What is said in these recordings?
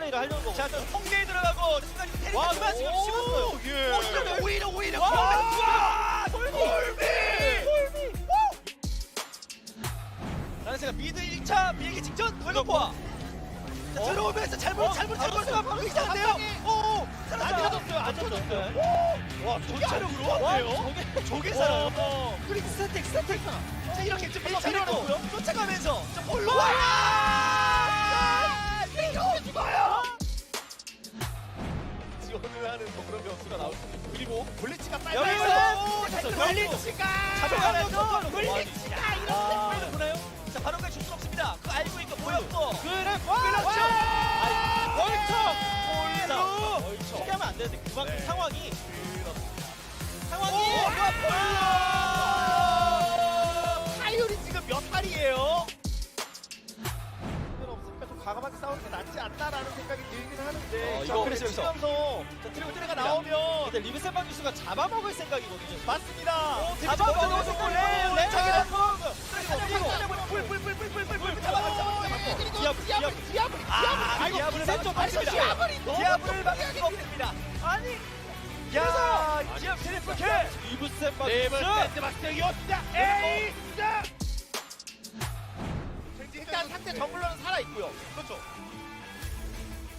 플레이를 하려는 거고. 자, 홍대에 들어가고 순간 와, 테리가 지금 씹었어요. 예. 오히려 와, 돌비! 나는새가 미드 1차 비행기 직전 돌려봐. 자, 들어오면서 잘못 바로 이상한데요. 오, 안 살았다. 터졌어요. 안 터졌어요. 와, 진짜로 그러네요. 저게 살아요. 그리고 스택. 자, 이렇게 좀 1차를 또 쫓아가면서 자, 볼로 와! 와! 이거 죽어요. 지원을 하는 뭐 그런 변수가 나올 수 있고. 그리고 블리츠가 빨리 여기서 블리츠가 잡아가면서 블리츠가 이런 데 보나요? 자, 바로까지 줄 수 없습니다. 그거 알고 있고 보였고. 그래, 그렇죠. 벌쩍. 쉽게 하면 안 되는데 그만큼 상황이 타율이 지금 몇 발이에요? 없으니까 좀 과감하게 싸우는 게 낫지 않나라는 생각이 들긴 하는데. 이거 그래서 그래서 치면서 트리블 트레가 나오면 근데 리브센방 기수가 잡아먹을 생각이거든요. 맞습니다. 잡아먹어서 골. 자기가 디아블을 막을 수가 없습니다. 아니, 야, 디아블 트리플 킬. 리브센방 일단 상대 정글러는 살아 있고요. 그렇죠.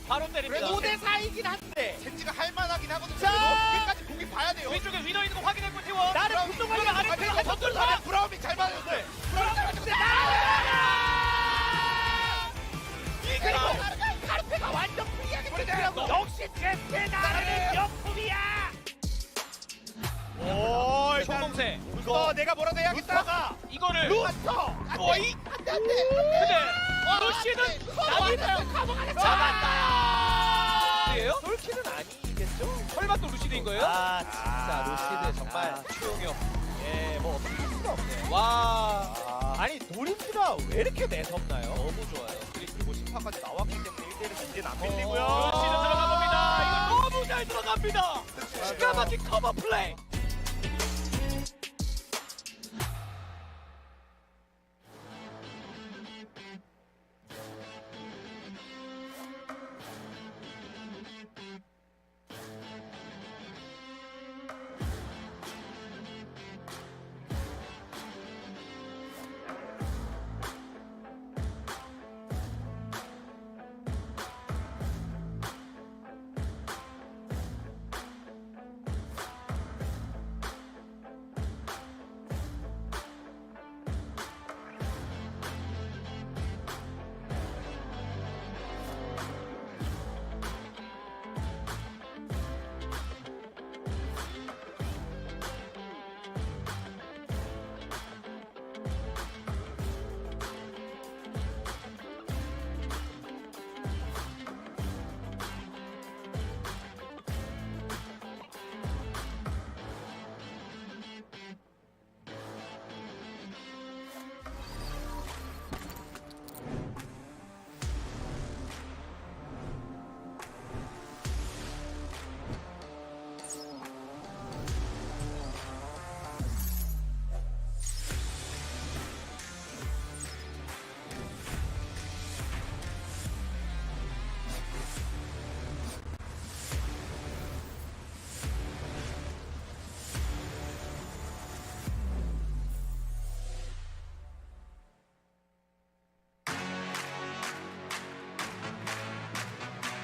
바로 때립니다. 5대 4이긴 한데 젠지가 할만하긴 하거든요. 자! 끝까지 보긴 봐야 돼요. 왼쪽에 위너 있는 거 확인했고 태워. 나를 분노하게 아래 페이지에 던져서 브라움이 잘 맞았는데. 그리고 카르페가 완전 프리하게 됐더라고. 역시 제페 나는 역품이야. 오, 총공세. 내가 뭐라도 해야겠다. 이거를 루터. 거의 안돼. 근데 루시는 나비는 카모가 잡았다. 예요? 솔키는 아니겠죠? 설마 또 루시드인 거예요? 진짜 루시드 정말 추용이요. 예, 뭐 어떻게 할 수가 없네요. 와. 아니 노림수가 왜 이렇게 매섭나요? 너무 좋아요. 그리고 심판까지 나왔기 때문에 1대1은 이제는 안 밀리고요. 밀리고요. 루시드 들어가 봅니다. 이거 너무 잘 들어갑니다. 기가 막힌 커버 플레이.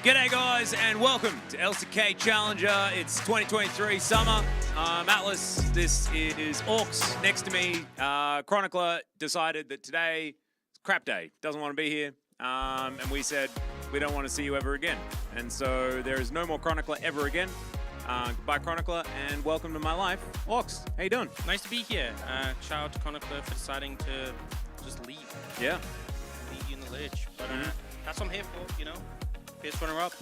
G'day guys and welcome to LCK Challenger. It's 2023 summer. Atlas, this is Orcs next to me. Chronicler decided that today is crap day, doesn't want to be here. And we said we don't want to see you ever again. And so there is no more Chronicler ever again. Goodbye Chronicler and welcome to my life. Orcs, how you doing? Nice to be here. Shout out to Chronicler for deciding to just leave. Yeah. Leave you in the lurch. But that's what I'm here for, you know? Fierce runner up.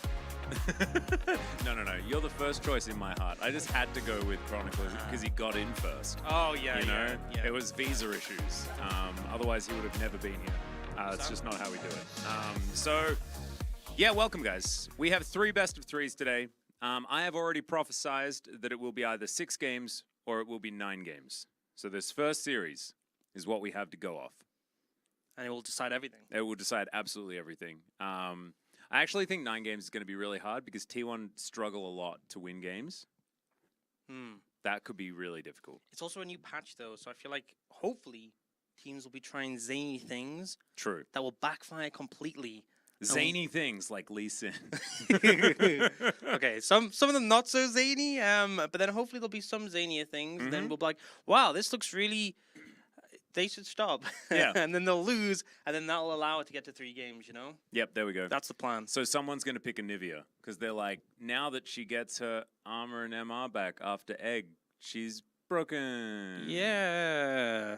No. You're the first choice in my heart. I just had to go with Chronicler because he got in first. Oh, yeah, You know, yeah. it was visa issues. Otherwise, he would have never been here. It's just not how we do it. So, yeah, welcome, guys. We have 3 best of 3s today. I have already prophesized that it will be either 6 games or it will be 9 games. So this first series is what we have to go off. And it will decide everything. It will decide absolutely everything. I actually think 9 games is going to be really hard because T1 struggle a lot to win games. That could be really difficult. It's also a new patch though, so I feel like hopefully teams will be trying zany things True. that will backfire completely. Zany things like Lee Sin. Okay, some of them not so zany, but then hopefully there'll be some zanier things. Then we'll be like, wow, this looks really. They should stop. Yeah. And then they'll lose, and then that'll allow it to get to 3 games. You know. Yep, there we go. That's the plan. So someone's going to pick a Nivea because they're like, now that she gets her armor and MR back after Egg, she's broken. Yeah.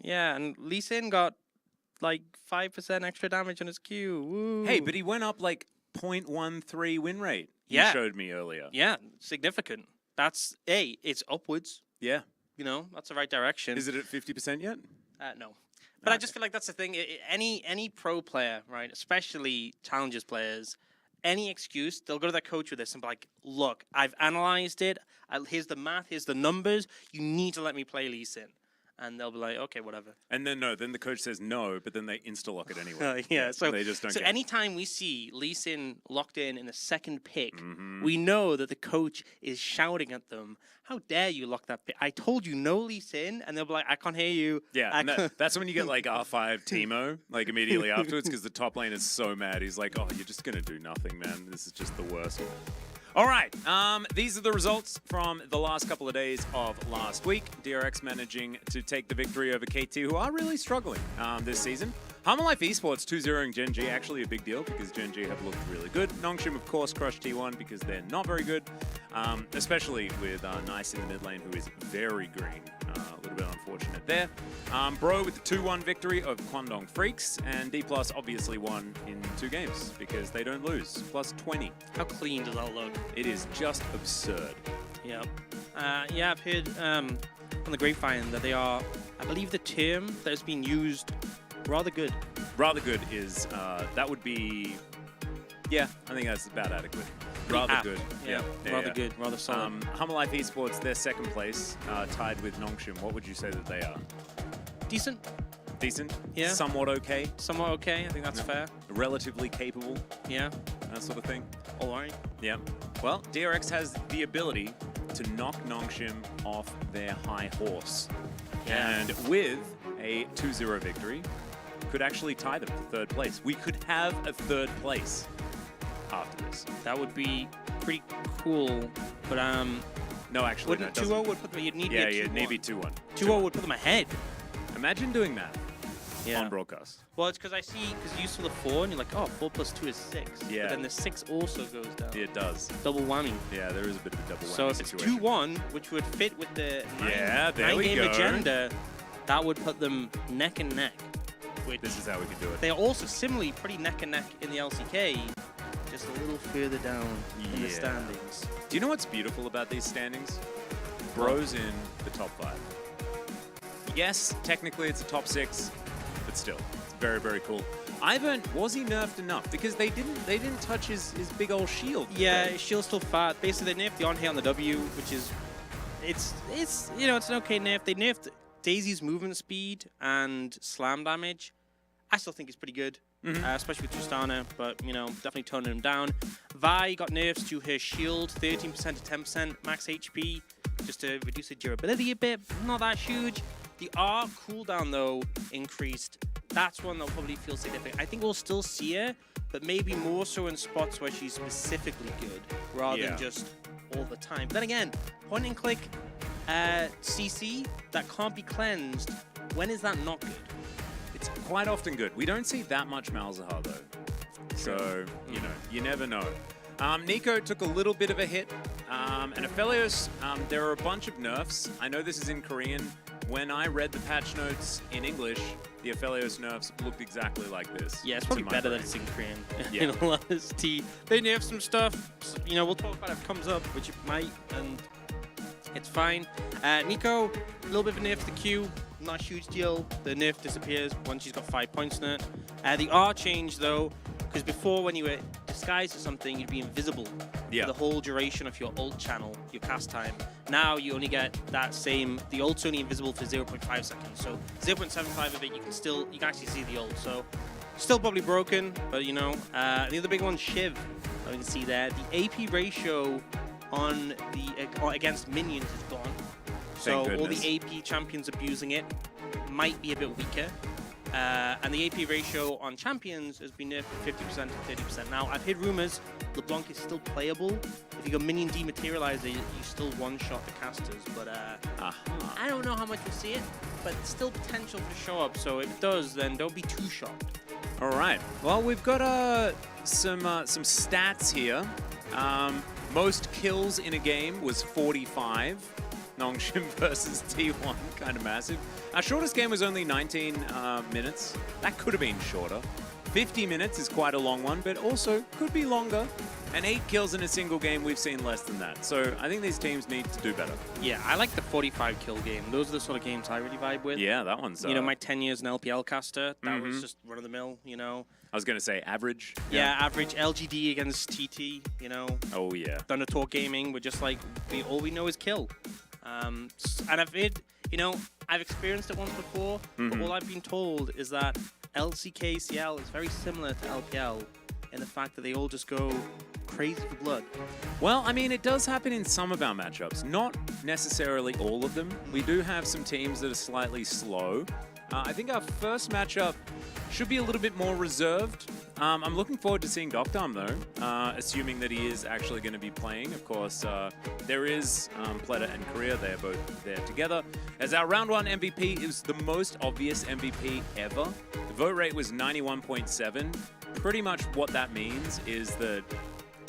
Yeah, and Lee Sin got like 5% extra damage on his Q. Woo. Hey, but he went up like 0.13 win rate. Yeah. You showed me earlier. Yeah, significant. That's it's upwards. Yeah. You know, that's the right direction. Is it at 50% yet? No. But I just feel like that's the thing. Any pro player, right, especially challengers players, any excuse, they'll go to their coach with this and be like, look, I've analyzed it. Here's the math. Here's the numbers. You need to let me play Lee Sin. And they'll be like, okay, whatever. And then then the coach says no, but then they insta-lock it anyway. Yeah, so they just don't so care. anytime we see Lee Sin locked in the second pick, we know that the coach is shouting at them, how dare you lock that pick? I told you no Lee Sin, and they'll be like, I can't hear you. Yeah, I and can't- that's when you get like R5 Teemo, like immediately afterwards, because the top lane is so mad. He's like, oh, you're just going to do nothing, man. This is just the worst. All right, these are the results from the last couple of days of last week. DRX managing to take the victory over KT, who are really struggling this season. Life Esports 2-0ing Gen.G, actually a big deal because Gen.G have looked really good. Nongshim, of course, crushed T1 because they're not very good, especially with Nice in the mid lane, who is very green. A little bit unfortunate there. Bro with the 2-1 victory of Kwandong Freaks, and D+ obviously won in 2 games because they don't lose. Plus 20. How clean does that look? It is just absurd. Yeah. Yeah, I've heard on the grapevine that they are, I believe the term that has been used, rather good. Rather good is, that would be, yeah, I think that's about adequate. Rather apt. good. Yeah, rather good, rather solid. Life Esports, they're second place, tied with Nongshim. What would you say that they are? Decent. Decent? Yeah. Somewhat okay? Somewhat okay. I think that's fair. Relatively capable? Yeah. That sort of thing? All right. Yeah. Well, DRX has the ability to knock Nongshim off their high horse. Yeah. And with a 2-0 victory, could actually tie them for 3rd place. We could have a 3rd place after this. That would be pretty cool. But No, actually, no, wouldn't it doesn't. 2-0 would put them? You'd need Yeah, to yeah, maybe 2-1. 2-0 would put them ahead. Imagine doing that Yeah. on broadcast. Well, it's because you saw the 4 and you're like, oh, 4 plus 2 is 6. Yeah. But then the 6 also goes down. It does. Double whammy. Yeah, there is a bit of a double whammy So if it's situation. 2-1, which would fit with the Yeah, there we nine-game go. agenda, that would put them neck and neck. Which This is how we can do it. they are also similarly pretty neck and neck in the LCK, just a little further down in the Yeah. standings. Do you know what's beautiful about these standings? Bro's in the top 5. Yes, technically it's a top 6, but still, it's very, very cool. Ivern, was he nerfed enough? Because they didn't touch his big old shield. Yeah, his shield's still fat. Basically, they nerfed the on-hit on the W, which is, it's you know, it's an okay nerf. They nerfed Daisy's movement speed and slam damage. I still think it's pretty good, especially with Tristana, but, you know, definitely toning him down. Vi got nerfs to her shield, 13% to 10% max HP, just to reduce the durability a bit. Not that huge. The R cooldown, though, increased. That's one that'll probably feel significant. I think we'll still see her, but maybe more so in spots where she's specifically good, rather than just all the time. But then again, point and click CC that can't be cleansed, when is that not good? It's quite often good. We don't see that much Malzahar, though. So, you know, you never know. Nico took a little bit of a hit. And Aphelios, there are a bunch of nerfs. I know this is in Korean. When I read the patch notes in English, the Aphelios nerfs looked exactly like this. Yeah, it's probably to my better brain. that it's in Korean. Yeah. In all honesty, they nerf some stuff. You know, we'll talk about it if it comes up, which it might, and it's fine. Nico, a little bit of a nerf to the Q. Not a huge deal. The nerf disappears once she's got 5 points in it. The R change, though, because before when you were disguised as something, you'd be invisible for the whole duration of your ult channel, your cast time. Now you only get that same, the ult's only invisible for 0.5 seconds. So 0.75 of it, you can actually see the ult. So Still probably broken, but you know. The other big one's Shiv. You can see there. The AP ratio on the against minions is gone. So all the AP champions abusing it might be a bit weaker. And the AP ratio on champions has been nerfed from 50% to 30%. Now, I've heard rumors LeBlanc is still playable. If you go minion dematerializer, you still one-shot the casters. But I don't know how much we'll see it, but it's still potential to show up. So if it does, then don't be too shocked. All right. Well, we've got some stats here. Most kills in a game was 45. Nongshim versus T1, kind of massive. Our shortest game was only 19 minutes. That could have been shorter. 50 minutes is quite a long one, but also could be longer. And 8 kills in a single game, we've seen less than that. So I think these teams need to do better. Yeah, I like the 45 kill game. Those are the sort of games I really vibe with. Yeah, that one's... You know, my 10 years in LPL caster, that was just run-of-the-mill, you know. I was going to say average. Yeah, average LGD against TT, you know. Oh, yeah. Thunder Talk Gaming, we're just like, all we know is kill. And I've experienced it once before, but all I've been told is that LCK CL is very similar to LPL in the fact that they all just go crazy for blood. Well, I mean, it does happen in some of our matchups, not necessarily all of them. We do have some teams that are slightly slow. I think our first matchup should be a little bit more reserved. I'm looking forward to seeing Doctarm, though, assuming that he is actually going to be playing. Of course, there is Pleta and Korea. They are both there together. As our round 1 MVP is the most obvious MVP ever. The vote rate was 91.7. Pretty much what that means is that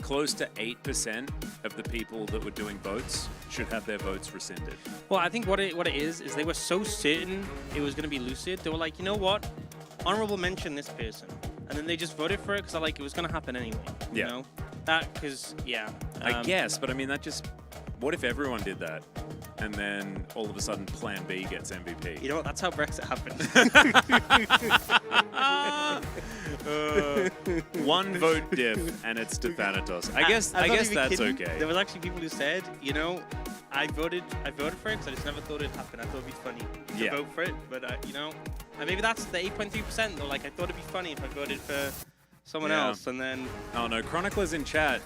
close to 8% of the people that were doing votes should have their votes rescinded. Well, I think what it is they were so certain it was going to be Lucid. They were like, you know what? Honorable mention this person. And then they just voted for it because it was going to happen anyway. You know? That, because, yeah. I guess, but I mean, that just... What if everyone did that? And then all of a sudden Plan B gets MVP. You know what? That's how Brexit happened. One vote diff, and it's to Thanatos. I guess that's okay. There was actually people who said, you know, I voted for it because I just never thought it'd happen. I thought it'd be funny to vote for it, but you know, and maybe that's the 8.3%. Though, like, I thought it'd be funny if I voted for someone else, and then. Oh no, Chronicler's in chat.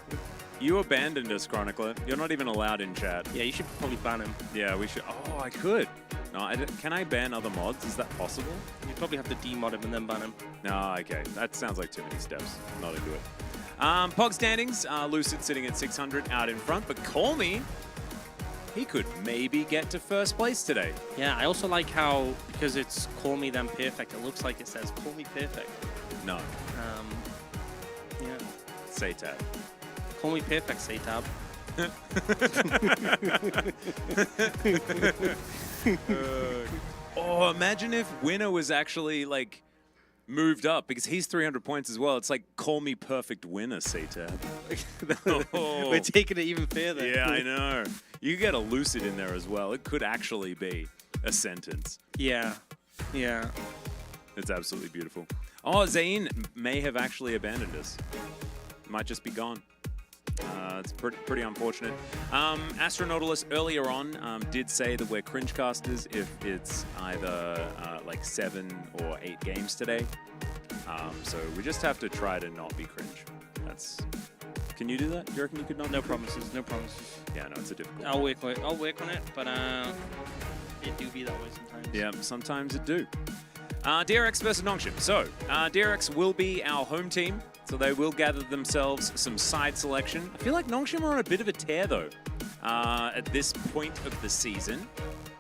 You abandoned us, Chronicler. You're not even allowed in chat. Yeah, you should probably ban him. Yeah, we should. Oh, I could. No, can I ban other mods? Is that possible? You'd probably have to demod him and then ban him. No, okay. That sounds like too many steps. Not into it. Pog standings. Lucid sitting at 600 out in front, but Call Me, he could maybe get to first place today. Yeah, I also like how, because it's Call Me Then Perfect, it looks like it says Call Me Perfect. No. Yeah. Say-tab. Call Me Perfect, Say-tab. Oh, imagine if Winner was actually, like, moved up, because he's 300 points as well. It's like, Call Me Perfect Winner, Say-tab. We're taking it even further. Yeah, I know. You get a Lucid in there as well. It could actually be a sentence. Yeah. Yeah. It's absolutely beautiful. Oh, Zayn may have actually abandoned us. Might just be gone. It's pretty unfortunate. Astronautilus earlier on did say that we're cringe casters if it's either like 7 or 8 games today. So we just have to try to not be cringe. Can you do that? Do you reckon you could not? No promises. No promises. Yeah, no, it's a difficult. I'll work on it, but it do be that way sometimes. Yeah, sometimes it do. DRX versus Nongshim. So DRX will be our home team. So they will gather themselves some side selection. I feel like Nongshim are on a bit of a tear, though, at this point of the season.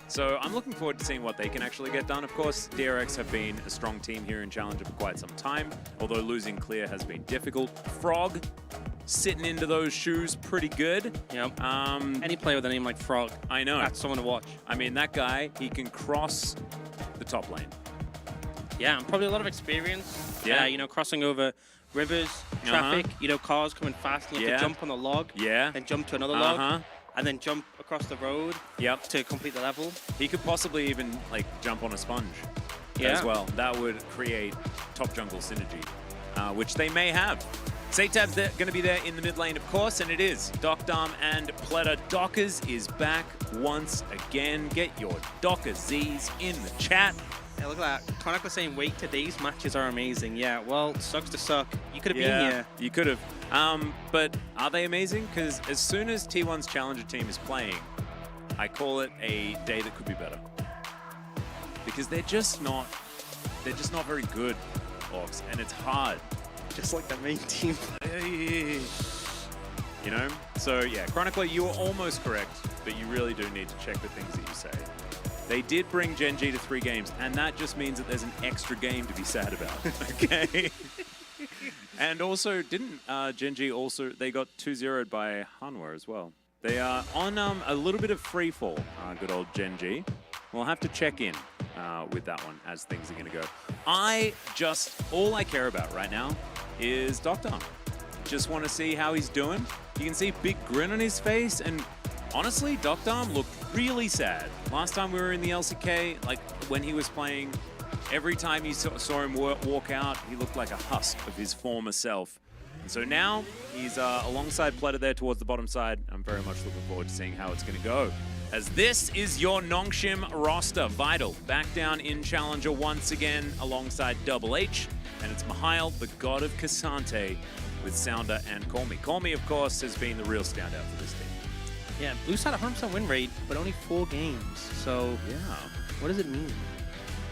So I'm looking forward to seeing what they can actually get done. Of course, DRX have been a strong team here in Challenger for quite some time, although losing clear has been difficult. Frog sitting into those shoes pretty good. Yep. Any player with a name like Frog, I know. That's someone to watch. I mean, that guy, he can cross the top lane. Yeah, and probably a lot of experience. Yeah. You know, crossing over rivers, traffic, you know, cars coming fast, and you have to jump on the log, then jump to another log, and then jump across the road to complete the level. He could possibly even, like, jump on a sponge as well. That would create top jungle synergy, which they may have. Say-tab's going to be there in the mid lane, of course, and it is Doctarm and Pleta. Dockers is back once again. Get your Docker Z's in the chat. Yeah, look at that. Chronicle saying, wait, today's matches are amazing. Yeah, well, sucks to suck. You could have been here. You could have. But are they amazing? Because as soon as T1's Challenger team is playing, I call it a day that could be better. Because they're just not very good, Orcs, and it's hard. Just like the main team. You know? So yeah, Chronicler, you were almost correct, but you really do need to check the things that you say. They did bring Gen.G to 3 games, and that just means that there's an extra game to be sad about, okay? And also, didn't Gen.G also, they got 2-0'd by Hanwha as well. They are on a little bit of free fall, good old Gen.G. We'll have to check in with that one as things are going to go. All I care about right now is Dr. Just want to see how he's doing. You can see a big grin on his face, and honestly, Dr. looked really sad. Last time we were in the LCK, like when he was playing, every time you saw him walk out, he looked like a husk of his former self. And so now he's alongside Pleta there towards the bottom side. I'm very much looking forward to seeing how it's going to go. As this is your Nongshim roster. Vital back down in Challenger once again alongside Double H. And it's Mihail, the god of Cassante, with Sounder and Call Me. Call Me, of course, has been the real standout for this team. Yeah, Blue's had a 100% win rate, but only 4 games. So, Yeah. what does it mean?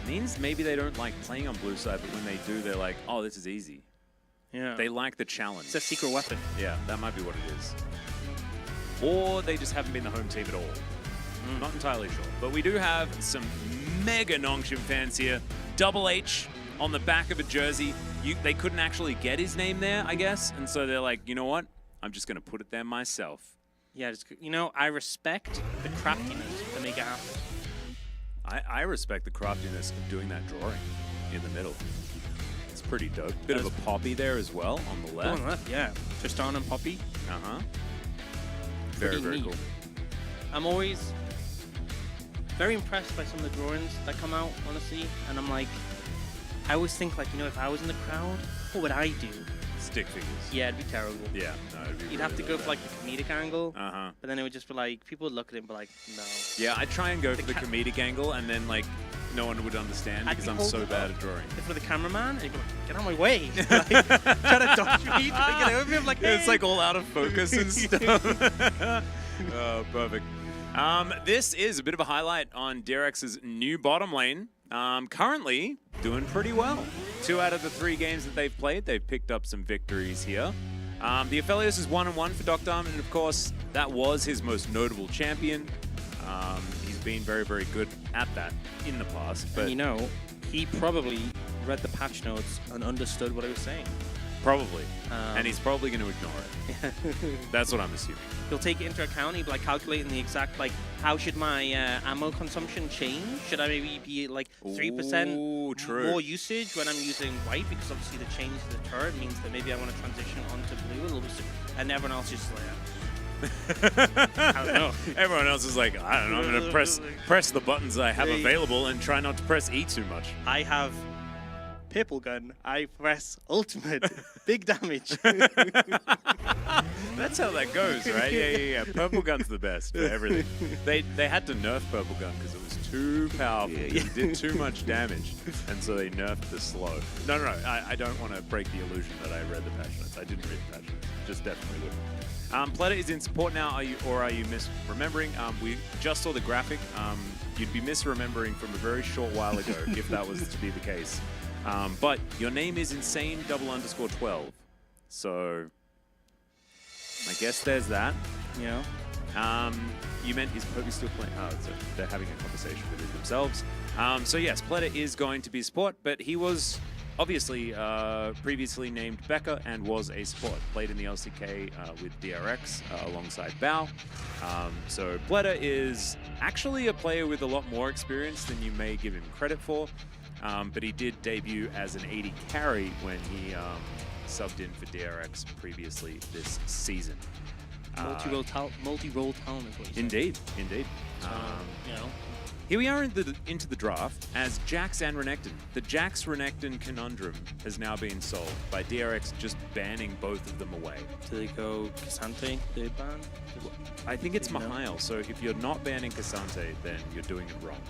Means maybe they don't like playing on blue side, but when they do, they're like, oh, this is easy. Yeah. They like the challenge. It's a secret weapon. Yeah, that might be what it is. Or they just haven't been the home team at all. Not entirely sure. But we do have some mega Nongshim fans here. Double H on the back of a jersey. They couldn't actually get his name there, I guess. And so they're like, you know what? I'm just going to put it there myself. Yeah, just, you know, I respect the craftiness to make it happen. I respect the craftiness of doing that drawing in the middle. It's pretty dope. Bit of a Poppy there as well on the left. On the left, yeah. Tristan and Poppy. Uh-huh. Very, very neat. cool. I'm always very impressed by some of the drawings that come out, honestly. And I'm like, I always think, like, you know, if I was in the crowd, what would I do? Stick figures. Yeah, it'd be terrible. Yeah. No, it'd be You'd have to really go for, like, the comedic angle. Uh-huh. But then it would just be like, people would look at it and be like, no. Yeah, I try and go for the comedic angle, and then, like, no one would understand I'd because be I'm so holding bad up at drawing. For the cameraman, and he'd be like, get out of my way. Like, try to dodge me. Like, get over me. I'm like, hey. It's like all out of focus and stuff. Oh, perfect. This is a bit of a highlight on DRX's new bottom lane. Currently doing pretty well. 2 out of the 3 games that they've played, they've picked up some victories here. The Aphelios is 1-1 for Dr. and of course, that was his most notable champion. He's been very, very good at that in the past. But And you know, he probably read the patch notes and understood what I was saying. probably. And he's probably going to ignore it. That's what I'm assuming. He'll take it into account. He'll be like calculating the exact, like, how should my ammo consumption change? Should I maybe be like 3% Ooh, true. more usage when I'm using white? Because obviously the change to the turret means that maybe I want to transition onto blue a little bit. And everyone else is just like, I don't know. Everyone else is like, I don't know, I'm going to press the buttons I have available and try not to press E too much. I have Purple Gun. I press Ultimate. Big damage. That's how that goes, right? Yeah. Purple Gun's the best for everything. They had to nerf Purple Gun because it was too powerful. It did too much damage, and so they nerfed the slow. No. I don't want to break the illusion that I read the patch notes. I didn't read the patch notes. Just definitely wouldn't. Pleta is in support now. Are you misremembering? We just saw the graphic. You'd be misremembering from a very short while ago if that was to be the case. But your name is insane_12. So I guess there's that. Yeah. You meant is Poby still playing? Oh, so they're having a conversation within themselves. So yes, Pleta is going to be support, but he was obviously previously named Becca and was a support. Played in the LCK with DRX alongside Bao. So Pleta is actually a player with a lot more experience than you may give him credit for. But he did debut as an AD carry when he subbed in for DRX previously this season. Multi-role talent is what you said. Indeed. So, you know, Here we are into the draft as Jax and Renekton. The Jax-Renekton conundrum has now been solved by DRX just banning both of them away. Do they go Cassante, third ban? I think it's Mihail, so if you're not banning Cassante, then you're doing it wrong.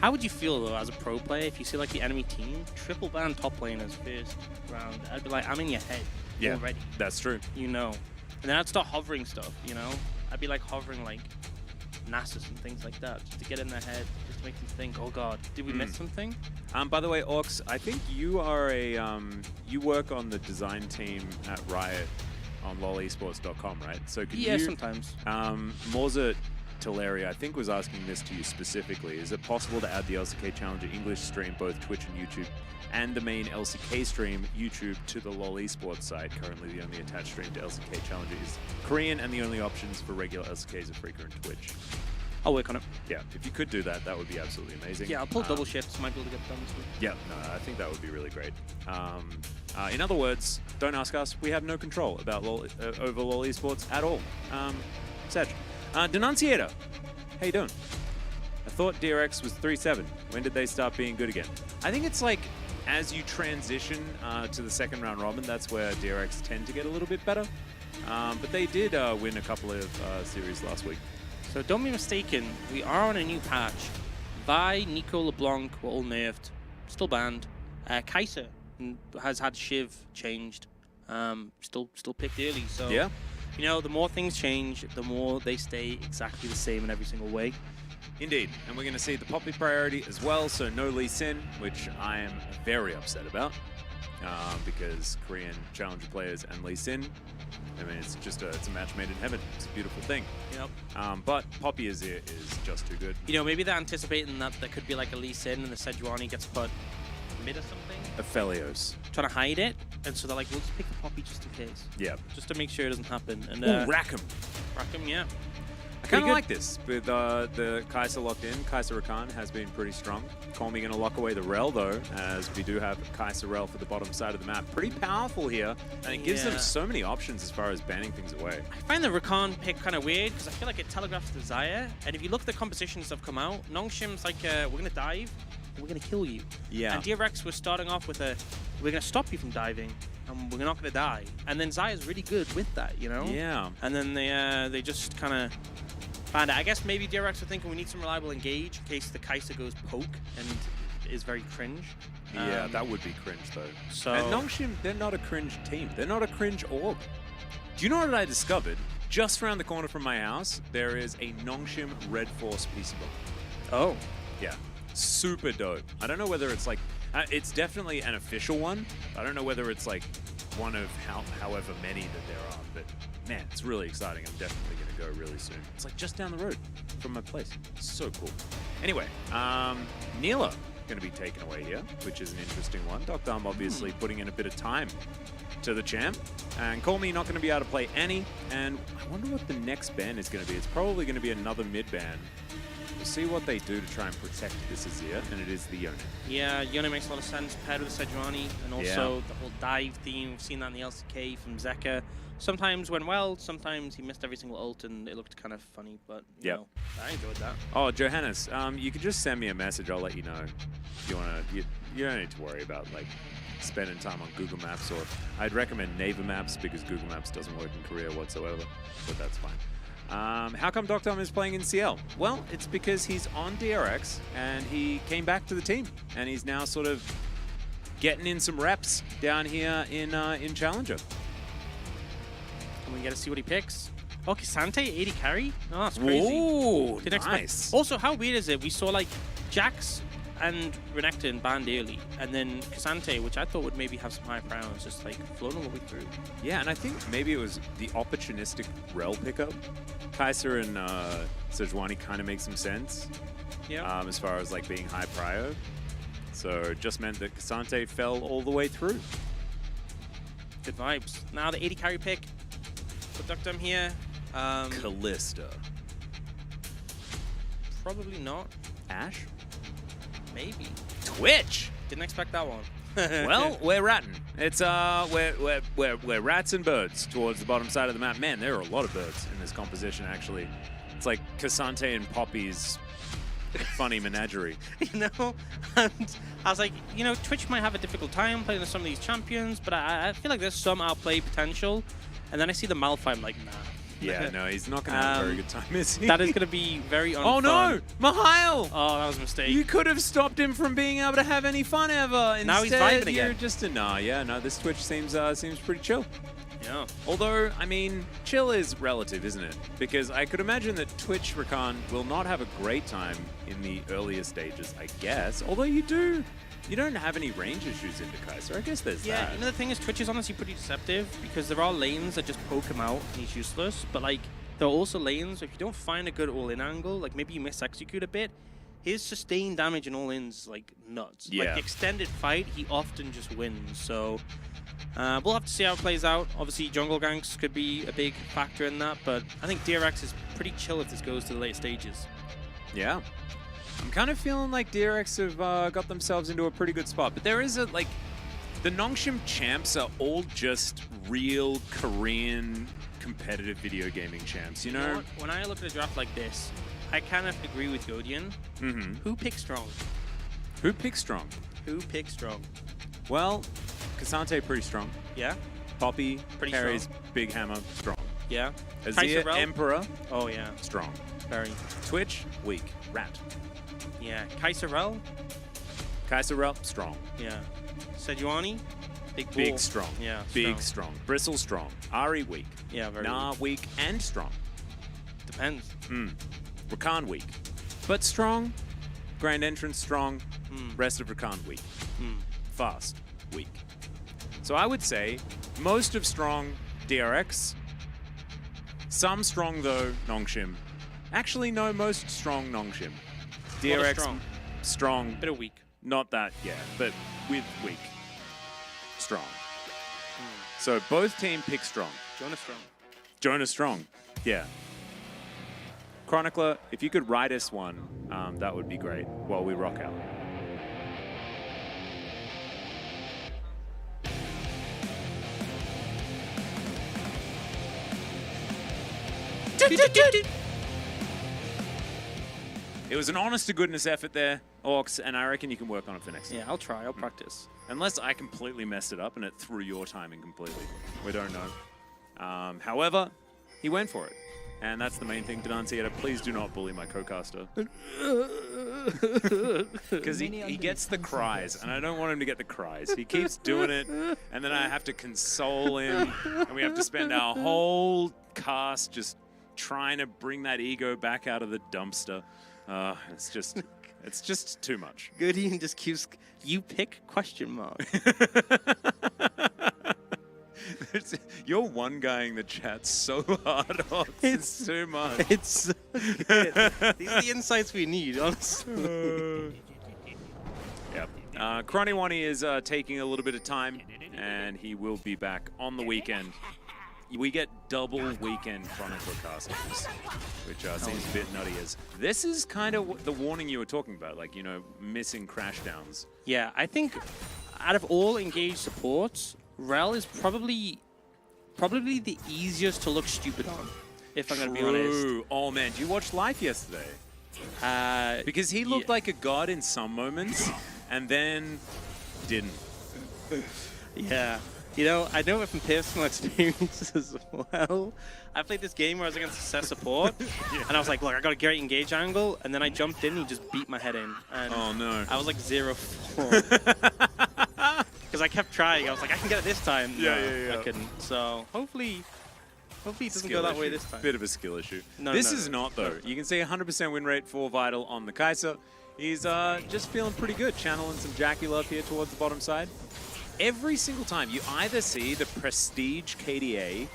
How would you feel, though, as a pro player, if you see, like, the enemy team triple ban top laners first round? I'd be like, I'm in your head already. That's true. You know. And then I'd start hovering stuff, you know? I'd be, like, hovering, like, Nasus and things like that, just to get in their head, just to make them think, oh god, did we miss something? By the way, Orcs, I think you are you work on the design team at Riot on lolesports.com, right? So could you, sometimes. Morza Teleria, I think, was asking this to you specifically. Is it possible to add the LCK Challenger English stream, both Twitch and YouTube, and the main LCK stream, YouTube, to the LoL Esports site? Currently, the only attached stream to LCK Challenger is Korean, and the only options for regular LCKs are Freaker and Twitch. I'll work on it. Yeah, if you could do that, that would be absolutely amazing. Yeah, I'll pull double shifts, might be able to get done this week. Yeah, no, I think that would be really great. In other words, don't ask us. We have no control about over LoL Esports at all. Sag. Denunciator, how you doing? I thought DRX was 3-7. When did they start being good again? I think it's like as you transition to the second round robin, that's where DRX tend to get a little bit better. But they did win a couple of series last week. So don't be mistaken, we are on a new patch. Vi, Nico, LeBlanc were all nerfed, still banned. Kai'Sa has had Shiv changed, still picked early. So yeah. You know, the more things change, the more they stay exactly the same in every single way. Indeed, and we're going to see the Poppy priority as well, so no Lee Sin, which I am very upset about, because Korean challenger players and Lee Sin, I mean, it's a match made in heaven. It's a beautiful thing. Yep. But Poppy is just too good. You know, maybe they're anticipating that there could be like a Lee Sin and the Sejuani gets put mid or something. Aphelios. Trying to hide it, and so they're like, we'll just pick the Poppy just in case. Yeah. Just to make sure it doesn't happen. And Rackham. Rackham, yeah. I kind of like this with the Kai'Sa locked in. Kai'Sa Rakan has been pretty strong. Call me going to lock away the Rel though, as we do have Kai'Sa Rel for the bottom side of the map. Pretty powerful here, and it gives them so many options as far as banning things away. I find the Rakan pick kind of weird because I feel like it telegraphs the Xayah, and if you look at the compositions that have come out, Nongshim's like, we're going to dive, and we're going to kill you. Yeah. And DRX was starting off with we're going to stop you from diving, and we're not going to die. And then Xayah's really good with that, you know? Yeah. And then they just kind of found it. I guess maybe DRX are thinking we need some reliable engage in case the Kai'Sa goes poke and is very cringe. Yeah, that would be cringe though. So and Nongshim, they're not a cringe team. They're not a cringe org. Do you know what I discovered? Just around the corner from my house, there is a Nongshim Red Force PC bomb. Oh. Yeah. Super dope. I don't know whether it's like, it's definitely an official one. I don't know whether it's like one of however many that there are, but man, it's really exciting. I'm definitely going to go really soon. It's like just down the road from my place. So cool. Anyway, Neela going to be taken away here, which is an interesting one. Dr. obviously putting in a bit of time to the champ. And Call Me not going to be able to play Annie. And I wonder what the next ban is going to be. It's probably going to be another mid ban. We'll see what they do to try and protect this Azir, and it is the Yone. Yeah, Yone makes a lot of sense paired with Sejuani, and also the whole dive theme. We've seen that in the LCK from Zeka. Sometimes went well, sometimes he missed every single ult, and it looked kind of funny, but you know, I enjoyed that. Oh, Johannes, you could just send me a message. I'll let you know if you want to. You don't need to worry about like spending time on Google Maps, or I'd recommend Naver Maps because Google Maps doesn't work in Korea whatsoever, but that's fine. How come Dr. is playing in CL? Well, it's because he's on DRX and he came back to the team and he's now sort of getting in some reps down here in Challenger. And we get to see what he picks. Oh, Cassante, 80 carry? Oh, that's crazy. Ooh, Didn't nice. Expect. Also, how weird is it? We saw like Jax and Renekton banned early, and then Cassante, which I thought would maybe have some high rounds, just like floating all the way through. Yeah, and I think maybe it was the opportunistic Rel pickup. Kai'Sa and Sejuani kind of make some sense. Yeah. As far as like being high prio. So it just meant that Cassante fell all the way through. Good vibes. Now the 80 carry pick. Put Duckdom here. Callista. Probably not. Ash? Maybe. Twitch! Didn't expect that one. Well, we're ratting. It's we're rats and birds towards the bottom side of the map. Man, there are a lot of birds in this composition actually. It's like Cassante and Poppy's funny menagerie. You know, and I was like, you know, Twitch might have a difficult time playing with some of these champions, but I feel like there's some outplay potential. And then I see the Malphite, I'm like, nah. Yeah, no, he's not going to have a very good time, is he? That is going to be very unfun. Oh no, Mihail! Oh, that was a mistake. You could have stopped him from being able to have any fun ever. Instead, Now he's vibing again. You're just a no. This Twitch seems pretty chill. Yeah. Although, I mean, chill is relative, isn't it? Because I could imagine that Twitch Rakan will not have a great time in the earlier stages, I guess. Although you don't have any range issues into Kai, so I guess there's Yeah, that. you know, the thing is, Twitch is honestly pretty deceptive because there are lanes that just poke him out and he's useless. But, like, there are also lanes, if you don't find a good all-in angle, like maybe you mis-execute a bit, his sustained damage in all-in's, like, nuts. Yeah. Like, the extended fight, he often just wins. So, we'll have to see how it plays out. Obviously, jungle ganks could be a big factor in that, but I think DRX is pretty chill if this goes to the late stages. Yeah. I'm kind of feeling like DRX have got themselves into a pretty good spot. But there is the Nongshim champs are all just real Korean competitive video gaming champs, you know? When I look at a draft like this, I kind of agree with Godian. Mm-hmm. Who picks strong? Who picks strong? Who picks strong? Well, Kasante pretty strong. Yeah? Poppy Pretty carries Big Hammer strong. Yeah? Azir Kaiserel? Emperor Oh, yeah. strong. Very. Twitch weak. Rat. Yeah. Kaiserel? Kaiserel strong. Yeah. Sejuani? Big bull. Big strong. Yeah. Big strong. Bristle strong. Ari weak. Yeah, very Nah weak and strong. Depends. Rakan weak. But strong. Grand Entrance strong. Mm. Rest of Rakan weak. Mm. Fast weak. So I would say most of strong DRX. Some strong though Nongshim. Actually no, most strong Nongshim. DRX strong. Bit of weak. Not that, yeah, but with weak. Strong. So both team pick strong. Jonah strong. Jonah strong. Yeah. Chronicler, if you could write us one, that would be great while we rock out. It was an honest-to-goodness effort there, Orcs, and I reckon you can work on it for next time. Yeah, I'll try. I'll practice. Unless I completely messed it up and it threw your timing completely. We don't know. However, he went for it. And that's the main thing. Denunciator, please do not bully my co-caster. Because he gets the cries, and I don't want him to get the cries. He keeps doing it, and then I have to console him, and we have to spend our whole cast just trying to bring that ego back out of the dumpster. It's just too much. Godian just keeps, you pick question mark. You're one-guying the chat so hard, Ox. It's too much. It's so good. These are the insights we need, honestly. Yep. Croniwani is taking a little bit of time, and he will be back on the weekend. We get double weekend Chronicler casters, which seems a bit nutty. As this is kind of the warning you were talking about, like, you know, missing crash downs. Yeah, I think out of all engaged supports, Rel is probably the easiest to look stupid on, if I'm going to be honest. Oh man, did you watch Life yesterday? Because he looked like a god in some moments, and then didn't. Yeah. You know, I know it from personal experience as well. I played this game where I was against a set support, and I was like, look, I got a great engage angle, and then I jumped in and he just beat my head in. And oh no. I was like 0-4. Because I kept trying. I was like, I can get it this time. No, I couldn't. So hopefully it doesn't go that way this time. Bit of a skill issue. No, this no, is no. not, though. You can see 100% win rate for Vital on the Kaiser. He's just feeling pretty good, channeling some Jackie love here towards the bottom side. Every single time, you either see the Prestige KDA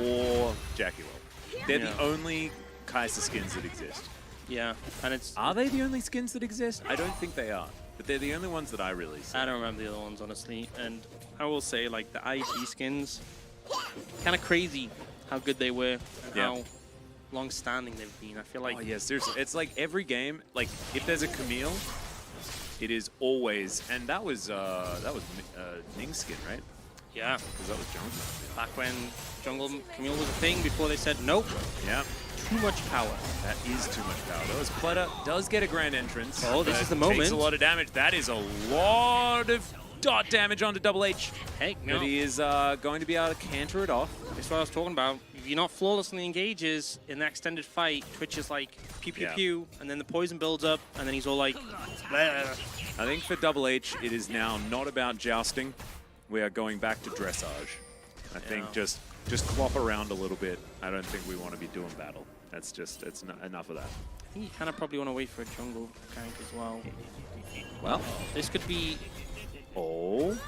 or Jackie love. They're the only Kaiser skins that exist. Yeah, and it's... Are they the only skins that exist? I don't think they are. But they're the only ones that I really see. I don't remember the other ones, honestly. And I will say, like, the IEP skins, kind of crazy how good they were and how long-standing they've been. I feel like... Oh, yeah, seriously. It's like every game, like, if there's a Camille, it is always... And that was Ning's skin, right? Yeah. Because that was Jungle. Back when Jungle Camille was a thing, before they said nope. Yeah. too much power. That is too much power. Though, as Pleta does get a grand entrance. Oh, this but is the moment. Takes a lot of damage. That is a lot of dot damage onto Double H. Hey, no. But he is going to be able to canter it off. That's what I was talking about. If you're not flawless in the engages, in that extended fight, Twitch is like pew pew pew, and then the poison builds up, and then he's all like, bleh. I think for Double H, it is now not about jousting. We are going back to dressage. I think just clop around a little bit. I don't think we want to be doing battle. That's just, it's enough of that. I think you kind of probably want to wait for a jungle gank as well. Well, This could be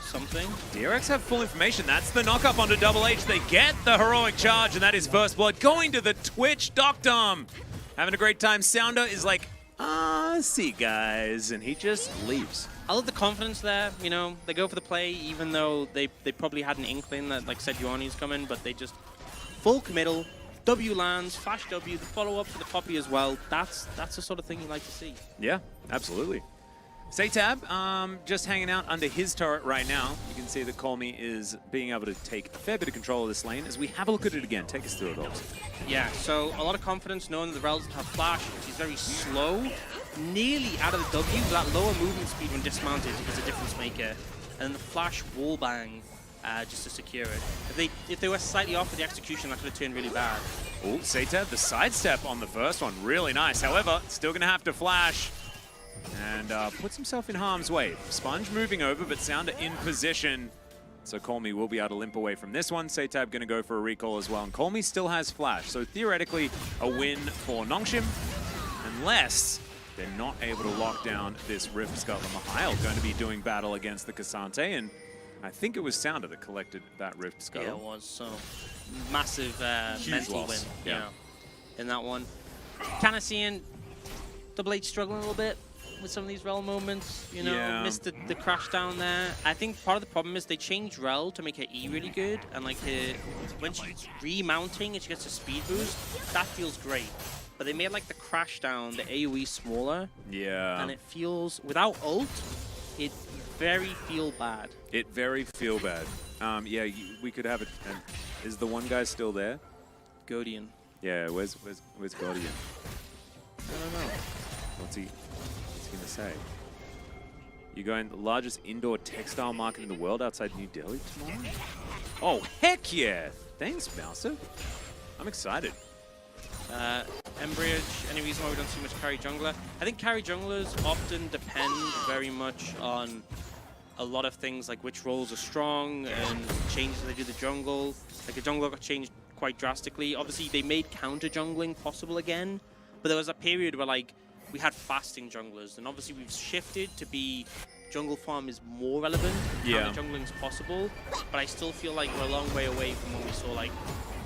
something. DRX have full information. That's the knock-up onto Double H. They get the heroic charge, and that is first blood going to the Twitch Doctum. Having a great time. Sounder is like, see guys, and he just leaves. I love the confidence there. You know, they go for the play, even though they probably had an inkling that like Sejuani's coming, but they just full committal. W lands, flash W, the follow-up to the Poppy as well. That's the sort of thing you like to see. Yeah, absolutely. Saytab, just hanging out under his turret right now. You can see that Colmy is being able to take a fair bit of control of this lane. As we have a look at it again, take us through it, Ops. Yeah, so a lot of confidence knowing that the Rel doesn't have flash, which is very slow. Nearly out of the W, but that lower movement speed when dismounted is a difference maker. And the flash wall bang just to secure it. If they were slightly off with the execution, that could have turned really bad. Oh, Saytab, the sidestep on the first one, really nice. However, still gonna have to flash. And puts himself in harm's way. Sponge moving over, but Sounder in position. So Colmy will be able to limp away from this one. Saytab going to go for a recall as well. And Colmy still has flash. So theoretically, a win for Nongshim. Unless they're not able to lock down this Rift Scuttle. Mahile going to be doing battle against the Cassante. And I think it was Sounder that collected that Rift Scuttle. Yeah, it was. So massive mental loss. win. Yeah. In that one. Kind of seeing Double H struggling a little bit with some of these Rel moments, you know, missed the crash down there. I think part of the problem is they changed Rel to make her E really good, and like when she's remounting and she gets a speed boost, that feels great. But they made like the crash down, the AoE smaller, Yeah. and it feels, without ult, it very feel bad. It very feel bad. Yeah, we could have it. Is the one guy still there? Godian. Yeah, where's Guardian? I don't know. What's he gonna say? You're going the largest indoor textile market in the world outside New Delhi tomorrow? Oh, heck yeah! Thanks, Mouser. I'm excited. Embryage, any reason why we don't see much carry jungler? I think carry junglers often depend very much on a lot of things, like which roles are strong and changes they do the jungle. Like the jungler got changed quite drastically. Obviously, they made counter jungling possible again, but there was a period where like we had fasting junglers, and obviously we've shifted to be jungle farm is more relevant. Yeah. Counter jungling is possible, but I still feel like we're a long way away from when we saw like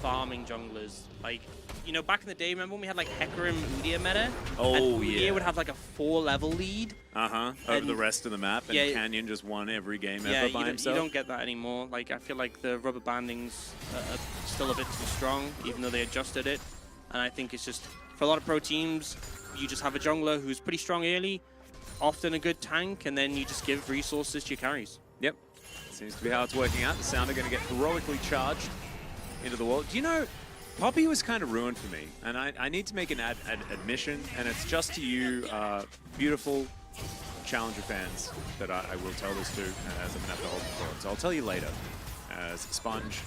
farming junglers. Like, you know, back in the day, remember when we had like Hecarim Udyr meta? Oh, and yeah. Udyr would have like a 4-level lead. Over And- the rest of the map, and Yeah, Canyon just won every game Yeah, ever by you himself. don't get that anymore. Like, I feel like the rubber bandings are still a bit too strong, even though they adjusted it. And I think it's just, for a lot of pro teams, you just have a jungler who's pretty strong early, often a good tank, and then you just give resources to your carries. Yep. Seems to be how it's working out. The Sounder going to get heroically charged into the wall. Do you know, Poppy was kind of ruined for me, and I need to make an admission, and it's just to you, beautiful Challenger fans, that I will tell this to, as I'm going to have to hold the phone. So I'll tell you later. As Sponge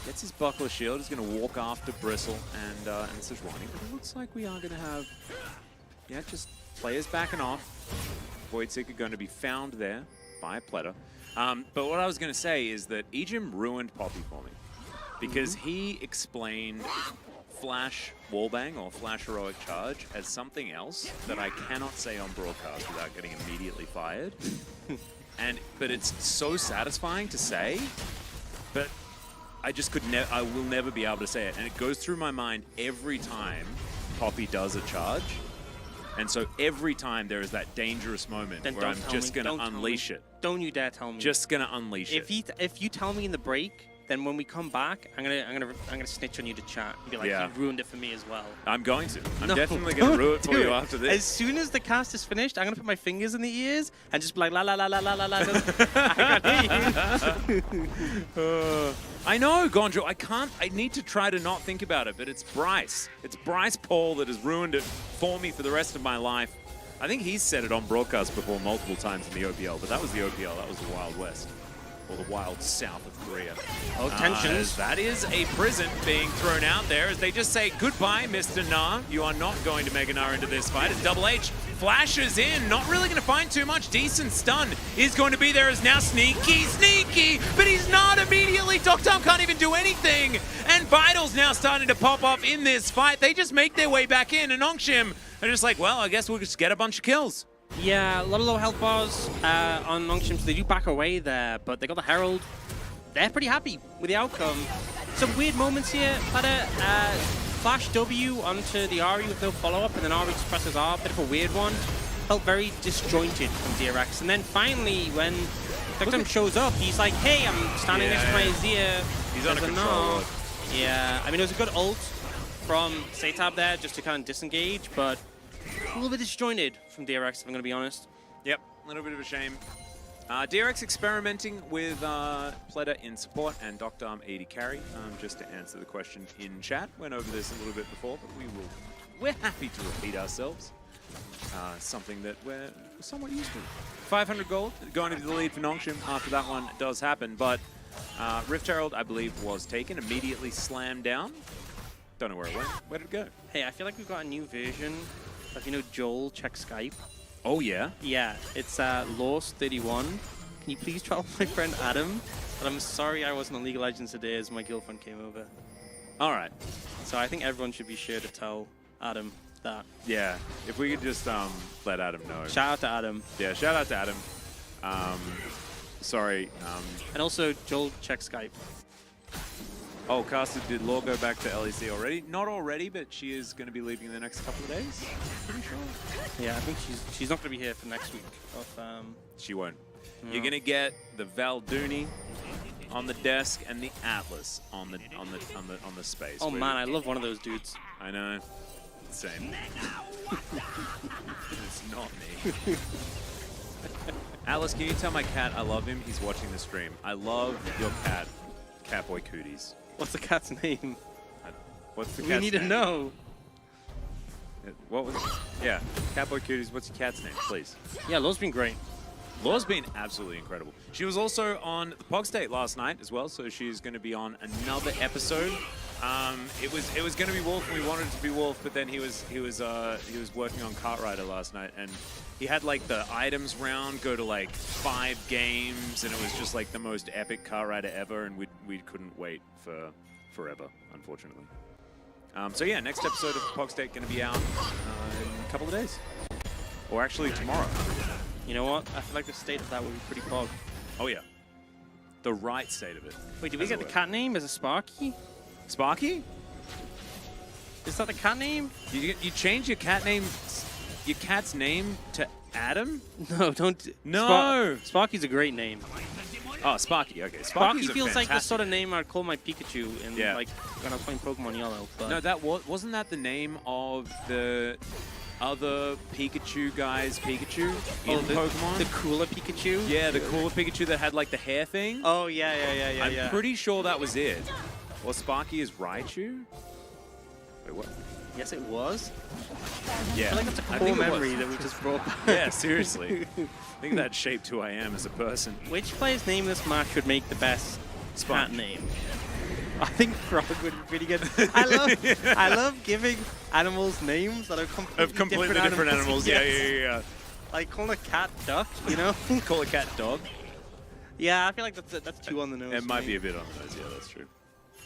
gets his buckler shield, he's going to walk after Bristle and Sejuani. But it looks like we are going to have, just players backing off. Voidseeker going to be found there by Pleta. But what I was going to say is that Ejim ruined Poppy for me, because he explained Flash Wallbang or Flash Heroic Charge as something else that I cannot say on broadcast without getting immediately fired. But it's so satisfying to say, but I just I will never be able to say it. And it goes through my mind every time Poppy does a charge. And so every time there is that dangerous moment Then where don't I'm tell just me. going Don't to tell unleash me. it. Don't you dare tell me. Just going to unleash it. If you tell me in the break then when we come back, I'm gonna snitch on you to chat and be like, Yeah. you ruined it for me as well. I'm going to. I'm No, definitely going to don't ruin it for do you it. after As this. soon as the cast is finished, I'm gonna put my fingers in the ears and just be like la la la la la la la. I can't hear you. I know, Gonjo. I need to try to not think about it, but it's Bryce. It's Bryce Paul that has ruined it for me for the rest of my life. I think he's said it on broadcast before multiple times in the OPL, but that was the OPL. That was the Wild West. Or the Wild South of Korea. Oh, tensions. That is a prison being thrown out there as they just say, goodbye, Mr. Na. You are not going to make an R into this fight. As Double H flashes in, not really going to find too much. Decent stun is going to be there as now sneaky, but he's not immediately. Doctom can't even do anything. And Vital's now starting to pop up in this fight. They just make their way back in, and Ongshim are just like, well, I guess we'll just get a bunch of kills. Yeah, a lot of low health bars on Longshim, so they do back away there, but they got the Herald. They're pretty happy with the outcome. Some weird moments here. Had a flash W onto the Ari with no follow-up, and then Ari just presses R. Bit of a weird one. Felt very disjointed from DRX. And then finally, when Doctum shows up, he's like, hey, I'm standing next to my Azir. He's on a control. Yeah, I mean, it was a good ult from Satab there just to kind of disengage, but a little bit disjointed from DRX, if I'm going to be honest. Yep, a little bit of a shame. DRX experimenting with Pleta in support and Doctom AD carry. Just to answer the question in chat, went over this a little bit before, but we're happy to repeat ourselves. Something that we're somewhat used to. 500 gold going into the lead for Nongshim after that one does happen, but Rift Herald, I believe, was taken, immediately slammed down. Don't know where it went. Where did it go? Hey, I feel like we've got a new version of, you know, Joel check Skype. Oh, yeah? Yeah, it's Lost31. Can you please tell my friend Adam that I'm sorry I wasn't on League of Legends today as my girlfriend came over. All right. So I think everyone should be sure to tell Adam that. Yeah, if we could just let Adam know. Shout out to Adam. Yeah, shout out to Adam. Sorry. And also, Joel check Skype. Oh, Caster, did Law go back to LEC already? Not already, but she is going to be leaving in the next couple of days. Pretty sure. Yeah, I think she's not going to be here for next week. She won't. No. You're going to get the Valduni on the desk and the Atlas on the space. Oh man, I love one of those dudes. I know. Same. It's not me. Atlas, can you tell my cat I love him? He's watching the stream. I love your cat, Catboy Cooties. What's the cat's name? What's the cat's We need to name? know. What was it? Yeah, Catboy Cooties, what's your cat's name, please? Yeah, Law's been great. Law's been absolutely incredible. She was also on the Pog State last night as well, so she's going to be on another episode. It was going to be Wolf, and we wanted it to be Wolf, but then he was working on Kart Rider last night, and he had like the items round go to like 5 games, and it was just like the most epic Kart Rider ever, and we couldn't wait for forever, unfortunately. So yeah, next episode of Pog State going to be out in a couple of days, or actually tomorrow. You know what? I feel like the state of that would be pretty pog. Oh yeah, the right state of it. Wait, did we get the cat name as a Sparky? Sparky? Is that the cat name? You change your cat's name to Adam? No, don't. No. Sparky's a great name. Oh, Sparky. Okay, Sparky Sparky's feels like the fantastic sort of name I'd call my Pikachu in Yeah. like when I was playing Pokemon Yellow. But No, that wasn't that the name of the other Pikachu guy's Pikachu in Pokemon? The cooler Pikachu. Yeah, the cooler Pikachu that had like the hair thing. Oh yeah. I'm pretty sure that was it. Or Sparky is Raichu? Wait, what? Yes, it was. Yeah. I feel like it's a I cool think it memory was. that we just brought back. Yeah, seriously. I think that shaped who I am as a person. Which player's name in this match would make the best cat name? I think Frog would be pretty good. I love giving animals names that are completely different animals. Yes. Yeah. Like calling a cat duck, you know? Call a cat dog. Yeah, I feel like that's too on the nose. It for might me. be a bit on the nose. Yeah, that's true.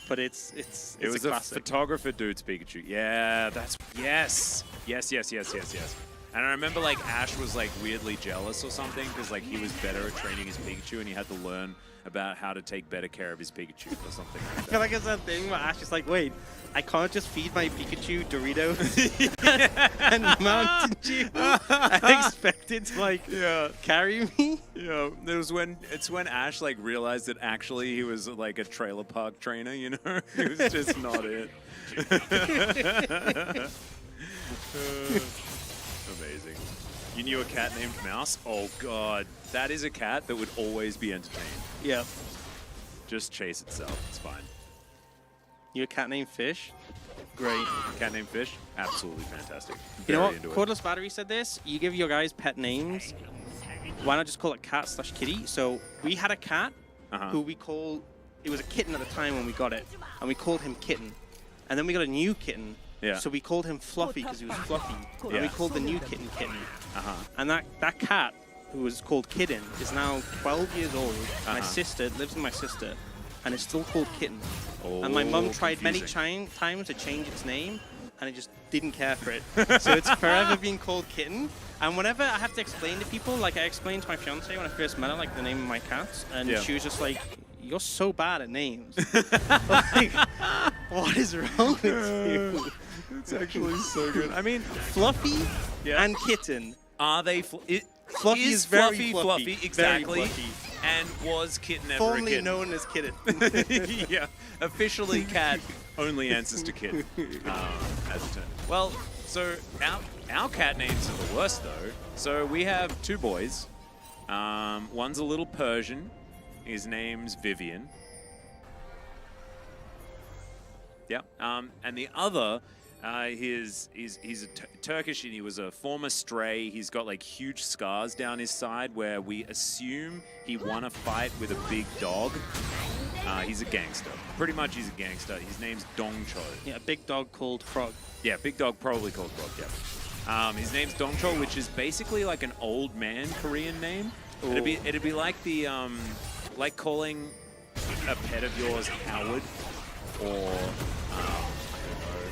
But it's It was a a classic. photographer dude's Pikachu. Yeah, that's yes. And I remember like Ash was like weirdly jealous or something because like he was better at training his Pikachu and he had to learn about how to take better care of his Pikachu or something like I that. feel like it's that thing where Ash is like, wait, I can't just feed my Pikachu Doritos and Mountain Dew and expect it to like carry me. Yeah, it's when Ash like realized that actually he was like a trailer park trainer, you know? He was just not it. Amazing. You knew a cat named Mouse? Oh god, that is a cat that would always be entertained. Yeah. Just chase itself, it's fine. You a cat named Fish? Great. Cat named Fish? Absolutely fantastic. You know Very what? into it. Cordless Battery said this. You give your guys pet names. Why not just call it cat/kitty? So we had a cat who we called. It was a kitten at the time when we got it, and we called him Kitten. And then we got a new kitten. Yeah. So we called him Fluffy because he was fluffy. And we Yeah. called the new kitten Kitten. And that cat, who was called Kitten, is now 12 years old. My sister lives with my sister, and it's still called Kitten. And my mum tried many times to change its name, and it just didn't care for it. So it's forever been called Kitten. And whenever I have to explain to people, like I explained to my fiance when I first met her, like the name of my cat, and she was just like, "You're so bad at names. Like, what is wrong with you?" It's actually so good. I mean, Fluffy and Kitten. are they? Fluffy is very fluffy. Exactly. Very fluffy. And was Kitten ever Formerly a kitten? known as Kitten. Yeah, officially cat only answers to Kitten. As it turned. Well, so our cat names are the worst though. So we have two boys. One's a little Persian. His name's Vivian. Yeah. And the other, he's a Turkish and he was a former stray. He's got like huge scars down his side where we assume he won a fight with a big dog. He's a gangster. Pretty much he's a gangster. His name's Dongcho. Yeah, a big dog called Frog. Yeah, big dog probably called Frog, yeah. His name's Dongcho, which is basically like an old man Korean name. It'd be like the like calling a pet of yours Howard or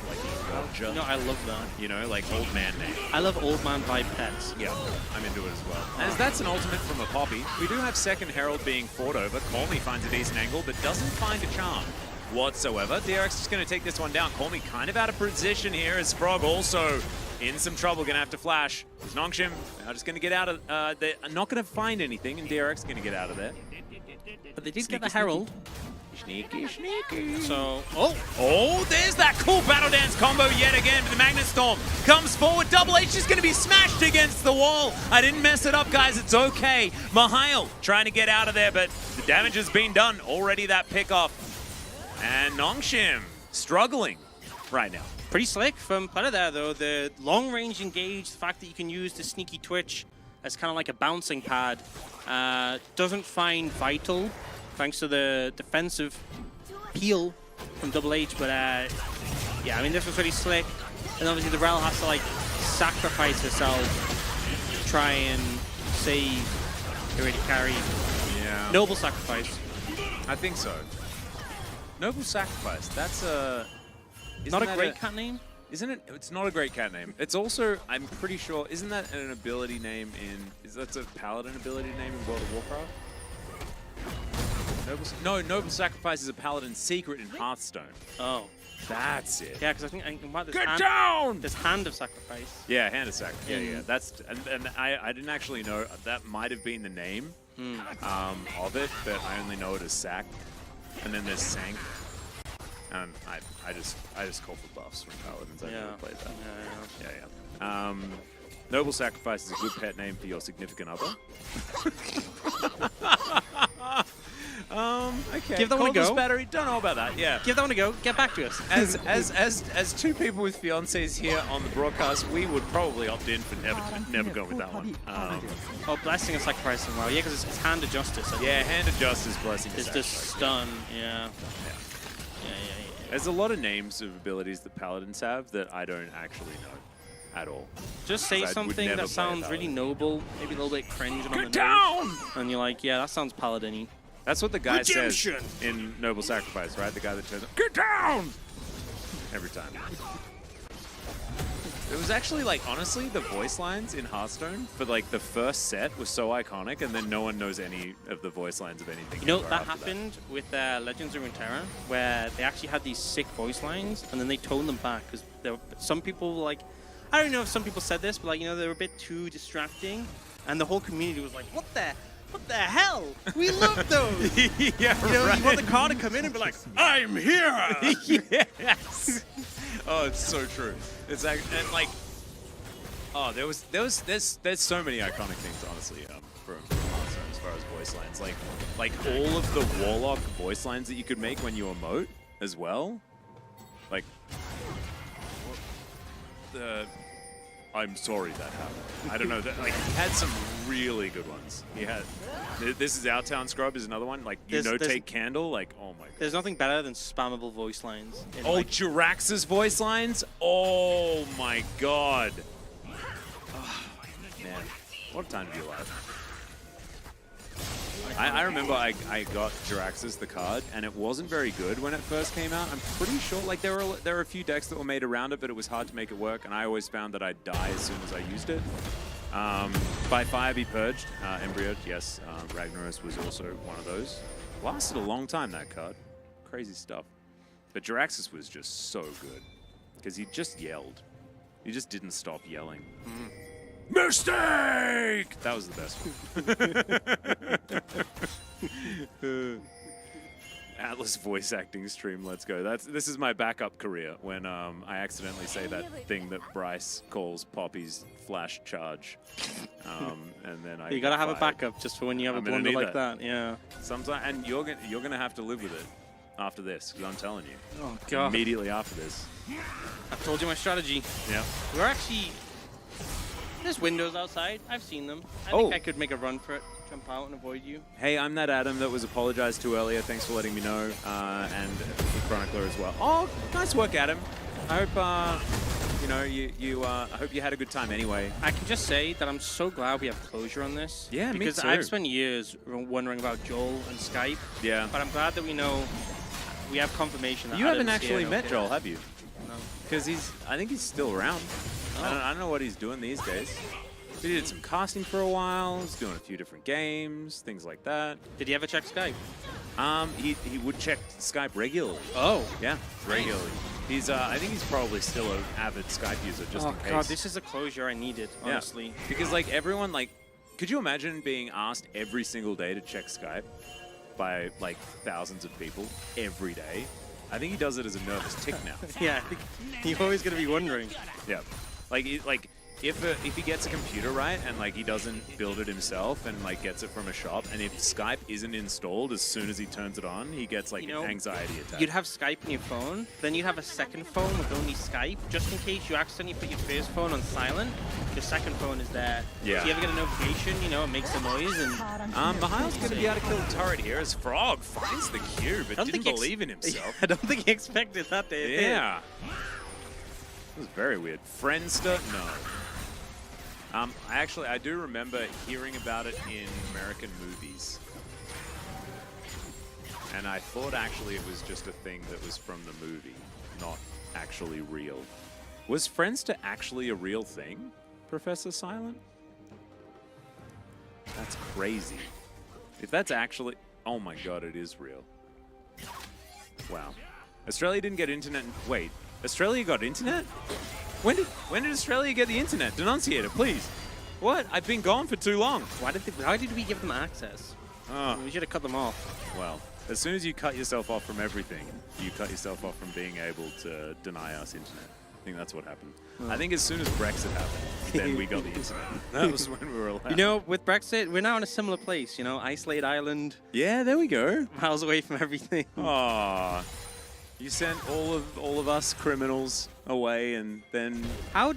like Roger. No, I love that. You know, like old man name. I love old man by pets. Yeah, I'm into it as well. As that's an ultimate from a Poppy. We do have second Herald being fought over. Call Me finds a decent angle, but doesn't find a charm whatsoever. DRX is going to take this one down. Call Me kind of out of position here as Frog also in some trouble, going to have to flash. Nongshim now just going to get out of, they're not going to find anything, and DRX is going to get out of there. But they did get the Herald. Sneaky, sneaky. So, Oh, there's that cool Battle Dance combo yet again. The Magnet Storm comes forward. Double H is going to be smashed against the wall. I didn't mess it up, guys. It's okay. Mihail trying to get out of there, but the damage has been done. Already that pick off. And Nongshim struggling right now. pretty slick from Platter there, though. The long-range engage, the fact that you can use the sneaky twitch as kind of like a bouncing pad, doesn't find vital thanks to the defensive peel from Double H. But yeah, I mean, this was really slick. And obviously the Rel has to like sacrifice herself to try and save the ready carry. Yeah. Noble sacrifice. I think so. Noble Sacrifice. That's a... Not a great cat name? Isn't it? It's not a great cat name. It's also, I'm pretty sure, isn't that an ability name in... That's a paladin ability name in World of Warcraft? Noble Sacrifice is a paladin secret in Hearthstone. Oh. That's it. Yeah, because I think there's Get down! There's Hand of Sacrifice. Yeah, Hand of Sacrifice. Yeah. That's and I didn't actually know that might have been the name of it, but I only know it as Sack. And then there's Sank. And I just call for buffs from paladins. I've never played that. Yeah. Noble Sacrifice is a good pet name for your significant other. Okay. Give that one a go. Battery. Don't know about that. Yeah. Give that one a go. Get back to us. As two people with fiancés here on the broadcast, we would probably opt in for never go with that one. Oh, Blessing and Sacrificing. Well, yeah, because it's Hand of Justice. Yeah, Hand of Justice, Blessing. It's just stun. Yeah. There's a lot of names of abilities that paladins have that I don't actually know at all. Just say something never that play sounds a really paladin. noble, maybe a little bit cringe on the Get down! nose, and you're like, yeah, that sounds paladin-y. That's what the guy Redemption! says in Noble Sacrifice, right? The guy that turns up, get down! Every time. It was actually like, honestly, the voice lines in Hearthstone for like the first set was so iconic, and then no one knows any of the voice lines of anything. You know, anymore that after happened with Legends of Runeterra, where they actually had these sick voice lines, and then they toned them back, because there were some people, like, I don't know if some people said this, but like, you know, they were a bit too distracting, and the whole community was like, what the hell? We love those! Yeah, You know, right. you want the car to come in and be like, I'm here! Yes. Oh, it's so true. It's like, and like, oh, there's so many iconic things, honestly, from Hearthstone as far as voice lines. Like all of the Warlock voice lines that you could make when you emote as well. Like, I'm sorry that happened. I don't know. Like, he had some really good ones. He had, this is Our Town Scrub is another one. Like, take Candle. Like, oh my god. There's nothing better than spammable voice lines. Oh, like, DRX's voice lines? Oh my god. Oh, man, what a time to be alive. I remember I got DRX's the card, and it wasn't very good when it first came out. I'm pretty sure, like, there were a few decks that were made around it, but it was hard to make it work, and I always found that I'd die as soon as I used it. By Fire Be Purged, Embryo, yes, Ragnaros was also one of those. Lasted a long time, that card. Crazy stuff. But DRX's was just so good, because he just yelled. He just didn't stop yelling. Mistake! That was the best one. Atlas voice acting stream, let's go. This is my backup career when I accidentally say that thing that Bryce calls Poppy's flash charge. And then you gotta have a backup just for when you have a blunder like that. Yeah. Sometimes, and you're gonna have to live with it after this, because I'm telling you. Oh god. Immediately after this. I've told you my strategy. Yeah. We're actually... There's windows outside. I've seen them. I think I could make a run for it, jump out and avoid you. Hey, I'm that Adam that was apologized to earlier. Thanks for letting me know. And the Chronicler as well. Oh, nice work, Adam. I hope, you know, I hope you had a good time anyway. I can just say that I'm so glad we have closure on this. Yeah, me because too. I've spent years wondering about Joel and Skype. Yeah. But I'm glad that we know, we have confirmation that You haven't Adam's actually here, met okay. Joel, have you? No. Because I think he's still around. Oh. I don't know what he's doing these days. He did some casting for a while. He's doing a few different games, things like that. Did he ever check Skype? He would check Skype regularly. Oh. Yeah, regularly. He's I think he's probably still an avid Skype user, just in case. God, this is the closure I needed, honestly. Yeah. Because like everyone, like, could you imagine being asked every single day to check Skype by like thousands of people every day? I think he does it as a nervous tick now. Yeah, I think you're always gonna be wondering. Yeah, like if he gets a computer right and like he doesn't build it himself and like gets it from a shop, and if Skype isn't installed as soon as he turns it on, he gets like an anxiety attack. You'd have Skype on your phone, then you'd have a second phone with only Skype, just in case you accidentally put your first phone on silent. Your second phone is there. Yeah. So you ever get a notification, you know, it makes a noise and... Mihail's going to be able to kill the turret here as Frog finds the cube, but didn't believe in himself. I don't think he expected that to hit. Yeah. It was very weird. Friendster? No. I do remember hearing about it in American movies. And I thought actually it was just a thing that was from the movie, not actually real. Was Friendster actually a real thing, Professor Silent? That's crazy. If that's actually... Oh my god, it is real. Wow. Australia didn't get internet... Wait, Australia got internet? When did Australia get the internet? Denunciator, please. What? I've been gone for too long. Why did we give them access? Oh. We should have cut them off. Well, as soon as you cut yourself off from everything, you cut yourself off from being able to deny us internet. I think that's what happened. I think as soon as Brexit happened, then we got the internet. That was when we were allowed. You know, with Brexit, we're now in a similar place, you know, isolated island. Yeah, there we go. Miles away from everything. Aww. You sent all of us criminals away and then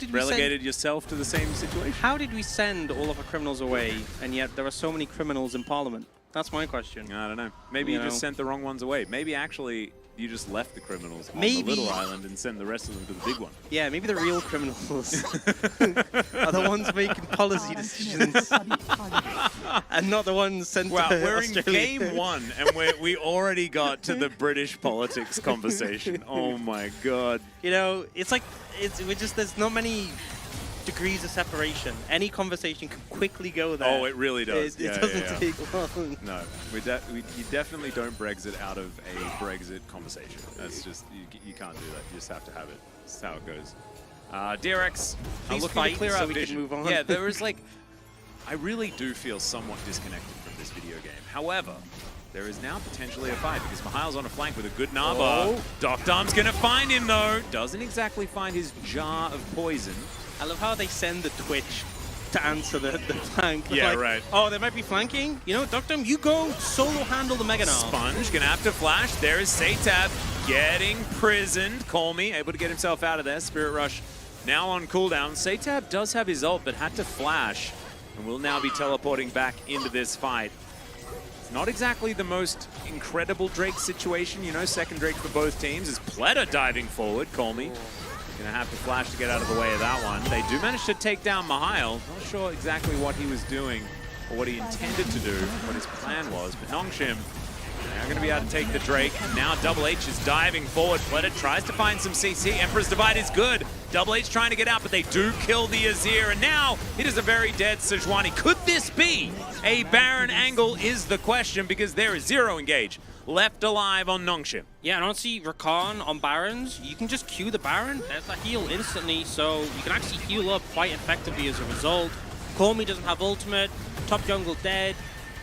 relegated yourself to the same situation? How did we send all of our criminals away, and yet there are so many criminals in Parliament? That's my question. I don't know. Maybe you just sent the wrong ones away. Maybe actually you just left the criminals on Maybe. the little island and send the rest of them to the big one. Yeah, maybe the real criminals are the ones making policy decisions and not the ones sent Wow, to we're Australia. in game 1 and we already got to the British politics conversation. Oh my god. You know, it's like there's not many degrees of separation. Any conversation can quickly go there. Oh, it really does. It doesn't take long. No, you definitely don't Brexit out of a Brexit conversation. That's just, you can't do that. You just have to have it. That's how it goes. DRX, Please looking fight to clear so out we can vision. move on. Yeah, there is like, I really do feel somewhat disconnected from this video game. However, there is now potentially a fight because Mihail's on a flank with a good Naba. Oh. Doctor's gonna find him though. Doesn't exactly find his jar of poison. I love how they send the Twitch to answer the flank. Yeah, Like, right. Oh, they might be flanking. You know, Doctor, you go solo handle the Mega Narm. Sponge gonna have to flash. There is Satab getting prisoned. Call me, able to get himself out of there. Spirit Rush now on cooldown. Satab does have his ult, but had to flash and will now be teleporting back into this fight. It's not exactly the most incredible Drake situation, you know, second Drake for both teams. Is Pleta diving forward, Call me. Gonna have to flash to get out of the way of that one. They do manage to take down Mihail. Not sure exactly what he was doing or what he intended to do, what his plan was, but Nongshim now going to be able to take the Drake. Now Double H is diving forward. Pleta tries to find some CC. Emperor's Divide is good. Double H trying to get out, but they do kill the Azir, and now it is a very dead Sejuani. Could this be a Baron angle is the question, because there is 0 engage left alive on Nongshim. Yeah, and honestly, Rakan on Barons, you can just Q the Baron. There's a heal instantly, so you can actually heal up quite effectively as a result. Cormy doesn't have ultimate. Top jungle dead.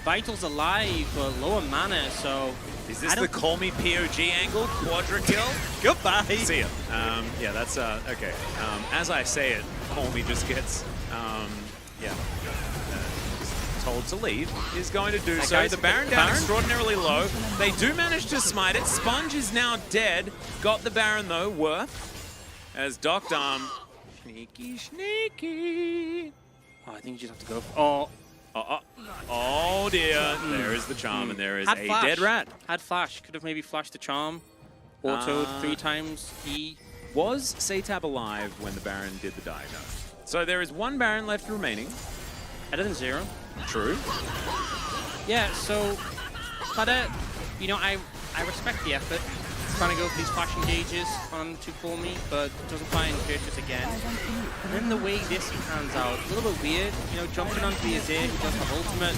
Vital's alive, but lower mana, so... Is this the Call Me POG angle? Quadra kill? Goodbye! See ya. Yeah, that's, okay. As I say it, Call Me just gets, told to leave, is going to do so. guy's The Baron down extraordinarily low. They do manage to smite it. Sponge is now dead. Got the Baron though, worth. As Docdarm, sneaky. Oh, I think you just have to go... Oh dear. There is the charm, and there is Had a flash. dead rat. Had flash. Could have maybe flashed the charm. Autoed 3 times. E. Was Satab alive when the Baron did the dive? No. So there is 1 Baron left remaining. Better than 0. True. Yeah, so... But, you know, I respect the effort. Trying to go for these flash engages on to Call Me, but doesn't find Beatrice again. And then the way this pans out, a little bit weird. You know, jumping onto the Azir, who does have ultimate.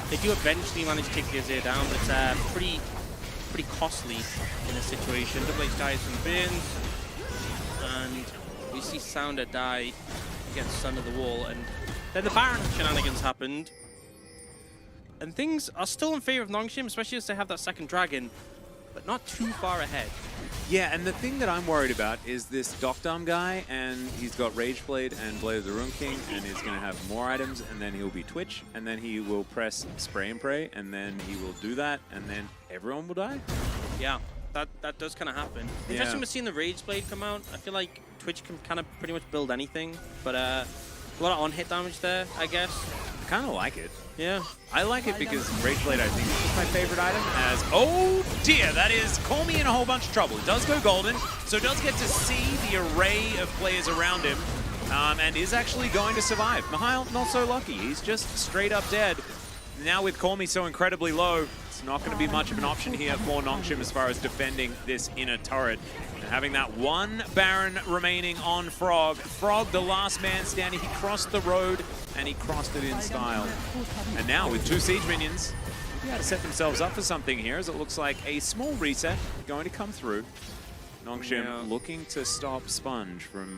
They do eventually manage to take the Azir down, but it's pretty costly in this situation. Double H dies from the bins, and we see Sounder die against Son of the Wall, and then the Baron shenanigans happened. And things are still in favor of Nongshim, especially as they have that second dragon, but not too far ahead. Yeah, and the thing that I'm worried about is this Docdarm guy, and he's got Rage Blade and Blade of the Rune King, and he's going to have more items, and then he'll be Twitch, and then he will press Spray and Pray, and then he will do that, and then everyone will die. Yeah, that does kind of happen. Interesting with seeing the Rage Blade come out. I feel like Twitch can kind of pretty much build anything, but a lot of on-hit damage there, I guess. I kind of like it. Yeah. I like it because Rage Blade, I think, is my favorite item. As, oh dear, that is Call Me in a whole bunch of trouble. It does go golden, so does get to see the array of players around him, and is actually going to survive. Mihail, not so lucky. He's just straight up dead. Now with Call Me so incredibly low, it's not going to be much of an option here for Nongshim as far as defending this inner turret. And having that 1 Baron remaining on Frog. Frog, the last man standing, he crossed the road, and he crossed it in style. And now with 2 Siege Minions, they got to set themselves up for something here, as it looks like a small reset going to come through. Nongshim looking to stop Sponge from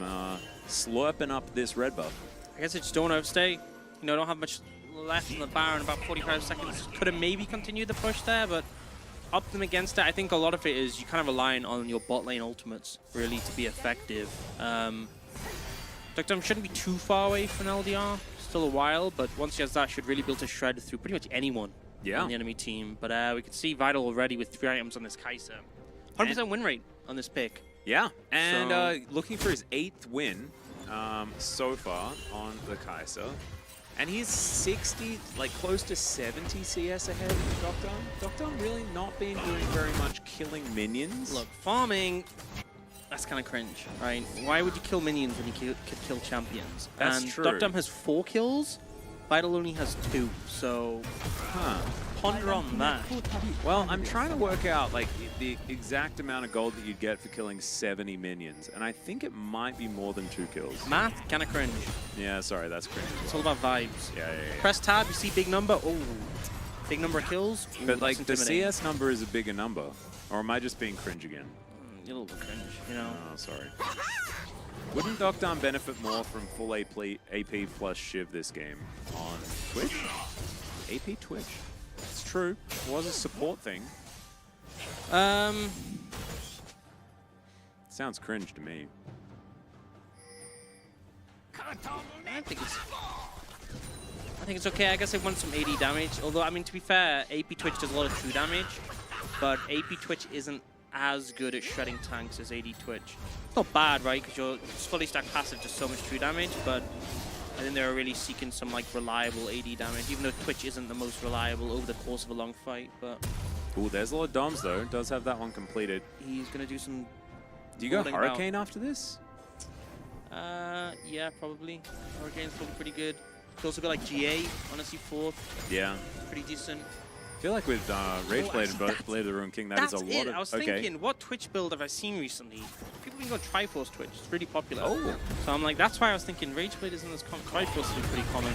slurping up this red buff. I guess I just don't overstay. You know, don't have much left in the Baron, about 45 seconds. Could have maybe continued the push there, but up them against it. I think a lot of it is you kind of relying on your bot lane ultimates, really, to be effective. Doctor shouldn't be too far away from LDR. Still a while, but once he has that, should really be able to shred through pretty much anyone on the enemy team. But we can see Vital already with 3 items on this Kai'Sa. 100% win rate on this pick. Yeah, and looking for his 8th win so far on the Kai'Sa. And he's 60, like close to 70 CS ahead of Doctor. Doctor really not been doing very much killing minions. Look, farming, that's kind of cringe, right? Why would you kill minions when you could kill champions? That's and true. Doctor has 4 kills, Vital only has 2, so ponder on that. Well, I'm trying to work out like the exact amount of gold that you'd get for killing 70 minions, and I think it might be more than 2 kills. Math, kind of cringe. Yeah, sorry, that's cringe. It's all about vibes. Yeah. Press tab, you see big number. Oh, big number of kills. Ooh, But like that's the intimidating. CS number is a bigger number, or am I just being cringe again? You're a little bit cringe, you know. Oh, sorry. Wouldn't Doctor benefit more from full AP plus Shiv this game on Twitch? AP Twitch. It's true. It was a support thing. Sounds cringe to me. I think it's okay. I guess I want some AD damage. Although, I mean, to be fair, AP Twitch does a lot of true damage, but AP Twitch isn't as good at shredding tanks as AD Twitch. It's not bad, right? Because your fully stacked passive does so much true damage, but I think they're really seeking some like reliable AD damage, even though Twitch isn't the most reliable over the course of a long fight. But Ooh, there's a lot of doms though. Does have that one completed. he's gonna do some. Do you go holding Hurricane after this? Yeah, probably. Hurricane's probably pretty good. Could also go like GA, honestly, 4th. Yeah. Pretty decent. I feel like with Rage Blade and Blade of the Ruined King, that is a lot it. of... I was thinking, what Twitch build have I seen recently? People can go Triforce Twitch. It's really popular. Oh. So I'm like, that's why I was thinking Rage Blade isn't as common. Triforce is pretty common.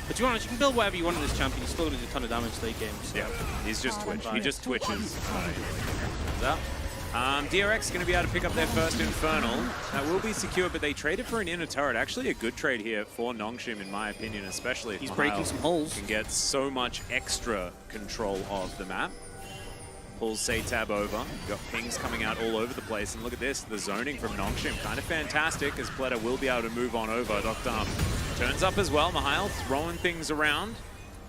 But to be honest, you can build whatever you want in this champion. He's still going to do a ton of damage late game. So. Yeah, he's just Twitch. He just twitches. DRX going to be able to pick up their first Infernal. That will be secure, but they traded for an inner turret. Actually a good trade here for Nongshim, in my opinion, especially if He's Mahal breaking some holes. can get so much extra control of the map. Pulls Saytab over. Got pings coming out all over the place. And look at this, the zoning from Nongshim. Kind of fantastic, as Pleta will be able to move on over. Dr. Turns up as well. Mahal throwing things around.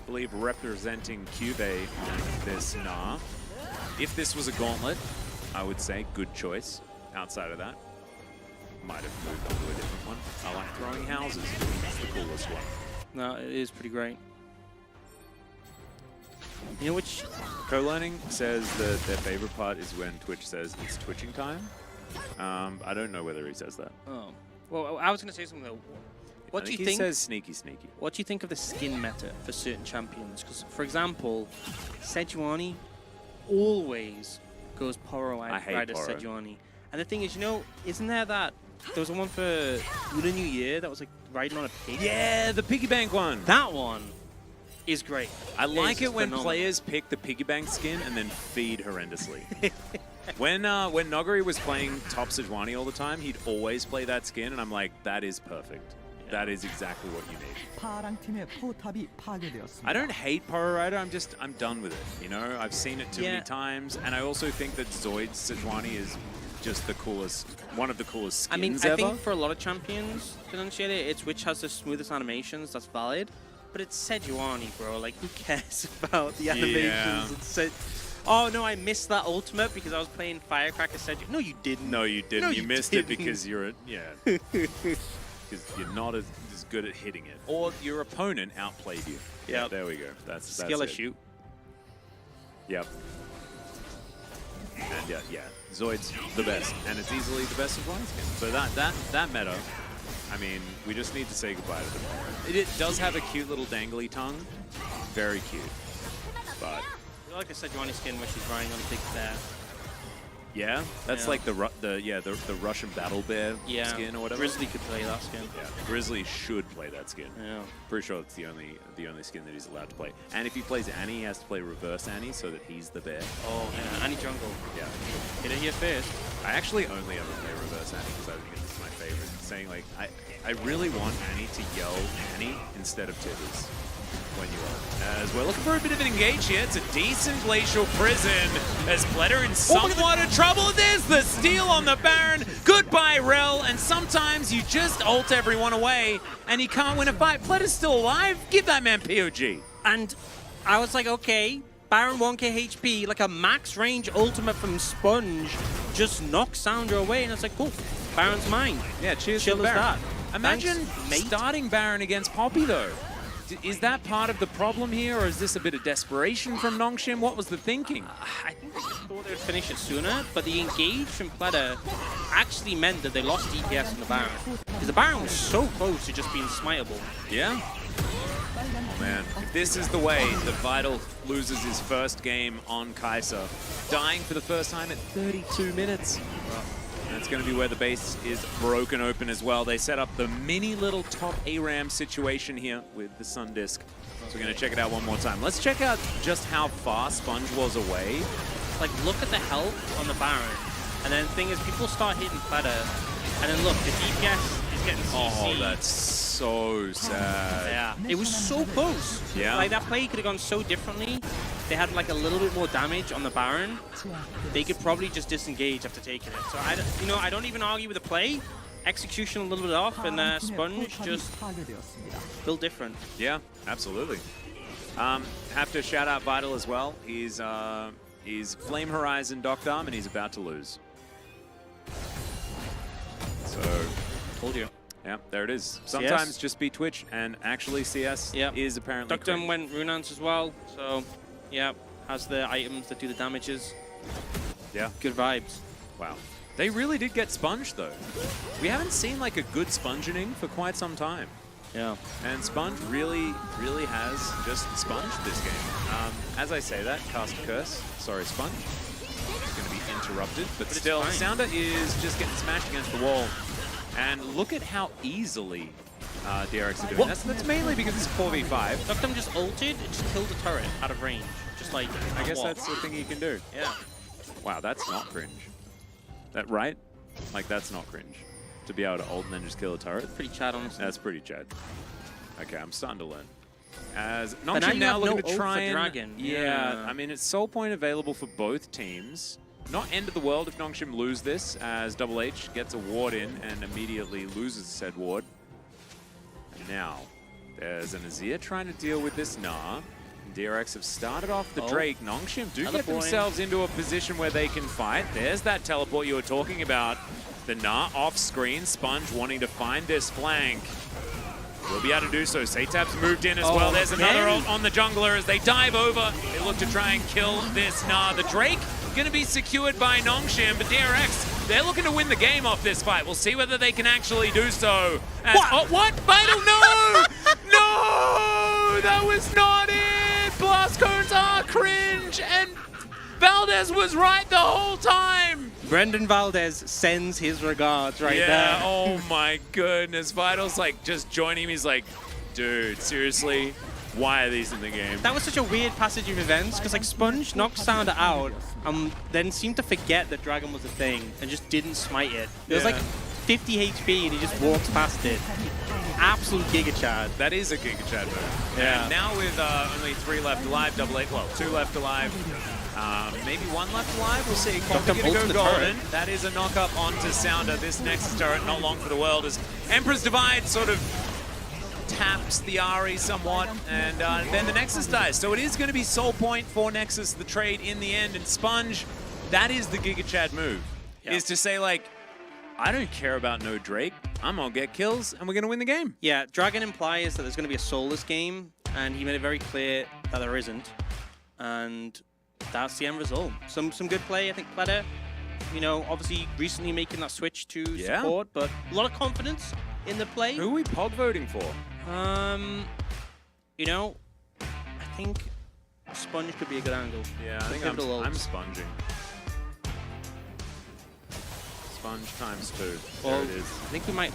I believe representing Cube in this Nah. If this was a gauntlet, I would say good choice. Outside of that, might have moved on to a different one. I like throwing houses. That's the coolest one. No, it is pretty great. You know which... Co-learning says that their favorite part is when Twitch says it's twitching time. I don't know whether he says that. Oh. Well, I was going to say something though. What I do you think think? He says sneaky, sneaky. What do you think of the skin meta for certain champions? Because, for example, Sejuani always goes Poro I hate Rider Poro. Sejuani. And the thing is, you know, isn't there that... There was one for Lunar New Year that was like riding on a pig? Yeah, the piggy bank one. That one is great. I like It's it when phenomenal. players pick the piggy bank skin and then feed horrendously. When Nogari was playing top Sejuani all the time, he'd always play that skin, and I'm like, that is perfect. That is exactly what you need. 파랑 팀의 포탑이 파괴되었습니다. I don't hate Poro Rider, I'm done with it. You know, I've seen it too Yeah. many times, and I also think that Zoid's Sejuani is just the coolest, one of the coolest skins I mean, ever. I think for a lot of champions, differentiate it, it's which has the smoothest animations, that's valid. But it's Sejuani, bro. Like, who cares about the animations? Yeah. Oh, no, I missed that ultimate because I was playing Firecracker Sejuani. No, you didn't. No, you didn't. No, you you missed it didn't. because you're because you're not as good at hitting it, or your opponent outplayed you. Yeah, Yep. there we go. That's Skill it. issue. Yep. And yeah, Zoid's the best, and it's easily the best Sejuani skin. So that meta, I mean, we just need to say goodbye to them. It does have a cute little dangly tongue, very cute, but I like the Sejuani skin where she's riding on a big bear. yeah, that's Yeah. like the Russian battle bear Yeah. skin or whatever. Grizzly could play that skin. Yeah, Grizzly should play that skin. Yeah. Pretty sure it's the only skin that he's allowed to play. And if he plays Annie, he has to play reverse Annie so that he's the bear. Oh, yeah. Annie Jungle. Yeah. Hit it here first. I actually only ever play reverse Annie because I think it's my favorite. Saying like, I really want Annie to yell Annie instead of Tithers when you are. As we're looking for a bit of an engage here. It's a decent Glacial Prison as Pleta in somewhat of trouble. There's the steal on the Baron. Goodbye, Rel. And sometimes you just ult everyone away and you can't win a fight. Pleta's still alive. Give that man POG. And I was like, okay, Baron 1k HP, like a max range ultimate from Sponge, just knocks Soundra away. And it's like, cool, Baron's mine. Yeah, cheers Chill to as Baron. that. Imagine Thanks, mate. starting Baron against Poppy though. Is that part of the problem here, or is this a bit of desperation from Nongshim? What was the thinking? I think they just thought they would finish it sooner, but the engage from Pleta actually meant that they lost DPS in the Baron. Because the Baron was so close to just being smiteable. Yeah. Oh man, if this is the way that Vital loses his first game on Kai'Sa, dying for the first time at 32 minutes. That's going to be where the base is broken open as well. They set up the mini little top ARAM situation here with the Sun Disc. So we're going to check it out one more time. Let's check out just how far Sponge was away. Like, look at the health on the Baron. And then the thing is, people start hitting Pleta, and then look, the DPS is getting CC. Oh, that's so sad. Yeah, it was so close. Yeah. Like, that play could have gone so differently. They had like a little bit more damage on the Baron. They could probably just disengage after taking it. So I don't even argue with the play. Execution a little bit off, and Sponge just built different. Yeah, absolutely. Have to shout out Vital as well. He's Flame Horizon Docked Arm, and he's about to lose. So, Told you. yeah, there it is. Sometimes just be Twitch, and actually CS is apparently Docked Arm went Runance as well, so yeah, has the items that do the damages. Yeah. Good vibes. Wow. They really did get Sponge, though. We haven't seen like a good Spongening for quite some time. Yeah. And Sponge really has just sponged this game. As I say that, cast a curse. Sorry, Sponge. It's going to be interrupted, but still, Sounder is just getting smashed against the wall. And look at how easily DRX are doing. That's mainly because it's 4v5. Docked Arm just ulted, it just killed the turret out of range. Just like, I guess that's the thing you can do. Yeah. Wow, that's not cringe. That right? Like, that's not cringe. To be able to ult and then just kill a turret. Pretty Chad, honestly. That's pretty Chad. Okay, I'm starting to learn. As now Nongshim you now have looking no to ult try for and... Dragon. Yeah, I mean, it's soul point available for both teams. Not end of the world if Nongshim lose this, as Double H gets a ward in and immediately loses said ward. And now, there's an Azir trying to deal with this Gnar. DRX have started off the Drake. Nongshim do get themselves into a position where they can fight. There's that teleport you were talking about. The Gnar off screen. Sponge wanting to find this flank. Will be able to do so. Satap's moved in as well. There's another ult on the jungler as they dive over. They look to try and kill this Gnar. The Drake going to be secured by Nongshim, but DRX, they're looking to win the game off this fight. We'll see whether they can actually do so. As, what? Vital, no! No! That was not it! Blast cones are cringe, and Valdez was right the whole time! Brendan Valdez sends his regards right there. Yeah, oh my goodness. Vital's like just joining him. He's like, dude, seriously? Why are these in the game? That was such a weird passage of events, because like Sponge knocked Sounder out, then seemed to forget that Dragon was a thing, and just didn't smite it. It was like 50 HP, and he just walks past it. Absolute Giga Chad. That is a Giga Chad move. Yeah. And now with only 3 left alive, Double H, well, 2 left alive, maybe 1 left alive, we'll see. Coffee gonna go golden. That is a knock-up onto Sounder. This next turret, not long for the world, as Emperor's Divide sort of taps the Ahri somewhat, and then the Nexus dies. So it is going to be soul point for Nexus, the trade in the end, and Sponge, that is the Giga Chad move, is to say like, I don't care about no Drake, I'm going to get kills, and we're going to win the game. Yeah, Dragon implies that there's going to be a soulless game, and he made it very clear that there isn't, and that's the end result. Some good play, I think Pleta, you know, obviously recently making that switch to support, but a lot of confidence in the play. Who are we pog voting for? You know, I think Sponge could be a good angle. Yeah, I think I'm sponging. Sponge times 2. Well, there it is. I think we might.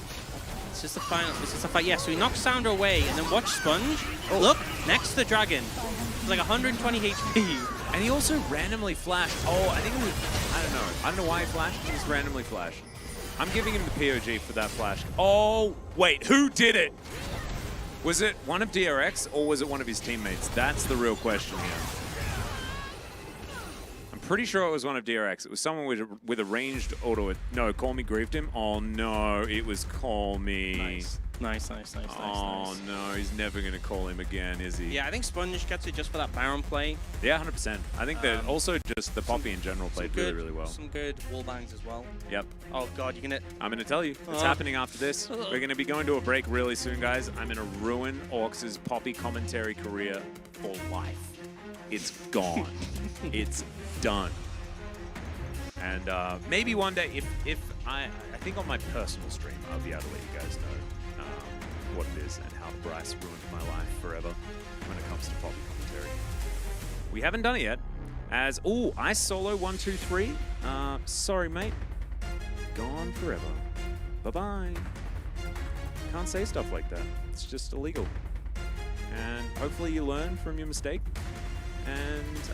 It's just the final. It's just the fight. Yeah, so we knock Sounder away, and then watch Sponge. Oh. Look, next to the Dragon. It's like 120 HP. And he also randomly flashed. Oh, I think it was, I don't know why he flashed. He just randomly flashed. I'm giving him the POG for that flash. Oh, wait, who did it? Was it one of DRX or was it one of his teammates? That's the real question here. I'm pretty sure it was one of DRX. It was someone with a ranged auto. No, Call Me griefed him. Oh no, it was Call Me. Nice. Oh no, he's never gonna call him again, is he? Yeah, I think Sponge gets it just for that Baron play. Yeah, 100%. I think that also just the Poppy in general played really well. Some good wall bangs as well. Yep. Oh god, you're gonna... I'm gonna tell you, it's happening after this. We're gonna be going to a break really soon, guys. I'm gonna ruin Orcs' Poppy commentary career for life. It's gone. It's done. And maybe one day, if I think on my personal stream, I'll be able to let you guys know what it is and how Bryce ruined my life forever when it comes to Poppy commentary. We haven't done it yet. As, oh, Ice Solo 1, 2, 3. Sorry, mate. Gone forever. Bye-bye. Can't say stuff like that. It's just illegal. And hopefully you learn from your mistake. And,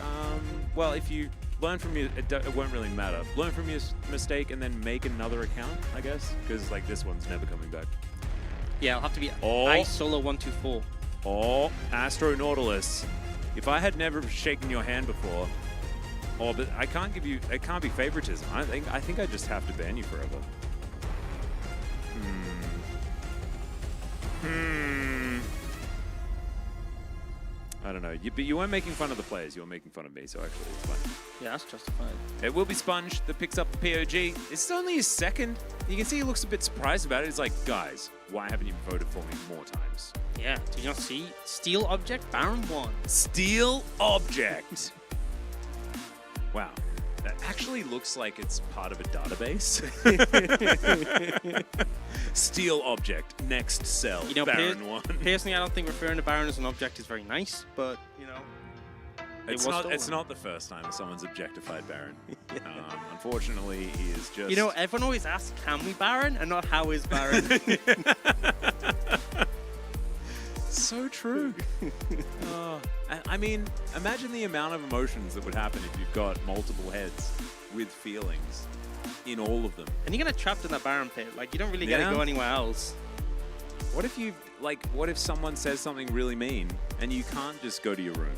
well, if you learn from your, it won't really matter. Learn from your mistake and then make another account, I guess. Because, like, this one's never coming back. Yeah, it'll have to be Ice Solo 124. Oh, Astro Nautilus. If I had never shaken your hand before, but I can't give you, it can't be favoritism. I think I just have to ban you forever. I don't know. But you weren't making fun of the players. You were making fun of me, so actually it's fine. Yeah, that's justified. It will be Sponge that picks up the POG. This is only his second. You can see he looks a bit surprised about it. He's like, guys, why haven't you voted for me more times? Yeah, do you not see? Steel Object, Baron 1. Steel Object. Wow. That actually looks like it's part of a database. Steel Object, next cell, You know, Baron 1. Personally, I don't think referring to Baron as an object is very nice, but, you know. It's not the first time someone's objectified Baron. Unfortunately, he is just... You know, everyone always asks, can we Baron? And not how is Baron? So true. I mean, imagine the amount of emotions that would happen if you've got multiple heads with feelings in all of them. And you're gonna trapped in that Baron pit. Like, you don't really get to go anywhere else. What if someone says something really mean and you can't just go to your room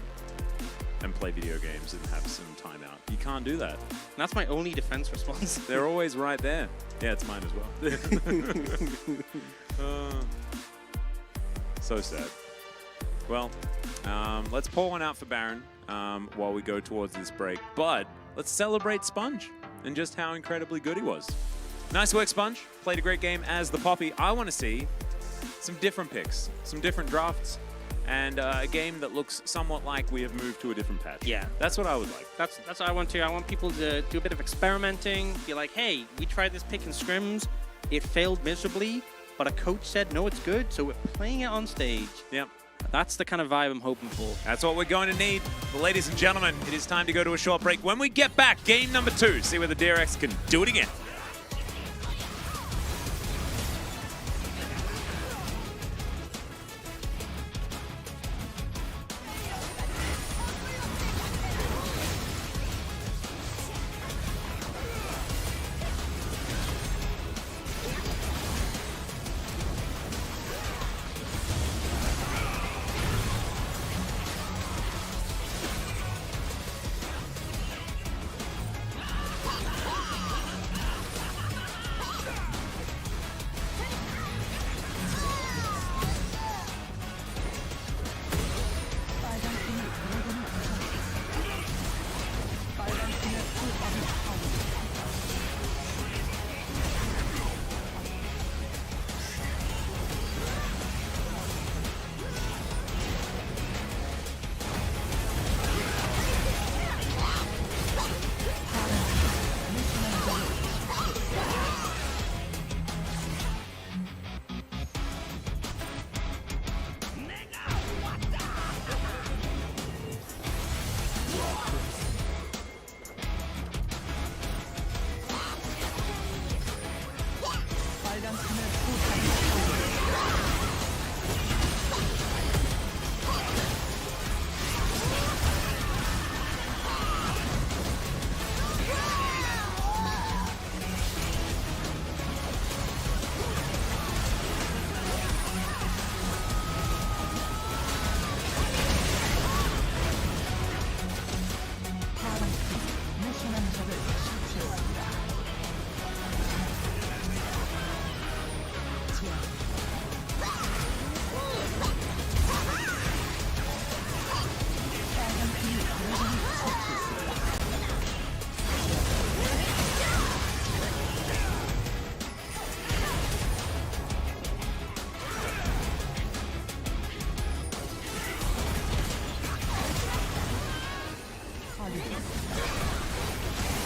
and play video games and have some time out? You can't do that. And that's my only defense response. They're always right there. Yeah, it's mine as well. So sad. Well, let's pour one out for Baron while we go towards this break. But let's celebrate Sponge and just how incredibly good he was. Nice work, Sponge. Played a great game as the Poppy. I want to see some different picks, some different drafts, and a game that looks somewhat like we have moved to a different patch. Yeah. That's what I would like. That's what I want to. I want people to do a bit of experimenting. Be like, hey, we tried this pick in scrims. It failed miserably. But a coach said, no, it's good, so we're playing it on stage. Yep. That's the kind of vibe I'm hoping for. That's what we're going to need. But ladies and gentlemen, it is time to go to a short break. When we get back, game number 2, see whether DRX can do it again.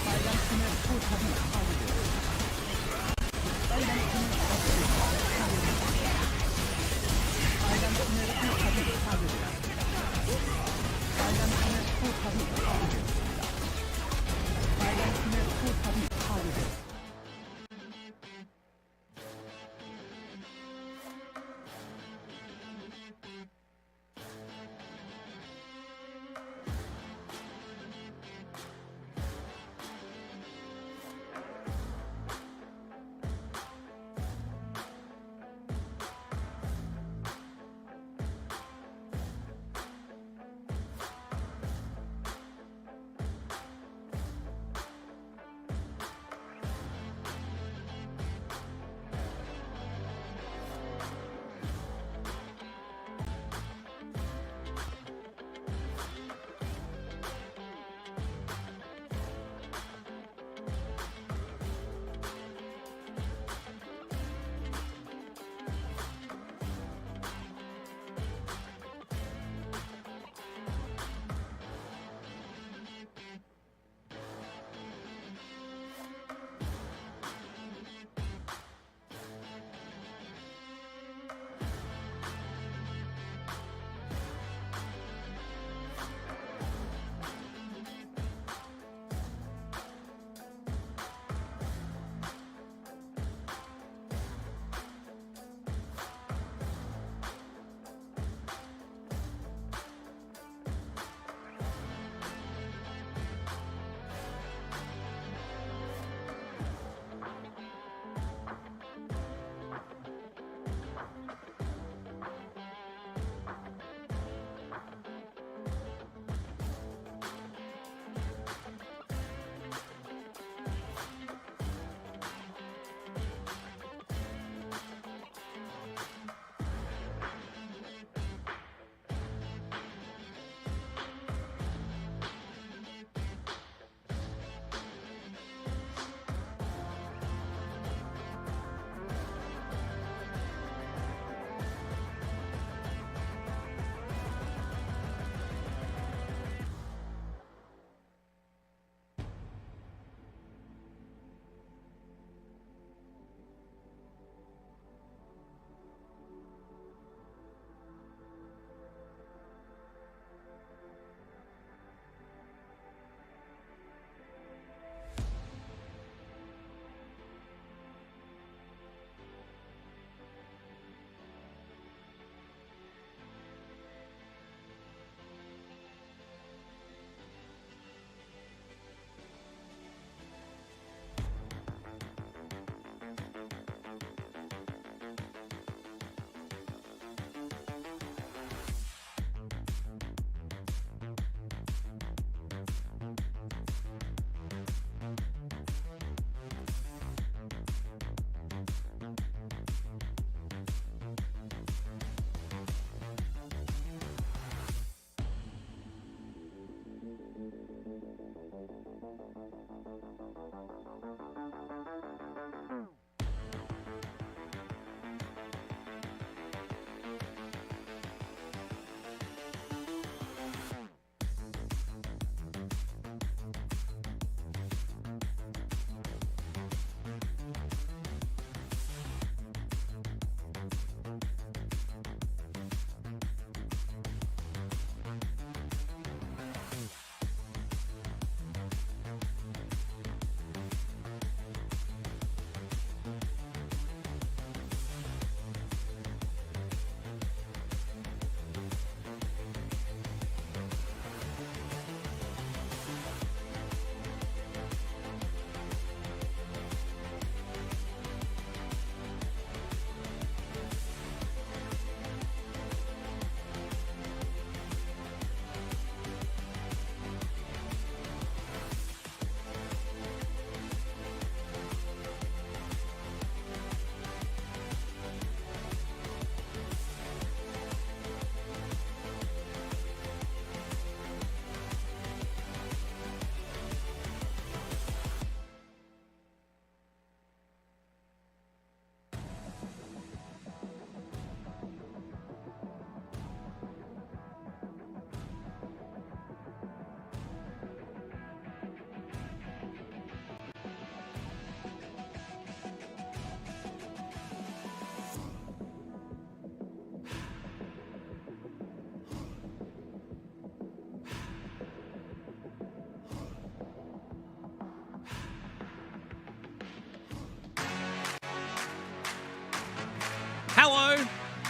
빨간 팀의 포탑이 파괴되었습니다. 빨간 팀의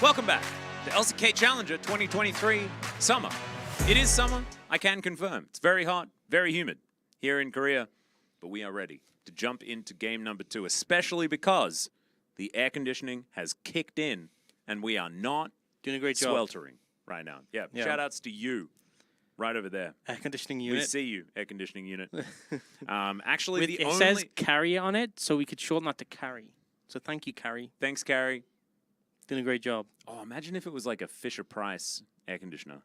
Welcome back to LCK Challenger 2023 Summer. It is summer, I can confirm. It's very hot, very humid here in Korea, but we are ready to jump into game number 2, especially because the air conditioning has kicked in and we are not Doing a great job. sweltering right now. Yeah, shout outs to you right over there. Air conditioning We unit. see you, air conditioning unit. Actually, With, the it only... says carry on it, so we could shorten that to carry. So thank you, Carrie. Thanks, Carrie. Doing a great job. Oh, imagine if it was like a Fisher-Price air conditioner.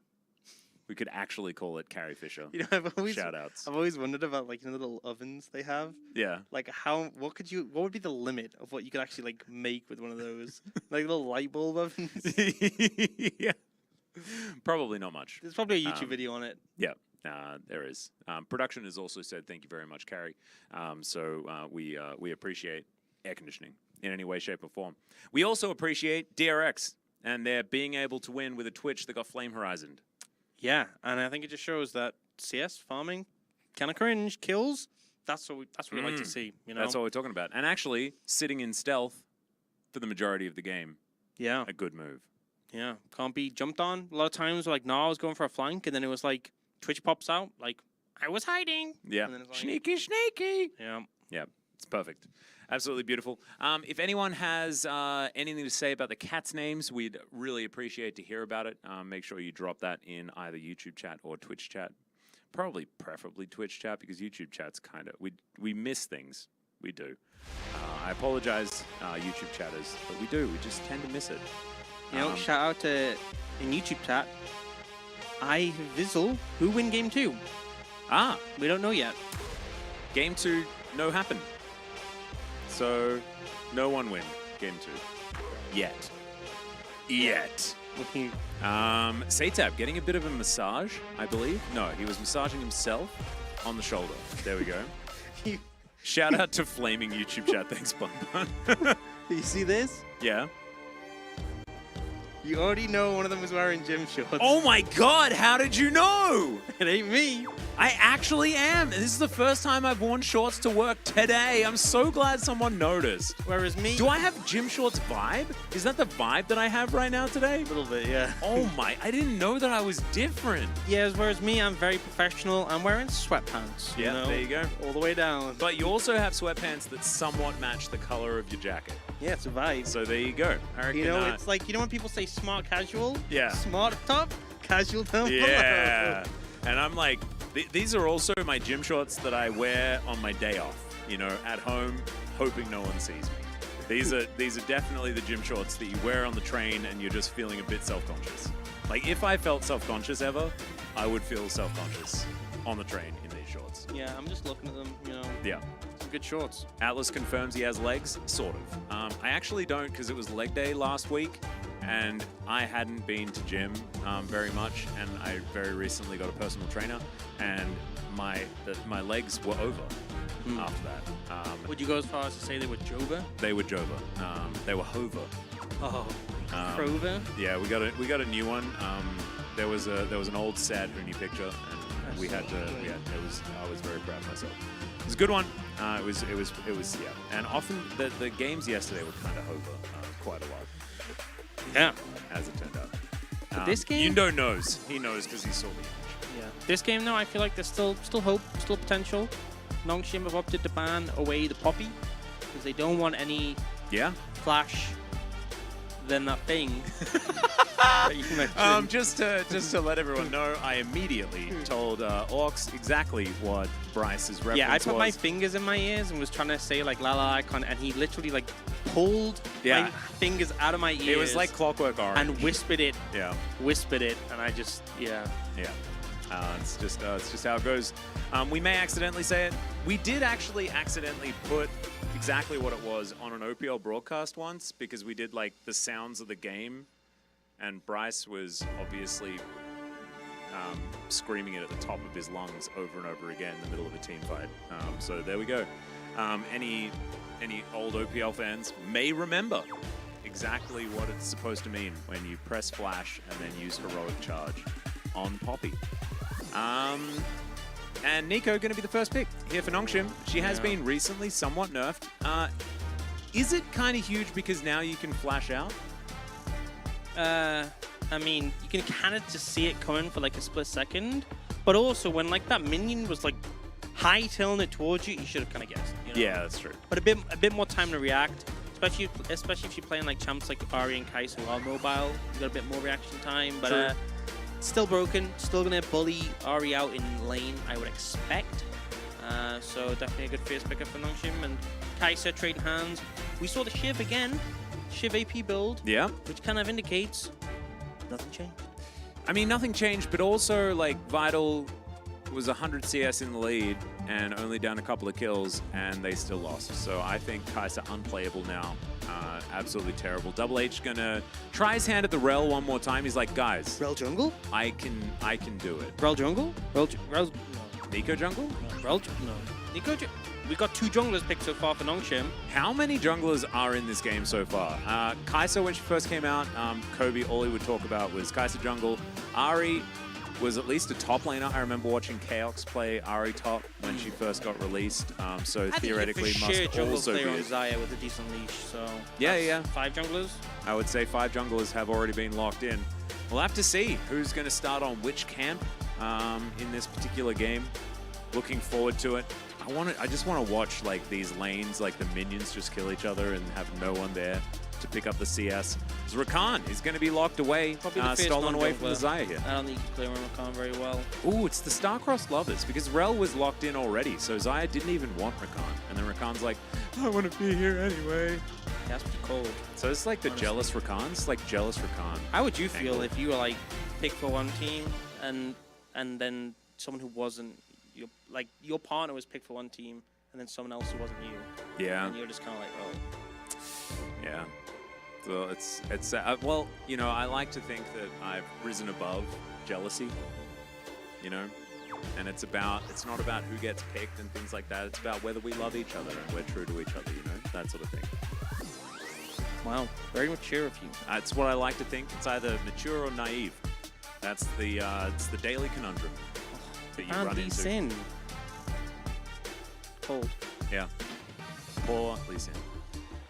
We could actually call it Carrie Fisher. You know, I've always wondered about like the little ovens they have. Yeah. Like what would be the limit of what you could actually like make with one of those? Like little light bulb ovens. Yeah. Probably not much. There's probably a YouTube video on it. Yeah, there is. Production has also said thank you very much, Carrie. So we appreciate air conditioning in any way, shape, or form. We also appreciate DRX and their being able to win with a Twitch that got flame horizoned. Yeah, and I think it just shows that CS farming kind of cringe kills. That's what we like to see. You know, That's what we're talking about. And actually, sitting in stealth for the majority of the game, yeah, a good move. yeah, can't be jumped on. A lot of times, like, no, I was going for a flank, and then it was like Twitch pops out, like I was hiding. Yeah, And then it's like- sneaky, sneaky. Yeah. Yeah, it's perfect. Absolutely beautiful. If anyone has anything to say about the cats' names, we'd really appreciate to hear about it. Make sure you drop that in either YouTube chat or Twitch chat. Probably preferably Twitch chat, because YouTube chat's kind of... We miss things. We do. I apologize, YouTube chatters, but we do. We just tend to miss it. You know, shout out to in YouTube chat. I Vizzle who win game 2. We don't know yet. Game 2, no happen. So, no one win game 2. Yet. Looking Satab getting a bit of a massage, I believe. No, he was massaging himself on the shoulder. There we go. Shout out to flaming YouTube chat. Thanks, Bun Bun. You see this? Yeah. You already know one of them was wearing gym shorts. Oh my god, how did you know? It ain't me. I actually am. This is the first time I've worn shorts to work today. I'm so glad someone noticed. Whereas me, Do I have gym shorts vibe? Is that the vibe that I have right now today? a little bit, yeah. Oh my, I didn't know that I was different. Yeah, whereas me, I'm very professional. I'm wearing sweatpants. Yeah, you know, there you go. all the way down. But you also have sweatpants that somewhat match the color of your jacket. Yeah, it's a vibe. So there you go. I reckon, You know, it's like, you know when people say smart casual? Yeah. Smart up top, casual down below. yeah. And I'm like, these are also my gym shorts that I wear on my day off, you know, at home, hoping no one sees me. These are definitely the gym shorts that you wear on the train and you're just feeling a bit self-conscious. Like, if I felt self-conscious ever, I would feel self-conscious on the train in these shorts. Yeah, I'm just looking at them, you know. Yeah. Some good shorts. Atlas confirms he has legs, sort of. I actually don't, because it was leg day last week, and I hadn't been to gym very much, and I very recently got a personal trainer, and my legs were over after that. Would you go as far as to say they were Jova? They were Jova. They were Hova. Oh, Krover? Yeah, we got a new one. There was an old sad Hoonie picture, and we had to. Yeah, I was very proud of myself. It was a good one. It was yeah. And often the games yesterday were kind of Hova quite a lot. Yeah. As it turned out. But this game? Yundo knows. He knows because he saw the image. Yeah. This game, though, I feel like there's still hope, still potential. Nongshim have opted to ban away the Poppy because they don't want any Yeah. flash than that thing that you mentioned. Just to let everyone know, I immediately told Orcs exactly what Bryce's reference Yeah, I put my was. fingers in my ears and was trying to say like la icon, and he literally like pulled my fingers out of my ears. It was like Clockwork Orange. and whispered it, Yeah. and I just Yeah. It's just how it goes. We may accidentally say it. We did actually accidentally put exactly what it was on an OPL broadcast once, because we did like the sounds of the game, and Bryce was obviously screaming it at the top of his lungs over and over again in the middle of a team fight. So there we go. Any old OPL fans may remember exactly what it's supposed to mean when you press flash and then use heroic charge on Poppy. And Nico going to be the first pick here for Nongshim. She has been recently somewhat nerfed. Is it kind of huge because now you can flash out? I mean, you can kind of just see it coming for like a split second, but also when like that minion was like high-tailing it towards you, you should have kind of guessed. You know? Yeah, that's true. But a bit more time to react, especially if you're playing like champs like Ari and Kai'Sa who are mobile. You got a bit more reaction time, but True. still broken. Still gonna bully Ari out in lane, I would expect. So definitely a good first pickup for Nongshim and Kai'Sa trading hands. We saw the Shiv again, Shiv AP build, Yeah. which kind of indicates nothing changed. I mean, nothing changed, but also, like, Vital was 100 CS in the lead and only down a couple of kills, and they still lost. So I think Kai'Sa unplayable now. Absolutely terrible. Double H gonna try his hand at the Rel one more time. He's like, guys, Rel jungle? I can do it. Rel jungle? Rel no. Nico jungle? Rel no. Nico we got 2 junglers picked so far for Nongshim. How many junglers are in this game so far? Kai'Sa, when she first came out, Kobe, all he would talk about was Kai'Sa jungle. Ari was at least a top laner. I remember watching Chaos play Ari top when she first got released. So theoretically must also be on Xayah with a decent leash. So yeah. 5 junglers. I would say 5 junglers have already been locked in. We'll have to see who's going to start on which camp in this particular game. Looking forward to it. I just want to watch like these lanes, like the minions just kill each other and have no one there to pick up the CS. Rakan is going to be locked away, stolen away from the Xayah here. I don't think you can play Rakan very well. Ooh, it's the Starcrossed lovers because Rel was locked in already, so Xayah didn't even want Rakan. And then Rakan's like, I want to be here anyway. Yeah, that's pretty cold. So it's like the jealous Rakan. It's like jealous Rakan. How would you feel if you were like picked for one team and then someone who wasn't your partner was picked for one team and then someone else who wasn't you? Yeah. And you're just kind of like, oh. Yeah. So it's well, you know, I like to think that I've risen above jealousy, you know, and it's not about who gets picked and things like that. It's about whether we love each other and we're true to each other, you know, that sort of thing. Wow, very mature of you. That's what I like to think. It's either mature or naive. That's the it's the daily conundrum that you run into. Sin. Cold. Yeah. Poor Lee Sin.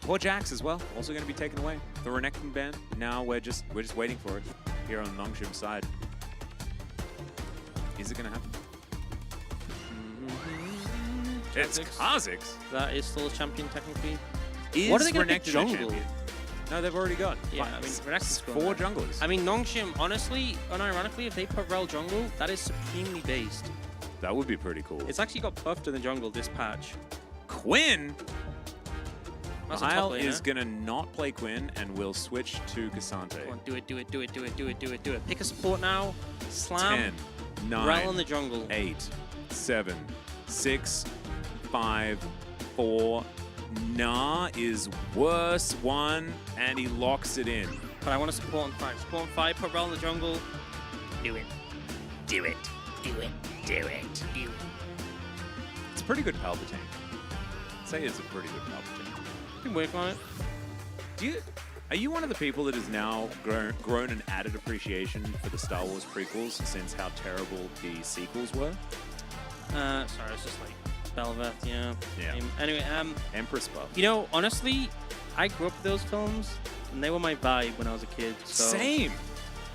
Poor Jax as well. Also going to be taken away. The Renekton ban. Now we're just waiting for it here on Nongshim's side. Is it going to happen? It's Kha'Zix. That is still a champion technically. Is What are they going to pick Renekton a jungle? champion? No, they've already got. Yeah, I mean, Renekton's 4 junglers. I mean, Nongshim, honestly, unironically, if they put Rel jungle, that is supremely based. That would be pretty cool. It's actually got buffed in the jungle this patch. Quinn. That's a top Kyle laner. is going to not play Quinn and will switch to Cassante. Come on, do it, do it, do it, do it, do it, do it, do it. Pick a support now. Slam. 10, 9, Rel in the jungle. 8, 7, 6, 5, 4. Nah is worse 1, and he locks it in. But I want to support on 5. Support on 5, put Rel in the jungle. Do it. Do it. Do it. Do it. Do it. It's a pretty good Palpatine. I'd say it's a pretty good Palpatine. Been working on it. Are you one of the people that has now grown an added appreciation for the Star Wars prequels since how terrible the sequels were? Sorry, it's just like Belveth, yeah. Anyway, Empress buff. you know, honestly, I grew up with those films, and they were my vibe when I was a kid. So. Same.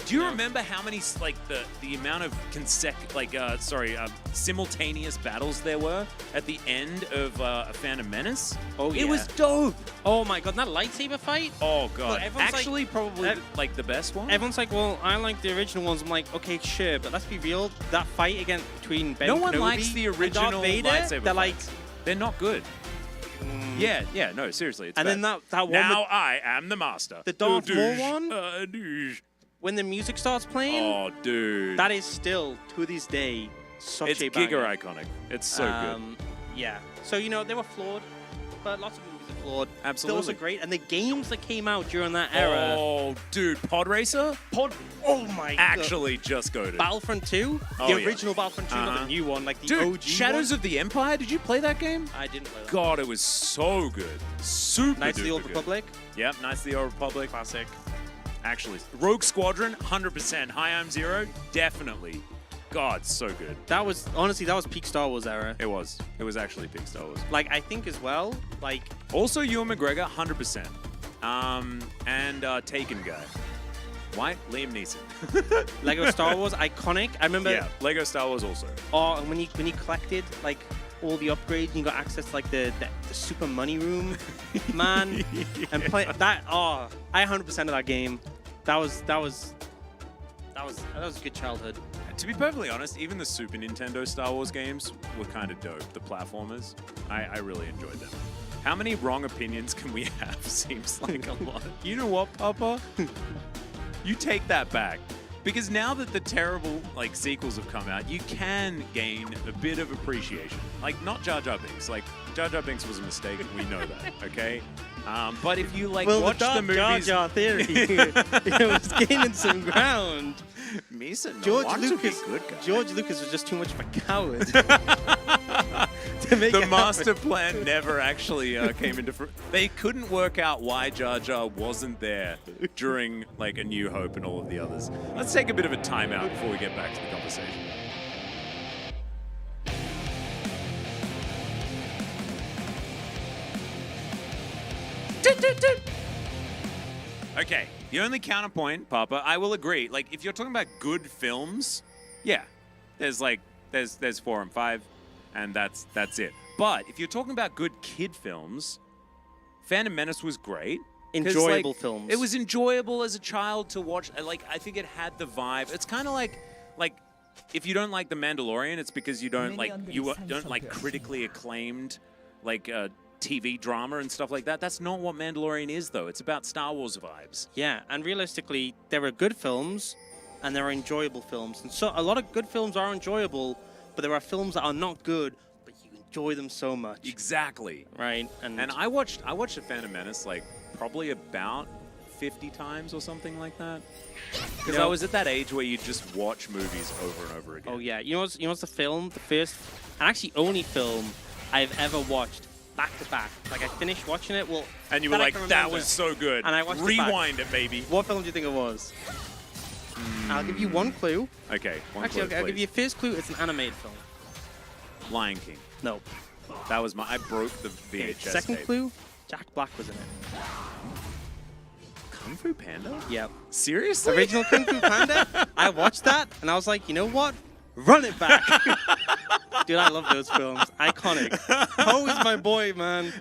Do you Yeah. remember how many, like, the amount of simultaneous battles there were at the end of A Phantom Menace? Oh, yeah. It was dope. Oh my god, that lightsaber fight? Oh god. Look, everyone's Actually, probably ev- like the best one. Everyone's like, well, I like the original ones. I'm like, okay, sure, but let's be real. That fight again between Ben No one Kenobi likes the and original Darth Vader, lightsaber they're like, fights. They're not good. Yeah, no, seriously. It's and bad. then that one Now with, I am the master. The Darth Maul Douche. one? Douche. when the music starts playing, Oh, dude. that is still, to this day, such It's a giga banger. iconic. It's so good. Yeah. So, you know, they were flawed, but lots of movies are flawed. Absolutely. Still also great. And the games that came out during that era. Oh, dude. Pod Racer? Oh my god. Actually just goated. Battlefront 2? Oh, The yeah. original Battlefront 2, not Uh-huh. the new one, like the Dude, OG Shadows one. of the Empire? Did you play that game? I didn't play that. God, it was so good. Super Knights of the duper Old good. Republic? Yep, Knights of the Old Republic. Classic. Actually, Rogue Squadron, 100%. High Arm Zero, definitely. God, so good. That was, honestly, that was peak Star Wars era. It was. It was actually big Star Wars. Like, I think as well, like, Also, Ewan McGregor, 100%. And Taken guy. Why? Liam Neeson. Lego Star Wars, iconic. I remember. Yeah, Lego Star Wars also. Oh, and when you collected like all the upgrades, and you got access to like the super money room, man, and play that. Oh, I 100% of that game. That was a good childhood. To be perfectly honest, even the Super Nintendo Star Wars games were kind of dope. The platformers, I really enjoyed them. How many wrong opinions can we have? Seems like a lot. You know what, Papa? You take that back. Because now that the terrible like sequels have come out, you can gain a bit of appreciation. Like, not Jar Jar Binks. Like, Jar Jar Binks was a mistake, and we know that, okay? But if you like watch the movies... Jar Jar theory it was gaining some ground. Mason, George wants to be Lucas, good guy. George Lucas was just too much of a coward. The master plan never actually came into fruition. They couldn't work out why Jar Jar wasn't there during like A New Hope and all of the others. Let's take a bit of a timeout before we get back to the conversation. Okay, the only counterpoint, Papa, I will agree. Like, if you're talking about good films, yeah, there's 4 and 5, and that's it. But if you're talking about good kid films, Phantom Menace was great. Enjoyable like, films. It was enjoyable as a child to watch. Like, I think it had the vibe. It's kind of like if you don't like The Mandalorian, it's because you don't like critically acclaimed like TV drama and stuff like that. That's not what Mandalorian is, though. It's about Star Wars vibes. Yeah, and realistically, there are good films and there are enjoyable films. And so a lot of good films are enjoyable, but there are films that are not good, but you enjoy them so much. Exactly. Right? And I watched The Phantom Menace like probably about 50 times or something like that. Because I was at that age where you just watch movies over and over again. Oh yeah, you know what's the first and actually only film I've ever watched back to back. Like I finished watching it, and you were like, that was so good. And I watched Rewind it, baby. What film do you think it was? I'll give you one clue. Okay, I'll give you a first clue. It's an animated film. Lion King. No. That was I broke the VHS Second tape. clue, Jack Black was in it. Kung Fu Panda? Yep. Seriously? Original Kung Fu Panda. I watched that and I was like, you know what? Run it back. Dude, I love those films. Iconic. Poe is my boy, man.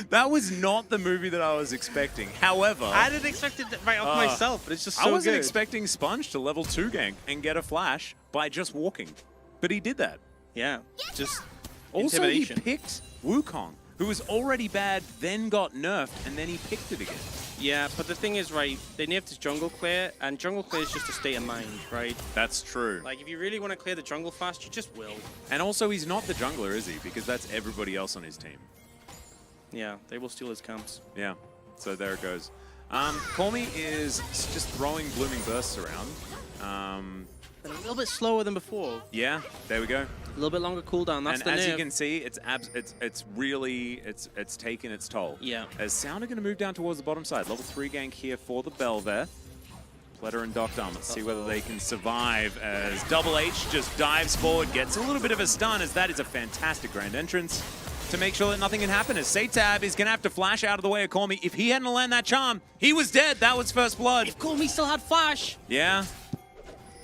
That was not the movie that I was expecting. However, I didn't expect it right off myself, but it's just so good. I wasn't expecting Sponge to level 2 gank and get a flash by just walking. But he did that. Yeah. Just also, he intimidation. picked Wukong, who was already bad, then got nerfed, and then he picked it again. Yeah, but the thing is, right, they nerfed his jungle clear, and jungle clear is just a state of mind, right? That's true. Like, if you really want to clear the jungle fast, you just will. And also, he's not the jungler, is he? Because that's everybody else on his team. Yeah, they will steal his camps. Yeah, so there it goes. Call Me is just throwing Blooming Bursts around. But a little bit slower than before. Yeah, there we go. A little bit longer cooldown. That's and the as nerf. you can see, it's really taken its toll. Yeah. As Sound are going to move down towards the bottom side. Level 3 gank here for the Belveth. Pletter and Doctor. Let's see whether they can survive as Double H just dives forward, gets a little bit of a stun, as that is a fantastic grand entrance to make sure that nothing can happen. As Satab is going to have to flash out of the way of Call Me. If he hadn't landed that charm, he was dead. That was first blood. If Call Me still had flash. Yeah.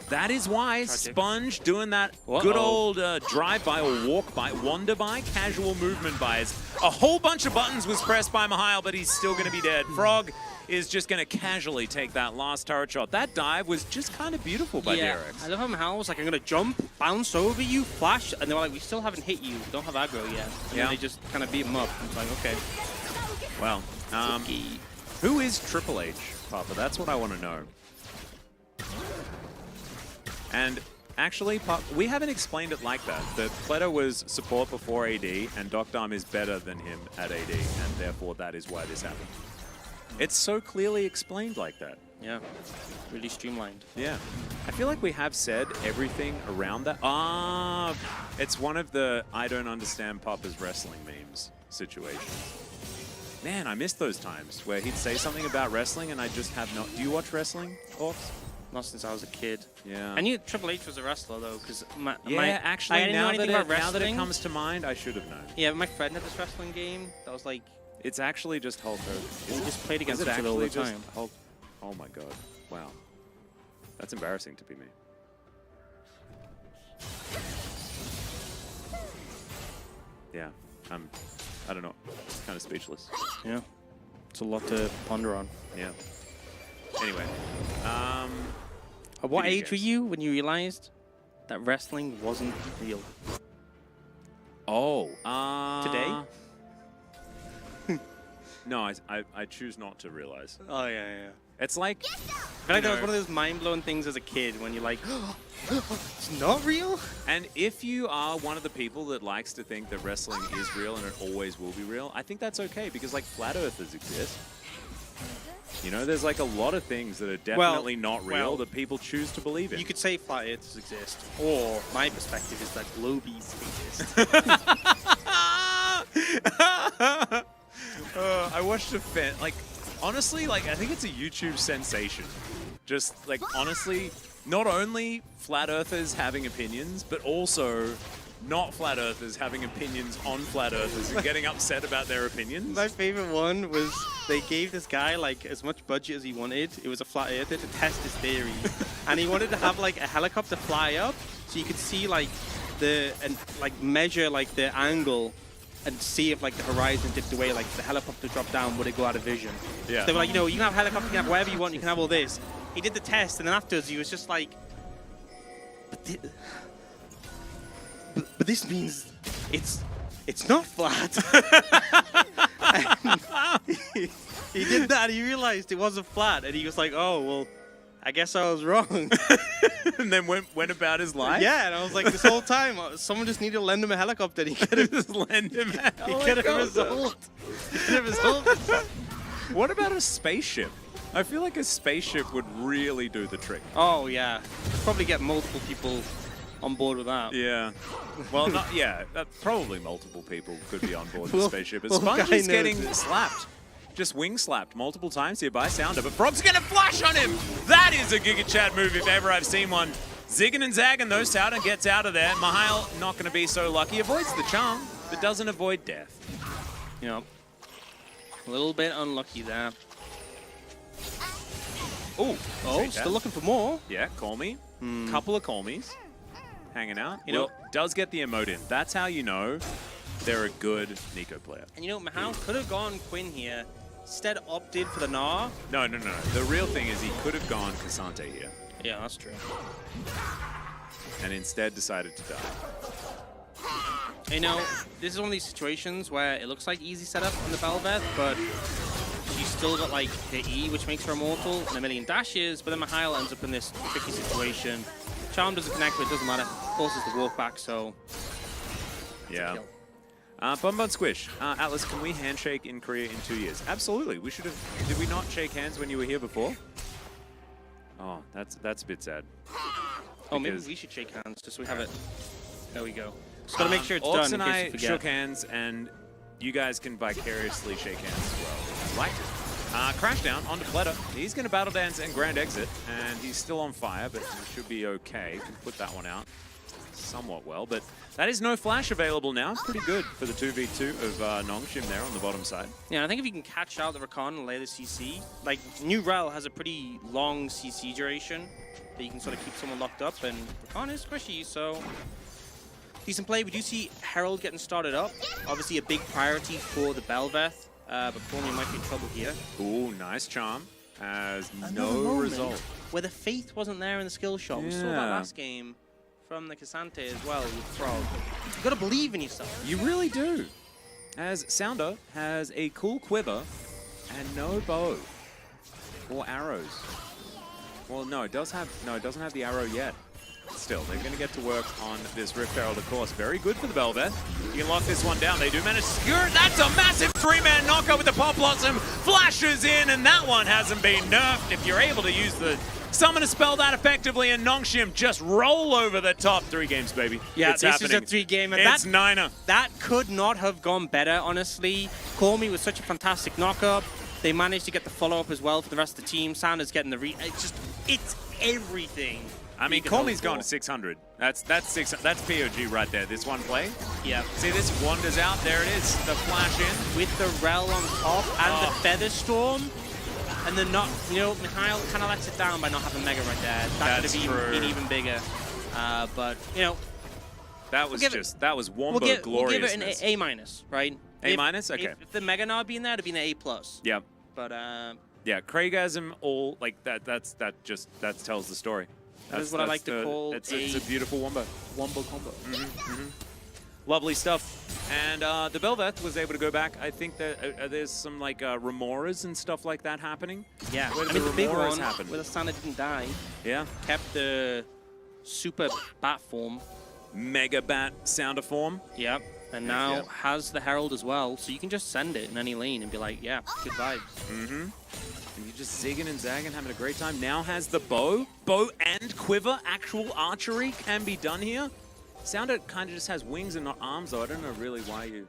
That is why Tragic. Sponge doing that good old drive-by or walk-by, wander-by, casual movement buys. A whole bunch of buttons was pressed by Mihail, but he's still going to be dead. Frog is just going to casually take that last turret shot. That dive was just kind of beautiful by DRX. I love how Mihail was like, I'm going to jump, bounce over you, flash, and they were like, we still haven't hit you. We don't have aggro yet. And then they just kind of beat him up. It's like, okay. Well, who is Triple H, Papa? That's what I want to know. And actually, we haven't explained it like that. That Pletter was support before AD, and Doctarm is better than him at AD, and therefore that is why this happened. It's so clearly explained like that. Yeah, really streamlined. Yeah. I feel like we have said everything around that. It's one of the I don't understand Papa's wrestling memes situations. Man, I miss those times where he'd say something about wrestling and I just have not. Do you watch wrestling, Orcs? Not since I was a kid. Yeah. I knew Triple H was a wrestler though, because actually, I didn't know anything about now that it wrestling. comes to mind, I should have known. Yeah, my friend had this wrestling game that was like, It's actually just Hulk Hogan. we just played against Is it each other all the actually just time. Hulk? Oh my god. Wow. That's embarrassing to be me. Yeah. I don't know. Kind of speechless. Yeah. It's a lot to ponder on. Yeah. Anyway. At what Video age were games. you when you realized that wrestling wasn't real? Oh. Today? No, I choose not to realize. Oh, yeah. It's like... I feel like that was one of those mind-blowing things as a kid when you're like, oh, it's not real? And if you are one of the people that likes to think that wrestling is real and it always will be real, I think that's okay because like flat earthers exist. You know, there's like a lot of things that are definitely not real that people choose to believe in. You could say flat earthers exist, or my perspective is that globies exist. I watched a fan, like, honestly, like, I think it's a YouTube sensation. Just, like, honestly, not only flat earthers having opinions, but also not flat earthers having opinions on flat earthers and getting upset about their opinions. My favorite one was they gave this guy like as much budget as he wanted. It was a flat earther to test his theory, and he wanted to have like a helicopter fly up so you could see like measure like the angle and see if like the horizon dipped away, like if the helicopter dropped down, would it go out of vision? Yeah. So they were like, you know, you can have helicopter, you can have whatever you want, you can have all this. He did the test, and then afterwards he was just like, but this means it's not flat. he did that, and he realized it wasn't flat, and he was like, oh, well, I guess I was wrong. And then went about his life? Yeah, and I was like, this whole time, someone just needed to lend him a helicopter, and he could have Just lend him out. he could have resolved. He could have resolved. What about a spaceship? I feel like a spaceship would really do the trick. Oh, yeah. Probably get multiple people on board with that. Yeah. Well, probably multiple people could be on board the Well, spaceship. well, Sponge guy is getting knows it. slapped. Just wing slapped multiple times here by Sounder, but Frog's gonna flash on him! That is a Giga Chad move if ever I've seen one. Zigging and zagging though, Sounder gets out of there. Mihail not gonna be so lucky. Avoids the charm, but doesn't avoid death. You know, a little bit unlucky there. Ooh, Oh, still looking for more. Yeah, call me. Couple of call me's. Hanging out. You know, does get the emote in. That's how you know they're a good Nico player. And you know, Mahal could have gone Quinn here. Instead opted for the Gnar. No. The real thing is he could have gone Cassante here. Yeah, that's true. And instead decided to die. You know, this is one of these situations where it looks like easy setup on the Belveth, but she's still got like the E, which makes her immortal, and a million dashes, but then Mihail ends up in this tricky situation. Charm doesn't connect, but it doesn't matter. Forces the walk back, so... Yeah. Bun Bun Squish. Atlas, can we handshake in Korea in 2 years? Absolutely. We should have... Did we not shake hands when you were here before? Oh, that's a bit sad. Oh, maybe we should shake hands just so we have it. There we go. Just gotta make sure it's Orcs done and in case I you forget. shook hands, and you guys can vicariously shake hands as well. Like it. Crashdown onto Pleta. He's going to battle dance and grand exit, and he's still on fire, but he should be okay. Can put that one out somewhat well, but that is no flash available now. Pretty good for the 2v2 of Nongshim there on the bottom side. Yeah, I think if you can catch out the Rakan and lay the CC, like New Rel has a pretty long CC duration that you can sort of keep someone locked up, and Rakan is squishy, so decent play. We do see Herald getting started up. Obviously a big priority for the Belveth, but Cormier might be in trouble here. Ooh, nice charm. Has Another no moment result. where the faith wasn't there in the skill shot. We saw that last game from the Cassante as well with Frog. You gotta believe in yourself. You really do. As Sounder has a cool quiver and no bow or arrows. Well, no, it doesn't have the arrow yet. Still, they're going to get to work on this Rift Herald, of course. Very good for the Belveth. You can lock this one down. They do manage to secure it. That's a massive three-man knockout with the Pop Blossom. Flashes in, and that one hasn't been nerfed. If you're able to use the summon to spell that effectively, and Nongshim just roll over the top. 3 games, baby. Yeah, it's this happening. is a 3-game. And It's Niner. That could not have gone better, honestly. Call Me was such a fantastic knockup. They managed to get the follow-up as well for the rest of the team. Sounders getting the it's everything. I mean, Call Me's going to 600. That's POG right there. This one play. Yeah. See, this wanders out. There it is. The flash in. With the Rel on top and the Feather Storm. And then not, you know, Mikhail kind of lets it down by not having Mega right there. That could have been even bigger. But, you know. That was that was Wombo gloriousness. We'll give it an A minus, right? A minus? Okay. If the Mega Nod been there, it'd been an A plus. Yep. But, yeah, Craigasm, all, like, that tells the story. That is what I like to call it's a beautiful Wombo. Wombo combo. Lovely stuff. And the Belveth was able to go back. I think that there's some like remoras and stuff like that happening. Yeah, Where I mean the big one happen? where the Santa didn't die. Yeah. Kept the super bat form. Mega bat sounder form. Yep. And now has the Herald as well, so you can just send it in any lane and be like, yeah, good vibes. And you're just zigging and zagging, having a great time. Now has the bow. Bow and quiver. Actual archery can be done here. Sounder kind of just has wings and not arms, though. I don't know really why you...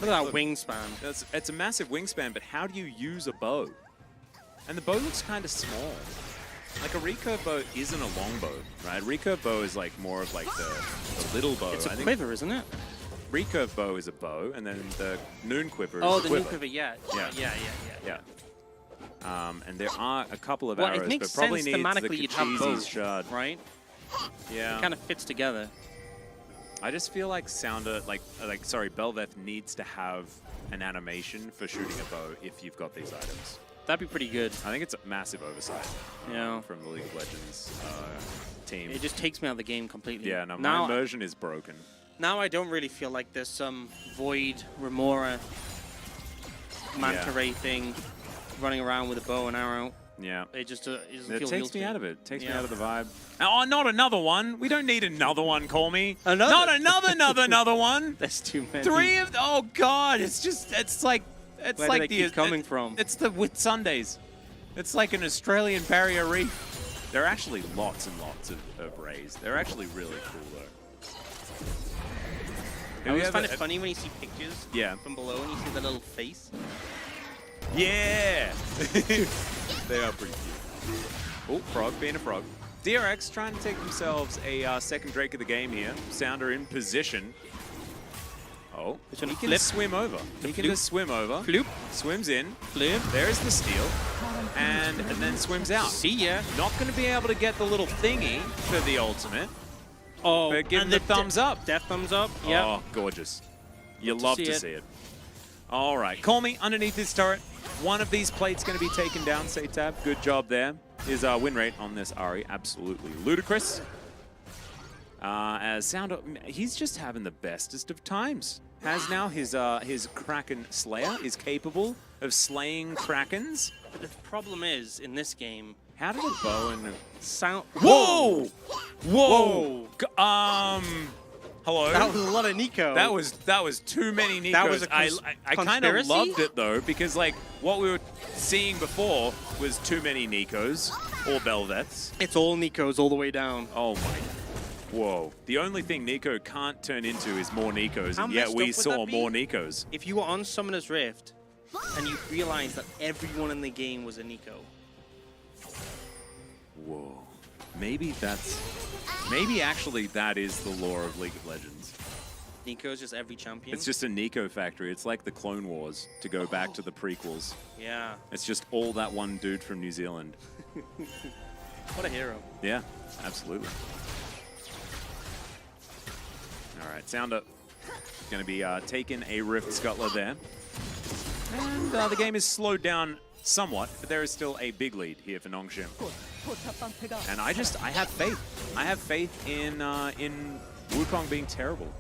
Look at that wingspan. It's a massive wingspan, but how do you use a bow? And the bow looks kind of small. Like a recurve bow isn't a long bow, right? Recurve bow is like more of like the little bow. It's a quiver, isn't it? Recurve bow is a bow, and then the noon quiver is a quiver. quiver. Oh, the noon quiver, yeah. Yeah. And there are a couple of well, arrows, it makes but probably sense needs thematically the you'd have Kachizi's both, shard. right? Yeah. It kind of fits together. I just feel like Sounder, Belveth needs to have an animation for shooting a bow if you've got these items. That'd be pretty good. I think it's a massive oversight from the League of Legends team. It just takes me out of the game completely. Yeah, no, my immersion is broken. Now I don't really feel like there's some Void, Remora, Manta Ray thing running around with a bow and arrow. Yeah. It just doesn't it feel takes me out of it. Takes me Yeah. out of the vibe. Oh, not another one. We don't need another one, call me. Another? Not another one. There's too many. 3 of... Oh, God. It's like... It's Where like do they keep coming from? It's the Whit Sundays. It's like an Australian barrier reef. There are actually lots and lots of rays. They're actually really cool, though. I always find it funny when you see pictures from below and you see the little face. Yeah! They are pretty cute. Oh, frog being a frog. DRX trying to take themselves a second Drake of the game here. Sounder in position. Oh, he can swim over. He can just swim over. Floop. Swims in. Flip. There's the steal. And then swims out. See ya. Not going to be able to get the little thingy for the ultimate. Oh, but give him the thumbs up. Death thumbs up. Yeah. Oh, gorgeous. You love to see it. All right. Call me underneath this turret. One of these plates going to be taken down, Satab. Good job there. His win rate on this Ari absolutely ludicrous. As Sounder, he's just having the bestest of times. Has now his Kraken Slayer is capable of slaying Krakens. But the problem is, in this game, how did a bow and sound... Whoa! Whoa! Hello? That was a lot of Nico. That was too many Nikos. That was a I kind of loved it, though, because, like, what we were seeing before was too many Nikos or Belveths. It's all Nikos all the way down. Oh, my... Whoa. The only thing Nico can't turn into is more Nikos, and yet we saw more Nikos. If you were on Summoner's Rift and you realized that everyone in the game was a Nico. Whoa. Maybe actually that is the lore of League of Legends. Nico is just every champion? It's just a Nico factory. It's like the Clone Wars, to go back to the prequels. Yeah. It's just all that one dude from New Zealand. What a hero. Yeah, absolutely. All right, Sounder going to be taking a Rift Scuttler there. And the game is slowed down somewhat, but there is still a big lead here for Nongshim. And I have faith. I have faith in Wukong being terrible.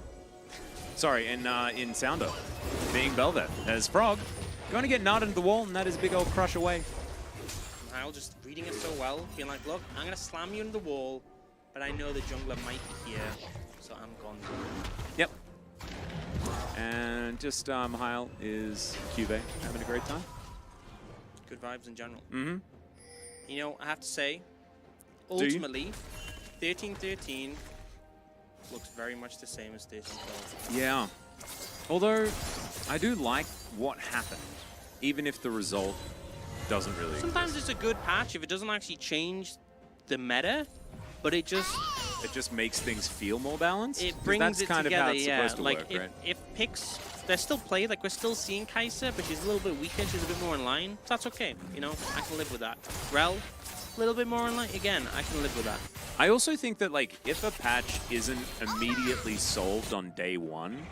Sorry, in Sounder being Belveth. As Frog going to get nut into the wall, and that is a big old crush away. Kyle just reading it so well, being like, look, I'm going to slam you into the wall, but I know the jungler might be here, so I'm gone. Yep. And just Mihail is QV having a great time. Good vibes in general. Mm-hmm. You know, I have to say, ultimately, 13-13 looks very much the same as 13-12. Yeah. Although, I do like what happened, even if the result doesn't really Sometimes exist. it's a good patch if it doesn't actually change the meta, but it just makes things feel more balanced. It brings that's it kind together, of how it's supposed to like work, if, right? if picks they're still played. Like, we're still seeing Kai'Sa, but she's a little bit weaker. She's a bit more in line. So that's okay. You know, I can live with that. Rel, a little bit more in line. Again, I can live with that. I also think that, like, if a patch isn't immediately solved on day one,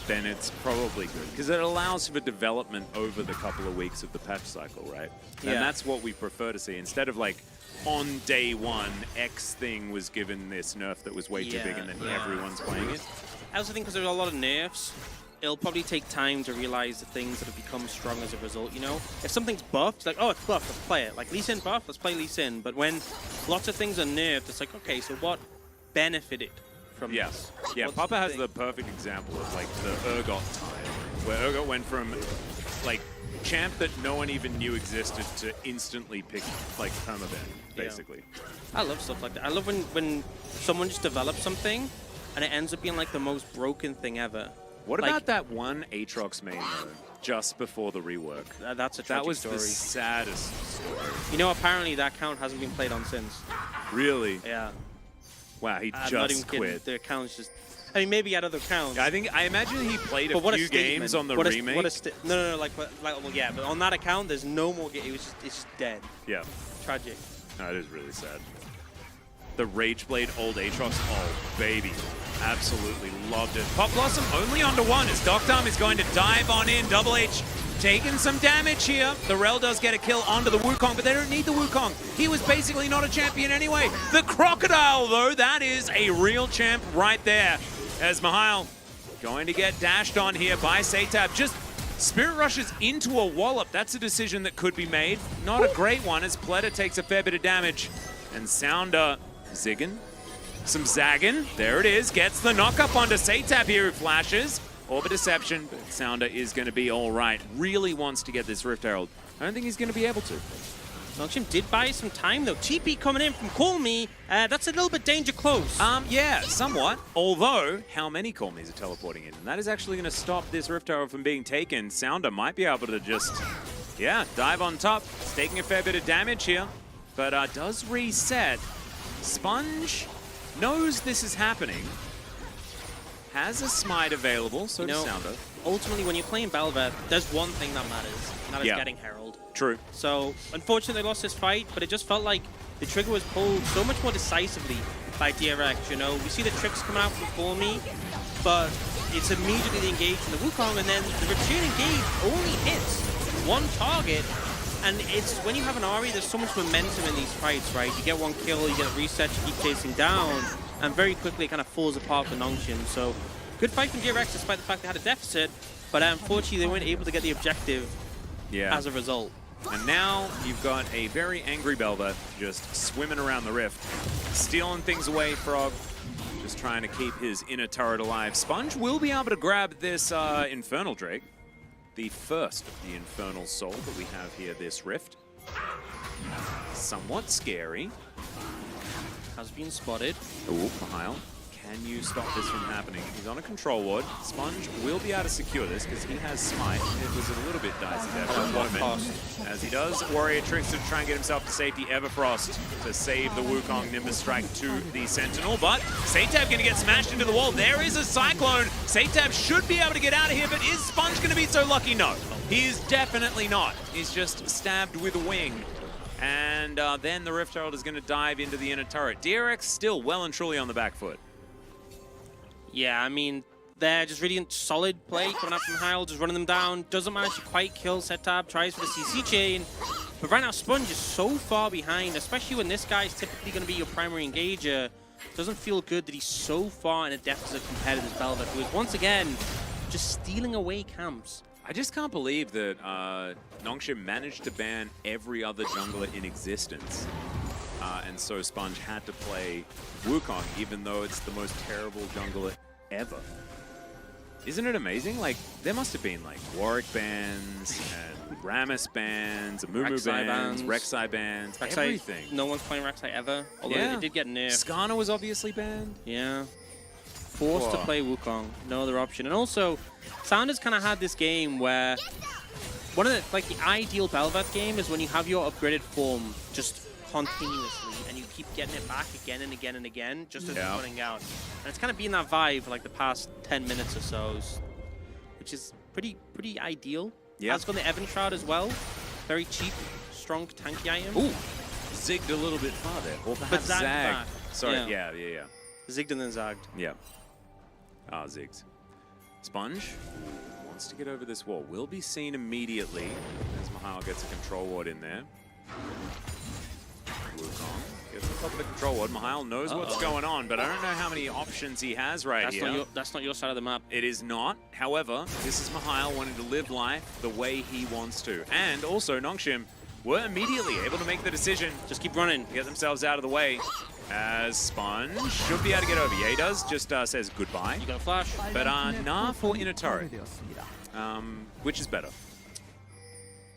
then it's probably good, because it allows for development over the couple of weeks of the patch cycle, right? Yeah. And that's what we prefer to see, instead of, like, on day one, X thing was given this nerf that was way too big, and then everyone's playing it. I also think because there's a lot of nerfs, it'll probably take time to realize the things that have become strong as a result, you know? If something's buffed, it's like, oh, it's buffed, let's play it. Like, Lee Sin buff, let's play Lee Sin. But when lots of things are nerfed, it's like, okay, so what benefited from this? Yeah, What's Papa has thing? the perfect example of, like, the Urgot time, where Urgot went from, like, champ that no one even knew existed to instantly pick, like, permaban, basically. I love stuff like that. I love when someone just develops something and it ends up being like the most broken thing ever. What Like- about that one Aatrox main though, just before the rework? That's a tragic That was story. the saddest story. You know, apparently that count hasn't been played on since. Really? Yeah. Wow, he I'm not even just kidding. quit. The account's just... I mean, maybe he had other counts. I imagine he played a but what few games on the what remake. No, like, well, yeah, but on that account, there's no more game. It's just dead. Yeah, Tragic. no, it is really sad. The Rageblade old Aatrox, oh baby, absolutely loved it. Pop Blossom only onto one as Doctarm is going to dive on in. Double H taking some damage here. The Rel does get a kill onto the Wukong, but they don't need the Wukong. He was basically not a champion anyway. The Crocodile, though, that is a real champ right there. As Mihail going to get dashed on here by Satab. Just Spirit Rushes into a wallop. That's a decision that could be made. Not a great one as Pleta takes a fair bit of damage. And Sounder zigging. Some zagging. There it is. Gets the knock-up onto Satab here who flashes. Orbit Deception, but Sounder is going to be all right. Really wants to get this Rift Herald. I don't think he's going to be able to. Nongshim did buy some time, though. TP coming in from Call Me. That's a little bit danger close. Yeah, somewhat. Although, how many Call Me's are teleporting in? And that is actually going to stop this Rift Herald from being taken. Sounder might be able to just, dive on top. It's taking a fair bit of damage here, but does reset. Sponge knows this is happening. Has a smite available, so does Sounder. Ultimately, when you're playing Bel'Veth, there's one thing that matters, and that is getting Herald. True. So, unfortunately, they lost this fight, but it just felt like the trigger was pulled so much more decisively by DRX, you know? We see the tricks coming out from Call Me, but it's immediately engaged in the Wukong, and then the return engage only hits one target, and it's when you have an Ahri, there's so much momentum in these fights, right? You get one kill, you get a reset, you keep chasing down, and very quickly it kind of falls apart for Nongshim. So, good fight from DRX despite the fact they had a deficit, but unfortunately they weren't able to get the objective as a result. And now you've got a very angry Bel'Veth just swimming around the rift, stealing things away, Frog, just trying to keep his inner turret alive. Sponge will be able to grab this Infernal Drake, the first of the Infernal Soul that we have here this rift. Somewhat scary. Has been spotted. Ooh, Mihail. Can you stop this from happening? He's on a control ward. Sponge will be able to secure this because he has smite. It was a little bit dicey there for a moment. As he does, Warrior Tricks to try and get himself to safety. Everfrost to save the Wukong Nimbus Strike to the Sentinel. But Satab going to get smashed into the wall. There is a Cyclone. Satab should be able to get out of here, but is Sponge going to be so lucky? No, he is definitely not. He's just stabbed with a wing. And then the Rift Herald is going to dive into the inner turret. DRX still well and truly on the back foot. Yeah, I mean, they're just really solid play coming up from Heil, just running them down. Doesn't manage to quite kill Setab, tries for the CC chain. But right now, Sponge is so far behind, especially when this guy's typically going to be your primary engager. Doesn't feel good that he's so far in a deficit compared to this Bel'Veth, who is once again just stealing away camps. I just can't believe that Nongshim managed to ban every other jungler in existence. And so Sponge had to play Wukong, even though it's the most terrible jungler ever. Isn't it amazing? Like, there must have been like Warwick bans and Rammus bans, Amumu bans, Rek'Sai bans, everything. No one's playing Rek'Sai ever, although it did get nerfed. Skarner was obviously banned. Yeah. Forced to play Wukong, no other option. And also, Sounders kind of had this game where one of the, like, the ideal Bel'Veth game is when you have your upgraded form just continuously and you keep getting it back again and again and again just as it's running out. And it's kind of been that vibe for like the past 10 minutes or so. which is pretty ideal. Yeah. Has got the Evan Shroud as well. Very cheap, strong, tanky item. Ooh, zigged a little bit far there. Or perhaps zagged zagged. back. Sorry, Yeah. yeah. Zigged and then zagged. Yeah. Ah, zigged. Sponge wants to get over this wall. Will be seen immediately as Mahal gets a control ward in there. Wukong gets on top of the control ward. Mahal knows what's going on, but I don't know how many options he has here. That's not your side of the map. It is not. However, this is Mahal wanting to live life the way he wants to. And also, Nongshim were immediately able to make the decision Just keep running. to get themselves out of the way. As Sponge should be able to get over. Yeah, he does. Just says goodbye. You got a flash. But nah for inner turret. 파괴되었습니다. Which is better?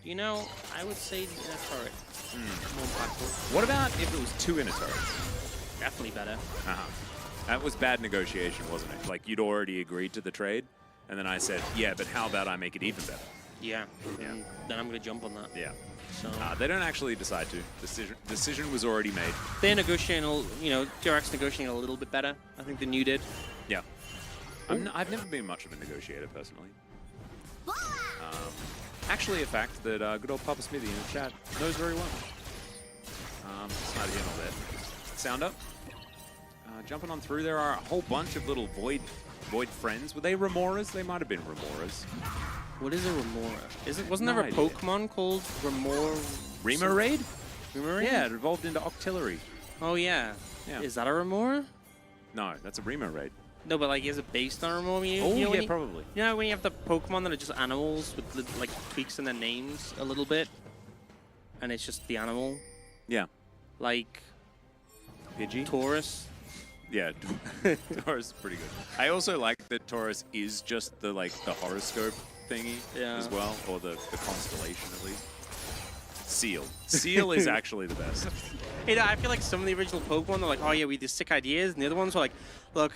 You know, I would say the inner turret. More impactful. What about if it was 2 inner turrets? Definitely better. That was bad negotiation, wasn't it? Like, you'd already agreed to the trade, and then I said, yeah, but how about I make it even better? Yeah. Yeah. And then I'm gonna jump on that. Yeah. So They don't actually decide to. Decision was already made. they're negotiating, DRX negotiating a little bit better, I think, than you did. Yeah. I've never been much of a negotiator, personally. Actually, a fact that good old Papa Smithy in the chat knows very well. It's neither here nor there. Sound up. Jumping on through, there are a whole bunch of little void friends. Were they Remoras? They might have been Remoras. What is a Remora? Wasn't No there a idea. Pokemon called Remora? Remoraid? Remora? Yeah, it evolved into Octillery. Oh yeah. Yeah. Is that a Remora? No, that's a Remoraid. No, but like, is it based on a Remora? Yeah, probably. You know when you have the Pokemon that are just animals with like tweaks in their names a little bit, and it's just the animal, Yeah. like Pidgey? Taurus. Yeah, Taurus is pretty good. I also like that Taurus is just the horoscope thingy as well, or the constellation at least. Seal. Seal is actually the best. You know, I feel like some of the original Pokemon, they're like, oh yeah, we had these sick ideas, and the other ones were like, look,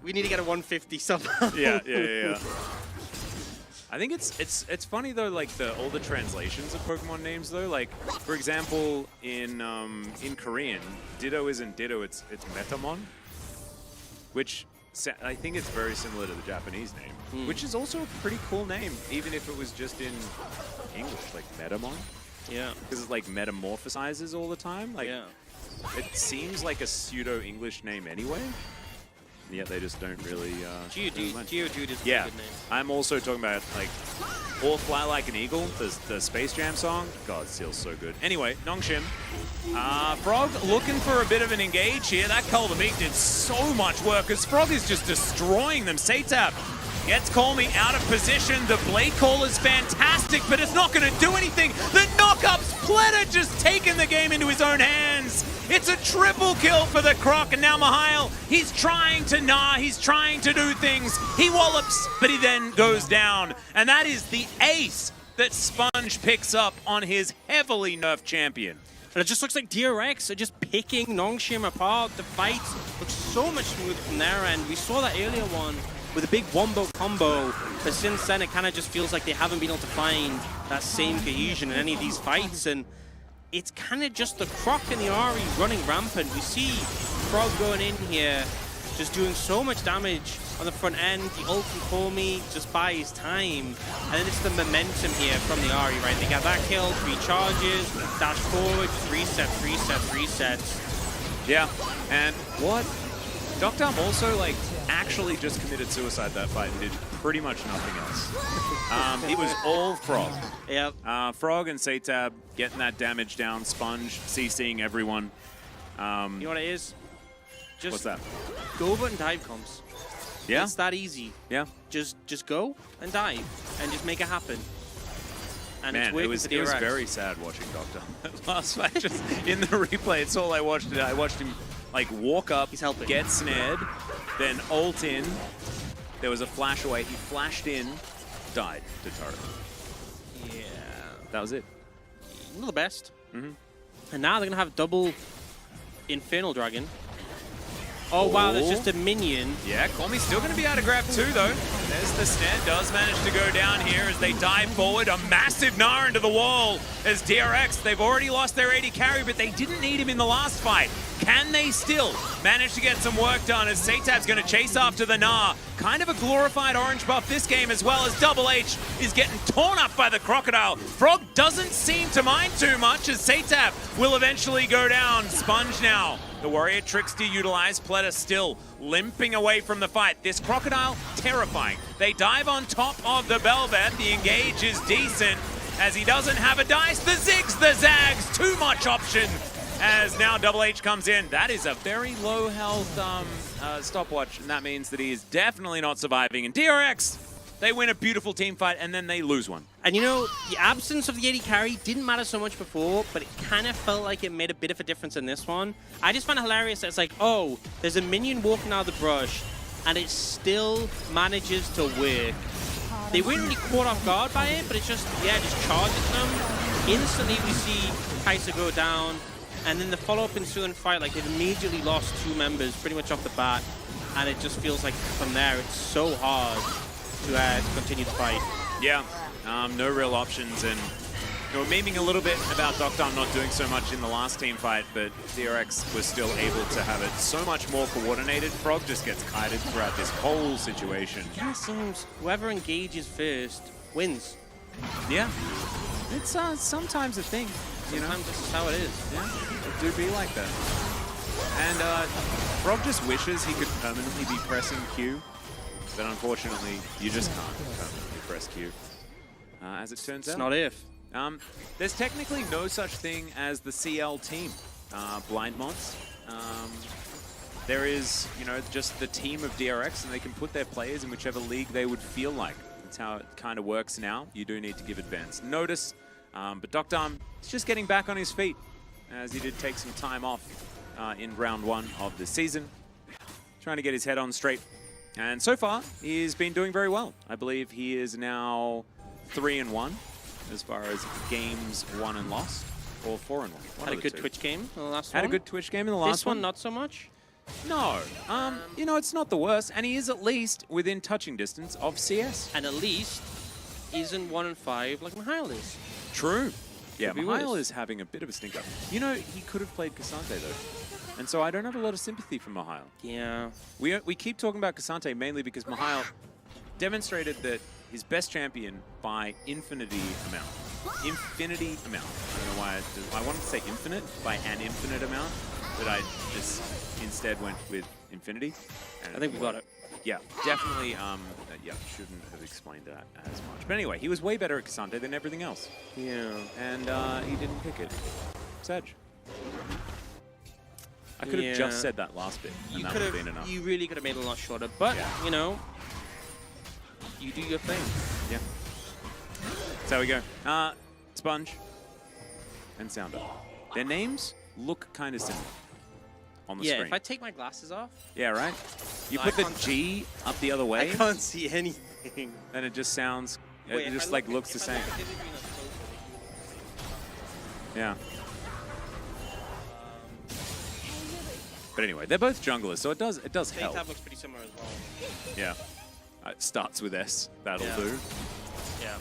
we need to get a 150 somehow. Yeah. I think it's funny though, like all the translations of Pokemon names though. Like, for example, in Korean, Ditto isn't Ditto, it's Metamon, which I think it's very similar to the Japanese name, which is also a pretty cool name, even if it was just in English, like Metamon, Yeah. because it like metamorphosizes all the time. Like, Yeah. it seems like a pseudo-English name anyway. And yet they just don't really. Geodude is a Yeah, good name. I'm also talking about like Or Fly Like an Eagle, the Space Jam song. God, Seal's so good. Anyway, Nongshim. Frog looking for a bit of an engage here. That Culvermeek did so much work as Frog is just destroying them. Satap gets Colmy out of position. The Blade Call is fantastic, but it's not going to do anything. The knock-up Splitter just taking the game into his own hands. It's a triple kill for the Croc, and now Mihail, he's trying to do things. He wallops, but he then goes down. And that is the ace that Sponge picks up on his heavily nerfed champion. And it just looks like DRX are just picking Nongshim apart. The fight looks so much smoother from their end. We saw that earlier one with a big wombo combo, but since then it kind of just feels like they haven't been able to find that same cohesion in any of these fights, and it's kind of just the Croc and the Ari running rampant. We see Frog going in here, just doing so much damage on the front end. The ult can call me, just buys time. And then it's the momentum here from the Ari, right? They got that kill, 3 charges, dash forward, just resets. Yeah, and what? Dr. also like actually just committed suicide that fight and did pretty much nothing else. It was all Frog. Yep. Frog and Satab getting that damage down. Sponge CCing everyone. You know what it is? Just What's that? go over and dive comms. Yeah? It's that easy. Yeah. Just go and dive and just make it happen. And Man, it's working it was for DRX. very sad watching Doctor last fight. Just in the replay, it's all I watched. I watched him like walk up, He's helping. get snared, then ult in. There was a flash away. He flashed in, died to turret. Yeah. That was it. Not the best. Mm-hmm. And now they're going to have double Infernal Dragon. Oh, wow, that's just a minion. Yeah, Colmy's still going to be able to grab 2, though. There's the snare. Does manage to go down here as they dive forward. A massive Gnar into the wall as DRX. They've already lost their AD carry, but they didn't need him in the last fight. Can they still manage to get some work done as Satab's going to chase after the Gnar? Kind of a glorified orange buff this game, as well as Double H is getting torn up by the Crocodile. Frog doesn't seem to mind too much as Satab will eventually go down. Sponge now. The Warrior Trickster utilized. Pleta still limping away from the fight. This Crocodile, terrifying. They dive on top of the Belvet. The engage is decent as he doesn't have a dice. The zigs, the zags, too much option as now Double H comes in. That is a very low health stopwatch, and that means that he is definitely not surviving. And DRX, they win a beautiful team fight, and then they lose one. And you know, the absence of the AD carry didn't matter so much before, but it kind of felt like it made a bit of a difference in this one. I just found it hilarious that it's like, oh, there's a minion walking out of the brush, and it still manages to work. They weren't really caught off guard by it, but it's just, yeah, just charges them. Instantly, we see Kai'Sa go down, and then the follow-up ensuing fight, like they've immediately lost 2 members pretty much off the bat, and it just feels like from there, it's so hard to continue the fight. Yeah, no real options, and you know, memeing a little bit about Doctor not doing so much in the last team fight, but DRX was still able to have it so much more coordinated. Frog just gets kited throughout this whole situation. Yeah, it seems whoever engages first wins. Yeah, it's sometimes a thing. You know, Sometimes this is how it is. yeah, it do be like that. And Frog just wishes he could permanently be pressing Q, but unfortunately, you just can't permanently press Q. As it turns out. It's not if. There's technically no such thing as the CL team, blind mods. There is, you know, just the team of DRX, and they can put their players in whichever league they would feel like. That's how it kind of works now. You do need to give advance notice. But Dr. is just getting back on his feet, as he did take some time off in round 1 of the season, trying to get his head on straight. And so far, he's been doing very well. I believe he is now 3-1 as far as games won and lost, or 4-1. Had a good Twitch game in the last one. Had a good Twitch game in the last This one, not so much. No. You know, it's not the worst, and he is at least within touching distance of CS. And at least isn't 1-5 like Mihail is. True. Yeah, Could be Mihail worse. is having a bit of a stinker. You know, he could have played Cassante, though. And so I don't have a lot of sympathy for Mihail. Yeah. We keep talking about Cassante mainly because Mihail demonstrated that his best champion by infinity amount. Infinity amount. I don't know why I wanted to say infinite by an infinite amount, but I just instead went with infinity. And I think we got it. Yeah, definitely. Yeah, shouldn't have explained that as much. But anyway, he was way better at Cassante than everything else. Yeah. And he didn't pick it. Sedge. I could have just said that last bit, and You that could would have have. been enough. You really could have made it a lot shorter, but Yeah. you know, you do your thing. Yeah. So we go. Sponge and Sounder. Their names look kind of similar on the Yeah. screen. If I take my glasses off, Yeah, right? You No, put I the can't- G up the other way, I can't see anything. and it just sounds, Wait, it if just I like look- looks the if I same. look at Disney Green, it's closer. Yeah. But anyway, they're both junglers, so it does help. J-Tab looks pretty similar as well. Yeah. It starts with S. That'll Yeah. do. Yeah.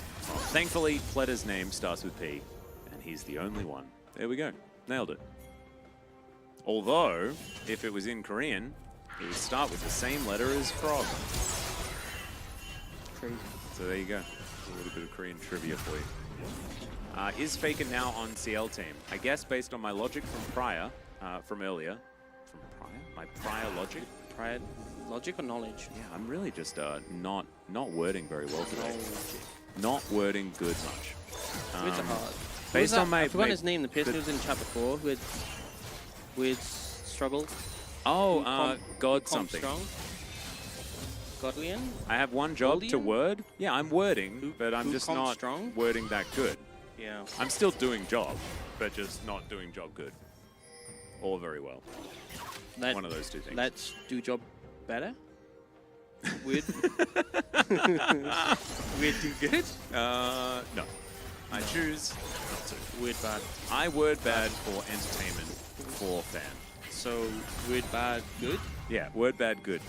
Thankfully, Pleta's name starts with P, and he's the only one. There we go. Nailed it. Although, if it was in Korean, it would start with the same letter as Frog. Crazy. So there you go. A little bit of Korean trivia for you. Is Faker now on CL team? I guess based on my logic from earlier. From prior? My prior logic? Prior logic or knowledge? Yeah, I'm really just not wording very well today. Logic. Not wording good much. Words are hard. Based on my... I forgot his name, the person who was in chat before who had weird struggle. Oh, God Comp something. Strong. Godlian? I have one job to Goldian? word. Yeah, I'm wording, but I'm who just comp not strong? wording that good. Yeah. I'm still doing job, but just not doing job good. Or very well. One of those two things. Let's do job better. Weird. Weird do good. No. I choose not to. Weird bad. I word bad for entertainment, for fan. So weird bad good. Yeah, word bad good.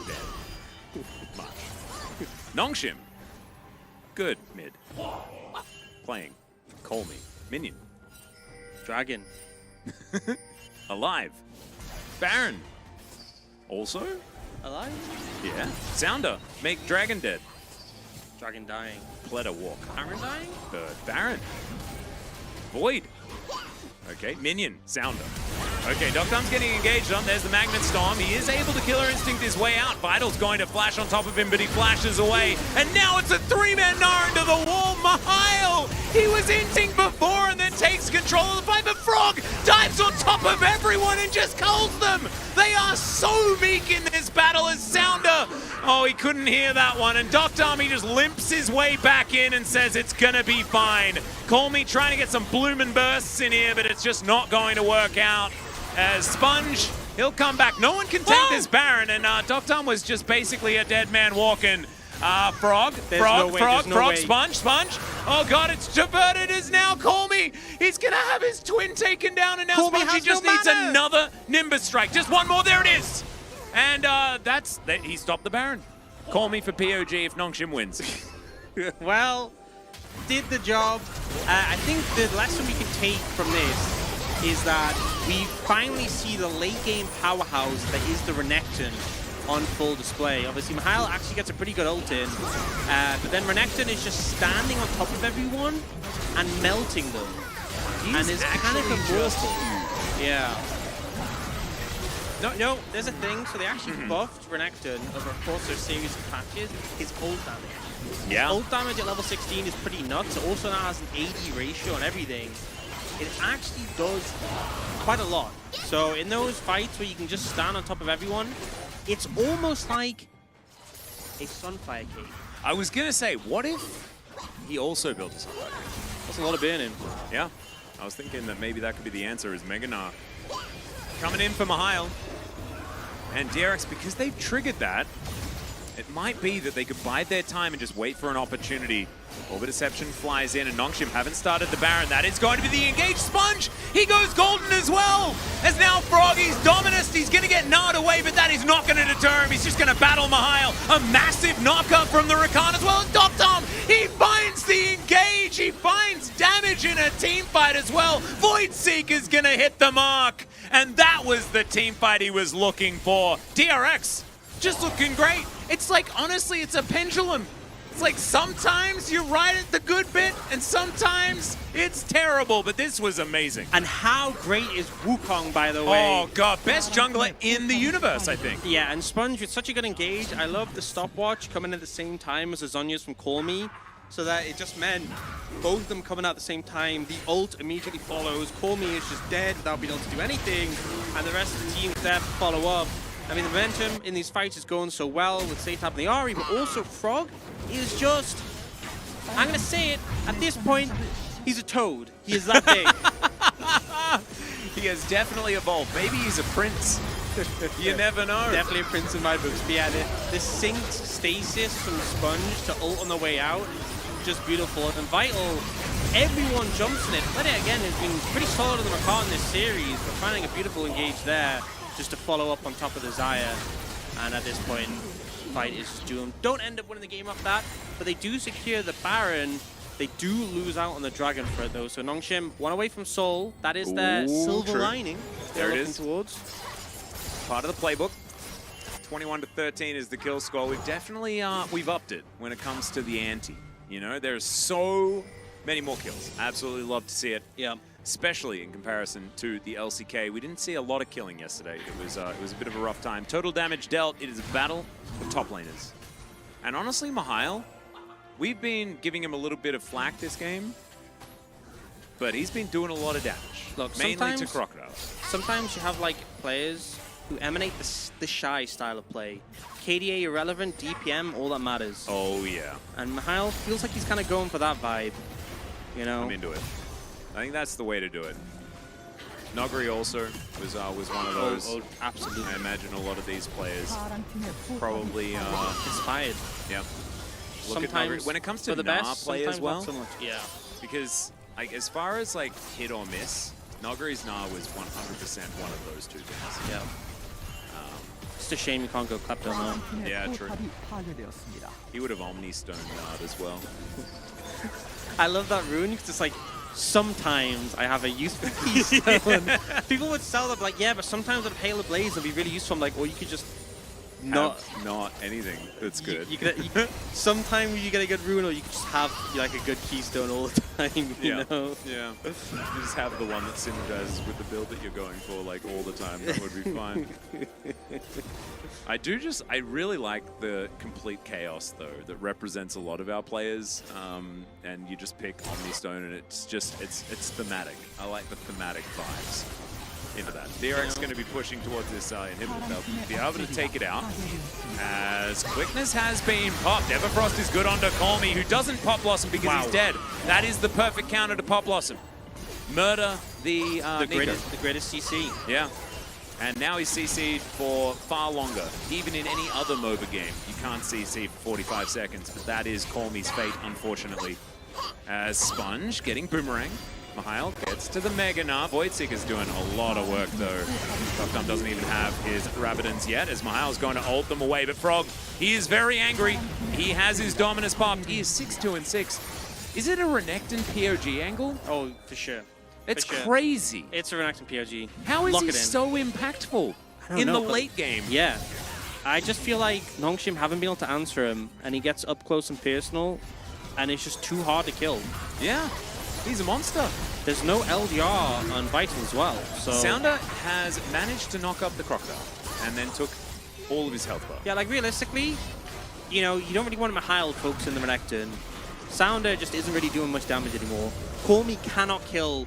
Bad. Much. Nongshim. Good. Mid. Playing. Call me. Minion. Dragon. Alive. Baron. Also, Alive? yeah. Sounder. Make Dragon dead. Dragon dying. Pletter walk. Baron dying? Bird. Baron. Void. Okay, Minion. Sounder. Okay, Doctom's getting engaged on. There's the Magnet Storm. He is able to Killer Instinct his way out. Vital's going to flash on top of him, but he flashes away. And now it's a 3-man Gnar into the wall. Mihail! He was inting before and then takes control of the fight, but Frog dives on top of everyone and just culls them. They are so meek in this battle as Sounder. Oh, he couldn't hear that one. And Doctom, he just limps his way back in and says it's gonna be fine. Call me trying to get some bloomin' bursts in here, but it's just not going to work out. As Sponge, he'll come back. No one can take this Baron, and Doctom was just basically a dead man walking. Frog, Sponge. Oh God, it's diverted as now Call Me. He's gonna have his twin taken down, and now Sponge just needs another Nimbus strike. Just one more, there it is. And he stopped the Baron. Call Me for POG if Nongshim wins. Well, did the job. I think the lesson we can take from this is that we finally see the late game powerhouse that is the Renekton on full display. Obviously, Mihail actually gets a pretty good ult in, but then Renekton is just standing on top of everyone and melting them. And is kind of immortal. Yeah. No, there's a thing. So they actually buffed Renekton over a course of a series of patches. His ult damage. Yeah. His ult damage at level 16 is pretty nuts. It also now has an AD ratio and everything. It actually does quite a lot. So in those fights where you can just stand on top of everyone, it's almost like a Sunfire Cave. I was gonna say, what if he also built a Sunfire Cave? That's a lot of burning. Yeah. I was thinking that maybe that could be the answer, is Mega Gnar coming in for Mihail. And DRX, because they've triggered that, it might be that they could bide their time and just wait for an opportunity. Orbit Deception flies in, and Nongshim haven't started the Baron. That is going to be the engaged Sponge. He goes golden as well. As now Froggy's Dominus, he's going to get gnawed away, but that is not going to deter him. He's just going to battle Mihail. A massive knockup from the Rakan as well as Doctom. He finds the engage. He finds damage in a team fight as well. Voidseeker's going to hit the mark. And that was the team fight he was looking for. DRX just looking great. It's like, honestly, it's a pendulum. It's like sometimes you're right at the good bit, and sometimes it's terrible, but this was amazing. And how great is Wukong, by the way? Oh God, best jungler in the universe, I think. Yeah, and Sponge with such a good engage. I love the stopwatch coming at the same time as the Zhonya's from Call Me, so that it just meant both of them coming out at the same time. The ult immediately follows. Call Me is just dead without being able to do anything, and the rest of the team is there to follow up. I mean, the momentum in these fights is going so well with Satap and the Ahri, but also Frog is just, I'm going to say it, at this point, he's a toad. He is that big. He has definitely evolved. Maybe he's a prince. You never know. Definitely a prince in my books. But yeah, the synced stasis from Sponge to ult on the way out, just beautiful. And Vital, everyone jumps in it. But it again has been pretty solid on the Rakan in this series, but finding a beautiful engage there just to follow up on top of the Xayah. And at this point, fight is just doomed. Don't end up winning the game off that, but they do secure the Baron. They do lose out on the Dragon for it though. So Nongshim, one away from Seoul. That is their silver lining they're looking towards. Part of the playbook. 21-13 is the kill score. We've definitely we've upped it when it comes to the ante. You know, there's so many more kills. Absolutely love to see it. Yeah. Especially in comparison to the LCK. We didn't see a lot of killing yesterday. It was a bit of a rough time. Total damage dealt. It is a battle of top laners. And honestly, Mihail, we've been giving him a little bit of flack this game, but he's been doing a lot of damage. Look, mainly to Crocodile. Sometimes you have like players who emanate the shy style of play. KDA irrelevant, DPM, all that matters. Oh yeah. And Mihail feels like he's kind of going for that vibe. You know? I'm into it. I think that's the way to do it. Nogri also was one of those. Oh, absolutely. I imagine a lot of these players probably inspired. Yeah. Look Sometimes at Nogri. When it comes to the Gnar best, play as well, not so much. Yeah. because like as far as like hit or miss, Nogri's Gnar was 100% one of those two things. Yeah. It's a shame you can't go Klepto now. Yeah, true. He would have Omni Stone Gnar as well. I love that rune because it's like sometimes I have a use for Keystone. People would sell them like, yeah, but sometimes with Halo Blaze it'd be really useful. I'm like, or you could just not anything that's good. Sometimes you get a good rune, or you could just have like a good Keystone all the time. You know? Yeah. You just have the one that synergizes with the build that you're going for like all the time. That would be fine. I really like the complete chaos though that represents a lot of our players. And you just pick Omnistone and it's thematic. I like the thematic vibes into that. DRX going to be pushing towards this inhibitor belt. Be able to take it out as quickness has been popped. Everfrost is good onto Colmy, who doesn't pop Blossom because he's dead. That is the perfect counter to pop Blossom. Murder the greatest CC. Yeah. And now he's CC'd for far longer. Even in any other MOBA game, you can't CC for 45 seconds, but that is Colmy's fate, unfortunately. As Sponge getting Boomerang. Mihail gets to the Mega now. Voidseeker's doing a lot of work though. Doctum doesn't even have his Rabidons yet as Mihail's going to ult them away. But Frog, he is very angry. He has his Dominus popped. He is 6-2-6. Is it a Renekton POG angle? Oh, for sure. It's crazy. It's a Renekton POG. How is he so impactful in the late game? Yeah. I just feel like Nongshim haven't been able to answer him, and he gets up close and personal, and it's just too hard to kill. Yeah. He's a monster. There's no LDR on Vital as well. So Sounder has managed to knock up the Crocodile and then took all of his health bar. Yeah, like realistically, you know, you don't really want Mihail focusing the Renekton. Sounder just isn't really doing much damage anymore. Colmy cannot kill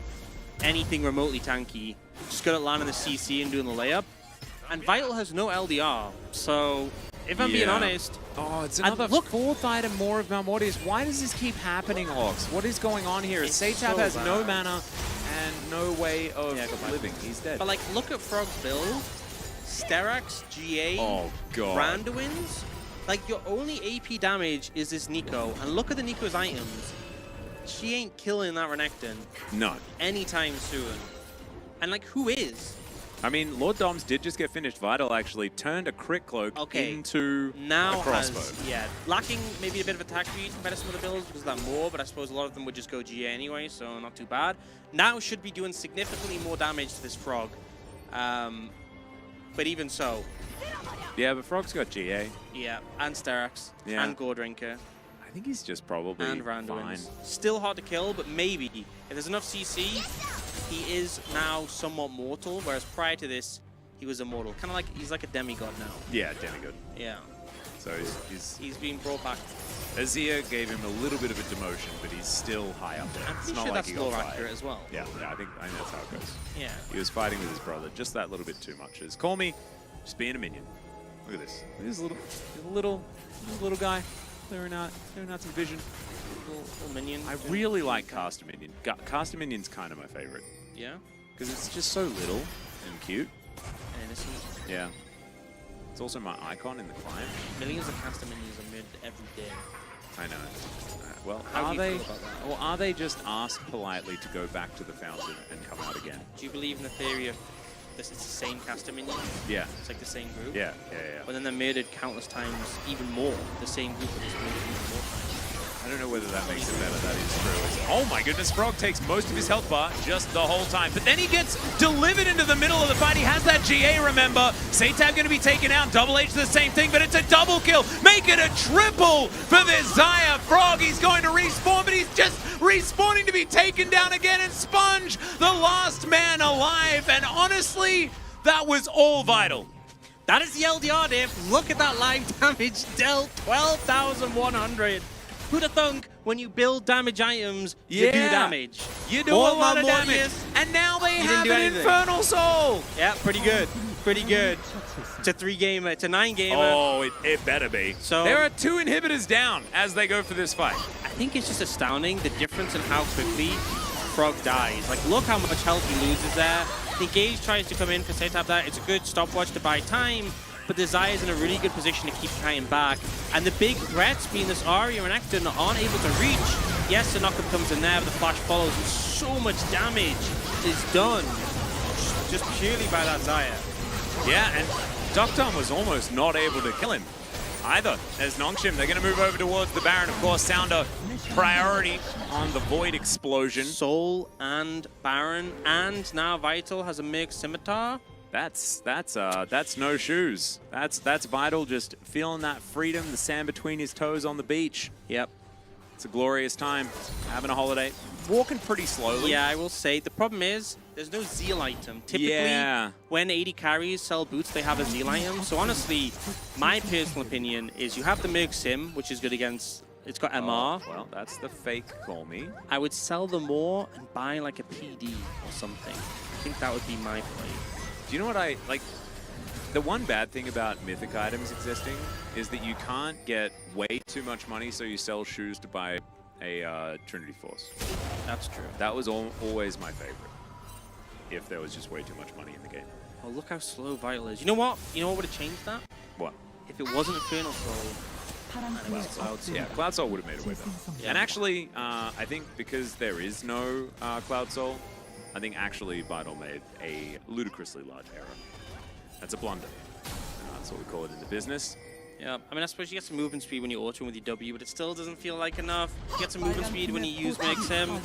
anything remotely tanky. Just good at landing the CC and doing the layup. And Vital has no LDR, so if I'm being honest... Oh, it's another fourth item more of Malmortius. Why does this keep happening, Ox? What is going on here? Seitab has no mana and no way of living. He's dead. But like, look at Frog's build. Sterak's, GA, Randuin's. Like, your only AP damage is this Nico. And look at the Nico's items. She ain't killing that Renekton. No. Anytime soon. And like, who is? I mean, Lord Doms did just get finished. Vital actually turned a crit cloak into a crossbow. Lacking maybe a bit of attack speed compared to some of the builds because of that more, but I suppose a lot of them would just go GA anyway, so not too bad. Now should be doing significantly more damage to this Frog. But even so. Yeah, but Frog's got GA. Yeah, and Sterak's, and Gordrinker. I think he's just probably fine. Still hard to kill, but maybe. If there's enough CC, he is now somewhat mortal, whereas prior to this, he was immortal. Kind of like, he's like a demigod now. Yeah, demigod. Yeah. So he's being brought back. Azir gave him a little bit of a demotion, but he's still high up there. I'm pretty sure that's lore accurate as well. Yeah, I think that's how it goes. Yeah. He was fighting with his brother just that little bit too much. As Colmy, just being a minion. Look at this. Look at this little guy. Clearing out some vision. Little minion. I really like Caster Minion. Caster Minion's kind of my favorite. Yeah? Because it's just so little and cute. And innocent. Yeah. It's also my icon in the client. Millions of Caster Minions are mid every day. I know. Well, are they just asked politely to go back to the fountain and come out again? Do you believe in the theory of this is the same Caster Minion? Yeah. It's like the same group? Yeah. But then they're murdered countless times, even more. The same group that is murdered even more times. I don't know whether that makes it better. That is true. Oh my goodness, Frog takes most of his health bar just the whole time. But then he gets delivered into the middle of the fight. He has that GA, remember. Seitab going to be taken out. Double H the same thing, but it's a double kill. Make it a triple for this Xayah. Frog, he's going to respawn, but he's just respawning to be taken down again. And Sponge, the last man alive. And honestly, that was all Vital. That is the LDR diff. Look at that live damage dealt, 12,100. Who'd have thunk when you build damage items, you do damage? You do a lot of damage. And now they have an Infernal Soul. Yeah, pretty good. Pretty good. It's a 3-gamer. It's a 9-gamer. Oh, it better be. So there are 2 inhibitors down as they go for this fight. I think it's just astounding the difference in how quickly Frog dies. Like, look how much health he loses there. The Engage tries to come in for Seitab there. It's a good stopwatch to buy time. But the Xayah is in a really good position to keep fighting back. And the big threats, being this Arya and Ekton, aren't able to reach. Yes, the knockup comes in there, but the flash follows, and so much damage is done just purely by that Xayah. Yeah, and Doctom was almost not able to kill him. either. As Nongshim, they're going to move over towards the Baron. Of course, Sounder priority on the Void Explosion. Soul and Baron, and now Vital has a mixed Scimitar. That's no shoes. That's Vital just feeling that freedom, the sand between his toes on the beach. Yep. It's a glorious time, having a holiday. Walking pretty slowly. Yeah, I will say the problem is there's no Zeal item. Typically, when 80 carries sell boots, they have a Zeal item. So honestly, my personal opinion is you have the Merc Sim, which is good against. It's got MR. Well, that's the fake call me. I would sell them more and buy like a PD or something. I think that would be my play. Do you know what I like? The one bad thing about mythic items existing is that you can't get way too much money, so you sell shoes to buy a Trinity Force. That's true. That was always my favorite. If there was just way too much money in the game. Oh, look how slow Vital is. You know what? You know what would have changed that? What? If it wasn't Infernal Soul. Yeah, Cloud Soul would have made it way better. Yeah. And actually, I think because there is no Cloud Soul, I think actually Vital made a ludicrously large error. That's a blunder. That's what we call it in the business. Yeah, I mean, I suppose you get some movement speed when you auto with your W, but it still doesn't feel like enough. You get some movement speed when you use Mix Him.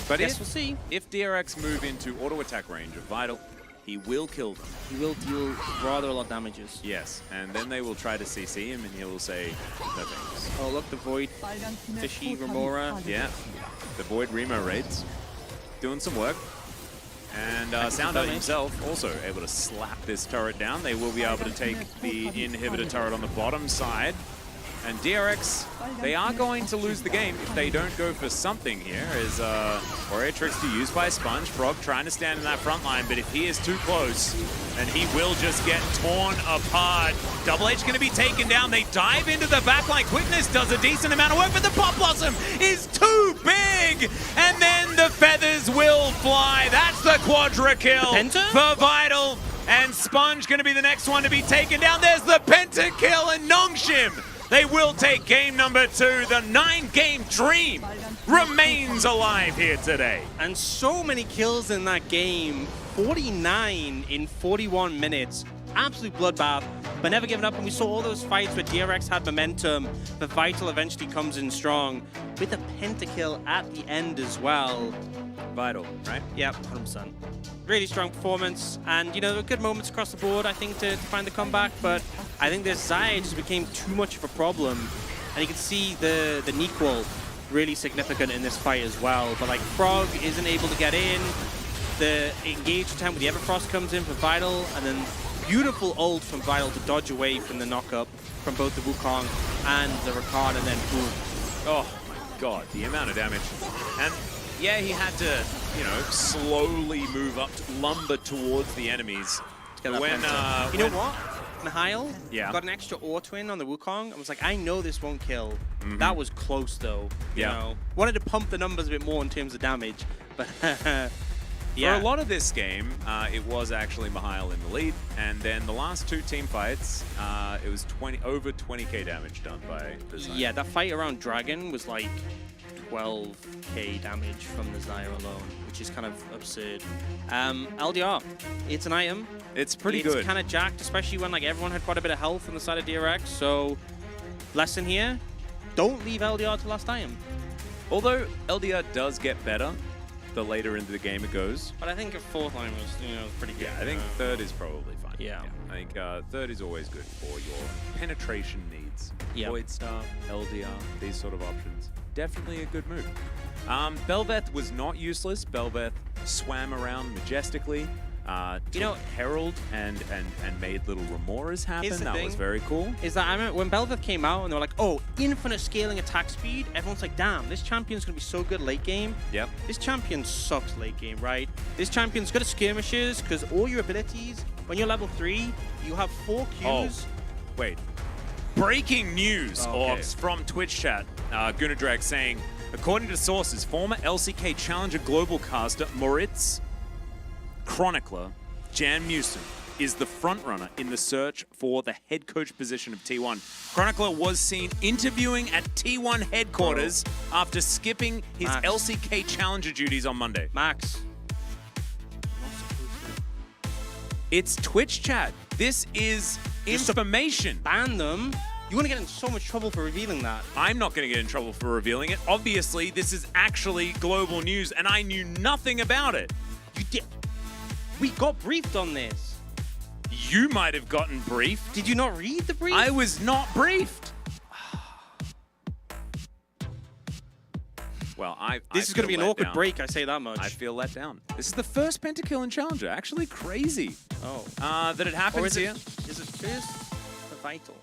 But Guess we'll see. If DRX move into auto attack range of Vital, he will kill them. He will deal rather a lot of damages. Yes, and then they will try to CC him, and he will say no thanks. Oh, look, the Void Fishy Remora. Yeah, the Void Remo raids doing some work. And Sounder himself also able to slap this turret down. They will be able to take the inhibitor turret on the bottom side. And DRX, they are going to lose the game if they don't go for something here. As Warrior Tricks to use by Sponge. Frog trying to stand in that front line, but if he is too close, then he will just get torn apart. Double H going to be taken down. They dive into the backline. Quickness does a decent amount of work, but the Pop Blossom is too big! And then the feathers will fly. That's the Quadra kill for Vital. And Sponge going to be the next one to be taken down. There's the Penta kill, and Nongshim. They will take game number 2. The 9-game dream remains alive here today. And so many kills in that game. 49 in 41 minutes. Absolute bloodbath, but never giving up. And we saw all those fights where DRX had momentum, but Vital eventually comes in strong with a pentakill at the end as well. Vital, right? Yep, 100%. Really strong performance, and you know, good moments across the board, I think, to find the comeback, but I think this Zaya just became too much of a problem, and you can see the Nequel really significant in this fight as well, but like Frog isn't able to get in, the engage attempt with the Everfrost comes in for Vital, and then beautiful ult from Vital to dodge away from the knock-up from both the Wukong and the Rakan, and then boom. Oh my god, the amount of damage. And yeah, he had to, you know, slowly move up, lumber towards the enemies. You know what? Mihail got an extra Ore-Twin on the Wukong. I was like, I know this won't kill. That was close, though. You know, wanted to pump the numbers a bit more in terms of damage, but yeah. For a lot of this game, it was actually Mihail in the lead, and then the last 2 team fights, it was over 20k damage done by the Zaya. Yeah, that fight around Dragon was like 12k damage from the Zaya alone, which is kind of absurd. LDR, it's an item. It's pretty good. It's kind of jacked, especially when like everyone had quite a bit of health on the side of DRX. So, lesson here: don't leave LDR to last item. Although LDR does get better the later into the game it goes. But I think a 4th line was, you know, pretty good. Yeah, I think 3rd is probably fine. Yeah. I think 3rd is always good for your penetration needs. Yep. Void Star, LDR, these sort of options. Definitely a good move. Belveth was not useless. Belveth swam around majestically. You know, Herald and made little Remoras happen. That was very cool. Is that I remember when Belveth came out and they were like, oh, infinite scaling attack speed. Everyone's like, damn, this champion's gonna be so good late game. Yep. This champion sucks late game, right? This champion's good at skirmishes because all your abilities, when you're level 3, you have 4 Qs. Oh, wait. Breaking news from Twitch chat. Gunadrag saying, according to sources, former LCK Challenger Global caster Moritz Chronicler Jan Musen is the frontrunner in the search for the head coach position of T1. Chronicler was seen interviewing at T1 headquarters after skipping his LCK Challenger duties on Monday. Max. It's Twitch chat. This is information. Ban them. You're gonna get in so much trouble for revealing that. I'm not going to get in trouble for revealing it. Obviously, this is actually global news, and I knew nothing about it. You did. We got briefed on this. You might have gotten briefed. Did you not read the brief? I was not briefed. Well, This is going to be an awkward break, I say that much. I feel let down. This is the first pentakill in Challenger. Actually crazy that it happens Or is here. Is it first or vital?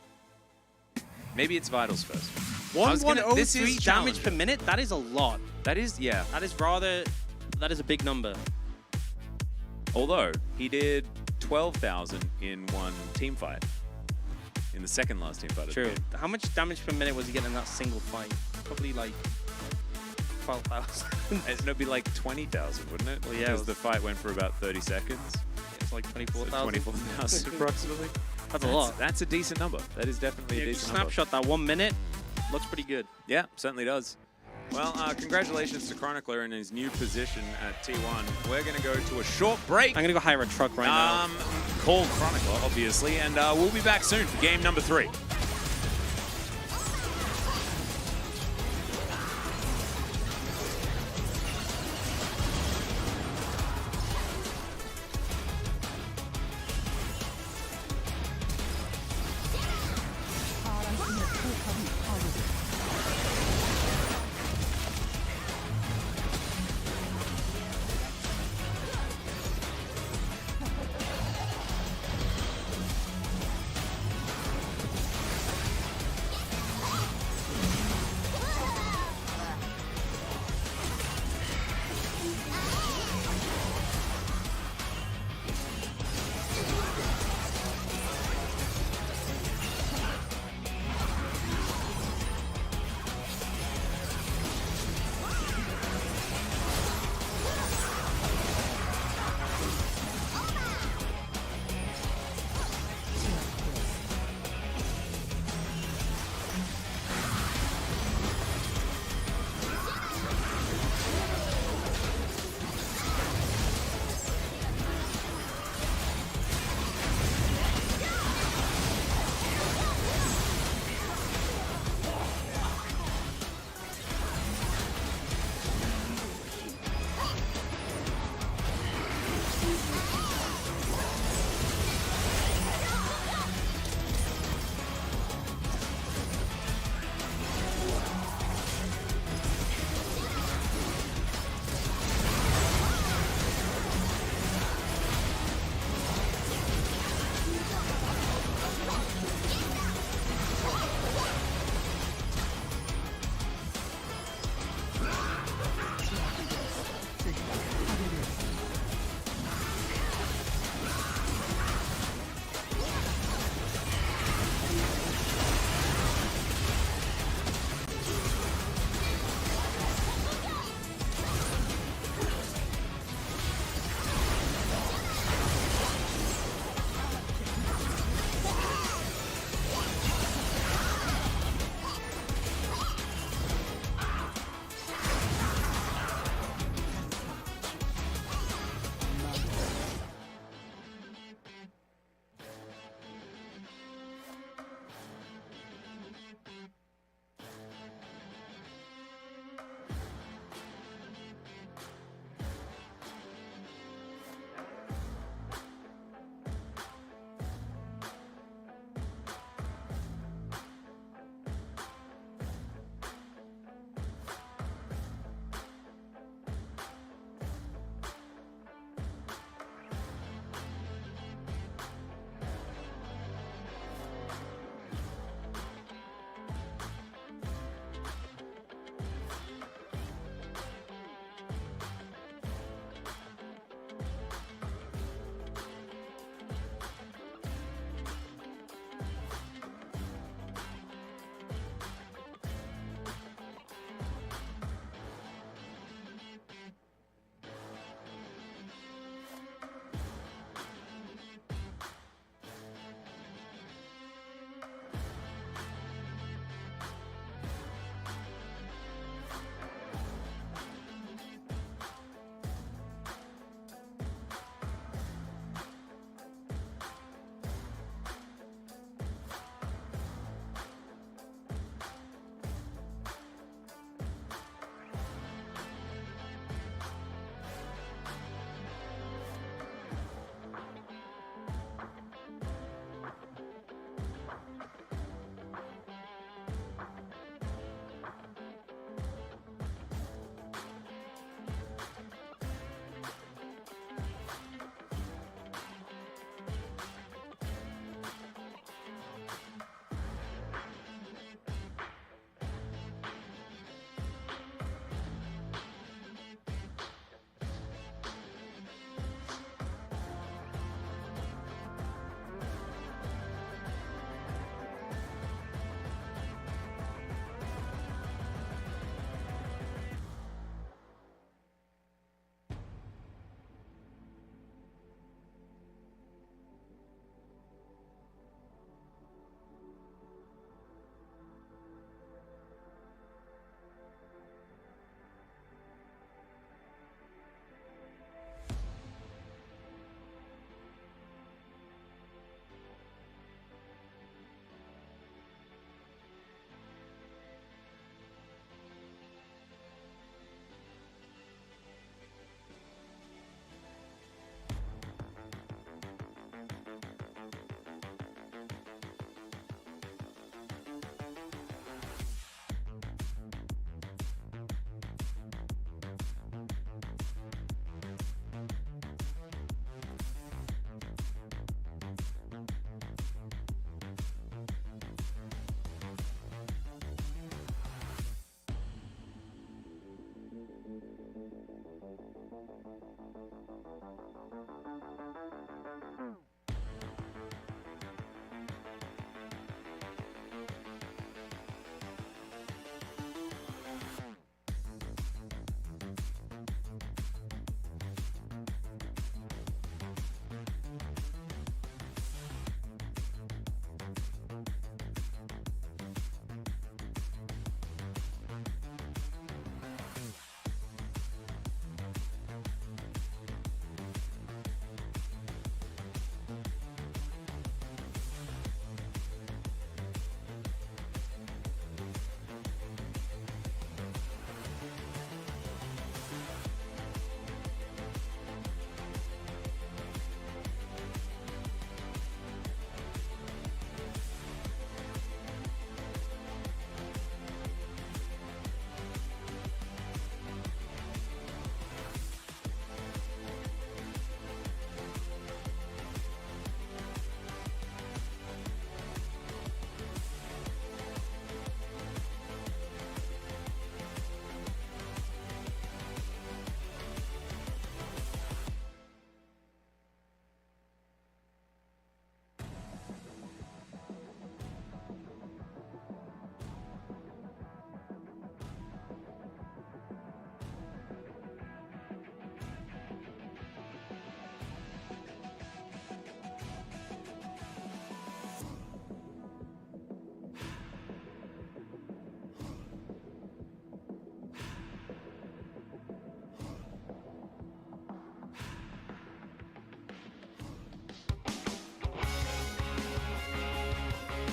Maybe it's Vitals first. 1103 damage Challenger. per minute? That is a lot. That is, yeah. That is a big number. Although, he did 12,000 in one team fight. In the second last team fight. of the True. game. How much damage per minute was he getting in that single fight? Probably like 12,000. It'd be like 20,000, wouldn't it? Well, yeah, Because it was- the fight went for about 30 seconds. It's like So 24,000. 24,000 approximately. That's a lot. That's a decent number. That is definitely Yeah, a just decent number. snapshot that 1 minute. Looks pretty good. Yeah, certainly does. Well, congratulations to Chronicler in his new position at T1. We're going to go to a short break. I'm gonna go hire a truck right now. Called Chronicler, obviously, and we'll be back soon for game number 3. 파란팀의 포탑이 파괴되었습니다.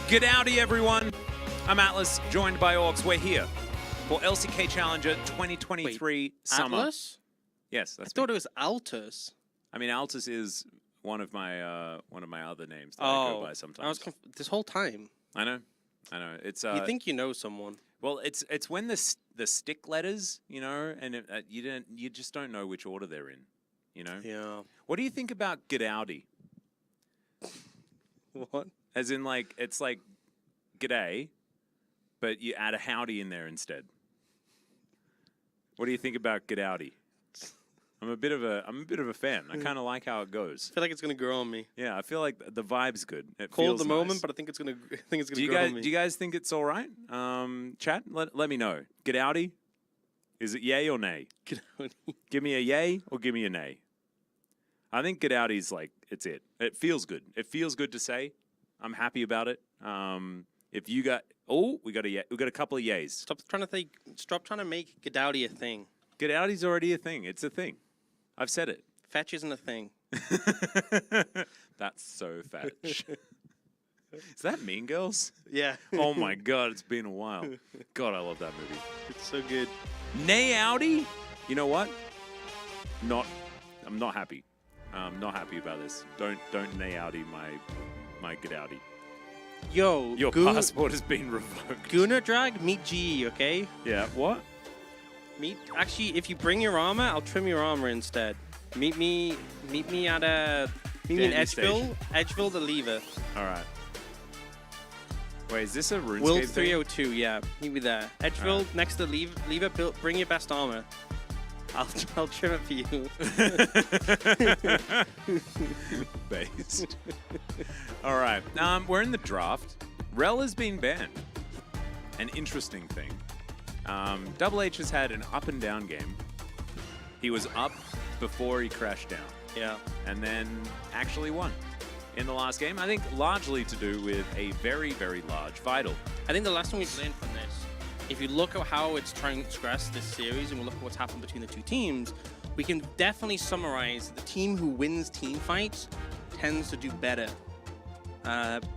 G'dowdy, everyone. I'm Atlas, joined by Orcs. We're here for LCK Challenger 2023 Summer. Atlas? Yes, I that's thought me. it was Altus. I mean, Altus is one of my other names that I go by sometimes. I was this whole time. I know. It's You think you know someone? well, it's when the stick letters, you know, and you just don't know which order they're in, you know. Yeah. What do you think about G'dowdy? What? As in, like, it's like g'day, but you add a howdy in there instead. What do you think about G'dowdy? I'm a bit of a fan. I kind of like how it goes. I feel like it's gonna grow on me. Yeah, I feel like the vibe's good. It Cold feels at the moment, nice. but I think it's gonna. I think it's gonna do you grow guys on me. do you guys think it's all right? Chat, let me know. G'dowdy, is it yay or nay? Give me a yay or give me a nay. I think G'dowdy's like it's it. It feels good. It feels good to say. I'm happy about it. If you got we got a couple of yays. Stop trying to make G'dowdy a thing. G'dowdy's already a thing. It's a thing. I've said it. Fetch isn't a thing. That's so fetch. Is that Mean Girls? Yeah. Oh my god, it's been a while. God, I love that movie. It's so good. Nay Audi? You know what? I'm not happy. I'm not happy about this. Don't nay Audi my G'dowdy. Yo, Your passport has been revoked. Gunnar drag, meet G, okay? Yeah, what? Actually, if you bring your armor, I'll trim your armor instead. Meet me at meet me in Dandy Edgeville. Station. Edgeville the lever. Alright. Wait, is this a RuneScape Will thing? 302, yeah. Meet me there. Edgeville Alright. next to the lever. Bring your best armor. I'll trim it for you. Based. Alright. We're in the draft. Rel has been banned. An interesting thing. Double H has had an up and down game. He was up before he crashed down. Yeah. And then actually won in the last game. I think largely to do with a very, very large Vital. I think the lesson we've learned from this, if you look at how it's transgressed this series and we look at what's happened between the two teams, we can definitely summarize the team who wins team fights tends to do better.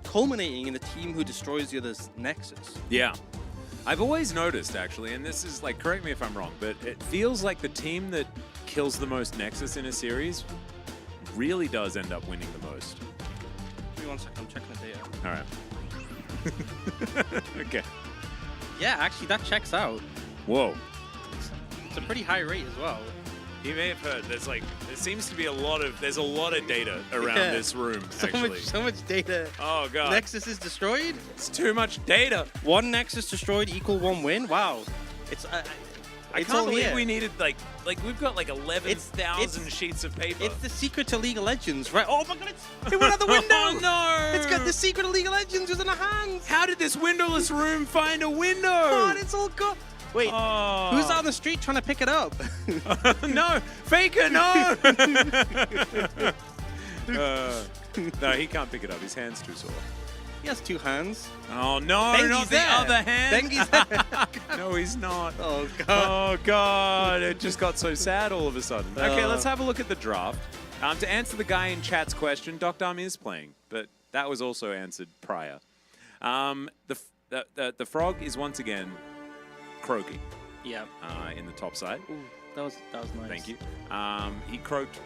Culminating in the team who destroys the other's nexus. Yeah. I've always noticed, actually, and this is, like, correct me if I'm wrong, but it feels like the team that kills the most Nexus in a series really does end up winning the most. Give me 1 second, I'm checking the data. All right. Okay. Yeah, actually, that checks out. Whoa. It's a pretty high rate as well. You may have heard, there seems to be a lot of data around Yeah. this room, actually. So much data. Oh, God. Nexus is destroyed. It's too much data. One Nexus destroyed equal one win. Wow. It's I it's can't all believe here. we needed, like we've got, like, 11,000 it's- sheets of paper. It's the secret to League of Legends, right? Oh my God! It went out the window. Oh, no. It's got the secret of League of Legends was in our hands. How did this windowless room find a window? God, it's all gone. Wait, Oh. who's on the street trying to pick it up? No, Faker, no! No, he can't pick it up. His hand's too sore. He has two hands. Oh, no, Dengi's not the there. other hand. Dengi's there. No, he's not. Oh God. Oh, God. It just got so sad all of a sudden. Okay, Oh. let's have a look at the draft. To answer the guy in chat's question, Dr. is playing, but that was also answered prior. The Frog is once again croaking Yeah. in the top side. Ooh, that was nice. Thank you. He croaked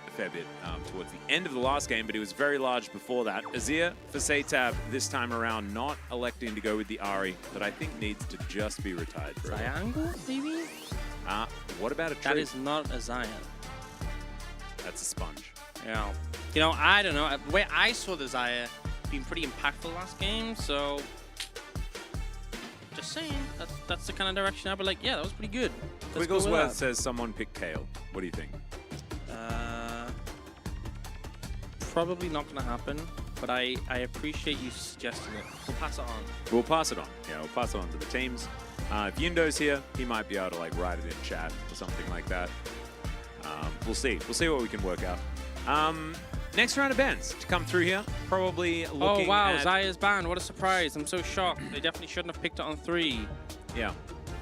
a fair bit towards the end of the last game, but he was very large before that. Azir for Satab this time around, not electing to go with the Ahri, that I think needs to just be retired. For Triangle, maybe? what about a tree? That is not a Zion. That's a sponge. Yeah. You know, I don't know. The way I saw the Zaya being pretty impactful last game, so just saying, that's the kind of direction I'd be like, yeah, that was pretty good. Let's go with Wigglesworth that. says someone picked Kale. What do you think? Probably not going to happen, but I appreciate you suggesting it. We'll pass it on. We'll pass it on. Yeah, we'll pass it on to the teams. If Yundo's here, he might be able to like write it in chat or something like that. We'll see. We'll see what we can work out. Next round of bans to come through here. Probably looking Oh wow, at... Zaya's banned. What a surprise. I'm so shocked. They definitely shouldn't have picked it on 3. Yeah.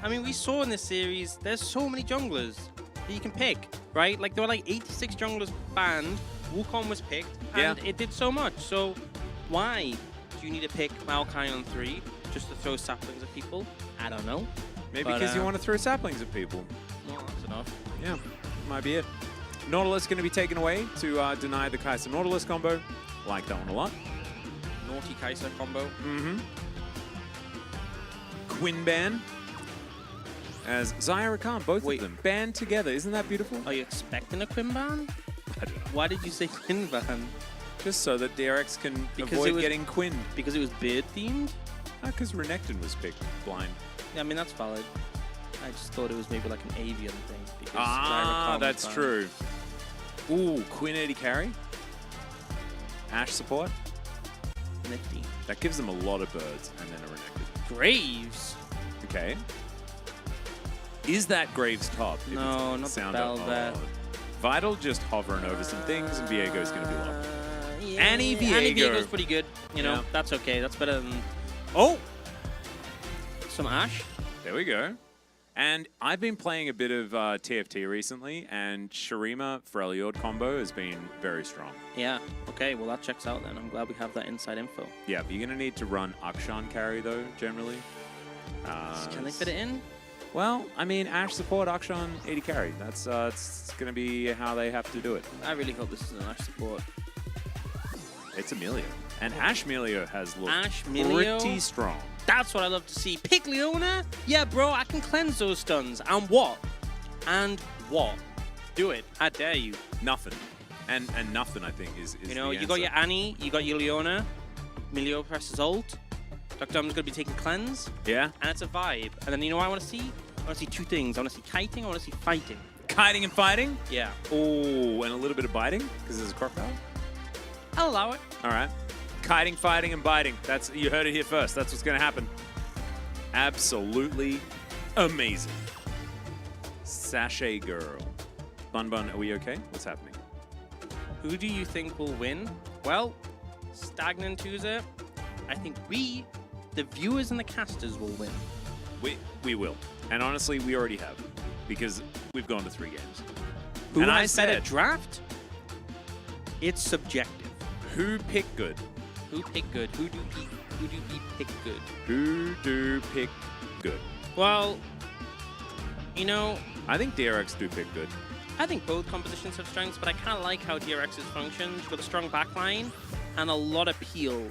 I mean, we saw in this series, there's so many junglers that you can pick, right? Like, there were like 86 junglers banned. Wukong was picked, and Yeah. it did so much. So why do you need to pick Maokai on 3 just to throw saplings at people? I don't know. Maybe But, because you want to throw saplings at people. Well, that's enough. Yeah, might be it. Nautilus going to be taken away to deny the Kai'Sa Nautilus combo. Like that one a lot. Naughty Kai'Sa combo. Mm-hmm. Quinn ban. As Zaya Rakan, both Wait. of them banned together. Isn't that beautiful? Are you expecting a Quinn ban? I don't know. Why did you say Quinn ban? Just so that DRX can Because avoid it was- getting Quinn. Because it was beard themed? Because Renekton was picked blind. Yeah, I mean, that's valid. I just thought it was maybe like an avian thing. Because Ah, Zaya Rakan that's was true. Ooh, Quinn AD carry. Ash support. Nifty. That gives them a lot of birds and then a Renekton. Graves? Okay. Is that Graves top? If No, it's not the sound Velvet. Vital just hovering over some things and Viego's going to be low. Yeah, Annie Viego. Viego's pretty good. You know, Yeah. that's okay. That's better than Oh! some Ash. There we go. And I've been playing a bit of TFT recently, and Shurima Freljord combo has been very strong. Yeah. Okay, well, that checks out then. I'm glad we have that inside info. Yeah, but you're going to need to run Akshan carry, though, generally. Can they fit it in? Well, I mean, Ash support, Akshan 80 carry. That's it's going to be how they have to do it. I really hope this is an Ash support. It's Amelia. And Ash Melio has looked Ash Melio? pretty strong. That's what I love to see. Pick Leona? Yeah, bro, I can cleanse those stuns. And what? And what? Do it. I dare you. Nothing. And nothing, I think, is You know, the you got answer. your Annie, you got your Leona. Melio presses ult. Dr. Um's going to be taking cleanse. Yeah? And it's a vibe. And then you know what I want to see? I want to see two things. I want to see kiting, I want to see fighting. Kiting and fighting? Yeah. Oh, and a little bit of biting, because there's a crocodile. I'll allow it. All right. Kiting, fighting, and biting. That's you heard it here first. That's what's going to happen. Absolutely amazing. Sachet girl. Bun Bun, are we okay? What's happening? Who do you think will win? Well, stagnant user. I think we, the viewers and the casters, will win. We will. And honestly, we already have. Because we've gone to 3 games. Who And I has better said- draft? It's subjective. Who picked good? Who picked good? Who do we pick good? Who do pick good? Well, you know, I think DRX do pick good. I think both compositions have strengths, but I kind of like how DRX's functions. You've got a strong backline and a lot of peel.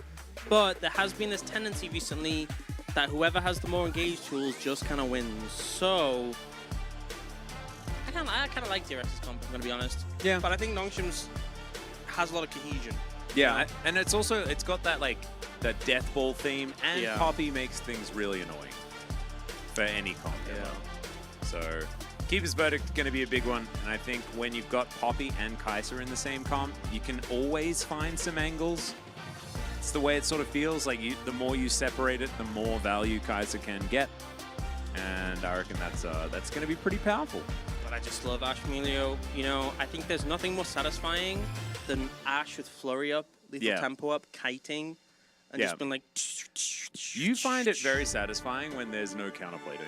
But there has been this tendency recently that whoever has the more engaged tools just kind of wins. So I kind of like DRX's comp, I'm going to be honest. Yeah. But I think Nongshim's has a lot of cohesion. Yeah, and it's also, it's got that, like, that death ball theme, and Yeah. Poppy makes things really annoying for any comp. Yeah. So, Keeper's Verdict going to be a big one, and I think when you've got Poppy and Kai'Sa in the same comp, you can always find some angles. It's the way it sort of feels, like the more you separate it, the more value Kai'Sa can get. And I reckon that's going to be pretty powerful. But I just love Ash Melio. You know, I think there's nothing more satisfying than Ash with flurry up, lethal Yeah. tempo up, kiting, and Yeah. just been like... You find it very satisfying when there's no counterplay, don't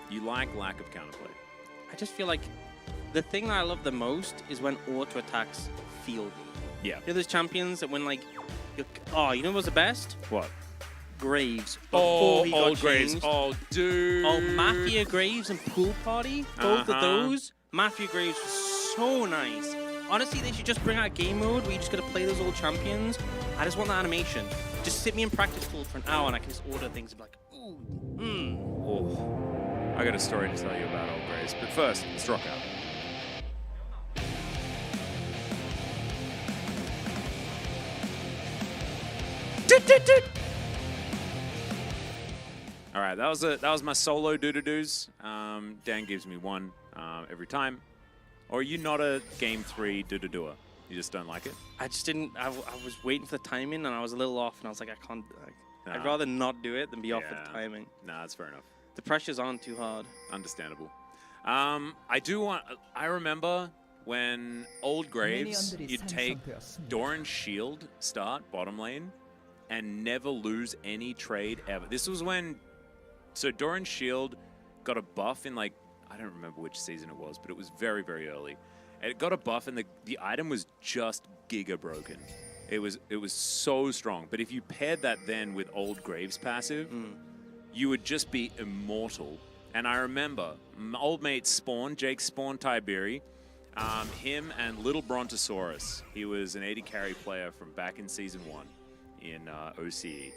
you? You like lack of counterplay. I just feel like the thing that I love the most is when auto attacks feel good. Yeah. You know those champions that when like, oh, you know what was the best? What? Graves. Before he got old Graves. changed. Oh, dude. Oh, Mafia Graves and Pool Party. Both of those. Mafia Graves was so nice. Honestly, they should just bring out game mode where you just gotta play those old champions. I just want that animation. Just sit me in practice pool for an hour and I can just order things and be like, ooh, Oh, I got a story to tell you about old Graves, but first, let's rock out. All right, that was my solo doo-doo-doos. Dan gives me one every time. Or are you not a game 3 doo-doo-doer? You just don't like it? I just didn't. I was waiting for the timing and I was a little off and I was like, I can't. I'd Nah. rather not do it than be off Yeah. with the timing. Nah, that's fair enough. The pressure's on too hard. Understandable. I remember when old Graves, you'd take Doran's shield start bottom lane and never lose any trade ever. This was when, so Doran's shield got a buff in like, I don't remember which season it was, but it was very, very early. And it got a buff and the item was just giga broken. It was so strong. But if you paired that then with old Graves passive, you would just be immortal. And I remember my old mate Spawn, Jake Spawn Tiberi, him and Little Brontosaurus. He was an 80 carry player from back in Season 1 in OCE.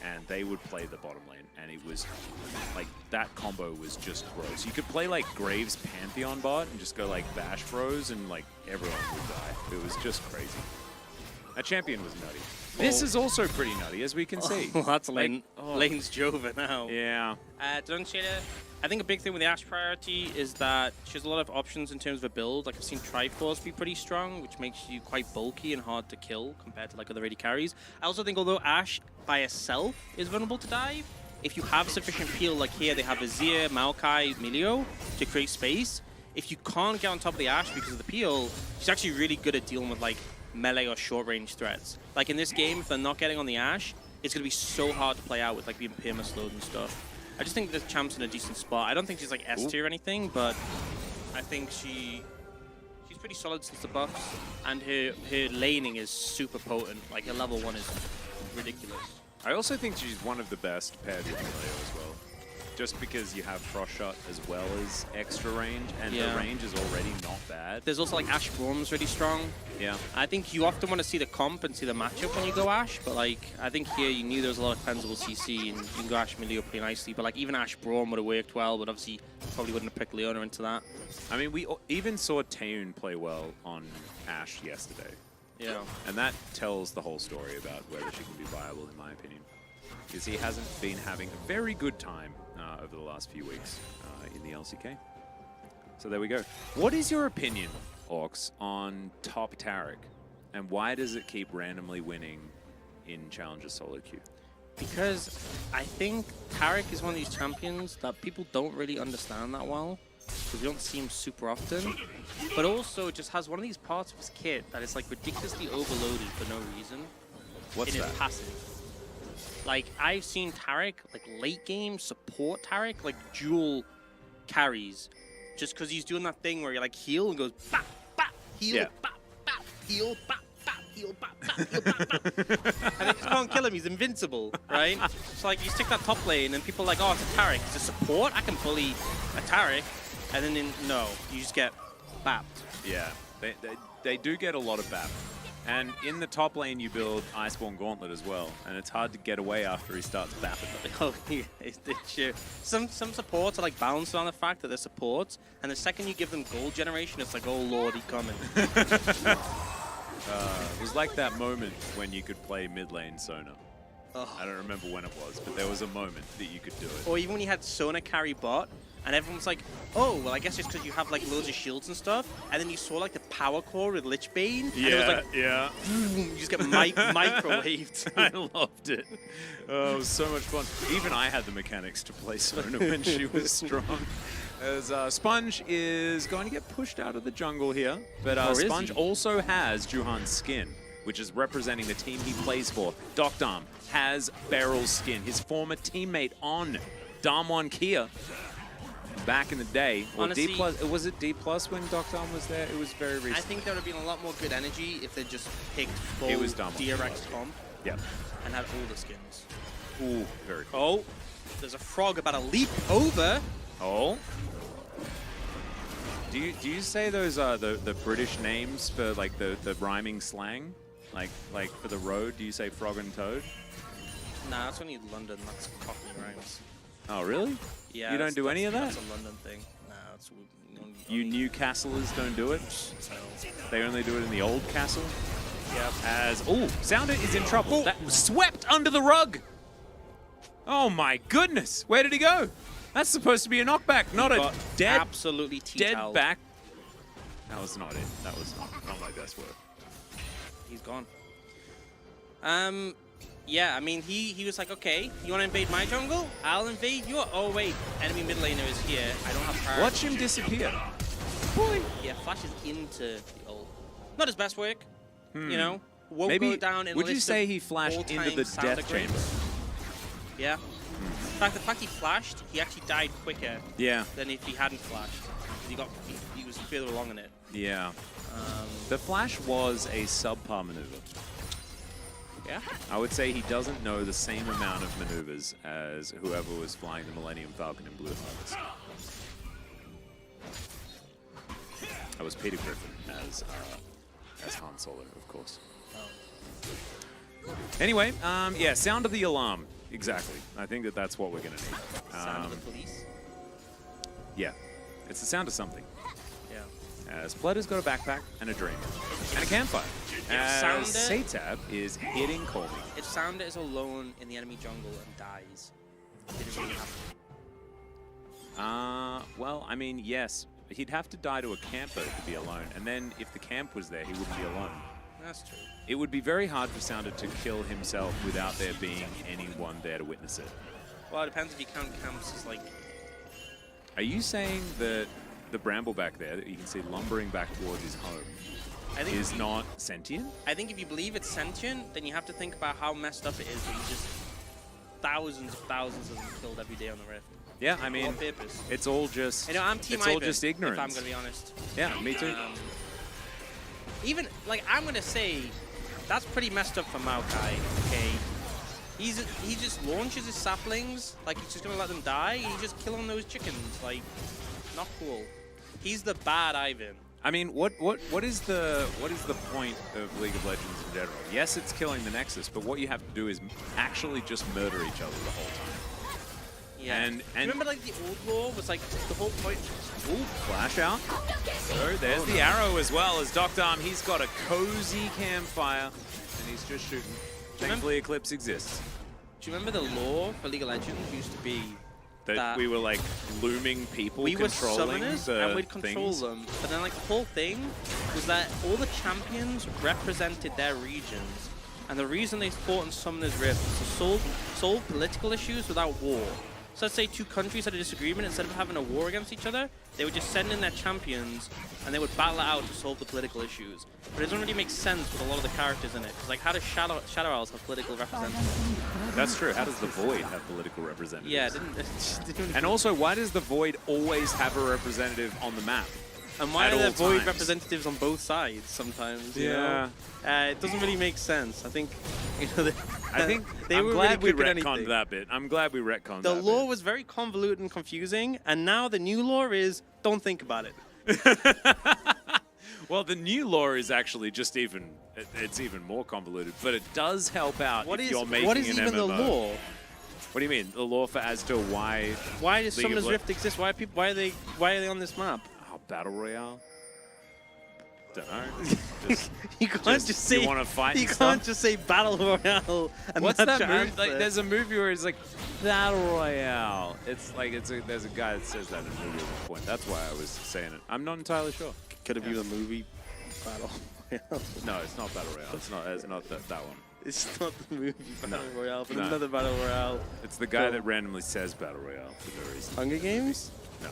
And they would play the bottom lane. And it was like, that combo was just gross. You could play like Graves Pantheon bot and just go like Bash Bros and like everyone would die. It was just crazy. That champion was nutty. This is also pretty nutty, as we can see. Well, that's Like, Lane's Jova now. Yeah. I think a big thing with the Ashe priority is that she has a lot of options in terms of a build. Like I've seen Triforce be pretty strong, which makes you quite bulky and hard to kill compared to like other AD carries. I also think although Ashe by herself is vulnerable to dive, if you have sufficient peel, like here they have Azir, Maokai, Milio to create space. If you can't get on top of the Ashe because of the peel, she's actually really good at dealing with like melee or short range threats. Like in this game, if they're not getting on the Ashe, it's going to be so hard to play out with like being perma-slowed and stuff. I just think the champ's in a decent spot. I don't think she's like S tier or anything, but I think she's pretty solid since the buffs, and her laning is super potent. Like her level 1 is ridiculous. I also think she's one of the best paired with Milio as well. Just because you have Frost Shot as well as extra range, and the range is already not bad. There's also like Ashe Braum's really strong. Yeah. I think you often want to see the comp and see the matchup when you go Ashe, but like I think here you knew there was a lot of cleansable CC and you can go Ashe Milio pretty nicely, but like even Ashe Braum would have worked well, but obviously probably wouldn't have picked Leona into that. I mean, we even saw Taeun play well on Ashe yesterday. Yeah. And that tells the whole story about whether she can be viable, in my opinion. Because he hasn't been having a very good time over the last few weeks in the LCK. So there we go. What is your opinion, Orcs, on top Taric? And why does it keep randomly winning in Challenger solo queue? Because I think Taric is one of these champions that people don't really understand that well, because we don't see him super often, but also just has one of these parts of his kit that is like ridiculously overloaded for no reason. What's in that? his passive. Like, I've seen Taric, like, late game support Taric, like, dual carries. Just because he's doing that thing where you like, heal and goes, bap, bap, heal, bap, bap, heal, bap, bap, heal, bap, bap, heal, bap, bap. And if you can't kill him, he's invincible, right? So, like, you stick that top lane, and people are like, oh, it's a Taric. It's a support? I can bully a Taric. And then, no, you just get bapped. Yeah, they do get a lot of bap. And in the top lane, you build Iceborne Gauntlet as well, and it's hard to get away after he starts bapping. Oh, yeah, it's true. Some supports are like balanced on the fact that they're supports, and the second you give them gold generation, it's like, oh lord, he's coming. It was like that moment when you could play mid lane Sona. Oh. I don't remember when it was, but there was a moment that you could do it. Or even when you had Sona carry bot, and everyone's like, oh, well, I guess it's because you have like loads of shields and stuff, and then you saw like the power core with Lich Bane, and it was like, yeah. boom, you just get microwaved. I loved it. Oh, it was so much fun. Even I had the mechanics to play Sona when she was strong. As Sponge is going to get pushed out of the jungle here, but Sponge also has Juhan's skin, which is representing the team he plays for. Doctarm has Beryl's skin, his former teammate on Damwon Kia. Back in the day, or Honestly, D+, was it D+ when Doctarm was there? It was very recent. I think there would have been a lot more good energy if they just picked full It was Damwon. DRX comp Yep. and had all the skins. Ooh, very cool. Oh, there's a frog about to leap over. Oh. Do you say those the British names for like the rhyming slang? Like for the road, do you say frog and toad? Nah, that's only London. That's Cockney rhymes. Oh, really? Yeah. You don't do any of that? That's a London thing. Nah, that's You Newcastlers don't do it? They only do it in the old castle? Yep. As, oh, Sounder is in trouble. That was swept under the rug. Oh my goodness. Where did he go? That's supposed to be a knockback, not a dead, absolutely dead back. That was not it. That was not my best work. He's gone. Yeah, I mean, he was like, okay, you want to invade my jungle? I'll invade your... Oh, wait, enemy mid laner is here. I don't have priority. Watch him disappear. Boy. Yeah, flashes into the ult. Not his best work, you know? Won't Maybe, go down in a would you list say of he flashed into all-time the Sounder death greats. chamber? Yeah. In fact, the fact he flashed, he actually died quicker Yeah. than if he hadn't flashed. He was further along in it. Yeah. The flash was a subpar maneuver. Yeah, I would say he doesn't know the same amount of maneuvers as whoever was flying the Millennium Falcon in Blue Harvest. That was Peter Griffin as Han Solo, of course. Anyway, yeah, sound of the alarm. Exactly. I think that's what we're going to need. Sound of the police. Yeah, it's the sound of something. Yeah. Splatter's got a backpack and a dream and a campfire. Sound Satab is hitting Colby. If Sounder is alone in the enemy jungle and dies, did it really happen? Well, I mean, yes. He'd have to die to a camper to be alone. And then if the camp was there, he wouldn't be alone. That's true. It would be very hard for Sounder to kill himself without there being anyone there to witness it. Well, it depends if you count camps as like... Are you saying that the bramble back there that you can see lumbering back towards his home is not sentient? I think if you believe it's sentient, then you have to think about how messed up it is that you just thousands of them killed every day on the Rift. Yeah, I mean, On purpose. it's all just... You know, I'm Team it's all Ivan, just ignorance. if I'm going to be honest. Yeah, me too. Even, like, I'm going to say, that's pretty messed up for Maokai, okay? He just launches his saplings, like he's just going to let them die, and he's just killing those chickens, like, not cool. He's the bad Ivan. I mean, what is the point of League of Legends in general? Yes, it's killing the Nexus, but what you have to do is actually just murder each other the whole time. Yeah. And Do you remember, like, the old lore was, like, the whole point... Ooh, flash out. So there's the arrow as well as Dr. Arm. He's got a cozy campfire, and he's just shooting. Thankfully, Eclipse exists. Do you remember the lore for League of Legends used to be That we were, like, looming people we were controlling summoners the and we'd control things. them. But then, like, the whole thing was that all the champions represented their regions. And the reason they fought in Summoner's Rift was to solve political issues without war. So let's say two countries had a disagreement, instead of having a war against each other, they would just send in their champions and they would battle it out to solve the political issues. But it doesn't really make sense with a lot of the characters in it. Because, like, how does Shadow Owls have political representatives? That's true. How does the Void have political representatives? Yeah, it didn't And also, why does the Void always have a representative on the map? And why at are there all Void times? representatives on both sides sometimes? You Yeah. know? It doesn't really make sense. I think, you know, I think they were I'm glad really we good at retconned anything. that bit. I'm glad we retconned The that lore was very convoluted and confusing, and now the new lore is don't think about it. bit. Well, the new lore is actually just it's even more convoluted, but it does help out if you're making what is an even MMO. the lore? What do you mean? The lore for as to why does League of Summoner's Le- Rift exist? Why are they on this map? Oh, Battle Royale? Don't know. Just, You can't just say you want to fight you and can't stuff? just say Battle Royale. And What's that's that your movie? Like, answer. there's a movie where it's like Battle Royale. It's like there's a guy that says that in a movie at one point. That's why I was saying it. I'm not entirely sure. Could have been the movie Battle Royale. No, it's not Battle Royale. It's not that one. It's not the movie Battle Royale, but No. another Battle Royale. It's the guy So- that randomly says Battle Royale for no reason. Hunger Games? No.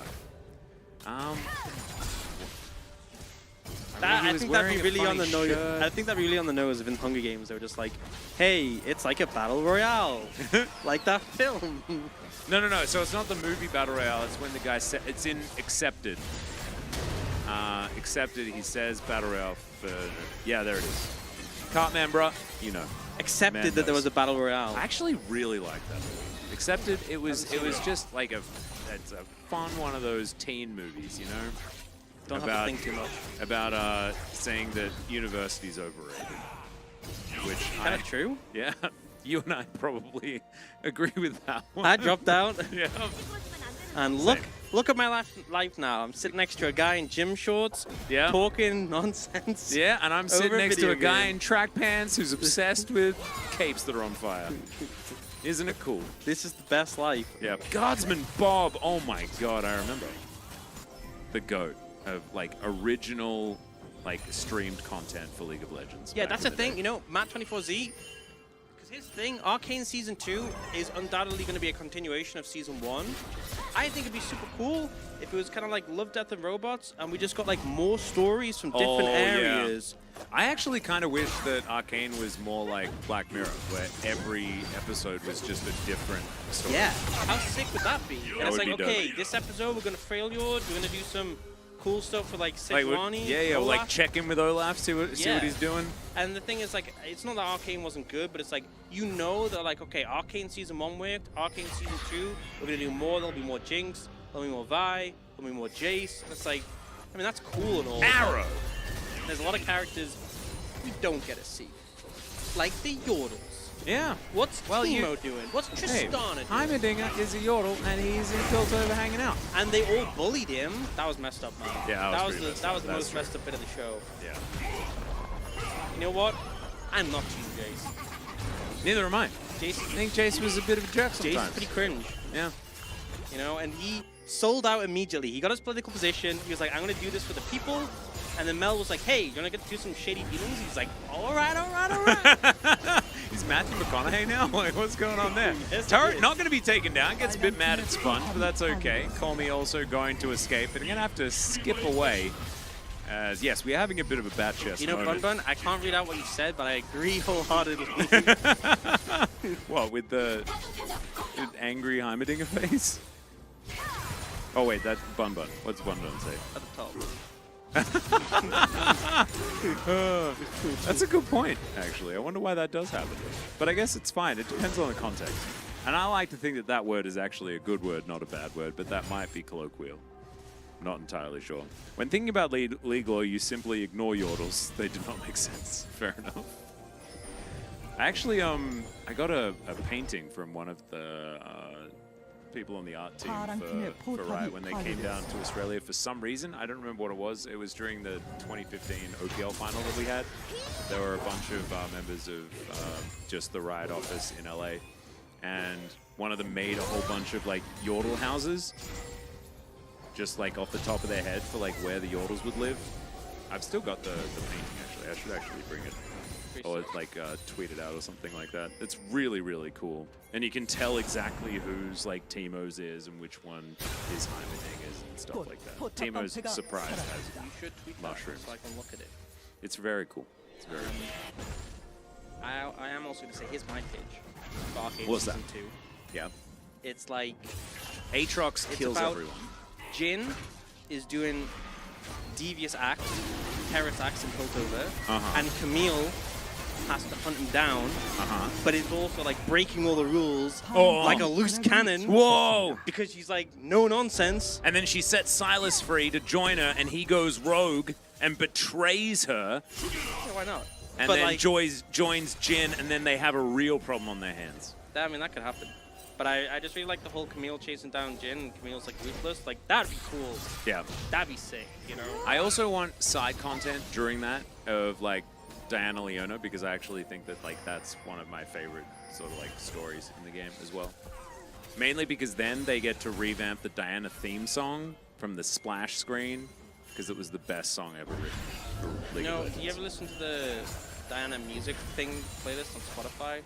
I was think that'd be wearing a really on the funny nose. shirt. I think that'd be really on the nose if in Hunger Games they were just like, "Hey, it's like a battle royale, like that film." No. So it's not the movie Battle Royale. It's when the guy said it's in Accepted. Accepted. He says Battle Royale for yeah. There it is. Cartman, bruh. You know. Accepted Man that there knows. was a battle royale. I actually really like that movie. Accepted. It was just like it's a fun one of those teen movies, you know. Don't have to think too much. About saying that university's overrated. Which Kind of true. Yeah, you and I probably agree with that one. I dropped out, Yeah. and look at my life now. I'm sitting next to a guy in gym shorts, Yeah. talking nonsense. Yeah, and I'm sitting Over next to a video guy game. in track pants who's obsessed with capes that are on fire. Isn't it cool? This is the best life. Yeah. Guardsman Bob. Oh my God, I remember. The GOAT of like original, like streamed content for League of Legends. Yeah, back that's in the day. thing. You know, Matt24Z, because his thing, Arcane Season 2 is undoubtedly going to be a continuation of Season 1. I think it'd be super cool if it was kind of like Love, Death, and Robots, and we just got like more stories from different Oh, yeah. areas. I actually kind of wish that Arcane was more like Black Mirror, where every episode was just a different story. Yeah, how sick would that be? And That it's would like, be okay, dope. this episode we're going to Freljord, we're going to do some cool stuff for like Like, Sejuani. yeah, like Olaf. check in with Olaf, see what he's doing. And the thing is, like, it's not that Arcane wasn't good, but it's like, you know that, like, okay, Arcane Season 1 worked, Arcane Season 2, we're going to do more, there'll be more Jinx, there'll be more Vi, there'll be more Jace. And it's like, I mean, that's cool and all. Arrow! But there's a lot of characters we don't get to see. Like the Yordles. Yeah. What's Teemo doing? What's Hey, Tristana doing? Heimerdinger is a Yordle, and he's in Piltover hanging out. And they all bullied him. That was messed up, man. Yeah, that was pretty messed that up. was the That's most true. messed up bit of the show. Yeah. You know what? I'm not Team Jace. Neither am I. Jace, I think Jace was a bit of a jerk Jace sometimes. is pretty cringe. Yeah. You know, and he sold out immediately. He got his political position. He was like, I'm going to do this for the people. And then Mel was like, hey, you're going to get to do some shady dealings? He's like, all right, all right, all right. He's Matthew McConaughey now? Like, what's going on there? Yes, he Turret is. not going to be taken down. Gets a bit mad at Sponge, but that's okay. Colmy also going to escape, and I'm going to have to skip away. As, yes, we're having a bit of a bat chest You know, moment. Bun Bun, I can't read out what you said, but I agree wholeheartedly. What, with the angry Heimerdinger face? Oh, wait, that's Bun Bun. What's Bun Bun say? At the top. That's a good point, actually. I wonder why that does happen. But I guess it's fine. It depends on the context. And I like to think that that word is actually a good word, not a bad word, but that might be colloquial. Not entirely sure. When thinking about league law, you simply ignore Yordles. They do not make sense. Fair enough. Actually, I got a painting from one of the people on the art team for Riot when they came down to Australia for some reason. I don't remember what it was. It was during the 2015 OPL final that we had. There were a bunch of members of just the Riot office in LA, and one of them made a whole bunch of like Yordle houses, just like off the top of their head for like where the Yordles would live. I've still got the painting actually. I should actually bring it. Or like tweet it out or something like that. It's really, really cool. And you can tell exactly whose like Teemo's is and which one his Heimerdinger's and stuff like that. Teemo's surprise has You should tweet that mushrooms. so I can look at it. It's very cool. It's very cool. I am also going to say, here's my pitch for Arcane What's Season that? 2. Yeah. It's like Aatrox It's kills about- everyone. Jin is doing devious acts, terrorist acts in Piltover, and Camille has to hunt him down, but it's also like breaking all the rules, like a loose cannon. Whoa! Because she's like, no nonsense. And then she sets Silas free to join her, and he goes rogue and betrays her, Yeah, why not? and but then like, joins Jin, and then they have a real problem on their hands. I mean, that could happen. But I just really like the whole Camille chasing down Jin, and Camille's like ruthless. Like, that'd be cool. Yeah. That'd be sick, you know? I also want side content during that of like Diana Leona, because I actually think that like that's one of my favorite sort of like stories in the game as well. Mainly because then they get to revamp the Diana theme song from the splash screen, because it was the best song ever written for League You of know, Legends. do you ever listen to the Diana music thing playlist on Spotify?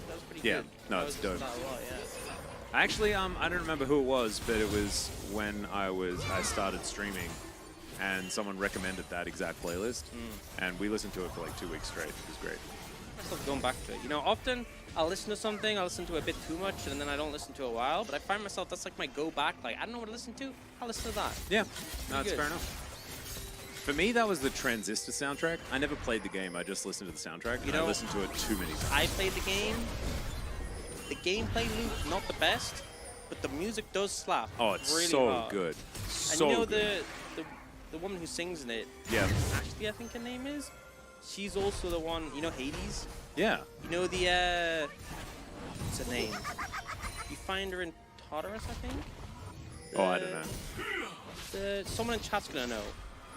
That was pretty Yeah, good. no, I it's was listening dope. to that a lot, yeah. Actually, I don't remember who it was, but it was when I started streaming, and someone recommended that exact playlist, and we listened to it for like 2 weeks straight. It was great. I still going back to it. You know, often I'll listen to something, I'll listen to it a bit too much, and then I don't listen to it a while, but I find myself, that's like my go back. Like, I don't know what to listen to, I'll listen to that. Yeah, no, that's good. fair enough. For me, that was the Transistor soundtrack. I never played the game, I just listened to the soundtrack, and I know, listened to it too many times. I played the game. The gameplay loop, not the best, but the music does slap. Oh, it's really so hard. good. And So you know good. the woman who sings in it, Yeah. Ashley, I think her name is. She's also the one, you know, Hades. Yeah. You know the what's her name? You find her in Tartarus, I think. Oh, I don't know. Someone in chat's gonna know.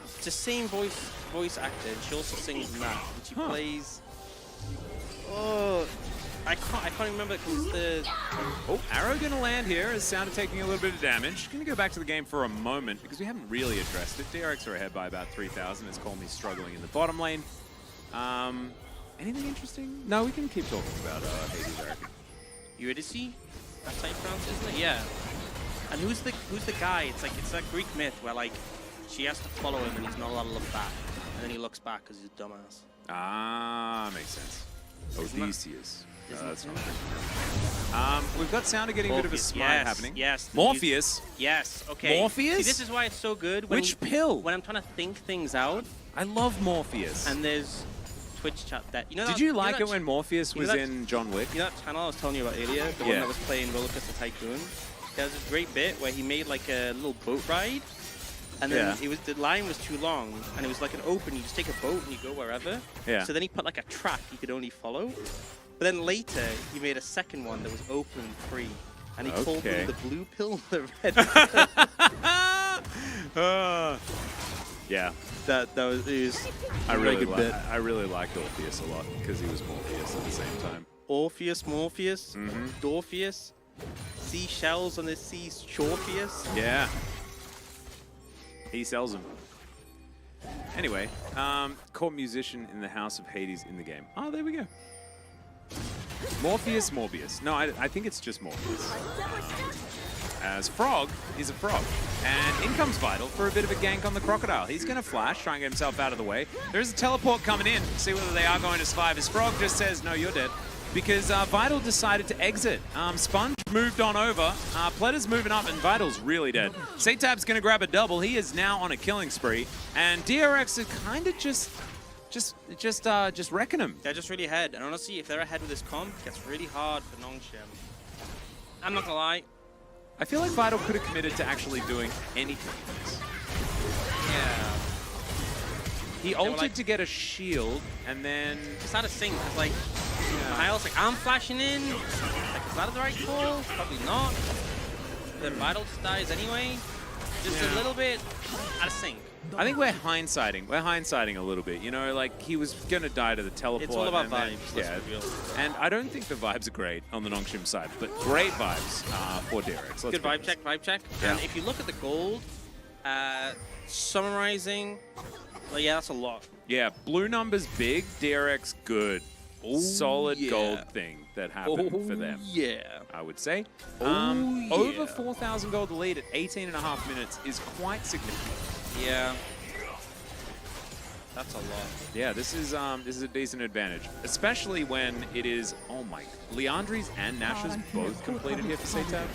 It's the same voice actor, and she also sings in that. And she plays. Oh, I can't remember because the. Oh, arrow gonna land here as Sounder taking a little bit of damage. Gonna go back to the game for a moment because we haven't really addressed it. DRX are ahead by about 3,000 as Colmy's struggling in the bottom lane. Anything interesting? No, we can keep talking about Hades, I reckon. Eurydice? That's how you pronounce it, isn't it? Yeah. And who's the guy? It's that Greek myth where like she has to follow him and he's not allowed to look back, and then he looks back because he's a dumbass. Ah, makes sense. Odysseus. That's fine. We've got Sounder getting a bit of a smite yes, happening. Yes. Morpheus. Yes. Okay. Morpheus? See, this is why it's so good. When Which pill? When I'm trying to think things out, I love Morpheus. and there's Twitch chat that you know. Did that, you know like that it when Morpheus you know was that- in John Wick? You know that channel I was telling you about earlier, the one Yeah. that was playing Roller Coaster Tycoon? There was this great bit where he made like a little boat ride, and then Yeah. the line was too long, and it was like an open. You just take a boat and you go wherever. Yeah. So then he put like a track you could only follow. But then later he made a second one that was open and free, and he called Okay. them the blue pill, the red pill. Yeah. That was it was I a very really, good bit. I really liked Orpheus a lot because he was Morpheus at the same time. Orpheus, Morpheus, Mhm. Dorpheus, seashells on the sea, Shorpheus. Yeah. He sells them. Anyway, core musician in the House of Hades in the game. Oh, there we go. Morpheus. No, I think it's just Morpheus. As Frog is a frog. And in comes Vital for a bit of a gank on the Crocodile. He's going to flash, try and get himself out of the way. There's a teleport coming in. See whether they are going to survive. As Frog just says, no, you're dead. Because Vital decided to exit. Sponge moved on over. Pletter's moving up, and Vital's really dead. Satab's going to grab a double. He is now on a killing spree. And DRX is kind of just wrecking him. They're just really ahead, and honestly, if they're ahead with this comp, it gets really hard for Nongshim. I'm not gonna lie. I feel like Vital could have committed to actually doing anything with this. Yeah. He were ulted like- to get a shield, and then... Just had to sync, because like, Miles like, I'm flashing in. Like, is that the right call? Probably not. Then Vital just dies anyway. Just a little bit out of sync. I think we're hindsighting. We're hindsighting a little bit. You know, like, he was going to die to the teleport. It's all about and then- vibes, let's yeah. be real. And I don't think the vibes are great on the Nongshim side, but great vibes for DRX. Good vibe check. Yeah. And if you look at the gold, summarizing, well, yeah, that's a lot. Yeah, blue numbers big, DRX good. Solid yeah. gold thing that happened for them, Yeah. I would say. Oh, Over yeah. 4,000 gold lead at 18.5 minutes is quite significant. Yeah. That's a lot. Yeah, this is a decent advantage, especially when it is, oh my, Leandri's and Nash's both completed here for Satab.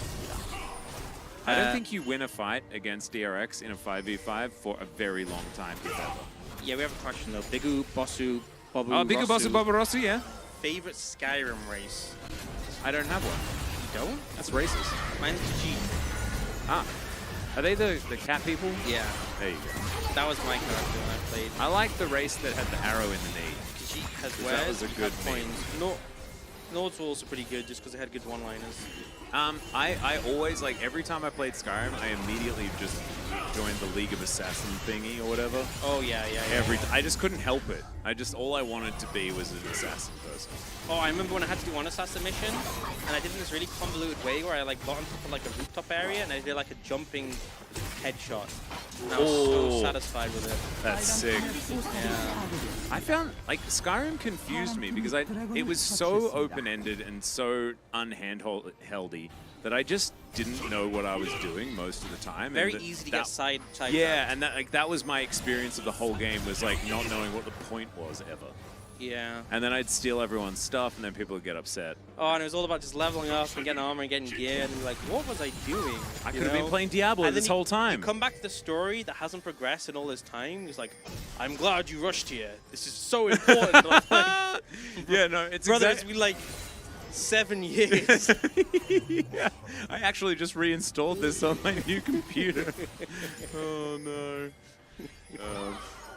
I don't think you win a fight against DRX in a 5v5 for a very long time, if ever. Yeah, we have a question though. Bigu, Bosu, Bobu, Oh, Big Boss Rosu. of Barbarossa, yeah. Favorite Skyrim race? I don't have one. You don't? That's racist. Mine's G. Ah, are they the cat people? Yeah. There you go. That was my character when I played. I like the race that had the arrow in the knee. G has That wares, was a you good have meme. coins. Nords were also pretty good just because they had good one-liners. I always, like, every time I played Skyrim, I immediately just joined the League of Assassin thingy or whatever. Oh yeah. I just couldn't help it. All I wanted to be was an assassin person. Oh, I remember when I had to do one assassin mission, and I did it in this really convoluted way where I like got on top of like a rooftop area and I did like a jumping headshot. And I was so satisfied with it. That's sick. Yeah. I found, like, Skyrim confused me because it was so open-ended and so unhandholdy that I just didn't know what I was doing most of the time. Very and easy to get side. Yeah, and that was my experience of the whole game, was like not knowing what the point was ever. Yeah. And then I'd steal everyone's stuff, and then people would get upset. Oh, and it was all about just leveling up and getting armor and getting gear, and you're like, what was I doing? I could have been playing Diablo And this then whole time. You come back to the story that hasn't progressed in all this time. It's like, I'm glad you rushed here. This is so important. I'm like, Yeah, no, it's brother, it's been like 7 years. Yeah, I actually just reinstalled this on my new computer. Oh no.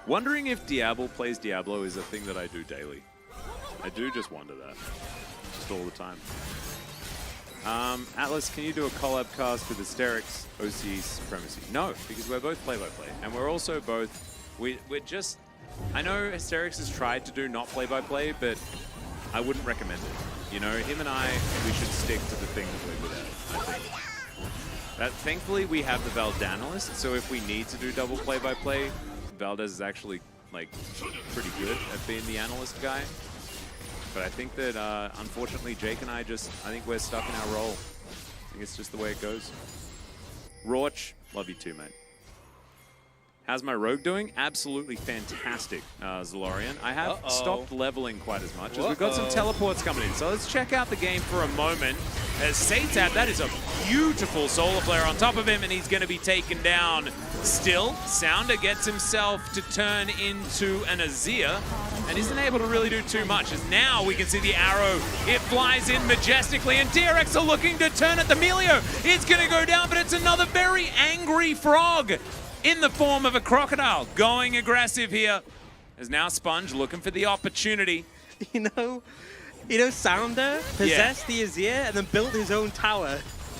Wondering if Diablo plays Diablo is a thing that I do daily. I do just wonder that. Just all the time. Atlas, can you do a collab cast with Asterix OC Supremacy? No, because we're both play-by-play. And we're also both... We're just... I know Asterix has tried to do not play-by-play, but I wouldn't recommend it. You know, him and I, we should stick to the thing that we're good at, I think. Thankfully, we have the Valdanalist, so if we need to do double play-by-play, Valdez is actually, like, pretty good at being the analyst guy. But I think that, unfortunately, Jake and I think we're stuck in our role. I think it's just the way it goes. Rorch, love you too, mate. How's my rogue doing? Absolutely fantastic, Zalorian. I have stopped leveling quite as much as we've got some teleports coming in. So let's check out the game for a moment. As Satab, that is a beautiful solar flare on top of him, and he's going to be taken down. Still, Sounder gets himself to turn into an Azir and isn't able to really do too much. As now we can see the arrow, it flies in majestically, and DRX are looking to turn it. The Melio is going to go down, but it's another very angry frog in the form of a crocodile going aggressive here. As now Sponge looking for the opportunity. You know, Sounder possessed the Azir and then built his own tower.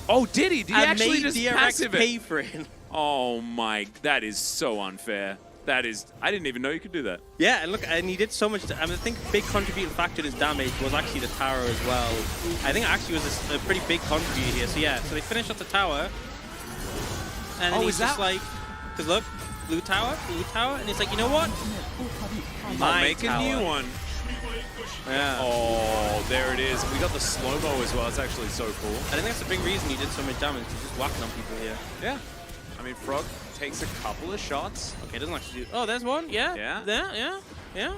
Oh, did he? Did he And actually made just DRX passive it? pay for it. Oh my, that is so unfair. That is, I didn't even know you could do that. Yeah, and look, and he did so much. I think a big contributing factor in his damage was actually the tower as well. I think it actually was a pretty big contributor here. So yeah, so they finished off the tower. And then he's just like, because look, blue tower, and it's like, you know what? I'll make a new one. Yeah. Oh, there it is. We got the slow-mo as well. It's actually so cool. I think that's a big reason he did so much damage. He's just whacking on people here. Yeah. I mean, Frog takes a couple of shots. Okay, doesn't actually do. Oh, there's one. Yeah. Yeah. Yeah.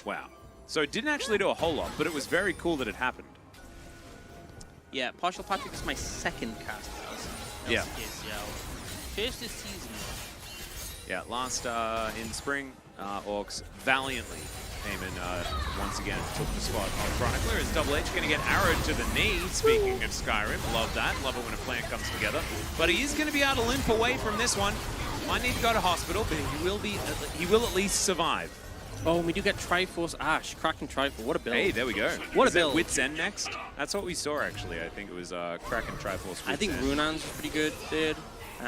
Wow. So it didn't actually do a whole lot, but it was very cool that it happened. Yeah. Partial Patrick is my second cast. Yeah. First this season. Yeah, last in spring, Orcs valiantly came in once again, took the spot on Chronicler. As Double H going to get arrowed to the knee. Speaking of Skyrim, love that. Love it when a plan comes together. But he is going to be able to limp away from this one. Might need to go to hospital, but he will at least survive. Oh, we do get Triforce Ash, Kraken Triforce. What a build. Hey, there we go. What Is a build. it Wit's End next? That's what we saw, actually. I think it was Kraken Triforce. I think Runan's pretty good, dude. You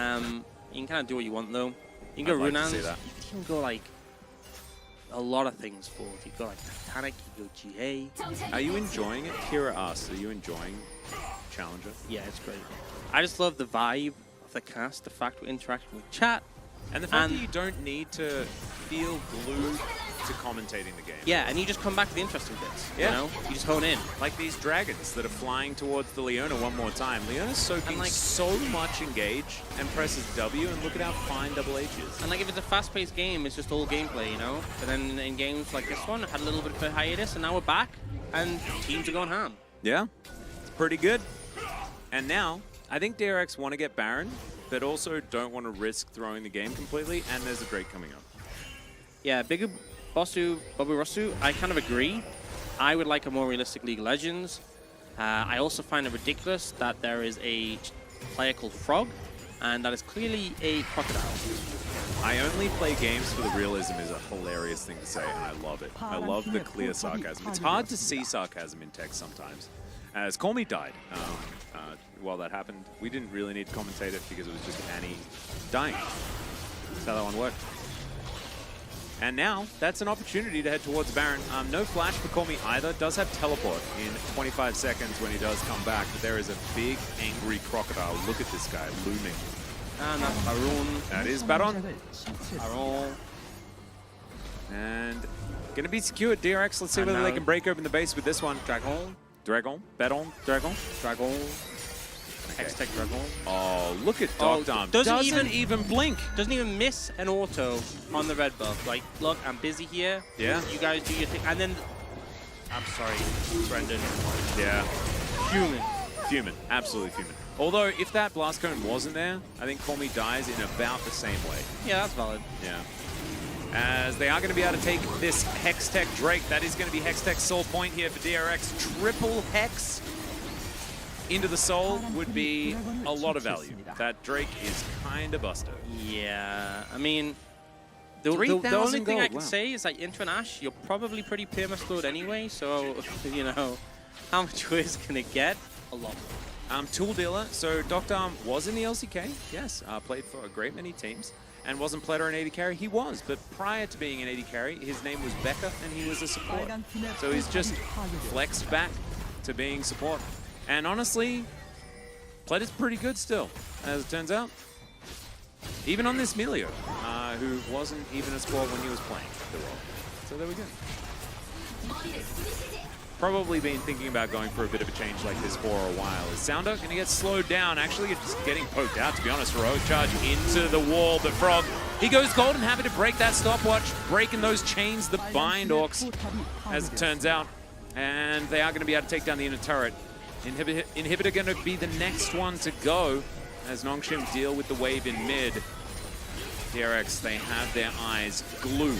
can kind of do what you want, though. You can go I'd like to Runan's. see that. You can go, like, a lot of things forward. You go, like, Titanic, you go GA. Are you enjoying it? Kira asks, are you enjoying Challenger? Yeah, it's great. I just love the vibe of the cast, the fact we're interacting with chat. And the fact that you don't need to feel glued to commentating the game. Yeah, and you just come back to the interesting bits. Yeah. You know? You just hone in. Like these dragons that are flying towards the Leona one more time. Leona's soaking like, so much engage and presses W, and look at how fine Double H is. And like if it's a fast-paced game, it's just all gameplay, you know? But then in games like this one, it had a little bit of a hiatus, and now we're back, and teams are going ham. Yeah, it's pretty good. And now, I think DRX want to get Baron, but also don't want to risk throwing the game completely, and there's a Drake coming up. Yeah, Bigger Bosu, Bobu Rosu, I kind of agree. I would like a more realistic League of Legends. I also find it ridiculous that there is a player called Frog, and that is clearly a crocodile. I only play games for the realism is a hilarious thing to say, and I love it. I love the clear sarcasm. It's hard to see sarcasm in text sometimes. As Call Me died while that happened, we didn't really need to commentate it because it was just Annie dying. That's how that one worked. And now, that's an opportunity to head towards Baron. No flash for Call Me either. Does have teleport in 25 seconds when he does come back, but there is a big, angry crocodile. Look at this guy looming. And that's Baron. That is Baron. Baron. And gonna be secured. DRX, let's see whether they can break open the base with this one. Dragon. Dragon. Baron. Dragon. Dragon. Okay. Hextech Dragon. Oh, look at Dark Dom. Doesn't even blink. Doesn't even miss an auto on the red buff. Like, look, I'm busy here. Yeah. You guys do your thing. And then, I'm sorry, Brendan. Yeah. Human. Absolutely human. Although, if that Blast Cone wasn't there, I think Call Me dies in about the same way. Yeah, that's valid. Yeah. As they are going to be able to take this Hextech Drake. That is going to be Hextech's soul point here for DRX. Triple Hex into the soul would be a lot of value. That Drake is kind of busted. Yeah, I mean, the only thing I can say is that Intra and Ash, you're probably pretty perma-slowed anyway, so, you know, how much worse can it get? A lot. Tool Dealer, so Dr. was in the LCK, yes, played for a great many teams, and wasn't Platter an 80 carry? He was, but prior to being an 80 carry, his name was Becca, and he was a support. So he's just flexed back to being support. And honestly, Pletter's pretty good still, as it turns out. Even on this Melio, who wasn't even a support when he was playing the role. So there we go. Probably been thinking about going for a bit of a change like this for a while. Is Sounder going to get slowed down? Actually, it's just getting poked out, to be honest. Heroic charge into the wall, but Frog He goes golden, happy to break that stopwatch, breaking those chains that bind Orcs, as it turns out. And they are going to be able to take down the inner turret. Inhibitor going to be the next one to go as Nongshim deal with the wave in mid. DRX, they have their eyes glued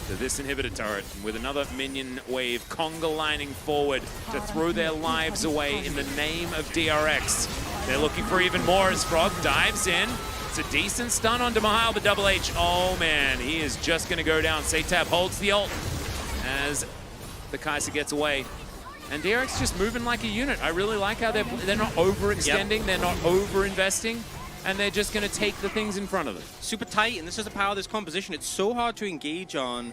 to this inhibitor turret with another minion wave conga lining forward to throw their lives away in the name of DRX. They're looking for even more as Frog dives in. It's a decent stun onto Mahal, but Double H, oh man, he is just going to go down. Satab holds the ult as the Kai'Sa gets away. And DRX just moving like a unit. I really like how they're not overextending, they're not over-investing, and they're just going to take the things in front of them. Super tight, and this is the power of this composition. It's so hard to engage on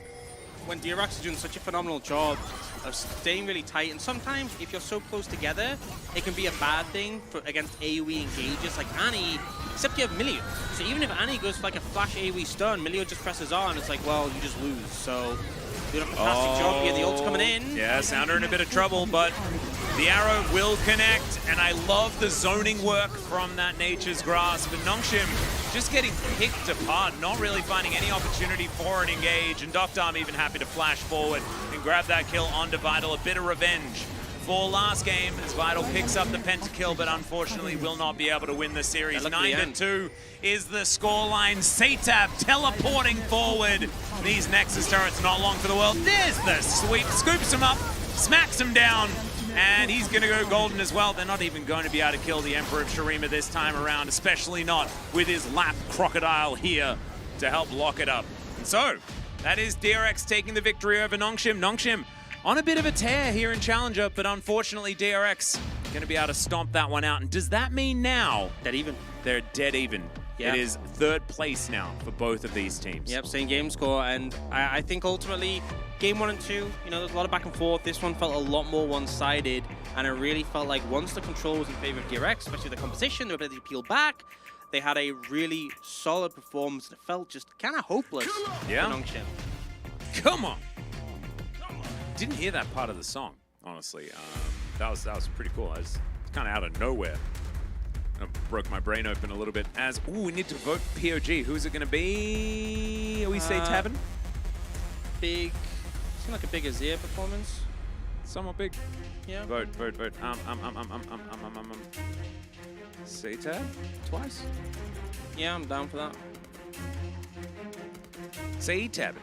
when DRX is doing such a phenomenal job of staying really tight. And sometimes, if you're so close together, it can be a bad thing against AoE engages like Annie, except you have Milio. So even if Annie goes for like a flash AoE stun, Milio just presses on, it's like, well, you just lose. So doing a fantastic job here. The ult's coming in. Yeah, Sounder in a bit of trouble, but the arrow will connect, and I love the zoning work from that Nature's Grasp. And Nongshim just getting picked apart, not really finding any opportunity for an engage, and Doctarm even happy to flash forward and grab that kill onto Vital. A bit of revenge for last game as Vital picks up the pentakill, but unfortunately will not be able to win the series. 9-2 is the scoreline. Satab teleporting forward. These Nexus turrets not long for the world. There's the sweep, scoops him up, smacks him down, and he's going to go golden as well. They're not even going to be able to kill the Emperor of Shurima this time around, especially not with his lap crocodile here to help lock it up. And so, that is DRX taking the victory over Nongshim. Nongshim on a bit of a tear here in Challenger, but unfortunately DRX going to be able to stomp that one out. And does that mean now Dead even. they're dead even? Yeah. It is third place now for both of these teams. Yep, same game score, and I think ultimately, game 1 and 2, you know, there's a lot of back and forth. This one felt a lot more one-sided, and it really felt like once the control was in favor of DRX, especially the composition, their ability to peel back, they had a really solid performance that felt just kind of hopeless for Nongshim. Come on. Didn't hear that part of the song, honestly. That was pretty cool. I was kind of out of nowhere. I broke my brain open a little bit as, ooh, we need to vote POG. Who's it going to be? Are we say Tavern? Big, seemed like a big Azir performance. Somewhat big. Yeah. Vote. Say Tab? Twice? Yeah, I'm down for that. Say Tab.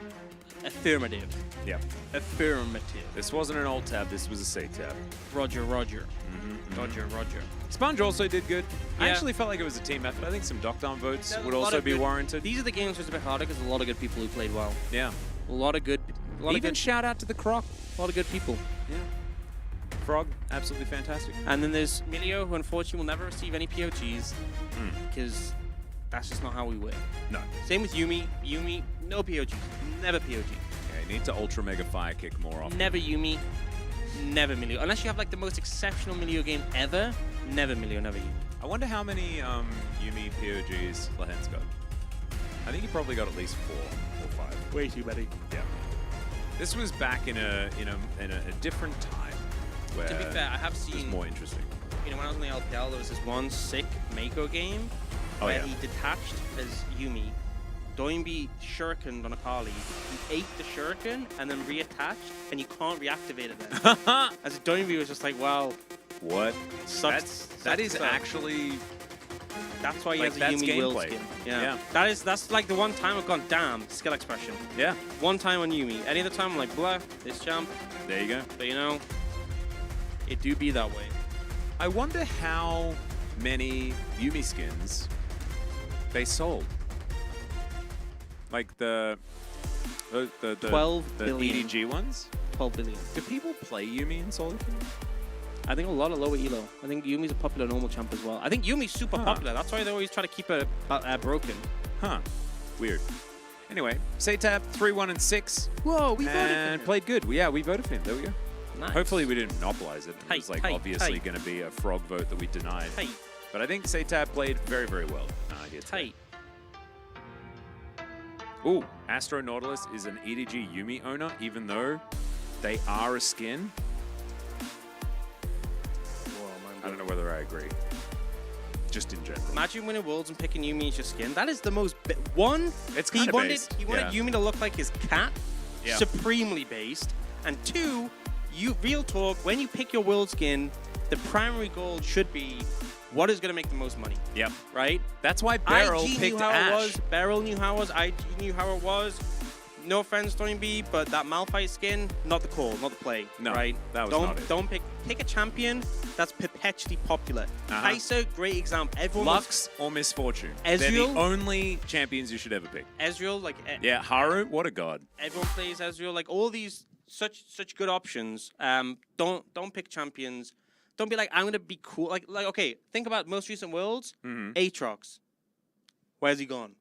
Affirmative. Yeah. Affirmative. This wasn't an alt tab, this was a say tab. Roger. Roger. Sponge also did good. I Yeah. actually felt like it was a team effort. I think some Doctarm votes There's would a lot also of be good- warranted. These are the games where it's a bit harder because a lot of good people who played well. Yeah. A lot of good Shout out to the Croc. people. Yeah. Frog, absolutely fantastic. And then there's Milio, who unfortunately will never receive any POGs because that's just not how we win. No. Same with Yuumi. Yuumi, no POGs. Never POG. Yeah, you need to Ultra Mega Fire Kick more often. Never Yuumi. Never Milio. Unless you have like the most exceptional Milio game ever, never Milio, never Yuumi. I wonder how many Yuumi POGs Lahen's got. I think he probably got at least 4 or 5. Way too many. Yeah. This was back in a different time where To be fair, I have it was seen, more interesting. you know, when I was in the LPL, there was this one sick Mako game where he detached as Yuumi. Doinby shurikened on a Kali. He ate the shuriken and then reattached, and you can't reactivate it then. As Doinby was just like, wow, What? sucks. That is actually That's why he like, has a that's Yuumi will gameplay. skin. Yeah. That's like the one time I've gone, damn, skill expression. yeah. One time on Yuumi. Any other time I'm like, blah, this jump. There you go. But you know, it do be that way. I wonder how many Yuumi skins they sold. Like the 12 the billion. EDG ones. 12 billion. Do people play Yuumi in solo queue? I think a lot of lower elo. I think Yumi's a popular normal champ as well. I think Yumi's super popular. That's why they always try to keep it broken. Huh. Weird. Anyway, Satab 3-1-6. Whoa, we And played good. Yeah, we voted for him. There we go. Nice. Hopefully we didn't monopolize it. It was like obviously tight. going to be a frog vote that we denied. Tight. But I think Satab played very, very well here today. Tight. Ooh, Astro Nautilus is an EDG Yuumi owner, even though they are a skin. I don't know whether I agree. just in general. Imagine winning Worlds and picking Yumi as your skin. That is the most... One, It's he kinda wanted, based, he wanted yeah. Yumi to look like his cat. Yeah. Supremely based. And two, real talk, when you pick your World skin, the primary goal should be what is going to make the most money, Yep. right? That's why Beryl IG picked knew how Ash. it was. Beryl knew how it was. IG knew how it was. No offense, Tony B, but that Malphite skin, not the call, not the play. No, right? that was don't, not it. Don't pick a champion that's perpetually popular. Kai'Sa, great example. Everyone Lux or Misfortune. They're the Ezreal? only champions you should ever pick. Ezreal, like Yeah, Haru, what a god. everyone plays Ezreal. Like all these such good options. Don't pick champions. Don't be like, I'm gonna be cool. Like okay, think about most recent Worlds. Aatrox. Where's he gone?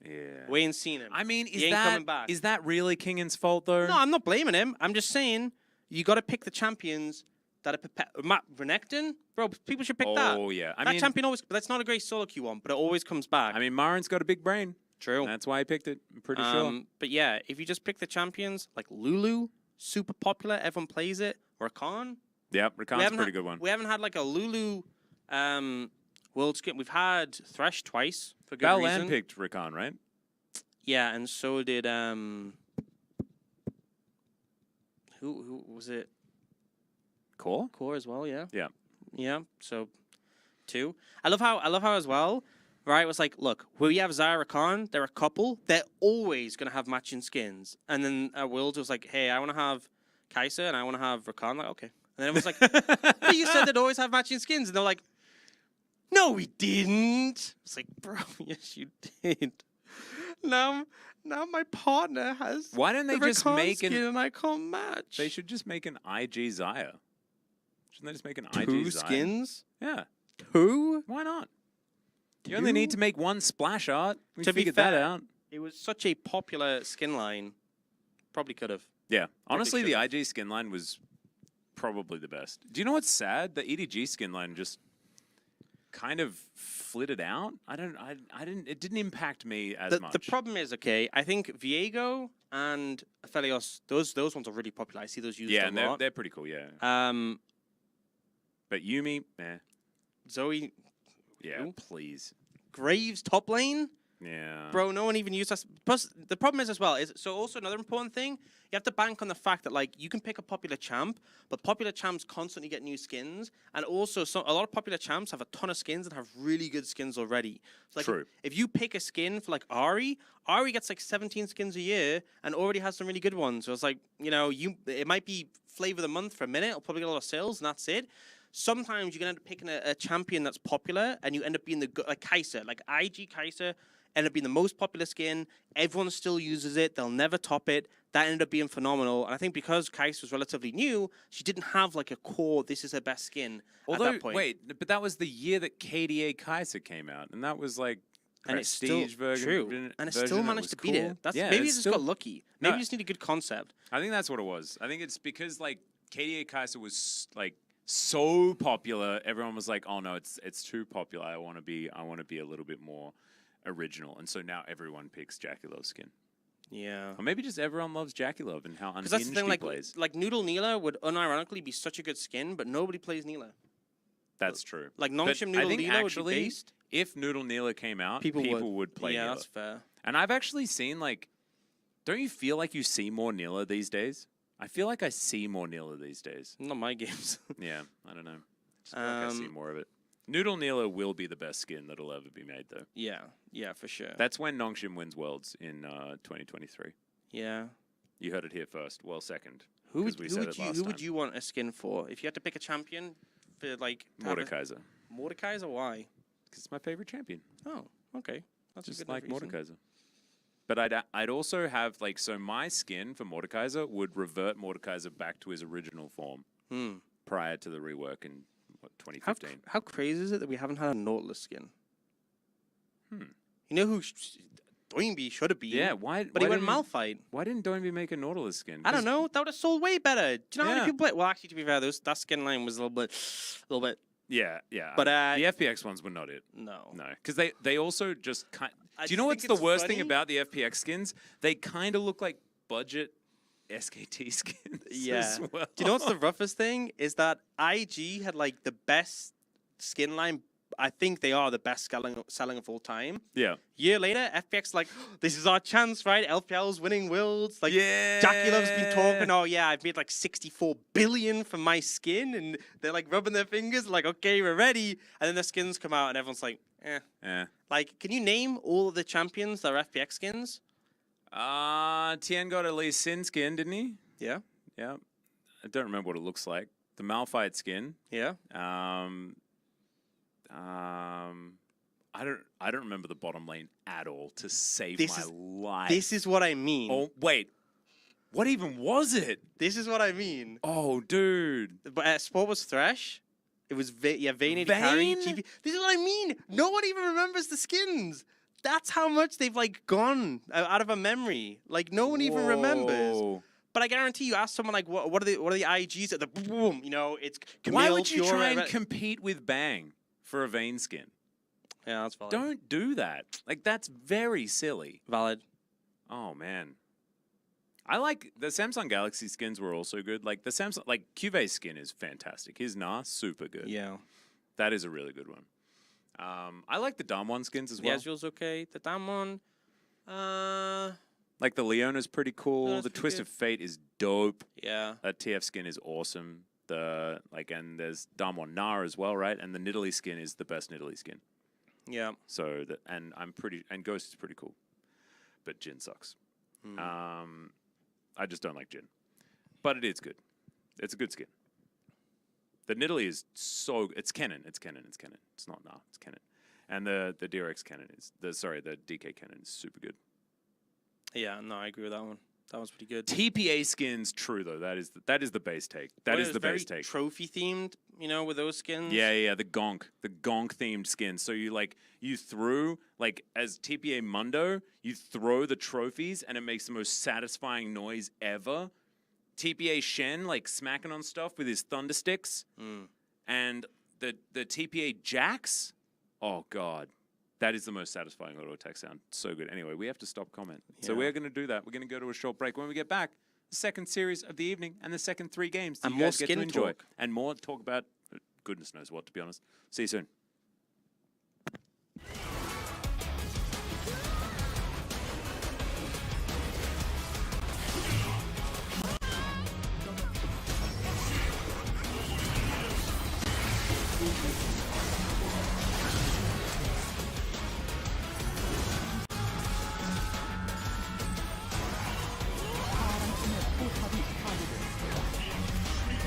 Yeah. We ain't seen him. I mean, He ain't coming back. is that really Kingan's fault though? No, I'm not blaming him. I'm just saying you got to pick the champions that are Renekton, bro. People should pick that. Oh yeah. That champion always. But that's not a great solo queue one, but it always comes back. I mean, Marin's got a big brain. True. That's why I picked it. I'm pretty sure. But yeah, if you just pick the champions like Lulu, super popular, everyone plays it. Rakan. Yep, Rakan's a pretty good one. We haven't had like a Lulu world skin. We've had Thresh twice for good Balan reason. picked Rakan, right? Yeah, and so did who was it? Core? Core as well, yeah. Yeah. Yeah. So 2. I love how as well. Right, it was like, look, we have Zyra Khan, they're a couple, they're always gonna have matching skins. And then Worlds was like, hey, I wanna have Kai'Sa and I wanna have Rakan. Like, okay. And then it was like, but you said they'd always have matching skins, and they're like, no, we didn't. It's like, bro, yes, you did. Now my partner has. Why don't they the just Rakan make skin an? and I can't match. They should just make an IG Zaya. Shouldn't they just make an 2 IG Zaya? skins. Yeah. 2. Why not? You only need to make one splash art. We To be figured that fair, out. It was such a popular skin line. Probably could have. Yeah. Honestly, the should've. IG skin line was probably the best. Do you know what's sad? The EDG skin line just kind of flitted out. It didn't impact me as much. The problem is, okay, I think Viego and Aphelios, those ones are really popular. I see those used yeah, a and lot. they're pretty cool, yeah. But Yumi, Zoe, yeah, Who? please. Graves top lane. Yeah. Bro, no one even used us. Plus, the problem is as well, so also another important thing, you have to bank on the fact that, like, you can pick a popular champ, but popular champs constantly get new skins, and also a lot of popular champs have a ton of skins and have really good skins already. So, like, True. If you pick a skin for, like, Ari gets, like, 17 skins a year and already has some really good ones. So it's like, you know, it might be flavor of the month for a minute, it'll probably get a lot of sales, and that's it. Sometimes you can end up picking a champion that's popular, and you end up being like Kai'Sa, like IG Kai'Sa, ended up being the most popular skin. Everyone still uses it. They'll never top it. That ended up being phenomenal. And I think because Kai'Sa was relatively new, she didn't have like a core, this is her best skin at that point. Wait, but that was the year that KDA Kai'Sa came out, and that was like And it's still prestige version. true. And it version still that managed was to beat it. cool. That's, Yeah, maybe it it's just still- got lucky. Maybe No. you just need a good concept. I think that's what it was. I think it's because like KDA Kai'Sa was like so popular. Everyone was like, "Oh no, it's too popular. I want to be a little bit more original." And so now everyone picks Jackie Love's skin. Yeah. Or maybe just everyone loves Jackie Love and how Because unhinged that's the thing, he plays. like Noodle Neela would unironically be such a good skin, but nobody plays Neela. That's true. Like But non-chim I Noodle think Neela actually, would be based. if Noodle Neela came out, people would play Yeah, Neela. that's fair. And I've actually seen like, don't you feel like you see more Neela these days? I feel like I see more Neela these days. Not my games. Yeah, I don't know. Just feel like I see more of it. Noodle Neela will be the best skin that'll ever be made, though. Yeah, for sure. That's when Nongshim wins Worlds in 2023. Yeah. You heard it here first. Well, second. Who 'cause would, we who, said would it you, last who time. would you want a skin for? If you had to pick a champion for like to have a- Mordekaiser. Mordekaiser, why? Because it's my favorite champion. Oh, okay. That's Just a good like enough reason. Mordekaiser. But I'd also have, like, so my skin for Mordekaiser would revert Mordekaiser back to his original form prior to the rework in, what, 2015. How crazy is it that we haven't had a Nautilus skin? You know who Doinby should have been? Yeah, why? But he went Malphite. Why didn't Doinby make a Nautilus skin? I don't know. That would have sold way better. Do you know how Yeah. many people play? Well, actually, to be fair, that skin line was a little bit. Yeah, yeah. But, the FPX ones were not it. No. No, because they also just kind. I Do you know just what's think the it's worst thing funny. about the FPX skins? They kind of look like budget SKT skins. Yeah. As well. Do you know what's the roughest thing? Is that IG had like the best skin line I think they are the best selling of all time. Yeah. Year later, FPX like, this is our chance, right? LPL's winning worlds. Like, Yeah. Jackie Love's been talking, oh yeah, I've made like 64 billion for my skin, and they're like rubbing their fingers, like, okay, we're ready. And then the skins come out, and everyone's like, eh. Yeah. Like, can you name all of the champions that are FPX skins? Tien got at least Sin skin, didn't he? Yeah, Yeah. I don't remember what it looks like. The Malphite skin. yeah. I don't remember the bottom lane at all to save This my is- life. This is what I mean. Oh wait, what even was it? This is what I mean. Oh dude, But Sport was Thresh. It was Vayne AD carry. Vayne? GP. This is what I mean. No one even remembers the skins. That's how much they've like gone out of a memory. Like no one even remembers. Whoa. But I guarantee you, ask someone like, what are the IGs at the boom? You know, it's Camille, Why would you Pure, try and Red- compete with Bang for a Vayne skin? Yeah, that's valid. Don't do that. Like that's very silly. Valid. Oh man. I like the Samsung Galaxy skins were also good. Like the Samsung, like Cuvée skin is fantastic. His super good. Yeah. That is a really good one. I like the Damwon skins as The well. Ezreal's okay. The Damwon. Like the Leona's pretty cool. Leona's The pretty Twist good. of Fate is dope. Yeah. That TF skin is awesome. And there's Damwon Na as well, right? And the Nidalee skin is the best Nidalee skin. Yeah. So and Ghost is pretty cool, but Jin sucks. I just don't like Jin, but it is good. It's a good skin. The Nidalee is it's Kennen. It's not Na. It's Kennen, and the DRX Kennen is the DK Kennen is super good. Yeah. No, I agree with that one. That one's pretty good. TPA skins, true though. That is the base take. That is the base take. Trophy themed, you know, with those skins. Yeah, the gonk themed skins. So you threw like as TPA Mundo, you throw the trophies and it makes the most satisfying noise ever. TPA Shen like smacking on stuff with his thunder sticks, and the TPA Jax. Oh god, that is the most satisfying auto attack sound. So good. Anyway, we have to stop comment. So Yeah. we're going to do that. We're going to go to a short break. When we get back, the second series of the evening and the second 3 games that And you more guys get to skin enjoy. talk. And more talk about goodness knows what, to be honest. See you soon. 포탑이 파괴되었습니다.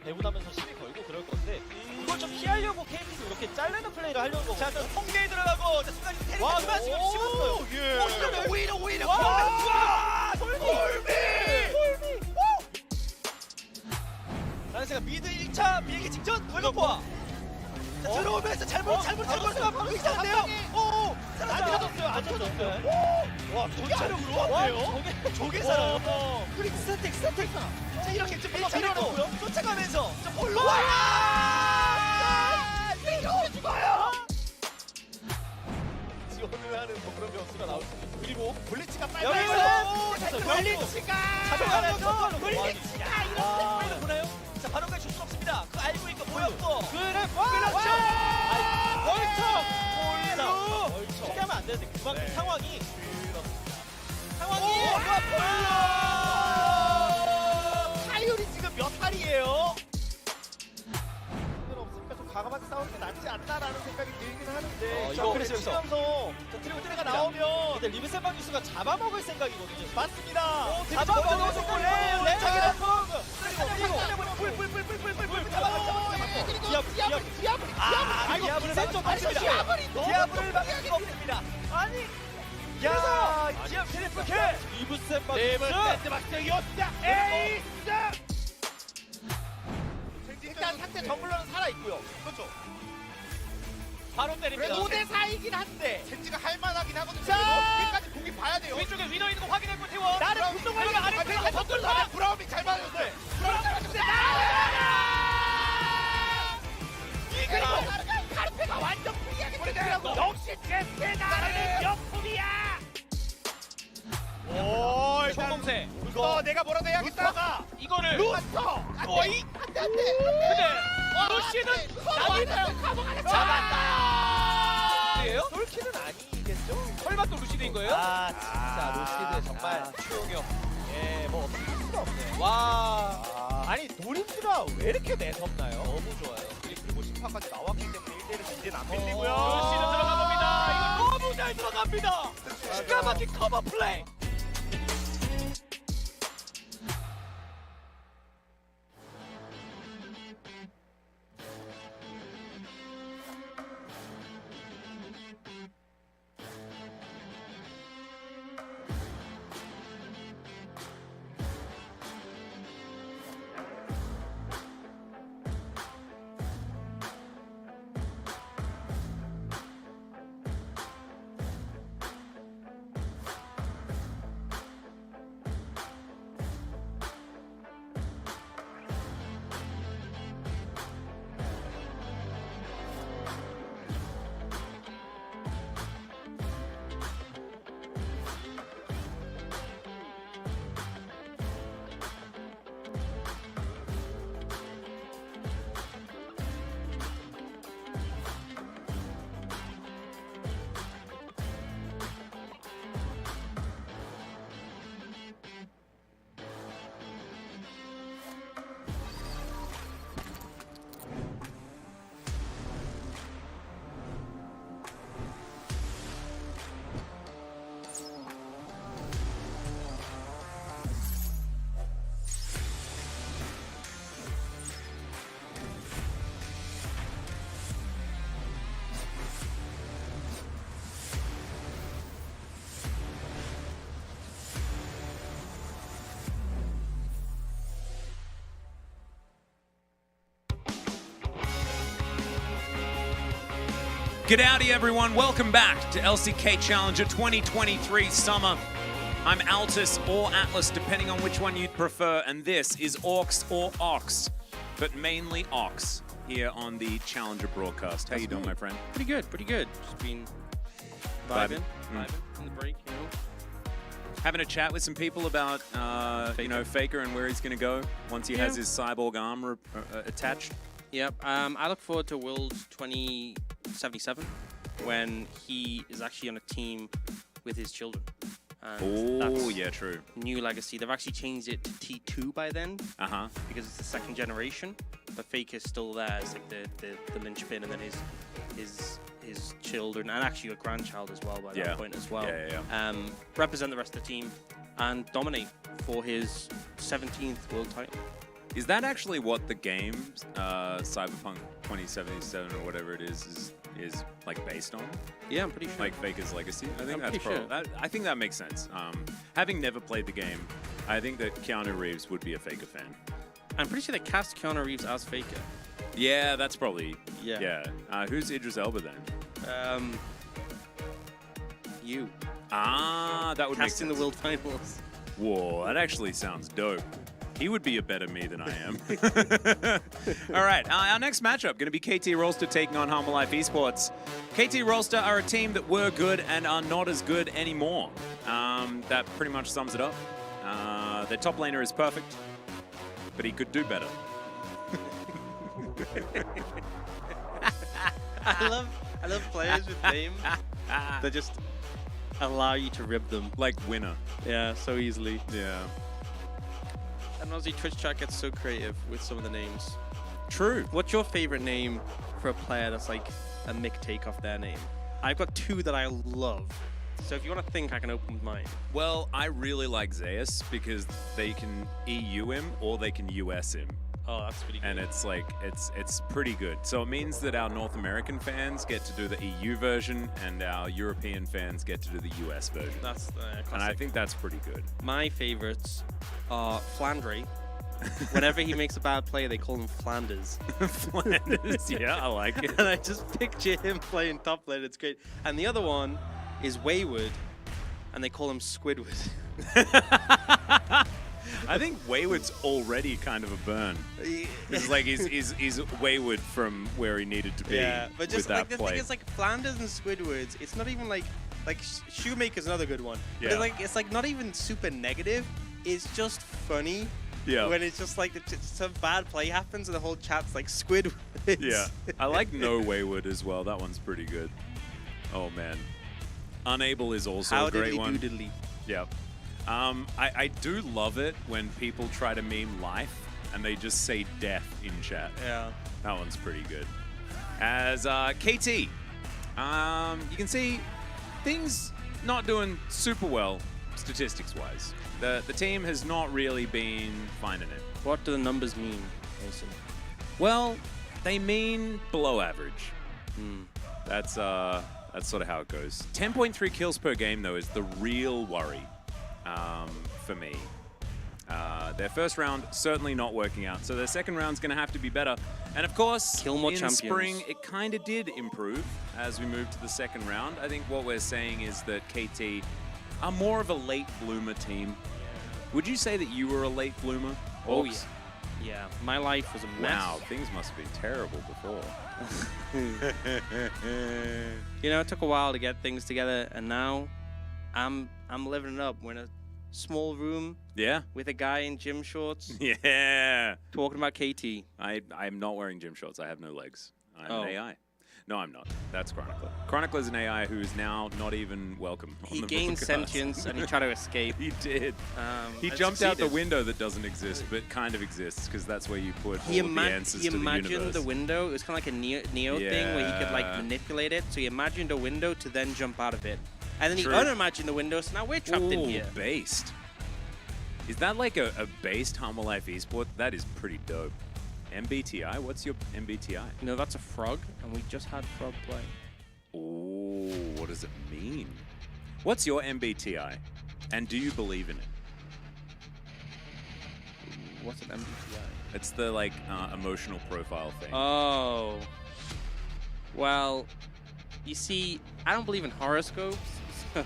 배분하면서 시비 걸고 그럴 건데 그걸 좀 피하려고 KT도 이렇게 자르는 플레이를 하려는 거고. 자, 통계에 들어가고 자, 순간 와, 테리가 지금 씹었어요. 예. 오히려 와, 돌미. 나는 미드 1차 비행기 직전 돌격포와 자, 들어오면서 잘못 바로 이상한데요. 오, 안 터졌어요. 안 터졌어요. 와, 전체력으로 와, 왔네요. 저게 살아요. 그리고 스태틱. 자, 이렇게 좀 밀어넣고요. 쫓아가면서 좀 볼로. 와! 이거 죽어요. 지원을 하는 뭐 그런 변수가 나올 수 있고. 그리고 블리츠가 빨리 여기서 블리츠가 자동화면서 블리츠가 이런 스텝을 보나요? 자, 바로까지 줄 수 없습니다. 그 알고 있고 보였고. 그렇죠. 벌쳐. 피하면 안 되는데 그만큼 네. 상황이 타율이 지금 몇 살이에요? 없으니까 좀 과감하게 싸우는 게 낫지 않나라는 생각이 들긴 하는데 이거 그래서 여기서. 치면서 자, 트리고 때가 때가 나오면 근데 리브센방 뉴스가 잡아먹을 생각이거든요. 맞습니다. 잡아먹을 생각이에요. 렌차기를 디아블을 막을 수가 없습니다. 아니, 야, 디아블 트리플 킬. 리브센방 에이스! 일단 상대 정글러는 살아있고요. 그렇죠. 바로 때립니다. 5대 4이긴 한데 젠지가 할만하긴 하거든요. 자! 여기까지 보기 봐야 돼요. 위쪽에 위너 있는 거 확인했고 태워. 나는 분동하려고 아래쪽에서 덧돌다 브라움이 잘 맞았어요. 브라움이 맞았는데 그리고 카르페가 완전 프리하게 때리더라고. 역시 제스의 나라는 명품이야. 오, 총공세. 이거 내가 뭐라도 해야겠다. 이거를 루스터. 거의 안돼. 근데 루시는 가보가는 잡았다. 예요? 솔킬은 아니겠죠? 설마 또 루시드인 거예요? 아, 진짜 로시드 정말 추용력. 예, 뭐 어떻게 할 수가 없네. 와, 아니 노림수가 왜 이렇게 매섭나요? 너무 좋아요. 그리고 10화까지 나왔기 때문에 1대1은 이제는 안 밀리고요. 루시드 들어가 봅니다. 이거 너무 잘 들어갑니다. 기가 막힌 커버 플레이. G'dowdy everyone, welcome back to LCK Challenger 2023 Summer. I'm Altus or Atlas, depending on which one you'd prefer, and this is Orcs or Ox, but mainly Ox, here on the Challenger broadcast. How you doing, my friend? Pretty good. Just been vibing in the break, you know. Having a chat with some people about, you know, Faker and where he's going to go once he has his cyborg armor attached. Yep. I look forward to Worlds 2077 when he is actually on a team with his children. And Oh, that's yeah, true. new legacy. They've actually changed it to T2 by then Uh-huh. because it's the second generation. But Faker's still there. It's like the linchpin, and then his children and actually a grandchild as well by Yeah. that point as well. Yeah. Represent the rest of the team and dominate for his 17th world title. Is that actually what the game, Cyberpunk 2077 or whatever it is like based on? Yeah, I'm pretty sure. Like Faker's Legacy? I think I'm that's pretty probably. sure. I think that makes sense. Having never played the game, I think that Keanu Reeves would be a Faker fan. I'm pretty sure they cast Keanu Reeves as Faker. Yeah, that's probably. Yeah. Who's Idris Elba then? You. Ah, that would make Casting sense. the World Finals. Whoa, that actually sounds dope. He would be a better me than I am. All right, our next matchup going to be KT Rolster taking on Humble Life Esports. KT Rolster are a team that were good and are not as good anymore. That pretty much sums it up. Their top laner is perfect, but he could do better. I love players with names that just allow you to rib them. Like winner. Yeah, so easily. Yeah. And honestly, Twitch chat gets so creative with some of the names. True. What's your favorite name for a player that's like a Mick take off their name? I've got two that I love. So if you want to think, I can open with mine. Well, I really like Zeus because they can EU him or they can US him. Oh, that's pretty good. And it's like, it's pretty good. So it means that our North American fans get to do the EU version and our European fans get to do the US version. That's classic. And I think that's pretty good. My favorites are Flandre. Whenever he makes a bad play, they call him Flanders. Flanders, yeah, I like it. And I just picture him playing top lane. It's great. And the other one is Wayward, and they call him Squidward. I think Wayward's already kind of a burn. It's like he's wayward from where he needed to be. Yeah, but just with like that the play. thing is, like Flanders and Squidwards, it's not even like Shoemaker's another good one. But Yeah. it's like not even super negative. It's just funny. Yeah. When it's just like some bad play happens and the whole chat's like Squidwards. Yeah, I like No Wayward as well. That one's pretty good. Oh man, Unable is also How a great diddly one. doodly. Yeah. I do love it when people try to meme life and they just say death in chat. Yeah. That one's pretty good. As KT, you can see things not doing super well statistics-wise. The team has not really been finding it. What do the numbers mean, Mason? Well, they mean below average. That's sort of how it goes. 10.3 kills per game, though, is the real worry for me. Their first round certainly not working out, so their second round's going to have to be better. And of course, Kill more in champions. spring, it kind of did improve as we moved to the second round. I think what we're saying is that KT are more of a late bloomer team. Would you say that you were a late bloomer? Oh, Orcs? Yeah, my life was a mess. Wow, things must have been terrible before. You know, it took a while to get things together, and now I'm living it up. We're in a small room Yeah? with a guy in gym shorts Yeah. talking about KT. I'm not wearing gym shorts. I have no legs. I'm Oh. an AI. No, I'm not. That's Chronicler. Chronicler's an AI who is now not even welcome on He the gained broadcast. sentience and he tried to escape. He did. He and jumped out the succeeded. window that doesn't exist, but kind of exists, because that's where you put He, all of the answers he to the imagined universe. the window. It was kind of like a Neo thing where he could like Yeah. manipulate it. So he imagined a window to then jump out of it. And then True. he unimagined the window, so now we're trapped in Ooh, here. based. Is that like a based Humble Life esport? That is pretty dope. MBTI? What's your MBTI? No, that's a frog, and we just had frog play. Oh, what does it mean? What's your MBTI? And do you believe in it? What's an MBTI? It's the like emotional profile thing. Oh. Well, you see, I don't believe in horoscopes.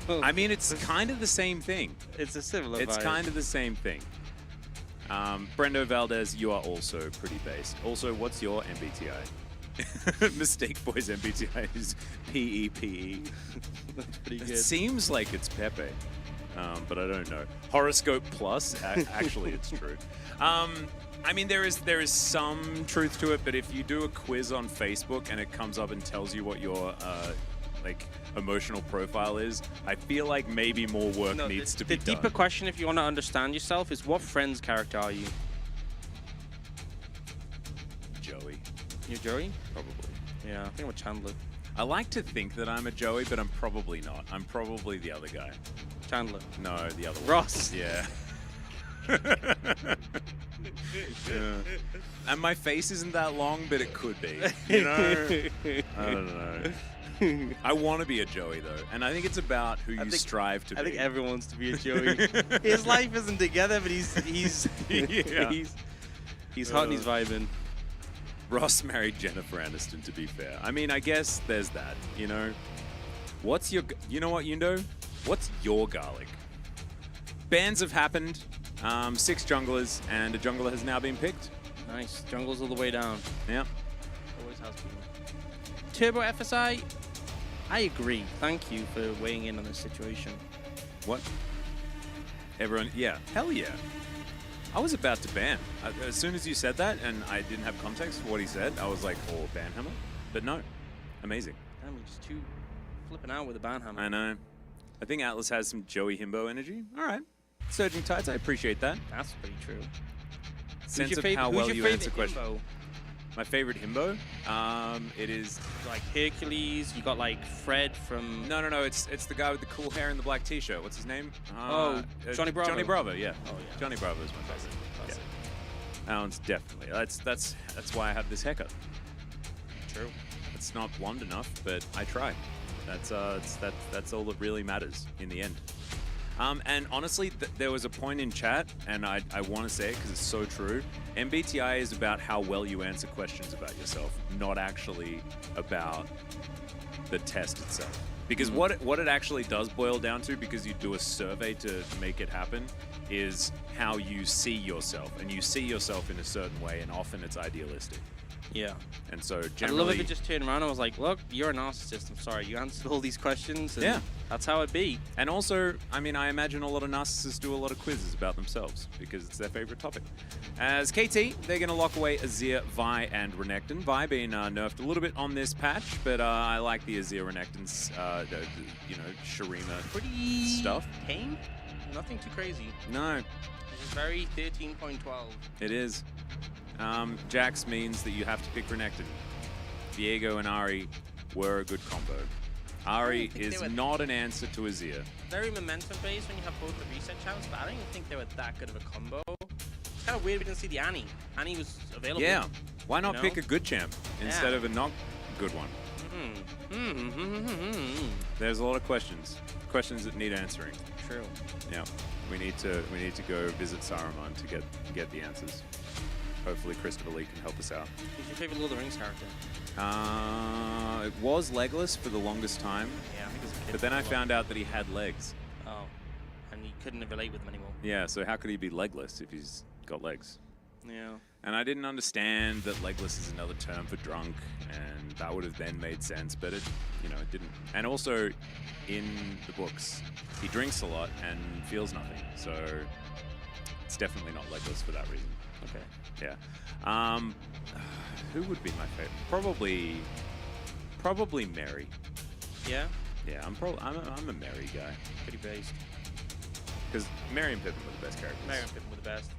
So I mean, it's kind of the same thing. it's a similar It's vibe. kind of the same thing. Brendo Valdez, you are also pretty based. Also, what's your MBTI? Mistake Boy's MBTI is PEPE. That's pretty It good. seems like it's Pepe, but I don't know. Horoscope Plus, actually, it's true. I mean, there is some truth to it, but if you do a quiz on Facebook and it comes up and tells you what your like emotional profile is, I feel like maybe more work No, needs to the be deeper done. question, if you want to understand yourself, is what Friends character are you? Joey, You're Joey? probably. Yeah, I think I'm Chandler. I like to think that I'm a Joey, but I'm probably not. I'm probably the other guy. Chandler. No, the other one. Ross. Yeah. Yeah. And my face isn't that long, but it could be. You know? I don't know. I want to be a Joey though, and I think it's about who you strive to be. I think everyone wants to be a Joey. His life isn't together, but he's Yeah. he's hot and he's vibing. Ross married Jennifer Aniston, to be fair. I mean, I guess there's that, you know? What's your... You know what, Yundo? What's your garlic? Bans have happened. 6 junglers, and a jungler has now been picked. Nice. Jungle's all the way down. Yeah. Always has been. Turbo FSI, I agree. Thank you for weighing in on this situation. What? Everyone... Yeah. Hell yeah. I was about to ban. As soon as you said that, and I didn't have context for what he said, I was like, oh, ban hammer? But no. Amazing. Damn, you're just too flipping out with a ban hammer. I know. I think Atlas has some Joey Himbo energy. All right. Surging Tides, I appreciate that. That's pretty true. Sense of how well you answer questions. My favorite Himbo? It is... Like Hercules, you got like Fred from... No, it's the guy with the cool hair and the black t-shirt. What's his name? Johnny Bravo. Johnny Bravo, yeah. Oh, yeah. Johnny Bravo is my favorite. Yeah. That one's definitely... That's why I have this haircut. True. It's not blonde enough, but I try. That's all that really matters in the end. And honestly, there was a point in chat, and I want to say it because it's so true. MBTI is about how well you answer questions about yourself, not actually about the test itself. Because what it actually does boil down to, because you do a survey to make it happen, is how you see yourself. And you see yourself in a certain way, and often it's idealistic. Yeah. And so I'd generally... love if it just turned around and was like, look, you're a narcissist. I'm sorry. You answered all these questions. And yeah. That's how it be. And also, I mean, I imagine a lot of narcissists do a lot of quizzes about themselves because it's their favorite topic. As KT, they're going to lock away Azir, Vi, and Renekton. Vi being nerfed a little bit on this patch, but I like the Azir Renekton's, you know, Shurima Pretty stuff. Tame? Nothing too crazy. No. It's just very 13.12. It is. Jax means that you have to pick Renekton. Viego and Ahri were a good combo. Ahri is not an answer to Azir. Very momentum based when you have both the reset champs, but I don't even think they were that good of a combo. It's kind of weird we didn't see the Annie. Annie was available. Yeah. Why not pick a good champ instead of a not good one? There's a lot of questions. Questions that need answering. True. Yeah. We need to go visit Saruman to get the answers. Hopefully Christopher Lee can help us out. Who's your favorite Lord of the Rings character? It was Legolas for the longest time. Yeah, I think as a kid. But then I found out that he had legs. Oh, and you couldn't relate with him anymore. Yeah, so how could he be legless if he's got legs? Yeah. And I didn't understand that legless is another term for drunk, and that would have then made sense, but it, you know, it didn't. And also, in the books, he drinks a lot and feels nothing, so it's definitely not legless for that reason. Okay. Yeah. Who would be my favorite? Probably Mary. Yeah. Yeah, I'm a Mary guy. Pretty based. Because Mary and Pippin were the best characters. Mary and Pippin were the best.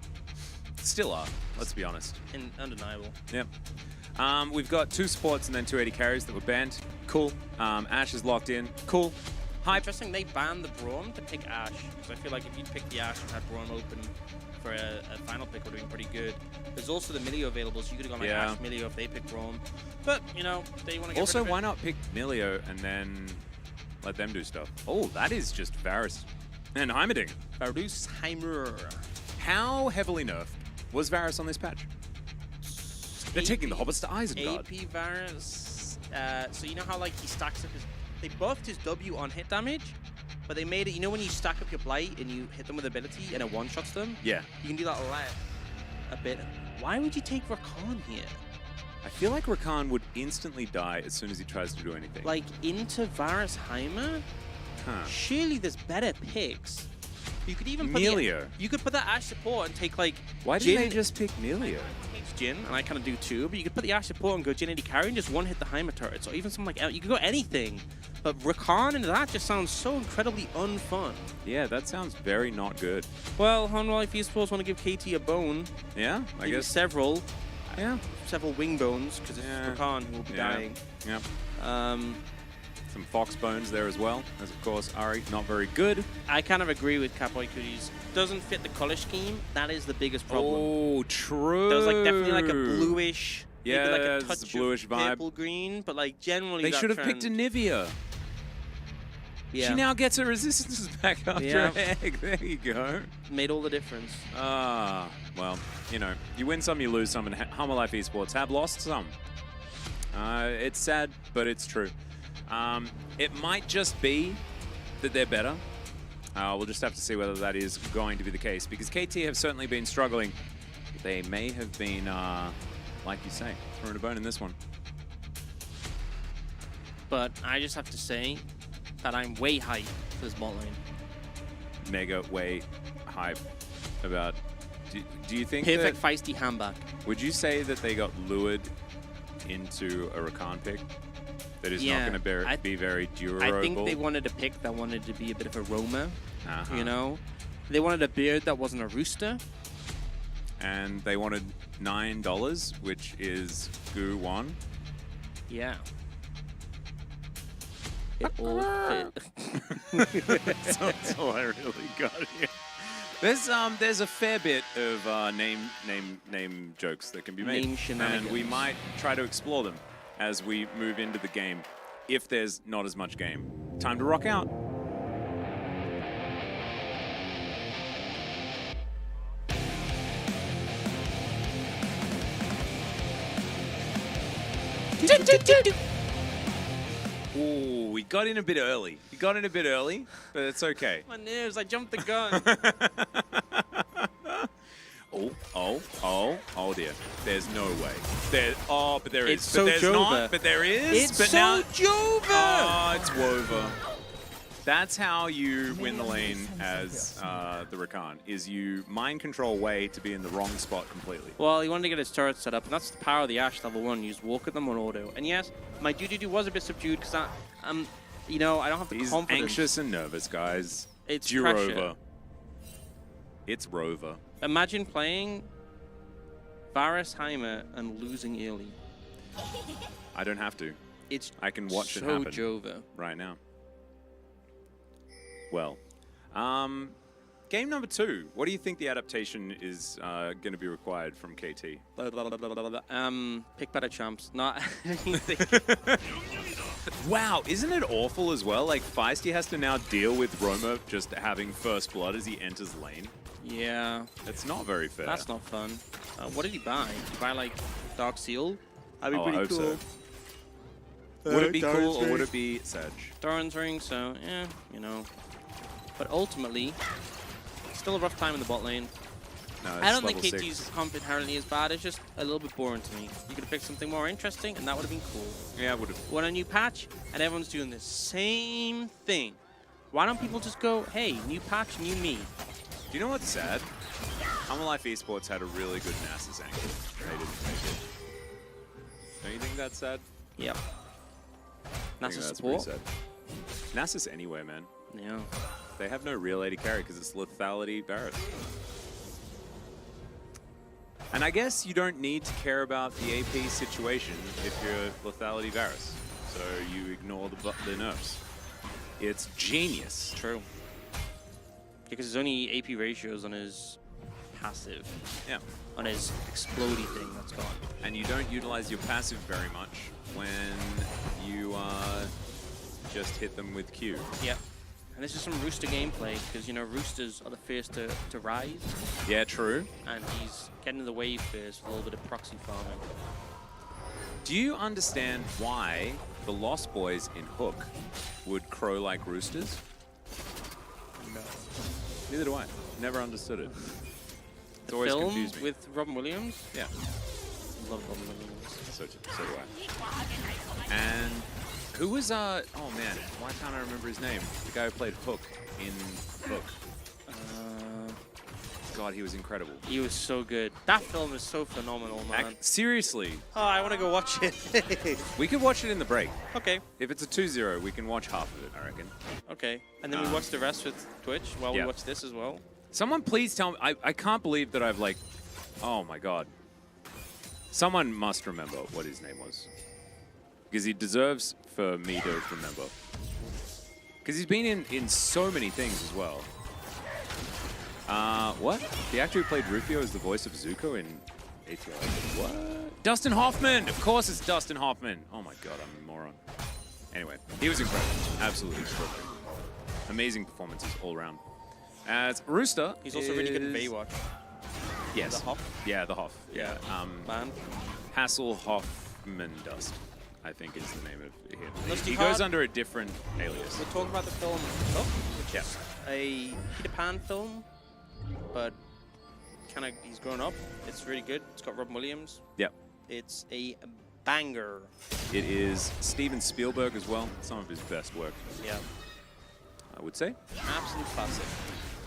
Still are. Let's be honest. Undeniable. Yep. We've got 2 supports and then 2 AD carries that were banned. Cool. Ashe is locked in. Cool. Hype. Interesting. They banned the Braum to pick Ashe. Because I feel like if you'd picked the Ashe and had Braum open for a final pick, would have been pretty good. There's also the Milio available, so you could have gone like Ashe, Milio if they picked Braum. But, you know, they want to get also, rid of it. why not pick Milio and then let them do stuff? Oh, that is just Varus and Heimerdinger. Varus Heimer. How heavily nerfed was Varus on this patch? They're taking the Hobbits to Isengard. AP Varus. So you know how like he stacks up his... They buffed his W on hit damage, but they made it... You know when you stack up your Blight and you hit them with ability and it one-shots them? Yeah. You can do that a bit. Why would you take Rakan here? I feel like Rakan would instantly die as soon as he tries to do anything. Like into Varus Heimer? Huh. Surely there's better picks. You could even put Milio. You could put that Ashe support and take like... Why didn't they just pick Milio? Jin, and I kind of do too, but you could put the Ashe support and go Jin AD carry and just one-hit the Heimer turrets, or even something like... You could go anything. But Rakan into that just sounds so incredibly unfun. Yeah, that sounds very not good. Well, Honlife Esports want to give KT a bone. Yeah, I Maybe guess. several. Yeah. Several wing bones, because it's Rakan who will be dying. Yeah. Some Fox Bones there as well, as of course Ari not very good. I kind of agree with Capoy because doesn't fit the color scheme. That is the biggest problem. Oh, true. There's like definitely like a bluish, maybe like a it's touch bluish of vibe. purple green, but like generally They that should have picked a trend- Nivea. Yeah, She now gets her resistances back after Yeah. egg. There you go. made all the difference. Ah, well, you know, you win some, you lose some, and Hummer Life Esports have lost some. It's sad, but it's true. It might just be that they're better. We'll just have to see whether that is going to be the case, because KT have certainly been struggling. They may have been, like you say, throwing a bone in this one. But I just have to say that I'm way hyped for this bot lane. Mega way hype about. Do you think Perfect that, feisty handback. would you say that they got lured into a Rakan pick that is Yeah, not going to be very durable? I think they wanted a pick that wanted to be a bit of a roamer. Uh-huh. You know, they wanted a beard that wasn't a rooster. And they wanted $9, which is Goo 1. Yeah. It all fit. That's all I really got here. There's a fair bit of name jokes that can be made, Name shenanigans. and we might try to explore them as we move into the game. If there's not as much game, time to rock out. Ooh, we got in a bit early. We got in a bit early, but it's okay. My nerves, I jumped the gun. Oh dear. There's no way. But there is. It's But so there's Jova. not. But there is. It's but so now, Jova! Oh, it's Wova. That's how you win the lane as the Rakan, is you mind control Wei to be in the wrong spot completely. Well, he wanted to get his turret set up, and that's the power of the Ashe level 1. You just walk at them on auto. And yes, my do was a bit subdued because you know, I don't have the He's confidence. anxious and nervous, guys. It's Durova. pressure. It's Rover. Imagine playing Varus Heimer and losing early. I don't have to. It's I can watch it so happen Jova. right now. Well, game number 2. What do you think the adaptation is going to be required from KT? Pick better champs. Not anything. Wow, isn't it awful as well? Like, Feisty has to now deal with Roma just having first blood as he enters lane. Yeah, It's not very fair. that's not fun. What did he buy? Did he buy like Dark Seal? That'd be Oh, I pretty hope cool. so. Would it be cool or would it be Sedge? Doran's ring, so yeah, you know. But ultimately, still a rough time in the bot lane. No, I don't it's think level KT's 6. comp inherently is bad. It's just a little bit boring to me. You could have picked something more interesting, and that would have been cool. Yeah, would have. Want a new patch, and everyone's doing the same thing. Why don't people just go, hey, new patch, new me? Do you know what's sad? Hummer Life Esports had a really good Nasus angle. They didn't make it. Don't you think that's sad? Yep. I think Nasus that's pretty support. sad. Nasus anywhere, man. Yeah. They have no real AD carry because it's lethality Varus. And I guess you don't need to care about the AP situation if you're lethality Varus. So you ignore the nerfs. It's genius. True. Because there's only AP ratios on his passive. Yeah. On his explodey thing that's gone. And you don't utilize your passive very much when you just hit them with Q. Yep. And this is some Rooster gameplay, because, you know, Roosters are the first to rise, Yeah, true. and he's getting the wave first with a little bit of proxy farming. Do you understand why the Lost Boys in Hook would crow like roosters? No. Neither do I. Never understood it. It's The always film confused me. with Robin Williams? Yeah, Love Robin Williams. so do I. And who was, oh man, why can't I remember his name? The guy who played Hook in Hook. God, he was incredible. He was so good. That film is so phenomenal, man. Seriously, Oh, I want to go watch it. we could watch it in the break. Okay, If it's a 2-0, we can watch half of it, I reckon. okay. And then we watch the rest with Twitch while Yeah. we watch this as well. Someone please tell me, I can't believe that I've like, oh my God. Someone must remember what his name was. because he deserves for me to remember. Because he's been in so many things as well. What? The actor who played Rufio is the voice of Zuko in HLE. What? Dustin Hoffman! Of course it's Dustin Hoffman. Oh my god, I'm a moron. Anyway, he was incredible. Absolutely extraordinary. Amazing performances all around. As Rooster, He's also really good in Baywatch. Yes. The Hoff? Yeah, the Hoff. Yeah. Man. Hasselhoffman Dust, I think is the name of him. Let's He do goes hard. under a different alias. We're talking about the film Up, which Yeah. is a Peter Pan film, but kind of he's grown up. It's really good. It's got Robin Williams. Yep. It's a banger. It is Steven Spielberg as well. Some of his best work, Yeah. I would say. Absolute classic.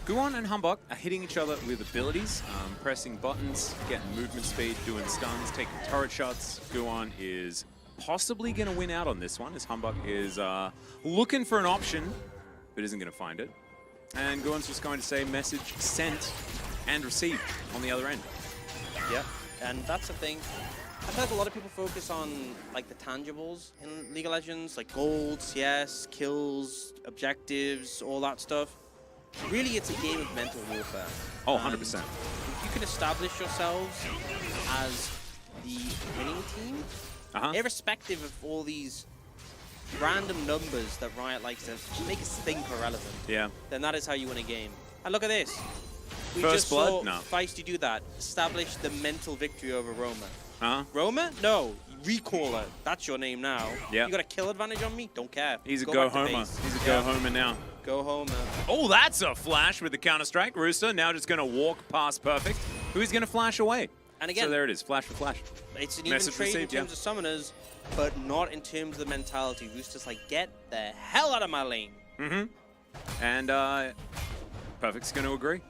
Guan and Humbug are hitting each other with abilities, pressing buttons, getting movement speed, doing stuns, taking turret shots. Guan is possibly going to win out on this one, as Humbug is looking for an option, but isn't going to find it. And Guan's just going to say message sent and received on the other end. Yeah. And that's the thing. I feel like a lot of people focus on like the tangibles in League of Legends, like gold, CS, kills, objectives, all that stuff. Really, it's a game of mental warfare. Oh, And 100%. if you can establish yourselves as the winning team, irrespective of all these random numbers that Riot likes to make us think are relevant, Yeah. then that is how you win a game. And look at this. We First just blood? saw No. Feisty do that. Establish the mental victory over Roma. Uh-huh. Roma? No. Recaller. That's your name now. Yeah. You got a kill advantage on me? Don't care. He's a Go back to go-homer. base. He's a Yeah. go-homer now. Go home, man. Oh, that's a flash with the counter-strike. Rooster now just going to walk past Perfect. Who's going to flash away? And again, So there it is, flash for flash. it's an even Message trade in received, terms of summoners, but not in terms of the mentality. Rooster's like, get the hell out of my lane. Mm-hmm. And Perfect's going to agree.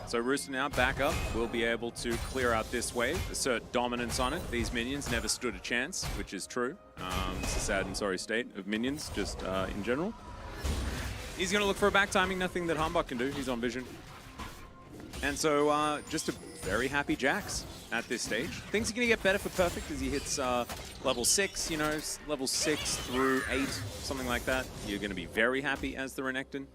So Rooster now back up, will be able to clear out this wave, assert dominance on it. These minions never stood a chance, which is true. It's a sad and sorry state of minions, just in general. He's going to look for a back timing, nothing that Humbug can do. He's on vision. And so just a very happy Jax at this stage. Things are going to get better for Perfect as he hits level 6, you know, level 6 through 8, something like that. You're going to be very happy as the Renekton.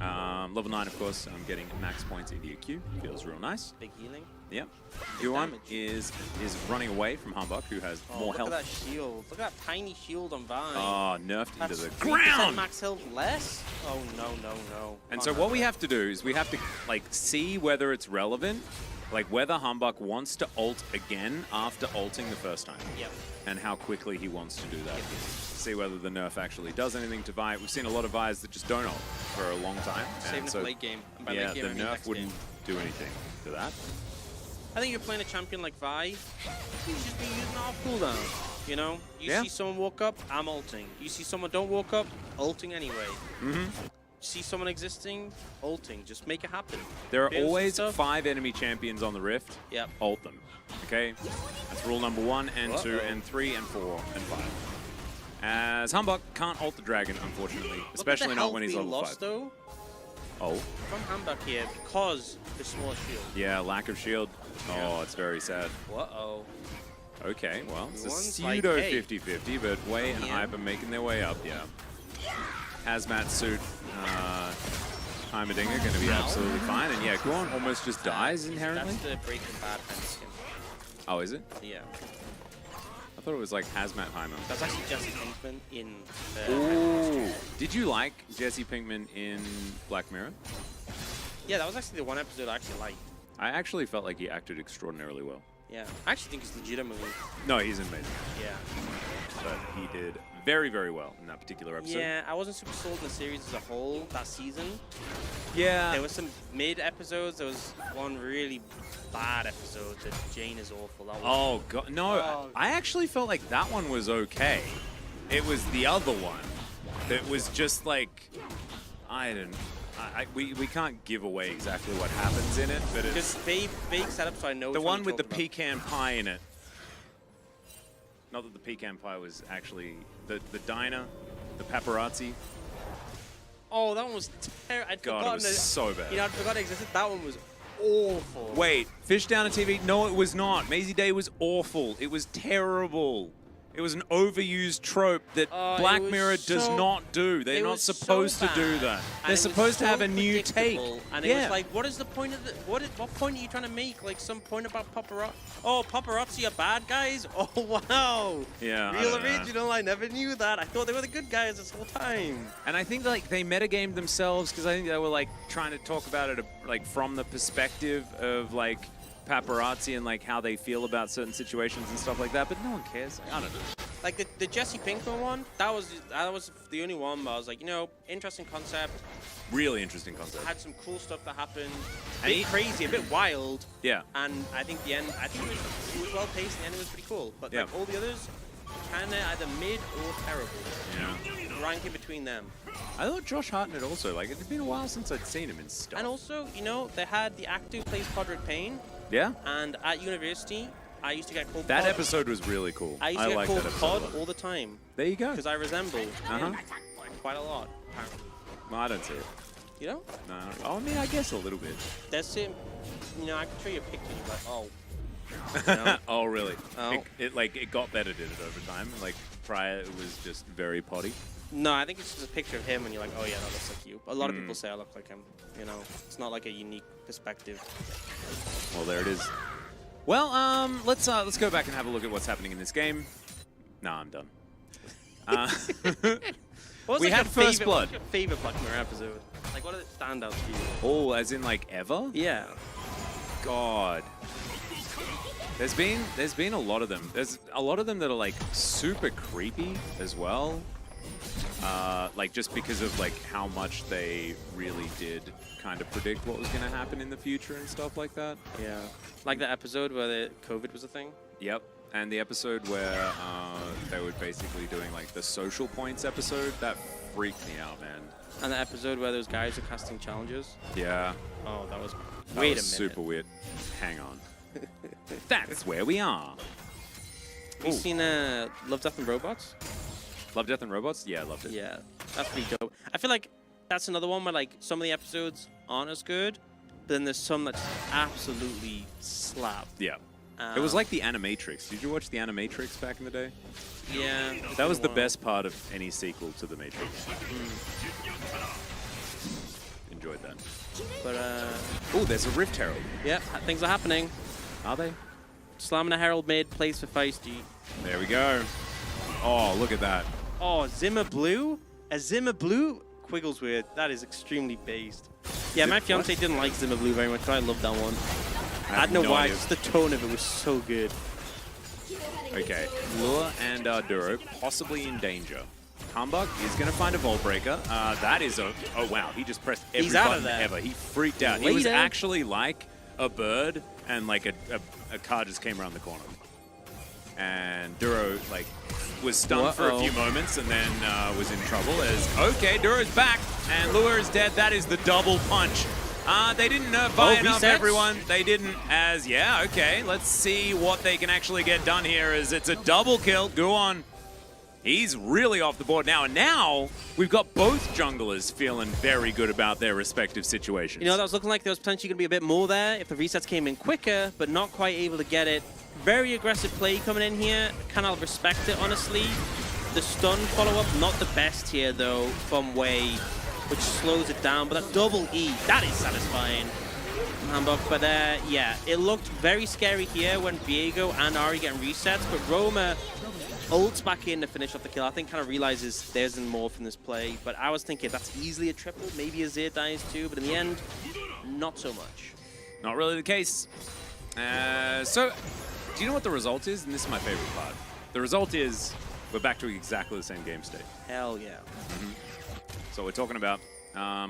Level 9, of course, I'm getting max points into your Q. Feels real nice. Big healing. Yep. Big Guan damage. is running away from Humbug, who has more Look health. at that shield. Look at that tiny shield on Vine. Oh, nerfed into That's the 3% ground! max health less? Oh, no, no, no. And Can't so have what we that. have to do is we have to like see whether it's relevant, like whether Humbug wants to ult again after ulting the first time. Yep. And how quickly he wants to do that. See whether the nerf actually does anything to Vi. We've seen a lot of Vi's that just don't ult for a long time. Saving and it so, for late game. And by yeah, late game, the I mean nerf next wouldn't game. do anything to that. I think you're playing a champion like Vi, you should just be using off cooldown. You know? You Yeah. see someone walk up, I'm ulting. You see someone don't walk up, ulting anyway. Mm-hmm. See someone existing, ulting. Just make it happen. There are Builds and always stuff. 5 enemy champions on the Rift. Yep. Ult them. Okay? That's rule number 1 and 2 Uh-oh. and 3 and 4 and 5. As Humbug can't ult the dragon, unfortunately. Look at Especially the not health when he's being level lost, 5. though, Oh. from Hambuck here because the small shield. Yeah, lack of shield. Oh, it's very sad. Uh-oh. Okay, well, it's a One's like, pseudo hey. 50-50, but Way and Yeah. Hype are making their way up, yeah. Hazmat suit, Heimerdinger going to be absolutely fine, and yeah, Guan almost just dies inherently. That's the Breaking Bad kind of skin. Oh, is it? Yeah. I thought it was like Hazmat Heimer. That's actually Jesse Pinkman in Ooh. Did you like Jesse Pinkman in Black Mirror? Yeah, that was actually the one episode I actually liked. I actually felt like he acted extraordinarily well. Yeah. I actually think it's legitimately. No, he's amazing, Yeah. but he did very, very well in that particular episode. Yeah, I wasn't super sold on the series as a whole that season. Yeah. There was some mid episodes. There was one really bad episode that Jane is awful. That was Oh god, no! Oh. I actually felt like that one was okay. It was the other one that was just like, we can't give away exactly what happens in it, but just it's vague setup, so I know the which one you're with the talking pecan pie in it. Not that the pecan pie was actually the diner, the paparazzi. about. Oh, that one was terrible. I'd God, it forgotten was that. so bad. You know, I'd forgotten it existed. That one was awful. Wait, Fish Down on TV? No, it was not. Maisie Day was awful. It was terrible. It was an overused trope that Black it was Mirror does so- not do. They're it not was so supposed to do bad, that. and They're it was supposed to so have a new take. predictable, And it Yeah. was like, what is the point of the what point are you trying to make? Like some point about paparazzi? Oh, paparazzi are bad guys? Oh wow. Yeah, I Real don't know. original. I never knew that. I thought they were the good guys this whole time. And I think like they metagamed themselves because I think they were like trying to talk about it like from the perspective of like paparazzi and like how they feel about certain situations and stuff like that. But no one cares. Like, I don't know. Like the Jesse Pinkman one, that was the only one where I was like, you know, interesting concept. Really interesting concept. Had some cool stuff that happened. A And bit crazy, a bit wild. Yeah. And I think the end, I think it was well paced. The end was pretty cool. But Yeah. like all the others, kind of either mid or terrible. Yeah. Rank in between them. I thought Josh Hartnett also, like, it had been a while since I'd seen him in stuff. And also, you know, they had the actor who plays Podrick Payne. Yeah? And at university, I used to get called That Pod. episode was really cool. I used to get like called that episode. Pod all the time. There you go. Because I resemble him quite a lot, apparently. Well, I don't see it. You know? No. Oh, I mean, I guess a little bit. That's him. You know, I can show you a picture and you're like, oh. No. Oh, really? Oh. It got better, did it, over time? Like, prior, it was just very potty? No, I think it's just a picture of him and you're like, oh yeah, that looks like you. A lot of people say I look like him. You know, it's not like a unique perspective. Well, there it is. Well, let's go back and have a look at what's happening in this game. No, I'm done. What was We like had your First favorite, Blood. What's your favorite Black Mirror episode? Like, what are the standouts for you? Oh, as in like ever? Yeah. God. There's been a lot of them. There's a lot of them that are like super creepy as well. Like just because of like how much they really did kind of predict what was going to happen in the future and stuff like that. Yeah. Like that episode where the COVID was a thing? Yep. And the episode where they were basically doing like the social points episode, that freaked me out, man. And the episode where those guys are casting challenges? Yeah. Oh, that was... That Wait was a minute. super weird. Hang on. That's where we are. Have you seen Love, Death and Robots? Love, Death, and Robots? Yeah, I loved it. Yeah, that's pretty dope. I feel like that's another one where like some of the episodes aren't as good, but then there's some that just absolutely slap. Yeah. It was like the Animatrix. Did you watch the Animatrix back in the day? Yeah. That was the best part of any sequel to The Matrix. Enjoyed that. But Oh, there's a Rift Herald. yeah, things are happening. Are they? Slamming a Herald mid, place for Feisty. There we go. Oh, look at that. Oh, Zimmer Blue? A Zimmer Blue? Quiggles weird. That is extremely based. Yeah, my fiance didn't like Zimmer Blue very much, but I loved that one. I don't know why, just the tone of it was so good. Okay, Lure and Duro possibly in danger. Humbug is going to find a Vault Breaker. That is a... Oh, wow. He just pressed every He's out button of there. ever. He freaked out. He was Later. actually like a bird, and like a car just came around the corner. And Duro, like, was stunned for a few moments and then was in trouble as... Okay, Duro's back, and Lure is dead. That is the double punch. They didn't buy enough, resets? everyone. They didn't as... Yeah, okay. Let's see what they can actually get done here as it's a double kill. Go on. He's really off the board now. And now we've got both junglers feeling very good about their respective situations. You know, that was looking like there was potentially going to be a bit more there if the resets came in quicker, but not quite able to get it. Very aggressive play coming in here. Kind of respect it, honestly. The stun follow-up, not the best here, though, from Wei, which slows it down. But that double E, that is satisfying. Hamburg, but yeah, it looked very scary here when Viego and Ari getting resets, but Roma ults back in to finish off the kill. I think kind of realizes there's more from this play, but I was thinking that's easily a triple, maybe a Zir dies too, but in the end, not so much. Not really the case. So, do you know what the result is? And this is my favorite part. The result is we're back to exactly the same game state. Hell yeah. So we're talking about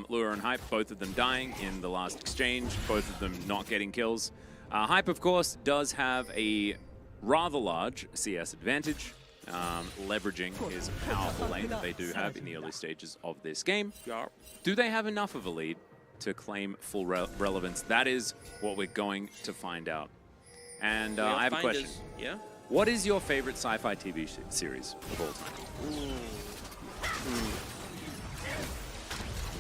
Lure and Hype, both of them dying in the last exchange, both of them not getting kills. Hype, of course, does have a rather large CS advantage, leveraging his powerful lane that they do have in the early stages of this game. Do they have enough of a lead to claim full relevance? That is what we're going to find out. And I have a question. Yeah? What is your favorite sci-fi TV series of all time?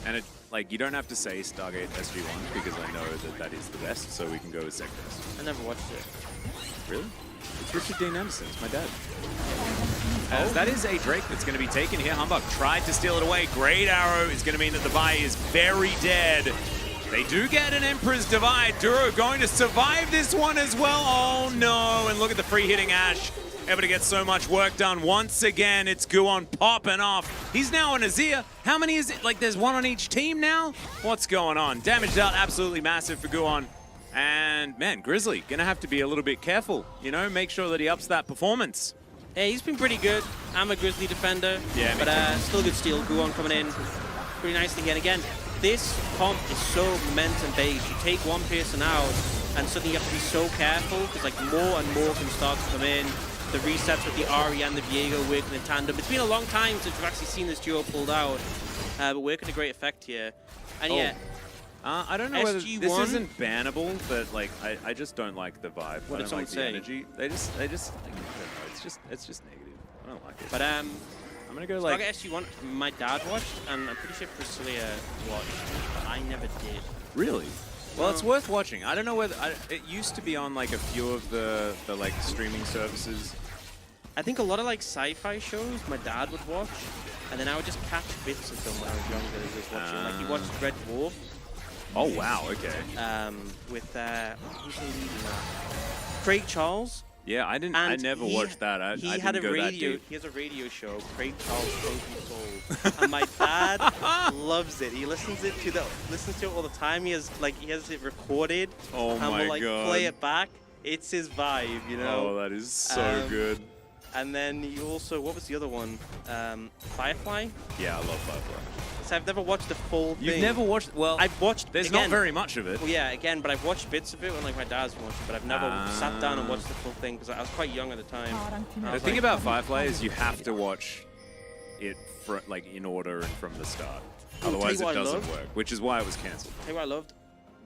And it, like, you don't have to say Stargate SG-1 because I know that that is the best, so we can go with second best. I never watched it. Really? It's Richard Dean Anderson. It's my dad. As that is a Drake that's going to be taken here. Humbug tried to steal it away. Great arrow is going to mean that the buy is very dead. They do get an Emperor's Divide. Duro going to survive this one as well. Oh no, and look at the free hitting Ash. Able to get so much work done. Once again, it's Guon popping off. He's now on Azir. How many is it? Like there's one on each team now? What's going on? Damage dealt absolutely massive for Guon. And man, Grizzly gonna have to be a little bit careful, you know, make sure that he ups that performance. Yeah, he's been pretty good. I'm a Grizzly defender, Yeah, but still good steal. Guon coming in pretty nicely again. Again, this comp is so momentum-based. You take one person out, and suddenly you have to be so careful, because like more and more can start to come in. The resets with the Ari and the Viego working in tandem. It's been a long time since we've actually seen this duo pulled out, but working to great effect here. And yeah, I don't know whether SG1? this isn't bannable, but like I just don't like the vibe. What I did don't like someone the say? energy. They just like, I don't know, it's just negative. I don't like it. but I'm gonna go so like I got SG1. My dad watched, and I'm pretty sure Priscilla watched, but I never did. really. Well, it's worth watching. I don't know whether it used to be on like a few of the like streaming services. I think a lot of like sci-fi shows my dad would watch, and then I would just catch bits of them when I was younger. He was watching, like he watched Red Dwarf. Oh wow, okay. With who's the lead in that? Craig Charles. Yeah, I never watched that. I he didn't had a go that radio. deep. He has a radio show, Craig Charles Frozen Soul, and my dad loves it. He listens to it all the time. He has it recorded. Oh and my we'll, like, God. play it back. It's his vibe, you know. Oh, that is so good. And then he also, what was the other one? Firefly. Yeah, I love Firefly. So I've never watched the full thing. You've never watched? Well, I've watched. there's again, not very much of it. Well, yeah, again, but I've watched bits of it when like my dad's watching, but I've never sat down and watched the full thing because I was quite young at the time. The thing about Firefly is you have to watch it like in order and from the start. Otherwise, it what I doesn't love? work, which is why it was cancelled. Tell you what I loved?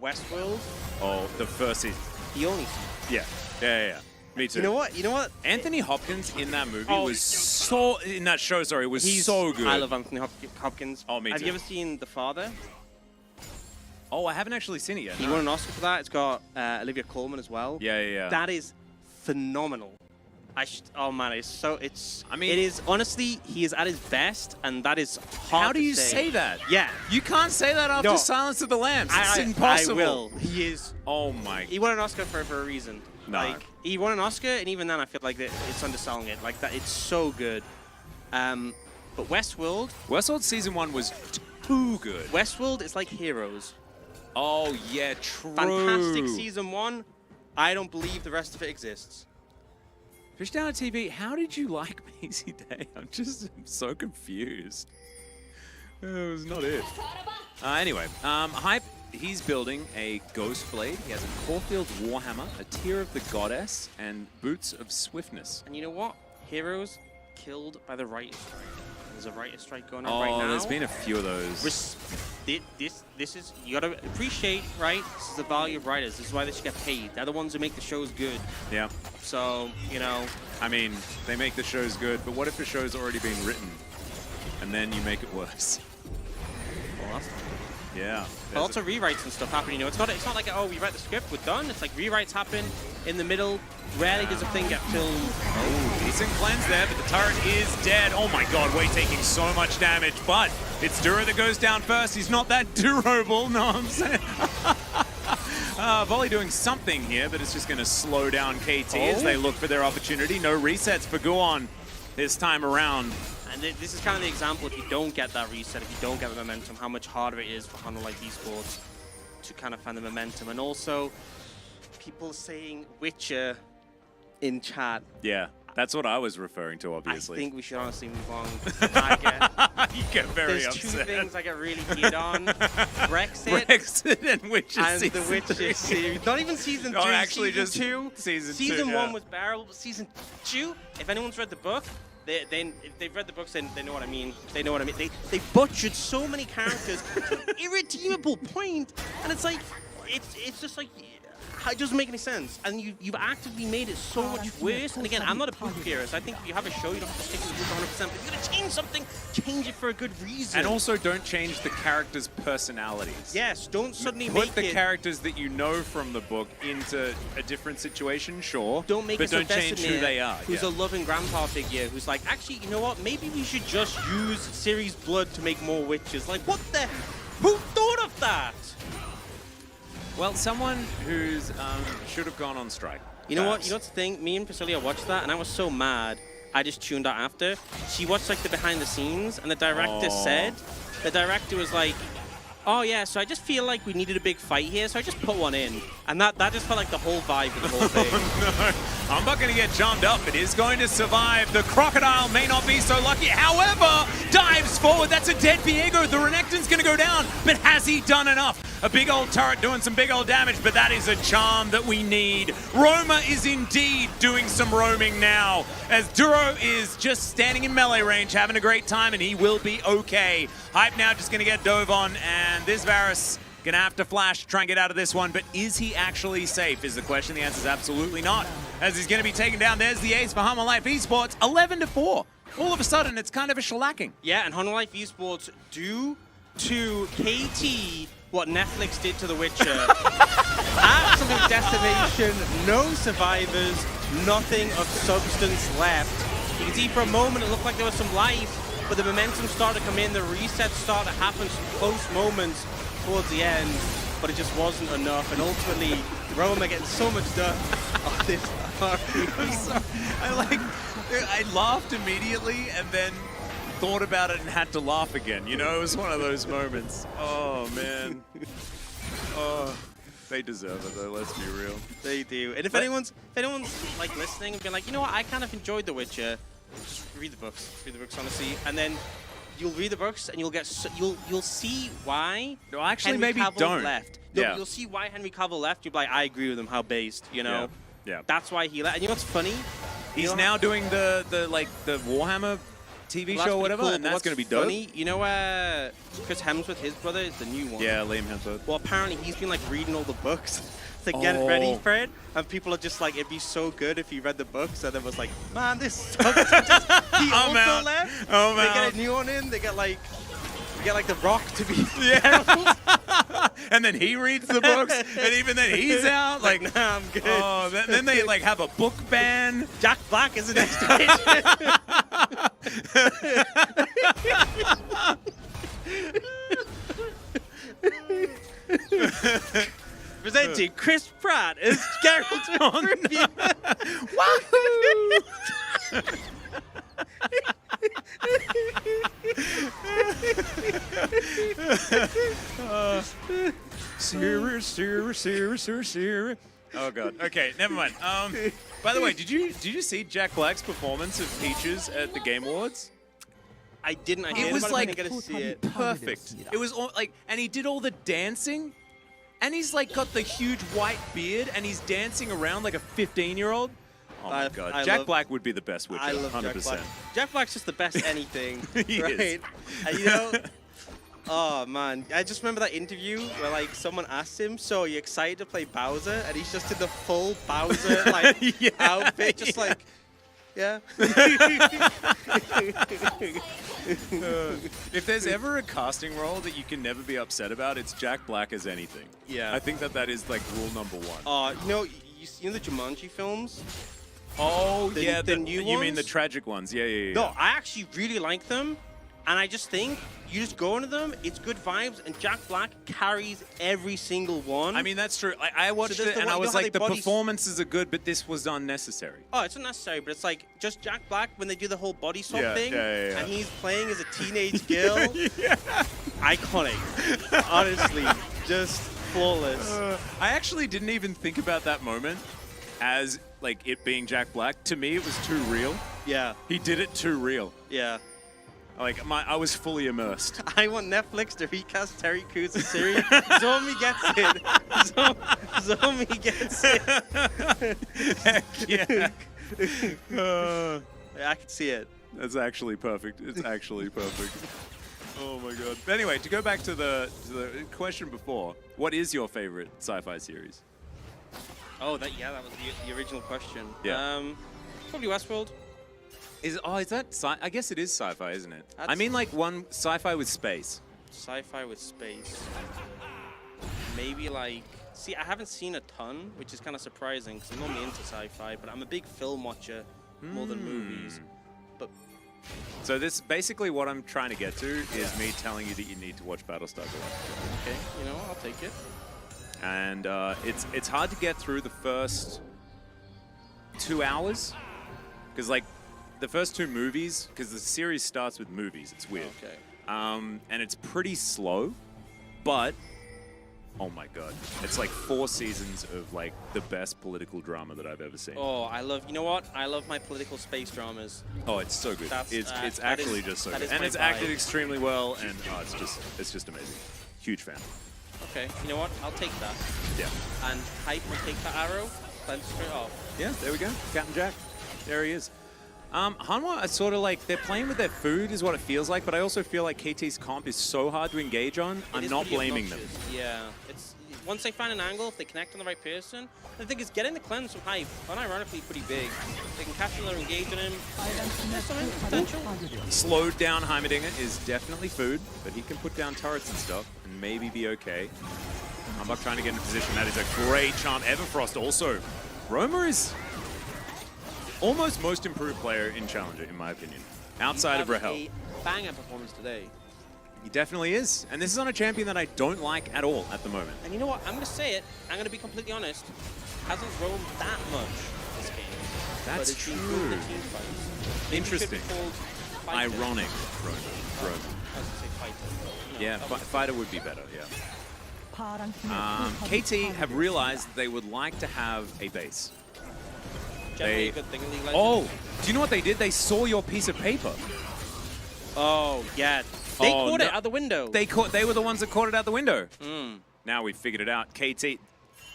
Westworld. Oh, the first season. The only. Yeah. Me too. You know what? You know what? Anthony Hopkins in that movie Oh, was so in that show. Sorry, was so good. I love Anthony Hopkins. Oh, me Have too. you ever seen The Father? Oh, I haven't actually seen it yet. He no. won an Oscar for that. It's got Olivia Colman as well. Yeah. That is phenomenal. Oh man, I mean, it is honestly, he is at his best, and that is hard How do to you say that? Yeah, You can't say that after No. Silence of the Lambs. It's impossible. I will. He is. Oh my. He won an Oscar for a reason. No. Like he won an Oscar, and even then, I feel like it's underselling it. Like that, it's so good. But Westworld Season 1 was too good. Westworld is like Heroes. Oh yeah, true. Fantastic season 1. I don't believe the rest of it exists. Fish Down TV, how did you like Maisie Day? I'm so confused. It was not it. Anyway, Hype, he's building a Ghost Blade. He has a Caulfield Warhammer, a Tear of the Goddess, and Boots of Swiftness. And you know what? Heroes killed by the writer strike. There's a writer strike going on right Oh, now. there's been a few of those. This is, you gotta appreciate, right? This is the value of writers. This is why they should get paid. They're the ones who make the shows good. Yeah. So, you know. I mean, they make the shows good, but what if the show's already been written and then you make it worse? Well, that's Yeah. but also rewrites and stuff happen, you know. It's not like, oh, we write the script, we're done. It's like rewrites happen in the middle. Rarely does a thing get filmed. Oh, decent cleanse there, but the turret is dead. Oh my god, Wei taking so much damage, but it's Duro that goes down first. He's not that durable, know what I'm saying? Volley doing something here, but it's just going to slow down KT as they look for their opportunity. No resets for Guon this time around. And this is kind of the example, if you don't get that reset, if you don't get the momentum, how much harder it is for Honor like esports to kind of find the momentum. And also, people saying Witcher in chat. Yeah, that's what I was referring to, obviously. I think we should honestly move on. You get very There's upset. two things I get really heated on. Brexit and Witcher and the season Witcher 3. series. Not even season 2, Oh, actually season just 2. season 2, Season yeah. 1 was bearable, but season 2, if anyone's read the book, if they've read the books, they know what I mean. They know what I mean. They butchered so many characters to an irredeemable point, and it's like, it's just like, it doesn't make any sense. And you've actively made it so much worse. And again, I'm not a book purist. I think if you have a show, you don't have to stick with the book 100%. But if you're going to change something, change it for a good reason. And also don't change the characters' personalities. yes, don't suddenly Put make the it... characters that you know from the book into a different situation, sure. Don't make but it don't change who they are. Who's a loving grandpa figure who's like, actually, you know what? Maybe we should just use Ciri's blood to make more witches. Like, what the? Who thought of that? Well, someone who's should have gone on strike. You know what? perhaps. You know what's the thing? Me and Priscilla watched that, and I was so mad. I just tuned out after. She watched like the behind the scenes, and the director said, the director was like, oh yeah, so I just feel like we needed a big fight here, so I just put one in. And that just felt like the whole vibe of the whole thing. No, I'm not going to get charmed up. It is going to survive. The Crocodile may not be so lucky. However, dives forward. That's a dead Viego. The Renekton's going to go down. But has he done enough? A big old turret doing some big old damage, but that is a charm that we need. Roma is indeed doing some roaming now, as Duro is just standing in melee range, having a great time, and he will be okay. Hype now just going to get dove on, and this Varus gonna have to flash to try and get out of this one, but is he actually safe is the question. The answer is absolutely not, as he's gonna be taken down. There's the ace for Hummer Life Esports, 11-4. All of a sudden, it's kind of a shellacking. Yeah, and Honor Life Esports do to KT what Netflix did to The Witcher. Absolute decimation, no survivors, nothing of substance left. You can see for a moment it looked like there was some life, but the momentum started to come in, the resets started to happen, some close moments towards the end, but it just wasn't enough, and ultimately Roma getting so much done on this party. I'm sorry. I laughed immediately and then thought about it and had to laugh again. You know, it was one of those moments. Oh man. Oh, they deserve it though. Let's be real. They do. And if anyone's like listening and being like, you know what, I kind of enjoyed The Witcher, just read the books. Read the books, honestly, and then you'll read the books and you'll get you'll see why. No, actually, Henry maybe Cavill don't. left. No, Yeah. you'll see why Henry Cavill left. You'll be like, I agree with him. How based, you know? Yeah. That's why he left. And you know what's funny? He's now doing the Warhammer TV show or whatever, and that's going to be dope. Funny, you know Chris Hemsworth, his brother, is the new one. Yeah, Liam Hemsworth. Well, apparently he's been like reading all the books to get ready for it, and people are just like, it'd be so good if he read the books, and then was like, man, this sucks. He I'm also out. left. I'm They out. get a new one in. They get like The Rock to be. Yeah. And then he reads the books, and even then he's out. Like, nah, I'm good. oh, then they like have a book ban. Jack Black is the next stage. Presenting Chris Pratt as Geralt of Rivia. Siri. Oh god. Okay, never mind. By the way, did you see Jack Black's performance of Peaches at the Game Awards? I didn't. I It did, was but I like didn't get to see it. perfect. It was all, like, and he did all the dancing, and he's like got the huge white beard, and he's dancing around like a 15-year-old. Oh my god, Jack Black would be the best Witcher. I love 100%. Jack Black. Jack Black's just the best anything, He right? is. And you know, oh man, I just remember that interview where like someone asked him, "So are you excited to play Bowser?" And he's just in the full Bowser like Yeah, outfit, just yeah. like, yeah. If there's ever a casting role that you can never be upset about, it's Jack Black as anything. Yeah. I think that is like rule number one. You know the Jumanji films? Oh, the- yeah, the new you mean the ones? tragic ones? Yeah. No, I actually really like them, and I just think you just go into them, it's good vibes, and Jack Black carries every single one. I mean, that's true. I watched there's it the and one- I you was know how like, they the body- performances are good, but this was unnecessary. Oh, it's unnecessary, but it's like just Jack Black when they do the whole body swap Yeah, thing, yeah. and he's playing as a teenage girl. Yeah. Iconic. Honestly, just flawless. I actually didn't even think about that moment as like it being Jack Black. To me, it was too real. Yeah, He did it too real. yeah. Like I was fully immersed. I want Netflix to recast Terry Crews as Siri. Zomi gets it. Zomi gets it. Heck yeah. I can see it. That's actually perfect. It's actually perfect. Oh my god. But anyway, to go back to the question before, what is your favorite sci-fi series? Oh, that was the original question. Yeah. Probably Westworld. Is that I guess it is sci-fi, isn't it? I That's- mean, like one sci-fi with space. Sci-fi with space. Maybe like... See, I haven't seen a ton, which is kind of surprising because I'm normally into sci-fi, but I'm a big film watcher more than movies. But So this basically what I'm trying to get to is me telling you that you need to watch Battlestar Galactica. okay, you know, I'll take it. And it's hard to get through the first 2 hours because like the first 2 movies, because the series starts with movies. It's weird. Okay. And it's pretty slow, but oh my god, it's like 4 seasons of like the best political drama that I've ever seen. Oh, I love... You know what? I love my political space dramas. Oh, it's so good. That's- It's that actually is- just so that good, is and my it's acted vibe. extremely well, and oh, it's just amazing. Huge fan. Okay, you know what? I'll take that. Yeah. And Hype will take that arrow, cleanse straight off. Yeah, there we go. Captain Jack. There he is. Hanwha are sort of like, they're playing with their food is what it feels like, but I also feel like KT's comp is so hard to engage on, It I'm is not pretty blaming them. obnoxious. Yeah, it's once they find an angle, if they connect on the right person, the thing is getting the cleanse from Hype, unironically pretty big. They can catch another engage on him. There's some potential. Slowed down Heimerdinger is definitely food, but he can put down turrets and stuff and maybe be okay. Hanwha trying to get in position. That is a great charm. Everfrost also. Roma is almost most improved player in Challenger, in my opinion. Outside of Rahel. A banger performance today. He definitely is. And this is on a champion that I don't like at all at the moment. And you know what? I'm going to say it. I'm going to be completely honest. Hasn't roamed that much this game. But That's it's been good in the true. team fights. Maybe Interesting. should be called fighter. Ironic, Roma. I was going to say fighter. No, Yeah, that was- fighter would be better, yeah. 파란 팀의 KT have realized they would like to have a base. generally they- a good thing in League Oh, Legends. do you know what they did? They saw your piece of paper. Oh, yeah. They Oh, caught no. it out the window. They were the ones that caught it out the window. Mm. Now we've figured it out. KT.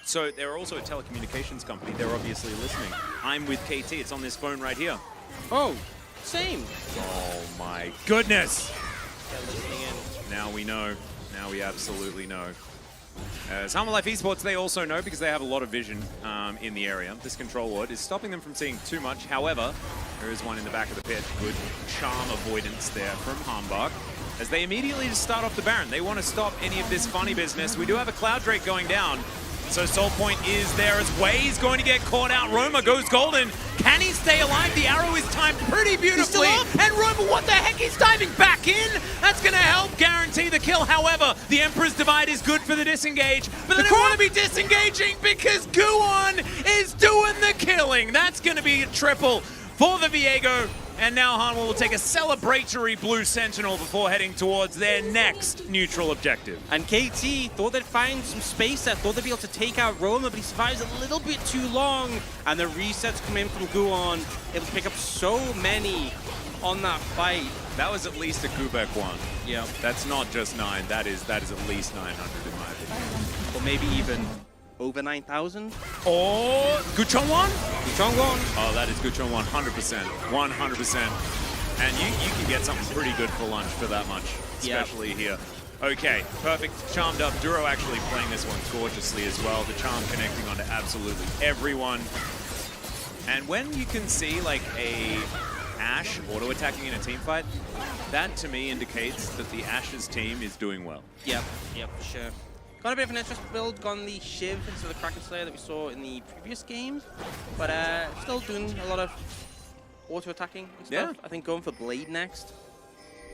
So they're also a telecommunications company. They're obviously listening. I'm with KT. It's on this phone right here. Oh, same. Oh my goodness. They're listening in. Now we know. Now we absolutely know. Summer Life Esports, they also know because they have a lot of vision in the area. This control ward is stopping them from seeing too much. However, there is one in the back of the pit. Good charm avoidance there from Hambach. As they immediately just start off the Baron. They want to stop any of this funny business. We do have a Cloud Drake going down. So Soul Point is there as Way's going to get caught out. Roma goes golden. Can he stay alive? The arrow is timed pretty beautifully. And Roma, what the heck? He's diving back in. That's going to help guarantee the kill. However, the Emperor's Divide is good for the disengage. But they don't want to be disengaging because Guon is doing the killing. That's going to be a triple for the Viego. And now Hanwha will take a celebratory blue sentinel before heading towards their next neutral objective. And KT thought they'd find some space there, thought they'd be able to take out Roma, but he survives a little bit too long. And the resets come in from Guon, able to pick up so many on that fight. That was at least a Kubek one. Yeah. That's not just 9. That is at least 900 in my opinion. Or maybe even over 9,000. Or Guchongwon? Chongwon. Oh, that is Guchongwon, 100%. 100%. And you can get something pretty good for lunch for that much, especially here. Okay, perfect. Charmed up. Duro actually playing this one gorgeously as well. The charm connecting onto absolutely everyone. And when you can see like a Ashe auto-attacking in a team fight, that to me indicates that the Ashe's team is doing well. Yep, for sure. Got a bit of an interesting build, gone the Shiv instead of the Kraken Slayer that we saw in the previous games, but still doing a lot of auto-attacking and stuff. Yeah. I think going for Blade next.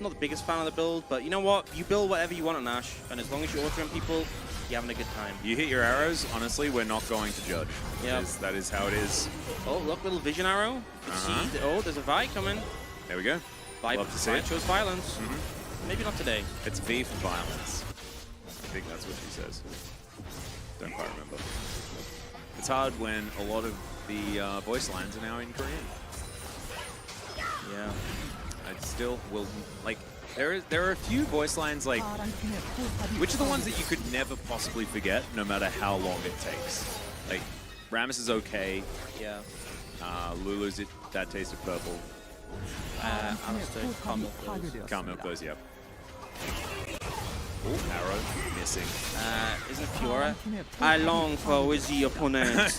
Not the biggest fan of the build, but you know what? You build whatever you want on Ashe, and as long as you're autoing people, you're having a good time. You hit your arrows, honestly, we're not going to judge. Yep. That is how it is. Oh, look, little vision arrow. You can see, oh, there's a Vi coming. There we go. Vi Love to see it. chose violence. Maybe not today. It's V for violence. I think that's what she says. Don't quite remember. It's hard when a lot of the voice lines are now in Korean. Yeah. I still will, like, there are a few voice lines, like, 파란 팀의 포탑이 which are the ones that you could never possibly forget, no matter how long it takes? Like, Rammus is okay. Yeah. Lulu's That Taste of Purple. 파란 팀의 Alistair, 포탑이 Carmel Carmel 파괴되었습니다. goes, yep. Oh, arrow missing. Isn't it Fiora? I long for wizzy opponent.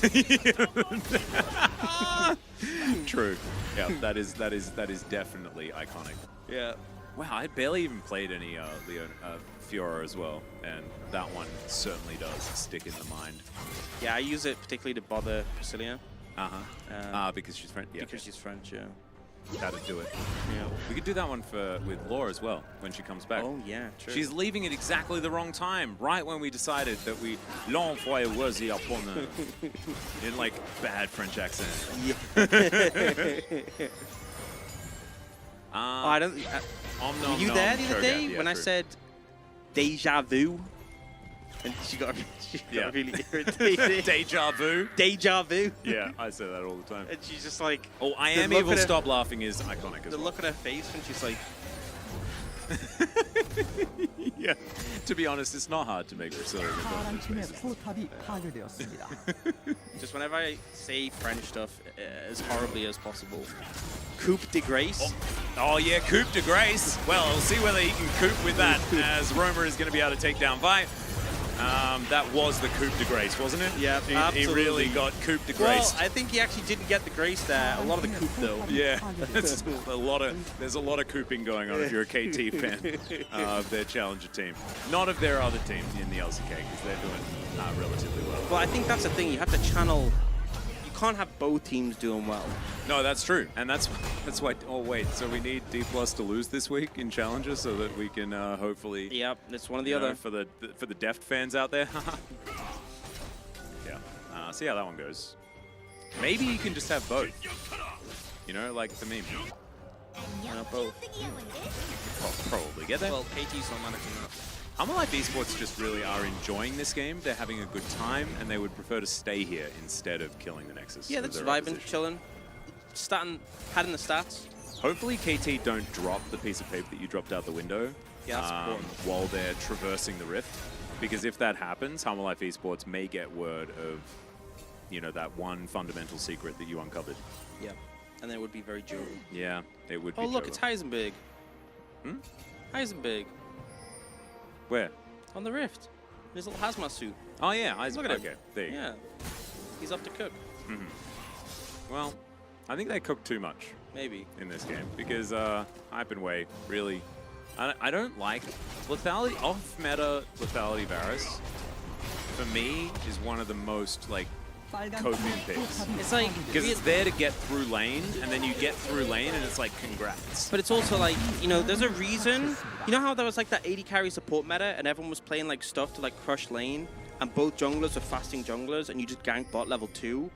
True. Yeah, that is definitely iconic. Yeah. Wow, I barely even played any Fiora as well, and that one certainly does stick in the mind. Yeah, I use it particularly to bother Priscilla. Because she's French. Yeah, Because she's French, yeah. that'd do it. Yeah. We could do that one with Laura as well when she comes back. Oh, yeah, true. She's leaving at exactly the wrong time, right when we decided that we l'envoyer was upon her in like bad French accent. Yeah. I don't. Were you there the other day when I said deja vu? And she got really irritated. Deja vu? Deja vu. Yeah, I say that all the time. And she's just like. Oh, I the am look evil, at her- stop laughing is iconic as The well. look at her face when she's like. Yeah, to be honest, it's not hard to make Priscilla 파란 팀의 faces. 포탑이 파괴되었습니다. Just whenever I say French stuff as horribly as possible. Coupe de Grace. Oh yeah, Coupe de Grace. Well, we'll see whether he can cope with that, as Roma is going to be able to take down Vi. That was the Coupe de Grace, wasn't it? Yeah, he absolutely. really got Coupe de Well, Grace. I think he actually didn't get the Grace there. A lot of the Coupe though. Yeah, there's a lot of cooping going on if you're a KT fan of their challenger team. Not of their other teams in the LCK, because they're doing relatively well. Well, I think that's the thing. You have to channel. You can't have both teams doing well. No, that's true, and that's why. Oh wait, so we need D+ to lose this week in challenger so that we can hopefully. Yep, it's one or the You know, other. for the deft fans out there. Yeah. See how that one goes. Maybe you can just have both. You know, like the meme. Why not both? Probably get that. Well, KT's not managing that. Life Esports just really are enjoying this game. They're having a good time, and they would prefer to stay here instead of killing the Nexus. Yeah, with they're their vibing, opposition. chilling, padding the stats. Hopefully KT don't drop the piece of paper that you dropped out the window Yeah, that's important. while they're traversing the rift. Because if that happens, Life Esports may get word of, you know, that one fundamental secret that you uncovered. Yeah, and then it would be very durable. Yeah, it would be. Oh, look, Joe. it's Heisenberg. Hmm? Heisenberg Where? on the rift. His little hazmat suit. Oh yeah, Look at him. okay, there you Yeah, he's off to cook. go. Well, I think they cook too much Maybe. in this game because Hype and Way really. I don't like lethality, off-meta lethality Varus. For me, is one of the most like 빨간 coping 팀의 picks. 포탑이 It's like Because it's there to get through lane, and then you get through lane, and it's like, congrats. But it's also like, you know, there's a reason. You know how there was like that 80 carry support meta and everyone was playing like stuff to like crush lane and both junglers are fasting junglers and you just gank bot level 2?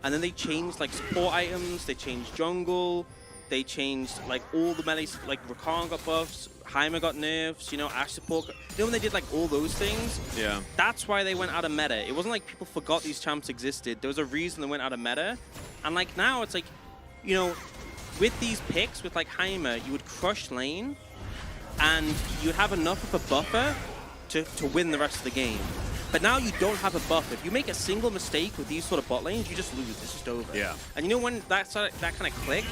And then they changed like support items, they changed jungle, they changed like all the melees, like Rakan got buffs, Heimer got nerfs, you know, Ashe support. You know when they did like all those things? Yeah. That's why they went out of meta. It wasn't like people forgot these champs existed. There was a reason they went out of meta. And like now it's like, you know, with these picks, with like Heimer, you would crush lane and you'd have enough of a buffer to win the rest of the game. But now you don't have a buffer. If you make a single mistake with these sort of bot lanes, you just lose. It's just over. Yeah. And you know when that kind of clicked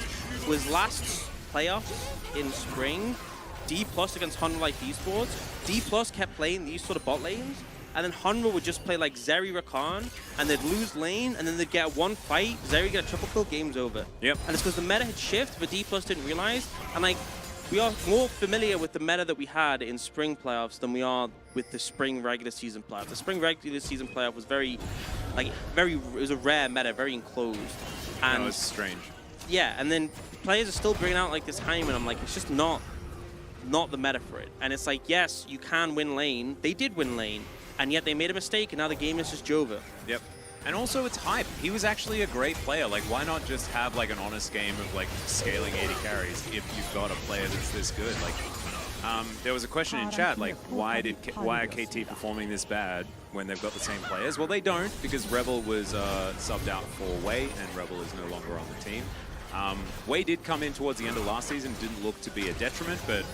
was last playoff in spring, D+ against Honor Life Esports. D+ kept playing these sort of bot lanes, and then Honor would just play like Zeri Rakan, and they'd lose lane, and then they'd get one fight, Zeri get a triple kill, game's over. Yep. And it's because the meta had shifted, but D+ didn't realize. And like, we are more familiar with the meta that we had in spring playoffs than we are with the spring regular season playoff. The spring regular season playoff was it was a rare meta, very enclosed. And No, it's strange. yeah, and then players are still bringing out like this Heimer, and I'm like, it's just not the meta for it. And it's like, yes, you can win lane. They did win lane, and yet they made a mistake, and now the game is just Jova. Yep. And also, it's Hype. He was actually a great player. Like, why not just have like an honest game of like scaling 80 carries if you've got a player that's this good? Like, there was a question in chat, like, why are KT performing this bad when they've got the same players? Well, they don't, because Rebel was subbed out for Wei, and Rebel is no longer on the team. Wei did come in towards the end of last season, didn't look to be a detriment, but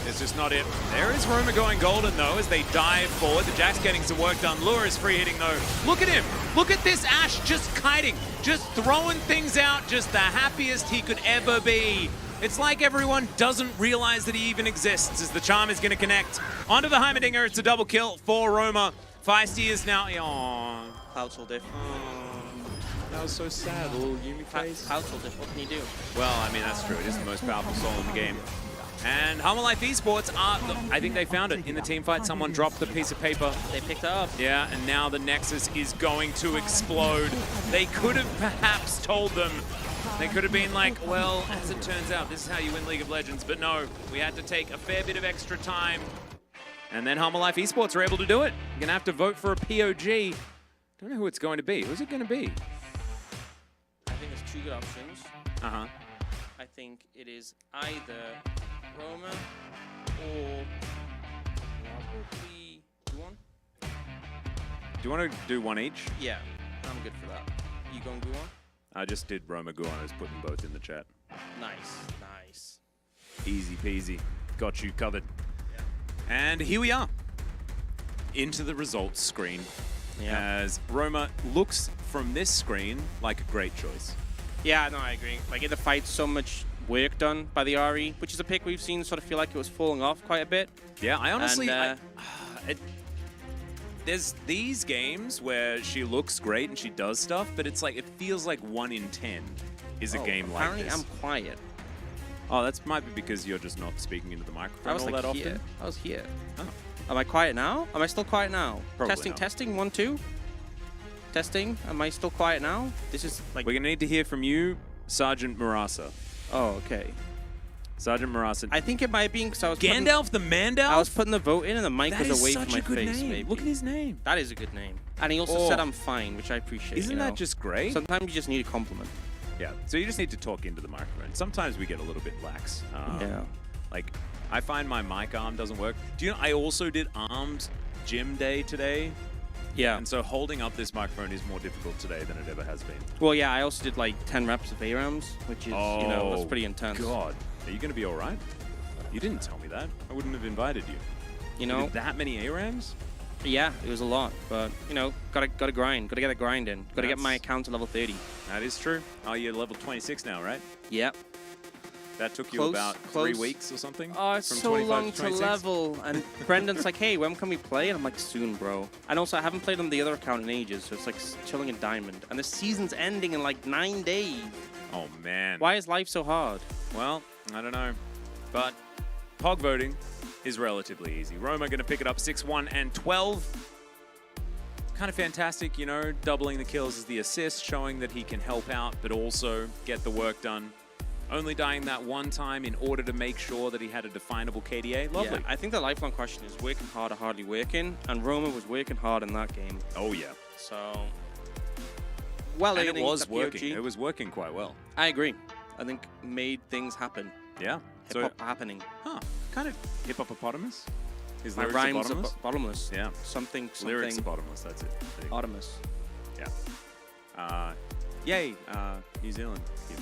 it's just not it. There is Roma going golden, though, as they dive forward. The Jack's getting some work done. Lure is free hitting, though. Look at him. Look at this Ashe just kiting, just throwing things out, just the happiest he could ever be. It's like everyone doesn't realize that he even exists as the charm is going to connect. Onto the Heimerdinger, it's a double kill for Roma. Feisty is now... Aww. Cloud's all diff. That was so sad, little Yumi face. Cloud's all diff. What can you do? Well, I mean, that's true. It is the most powerful soul in the game. And Humble Life Esports are... I think they found it in the team fight. Someone dropped the piece of paper. They picked it up. Yeah, and now the Nexus is going to explode. They could have perhaps told them. They could have been like, well, as it turns out, this is how you win League of Legends. But no, we had to take a fair bit of extra time. And then Humble Life Esports are able to do it. You're going to have to vote for a POG. Don't know who it's going to be. Who's it going to be? I think there's two good options. Uh-huh. I think it is either Roma or probably Guon. Do you want to do one each? Yeah, I'm good for that. You going Guon? I just did Roma Guan. I was putting both in the chat. Nice, nice. Easy peasy. Got you covered. And here we are. Into the results screen. Yeah. As Roma looks from this screen like a great choice. Yeah, no, I agree. Like in the fight, so much work done by the RE, which is a pick we've seen sort of feel like it was falling off quite a bit. Yeah, I honestly... And, there's these games where she looks great and she does stuff, but it's like, it feels like 1 in 10 is a game like apparently this. I'm quiet. Oh, that might be because you're just not speaking into the microphone I was all like that here. often. I was here. Oh. Am I quiet now? Am I still quiet now? Probably testing, not. testing, 1, 2. Testing. Am I still quiet now? This is like... We're going to need to hear from you, Sergeant Marasa. Oh, okay. Sergeant Marasa. I think it might be because I was Gandalf the Mandalf? I was putting the vote in and the mic That was is away such from my a good face. name. Maybe. Look at his name. That is a good name. And he also Oh. said I'm fine, which I appreciate. Isn't you that know? just great? Sometimes you just need a compliment. Yeah, so you just need to talk into the microphone. Sometimes we get a little bit lax. Yeah. Like, I find my mic arm doesn't work. Do you know, I also did armed gym day today. Yeah. And so holding up this microphone is more difficult today than it ever has been. Well, yeah, I also did like 10 reps of A-rounds, which is, you know, that's pretty intense. God. Are you going to be all right? You didn't tell me that. I wouldn't have invited you. You know? did that many ARAMs? Yeah, it was a lot, but, you know, gotta grind. Gotta get a grind in. Gotta get That's- my account to level 30. That is true. Oh, you're level 26 now, right? Yep. That took you Close, about close. 3 weeks or something? Oh, it's From so 25 long to 26? level. And Brendan's like, hey, when can we play? And I'm like, soon, bro. And also, I haven't played on the other account in ages, so it's like chilling in Diamond. And the season's ending in like 9 days. Oh, man. Why is life so hard? Well, I don't know. But POG voting is relatively easy. Roma going to pick it up 6-1 and 12. Kind of fantastic, you know, doubling the kills as the assist, showing that he can help out, but also get the work done. Only dying that one time in order to make sure that he had a definable KDA. Lovely. Yeah, I think the lifelong question is working hard or hardly working, and Roma was working hard in that game. Oh, yeah. So, well, And it was at working. POG. It was working quite well. I agree. I think made things happen. Yeah. Hip hop happening. Huh. Kind of hippopotamus. His My lyrics rhymes are are bottomless. bottomless. Yeah. Something. Lyrics are bottomless. That's it. There you go. Bottomless. Yeah. Yay, New Zealand. Yeah.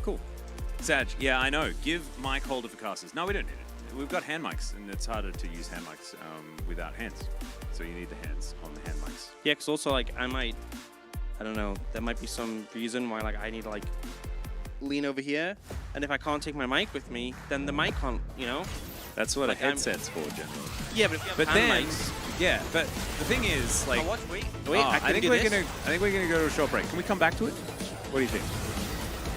Cool. Sag, yeah, I know. Give mic holder for casters. No, we don't need it. We've got hand mics, and it's harder to use hand mics without hands. So you need the hands on the hand mics. Yeah, because also, like, I don't know, there might be some reason why, like, I need to, like, lean over here, and if I can't take my mic with me, then the mic can't, you know? That's what Like, a headset's for, generally. Yeah, but if you have But hand then, mics... yeah, but the thing is, like, Oh, wait, I think we're gonna go to a short break. Can we come back to it? What do you think?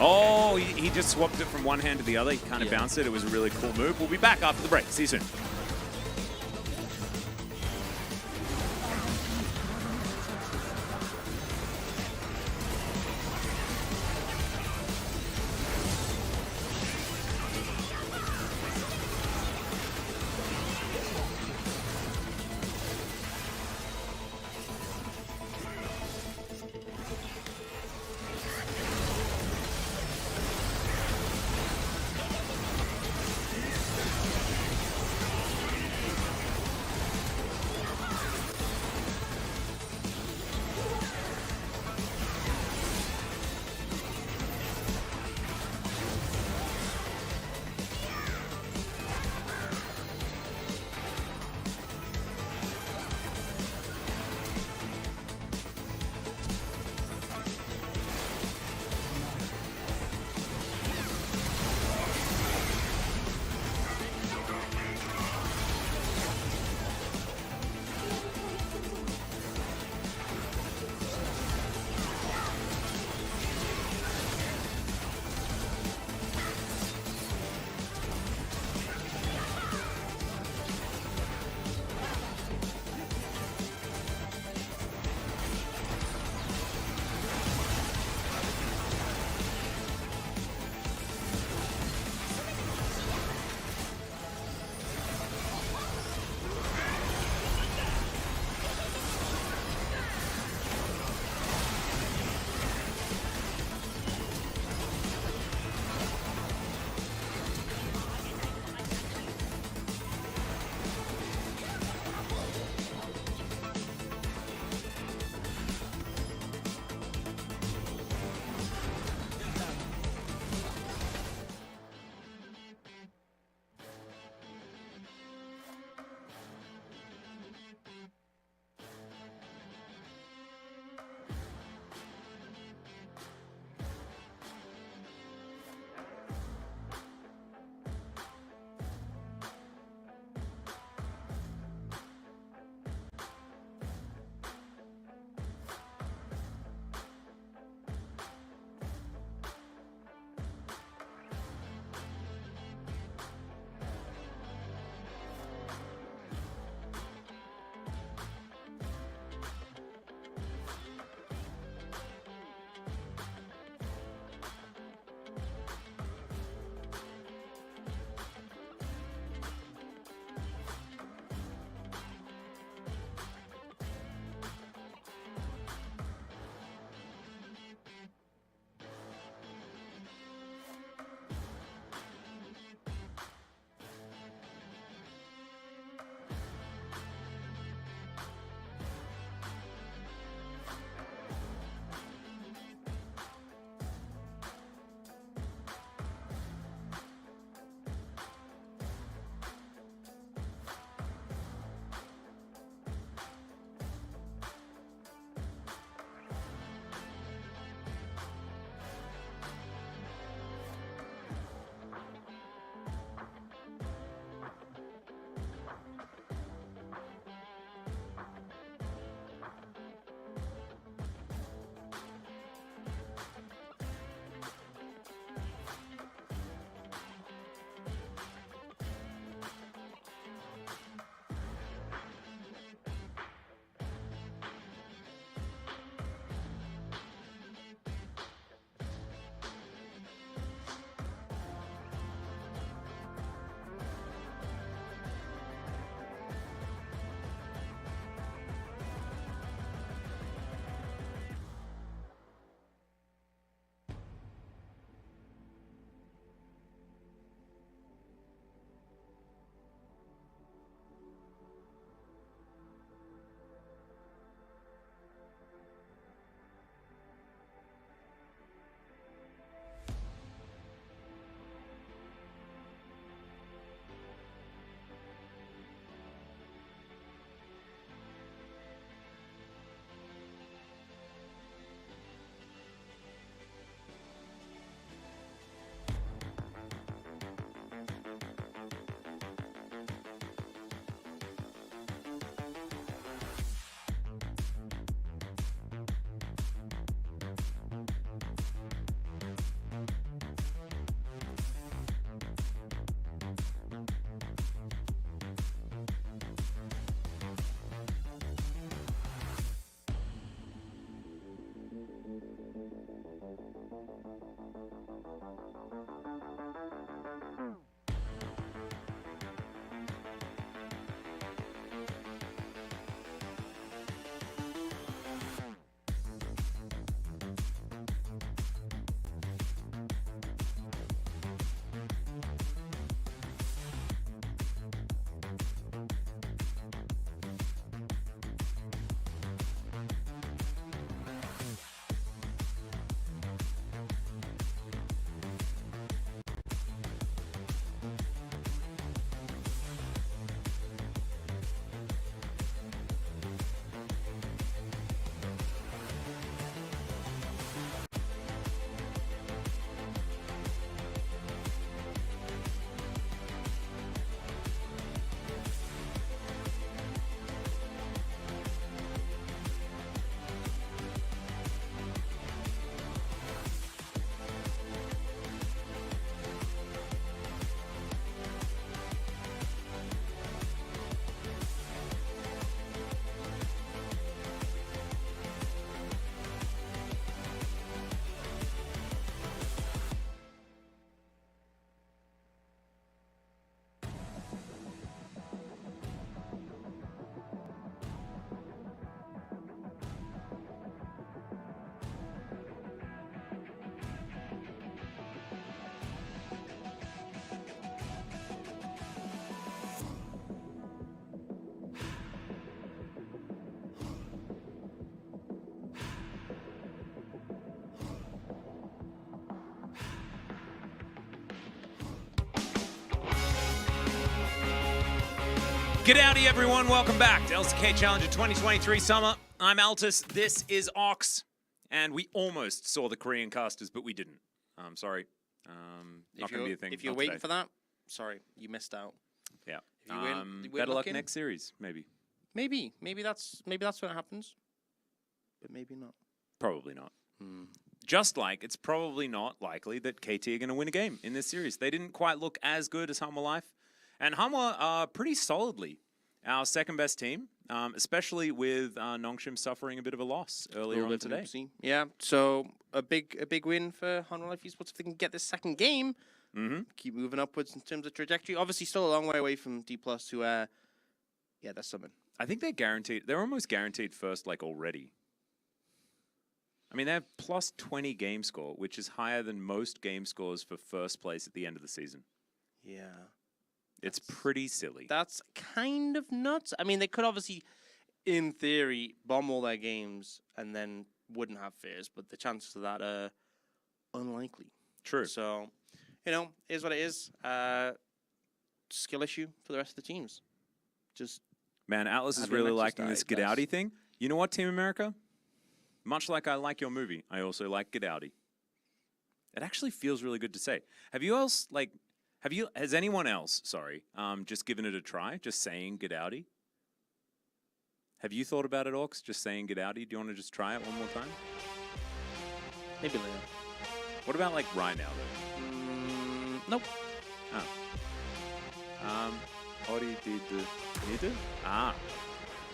Oh, he just swapped it from one hand to the other. He kind of bounced it. It was a really cool move. We'll be back after the break. See you soon. G'dowdy everyone, welcome back to LCK Challenger 2023 Summer. I'm Altus, this is Ox, and we almost saw the Korean casters, but we didn't. I'm sorry. Not going to be a thing. If you're not waiting today. for that, sorry, you missed out. Yeah. If you win, Better luck next series, maybe. Maybe that's when it happens, but maybe not. Probably not. Just like it's probably not likely that KT are going to win a game in this series. They didn't quite look as good as Hanwha Life. And Hanwha are pretty solidly our second best team, especially with Nongshim suffering a bit of a loss earlier on today. Yeah, so a big win for Hanwha Life Esports if they can get this second game. Keep moving upwards in terms of trajectory. Obviously, still a long way away from D+ who yeah, that's something. I think they're guaranteed. They're almost guaranteed first, like already. I mean, they have plus 20 game score, which is higher than most game scores for first place at the end of the season. Yeah. It's pretty silly. That's kind of nuts. I mean, they could obviously, in theory, bomb all their games and then wouldn't have fears, but the chances of that are unlikely. True. So, you know, is what it is. Skill issue for the rest of the teams. Just Man, Atlas is Having really an liking this exercise, Get that's- Outy thing. You know what, Team America? Much like I like your movie, I also like Get Outy. It actually feels really good to say. Has anyone else, just given it a try, just saying Get Outy? Have you thought about it, Orcs, just saying Get Outy? Do you want to just try it one more time? maybe later. What about like right now, though? Nope. Ori did the mid?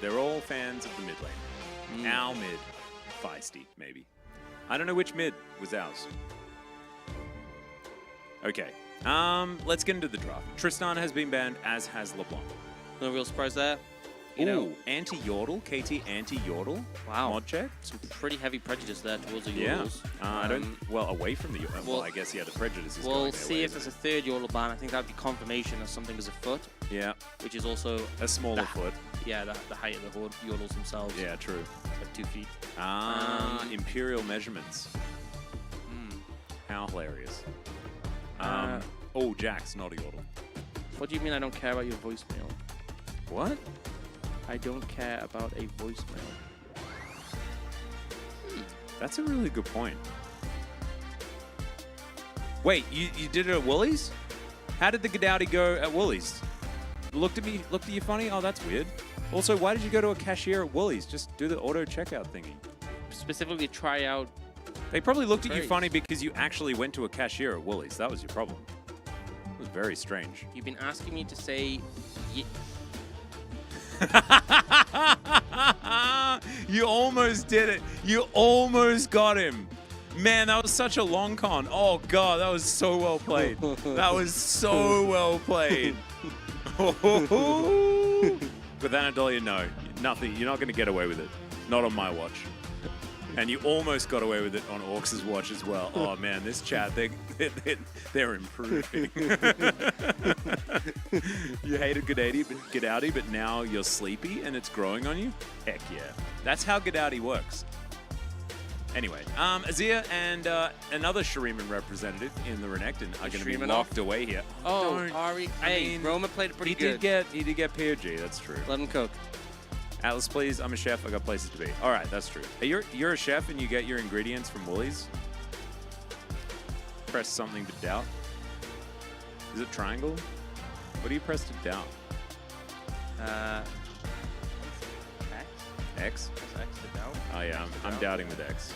They're all fans of the mid lane. Our mid. Feisty, maybe. I don't know which mid was ours. Okay. Let's get into the draft. Tristan has been banned, as has LeBlanc. No real surprise there. You know, anti-Yordle? KT anti-Yordle? wow. Mod check? Some pretty heavy prejudice there towards the Yeah. Yordles. I don't... Well, away from the Yordle. Well, well, I guess, yeah, the prejudice is We'll going their see way, if there's a third Yordle ban. I think that'd be confirmation that something is afoot, Yeah. which is also, A smaller foot. yeah, the height of the Yordles themselves. Yeah, true. Like 2 feet. Imperial measurements. How hilarious. Oh, Jax, not a Yordle. What do you mean I don't care about your voicemail? What? I don't care about a voicemail. That's a really good point. Wait, you did it at Woolies? How did the Gadowdy go at Woolies? Looked at you funny? Oh, that's weird. Also, why did you go to a cashier at Woolies? Just do the auto checkout thingy. Specifically try out. They probably looked at you Very- funny because you actually went to a cashier at Woolies. That was your problem. It was very strange. You've been asking me to say. You almost did it. You almost got him. Man, that was such a long con. Oh, God, that was so well played. That was so well played. With Anatolia, no. Nothing. You're not going to get away with it. Not on my watch. And you almost got away with it on Orcs' watch as well. Oh, man, this chat, they're improving. You hated Gadowdy, but now you're sleepy and it's growing on you? Heck yeah. That's how Gadowdy works. Anyway, Azir and another Shuriman representative in the Renekton are going to be Shuriman locked away here. Oh, Don't. Ari. I Hey, mean, Roma played it pretty He good. did get POG, that's true. Let him cook. Atlas, please. I'm a chef. I got places to be. All right, that's true. Hey, you're a chef and you get your ingredients from Woolies. Press something to doubt. Is it triangle? What do you press to doubt? X. X? Press X to doubt. Oh yeah, I'm doubting with X.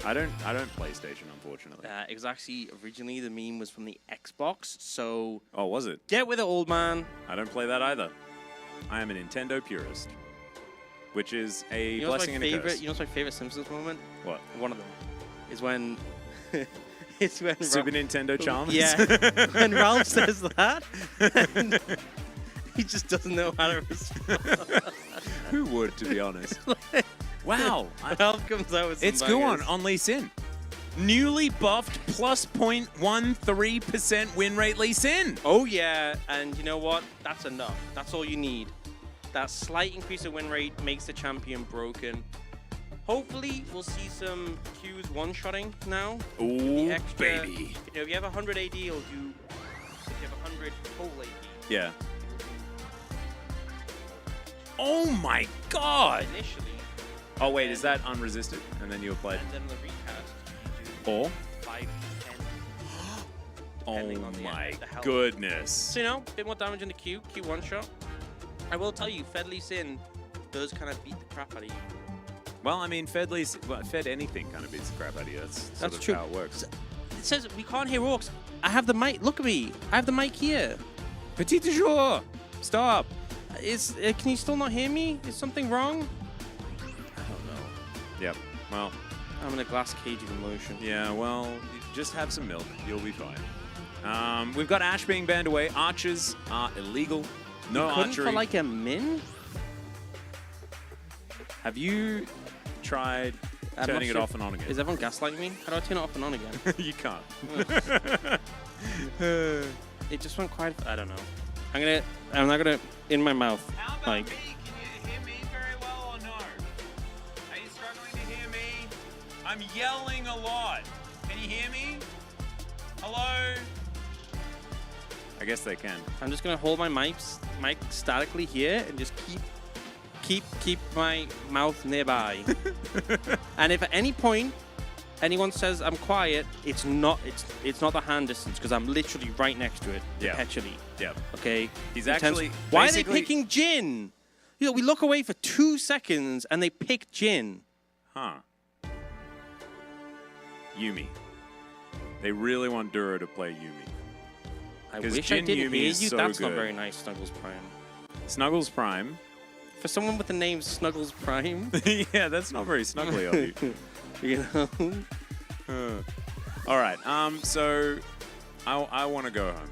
I don't PlayStation, unfortunately. It was actually originally the meme was from the Xbox, so Oh, was it? get with it, old man. I don't play that either. I am a Nintendo purist, which is a You know what's blessing my and a favorite? curse. You know what's my favorite Simpsons moment? What? One of them is when it's when Super Nintendo Chalmers? Yeah, when Ralph says that, and he just doesn't know how to respond. Who would, to be honest? Wow. Ralph comes out with some It's Guon bangers. on Lee Sin. Newly buffed plus 0.13% win rate Lee Sin. Oh yeah, and you know what? That's enough. That's all you need. That slight increase of win rate makes the champion broken. Hopefully, we'll see some Qs one-shotting now. Ooh, The extra, baby. You know, if you have 100 AD, it'll do. If you have 100 full AD, Yeah. Oh my god! initially. Oh wait, is that unresisted? And then you apply. And then the recast, you do Or? 5 to 10. Oh depending on the my the health. goodness. So, you know, a bit more damage in the Q one shot. I will tell you, Fed Lee Sin does kind of beat the crap out of you. Well, I mean, Fed anything kind of beats the crap out of you. That's sort That's of true. how it works. It says we can't hear orcs. I have the mic. Look at me. I have the mic here. Petit du jour! Stop! Can you still not hear me? Is something wrong? I don't know. Yep. Well, I'm in a glass cage of emotion. yeah, well, just have some milk. You'll be fine. We've got Ash being banned away. Archers are illegal. No You couldn't archery. for like a min? Have you tried I'm turning not it sure. off and on again? Is everyone gaslighting me? How do I turn it off and on again? You can't. It just went quiet. I don't know. I'm not gonna in my mouth. How about Like, me? Can you hear me very well or no? Are you struggling to hear me? I'm yelling a lot. Can you hear me? Hello? I guess they can. I'm just gonna hold my mic statically here and just keep my mouth nearby. And if at any point anyone says I'm quiet, it's not the hand distance because I'm literally right next to it, Yeah. perpetually. Yep. Okay. He's Intense- actually Why are they basically- picking Jin? You know, we look away for 2 seconds and they pick Jin. Huh. Yumi. They really want Duro to play Yumi. I 'Cause wish I Jin did Yumi hear is you. so That's not good. very nice, Snuggles Prime. Snuggles Prime. For someone with the name Snuggles Prime, Yeah, that's not very snuggly of you. you know. All right. So I want to go home.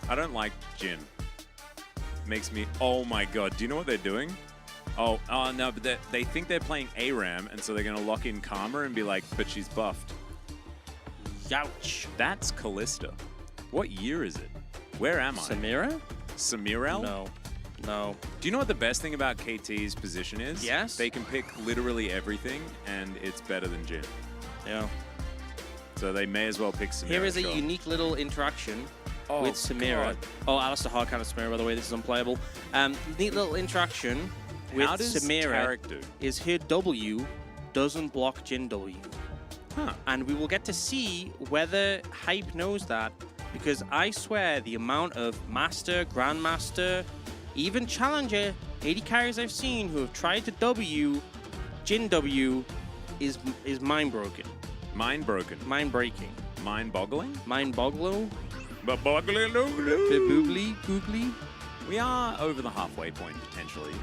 I don't like Jin. Makes me. Oh my god. Do you know what they're doing? Oh no, but they think they're playing ARAM, and so they're gonna lock in Karma and be like, but she's buffed. Youch. That's Callista. What year is it? Where am I? Samira? Samirel? No. No. Do you know what the best thing about KT's position is? Yes. They can pick literally everything, and it's better than Jin. Yeah. So they may as well pick Samira. Here is a sure. unique little interaction Oh, with Samira. God. Oh, Alistair Hard kind of Samira, by the way. This is unplayable. Neat little interaction with How does Samira Tarek do? is her W doesn't block Jin W. Huh. And we will get to see whether Hype knows that, because I swear the amount of Master, Grandmaster, even Challenger, 80 carries I've seen who have tried to W Jin W is mind-broken. Mind broken. Mind-breaking. Mind boggling? Mind-bogglo. But boggling. Boobly. Googly. We are over the halfway point potentially.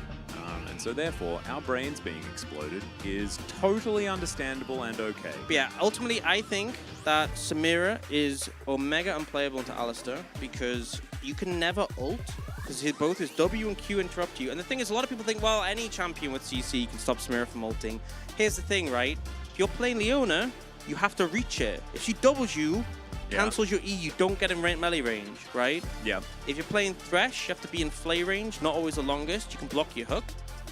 And so therefore, our brains being exploded is totally understandable and okay. But yeah, ultimately, I think that Samira is Omega unplayable into Alistair because you can never ult because both his W and Q interrupt you. And the thing is, a lot of people think, well, any champion with CC can stop Samira from ulting. Here's the thing, right? If you're playing Leona, you have to reach her. If she doubles you, cancels your E, you don't get in melee range, right? Yeah. If you're playing Thresh, you have to be in flay range, not always the longest. You can block your hook.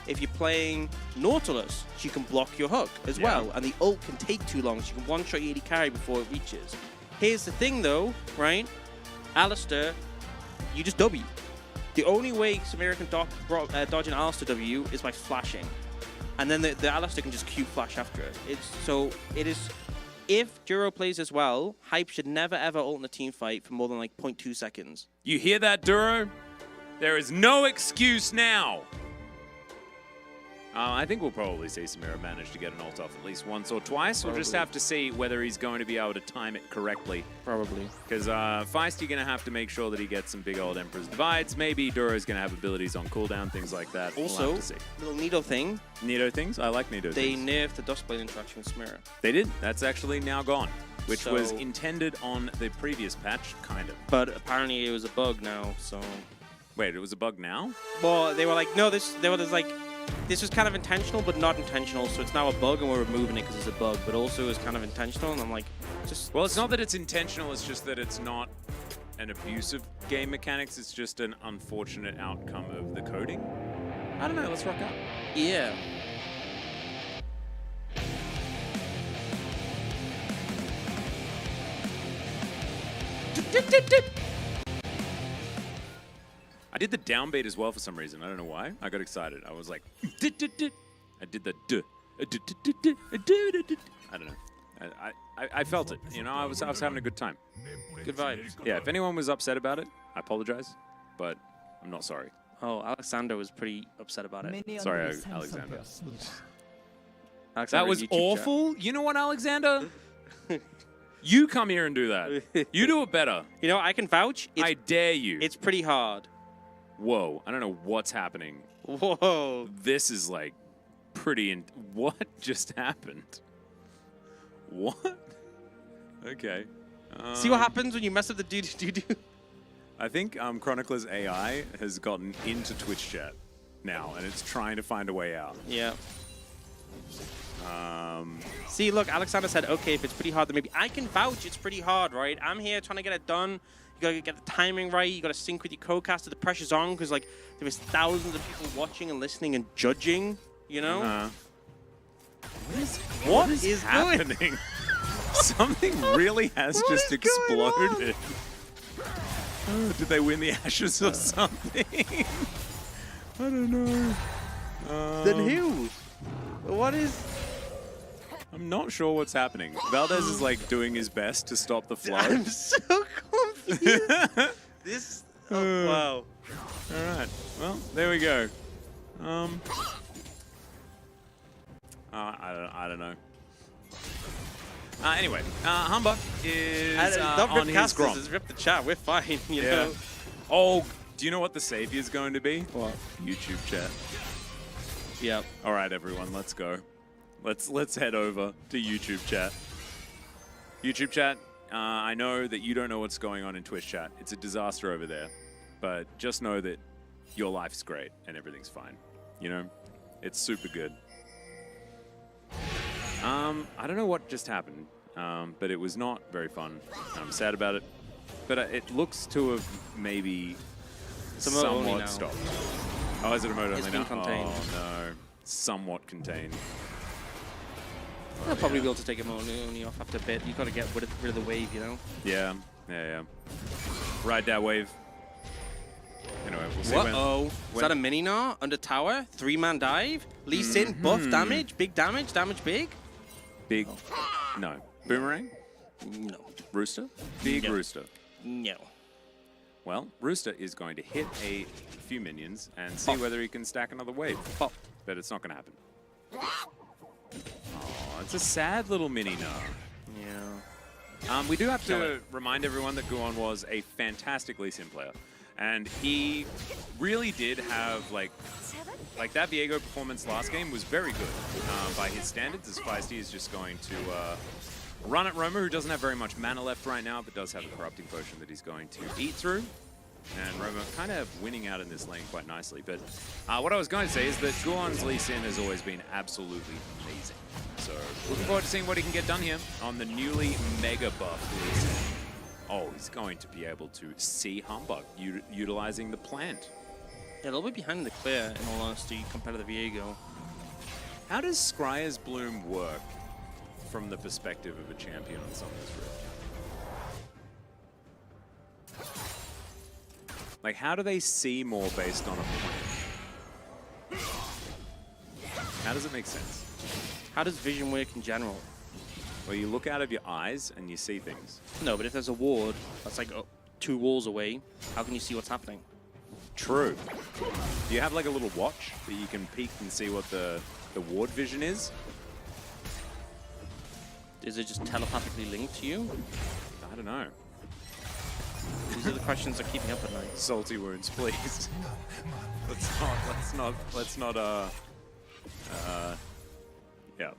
If you're playing Nautilus, she can block your hook as well. And the ult can take too long, so you can one-shot your AD carry before it reaches. Here's the thing, though, right? Alistair, you just W. The only way Samira can dodge an Alistair W is by flashing. And then the Alistair can just Q flash after it. It is... If Duro plays as well, Hype should never ever ult in a team fight for more than like 0.2 seconds. You hear that, Duro? There is no excuse now. I think we'll probably see Samira manage to get an ult off at least once or twice. We'll just have to see whether he's going to be able to time it correctly. Probably. Because Feisty going to have to make sure that he gets some big old Emperor's Divides. Maybe Duro's going to have abilities on cooldown, things like that. Also, we'll have to see. little Nido thing, Nido things? I like Nido they things. nerfed the Duskblade interaction with Samira. They did. That's actually now gone, which So- was intended on the previous patch, kind of. But apparently it was a bug now, so... Wait, it was a bug now? Well, they were like, no, this was kind of intentional, but not intentional, so it's now a bug and we're removing it because it's a bug, but also it was kind of intentional, and I'm like, just... Well, it's not that it's intentional, it's just that it's not an abuse of game mechanics, it's just an unfortunate outcome of the coding. I don't know, let's rock out. Yeah. did the downbeat as well for some reason. I don't know why. I got excited. I was like, I did the duh. I don't know. I felt it. You know, I was having a good time. Good vibes. Yeah, if anyone was upset about it, I apologize, but I'm not sorry. Oh, Alexander was pretty upset about it. Sorry, 미니언들이 Alexander. 생성되었습니다. Alexander That was YouTube chat. awful. You know what, Alexander? You come here and do that. You do it better. You know, I can vouch. I dare you. It's pretty hard. Whoa, I don't know what's happening. Whoa. This is like pretty. What just happened? What? Okay. See what happens when you mess up the do-do-do-do? I think Chronicler's AI has gotten into Twitch chat now, and it's trying to find a way out. Yeah. See, look, Alexander said, okay, if it's pretty hard, then maybe I can vouch it's pretty hard, right? I'm here trying to get it done. You gotta get the timing right. You gotta sync with your co-caster. The pressure's on because, like, there's thousands of people watching and listening and judging, you know? What is happening? Something really has just exploded. Oh, did they win the Ashes or something? I don't know. Then who? What is... I'm not sure what's happening. Valdez is like doing his best to stop the flow. I'm so confused. This... Oh, wow. All right. Well, there we go. I don't know. Anyway, Humbug is Don't on rip his casters, Grom. just rip the chat. We're fine, you Yeah. know? Oh, do you know what the savior is going to be? What? YouTube chat. Yep. All right, everyone, let's go. Let's head over to YouTube chat. YouTube chat. I know that you don't know what's going on in Twitch chat. It's a disaster over there, but just know that your life's great and everything's fine. You know, it's super good. I don't know what just happened, but it was not very fun. I'm sad about it, but it looks to have maybe It's a mode only now. somewhat stopped. Oh, is it a mode It's only been now? contained. Oh no, somewhat contained. They'll probably be able to take it only off after a bit. You've got to get rid of the wave, you know? Yeah. Ride that wave. Anyway, we'll see when. Is that a mini gnar? Under tower? 3-man dive? Lee Sin, buff damage? Big damage? Damage big? Big. No. Boomerang? No. Rooster? Big No. Rooster. No. Well, Rooster is going to hit a few minions and see whether he can stack another wave. Pop. But it's not going to happen. Oh, it's a sad little mini gnar. Yeah. We do have to remind everyone that Guon was a fantastic Lee Sin player. And he really did have, like that Viego performance last game was very good by his standards, as Feisty is just going to run at Roma, who doesn't have very much mana left right now, but does have a corrupting potion that he's going to eat through. And Roma kind of winning out in this lane quite nicely. But what I was going to say is that Guon's Lee Sin has always been absolutely amazing. So looking forward to seeing what he can get done here on the newly mega buff Lee Sin. Oh, he's going to be able to see Humbug utilizing the plant. Yeah, a little bit behind the clear, in all honesty, compared to the Viego. How does Scryer's Bloom work from the perspective of a champion on Summer's Rift? Like, how do they see more based on a plant? How does it make sense? How does vision work in general? Well, you look out of your eyes and you see things. No, but if there's a ward that's like 2 walls away, how can you see what's happening? True. Do you have like a little watch that you can peek and see what the ward vision is? Is it just telepathically linked to you? I don't know. These are the questions that keep me up at night. Salty wounds, please. let's not, yeah.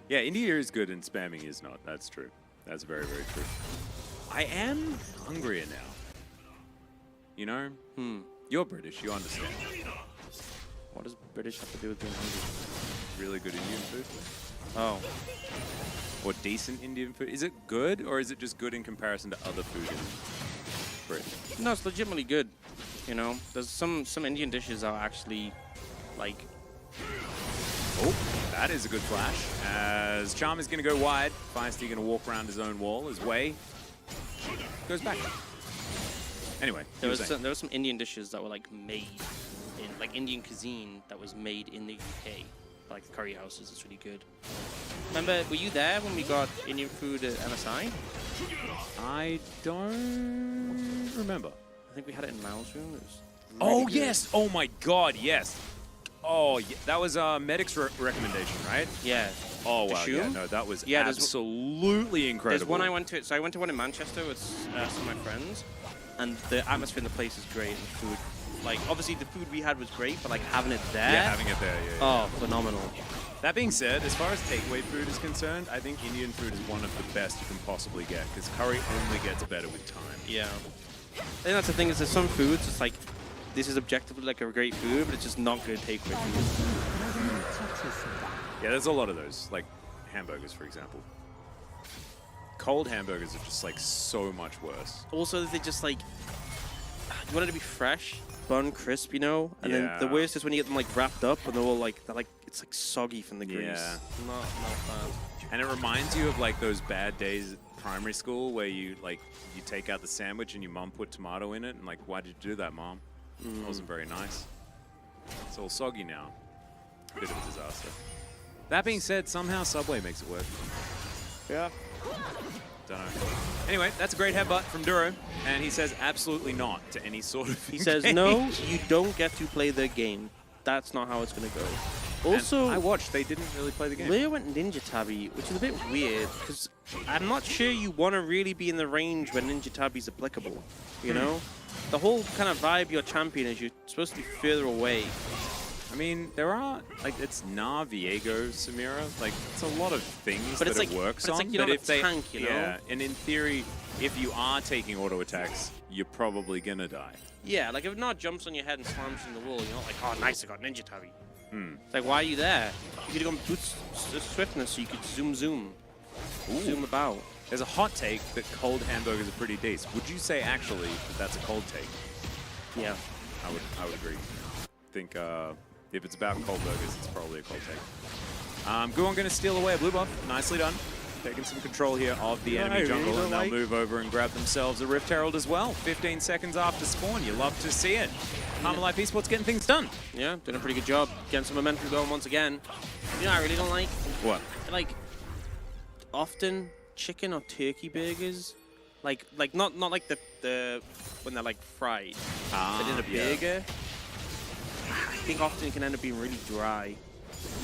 Yeah, India is good and spamming is not. That's true. That's very, very true. I am hungrier now. You know? You're British, you understand. What does British have to do with being hungry? Really good Indian food. Oh. Or decent Indian food. Is it good, or is it just good in comparison to other food in Britain? No, it's legitimately good. You know, there's some Indian dishes are actually like... Oh, that is a good flash. As Charm is going to go wide, Feisty going to walk around his own wall. His way goes back. Anyway, There was some Indian dishes that were like made in like Indian cuisine that was made in the UK, like curry houses. It's really good. Remember, were you there when we got Indian food at MSI? I don't remember. I think we had it in Mao's room. It was Oh really good. yes! Oh my God, yes! Oh, yeah. That was Medic's recommendation, right? Yeah. Oh wow, Dishoom? yeah, no, that was Yeah, absolutely incredible. There's one I went to. So I went to one in Manchester with some of my friends, and the atmosphere in the place is great. And the food, like obviously the food we had was great, but like having it there. Yeah, having it there, yeah. Oh, phenomenal. That being said, as far as takeaway food is concerned, I think Indian food is one of the best you can possibly get, because curry only gets better with time. Yeah. I think that's the thing, is there's some foods, it's like, this is objectively like a great food, but it's just not good takeaway food. Yeah, there's a lot of those, like hamburgers, for example. Cold hamburgers are just like so much worse. Also, they just like, you want it to be fresh, bun crisp, you know? And then the Yeah. worst is when you get them like wrapped up and they're all like, it's like soggy from the grease. Yeah. Not fun. And it reminds you of like those bad days at primary school where you take out the sandwich and your mom put tomato in it, and like, why did you do that, Mom? That wasn't very nice. It's all soggy now. Bit of a disaster. That being said, somehow Subway makes it work. Yeah. Don't know. Anyway, that's a great headbutt from Duro, and he says absolutely not to any sort of He says, no, you don't get to play the game. That's not how it's going to go. Also, I watched, they didn't really play the game. Leo went Ninja Tabby, which is a bit weird, because I'm not sure you want to really be in the range when Ninja Tabby's applicable, you know? The whole kind of vibe your champion is you're supposed to be further away. I mean, there are, like, it's Na, Viego, Samira, like, it's a lot of things But that it's it like- works but it's on. like you're but not if a they, tank, you know? Yeah, and in theory, if you are taking auto attacks, you're probably gonna die. Yeah, like if it not jumps on your head and slams you in the wall, you're not like, oh, nice, I got Ninja Tabby. It's like, why are you there? You could have gone boots swiftness so you could zoom about. There's a hot take that cold hamburgers are pretty decent. Would you say, actually, that that's a cold take? Yeah. I would agree. I think if it's about cold burgers, it's probably a cold take. Guon going to steal away a blue buff. Nicely done. Taking some control here of the enemy jungle, and they'll move over and grab themselves a Rift Herald as well. 15 seconds after spawn. You love to see it. Life Esports getting things done. Yeah, doing a pretty good job. Getting some momentum going once again. You know, I really don't like, What? like, often chicken or turkey burgers, like not like the when they're like fried, but in a burger. I think often it can end up being really dry. It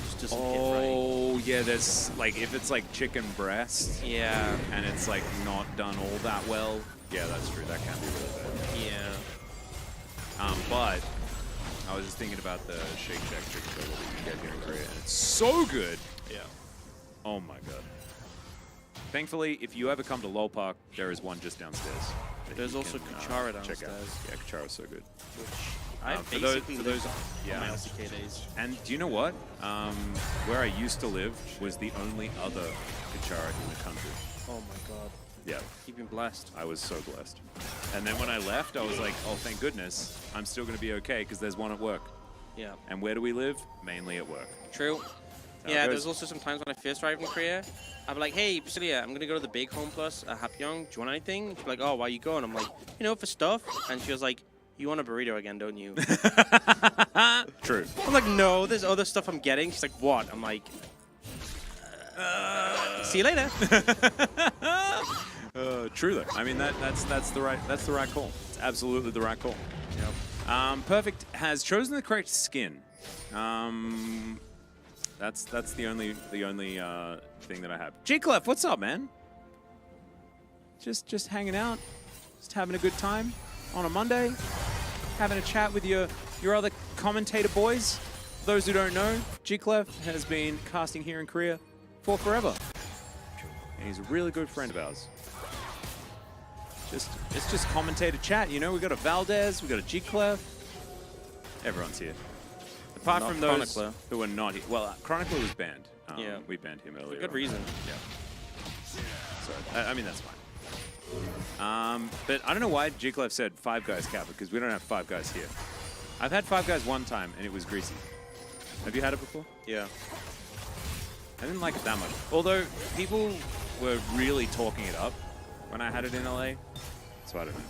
just doesn't hit right. Oh, yeah, there's, like, if it's like chicken breast Yeah, and it's like not done all that well, yeah, that's true. That can be really bad. yeah. But I was just thinking about the Shake Shack chicken burger that you get here in Korea, and it's so good. Yeah. Oh my god. Thankfully, if you ever come to Lowell Park, there is one just downstairs. that There's you also can, Kuchara check out. downstairs. Yeah, Kuchara's so good. Which I for basically those- lived on yeah. my LCK days. And do you know what? Where I used to live was the only other Kuchara in the country. Oh my god. Yeah, You've been blessed. I was so blessed. And then when I left, I was like, oh, thank goodness, I'm still going to be okay because there's one at work. Yeah. And where do we live? Mainly at work. True. how Yeah, it there's goes. also some times when I first arrived in Korea, I'd be like, hey, Priscilla, I'm going to go to the Big Home Plus at Hapyeong. Do you want anything? She'd be like, oh, why are you going? I'm like, you know, for stuff. And she was like, you want a burrito again, don't you? True. I'm like, no, there's other stuff I'm getting. She's like, what? I'm like, see you later. True though. I mean that's the right call. It's absolutely the right call. Yep. Perfect has chosen the correct skin. That's the only thing that I have. G-Clef, what's up, man? Just hanging out, just having a good time on a Monday, having a chat with your other commentator boys. Those who don't know, G-Clef has been casting here in Korea for forever, and he's a really good friend of ours. It's just commentator chat, you know. We got a Valdez, we got a G-Clef. Everyone's here. Apart Not from those Chronicler. who are not here. Well, Chronicler was banned. Yeah. We banned him earlier. Good on. reason. Yeah. So, I mean, that's fine. But I don't know why G-Clef said 5 guys Kappa, because we don't have 5 guys here. I've had 5 guys one time, and it was greasy. Have you had it before? Yeah. I didn't like it that much. Although, people were really talking it up when I had it in LA. So I don't know.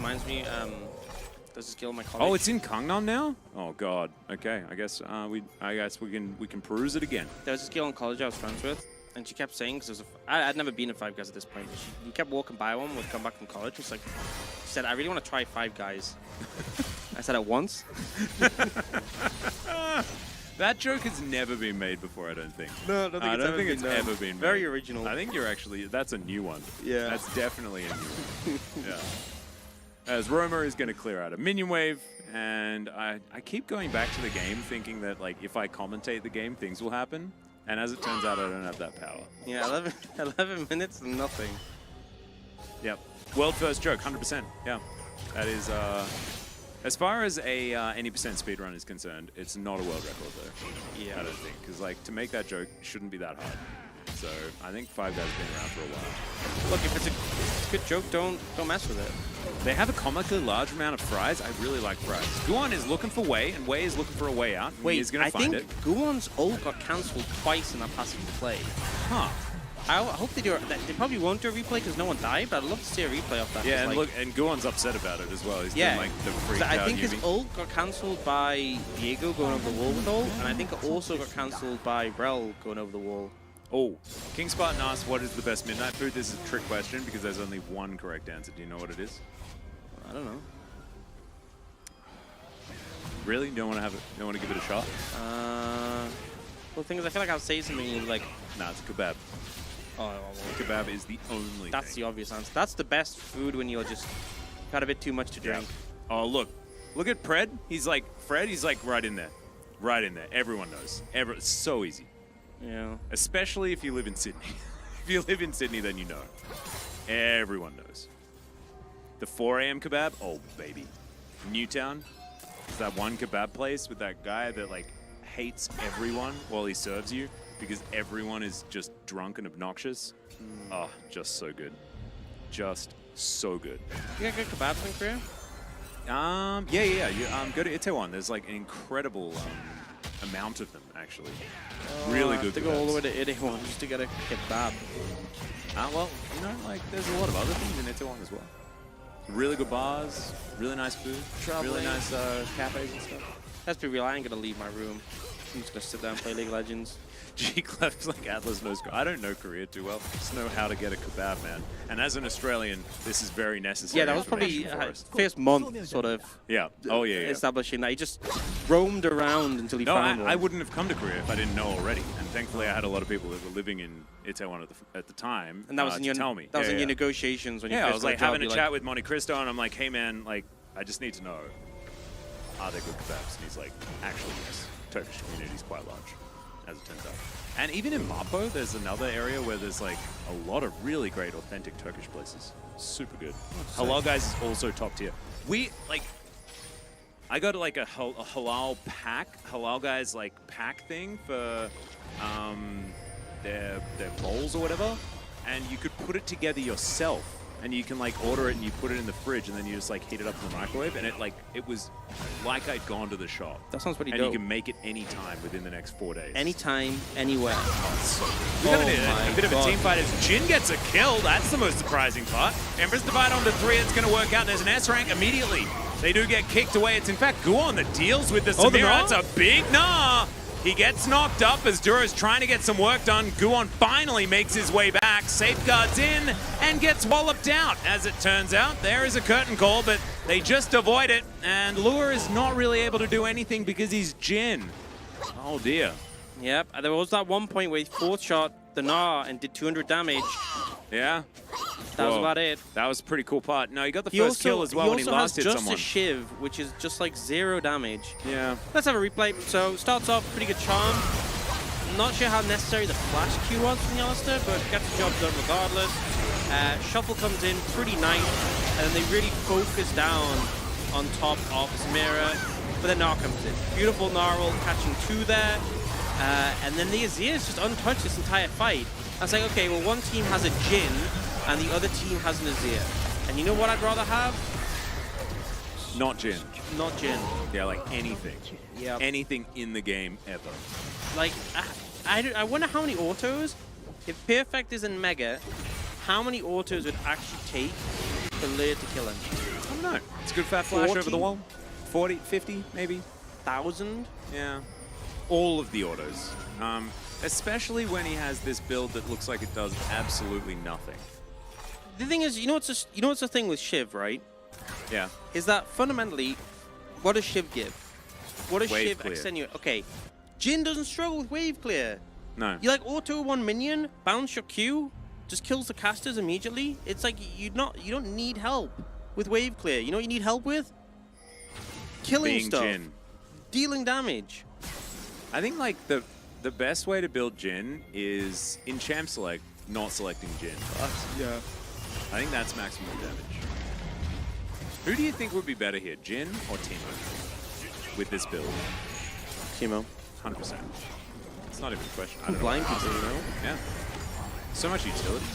reminds me, there's a skill in my college. Oh, it's in Gangnam now? Oh god. Okay, I guess we can peruse it again. There was a skill in college I was friends with, and she kept saying, because I'd never been in Five Guys at this point, but you kept walking by one, would come back from college, it's like, she said, I really want to try Five Guys. I said it once. That joke has never been made before, I don't think. No, I don't think it's ever been made. Very original. I think you're actually, that's a new one. Yeah. That's definitely a new one. Yeah. As Roma is going to clear out a minion wave, and I keep going back to the game thinking that like if I commentate the game, things will happen. And as it turns out, I don't have that power. Yeah, 11 minutes and nothing. Yep. World first joke, 100%. Yeah. That is, as far as a any percent speedrun is concerned, it's not a world record though. Yeah. I don't think. Because like to make that joke shouldn't be that hard. So I think Five Guys has been around for a while. Look, if it's a good joke, don't mess with it. They have a comically large amount of fries. I really like fries. Guan is looking for Wei, and Wei is looking for a way out. Wait, He's going to find it. I think Guwon's ult got cancelled twice in that passive play. Huh. I hope they do. They probably won't do a replay because no one died, but I'd love to see a replay of that. Yeah, and like, look, and Guan's upset about it as well. He's been like the freak I out think his newbie. ult got cancelled by Diego going over the wall with ult, and I think it also got cancelled by Rel going over the wall. Oh, King Spartan asks, what is the best midnight food? This is a trick question because there's only one correct answer. Do you know what it is? I don't know. Really? You don't want to have it? Don't want to give it a shot? Well, the thing is, I feel like I'll say something like, Nah, it's a kebab. oh, well, Kebab is the only that's thing. the obvious answer. That's the best food when you're just got a bit too much to drink. Oh, look at Pred. He's like, Fred, he's like right in there. Right in there. Everyone knows. It's so easy. Yeah. Especially if you live in Sydney. If you live in Sydney, then you know. Everyone knows. The 4 a.m. kebab, oh baby. Newtown is that one kebab place with that guy that like hates everyone while he serves you because everyone is just drunk and obnoxious. Oh, just so good. Just so good. You got good kebabs in Korea? Yeah. You, go to Itaewon. There's like an incredible amount of them actually. Really good. To go all the way to Itaewon just to get a kebab. Well, you know, like there's a lot of other things in Itaewon as well. Really good bars, really nice food, really nice cafes and stuff. Let's be real, I ain't gonna leave my room. I'm just gonna sit down and play League of Legends. G-Clef's like Atlas knows. I don't know Korea too well. Just know how to get a kebab, man. And as an Australian, this is very necessary. Yeah, that was probably information for us. first month sort of Yeah. Oh yeah. establishing that. He just roamed around until he No, found one. I wouldn't have come to Korea if I didn't know already. And thankfully, I had a lot of people that were living in Itaewon at the time. And that was in your tell me. That was Yeah, in yeah. your negotiations when you Yeah, first I was like got a having a job, chat with Monte Cristo, and I'm like, hey man, like I just need to know, are there good kebabs? And he's like, actually yes. Turkish community is quite large, as it turns out. And even in Mapo, there's another area where there's like a lot of really great authentic Turkish places. Super good. Halal Guys is also top tier. I got like a halal pack, Halal Guys like pack thing for their bowls or whatever, and you could put it together yourself. And you can like order it and you put it in the fridge and then you just like heat it up in the microwave, and it was like I'd gone to the shop. That sounds pretty and dope. you can make it anytime within the next 4 days. Anytime, anywhere. We got Oh a bit of a my team fight as Jin gets a kill. That's the most surprising part. Empress divide onto 3. It's going to work out. There's an S rank immediately. They do get kicked away. It's in fact Guon that deals with the Oh, the Samira. gnaw? That's a big gnaw. He gets knocked up as Duro's trying to get some work done. Guon finally makes his way back, safeguards in, and gets walloped out. As it turns out, there is a curtain call, but they just avoid it. And Lure is not really able to do anything because he's Jin. Oh dear. Yep, and there was that one point where he fourth shot the Gnaw and did 200 damage. Yeah. That was Whoa. about it. That was a pretty cool part. No, he got the first kill as well when he last hit has someone. just a shiv, which is just like 0 damage. Yeah. Let's have a replay. So starts off pretty good charm. Not sure how necessary the flash Q was from the Alistair, but gets the job done regardless. Shuffle comes in pretty nice, and then they really focus down on top of Samira. But then Gnar comes in. Beautiful Gnarl catching 2 there. And then the Azir is just untouched this entire fight. I was like, okay, well, one team has a Jin, and the other team has an Azir. And you know what I'd rather have? Not Jin. Not Jin. Yeah, like anything. Yeah. Anything in the game ever. Like, I wonder how many autos, if Perfect is in Mega, how many autos would actually take for Lear to kill him? How don't know. It's a good fat flash 40? over the wall. 40, 50 maybe. 1,000. Yeah. All of the autos. Especially when he has this build that looks like it does absolutely nothing. The thing is, you know what's the thing with Shiv, right? Yeah. Is that fundamentally, what does Shiv give? What does Wave Shiv clear. extenuate? Okay, Jin doesn't struggle with wave clear. No. You like auto one minion, bounce your Q, just kills the casters immediately. It's like you don't need help with wave clear. You know what you need help with? Killing Being stuff, Jin. dealing damage. I think like the best way to build Jin is in champ select, not selecting Jin. Yeah. I think that's maximum damage. Who do you think would be better here, Jin or Teemo? With this build? Teemo. 100%. It's not even a question. I don't know. Blind people, you know? Yeah. So much utility.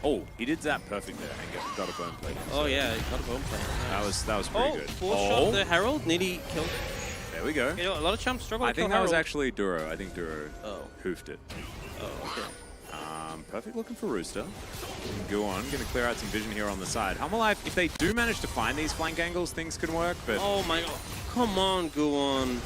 Oh, he did that perfect there and got a bone plate. Oh yeah, got a bone plate. That was pretty Oh, good. full shot the Herald, nearly killed. There we go. You know, a lot of champs struggle I to kill think that was Herald. actually Duro. I think Duro hoofed it. Oh, okay. Perfect looking for Rooster. Go on, gonna clear out some vision here on the side. Hummerlife, if they do manage to find these flank angles, things could work, but Oh my god. Come on, go on.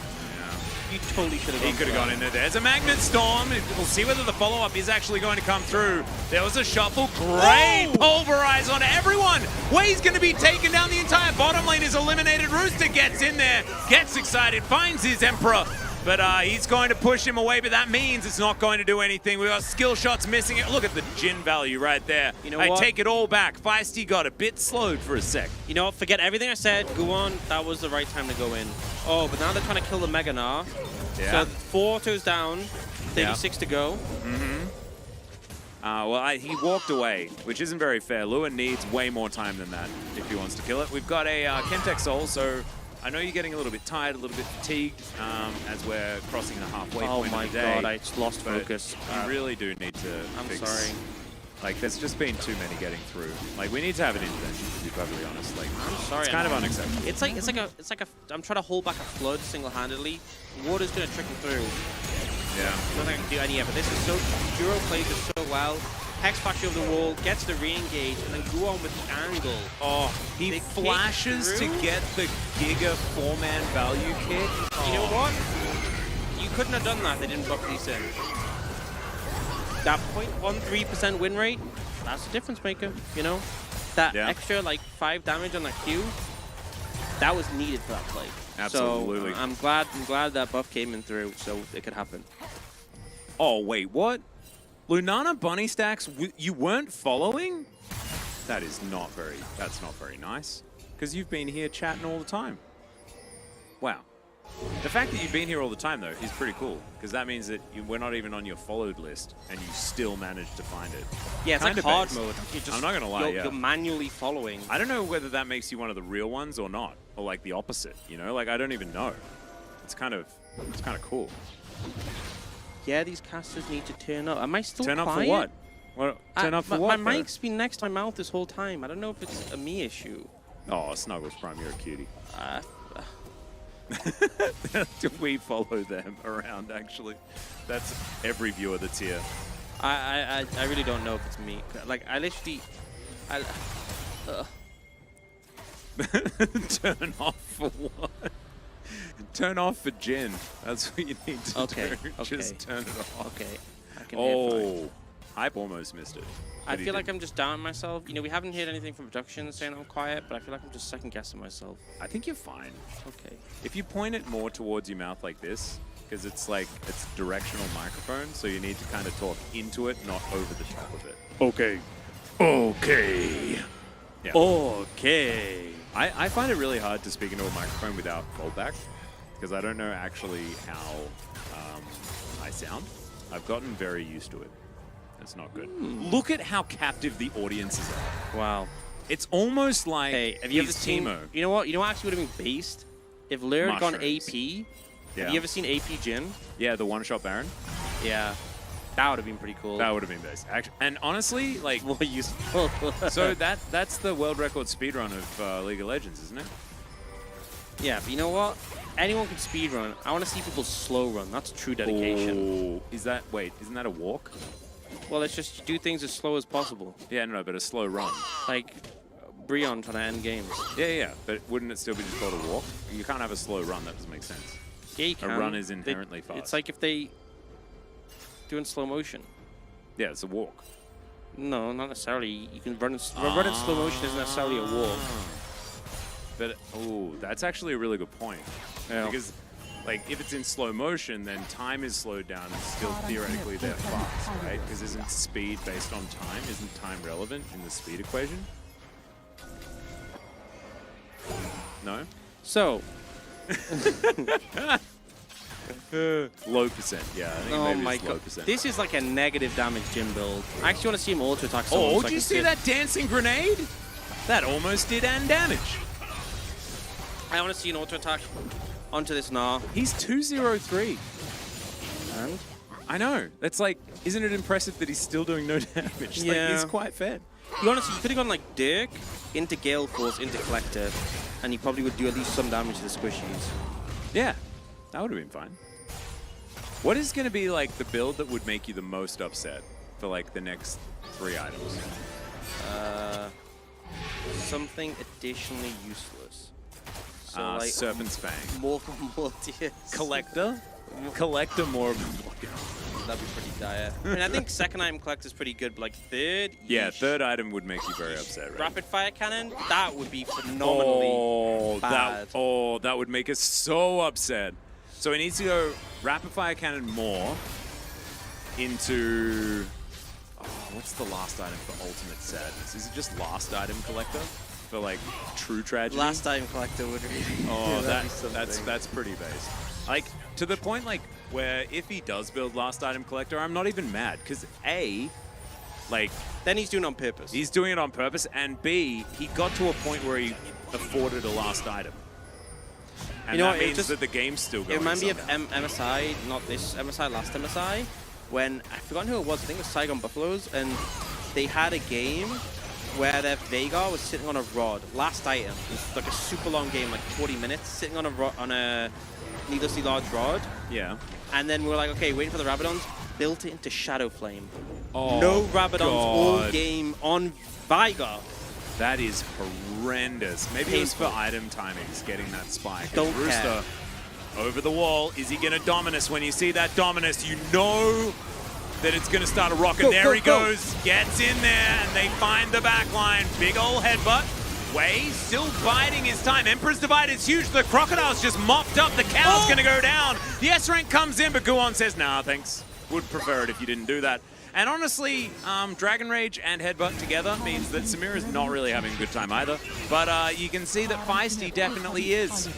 You totally should have he could have gone in there. There's a Magnet Storm. We'll see whether the follow-up is actually going to come through. There was a shuffle. Great pulverize on everyone. Way's going to be taken down. The entire bottom lane is eliminated. Rooster gets in there, gets excited, finds his Emperor. But he's going to push him away, but that means it's not going to do anything. We've got skill shots missing it. Look at the Jin value right there. You know I what? take it all back. Feisty got a bit slowed for a sec. You know what? Forget everything I said. Go on. That was the right time to go in. Oh, but now they're trying to kill the Mega Gnar. Yeah. So 4 autos down, 36 to go. He walked away, which isn't very fair. Lua needs way more time than that if he wants to kill it. We've got a Chemtech Soul, so I know you're getting a little bit tired, a little bit fatigued as we're crossing the halfway Oh point my of the day. god, I just lost but focus. You really do need to I'm fix. sorry. Like, there's just been too many getting through. Like, we need to have an intervention, to be perfectly honest. Like, I'm sorry. it's kind of unacceptable. It's like a. I'm trying to hold back a flood single-handedly. Water's gonna trickle through. Yeah. Nothing I can do any of it. This is so. Duro plays it so well. Hex flash over the wall, gets the re-engage, and then go on with the angle. Oh, he They flashes kick to through. get the Giga 4-man value kick. You know what? You couldn't have done that. They didn't block these in. That 0.13% win rate, that's a difference maker, you know? That extra, like, 5 damage on that Q, that was needed for that play. Absolutely. So I'm glad that buff came in through so it could happen. Oh, wait, what? Lunana Bunny Stacks, you weren't following? That's not very nice. Because you've been here chatting all the time. Wow. The fact that you've been here all the time, though, is pretty cool. Because that means that we're not even on your followed list, and you still managed to find it. Yeah, it's Kinda like hard based. mode. You're just, I'm not gonna lie, you're manually following. I don't know whether that makes you one of the real ones or not. Or, like, the opposite, you know? Like, I don't even know. It's kind of cool. Yeah, these casters need to turn up. Am I still Turn up quiet? for what? Well, turn up for what? My though? mic's been next to my mouth this whole time. I don't know if it's a me issue. Oh, Snuggles Prime, you're a cutie. Uh, We follow them around, actually. That's every viewer that's here. I really don't know if it's me. Like, I literally... Turn off for what? Turn off for Jin. That's what you need to do. Just turn it off. Okay. I can hear fine. Oh, Hype almost missed it. I But he feel like didn't. I'm just down on myself. You know, we haven't heard anything from production saying I'm quiet, but I feel like I'm just second guessing myself. I think you're fine. Okay. If you point it more towards your mouth like this, because it's like, it's directional microphone, so you need to kind of talk into it, not over the top of it. Okay. Okay. Yeah. Okay. I find it really hard to speak into a microphone without fallback, because I don't know actually how I sound. I've gotten very used to it. It's not good. Look at how captive the audience is. Wow. It's almost like Hey, have you ever he's seen... Teemo. You know what? You know what actually would have been based? If Lyra had gone Mushrooms. AP. Yeah. Have you ever seen AP Jin? Yeah, the one-shot Baron. Yeah. That would have been pretty cool. That would have been best. And honestly, like, more useful. so that's the world record speedrun of League of Legends, isn't it? Yeah, but you know what? Anyone can speedrun. I want to see people slow run. That's true dedication. Oh, isn't that a walk? Well, let's just do things as slow as possible. Yeah, no, but a slow run. Like, Breon trying to end games. Yeah, but wouldn't it still be just called a walk? You can't have a slow run. That doesn't make sense. Yeah, you can. A run is inherently fast. It's like if they do in slow motion. Yeah, it's a walk. No, not necessarily. You can run in slow motion isn't necessarily a walk. But oh, that's actually a really good point. Yeah. Because like if it's in slow motion, then time is slowed down and still theoretically they're fast, right? Because isn't speed based on time? Isn't time relevant in the speed equation? No? So, low percent, yeah. I think oh maybe my it's low god. percent. This is like a negative damage gym build. I actually want to see him auto attack someone. Oh, so I did you can see that dancing grenade? That almost did end damage. I want to see an auto attack onto this Gnar. He's 203. And? I know. That's like, isn't it impressive that he's still doing no damage? Yeah. Like, he's quite fed. You honestly, you could have gone like Dirk into Gale Force into Collector, and you probably would do at least some damage to the squishies. Yeah, that would have been fine. What is going to be like the build that would make you the most upset for like the next 3 items? Something additionally useless. So like Serpent's Fang. more tiers. Collector? Collector more of That'd be pretty dire. I mean, I think second item Collector is pretty good, but like third, Yeah, yeesh. third item would make you very upset, right? Rapid fire cannon, that would be phenomenally bad. That would make us so upset. So he needs to go rapid fire cannon more into what's the last item for ultimate sadness? Is it just last item collector for like true tragedy? Last item Collector would really. Oh, that'd be something. that's pretty base. Like to the point like where if he does build last item collector, I'm not even mad because A, like Then he's doing it on purpose. he's doing it on purpose, and B, he got to a point where he afforded a last item. And You know that what, it means just- that the game's still going. It reminded me of somehow. MSI, not this MSI, last MSI, when, I forgot who it was, I think it was Saigon Buffaloes, and they had a game where their Veigar was sitting on a rod, last item. It was like a super long game, like 40 minutes, sitting on a needlessly large rod, Yeah. and then we were like, okay, waiting for the Rabadons, built it into Shadow Flame. Oh, No Rabadons all God. game on Veigar. That is horrendous. Maybe it was for Painful. item timings, getting that spike. Don't And Rooster over the wall. Is he going to Dominus? When you see that Dominus, you know that it's going to start a rocket. Go, There go, he go. goes. Gets in there, and they find the back line. Big ol' headbutt. Wei still biding his time. Emperor's Divide is huge. The Crocodile's just mopped up. The cow's going to go down. The S-Rank comes in, but Guon says, nah, thanks. Would prefer it if you didn't do that. And honestly, Dragon Rage and Headbutt together means that Samira's not really having a good time either. But you can see that Feisty definitely is.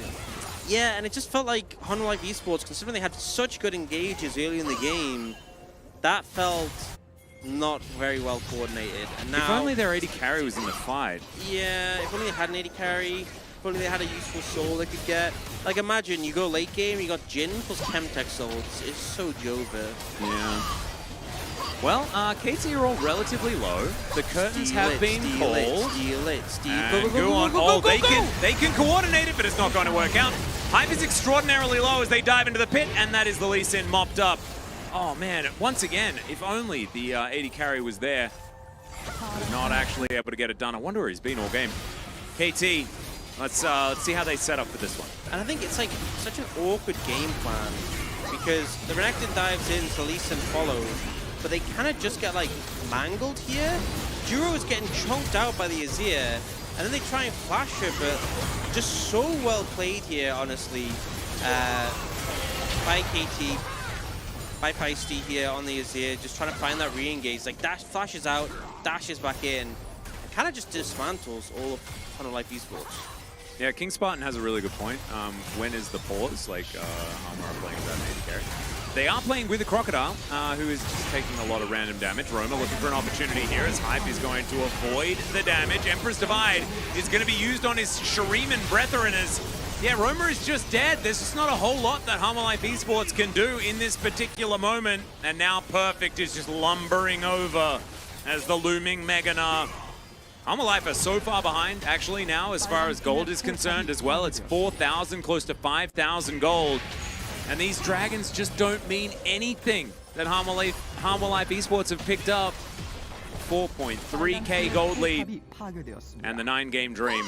Yeah, and it just felt like Honor Life Esports, considering they had such good engages early in the game, that felt not very well coordinated. And now, If only their AD carry was in the fight. yeah, if only they had an AD carry, if only they had a useful soul they could get. Like, imagine you go late game, you got Jin plus Chemtech souls. It's so Jova. Yeah. Well, KT are all relatively low. The curtains have been Steal called. it. And Guon, oh, they can coordinate it, but it's not going to work out. Hype is extraordinarily low as they dive into the pit, and that is the Lee Sin mopped up. Oh man, once again, if only the AD carry was there. Not actually able to get it done. I wonder where he's been all game. KT, let's see how they set up for this one. And I think it's like such an awkward game plan because the Renekton dives in, so Lee Sin follows, but they kind of just get like mangled here. Juro is getting chunked out by the Azir, and then they try and flash her, but just so well played here, honestly, by KT, by Feisty here on the Azir, just trying to find that re-engage. Like dash, flashes out, dashes back in, and kind of just dismantles all of Honor Life Esports. Yeah, King Spartan has a really good point. When is the pause? Like, Harmer are playing without an AD carry. They are playing with the Crocodile, who is just taking a lot of random damage. Roma looking for an opportunity here as Hype is going to avoid the damage. Emperor's Divide is going to be used on his Shuriman Brethren as, yeah, Roma is just dead. There's just not a whole lot that Harmer Life Esports can do in this particular moment. And now Perfect is just lumbering over as the looming Mega Gnar. Harmer Life are so far behind, actually, now, as far as gold is concerned as well. It's 4,000, close to 5,000 gold. And these dragons just don't mean anything that Harmer Life Esports have picked up. 4.3k gold lead. 탑이 파괴되었습니다. And the 9-game dream,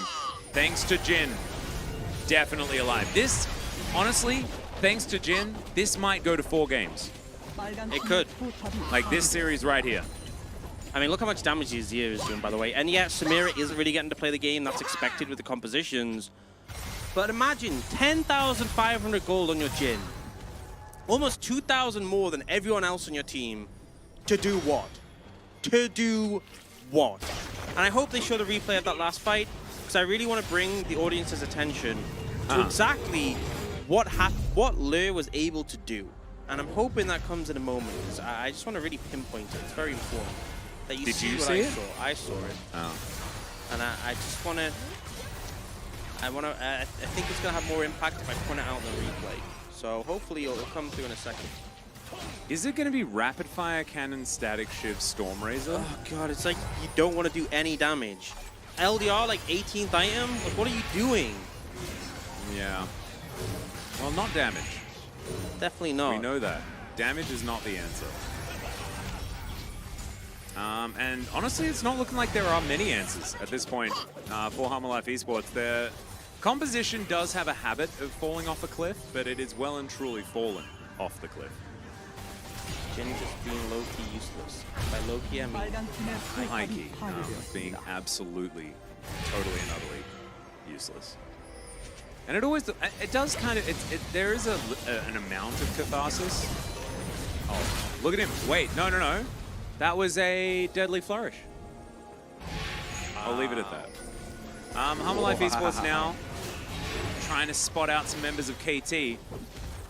thanks to Jin, definitely alive. This, honestly, thanks to Jin, this might go to 4 games. 빨간 It 팀의 could. 포탑이 Like this series right here. I mean, look how much damage Azir is doing, by the way. And yeah, Samira isn't really getting to play the game. That's expected with the compositions. But imagine 10,500 gold on your Jin. Almost 2,000 more than everyone else on your team. To do what? To do what? And I hope they show the replay of that last fight, because I really want to bring the audience's attention to exactly what Lur was able to do. And I'm hoping that comes in a moment, because I just want to really pinpoint it. It's very important that you Did see you what see I it? saw. I saw it. Oh. And I just want to... I think it's going to have more impact if I point it out in the replay. So hopefully it'll come through in a second. Is it going to be rapid fire cannon static shiv Stormrazor? Oh god, it's like you don't want to do any damage. LDR like 18th item? Like what are you doing? Yeah. Well, not damage. Definitely not. We know that. Damage is not the answer. And honestly, it's not looking like there are many answers at this point for Hammerlife Esports. Their composition does have a habit of falling off a cliff, but it is well and truly fallen off the cliff. Gen just being low-key useless. By low-key, I mean... 빨간 팀의 High 포탑이 key, being 파괴되었습니다. absolutely, totally and utterly useless. And it always, it does kind of, there is an amount of catharsis. Oh, look at him. Wait, no. That was a deadly flourish. I'll leave it at that. Hammerlife Esports now trying to spot out some members of KT.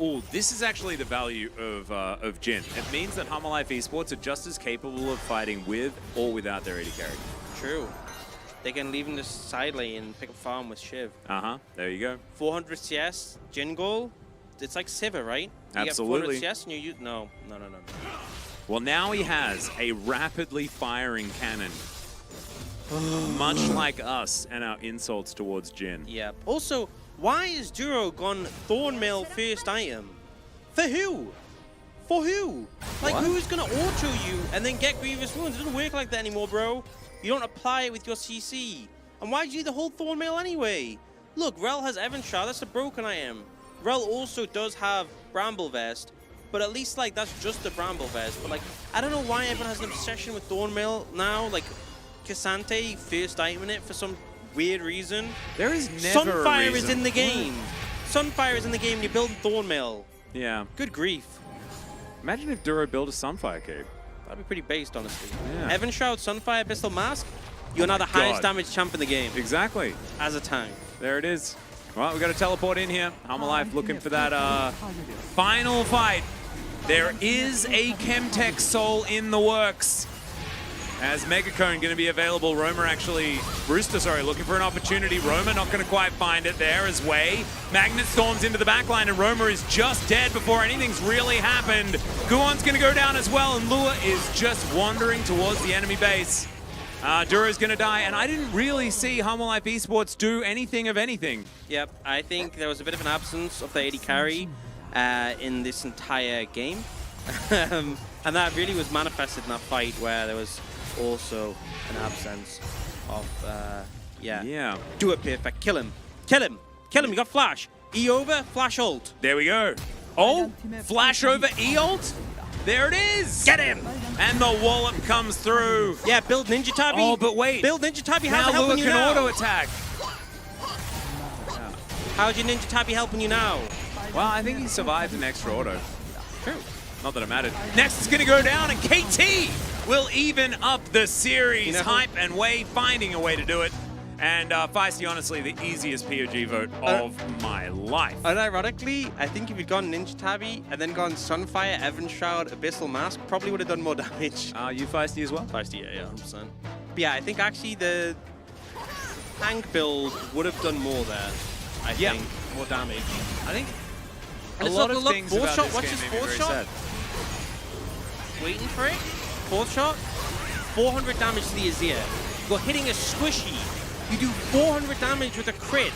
Oh, this is actually the value of Jin. It means that Hammerlife Esports are just as capable of fighting with or without their AD carry. True. They can leave in the side lane and pick up farm with Shiv. There you go. 400 CS, Jin goal. It's like Sivir, right? You Absolutely. get 400 CS and you use... No. Well, now he has a rapidly firing cannon. Much like us and our insults towards Jin. Yeah. Also, why is Duro gone Thornmail first item? For who? For who? Like, What? who's gonna auto you and then get Grievous Wounds? It doesn't work like that anymore, bro. You don't apply it with your CC. And why do you need the whole Thornmail anyway? Look, Rel has Evanshard, that's a broken item. Rel also does have Bramble Vest, but at least, like, that's just the Bramble Vest. But, like, I don't know why everyone has an obsession with Thornmail now. Like, Cassante first item in it for some weird reason. There is never Sunfire a reason. is in the game. Sunfire is in the game and you're building Thornmail. Yeah. Good grief. Imagine if Duro built a Sunfire Cape. That'd be pretty based, honestly. Yeah. Evan Shroud, Sunfire, Pistol Mask. You're now the highest God. damage champ in the game Exactly. as a tank. There it is. Well, we got to teleport in here. Hammerlife looking for that 파괴되었습니다. final fight. There is a Chemtech Soul in the works. As Megacone going to be available. Roma Brewster, looking for an opportunity. Roma not going to quite find it there as Way. Magnet storms into the backline and Roma is just dead before anything's really happened. Guon's going to go down as well and Lua is just wandering towards the enemy base. Duro's going to die, and I didn't really see Hammerlife Esports do anything of anything. Yep, I think there was a bit of an absence of the AD carry in this entire game. And that really was manifested in that fight where there was also an absence of, Yeah. Do it, perfect. Kill him. Kill him. Kill him. You got flash. E over, flash ult. There we go. Oh, flash over E-ult. There it is. Get him. And the wallop comes through. Yeah, build Ninja Tabi. Oh, but wait. Build Ninja Tabi. How's Now it helping Lua you can now? auto attack. How's your Ninja Tabi helping you now? Well, I think he survived an extra auto. True. Not that it mattered. Next is going to go down, and KT will even up the series. You know- Hype and Way finding a way to do it. And Feisty, honestly, the easiest POG vote of my life. Unironically, I think if you'd gone Ninja Tabi and then gone Sunfire, Evan Shroud, Abyssal Mask, probably would have done more damage. You Feisty as well? Feisty, yeah, 100%. But yeah, I think actually the tank build would have done more there. I Yeah. think. More damage. I think And a it's lot look, of look, things fourth about shot, this watch game this made me fourth very shot. sad. Waiting for it. Fourth shot. 400 damage to the Azir. You're hitting a squishy. You do 400 damage with a crit.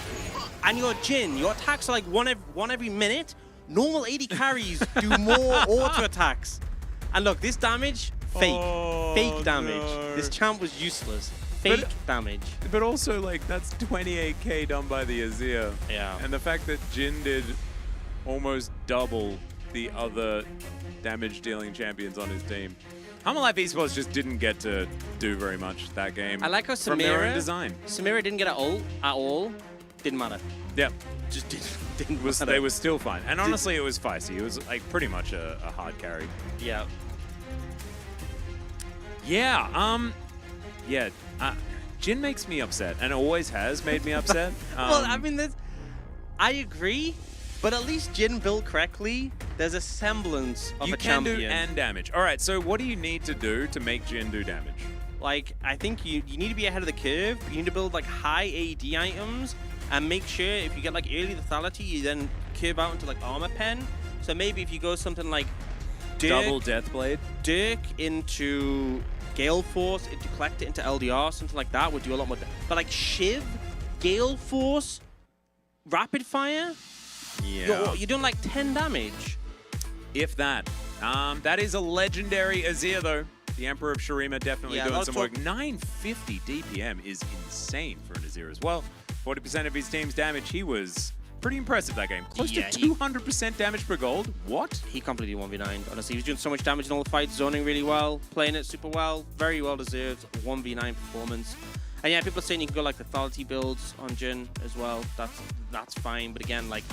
And your Jin, your attacks are like one every minute. Normal AD carries do more auto attacks. And look, this damage Fake. Oh, Fake damage. no. This champ was useless. Fake damage. But also, like, that's 28k done by the Azir. Yeah. And the fact that Jin did almost double the other damage-dealing champions on his team. Humble Life Esports just didn't get to do very much that game. I like how from their own Samira design. didn't get an ult at all. Didn't matter. Yeah, Just didn't matter. they were still fine. And honestly, it was feisty. It was like pretty much a hard carry. Yeah. Yeah. Yeah. Jin makes me upset, and always has made me upset. Well, I mean, I agree, but at least Jin built correctly. There's a semblance of you a can champion. do and damage. All right. So what do you need to do to make Jin do damage? Like, I think you need to be ahead of the curve. You need to build like high AD items and make sure if you get like early lethality, you then curve out into like armor pen. So maybe if you go something like Double Deathblade. Dirk into Gale Force, into collect it into LDR, something like that would do a lot more. But like Shiv, Gale Force, Rapid Fire, Yeah. you're doing like 10 damage. If that. That is a legendary Azir, though. The Emperor of Shurima definitely Yeah, doing let's some work. 950 DPM is insane for an Azir as well. 40% of his team's damage. He was pretty impressive that game. Close Yeah, to 200% damage per gold. What? He completely 1v9. Honestly, he was doing so much damage in all the fights, zoning really well, playing it super well, very well deserved 1v9 performance. And yeah, people are saying you can go like lethality builds on Jin as well. That's fine, but again, like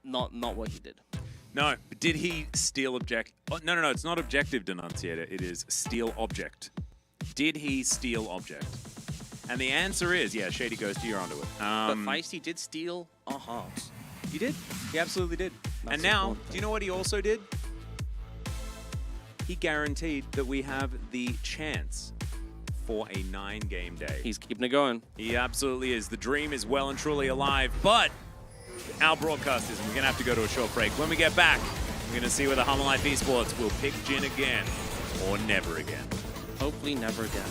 not what he did. No. Did he steal object? Oh, no. It's not objective denunciator. It is steal object. Did he steal object? And the answer is, yeah, Shady Ghost, you're onto it. But Feisty did steal our hearts. He did. He absolutely did. That's And now, important. do you know what he also did? He guaranteed that we have the chance for a 9-game day. He's keeping it going. He absolutely is. The dream is well and truly alive, but our broadcast isn't. We're going to have to go to a short break. When we get back, we're going to see whether Humble Life Esports will pick Jin again or never again. Hopefully never again.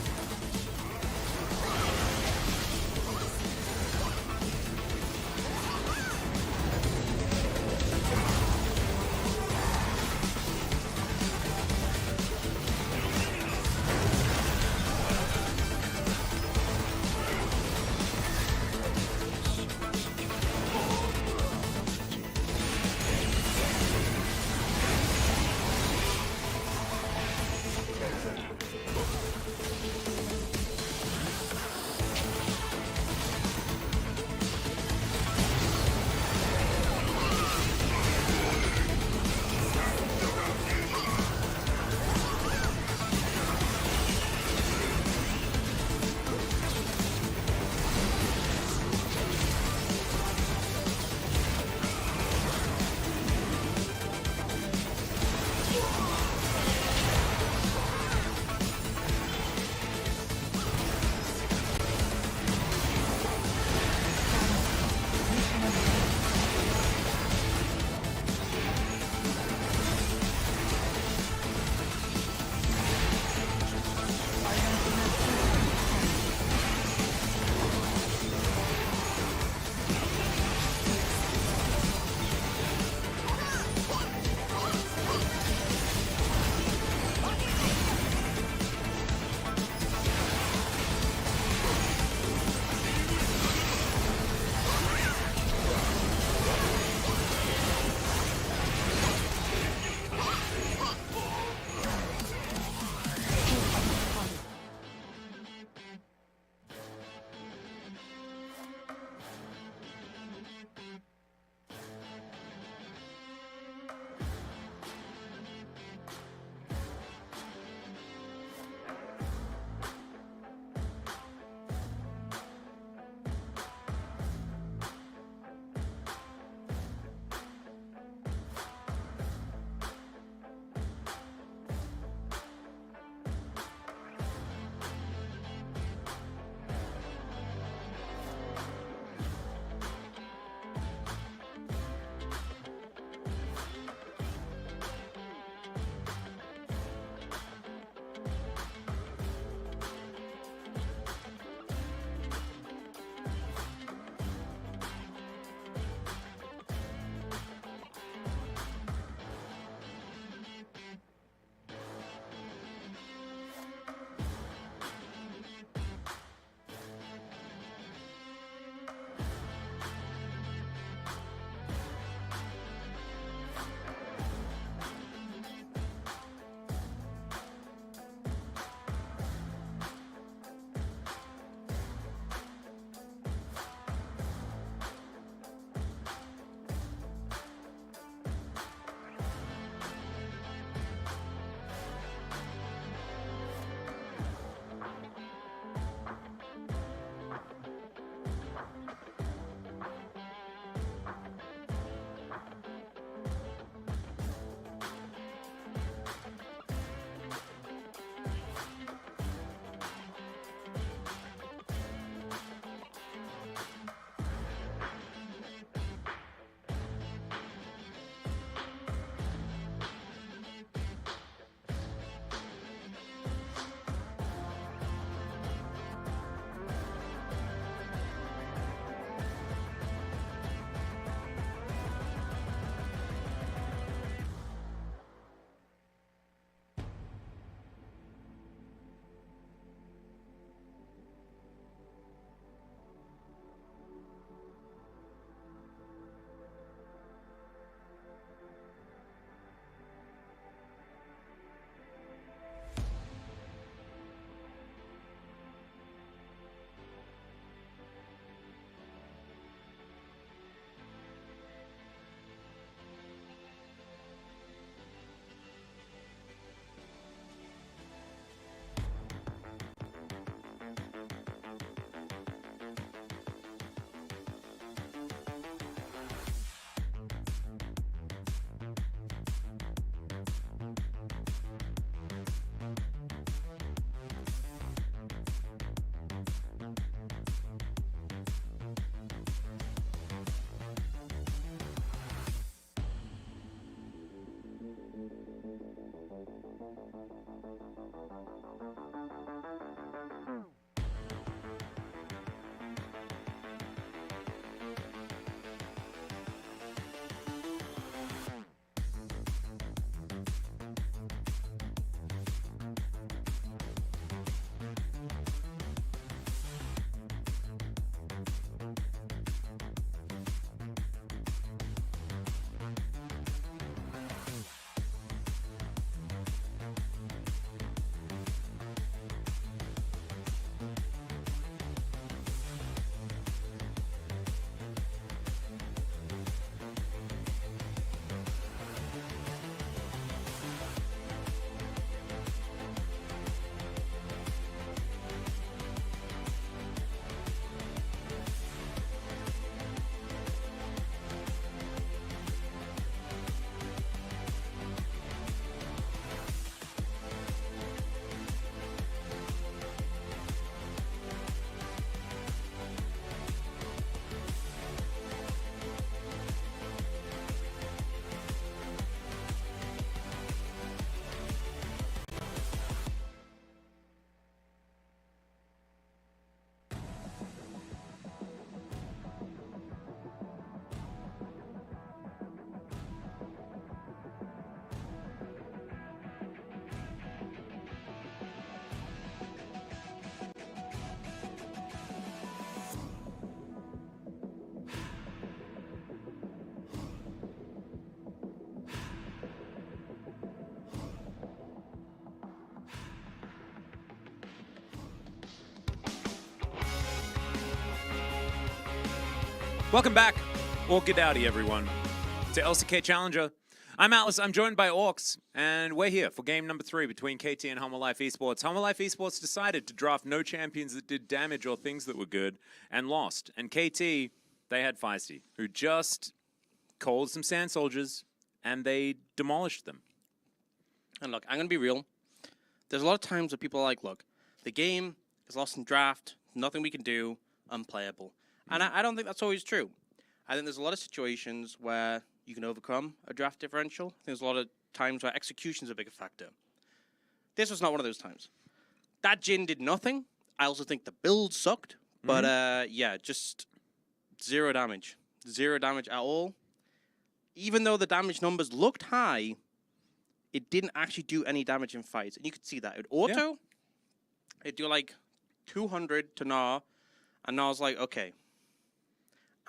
Welcome back, or good howdy, everyone, to LCK Challenger. I'm Atlas, I'm joined by Orcs, and we're here for game number 3 between KT and Humble Life Esports. Humble Life Esports decided to draft no champions that did damage or things that were good, and lost. And KT, they had Feisty, who just called some Sand Soldiers, and they demolished them. And look, I'm going to be real. There's a lot of times where people are like, look, the game is lost in draft, nothing we can do, unplayable. And I don't think that's always true. I think there's a lot of situations where you can overcome a draft differential. I think there's a lot of times where execution is a bigger factor. This was not one of those times. That Jin did nothing. I also think the build sucked. But yeah, just 0 damage. 0 damage at all. Even though the damage numbers looked high, it didn't actually do any damage in fights. And you could see that. It auto, it'd do like 200 to Gnar. And Gnar's like, okay,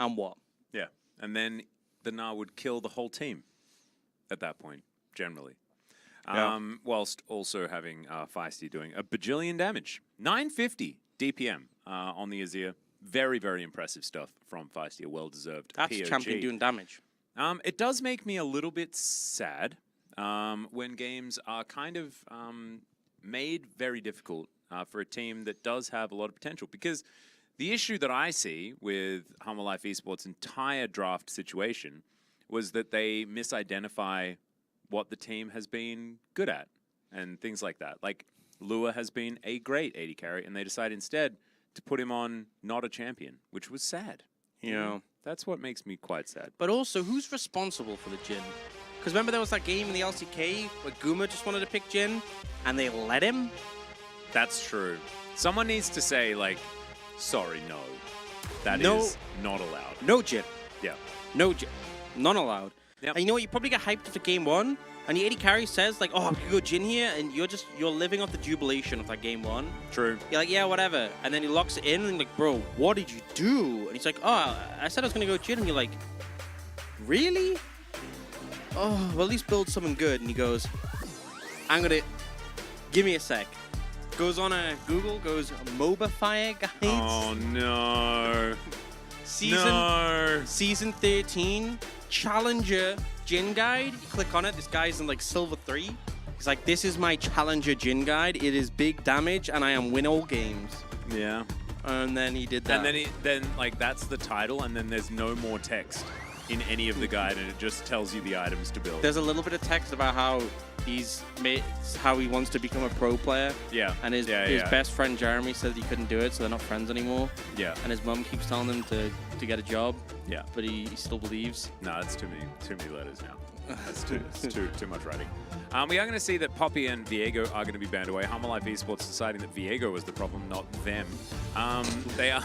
and what? Yeah, and then the Gnar would kill the whole team at that point, generally. Whilst also having Feisty doing a bajillion damage. 950 DPM on the Azir. Very, very impressive stuff from Feisty, a well-deserved That's POG. champion doing damage. It does make me a little bit sad when games are kind of made very difficult for a team that does have a lot of potential. Because the issue that I see with Humble Life Esports' entire draft situation was that they misidentify what the team has been good at and things like that. Like, Lua has been a great AD carry, and they decide instead to put him on not a champion, which was sad. You know, that's what makes me quite sad. but also, who's responsible for the Jin? Because remember there was that game in the LCK where Guma just wanted to pick Jin, and they let him? That's true. Someone needs to say, like, sorry, no. That No. is not allowed. No Jin. Yeah. No Jin. None allowed. Yep. And you know what? You probably get hyped after game 1, and your AD carry says, like, oh, we could go Jin here, and you're living off the jubilation of that game 1. True. You're like, yeah, whatever. And then he locks it in, and you're like, bro, what did you do? And he's like, oh, I said I was going to go Jin. And you're like, really? Oh, well, at least build something good. And he goes, I'm going to, give me a sec. Goes on a Google, goes MOBA Fire Guides. Oh, no. Season 13, Challenger Jin Guide. You click on it, this guy's in like Silver 3. He's like, this is my Challenger Jin Guide. It is big damage, and I am win all games. Yeah. And then he did that. And then like, that's the title, and then there's no more text in any of the guide, and it just tells you the items to build. There's a little bit of text about how how he wants to become a pro player. Yeah. And his best friend Jeremy said he couldn't do it, so they're not friends anymore. Yeah. And his mum keeps telling him to get a job. Yeah. But he still believes. No, that's too many letters now. That's too much writing. We are going to see that Poppy and Viego are going to be banned away. Humble Life Esports deciding that Viego was the problem, not them. They are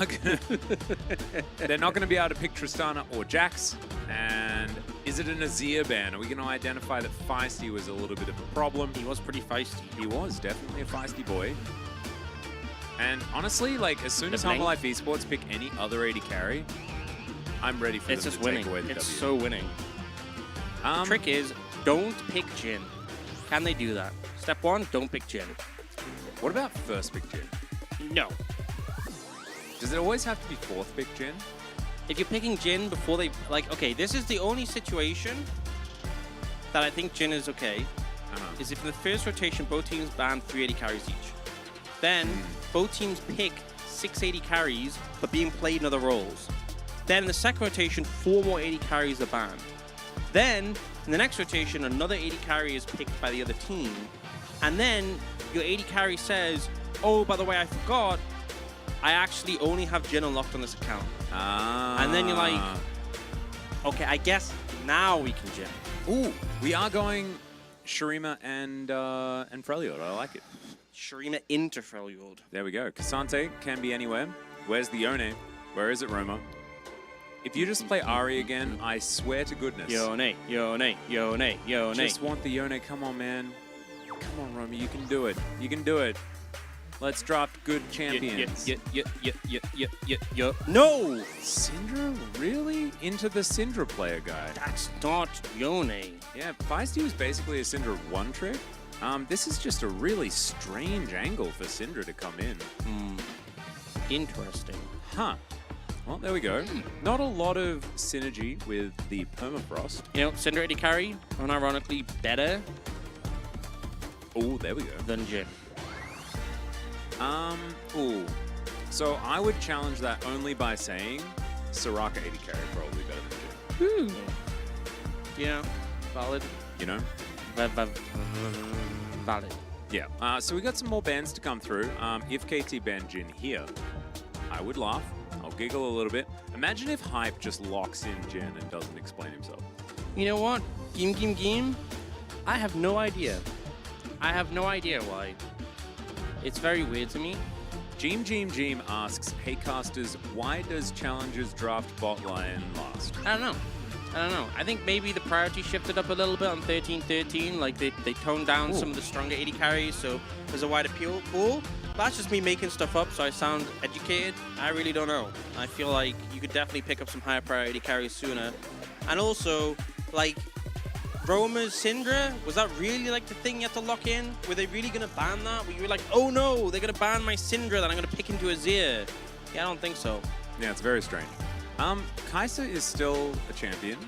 they're not going to be able to pick Tristana or Jax. And is it an Azir ban? Are we going to identify that Feisty was a little bit of a problem? He was pretty feisty. He was definitely a feisty boy. And honestly, like, as soon as The Humble blank. Life Esports pick any other AD carry, I'm ready for It's them just to winning. take away the It's W. so winning. The trick is, don't pick Jin. Can they do that? Step 1, don't pick Jin. What about first pick Jin? No. Does it always have to be fourth pick Jin? If you're picking Jin before they... Like, okay, this is the only situation that I think Jin is okay, is if in the first rotation, both teams ban 380 carries each. Then, both teams pick 680 carries, but being played in other roles. Then, in the second rotation, 4 more 80 carries are banned. Then, in the next rotation, another 80 carry is picked by the other team. And then, your 80 carry says, oh, by the way, I forgot, I actually only have Jin unlocked on this account. And then you're like, okay, I guess now we can Jin. Ooh, we are going Shurima and Freljord. I like it. Shurima into Freljord. There we go. Cassante can be anywhere. Where's the Yone? Where is it, Roma? If you just play Ari again, I swear to goodness. Yone, Yone, Yone, Yone. Just want the Yone. Come on, man. Come on, Roma. You can do it. You can do it. Let's draft good champions. No! Syndra? Really? Into the Syndra player guy. That's not Yone. Yeah, Feisty was basically a Syndra one-trick. This is just a really strange angle for Syndra to come in. Interesting. Huh. Well, there we go. Not a lot of synergy with the permafrost. You know, Cinder AD carry, unironically better Oh, there we go. than Jin. Ooh. So I would challenge that only by saying Soraka AD carry probably better than Jin. Yeah, valid. You know? Valid. Yeah. So we got some more bans to come through. If KT banned Jin here, I would laugh. I'll giggle a little bit. Imagine if Hype just locks in Jin and doesn't explain himself. You know what? Game. I have no idea. I have no idea why. It's very weird to me. Jeem asks, hey casters, why does Challengers draft bot lane last? I don't know. I think maybe the priority shifted up a little bit on 13-13. Like they toned down some of the stronger AD carries, so there's a wider pool. That's just me making stuff up, so I sound educated. I really don't know. I feel like you could definitely pick up some higher priority carries sooner. And also, like, Roma's Syndra, was that really like the thing you had to lock in? Were they really gonna ban that? Were you like, oh no, they're gonna ban my Syndra that I'm gonna pick into Azir? Yeah, I don't think so. Yeah, it's very strange. Kai'Sa is still a champion.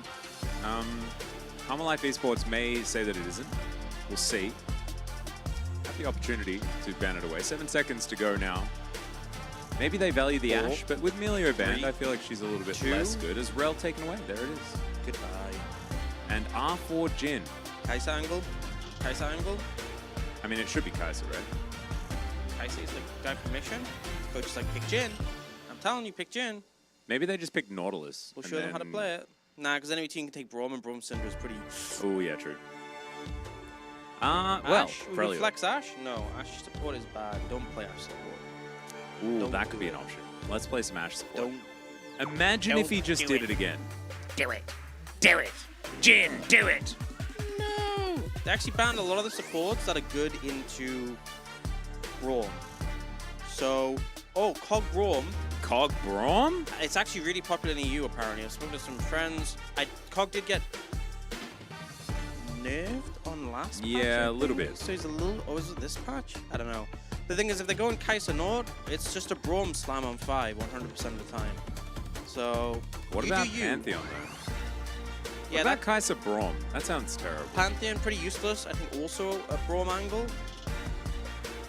Life Esports may say that it isn't. We'll see. Have the opportunity to ban it away. 7 seconds to go now. Maybe they value the Ashe, but with Melio banned, I feel like she's a little bit less good. As Rel taken away, there it is. Goodbye. And R4 Jin. Kai'Sa angle? I mean, it should be Kai'Sa, right? Kai'Sa is the guy for mission. Coach is like, pick Jin. I'm telling you, pick Jin. Maybe they just picked Nautilus. We'll show them how to play it. Nah, because enemy team can take Braum, and Braum Syndra is pretty... Oh, yeah, true. Well, Ashe? We can flex Ashe? No, Ashe support is bad. Don't play Ashe support. Ooh, Don't that could do be an it. option. Let's play some Ashe support. Don't. Imagine if he just did it again. Do it. Do it. Jin, do it. No! They actually banned a lot of the supports that are good into Braum. So, Cog Braum. Cog Braum? It's actually really popular in EU, apparently. I've spoken to some friends. Cog did get nerfed on last patch? Yeah, I a little think. bit. So he's a little... Oh, is it this patch? I don't know. The thing is, if they go in Kai'Sa Nord, it's just a Braum slam on 5 100% of the time. So... What you about do you. Pantheon, though? Yeah, What about Kai'Sa Braum? That sounds terrible. Pantheon, pretty useless. I think also a Braum angle.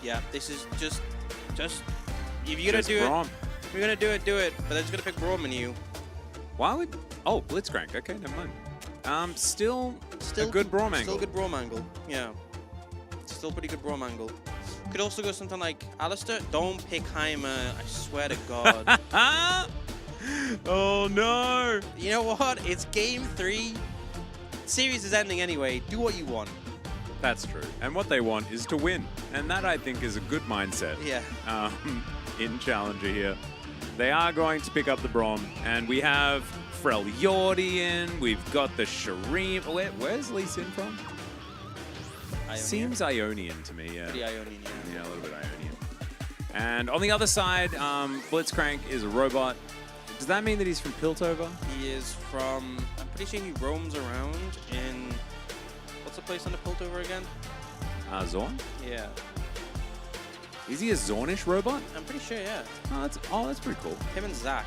Yeah, this is just... If you're going to do Braum. it... If you're going to do it. But they're just going to pick Braum in you. Why would... Oh, Blitzcrank. Okay, never mind. Still a good Braum angle. Still good Braum angle, yeah. Still pretty good Braum angle. Could also go something like Alistair. Don't pick Heimer, I swear to God. Oh, no. You know what? It's game 3. Series is ending anyway. Do what you want. That's true. And what they want is to win. And that, I think, is a good mindset. Yeah. In Challenger here. They are going to pick up the Braum. And we have Freljordi in. We've got the Shreem. Where's Lee Sin from? Ionian. Seems Ionian to me, yeah. Pretty Ionian, yeah. Yeah, a little bit Ionian. And on the other side, Blitzcrank is a robot. Does that mean that he's from Piltover? He is from... I'm pretty sure he roams around in... What's the place on the Piltover again? Zorn? Yeah. Is he a Zornish robot? I'm pretty sure, yeah. Oh, that's pretty cool. Him and Zach.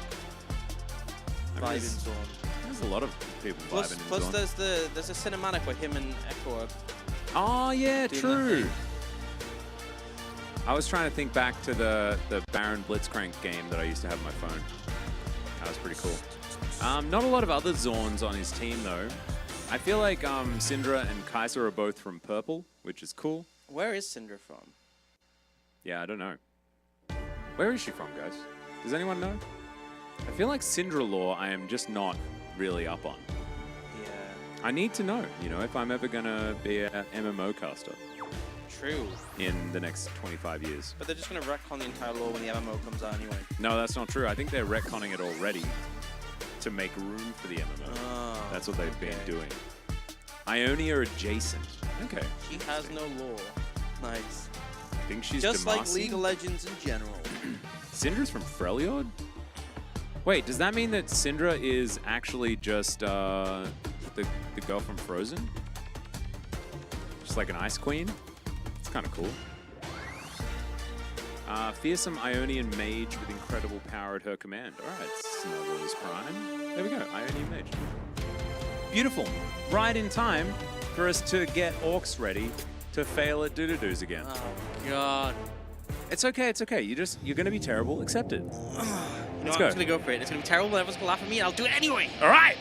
I mean, Vibe in there's, Zorn. there's a lot of people Plus, vibing in plus Zorn. there's a cinematic where him and Echo are... Oh, yeah, doing true. that thing. I was trying to think back to the Baron Blitzcrank game that I used to have on my phone. That was pretty cool. Not a lot of other Zorns on his team, though. I feel like Syndra and Kai'Sa are both from Purple, which is cool. Where is Syndra from? Yeah, I don't know. Where is she from, guys? Does anyone know? I feel like Syndra lore I am just not really up on. Yeah. I need to know, if I'm ever going to be an MMO caster True. in the next 25 years. But they're just going to retcon the entire lore when the MMO comes out anyway. No, that's not true. I think they're retconning it already to make room for the MMO. Oh, That's what they've been doing. Ionia adjacent. Okay. She has no lore. Nice. I think she's Just like Demacia. League of Legends in general. Syndra's from Freljord? Wait, does that mean that Syndra is actually just the girl from Frozen? Just like an ice queen? It's kind of cool. Fearsome Ionian mage with incredible power at her command. All right, Snuggles Prime. There we go, Ionian mage. Beautiful. Right in time for us to get Orcs ready to fail at doo-doo-doos again. Oh, God. It's okay, it's okay. You're going to be terrible. Accept it. You know, Let's I'm go. just going to go for it. It's going to be terrible. Everyone's going to laugh at me. I'll do it anyway. All right.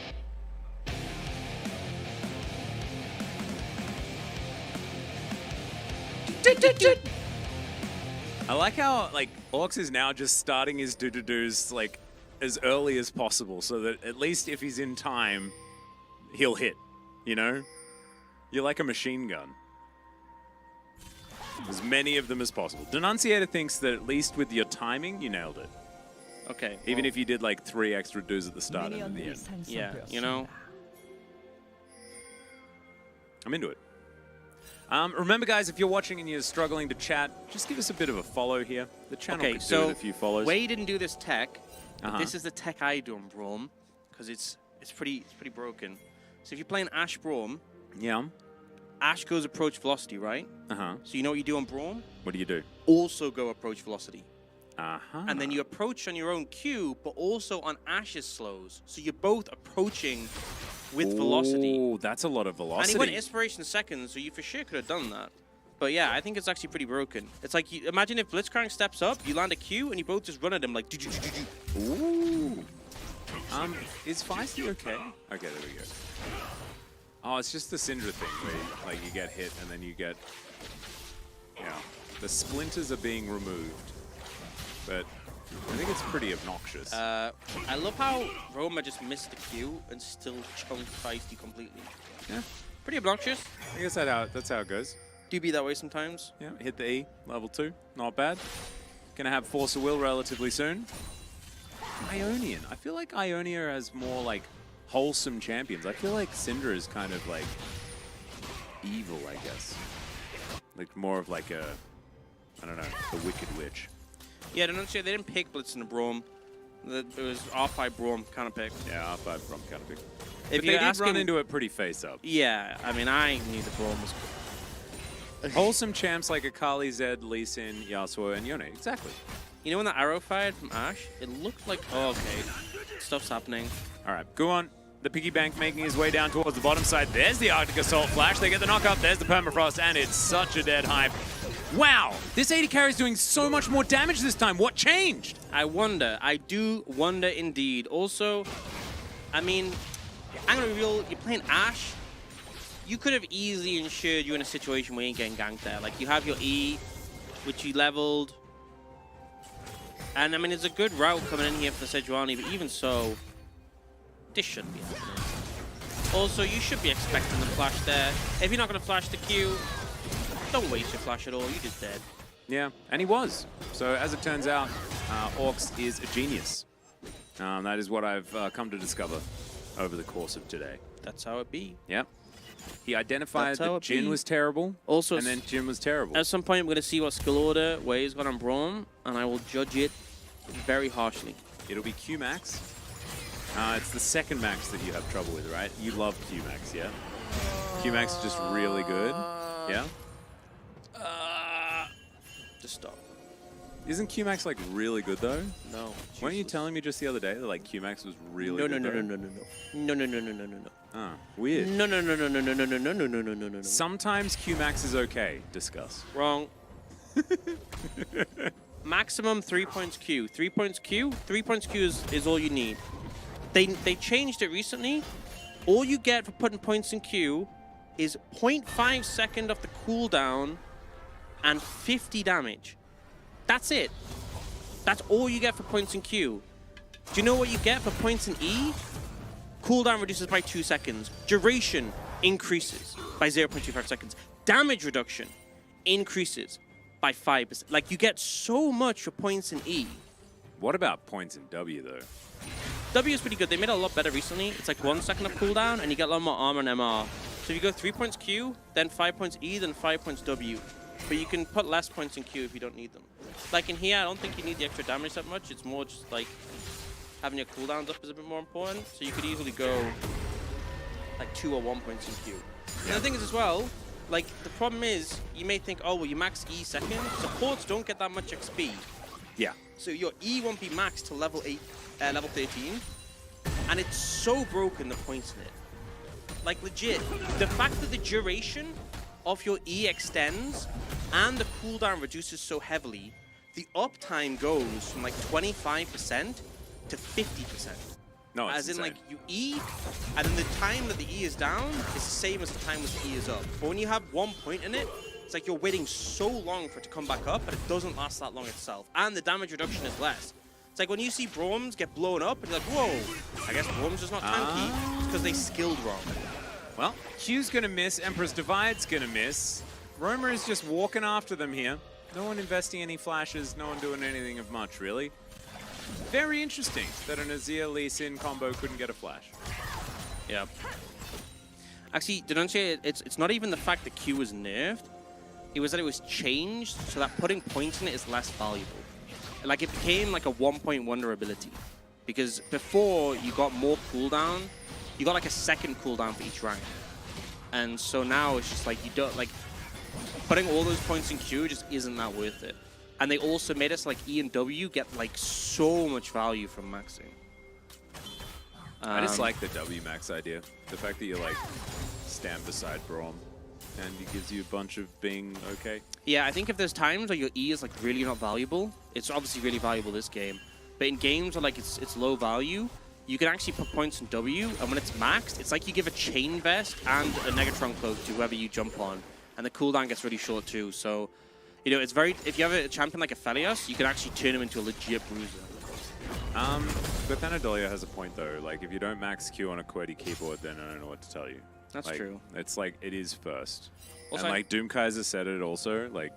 I like how, like, Orcs is now just starting his doo-doo-doos, like, as early as possible so that at least if he's in time, he'll hit, you know? You're like a machine gun. As many of them as possible. Denunciator thinks that at least with your timing, you nailed it. Okay. Even if you did like 3 extra doos at the start and at the end. Yeah, you know. I'm into it. Remember, guys, if you're watching and you're struggling to chat, just give us a bit of a follow here. The channel Okay, could do so with a few follows. Way didn't do this tech. But Uh-huh. this is the tech I do on Braum because it's pretty broken. So if you're playing Ashe Braum, Yeah. Ashe goes approach velocity, right? Uh-huh. So you know what you do on Braum? What do you do? Also go approach velocity. Uh-huh. And then you approach on your own Q, but also on Ashe's slows. So you're both approaching with velocity. Oh, that's a lot of And velocity. he went Inspiration seconds, so you for sure could have done that. But yeah, I think it's actually pretty broken. It's like, imagine if Blitzcrank steps up, you land a Q, and you both just run at him like... Ooh. Is Feisty okay? Okay, there we go. Oh, it's just the Syndra thing where like you get hit and then you get, the splinters are being removed, but I think it's pretty obnoxious. I love how Roma just missed the Q and still chunked Feisty completely. Yeah, Pretty obnoxious. I guess that's how it goes. Do be that way sometimes. Yeah, hit the E, level 2, not bad. Gonna have Force of Will relatively soon. Ionian, I feel like Ionia has more like wholesome champions. I feel like Syndra is kind of like evil, I guess. Like more of like a, I don't know, the Wicked Witch. Yeah, they didn't pick Blitz in the Braum. It was R5 Braum kind of pick. Yeah, R5 from kind of big. If But they you're did run asking- into it pretty face up. Yeah, I mean, I knew the Braum was... Wholesome champs like Akali, Zed, Lee Sin, Yasuo, and Yone. Exactly. You know when the arrow fired from Ashe? It looked like... Oh, okay. Stuff's happening. All right, go on. The piggy bank making his way down towards the bottom side. There's the Arctic Assault Flash. They get the knock up. There's the Permafrost, and it's such a dead hype. Wow, this 80 carry is doing so much more damage this time. What changed? I wonder. I do wonder indeed. Also, I mean, I'm going to reveal, you're playing Ashe. You could have easily ensured you're in a situation where you ain't getting ganked there. Like, you have your E, which you leveled. And, I mean, it's a good route coming in here for the Sejuani, but even so, this shouldn't be happening. Also, you should be expecting the flash there. If you're not going to flash the Q, don't waste your flash at all. You're just dead. Yeah, and he was. So as it turns out, Orcs is a genius. That is what I've come to discover over the course of today. That's how it be. Yep. He identified That's how that it Jin be. was terrible, Also, and then Jin was terrible. at some point, I'm going to see what skill order Wei's got on Braum, and I will judge it very harshly. It'll be Q Max. It's the second max that you have trouble with, right? You love Q Max, yeah? Q Max is just really good, yeah? Just stop. Isn't Q Max like really good though? No. Weren't you Jesus. telling me just the other day that like Q Max was really No, good? no, no, though? no, no, no, no. No, no, no, no, no, no, no. Oh, weird. No, no, no, no, no, no, no, no, no, no, no, no, no, no. Sometimes Q Max is okay. Discuss. Wrong. Maximum 3 points Q. 3 points Q? 3 points Q is all you need. They changed it recently. All you get for putting points in Q is 0.5 second of the cooldown and 50 damage. That's it. That's all you get for points in Q. Do you know what you get for points in E? Cooldown reduces by 2 seconds. Duration increases by 0.25 seconds. Damage reduction increases by 5%. Like, you get so much for points in E. What about points in W though? W is pretty good. They made it a lot better recently. It's like 1 second of cooldown, and you get a lot more armor and MR. So if you go 3 points Q, then 5 points E, then 5 points W. But you can put less points in Q if you don't need them. Like in here, I don't think you need the extra damage that much. It's more just like having your cooldowns up is a bit more important. So you could easily go like 2 or 1 points in Q. And the thing is as well, Like, the problem is, you may think, oh, well, you max E second. Supports don't get that much XP. Yeah. So your E won't be maxed to level 13. And it's so broken, the points in it. Like, legit, the fact that the duration of your E extends and the cooldown reduces so heavily, the uptime goes from like 25% to 50%. No, it's As in, insane. like, you E, and then the time that the E is down is the same as the time that the E is up. But when you have 1 point in it, it's like you're waiting so long for it to come back up, but it doesn't last that long itself. And the damage reduction is less. It's like when you see Broms get blown up, and you're like, whoa, I guess Broms is not tanky. It's because they skilled wrong. Well, Q's gonna miss, Emperor's Divide's gonna miss. Roamer is just walking after them here. No one investing any flashes, no one doing anything of much, really. Very interesting that an Azir Lee Sin combo couldn't get a flash. Yeah. Actually, Denunciate, it's not even the fact that Q was nerfed. It was that it was changed so that putting points in it is less valuable. Like, it became like a 1-point wonder ability. Because before, you got more cooldown. You got like a second cooldown for each rank. And so now it's just like, you don't, like, putting all those points in Q just isn't that worth it. And they also made us like E and W get like so much value from maxing. I just like the W max idea. The fact that you like stand beside Braum and he gives you a bunch of being okay. Yeah, I think if there's times where your E is like really not valuable, it's obviously really valuable this game. But in games where like it's low value, you can actually put points in W, and when it's maxed, it's like you give a chain vest and a Negatron cloak to whoever you jump on, and the cooldown gets really short too. So, you know, it's very, if you have a champion like a Felios, you can actually turn him into a legit bruiser. But Thanadolia has a point though. Like, if you don't max Q on a QWERTY keyboard, then I don't know what to tell you. That's like, true. It's like, it is first. Also, and like Doomkaiser said it also, like,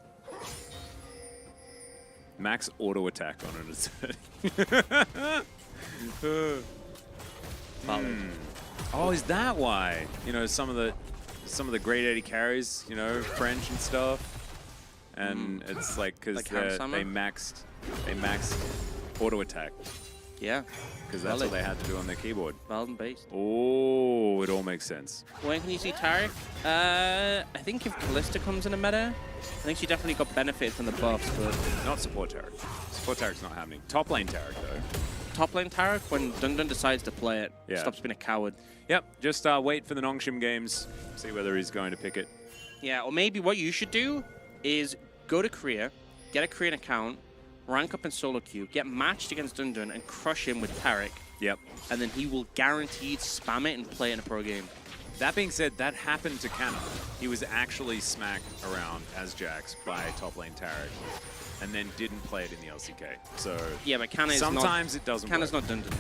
max auto attack on it. Oh, is that why? You know, some of the grade 80 carries, you know, French and stuff. And it's like because Like they maxed auto attack Yeah. because that's what they had to do on their keyboard. Valden based. Oh, it all makes sense. When can you see Tarek? I think if Callista comes in a meta, I think she definitely got benefit from the buffs, but Not support Tarek. Support Tarek's not happening. Top lane Tarek though. top lane Tarek, when Dundun decides to play it, Yeah. stops being a coward. Yep, just wait for the Nongshim games, see whether he's going to pick it. Yeah, or maybe what you should do is go to Korea, get a Korean account, rank up in solo queue, get matched against Dundun, and crush him with Tarek, Yep. and then he will guaranteed spam it and play it in a pro game. That being said, that happened to Canna. He was actually smacked around as Jax by top lane Tarek, and then didn't play it in the LCK. So Yeah, but Canna is sometimes it doesn't Canna's work. not Dundun.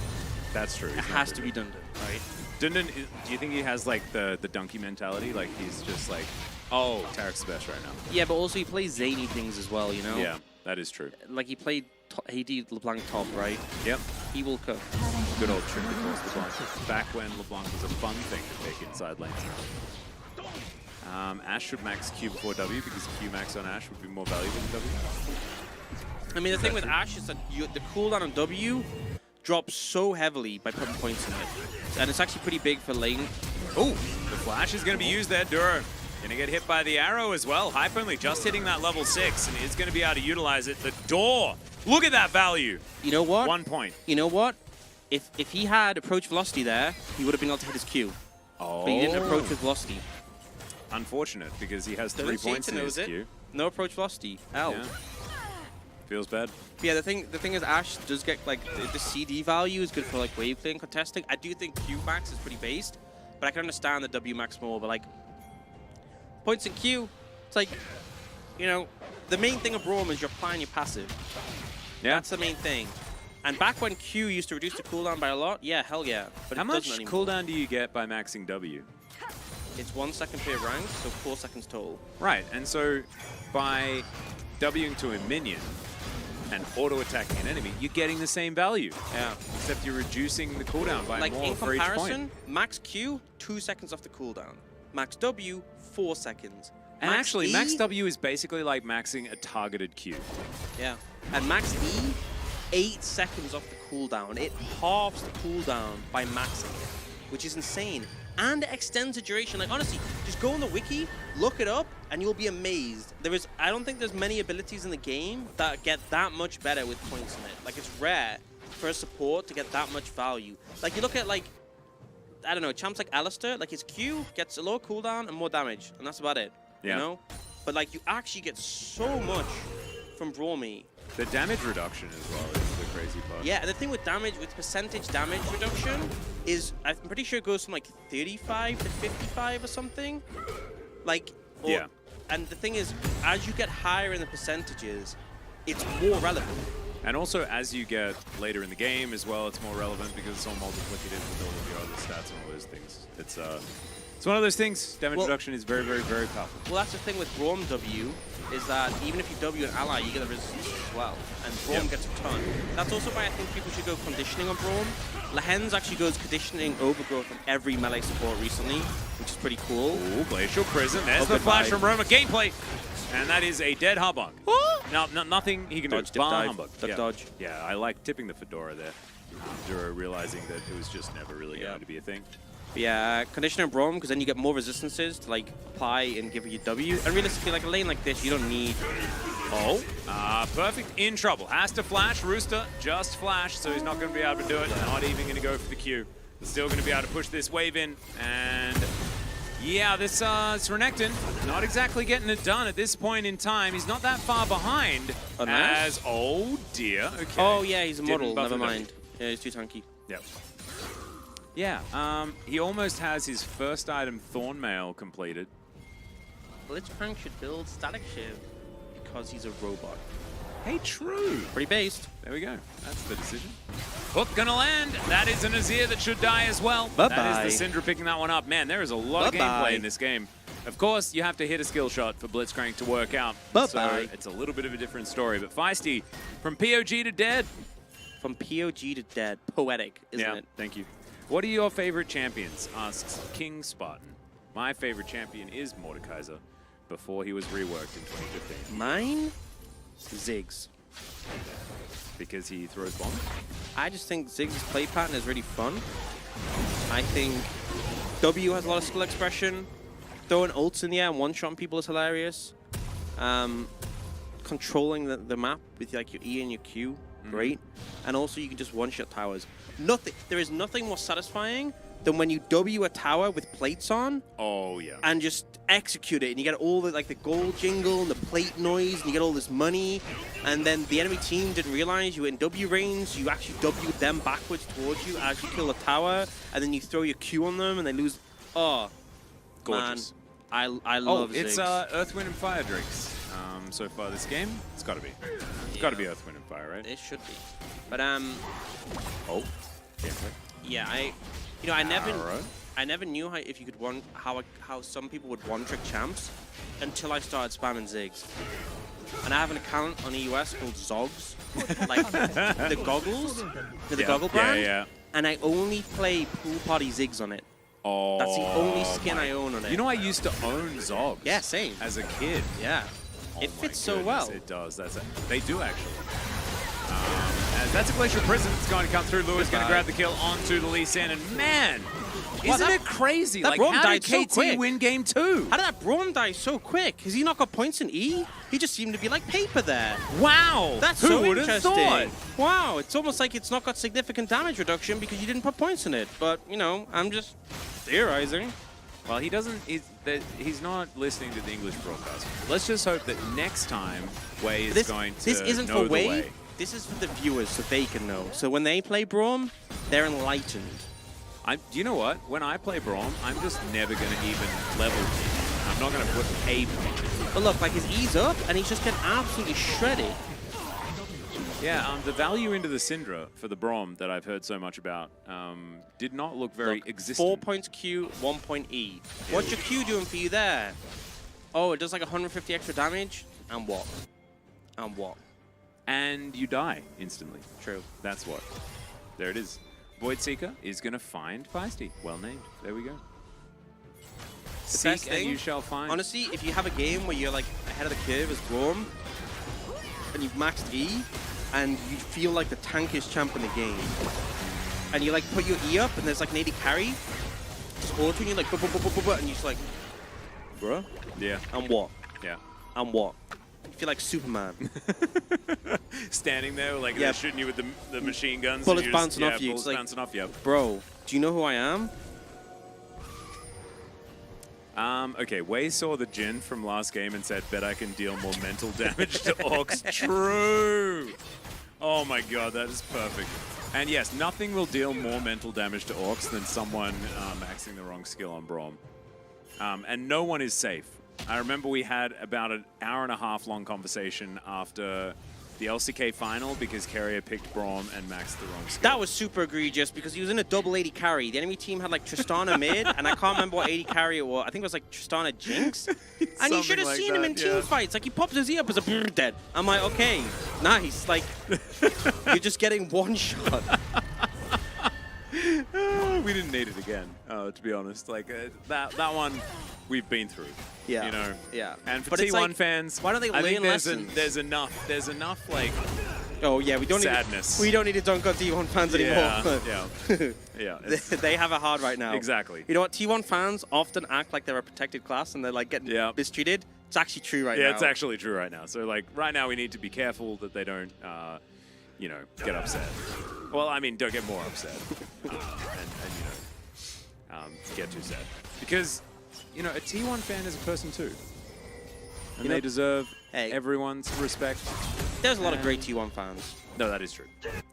That's true. It has to be Dundun, right? Dundun, do you think he has like the donkey mentality? Like he's just like, oh, Tarek's the best right now. Yeah, but also he plays zany things as well, you know? Yeah, that is true. Like he played AD LeBlanc top, right? Yep. He will cook. Good old trick to force LeBlanc. Back when LeBlanc was a fun thing to take inside lanes. Ashe should max Q before W because Q max on Ashe would be more valuable than W. I mean, the thing with Ashe is that the cooldown on W drops so heavily by putting points in it. And it's actually pretty big for lane. Oh, the flash is going to be used there. Duro going to get hit by the arrow as well. Hype only just hitting that level 6 and is going to be able to utilize it. The door. Look at that value. You know what? 1 point. You know what? If he had approach velocity there, he would have been able to hit his Q. Oh. But he didn't approach with velocity. Unfortunate because he has 3 Doesn't points in his knows it. Q. No approach velocity. L. Yeah. Feels bad. But yeah, the thing is, Ashe does get like the CD value is good for like wave clear and contesting. I do think Q max is pretty based, but I can understand the W max more. But like points in Q, it's like, you know, the main thing of Braum is you're applying your passive. Yeah. That's the main thing. And back when Q used to reduce the cooldown by a lot, yeah, hell yeah. But How it much doesn't anymore. cooldown do you get by maxing W? It's 1 second per rank, so 4 seconds total. Right, and so by Wing to a minion and auto attacking an enemy, you're getting the same value. Yeah. Except you're reducing the cooldown by Like more in for each point. comparison, max Q, 2 seconds off the cooldown. Max W, 4 seconds. And Max actually, E, max W is basically like maxing a targeted Q. Yeah. And max E, 8 seconds off the cooldown. It halves the cooldown by maxing it. which is insane. And it extends the duration. Like, honestly, just go on the wiki, look it up, and you'll be amazed. I don't think there's many abilities in the game that get that much better with points in it. Like, it's rare for a support to get that much value. Like, you look at, like, I don't know, champs like Alistair, like, his Q gets a lower cooldown and more damage, and that's about it, you know? But, like, you actually get so much from Bromy. The damage reduction as well is the crazy part. Yeah, and the thing with damage, with percentage damage reduction, is I'm pretty sure it goes from like 35 to 55 or something. Like, yeah. And the thing is, as you get higher in the percentages, it's more relevant. And also, as you get later in the game as well, it's more relevant because it's all multiplicative with all of your other stats and all those things. It's one of those things. Damage reduction is very, very, very powerful. Well, that's the thing with Braum W, is that even if you W an ally, you get a resistance as well. And Braum gets a ton. That's also why I think people should go conditioning on Braum. Lahens actually goes conditioning overgrowth on every melee support recently, which is pretty cool. Ooh, Glacial Prison. There's the flash from Roma. Gameplay. And that is a dead humbug. No, nothing he can Dodge, do. dip, dive, Humbug. duck dodge. Yeah, I like tipping the fedora there. After realizing that it was just never really going to be a thing. But yeah, conditioner Braum, because then you get more resistances to like apply and give you W. And realistically, like a lane like this, you don't need. Perfect. In trouble. Has to flash. Rooster just flashed, so he's not going to be able to do it. Not even going to go for the Q. Still going to be able to push this wave in. And yeah, this Renekton not exactly getting it done at this point in time. He's not that far behind. As oh dear. Okay. Oh yeah, he's a model. Never mind. Yeah, he's too tanky. Yep. Yeah, he almost has his first item, Thornmail, completed. Blitzcrank should build Static Shiv because he's a robot. Hey, true. Pretty based. There we go. That's the decision. Hook gonna land. That is an Azir that should die as well. Bye-bye. That is the Syndra picking that one up. Man, there is a lot of gameplay in this game. Of course, you have to hit a skill shot for Blitzcrank to work out. So it's a little bit of a different story. But Feisty, from POG to dead. From POG to dead. Poetic, isn't it? Thank you. What are your favorite champions? Asks King Spartan. My favorite champion is Mordekaiser before he was reworked in 2015. Mine? Ziggs. Because he throws bombs? I just think Ziggs' play pattern is really fun. I think W has a lot of skill expression. Throwing ults in the air and one-shotting people is hilarious. Controlling the map with like your E and your Q, great. And also you can just one-shot towers. There is nothing more satisfying than when you W a tower with plates on. Oh yeah. And just execute it, and you get all the like the gold jingle and the plate noise, and you get all this money, and then the enemy team didn't realize you were in W range. You actually W them backwards towards you as you kill the tower, and then you throw your Q on them, and they lose. Oh, gorgeous. Man, I love Ziggs. It's Earth, Wind, and Fire drinks. So far this game, it's got to be. It's got to be Earth, Wind, and Fire, right? It should be. But Oh. Gameplay. Yeah, I never knew if you could how some people would one-trick champs until I started spamming Ziggs. And I have an account on EUS called Zogs, like the goggles, the goggle brand. Yeah. And I only play pool party Ziggs on it. Oh. That's the only skin I own on it. You know, I used to own Zogs. Yeah, same. As a kid. Yeah. It fits so well. It does. They do actually. As that's a Glacial Prison that's going to come through. Lewis going to grab the kill onto the Lee Sin, and man, isn't it crazy? That like, Braum how died did so KT quick. win game 2? How did that Braum die so quick? Has he not got points in E? He just seemed to be like paper there. Wow. That's Who so would have interesting. thought? Wow, it's almost like it's not got significant damage reduction because you didn't put points in it. But, you know, I'm just theorizing. Well, he doesn't. He's not listening to the English broadcast. Let's just hope that next time Wei is going to This isn't know for the Wei. way. This is for the viewers so they can know. So when they play Braum, they're enlightened. You know what? When I play Braum, I'm just never going to even level him. I'm not going to put a point. But look, like his E's up and he's just getting absolutely shredded. Yeah, the value into the Syndra for the Braum that I've heard so much about did not look very existent. 4 points Q, 1 point E. What's your Q doing for you there? Oh, it does like 150 extra damage? And what? And what? And you die instantly. True. That's what. There it is. Void Seeker is going to find Feisty. Well named. There we go. Seek and you shall find. Honestly, if you have a game where you're like ahead of the curve as Braum, and you've maxed E, and you feel like the tankiest champ in the game, and you like put your E up and there's like an 80 carry, auto, you're like, "Buh, buh, buh, buh, buh, buh," and you're just like, bruh, Yeah. and what? Yeah. And what? You feel like Superman. Standing there, like Yeah. they're shooting you with the machine guns. Bullets and you're just- bouncing off you. Bullets It's like- bouncing off you. Bro, do you know who I am? Okay, Wei saw the Jin from last game and said, bet I can deal more mental damage to orcs. True! Oh my god, that is perfect. And yes, nothing will deal more mental damage to orcs than someone maxing the wrong skill on Braum. And no one is safe. I remember we had about an hour-and-a-half long conversation after the LCK final because Carrier picked Braum and maxed the wrong skill. That was super egregious because he was in a double 80 carry. The enemy team had like Tristana mid, and I can't remember what 80 carry it was. I think it was like Tristana Jinx. And you Something should have like seen him that, in team yeah. fights. Like he pops his ear up as a dead. I'm like, okay, nice. Like, you're just getting one shot. We didn't need it again, to be honest. Like that one, we've been through. Yeah. You know. Yeah. And for But it's T1 like, fans, why don't they I think learn lessons? there's enough like Oh yeah, we don't sadness. we don't need to dunk on T1 fans anymore. yeah. It's, They have it hard right now. exactly. You know what? T1 fans often act like they're a protected class and they're like getting Yeah. mistreated. It's actually true right now. Yeah, it's actually true right now. So like right now we need to be careful that they don't, you know, get upset. Well, I mean, don't get more upset, and you know, get too sad because you know a T1 fan is a person too, and You they know- deserve Hey. everyone's respect. There's a lot of great T1 fans. No, that is true.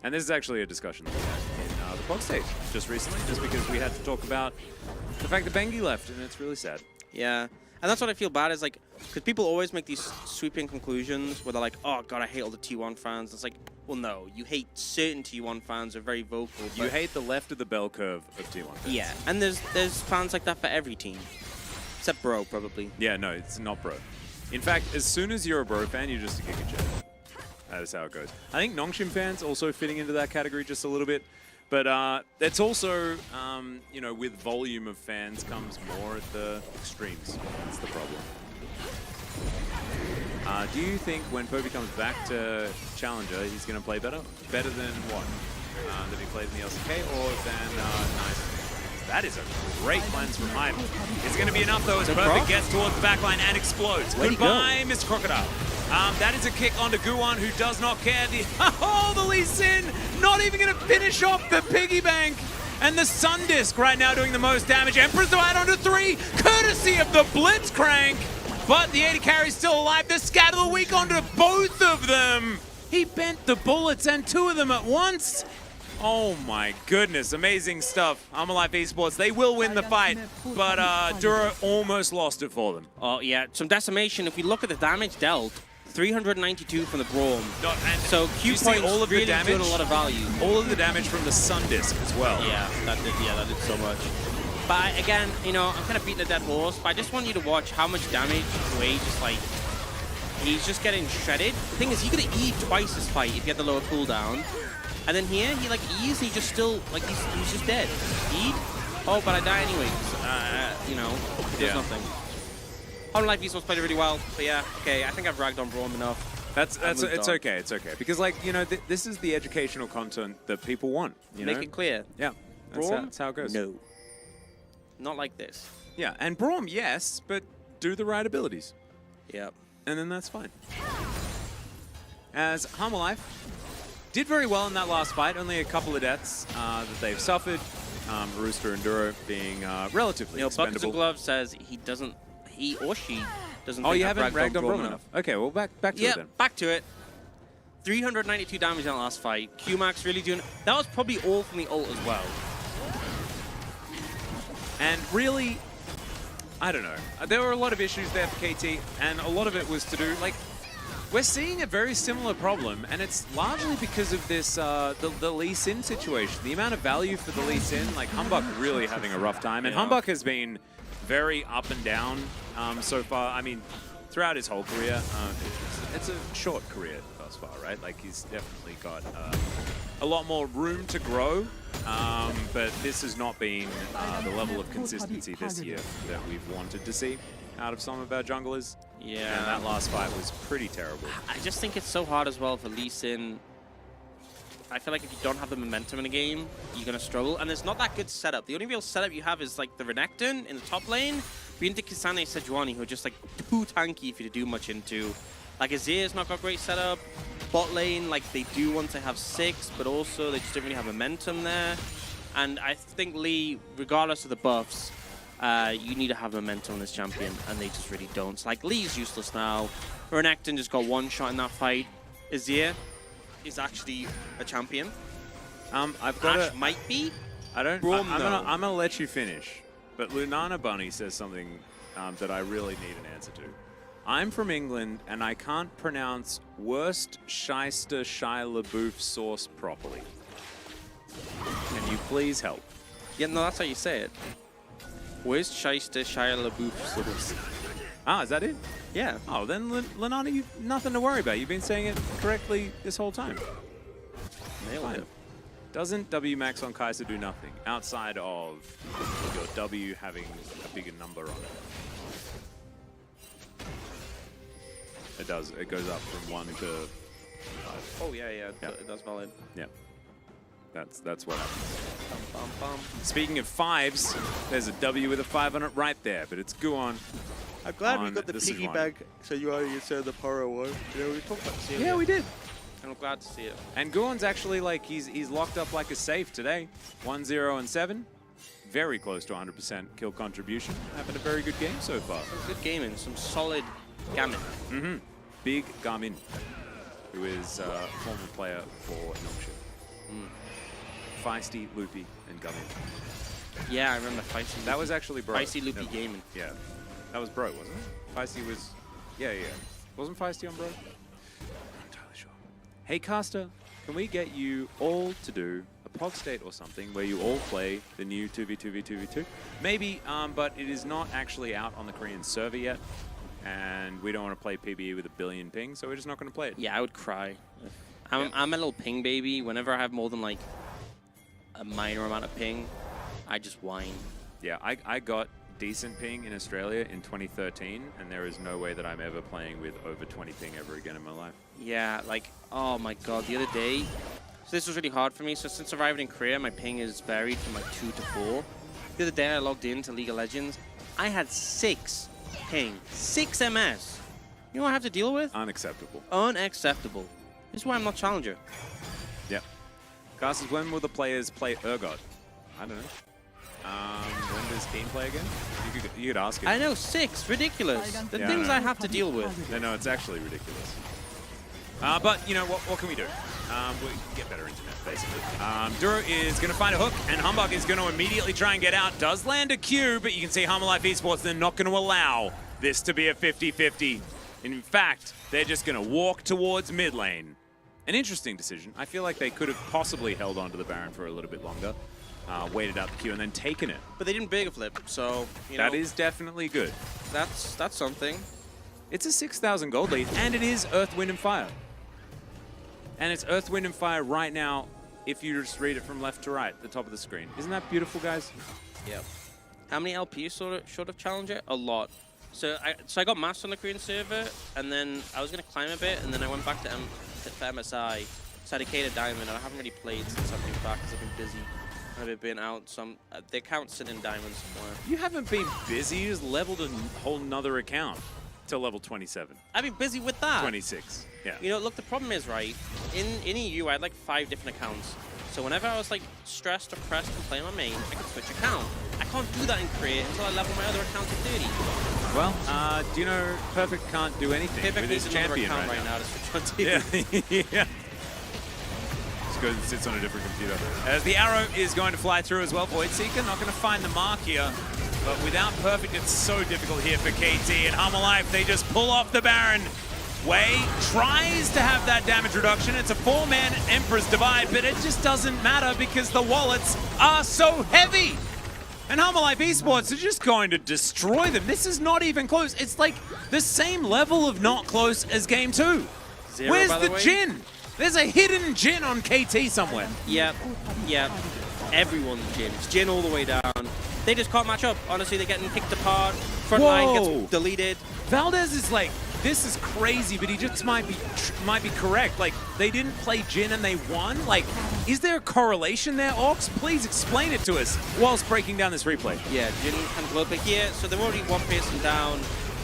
And this is actually a discussion that we had in the box stage just recently, just because we had to talk about the fact that Bengi left, and it's really sad. Yeah. And that's what I feel bad is like, because people always make these sweeping conclusions where they're like, oh god, I hate all the T1 fans. It's like, well, no, you hate certain T1 fans are very vocal. You but- hate the left of the bell curve of T1 fans. Yeah, and there's fans like that for every team, except Bro probably. Yeah, no, it's not bro. In fact, as soon as you're a bro fan, you're just a Giga Jet. That is how it goes. I think Nongshim fans also fitting into that category just a little bit. But it's also, you know, with volume of fans comes more at the extremes. That's the problem. Do you think when Poby comes back to Challenger, he's going to play better? Better than what? Than he played in the LCK or than Nice? That is a great cleanse from Hype. It's going to be enough, though, as Perfect gets towards the backline and explodes. Goodbye, Mr. Crocodile. That is a kick onto Guan, who does not care. The Lee Sin, not even going to finish off the piggy bank. And the Sun Disc right now doing the most damage. Emperor's to add onto 3, courtesy of the Blitzcrank. But the 80 carry's still alive. The Scat of the Week onto both of them. He bent the bullets and 2 of them at once. Oh my goodness, amazing stuff. I'm Alive Esports, they will win the fight, but Duro almost lost it for them. Oh yeah, some decimation. If we look at the damage dealt, 392 from the Braum. No, and So Q you see points all of really the damage, doing a lot of value. all of the damage from the Sun Disc as well. Yeah, that did so much. But again, you know, I'm kind of beating a dead horse, but I just want you to watch how much damage Wei just like, he's just getting shredded. The thing is, he could have E'd twice this fight if he had the lower cooldown. And then here, he like E's, he just still, like he's just dead. E'd? Oh, but I die anyways. You know, there's nothing. On Life Esports played it really well, but yeah, okay, I think I've ragged on Braum enough. It's okay, because like, you know, this is the educational content that people want, you know? Make it clear. Yeah, Braum? that's how it goes. No. Not like this. Yeah, and Braum, yes, but do the right abilities. Yep. And then that's fine. As Harmalife did very well in that last fight, only a couple of deaths that they've suffered. Rooster and Duro being relatively Buckets of expendable. Glove says he or she doesn't Oh, think you I've haven't ragged on Braum Braum enough. Okay, well, back to Yeah, it then. back to it. 392 damage in that last fight. Q-Max really doing... That was probably all from the ult as well. And really, I don't know. There were a lot of issues there for KT, and a lot of it was to do, like, we're seeing a very similar problem, and it's largely because of this, the Lee Sin situation. The amount of value for the Lee Sin, like, Humbuck really having a rough time, and Humbuck has been very up and down so far. I mean, throughout his whole career, it's a short career thus far, right? Like, he's definitely got a lot more room to grow, but this has not been the level of consistency this year that we've wanted to see out of some of our junglers. Yeah. And that last fight was pretty terrible. I just think it's so hard as well for Lee Sin. I feel like if you don't have the momentum in a game, you're going to struggle. And there's not that good setup. The only real setup you have is like the Renekton in the top lane, into Kisane Sejuani, who are just like too tanky for you to do much into. Like Azir's not got great setup. Bot lane, like they do want to have 6, but also they just don't really have momentum there. And I think Lee, regardless of the buffs, you need to have momentum on this champion, and they just really don't. So, like, Lee's useless now. Renekton just got one shot in that fight. Azir is actually a champion. I've got Ashe might be. I don't. Braum, I'm gonna let you finish. But Lunana Bunny says something that I really need an answer to. I'm from England and I can't pronounce worst shyster Shia LaBeouf sauce properly. Can you please help? Yeah, no, that's how you say it. Where's Shyster Shia LaBeouf sauce? Ah, is that it? Yeah. Oh, then Lunana, you've nothing to worry about. You've been saying it correctly this whole time. Nailed it. Doesn't W max on Kai'Sa do nothing outside of your W having a bigger number on it? It does. It goes up from 1 to 5. Oh, yeah. Yeah. That's valid. Yeah. That's what happens. Bum, bum, bum. Speaking of 5s, there's a W with a 5 on it right there, but it's Guon. I'm glad we on got the the piggy Sejuani. bag so you already said the Paro one. You know, we talked about seeing Yeah, it. we did. And I'm glad to see it. And Guon's actually like, he's locked up like a safe today. 1-0 and 7. Very close to 100% kill contribution. Having a very good game so far. Some good gaming, some solid gaming. Mm-hmm. Big Garmin, who is a former player for Noxia. Feisty, Loopy, and Garmin. Yeah, I remember Feisty. That was actually Bro. Feisty Loopy No. gaming. Yeah. That was Bro, wasn't it? Feisty was... Yeah. Wasn't Feisty on Bro? I'm not entirely sure. Hey, Caster, can we get you all to do a Pog State or something where you all play the new 2v2v2v2? Maybe, but it is not actually out on the Korean server yet. And we don't want to play PBE with a billion ping, so we're just not going to play it. Yeah, I would cry. I'm a little ping baby. Whenever I have more than like a minor amount of ping, I just whine. Yeah, I got decent ping in Australia in 2013, and there is no way that I'm ever playing with over 20 ping ever again in my life. Yeah, like, oh my god, the other day, so this was really hard for me. So since arriving in Korea, my ping is varied from like 2 to 4. The other day I logged into League of Legends, I had 6 ping, 6 MS. You know what I have to deal with? Unacceptable. Unacceptable. This is why I'm not Challenger. Yep. Casters, when will the players play Urgot? I don't know. When does Team play again? You could ask it. I know, 6, ridiculous. The Yeah, things I I know. have to deal with. No, it's actually ridiculous. But, you know, what can we do? We can get better internet, basically. Duro is going to find a hook, and Humbug is going to immediately try and get out. Does land a Q, but you can see Humble Life Esports, they're not going to allow this to be a 50-50. In fact, they're just going to walk towards mid lane. An interesting decision. I feel like they could have possibly held on to the Baron for a little bit longer, waited out the Q, and then taken it. But they didn't big flip, so, you know. That is definitely good. That's something. It's a 6,000 gold lead, and it is Earth, Wind, and Fire. And it's Earth, Wind, and Fire right now, if you just read it from left to right, the top of the screen. Isn't that beautiful, guys? Yep. How many LPs short of Challenger? A lot. So I got masked on the Korean server, and then I was going to climb a bit, and then I went back to MSI, so I dedicated Diamond, and I haven't really played since I've been back because I've been busy. I've been out, the account's sitting in Diamond somewhere. You haven't been busy, you just leveled a whole nother account to level 27. I've been busy with that. 26, yeah. You know, look, the problem is, right, in EU, I had like 5 different accounts. So whenever I was like stressed or pressed and playing my main, I could switch account. I can't do that in Korea until I level my other account to 30. Well, do you know Perfect can't do anything Perfect with needs his another champion account right now. to switch on TV. Yeah, yeah. Just goes and sits on a different computer. As the arrow is going to fly through as well, Voidseeker not going to find the mark here. But without Perfect, it's so difficult here for KT. And Humble Life, they just pull off the Baron. Wei tries to have that damage reduction. It's a 4-man Emperor's Divide, but it just doesn't matter because the wallets are so heavy. And Humble Life Esports are just going to destroy them. This is not even close. It's like the same level of not close as Game 2. Zero, Where's by the way? Jin? There's a hidden Jin on KT somewhere. Yep. Everyone's Jin. It's Jin all the way down. They just can't match up. Honestly, they're getting kicked apart. Front line Whoa. gets deleted. Valdez is like this is crazy, but he just might be correct. Like, they didn't play Jin and they won? Like, is there a correlation there, Ox? Please explain it to us whilst breaking down this replay. Yeah, Jin and Globe here. So they're already one person down.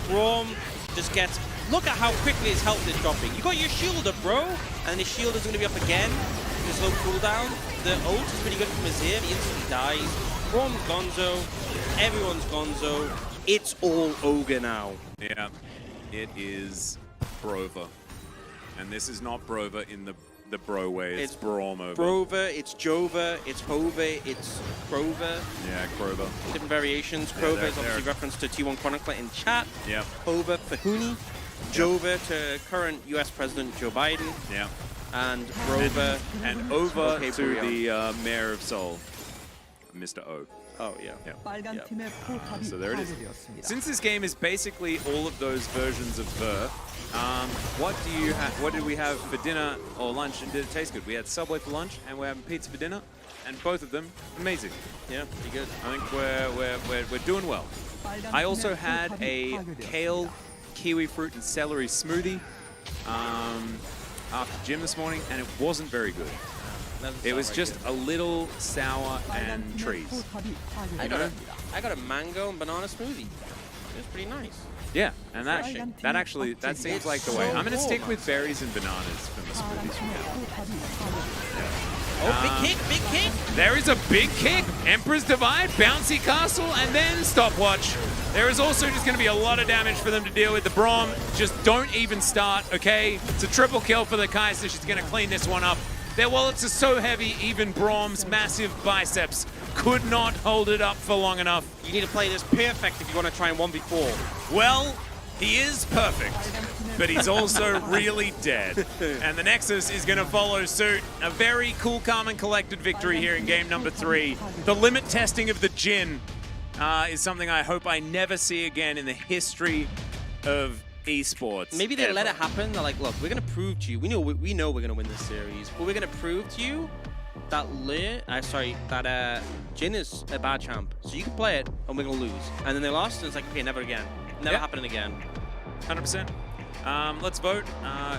Braum just gets... Look at how quickly his health is dropping. You got your shield up, bro. And his shield is going to be up again. There's low cooldown. The ult is pretty good from Azir. He instantly dies. Braum's gonzo. Everyone's gonzo. It's all Ogre now. Yeah, it is Brover. And this is not Brover in the bro way. It's Braum over. Brover, it's Jova, it's Hova, it's Crover. Yeah, Crover. Different variations. Yeah, Crover they're- is obviously they're- reference to T1 Chronicler in chat. Yeah, Hova for Huni. Jova to current US President Joe Biden. yeah. And Brover. And over Okay, to the Mayor of Seoul, Mr. O. Oh, yeah. 빨간 Yeah. 팀의 포탑이 So there it is. 파괴되었습니다. Since this game is basically all of those versions of Ver, what did we have for dinner or lunch, and did it taste good? We had Subway for lunch, and we're having pizza for dinner, and both of them amazing. Yeah, pretty good. I think we're doing well. 빨간 I also 팀의 had 포탑이 a 파괴되었습니다. kale, kiwi fruit, and celery smoothie after gym this morning, and it wasn't very good. It was just a little sour 빨간 and 팀의 trees. 포탑이 I 파괴되었습니다. got a mango and banana smoothie. It was pretty nice. Yeah, and that seems like the way. I'm gonna stick with berries and bananas for my 파란 smoothies from 팀의 now. 포탑이 파괴되었습니다. Oh, big kick, big kick. There is a big kick, Emperor's Divide, Bouncy Castle, and then Stopwatch. There is also just going to be a lot of damage for them to deal with. The Braum just don't even start, okay? It's a triple kill for the Kaiser. She's going to clean this one up. Their wallets are so heavy, even Braum's massive biceps could not hold it up for long enough. You need to play this perfect if you want to try and 1v4. Well, he is perfect, but he's also really dead. And the Nexus is going to follow suit. A very cool, calm, and collected victory here in game number 3. The limit testing of the Jin is something I hope I never see again in the history of esports. Maybe they ever. let it happen. They're like, look, we're going to prove to you. We know we're going to win this series, but we're going to prove to you that Jin is a bad champ. So you can play it, and we're going to lose. And then they lost, and it's like, okay, never again. Never Yep. happening again. 100%. Let's vote.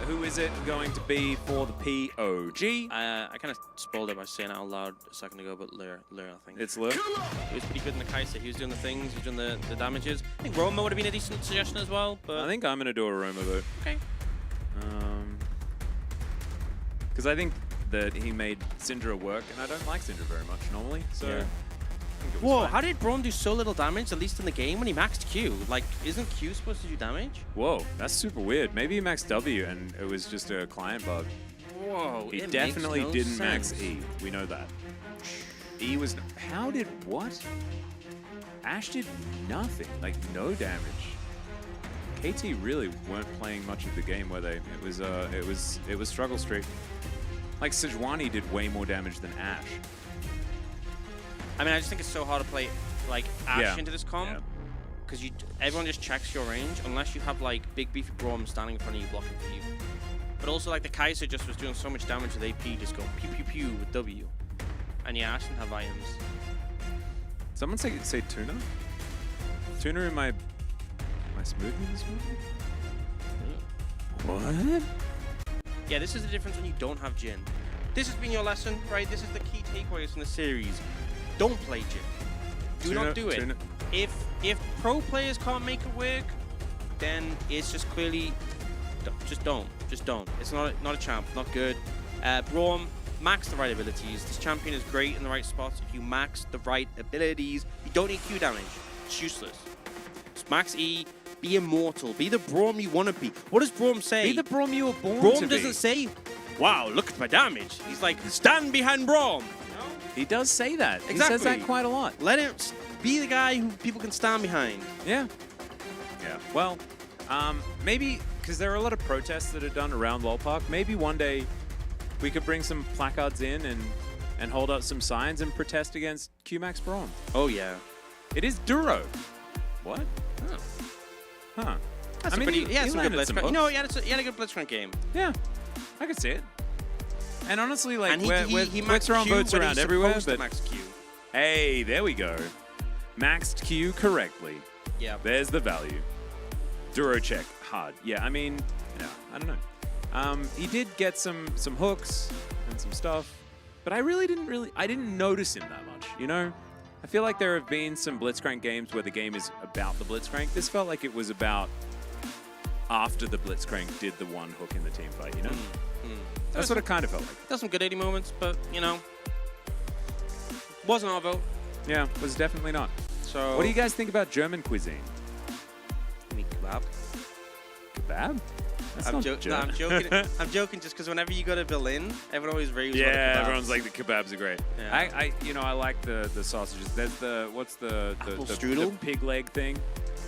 Who is it going to be for the POG? I kind of spoiled it by saying it out loud a second ago, but Lure, I think. It's Lou. He was pretty good in the Kaiser. He was doing the things, he was doing the damages. I think Roma would have been a decent suggestion as well, but... I think I'm going to do a Roma vote. Okay. Because I think that he made Syndra work, and I don't like Syndra very much normally, so... Yeah. I think it was Whoa, fine. how did Braum do so little damage, at least in the game, when he maxed Q? Like, isn't Q supposed to do damage? Whoa, that's super weird. Maybe he maxed W and it was just a client bug. Whoa, He it definitely makes no didn't max sense. E. We know that. E was... How did... What? Ash did nothing. Like, no damage. KT really weren't playing much of the game, were they? It was struggle streak. Like, Sejuani did way more damage than Ash. I mean, I just think it's so hard to play, like, Ashe Yeah. into this comp. Because everyone just checks your range, unless you have, like, big beefy Braum standing in front of you blocking for you. But also, like, the Kaiser just was doing so much damage with AP, just going pew pew pew with W. And yeah, Ashe didn't have items. Someone say Tuna? Tuna in my smoothie this morning? What? Yeah, this is the difference when you don't have Jin. This has been your lesson, right? This is the key takeaways from the series. Don't play Jin. Do Tuna, not do it. Tuna. If pro players can't make it work, then it's just clearly just don't. It's not a champ, not good. Braum, max the right abilities. This champion is great in the right spots. If you max the right abilities, you don't need Q damage. It's useless. Just max E. Be immortal. Be the Braum you want to be. What does Braum say? Be the Braum you were born to Braum be. doesn't say, "Wow, look at my damage." He's like, "Stand behind Braum." He does say that. Exactly. He says that quite a lot. Let him be the guy who people can stand behind. Yeah. Yeah. Well, maybe because there are a lot of protests that are done around LoL Park. Maybe one day we could bring some placards in and hold up some signs and protest against QMax Braum. Oh yeah. It is Duro. What? Oh. Huh. That's I mean, he had some good landed some Blitzcrank. You know, hooks. he had a good Blitzcrank game. Yeah. I could see it. And honestly, like, And we're maxed throwing Q votes when around he's everywhere, supposed to but max Q. hey, there we go. Maxed Q correctly. Yeah. There's the value. Duro check hard. Yeah, I mean, yeah, I don't know. He did get some hooks and some stuff, but I didn't notice him that much, you know? I feel like there have been some Blitzcrank games where the game is about the Blitzcrank. This felt like it was about after the Blitzcrank did the one hook in the team fight, you know? That's what it kind of felt like. There's some good 80 moments, but, you know, wasn't our vote. Yeah, was definitely not. So What do you guys think about German cuisine? I mean, kebab. Kebab? That's I'm, not no, German. I'm joking. I'm joking just because whenever you go to Berlin, everyone always raves about the Yeah, kebabs. everyone's like, the kebabs are great. Yeah. I like the sausages. There's what's the Apple the strudel? pig leg thing,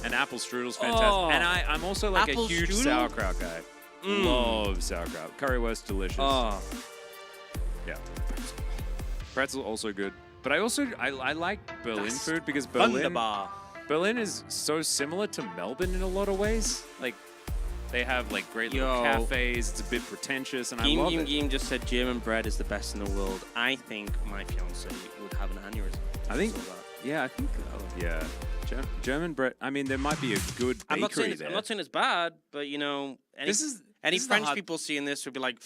and apple strudel's fantastic. Oh. And I'm also like Apple a huge strudel? sauerkraut guy. Love sauerkraut. Currywurst, delicious. Oh, Yeah. Pretzel also good. But I like Berlin Das food because Berlin wunderbar. is so similar to Melbourne in a lot of ways. Like they have like great little Yo. cafes. It's a bit pretentious, and I love it. Game just said German bread is the best in the world. I think my fiance would have an aneurysm. I think, So that- yeah, I think, yeah. German bread. I mean, there might be a good I'm not bakery saying it's, there. I'm not saying it's bad, but you know, any this is the French hard- people seeing this would be like,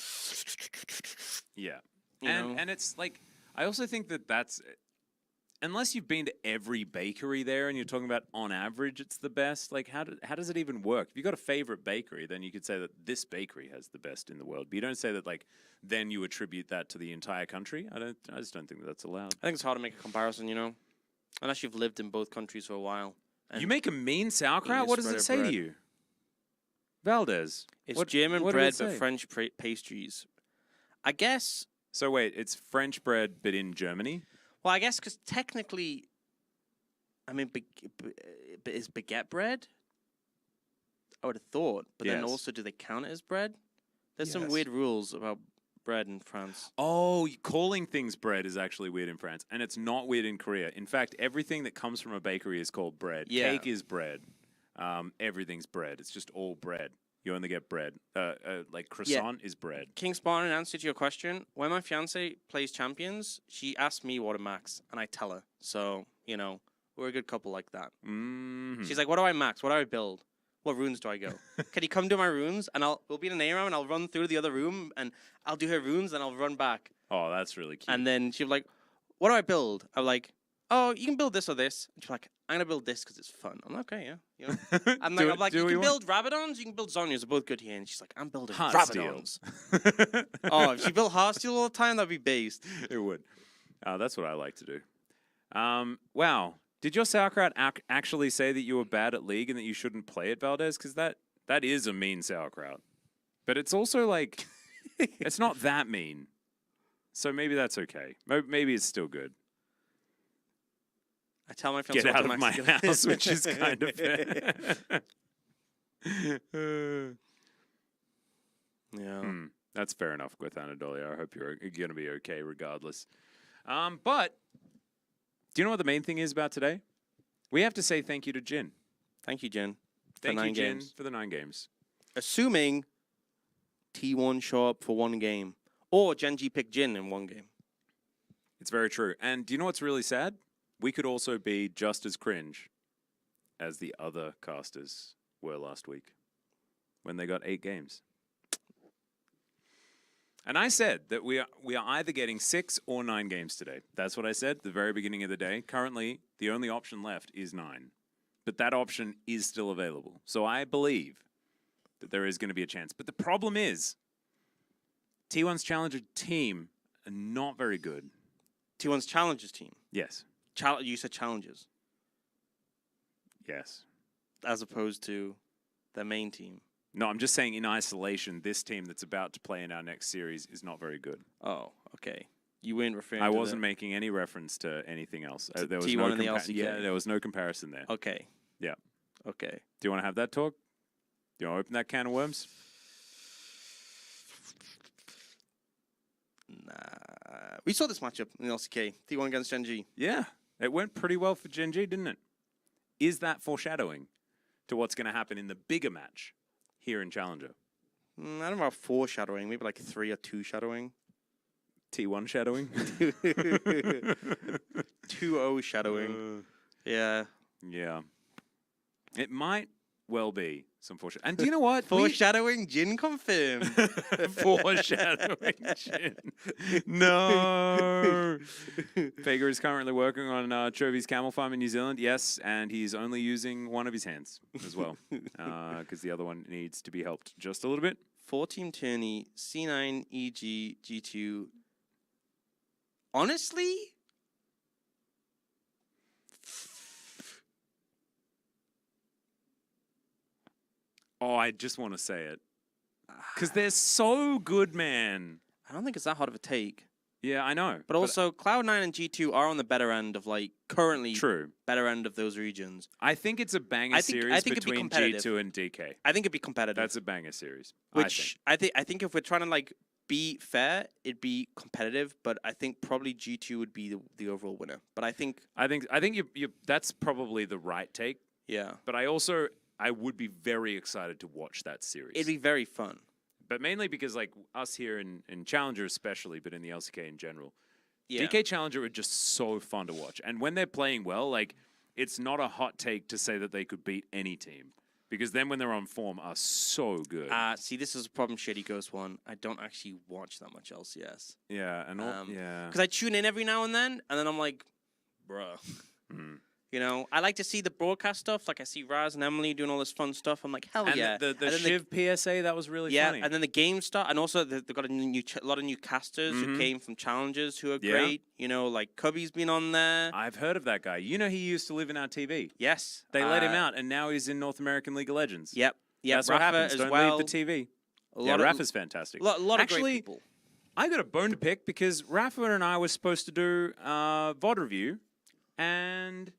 Yeah, you know? and it's like I also think that's unless you've been to every bakery there and you're talking about on average it's the best. Like how does it even work? If you got a favorite bakery, then you could say that this bakery has the best in the world. But you don't say that like then you attribute that to the entire country. I just don't think that that's allowed. I think it's hard to make a comparison, you know, unless you've lived in both countries for a while. And You make a mean sauerkraut. eat a What does spread it of say bread. to you, Valdez? It's What- German what did bread it but say? French pastries. I guess. So wait, it's French bread but in Germany. Well, I guess because technically, I mean, is baguette bread? I would have thought, but then Yes. also, do they count it as bread? There's some Yes. weird rules about bread in France. Oh, calling things bread is actually weird in France, and it's not weird in Korea. In fact, everything that comes from a bakery is called bread. Yeah. Cake is bread. Everything's bread. It's just all bread. You only get bread. Like croissant is bread. King Spawn, in answer to your question, when my fiance plays Champions, she asks me what I max, and I tell her. So, you know, we're a good couple like that. Mm-hmm. She's like, what do I max? What do I build? What runes do I go? Can you come do my runes? And we'll be in an A round, and I'll run through the other room, and I'll do her runes, and I'll run back. Oh, that's really cute. And then she'll be like, what do I build? I'm like, oh, you can build this or this. And she's like, I'm going to build this because it's fun. I'm like, okay, yeah. You know? I'm like, do you what can you build Rabadons, you can build Zonyas. They're both good here. And she's like, I'm building Heartsteel. Rabadons. Oh, if she built Heartsteel all the time, that'd be based. It would. That's what I like to do. Wow. Did your sauerkraut actually say that you were bad at League and that you shouldn't play it, Valdez? Because that is a mean sauerkraut. But it's also like, it's not that mean. So maybe that's okay. Maybe it's still good. I tell my fiance Get what out to of my max. house, which is kind of... Yeah. That's fair enough with Anatolia. I hope you're going to be okay regardless. But do you know what the main thing is about today? We have to say thank you to Jin. Thank you, Jen. Thank you, 9 Jin, games. for the 9 games. Assuming T1 show up for 1 game. Or Gen.G pick Jin in 1 game. It's very true. And do you know what's really sad? We could also be just as cringe as the other casters were last week when they got 8 games. And I said that we are either getting 6 or 9 games today. That's what I said at the very beginning of the day. Currently, the only option left is 9. But that option is still available. So I believe that there is going to be a chance. But the problem is, T1's Challenger team are not very good. T1's Challenges team. Yes. You said Challenges. Yes. As opposed to the main team. No, I'm just saying in isolation, this team that's about to play in our next series is not very good. Oh, okay. You weren't referring I to wasn't making any reference to anything else. There was T1 no and the LCK. Yeah, there was no comparison there. Okay. Yeah. Okay. Do you want to have that talk? Do you want to open that can of worms? Nah. We saw this matchup in the LCK. T1 against Gen.G. Yeah. It went pretty well for Gen.G, didn't it? Is that foreshadowing to what's going to happen in the bigger match here in Challenger? I don't know about 4 shadowing. Maybe like 3 or 2 shadowing. T1 shadowing? 2-0 shadowing. Yeah. Yeah. It might well be some foreshadowing. And do you know what? Foreshadowing, Jin confirmed. Foreshadowing. Jin. No. Fager is currently working on Chovi's camel farm in New Zealand. Yes, and he's only using one of his hands as well, because the other one needs to be helped just a little bit. 4-team tourney, C9, EG, G2. Honestly, Oh, I just want to say it. Because they're so good, man. I don't think it's that hard of a take. Yeah, I know. But also, Cloud9 and G2 are on the better end of, like, currently True. better end of those regions. I think it's a banger series I think it'd be between competitive. G2 and DK. I think it'd be competitive. That's a banger series. Which I think if we're trying to, like, be fair, it'd be competitive, but I think probably G2 would be the overall winner. But I think you that's probably the right take. yeah, But I would be very excited to watch that series. it'd be very fun. But mainly because, like, us here in Challenger especially, but in the LCK in general, Yeah. DK Challenger are just so fun to watch. And when they're playing well, like, it's not a hot take to say that they could beat any team. Because then when they're on form are so good. See, this is a problem, Shady Ghost one. I don't actually watch that much LCS. Yeah, and yeah. Because I tune in every now and then I'm like, bruh. Mm. You know, I like to see the broadcast stuff. Like, I see Raz and Emily doing all this fun stuff. I'm like, hell And yeah. the And then Shiv PSA, that was really yeah, funny. and then the game start, and also they've got a lot of new casters who came from Challengers who are Yeah. great. You know, like Cubby's been on there. I've heard of that guy. You know he used to live in our TV. Yes. They let him out, and now he's in North American League of Legends. Yep. Yep. That's what Rafa happens. as Don't well. leave the TV. A Yeah, lot of, Rafa's fantastic. lot of Actually, great people. I got a bone to pick because Rafa and I were supposed to do VOD review, and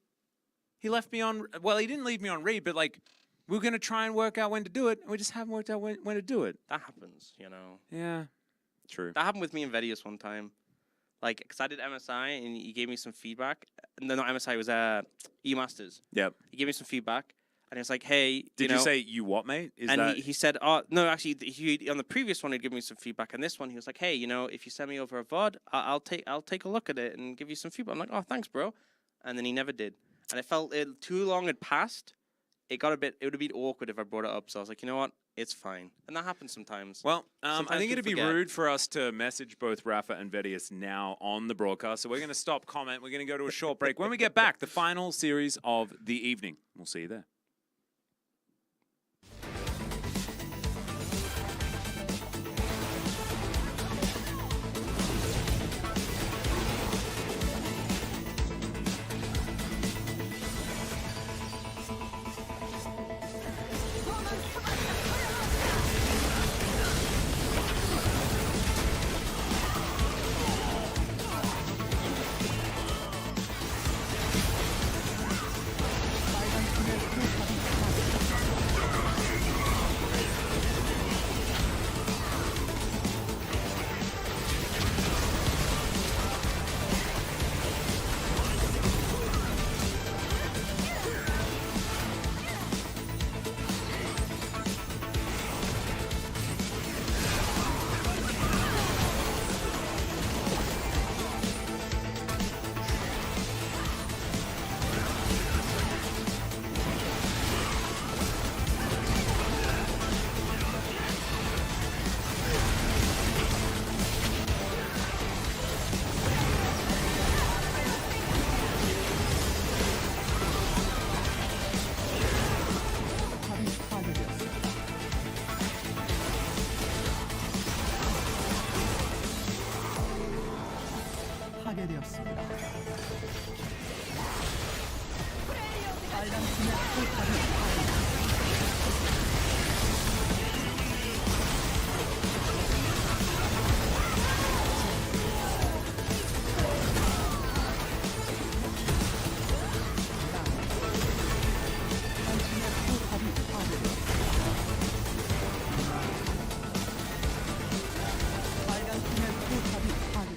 he left me on. Well, he didn't leave me on read, but like we were gonna try and work out when to do it, and we just haven't worked out when to do it. That happens, you know. Yeah, true. That happened with me and Vedius one time. Like, because I did MSI, and he gave me some feedback. No, not MSI, it was E-Masters. Yep. He gave me some feedback, and he was like, hey, Did you you know, say you what, mate? Is and that he said, oh, no, actually, he on the previous one, he'd give me some feedback. And this one, he was like, hey, you know, if you send me over a VOD, I'll take a look at it and give you some feedback. I'm like, oh, thanks, bro. And then he never did. And I felt too long had passed. It would have been awkward if I brought it up. So I was like, you know what? It's fine. And that happens sometimes. Well, I Sometimes think it'd be people forget. rude for us to message both Rafa and Vedius now on the broadcast. So we're going to stop comment. We're going to go to a short break. When we get back, the final series of the evening. We'll see you there. 파괴되었습니다. 빨간 팀의 포탑이 빨간 팀의 포탑이 파괴.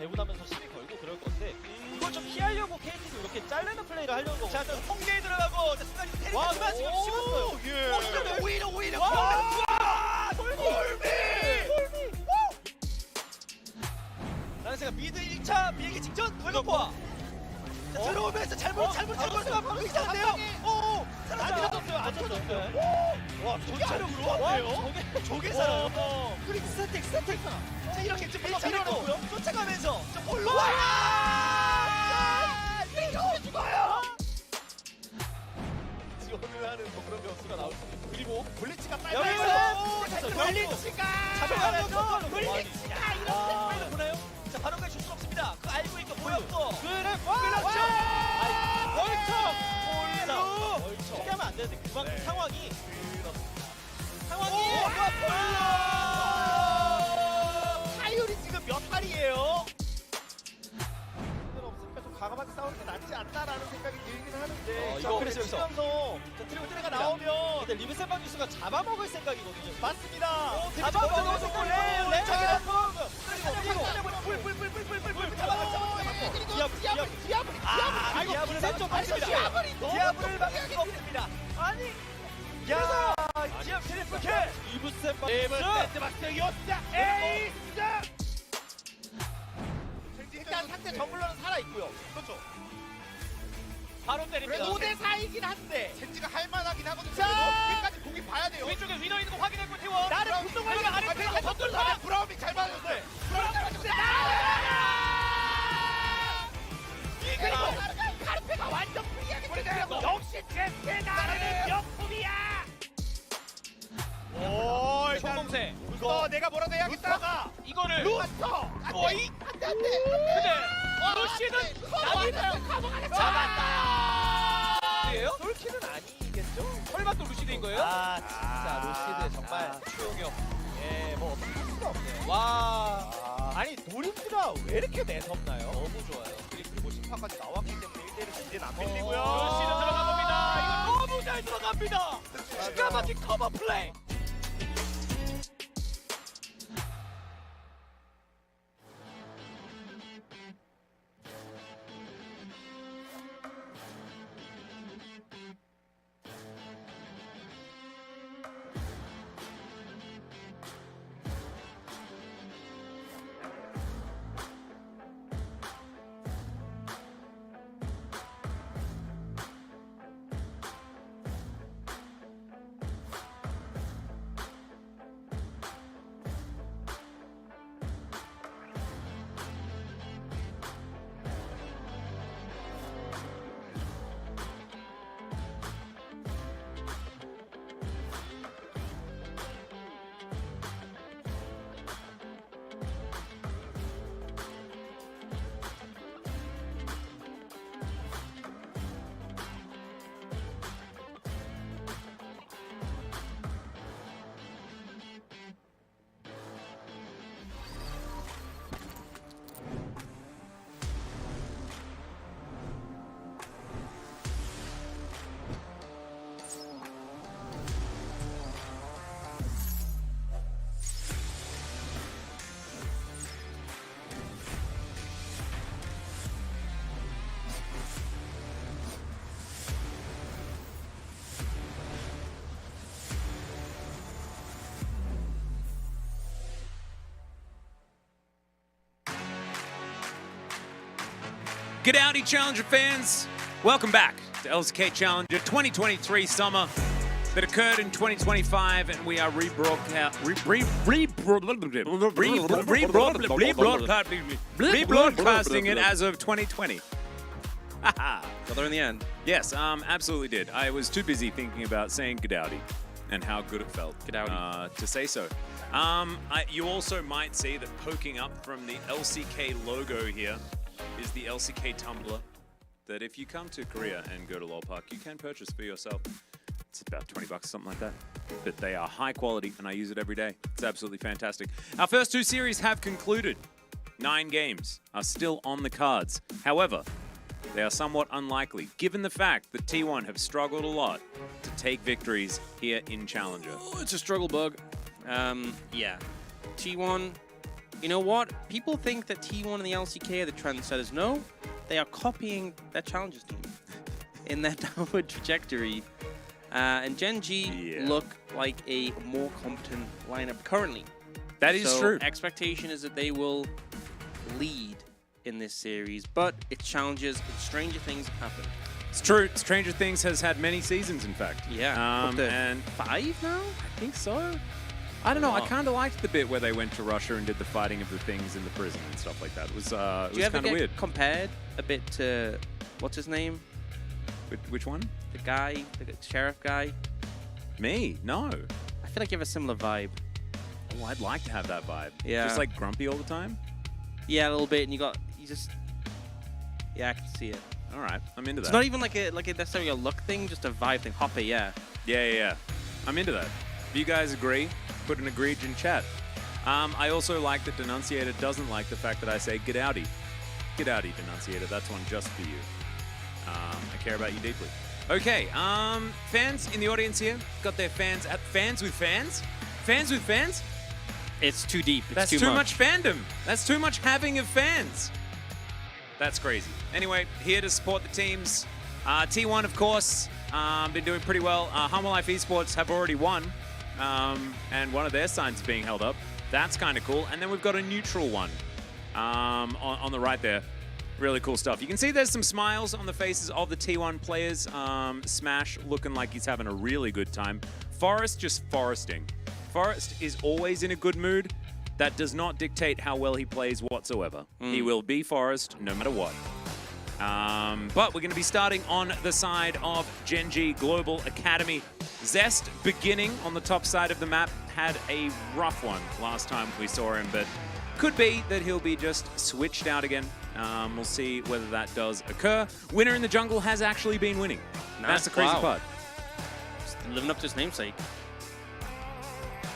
배분하면서 시비 걸고 그럴 건데 이걸 좀 피하려고 KT도 이렇게 잘르는 플레이를 하려는 거고. 자, 홍대에 들어가고 자, 순간 테리 와, 지금 씹었어요. 예. 오히려 돌미. 나는 제가 미드 1차 비행기 직전 돌격과 들어오면서 잘못 바로 이상한데요. 오, 안 살았다. 쳤어요. 안 쳤어요. 와, 진짜로 들어왔네요. 저게 살아요. 그리고 스택. 자, 이렇게 좀 밀어넣고요. 밀어넣고요. 쫓아가면서 좀 올라와. 이거 죽어요. 지원을 하는 뭐 그런 변수가 나올 수 있고 그리고 블리츠가 여기서 블리츠가 잡아가면서 블리츠가 이런 데 보나요? 자, 바로까지 줄 수 없습니다. 그거 알고 있고 보였고. 그래. 그렇죠. 월척. 월척. 쉽게 하면 안 되는데 그만큼 네. 상황이 타율이 지금 몇 발이에요? 없으니까 좀 과감하게 싸우는 게 낫지 않나라는 생각이 들긴 하는데 이거 그래서 여기서 치면서 트리고 트레가 나오면 근데 리브 세방 뉴스가 잡아먹을 생각이거든요. 맞습니다. 잡아먹을 네. 불 잡아먹고 디아블을 좀 맞습니다. 디아블을 막을 수가 없습니다. 아니 야 디아블 트리플 킬 리브 세방 세트 요스다 에이스. 일단 상대 정글러는 살아 있고요. 그렇죠. 바로 때립니다. 5대 4이긴 한데 젠지가 할만하긴 하거든요. 자! 끝까지 보기 봐야 돼요. 왼쪽에 위너 있는 거 확인했고 T1 나를 분동하니까 아래쪽에 덧돌려. 브라움이 잘 맞았어요. 그리고 카르페가 완전 프리하게 때리고 역시 제스의 나라는 명품이야. 오, 총공세 이거 내가 뭐라도 해야겠다. 이거를 루스터. 거의 안돼. 근데 루시는 나왔어요. 잡았다. 예요? 솔키는 아니겠죠? 설마 또 루시드인 거예요? 아 진짜 루시드 정말 추용형. 예, 뭐 어떻게 할 수가 없네요. 와. 아니 노림수가 왜 이렇게 매섭나요? 너무 좋아요. 그리고 심판까지 나왔기 때문에 1대1은 이제는 안 밀리고요. 루시드 들어간 겁니다. 이거 너무 잘 들어갑니다. 기가 막힌 커버 플레이. G'dowdy Challenger fans, welcome back to LCK Challenger 2023 Summer that occurred in 2025, and we are rebroadcasting it as of 2020. Got there in the end. Yes, absolutely did. I was too busy thinking about saying G'dowdy and how good it felt to say so. You also might see that poking up from the LCK logo here is the LCK tumbler that if you come to Korea and go to Lol Park, you can purchase for yourself. It's about 20 bucks, something like that. But they are high quality and I use it every day. It's absolutely fantastic. Our first two series have concluded. 9 games are still on the cards. However, they are somewhat unlikely, given the fact that T1 have struggled a lot to take victories here in Challenger. Oh, it's a struggle bug. Yeah. T1, You know what? People think that T1 and the LCK are the trendsetters. No, they are copying their challengers team in their downward trajectory. And Gen.G look like a more competent lineup currently. That is true. Expectation is that they will lead in this series, but it's challenges and stranger things have happened. It's true. Stranger Things has had many seasons, in fact. Yeah. And 5 now? I think so. I don't know. I kind of liked the bit where they went to Russia and did the fighting of the things in the prison and stuff like that. It was kind of weird. Compared a bit to what's his name? Which one? The guy, the sheriff guy. Me? No. I feel like you have a similar vibe. Oh, I'd like to have that vibe. Yeah. Just like grumpy all the time. Yeah, a little bit, and you just. Yeah, I can see it. All right, I'm into that. It's not even like a necessarily a look thing, just a vibe thing. Hopper, yeah. Yeah. I'm into that. If you guys agree, put an agreed in chat. I also like that Denunciator doesn't like the fact that I say get outie. Get outie, Denunciator. That's one just for you. I care about you deeply. Okay, fans in the audience here got their fans at fans with fans? Fans with fans? It's too deep. It's That's too much fandom. That's too much having of fans. That's crazy. Anyway, here to support the teams. T1, of course, been doing pretty well. Humble Life Esports have already won, and one of their signs is being held up. That's kind of cool. And then we've got a neutral one on the right there. Really cool stuff. You can see there's some smiles on the faces of the T1 players. Smash looking like he's having a really good time. Forest just foresting. Forest is always in a good mood. That does not dictate how well he plays whatsoever. He will be Forest no matter what. But we're going to be starting on the side of Gen.G Global Academy. Zest, beginning on the top side of the map, had a rough one last time we saw him, but could be that he'll be just switched out again. We'll see whether that does occur. Winner in the jungle has actually been winning. That's the crazy part. Just living up to his namesake.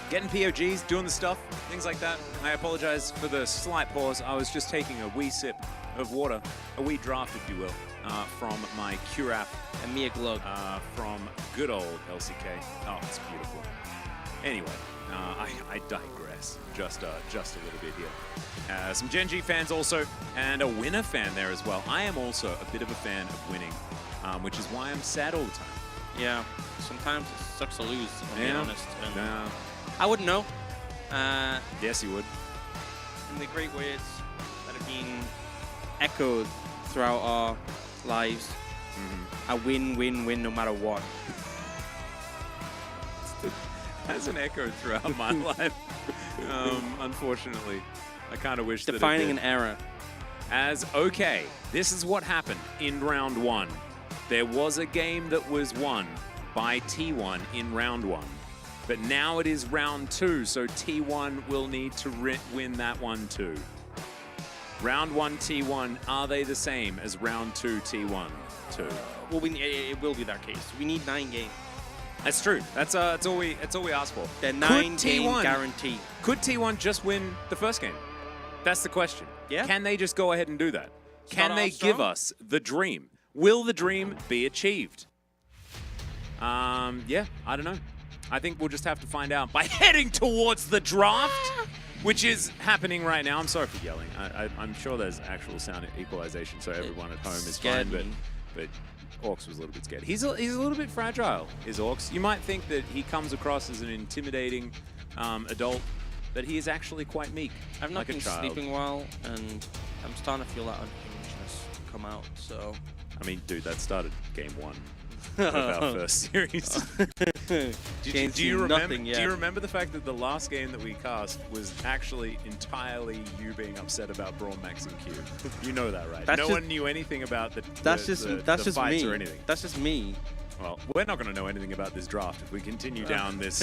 Getting POGs, doing the stuff, things like that. I apologize for the slight pause. I was just taking a wee sip of water, a wee draft, if you will, from my Curap. And me a glug. From good old LCK. Oh, it's beautiful. Anyway, I digress just a little bit here. Some Gen.G fans also, and a winner fan there as well. I am also a bit of a fan of winning, which is why I'm sad all the time. Yeah, sometimes it sucks to lose, if I'm being honest. And Yeah. I wouldn't know. Yes, you would. In the great words that have been echoed throughout our lives, I win, no matter what. Hasn't echoed throughout my life. Unfortunately, I kind of wish Defining that an era. Okay, this is what happened in round 1. There was a game that was won by T1 in round 1. But now it is round 2, so T1 will need to win that one too. Round 1 T1, are they the same as round 2 T1 too? Well, it will be that case. We need 9 games. That's true. That's all we ask for. The 9-game guarantee. Could T1 just win the first game? That's the question. Yeah. Can they just go ahead and do that? Start Can they off strong? give us the dream? Will the dream be achieved? Yeah, I don't know. I think we'll just have to find out by heading towards the draft, which is happening right now. I'm sorry for yelling. I'm sure there's actual sound equalization, so everyone at home is fine. But Orcs was a little bit scared. He's a little bit fragile, is Orcs. You might think that he comes across as an intimidating adult, but he is actually quite meek. I've not like been a child. sleeping well, and I'm starting to feel that unhingedness come out. So. I mean, dude, that started game 1 of our first series. Do you remember the fact that the last game that we cast was actually entirely you being upset about Brawl Max and Q? You know that, right? No one knew anything about the fights me. or anything. That's just me. Well, we're not going to know anything about this draft if we continue down this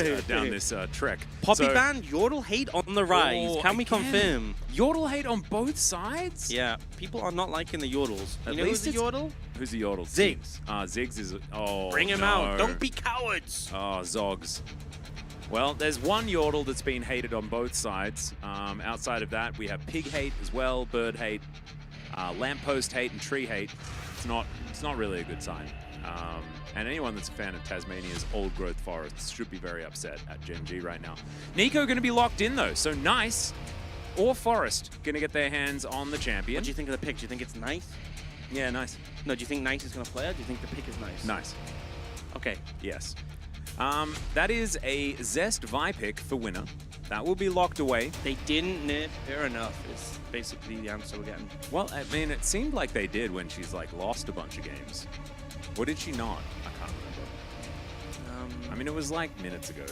trek. Poppy band, Yordle hate on the rise. Can we confirm? Yordle hate on both sides? Yeah, people are not liking the Yordles. At You know least who's the Yordle? Who's the Yordle? Ziggs. Ziggs is... Oh, Bring him out. Don't be cowards. Oh, Zogs. Well, there's one Yordle that's been hated on both sides. Outside of that, we have pig hate as well, bird hate, lamppost hate, and tree hate. It's not really a good sign. And anyone that's a fan of Tasmania's old growth forests should be very upset at Gen.G right now. Nico going to be locked in though, so nice. or Forest going to get their hands on the champion. What do you think of the pick? Do you think it's nice? Yeah, nice. No, do you think Nice is going to play it? Do you think the pick is nice? Nice. Okay. Yes. That is a Zest Vi pick for winner. That will be locked away. They didn't nerf her enough is basically the answer we're getting. Well, I mean, it seemed like they did when she's like lost a bunch of games. Or did she not? I can't remember. I mean, it was like minutes ago.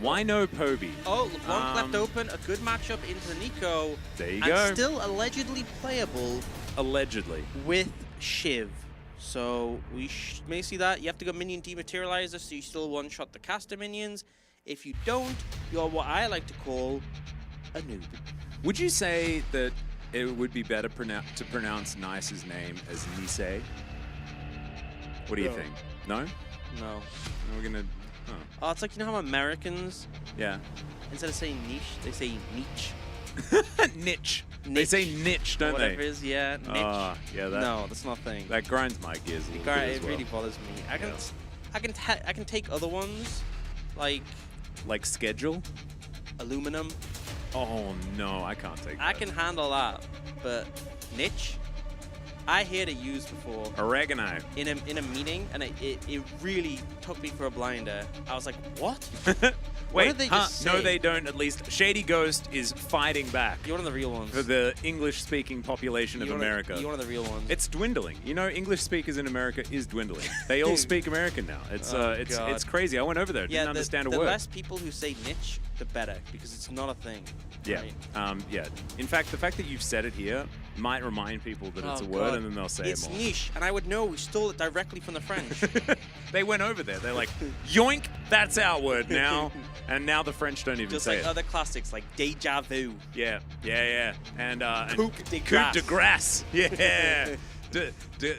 Why no Poby? Oh, LeBlanc left open. A good matchup into the Nico. There you and go. Still allegedly playable Allegedly. with Shiv. So we may see that. You have to go minion dematerializer, so you still one-shot the caster minions. If you don't, you're what I like to call a noob. Would you say that it would be better to pronounce Nice's name as Nisei? What do you think? No? No. We're gonna. Oh, it's like, you know how Americans, Yeah. instead of saying niche, they say niche. Niche. They say niche, don't Whatever they? it is, yeah, niche. Yeah. That, No, that's not a thing. that grinds my gears a little bit as It well. really bothers me. I can take other ones, like Like schedule? aluminum. Oh no, I can't take that. I can handle that, but niche, I heard it used before Oregano. in a meeting, and it really took me for a blinder. I was like, what? Wait, did they just no say? they don't. At least Shady Ghost is fighting back You're one of the real ones. for the English-speaking population of America. You're one of the real ones. It's dwindling. You know, English speakers in America is dwindling. They all speak American now. It's Oh, it's God. crazy. I went over there, didn't understand a the word. less people who say niche, the better, because it's not a thing. Yeah. Right? Yeah. In fact, the fact that you've said it here might remind people that it's Oh, a word, God. and then they'll say It's it more. niche, and I would know we stole it directly from the French. They went over there. They're like, yoink, that's our word now. And now the French don't even Just say like it. other classics, like Deja Vu. Yeah. And Coupe de Coupe de Grace. Grace. Yeah.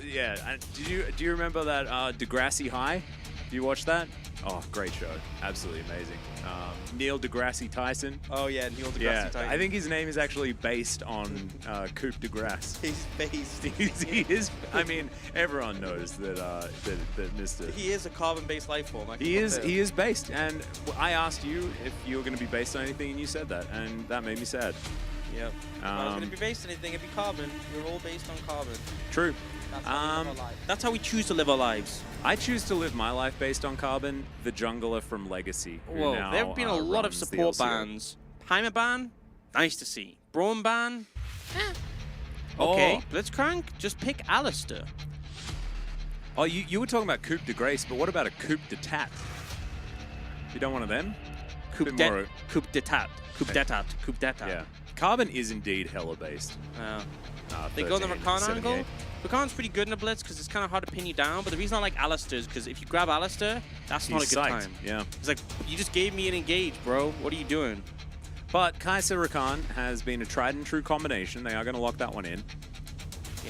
Yeah. Do you remember that Degrassi High? Do you watch that? Oh, great show. Absolutely amazing. Neil deGrasse Tyson. Oh yeah, Neil deGrasse Yeah, Tyson. I think his name is actually based on Coupe de Grace. he's based. He is. I mean, everyone knows that that Mr. He is a carbon-based life form. He is based, and I asked you if you were going to be based on anything, and you said that, and that made me sad. Yep. If I was going to be based on anything, it'd be carbon. We're all based on carbon. True. That's how we live our lives. That's how we choose to live our lives. I choose to live my life based on Carbon, the jungler from Legacy. Who now, there have been a lot of runs the support LCK. bans. Heimer ban, nice to see. Braum ban, okay. Oh. Blitzcrank, just pick Alistair. Oh, you were talking about Coupe de Grace, but what about a Coupe de Tat? You don't want one of them? Coupe Bit more- d'etat. Coupe d'etat. Coupe d'etat. Yeah. Carbon is indeed hella based. They go on the 13, Rakan 78. angle. Rakan's pretty good in a blitz because it's kind of hard to pin you down, but the reason I like Alistair is because if you grab Alistair, that's not a He's good psyched. time. Yeah. It's like, you just gave me an engage, bro. What are you doing? But Kai'Sa Rakan has been a tried and true combination. They are going to lock that one in.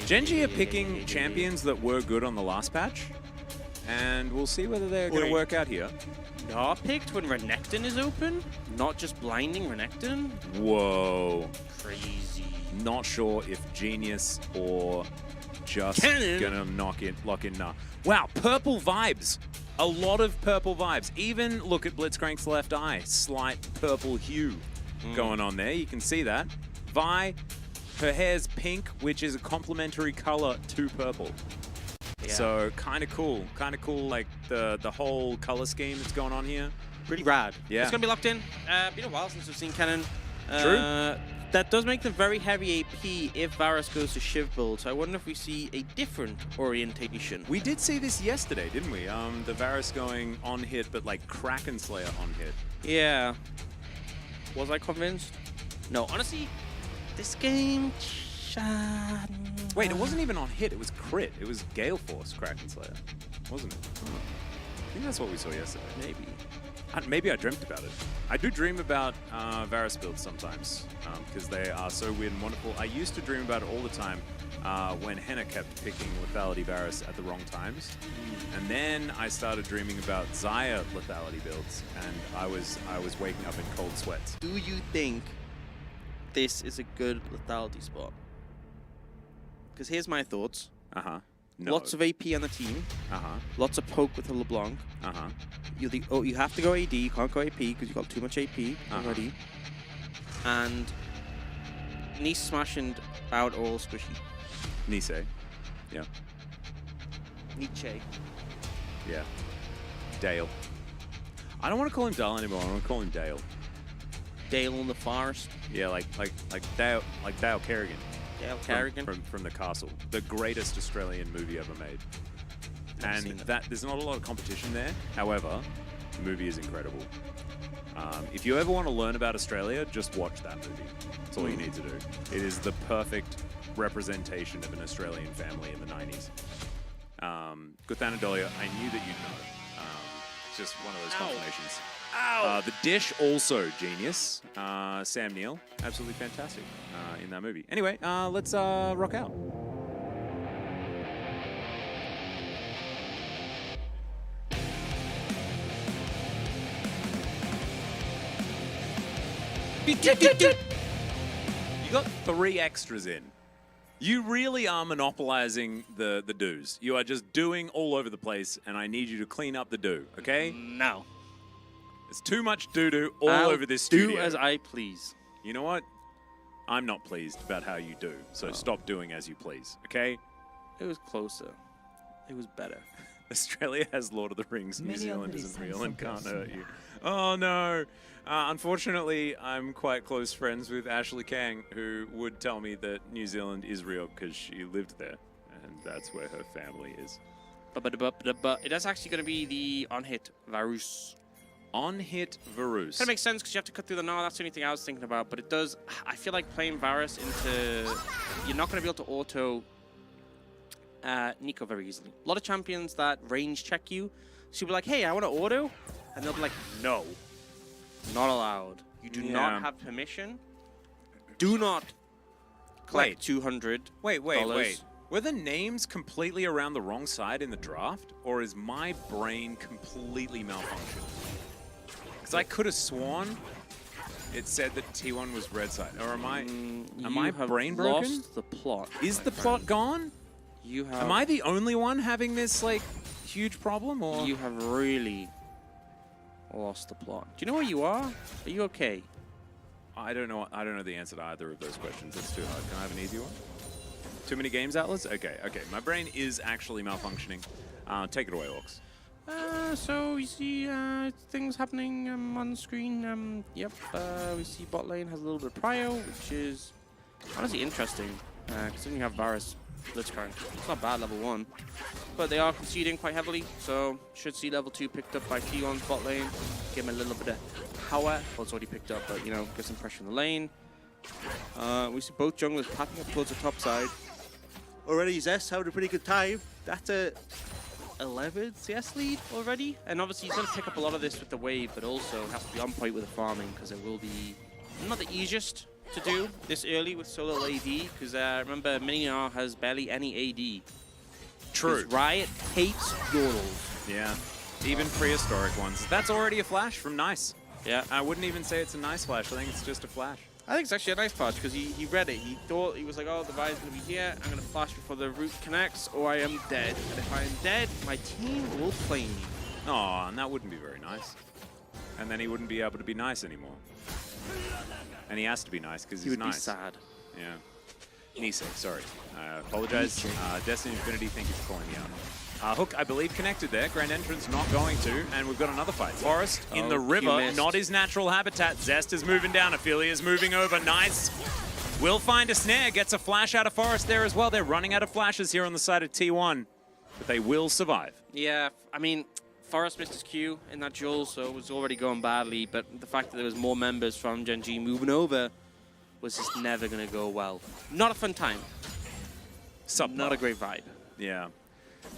Gen.G are picking champions that were good on the last patch, and we'll see whether they're going to Wait. work out here. Not picked when Renekton is open? Not just blinding Renekton? Whoa. Crazy. Not sure if Genius or just Cannon. gonna lock in now. Wow, purple vibes. A lot of purple vibes. Even look at Blitzcrank's left eye. Slight purple hue going on there. You can see that. Vi, her hair's pink, which is a complementary color to purple. Yeah. So kind of cool. Kind of cool, like the whole color scheme that's going on here. Pretty rad. Yeah. It's going to be locked in. Been a while since we've seen Cannon. True. That does make them very heavy AP if Varus goes to Shiv build, so I wonder if we see a different orientation. We did see this yesterday, didn't we? The Varus going on hit, but like Kraken Slayer on hit. Yeah. Was I convinced? No, honestly, this game... Wait, it wasn't even on hit, it was crit. It was Gale Force Kraken Slayer, wasn't it? I think that's what we saw yesterday. Maybe. Maybe I dreamt about it. I do dream about Varus builds sometimes, because they are so weird and wonderful. I used to dream about it all the time when Henna kept picking Lethality Varus at the wrong times. And then I started dreaming about Xayah Lethality builds, and I was waking up in cold sweats. Do you think this is a good lethality spot? Because here's my thoughts. Uh-huh. No. Lots of AP on the team. Uh-huh. Lots of poke with a LeBlanc. Uh-huh. You have to go AD. You can't go AP because you got too much AP already. And Nice smashing out all squishy. Nice. Yeah. Nietzsche. Yeah. Dale. I don't want to call him Dale anymore. I want to call him Dale. Dale in the Forest. Yeah, like Dale Kerrigan. Dale Kerrigan. From The Castle, the greatest Australian movie ever made. Never seen And it. that there's not a lot of competition there. However, the movie is incredible. If you ever want to learn about Australia, just watch that movie. That's all you need to do. It is the perfect representation of an Australian family in the 90s. Guthan Adolia, I knew that you'd know. It's just one of those confirmations. The dish, also genius. Sam Neill, absolutely fantastic in that movie. Anyway, let's rock out. You got 3 extras in. You really are monopolizing the doos. You are just doing all over the place, and I need you to clean up the do, okay? No. There's too much doo-doo all I'll over this do studio. as I please. You know what? I'm not pleased about how you do, so stop doing as you please, okay? It was closer. It was better. Australia has Lord of the Rings. New Many Zealand others isn't have real and some can't person. hurt you. Oh, no. Unfortunately, I'm quite close friends with Ashley Kang, who would tell me that New Zealand is real because she lived there, and that's where her family is. But it is actually going to be the on-hit Varus. On-hit Varus. Kind of makes sense because you have to cut through the Gnar. That's the only thing I was thinking about. But it does. I feel like playing Varus into. You're not going to be able to auto Nico very easily. A lot of champions that range check you. So you'll be like, hey, I want to auto. And they'll be like, no. Not allowed. You do not have permission. Do not collect $200. Wait. Were the names completely around the wrong side in the draft? Or is my brain completely malfunctioned? Because I could have sworn it said that T1 was red side. Or am I brain broken? Lost the plot. Is my the plot friend. gone? You have. Am I the only one having this, like, huge problem? Or You have really lost the plot. Do you know where you are? Are you okay? I don't know the answer to either of those questions. It's too hard. Can I have an easy one? Too many games, Atlas? Okay. My brain is actually malfunctioning. Take it away, Orcs. So we see things happening on screen. Yep. We see bot lane has a little bit of prio, which is honestly interesting. Considering you have Varus Blitzcrank. It's not bad, level 1. But they are conceding quite heavily, so should see level 2 picked up by T1's bot lane. Give him a little bit of power. Well, it's already picked up, but, you know, get some pressure in the lane. We see both junglers pathing up towards the top side. Already Zest having a pretty good time. That's a 11 CS lead already. And obviously he's going to pick up a lot of this with the wave, but also has to be on point with the farming, because it will be not the easiest to do this early with solo AD, because remember, Miniar has barely any AD. True. Riot hates Yordles. Yeah. Even prehistoric ones. That's already a flash from Nice. Yeah. I wouldn't even say it's a nice flash. I think it's just a flash. I think it's actually a nice flash, because he read it. He thought, he was like, oh, the Vi's going to be here. I'm going to flash before the root connects, or I am dead. And if I am dead, my team will claim me. Oh, and that wouldn't be very nice. And then he wouldn't be able to be nice anymore. And he has to be nice because he's nice. He would be sad. Yeah. Nisei, sorry. Apologize. Destiny Infinity, thank you for calling me out. Hook, I believe, connected there. Grand Entrance not going to, and we've got another fight. Forest in the river, not his natural habitat. Zest is moving down. Ophelia moving over. Nice. Will find a snare. Gets a flash out of Forest there as well. They're running out of flashes here on the side of T1, but they will survive. Yeah, I mean, Forest missed his Q in that duel, so it was already going badly, but the fact that there was more members from Gen.G moving over was just never going to go well. Not a fun time. Not a great vibe. Yeah.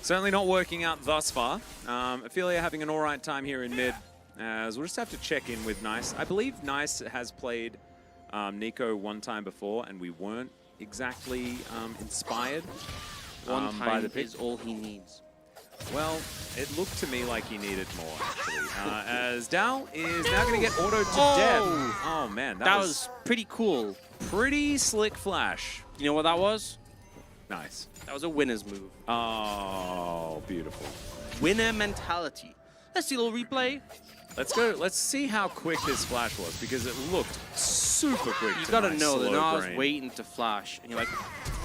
Certainly not working out thus far. Ophelia having an all right time here in mid. As we'll just have to check in with Nice. I believe Nice has played Nico one time before, and we weren't exactly inspired One by time the pick. is all he needs. Well, it looked to me like he needed more, actually. As Dal is now going to get autoed to death. Oh, man. That was pretty cool. pretty slick flash. You know what that was? Nice. That was a winner's move. Oh, beautiful. Winner mentality. Let's see a little replay. Let's go. Let's see how quick this flash was because it looked super quick. You to gotta my know that slow I was brain. waiting to flash, and you're like,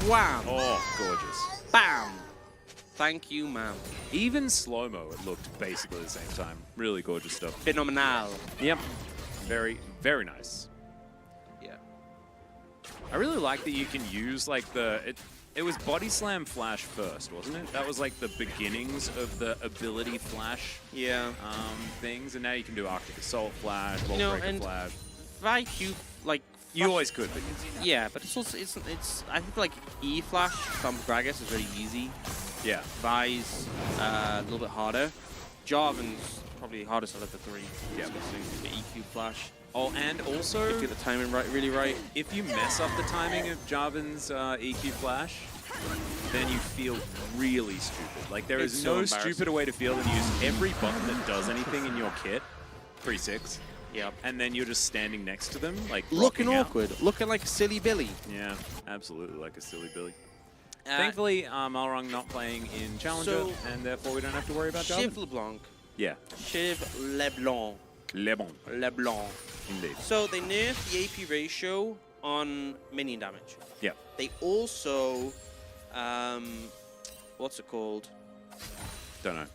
wham, Oh, gorgeous. bam. Thank you, ma'am. Even slow-mo, it looked basically the same time. Really gorgeous stuff. Phenomenal. Yep. Very, very nice. Yeah. I really like that you can use like it was body slam flash first, wasn't it? That was like the beginnings of the ability flash Yeah. things, and now you can do Arctic Assault flash, Wall know, Breaker and- flash. IQ, like, You flash- always could, but Yeah, but it's also, it's I think like E flash from Gragas is very easy. yeah. Vi's a little bit harder. Jarvan's probably the hardest out of the three. Yeah. Especially the EQ flash. Oh, and also, If you get the timing right, really right. if you mess up the timing of Jarvan's EQ flash, then you feel really stupid. Like, there It's is so no embarrassing. stupider way to feel than use every button that does anything in your kit, 3-6, Yep. and then you're just standing next to them, like, Looking rocking out. awkward. Looking like a silly Billy. Yeah, absolutely, like a silly Billy. Thankfully, Malrung not playing in Challenger, So- and therefore we don't have to worry about Jarvan. Shiv LeBlanc. Yeah, Shiv LeBlanc. Le bon, LeBlanc. indeed. So they nerfed the AP ratio on minion damage. Yeah. They also, what's it called? Don't know.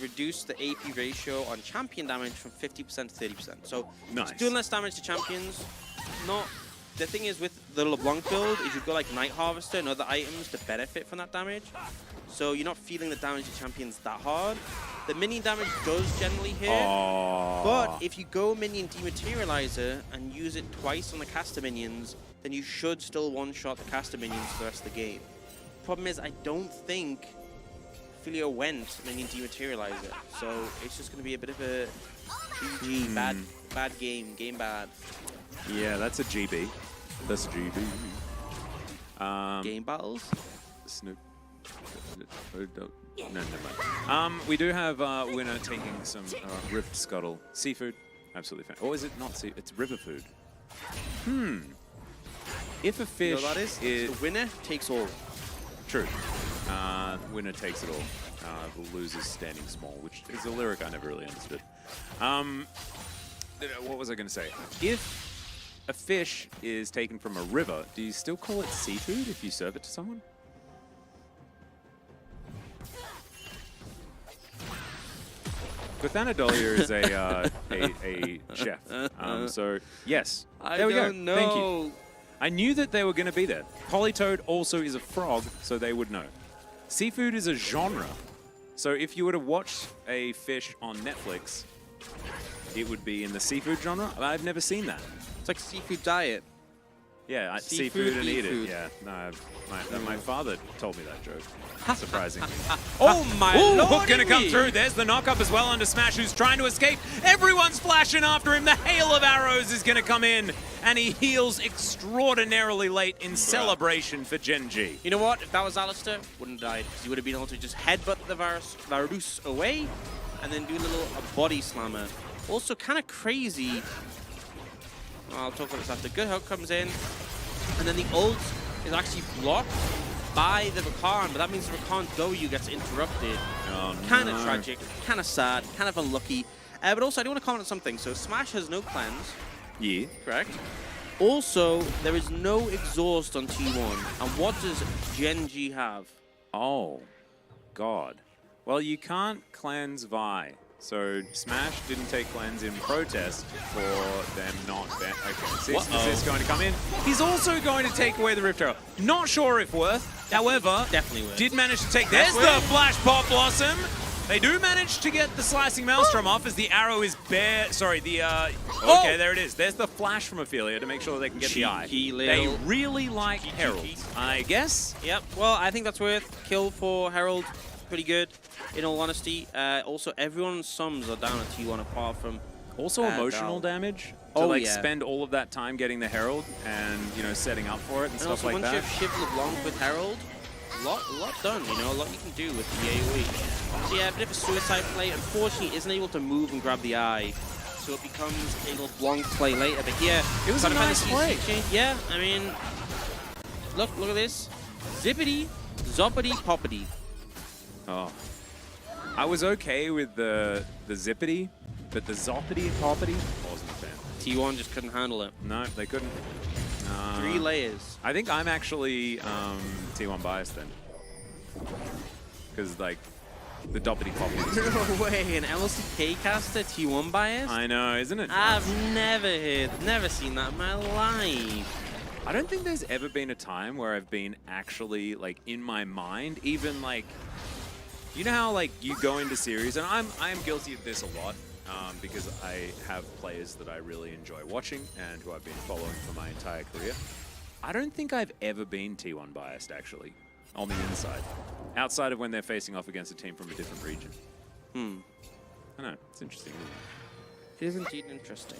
Reduced the AP ratio on champion damage from 50% to 30%. So Nice. it's doing less damage to champions. Not. The thing is with the LeBlanc build is you've got like Night Harvester and other items to benefit from that damage. So you're not feeling the damage to champions that hard. The minion damage does generally hit. Oh. But if you go minion dematerializer and use it twice on the caster minions, then you should still one-shot the caster minions for the rest of the game. Problem is, I don't think Filio went minion dematerializer, so it's just going to be a bit of a GG, bad game bad. Yeah, that's a GB. That's a GB. Game battles? Snoop. No, never mind. We do have winner taking some Rift Scuttle seafood. Absolutely fine. Or is it not seafood? It's river food. If a You fish know what that is? The winner takes all. True. Winner takes it all. The loser's standing small, which is a lyric I never really understood. What was I going to say? If a fish is taken from a river, do you still call it seafood if you serve it to someone? Guthanadolia is a chef. So, yes. There we go. don't know. Thank you. I knew that they were going to be there. Polytoad also is a frog, so they would know. Seafood is a genre. So if you were to watch a fish on Netflix, it would be in the seafood genre. I've never seen that. It's like seafood diet. Yeah, Seafood, seafood and eat eat food. it. Yeah, no, my father told me that joke. Surprisingly. Oh my Ooh, lord! Hook gonna come through. There's the knock-up as well onto Smash, who's trying to escape. Everyone's flashing after him. The hail of arrows is gonna come in, and he heals extraordinarily late in celebration for Gen.G. You know what? If that was Alistair, wouldn't have died. Because he would have been able to just headbutt the Varus away and then do a little body slammer. Also, kind of crazy. I'll talk about this after. Good Hook comes in, and then the ult is actually blocked by the Rakan, but that means the Rakan W gets interrupted. Oh, Kind of no. tragic, kind of sad, kind of unlucky. But also, I do want to comment on something. So Smash has no cleanse, Yeah. correct? Also, there is no exhaust on T1. And what does Gen.G have? Oh, God. Well, you can't cleanse Vi. So Smash didn't take cleanse in protest for them not ban. Okay, Sis is going to come in. He's also going to take away the Rift Arrow. Not sure if worth. However, Definitely worth. did manage to take. There's the Flash Pop Blossom. They do manage to get the Slicing Maelstrom off as the arrow is bare. Sorry, the okay, there it is. There's the flash from Ophelia to make sure they can get the eye. Cheeky They little- really like Herald, I guess. Yep. Well, I think that's worth. Kill for Herald. Pretty good, in all honesty. Also, everyone's sums are down at T1 apart from... Also emotional Val. damage to Oh, like yeah. spend all of that time getting the Herald and, you know, setting up for it and And stuff also, like once that. you have Shiv LeBlanc with Herald, a lot done, you know, a lot you can do with the AoE. So yeah, a bit of a suicide play. Unfortunately, isn't able to move and grab the eye. So it becomes a LeBlanc play later. But yeah, It was a Final nice Fantasy play. change. Yeah, I mean, look at this. Zippity, zoppity, poppity. Oh. I was okay with the zippity, But the zoppity and poppity wasn't a fan. T1 just couldn't handle it. No, they couldn't. 3 layers. I think I'm actually T1 biased then. Because, like, the doppity poppity. No way, an LCK caster T1 bias? I know, isn't it? I've never seen that in my life. I don't think there's ever been a time where I've been actually, like, in my mind, even, like, you know how, like, you go into series, and I'm guilty of this a lot, because I have players that I really enjoy watching and who I've been following for my entire career. I don't think I've ever been T1 biased, actually, on the inside. Outside of when they're facing off against a team from a different region. I know, it's interesting, isn't it? It is indeed interesting.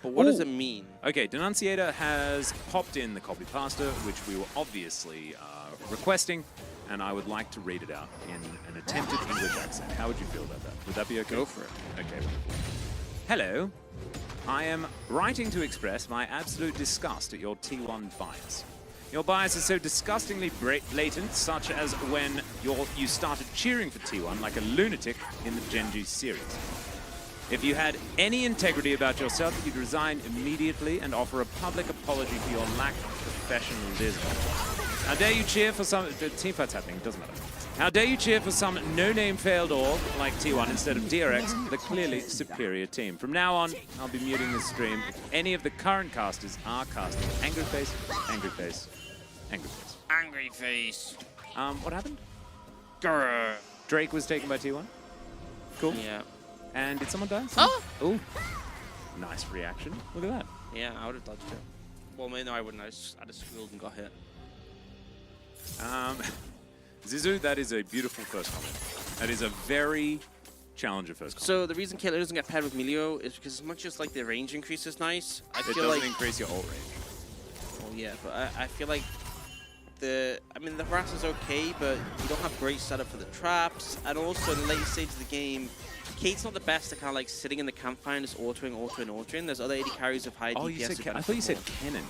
But what does it mean? Okay, Denunciator has popped in the copy pasta, which we were obviously requesting, and I would like to read it out in an attempted English accent. How would you feel about that? Would that be okay? Go for it. Okay. Hello. I am writing to express my absolute disgust at your T1 bias. Your bias is so disgustingly blatant, such as when you started cheering for T1 like a lunatic in the Gen.G series. If you had any integrity about yourself, you'd resign immediately and offer a public apology for your lack of professionalism. How dare you cheer for some... The team fight's happening, it doesn't matter. How dare you cheer for some no-name failed org like T1 instead of DRX, the clearly superior team. From now on, I'll be muting the stream if any of the current casters are casting angry face, angry face, angry face. Angry face. What happened? Grr. Drake was taken by T1. Cool. Yeah. And did someone die? Oh! Ooh. Nice reaction. Look at that. Yeah, I would have dodged it. Well, no, I wouldn't. I'd have squealed and got hit. Zizu, that is a beautiful first comment. That is a very challenger first comment. So the reason Kayla doesn't get paired with Melio is because as much as like the range increase is nice, I It feel doesn't like... increase your ult range. Well, yeah, but I feel like the harass is okay, but you don't have great setup for the traps, and also in the late stage of the game, Kate's not the best at kind of like sitting in the campfire and just autoing. There's other AD carries of high DPS. Oh, you said I thought you said Kennen.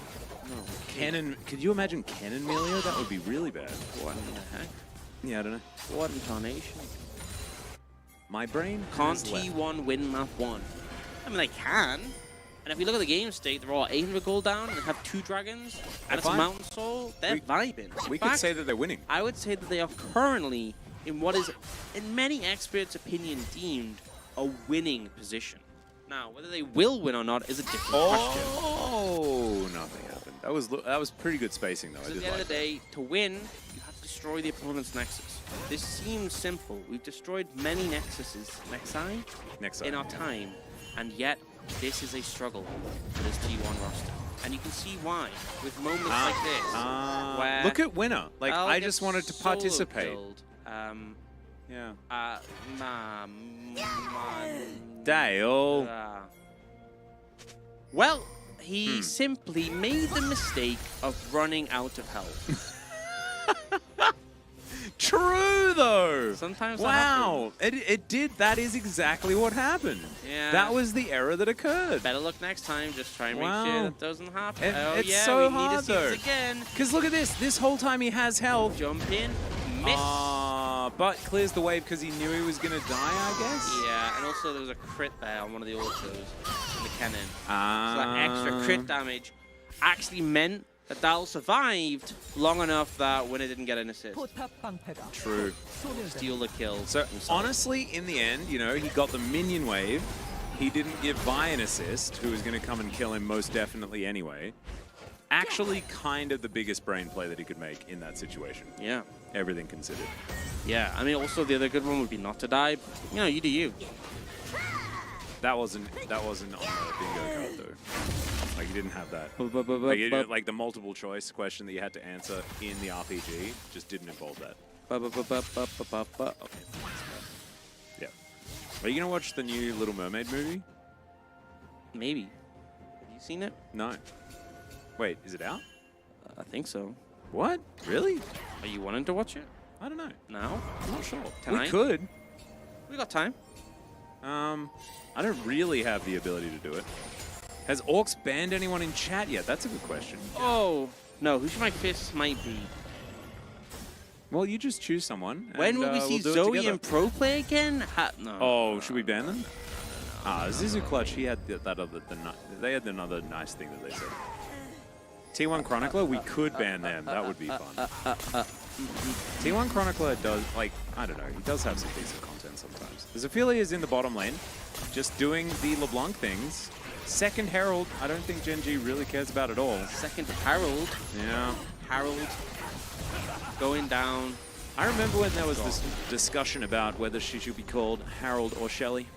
No. Kennen. Could you imagine Kennen Melio? That would be really bad. What in the heck? Yeah, I don't know. What incarnation? My brain Can't has left. T1 win map 1? I mean, they can. And if you look at the game state, they're all 800 gold down and have 2 dragons and it's a Mountain Soul. They're vibing. We In could fact, say that they're winning. I would say that they are currently in what is, in many experts' opinion, deemed a winning position. Now, whether they will win or not is a different question. Oh, nothing happened. That was pretty good spacing, though. I At did the end like of the day, to win, you have to destroy the opponent's nexus. This seems simple. We've destroyed many nexi Next in our time, and yet this is a struggle for this T1 roster. And you can see why, with moments like this, where look at Winner. Like, Al I gets just wanted to solo participate. killed. Yeah. Dale. Dale. Well, he simply made the mistake of running out of health. True, though. Sometimes that wow. It did. That is exactly what happened. Yeah. That was the error that occurred. Better luck next time. Just try and Wow. make sure that doesn't happen. It's yeah, so we hard, need to see though. this again. Because look at this. This whole time he has health. Jump in, miss. But clears the wave because he knew he was going to die, I guess? Yeah, and also there was a crit there on one of the autos in the cannon. Ah. So that extra crit damage actually meant that Dal survived long enough that Winner didn't get an assist. 포탑 방패가 True. Steal the kill. So himself. honestly, in the end, you know, he got the minion wave. He didn't give Vi an assist, who was going to come and kill him most definitely anyway. Actually, kind of the biggest brain play that he could make in that situation. Yeah. Everything considered. Yeah, I mean, also the other good one would be not to die. But, you know, you do you. That wasn't on the bingo card though. Like, you didn't have that. Like the multiple choice question that you had to answer in the RPG just didn't involve that. Okay. Yeah. Are you gonna watch the new Little Mermaid movie? Maybe. Have you seen it? No. Wait, is it out? I think so. What? Really? Are you wanting to watch it I don't know. now? I'm not sure. Tonight? We could. We got time. I don't really have the ability to do it. Has Orcs banned anyone in chat yet? That's a good question. Oh, no. Who should my fist might be? Well, you just choose someone. When and, will we see we'll do it Zoe together. and Pro play again? No. Oh, should we ban them? No. Zizu Clutch, he had they had another nice thing that they said. T1 Chronicler, we could ban them. That would be fun. T1 Chronicler does, like, I don't know, he does have some decent content sometimes. Zafili is in the bottom lane, just doing the LeBlanc things. Second Herald, I don't think Gen.G really cares about at all. Second Harold. Yeah. Harold going down. I remember when there was this discussion about whether she should be called Harold or Shelly.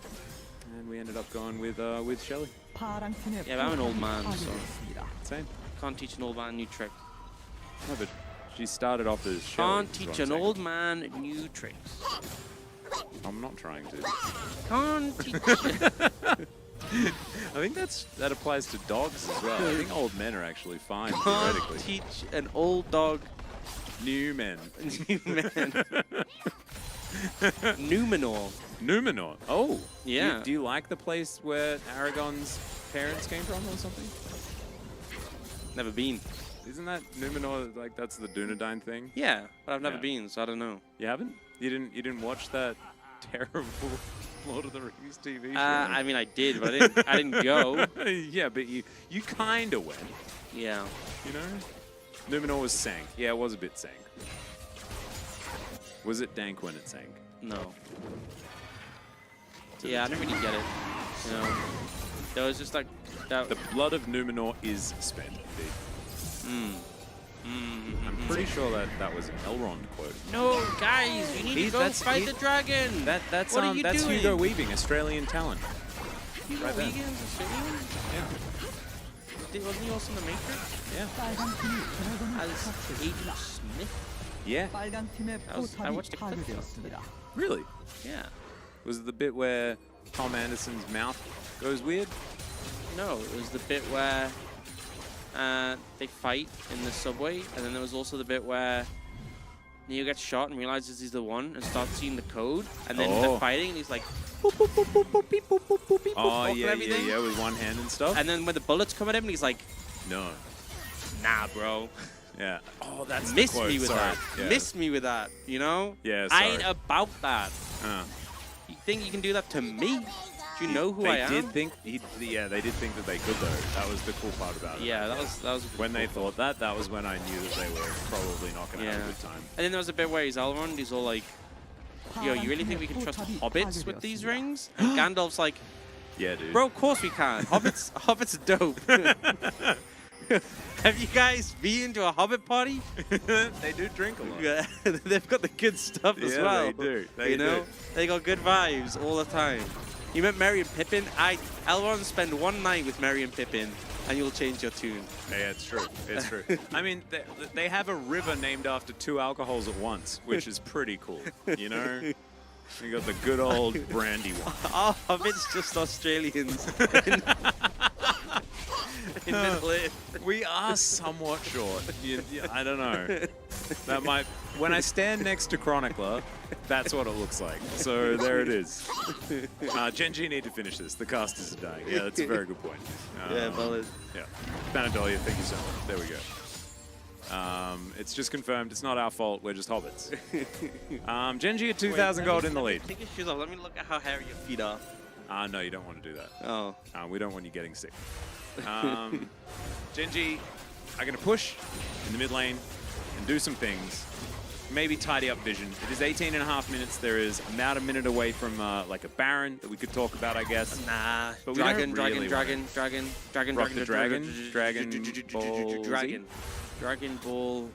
And we ended up going with Shelly. Yeah, but I'm an old man, so Same. can't teach an old man new trick. No, but she started off as Shelly. Can't teach an old man new tricks. I'm not trying to. Can't teach. I think that applies to dogs as well. I think old men are actually fine, Can't theoretically. teach an old dog New men. new man. Numenor. Numenor. Oh. Yeah. Do you like the place where Aragon's parents came from or something? Never been. Isn't that Numenor, like, that's the Dunedain thing? Yeah, but I've never Yeah. been, so I don't know. You haven't? You didn't watch that terrible Lord of the Rings TV show? I mean, I did, but I didn't go. Yeah, but you kind of went, Yeah. you know? Numenor was sank. Yeah, it was a bit sank. Was it dank when it sank? No. Yeah, I didn't really get it. You know, there was just like that. The blood of Numenor is spent, indeed. I'm pretty sure that was an Elrond quote. No, guys, you need to go fight the dragon. That's What are you that's doing? Hugo Weaving, Australian talent. Hugo right there. Weaving's Australian? Yeah. Wasn't he also in the Matrix? Yeah. As Agent Smith? Yeah. I watched a clip of it. Really? Yeah. Was it the bit where Tom Anderson's mouth goes weird? No, it was the bit where they fight in the subway, and then there was also the bit where Neo gets shot and realizes he's the one and starts seeing the code, and then they're fighting, and he's like, boop, boop, boop, boop, boop, beep, boop, boop, boop, beep, Oh, boop, and yeah, everything. yeah, with one hand and stuff? And then when the bullets come at him, and he's like, No. nah, bro. Yeah. Oh, that's the Miss quote. me with Sorry. that. Yeah. Miss me with that, you know? Yeah, I sorry. ain't about that. You think you can do that to me? Do you know who I am? They did think that they could, though. That was the cool part about it. Yeah, that was When they thought that, that was when I knew that they were probably not going to have a good time. And then there was a bit where he's Elrond, he's all like, yo, you really think we can trust hobbits with these rings? And Gandalf's like, Yeah, dude. bro, of course we can. Hobbits are dope. Have you guys been to a Hobbit party? They do drink a lot. Yeah, they've got the good stuff as Yeah, well. they do. They you know, do. they got good vibes all the time. You met Merry and Pippin? Elrond, spend one night with Merry and Pippin, and you'll change your tune. Yeah, it's true. It's true. I mean, they have a river named after two alcohols at once, which is pretty cool. You know, you got the good old brandy one. Our Hobbits just Australians. In Middle Earth. We are somewhat short. I don't know. That might. When I stand next to Chronicler, that's what it looks like. So there it is. Gen.G need to finish this. The casters are dying. Yeah, that's a very good point. Yeah, valid. Yeah. Panadolia, thank you so much. There we go. It's just confirmed. It's not our fault. We're just hobbits. Gen.G at 2,000 gold in the lead. Take your shoes off. Let me look at how hairy your feet are. No, you don't want to do that. Oh. We don't want you getting sick. Gen.G are going to push in the mid lane and do some things. Maybe tidy up vision. It is 18.5 minutes. There is about a minute away from like a Baron that we could talk about, I guess. Nah. But Dragon Rock the Dragon. Ball Dragon. Dragon Ball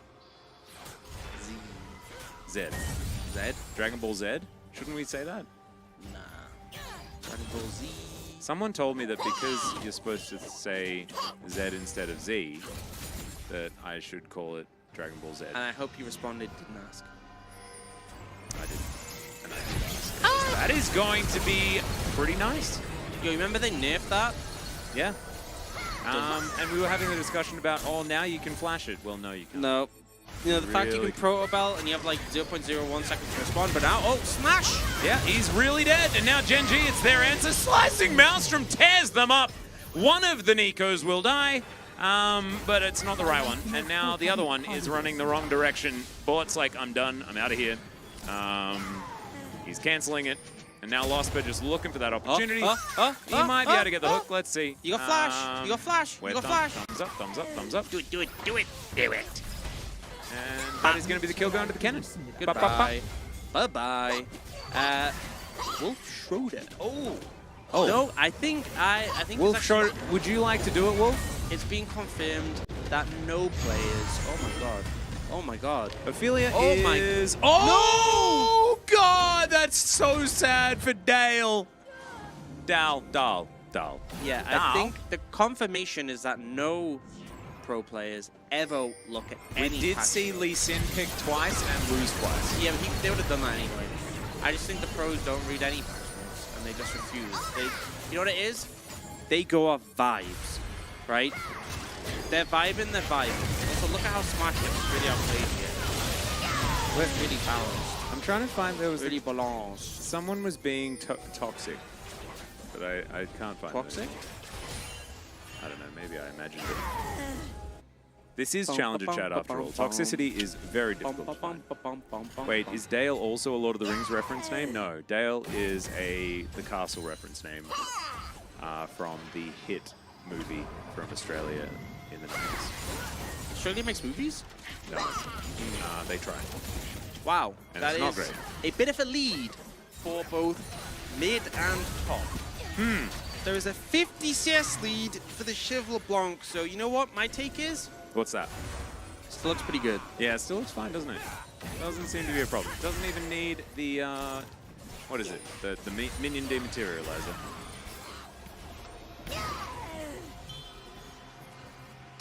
Z. Z? Dragon Ball Z? Shouldn't we say that? Nah. Dragon Ball Z. Someone told me that because you're supposed to say Z instead of Z, that I should call it Dragon Ball Z. And I hope you responded, didn't ask. I didn't. And I did ask. That is going to be pretty nice. Yo, remember they nerfed that? Yeah. And we were having a discussion about, oh, now you can flash it. Well, no, you can't. No. You know, the fact you Really? can proto belt and you have like 0.01 seconds to respond, but now, oh, smash! Yeah, he's really dead. And now Gen.G, it's their answer. Slicing Maelstrom tears them up. One of the Nikos will die, but it's not the right one. And now the other one is running the wrong direction. Bort's like, I'm done. I'm out of here. He's canceling it. And now Losper just looking for that opportunity. He oh, might be able to get the hook. Let's see. You got flash. You got flash. Wait, You got flash. Thumbs up, thumbs up, thumbs up. Do it, do it, do it. And that is going to be the kill going to the cannon. Goodbye. Bye-bye. Wolf Schroeder. Oh. No, I think Wolf it's Schroeder. actually, Would you like to do it, Wolf? it's been confirmed that no players. Oh my god. Oh my god. Ophelia Oh my- is... Oh, God! That's so sad for Dale. Dal. Yeah, Now- I think the confirmation is that no pro players ever look at any We did patch see notes. Lee Sin pick twice and lose twice. Yeah, but they would have done that anyway. I just think the pros don't read any patch notes, and they just refuse. You know what it is? They go off vibes, right? They're vibing. Also, look at how Smash gets really outplayed here. We're really balanced. I'm trying to find... There was... Really balanced. Someone was being toxic. But I can't find Toxic? it. I don't know, maybe I imagined it. This is Challenger Chat after all. Toxicity is very difficult to find. Wait, is Dale also a Lord of the Rings reference name? No, Dale is the castle reference name from the hit movie from Australia in the 90s. Australia makes movies? No, they try. Wow, And that it's not is great. a bit of a lead for both mid and top. There is a 50 CS lead for the Chev LeBlanc, so you know what my take is? What's that? Still looks pretty good. Yeah, it still looks fine, doesn't it? Doesn't seem to be a problem. Doesn't even need the, what is it? The minion dematerializer.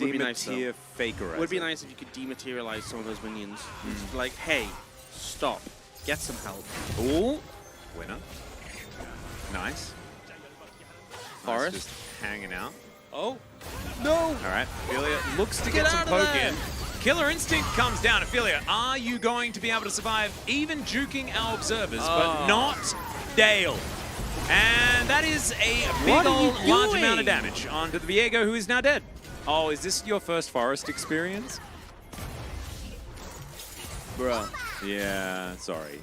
Would be nice, though. Fakerizer. Would be nice if you could dematerialize some of those minions. Just be like, hey, stop, get some help. Ooh, winner. Nice. Forest. Just hanging out. Oh, no! All right, Ophelia looks to get Get some out of poke there. in. Killer Instinct comes down. Ophelia, are you going to be able to survive even juking our observers, but not Dale? And that is a big What are you old large doing? amount of damage onto the Viego, who is now dead. Oh, is this your first forest experience? Bruh. Yeah, sorry.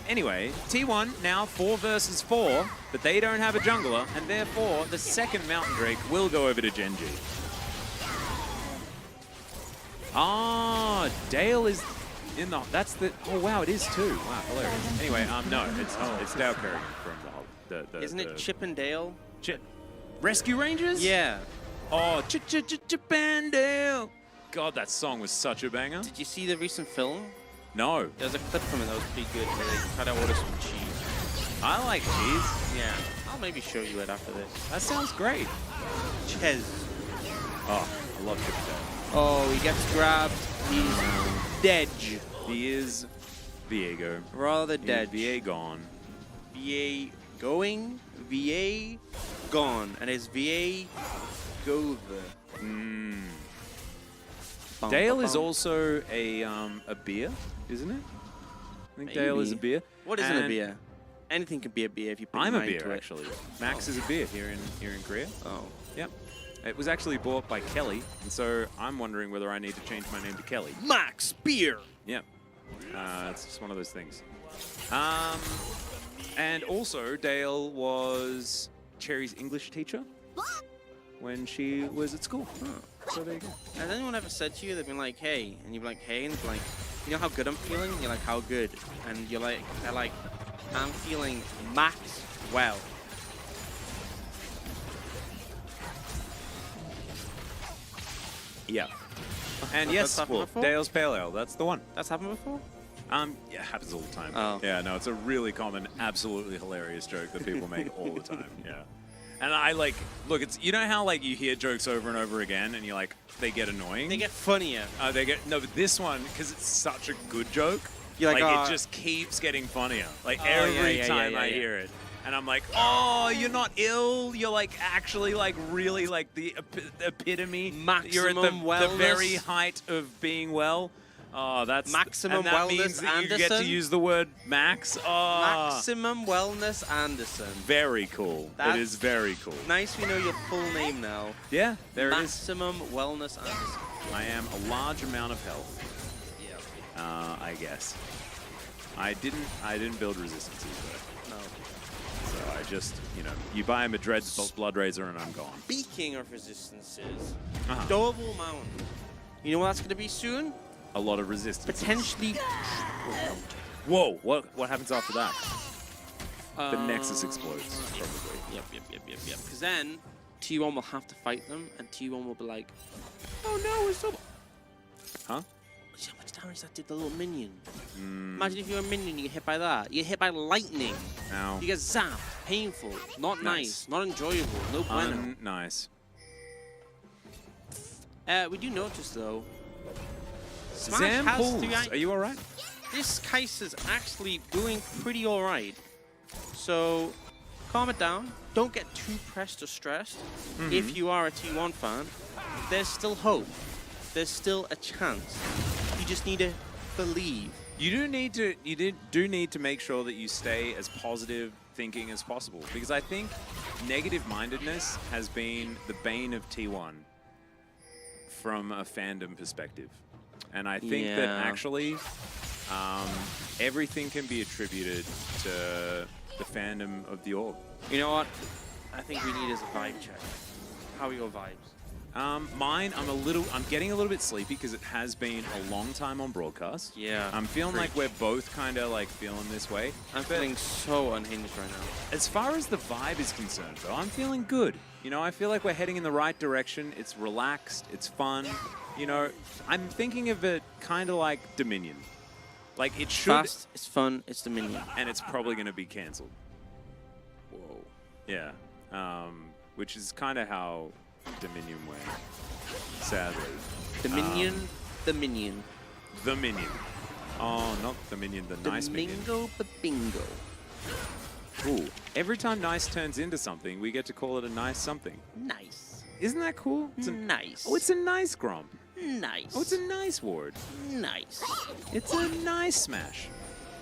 Anyway, T1 now 4 versus 4, but they don't have a jungler, and therefore the second Mountain Drake will go over to Gen.G. Ah, Dale is in the... That's the... Oh, wow, it is too. Wow, hilarious. Anyway, no, it's Dale Kerrigan from the... Isn't it Chip and Dale? Rescue Rangers? Yeah. Oh, Chip and Dale. God, that song was such a banger. Did you see the recent film? No. There's a clip from it that was pretty good where they try to order some cheese. I like cheese. Yeah. I'll maybe show you it after this. That sounds great. Ches. Oh, I love Chip and Dale. Oh, he gets grabbed. He's dead. He is Viego. Rather dead. VA gone. VA going, VA gone. And it's VA go there. Dale is also a beer, isn't it? I think Dale is a beer. What isn't a And beer? Anything can be a beer if you put I'm your a mind to beer, it. actually. Max is a beer here in Korea. Oh. Yep. It was actually bought by Kelly, and so I'm wondering whether I need to change my name to Kelly. Max beer. Yep. It's just one of those things. And also, Dale was Cherry's English teacher when she was at school. So there you go. Has anyone ever said to you, they've been like, hey, and you're like, hey, and they're like, you know how good I'm feeling? And you're like, how good? And you're like, they're like, I'm feeling max well. Yeah. And That's yes, happened Wolf, before? Dale's Pale Ale. That's the one. That's happened before? Yeah, it happens all the time. Oh. Yeah, no, it's a really common, absolutely hilarious joke that people make all the time. Yeah. And I like, look, it's, you know how like you hear jokes over and over again and you're like, they get annoying? They get funnier. No, but this one, because it's such a good joke, You're like, it just keeps getting funnier. Like every time I hear it. And I'm like, oh, you're not ill. You're like actually like really like the epitome. You're at the wellness. very height of being well. Oh, that's Maximum and that wellness means that you get Anderson? to use the word max. Oh, Maximum Wellness Anderson. very cool. That's it is very cool. Nice we know your full name now. Yeah, there it is. Maximum Wellness Anderson. I am a large amount of health. Yeah. I guess. I didn't build resistances though. No. So I just, you know, you buy a Madred Blood Razor and I'm gone. Speaking of resistances, Uh-huh. Double Mountain. You know what that's going to be soon? A lot of resistance. Potentially. Whoa, what happens after that? The Nexus explodes, probably. Yep. Because then T1 will have to fight them, and T1 will be like, "Oh no, it's double." Huh? See how much damage that did the little minion. Imagine if you're a minion, you get hit by that. You get hit by lightning. Ow. You get zapped. Painful. Not nice. Not enjoyable. No bueno. Nice. We do notice though. Smash Zam has pulls. to Are you alright? This Kais is actually doing pretty alright. So, calm it down. Don't get too pressed or stressed. If you are a T1 fan, there's still hope. There's still a chance. You just need to believe. You do need to make sure that you stay as positive thinking as possible, because I think negative-mindedness has been the bane of T1 from a fandom perspective. And I think that actually everything can be attributed to the fandom of the org. You know what? I think we need is a vibe check. How are your vibes? Mine, I'm getting a little bit sleepy because it has been a long time on broadcast. Yeah. I'm feeling like we're both kind of like feeling this way. I'm feeling so unhinged right now. As far as the vibe is concerned, though, I'm feeling good. You know, I feel like we're heading in the right direction. It's relaxed. It's fun. You know, I'm thinking of it kind of like Dominion. Like, it should... Fast, it's fun, it's Dominion. And it's probably going to be cancelled. Whoa. Yeah. Which is kind of how Dominion went, sadly. Dominion, the Minion. The Minion. Oh, not the Minion, the nice Minion. Domingo Bingo. Ooh. Every time nice turns into something, we get to call it a nice something. Nice. Isn't that cool? It's Nice. Oh, it's a nice Gromp. Nice. Oh, it's a nice Ward. Nice. It's a nice Smash.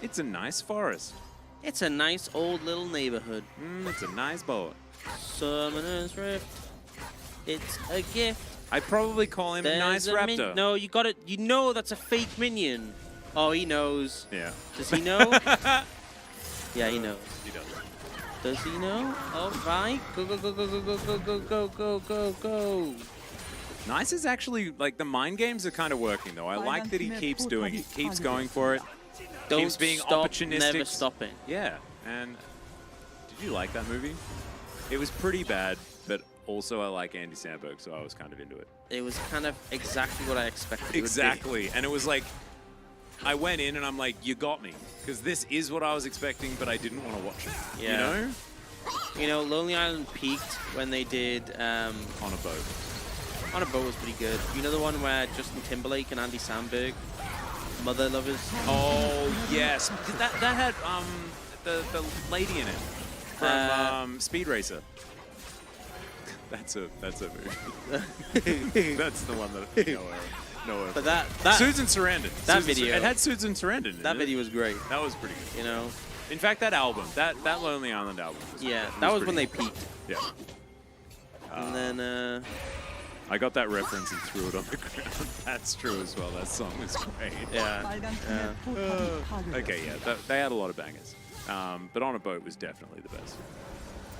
It's a nice Forest. It's a nice old little neighborhood. It's a nice boat. Summoner's Rift. It's a gift. I'd probably call him Nice Raptor. No, you got it. You know that's a fake minion. Oh, he knows. Yeah. Does he know? Yeah, he knows. He does. Does he know? All right. Go, go, go, go, go, go, go, go, go, go, go, go. Nice is actually, like, the mind games are kind of working, though. I like that he keeps doing it. Keeps going for it. Don't Keeps being stop, opportunistic. never stopping. Yeah. And did you like that movie? It was pretty bad, but also I like Andy Samberg, so I was kind of into it. It was kind of exactly what I expected. Exactly. And it was like, I went in and I'm like, you got me. Because this is what I was expecting, but I didn't want to watch it. Yeah. You know? You know, Lonely Island peaked when they did... On a boat. On a Boat was pretty good. You know the one where Justin Timberlake and Andy Samberg, Mother Lovers? Oh, yes. That had the lady in it from Speed Racer. That's a movie. That's the one that no. But that Susan Sarandon. That video. It had Susan Sarandon in it. That video was great. That was pretty good. You know. In fact, that album, that Lonely Island album. That was when they pretty peaked. good. Yeah. And then I got that reference and threw it on the ground. That's true as well. That song was great. yeah. Okay, yeah, they had a lot of bangers. But On a Boat was definitely the best.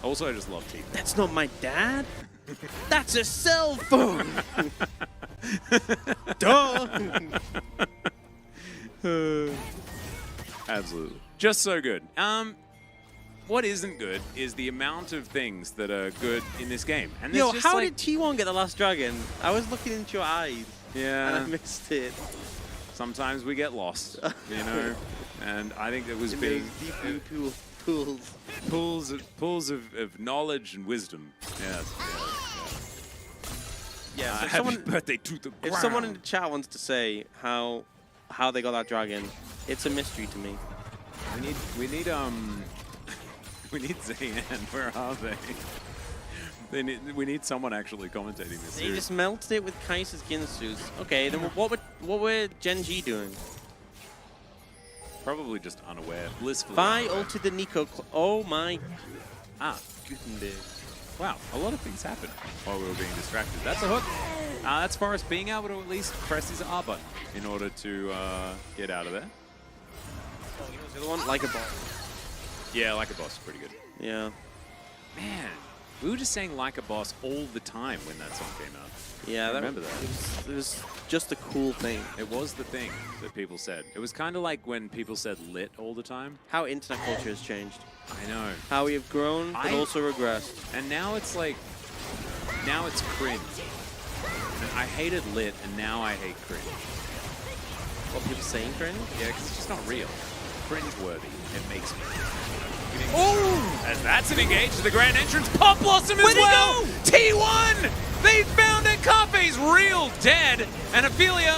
Also, I just love Teeth. That's not my dad. That's a cell phone. Duh. Absolutely. Just so good. What isn't good is the amount of things that are good in this game. And Yo, just how like, did T1 get the last dragon? I was looking into your eyes. Yeah. And I missed it. Sometimes we get lost, you know? And I think it was being... Deep blue pools. Pools of knowledge and wisdom. Yes. Yeah, so if happy someone, birthday to the ground. if someone in the chat wants to say how they got that dragon, it's a mystery to me. We need Zayan. Where are they? We need someone actually commentating this They series. just melted it with Kaiser's Ginsus. Okay, then what were Gen.G doing? Probably just unaware, blissfully. Bye, unaware. ulted the Nico. Oh my. Guten Tag. Wow, a lot of things happened while we were being distracted. That's a hook. That's Forrest being able to at least press his R button in order to get out of there. The other one, like a ball. Yeah, like a boss is pretty good. Yeah. Man, we were just saying like a boss all the time when that song came out. Yeah, I remember that. It was just a cool thing. It was the thing that people said. It was kind of like when people said lit all the time. How internet culture has changed. I know. How we have grown, but also regressed. And now it's like, now it's cringe. And I hated lit, and now I hate cringe. What people saying cringe? Yeah, because it's just not real. Cringe-worthy. It makes me. Oh! As that's an engage to the grand entrance. Pop Blossom as well! T1! They found it! Kafe's real dead. And Ophelia,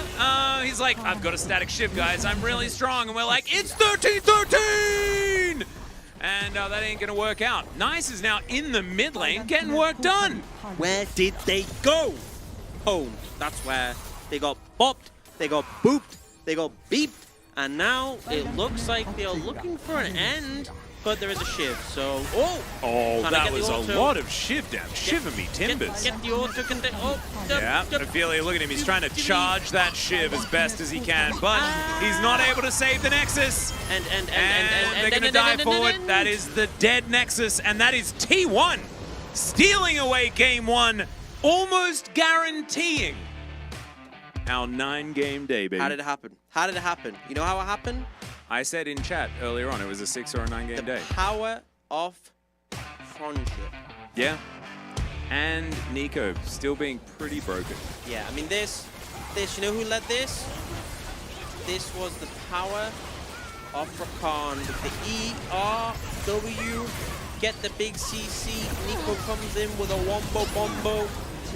he's like, I've got a static shiv, guys. I'm really strong. And we're like, it's 13-13! And that ain't gonna work out. Nice is now in the mid lane, getting work done. Where did they go? Home. That's where they got bopped, they got booped, they got beeped, and now it looks like they are looking for an end, but there is a shiv, so... Oh! Oh, Trying to that get the was a auto. lot of shiv damage. Shiver me timbers. Get the auto contain. Oh! Yeah, Ophelia, look at him. He's trying to charge that shiv as best as he can, but he's not able to save the Nexus. And they're going to dive forward. That is the dead Nexus, and that is T1 stealing away game one, almost guaranteeing our 9-game day, baby. How did it happen? How did it happen? You know how it happened? I said in chat earlier on, it was a 6 or a 9-game day. The power of friendship. Yeah. And Nico still being pretty broken. Yeah, I mean this, you know who led this? This was the power of Rakan with the ERW. Get the big CC. Nico comes in with a wombo bombo.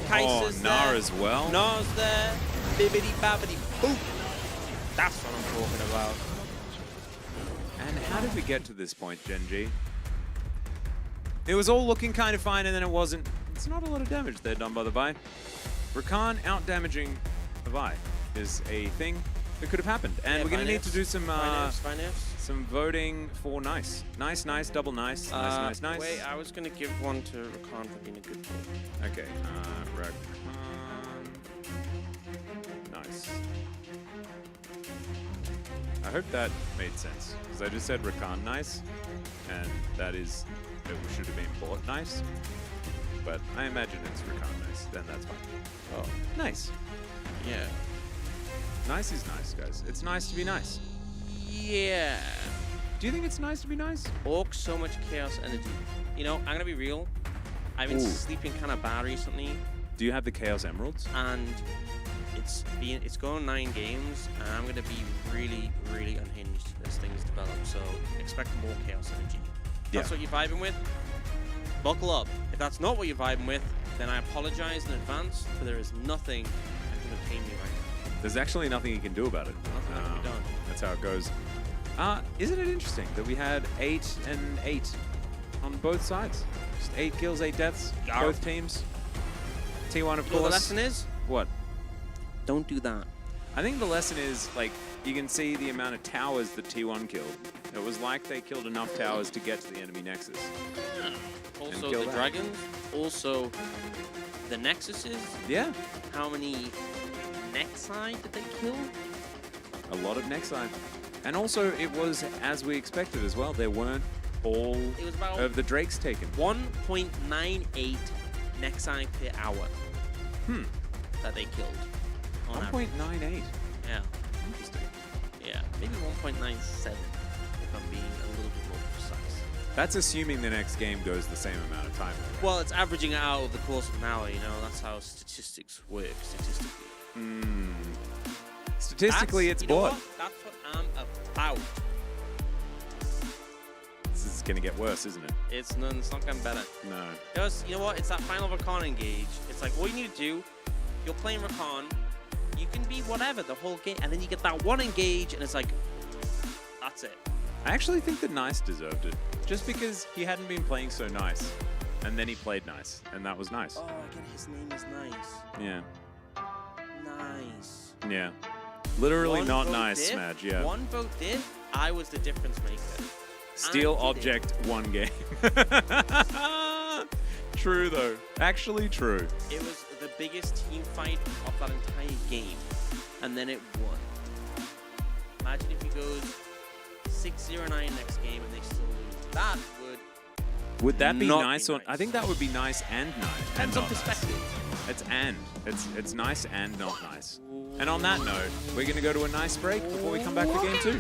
Kaiser's there. Nar as well. Nar's there. Bibbity babbity boop. That's what I'm talking about. And how did we get to this point, Gen.G? It was all looking kind of fine, and then it wasn't. It's not a lot of damage there done by the Vi. Rakan out-damaging the Vi is a thing that could have happened. And Yeah, we're going to need Finefs. to do some Finefs. some voting for nice. Nice, nice, double nice. Nice, nice. Wait, I was going to give one to Rakan for being a good player. Okay, Rakan. Nice. I hope that made sense, because I just said Rakan nice, and that is, it should have been bought nice, but I imagine it's Rakan nice, then that's fine. Oh, Nice. yeah. Nice is nice, guys. It's nice to be nice. Yeah. Do you think it's nice to be nice? Orc, so much chaos energy. You know, I'm going to be real. I've been Ooh. sleeping kind of bad recently, Do you have the Chaos Emeralds? and it's going 9 games, and I'm going to be really, really unhinged as things develop. So expect more chaos energy. If that's what you're vibing with, buckle up. If that's not what you're vibing with, then I apologize in advance, for there is nothing that can obtain me right now. There's actually nothing you can do about it. Nothing that can be done. That's how it goes. Isn't it interesting that we had 8 and 8 on both sides? Just 8 kills, 8 deaths, both teams. T1, of You know course. what the lesson is? What? Don't do that. I think the lesson is, like, you can see the amount of towers that T1 killed. It was like they killed enough towers to get to the enemy Nexus. Also kill the that. dragons, also the Nexuses. Yeah, How many Nexi did they kill? a lot of Nexi. And also, it was as we expected as well. There weren't all It was about of the Drakes taken. 1.98 Nexi per hour that they killed. On average. 1.98. Yeah, Interesting. yeah. Maybe 1.97 if I'm being a little bit more precise. That's assuming the next game goes the same amount of time. Well, it's averaging out over the course of an hour, you know. That's how statistics work, statistically. Statistically, it's you know bought. what? That's what I'm about. This is going to get worse, isn't it? It's not getting better. No. Because, you know what? It's that final Rakan engage. It's like, all you need to do, you're playing Rakan, you can be whatever the whole game, and then you get that one engage, and it's like, that's it. I actually think that Nice deserved it. Just because he hadn't been playing so nice. And then he played nice. And that was nice. Oh, again, his name is Nice. Yeah. Nice. Yeah. Literally One not vote nice, diff, Smadge, yeah. One vote did, I was the difference maker. Steal I did object, one game. True, though. Actually true. It was the biggest team fight of that entire game, and then it won. Imagine if he goes 6-0-9 next game and they still lose. That would Would that be not nice be or nice. I think that would be nice and nice. depends on perspective. It's nice and not nice. And on that note, we're going to go to a nice break before we come back for game 2.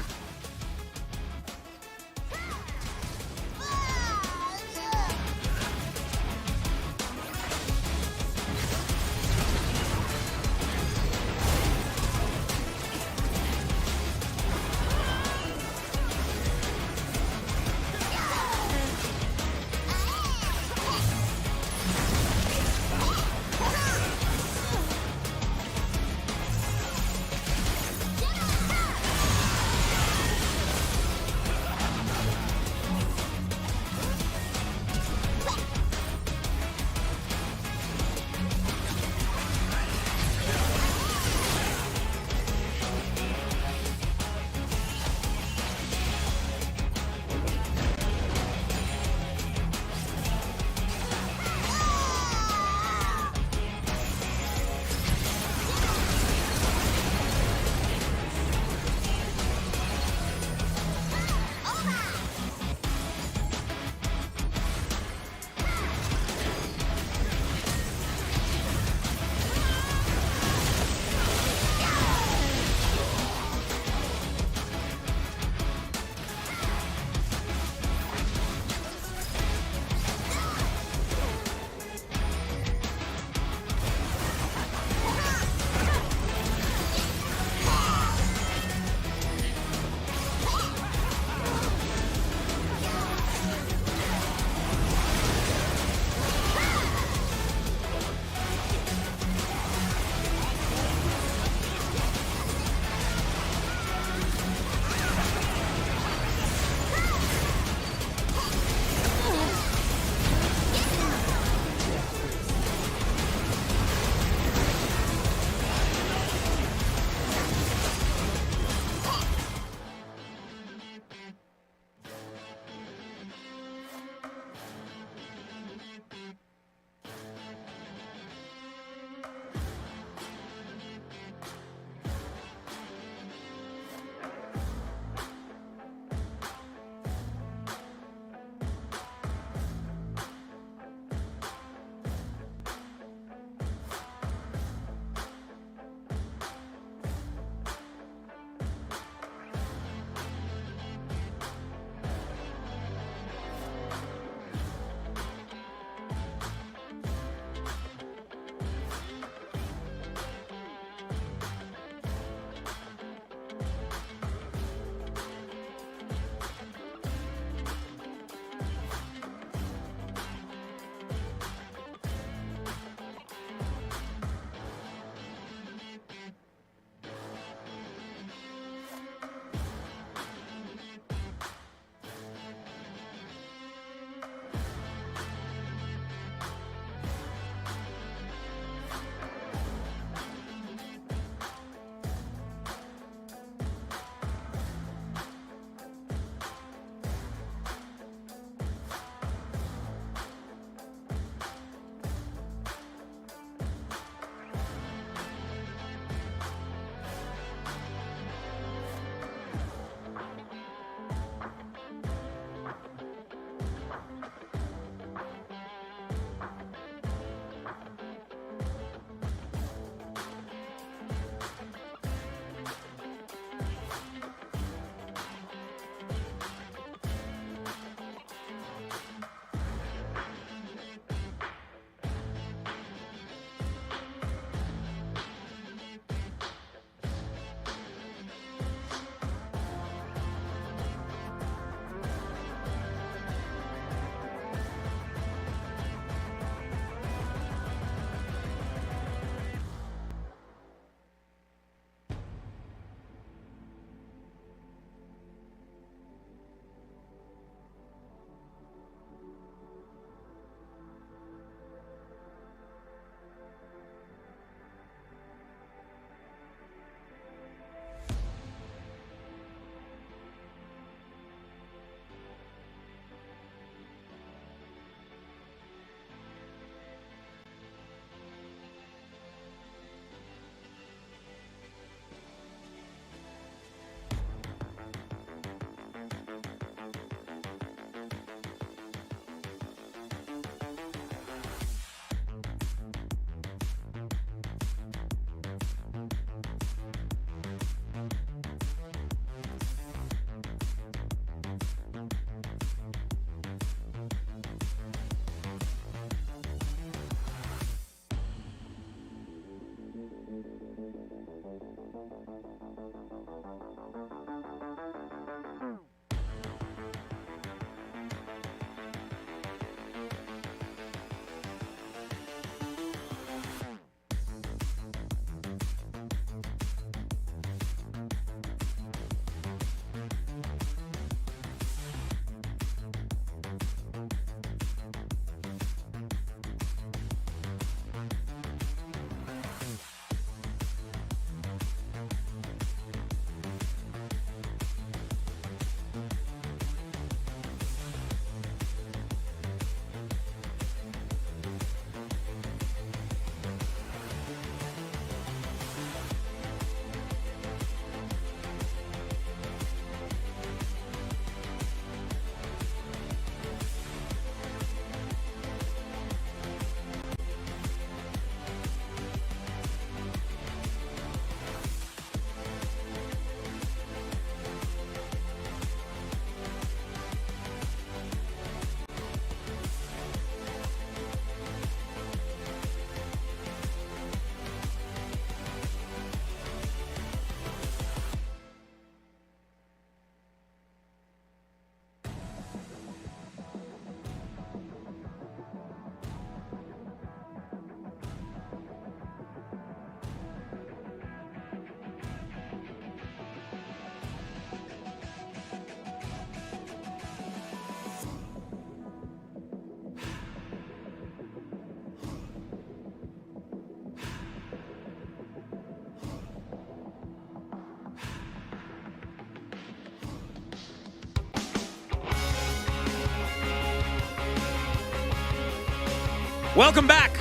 Welcome back.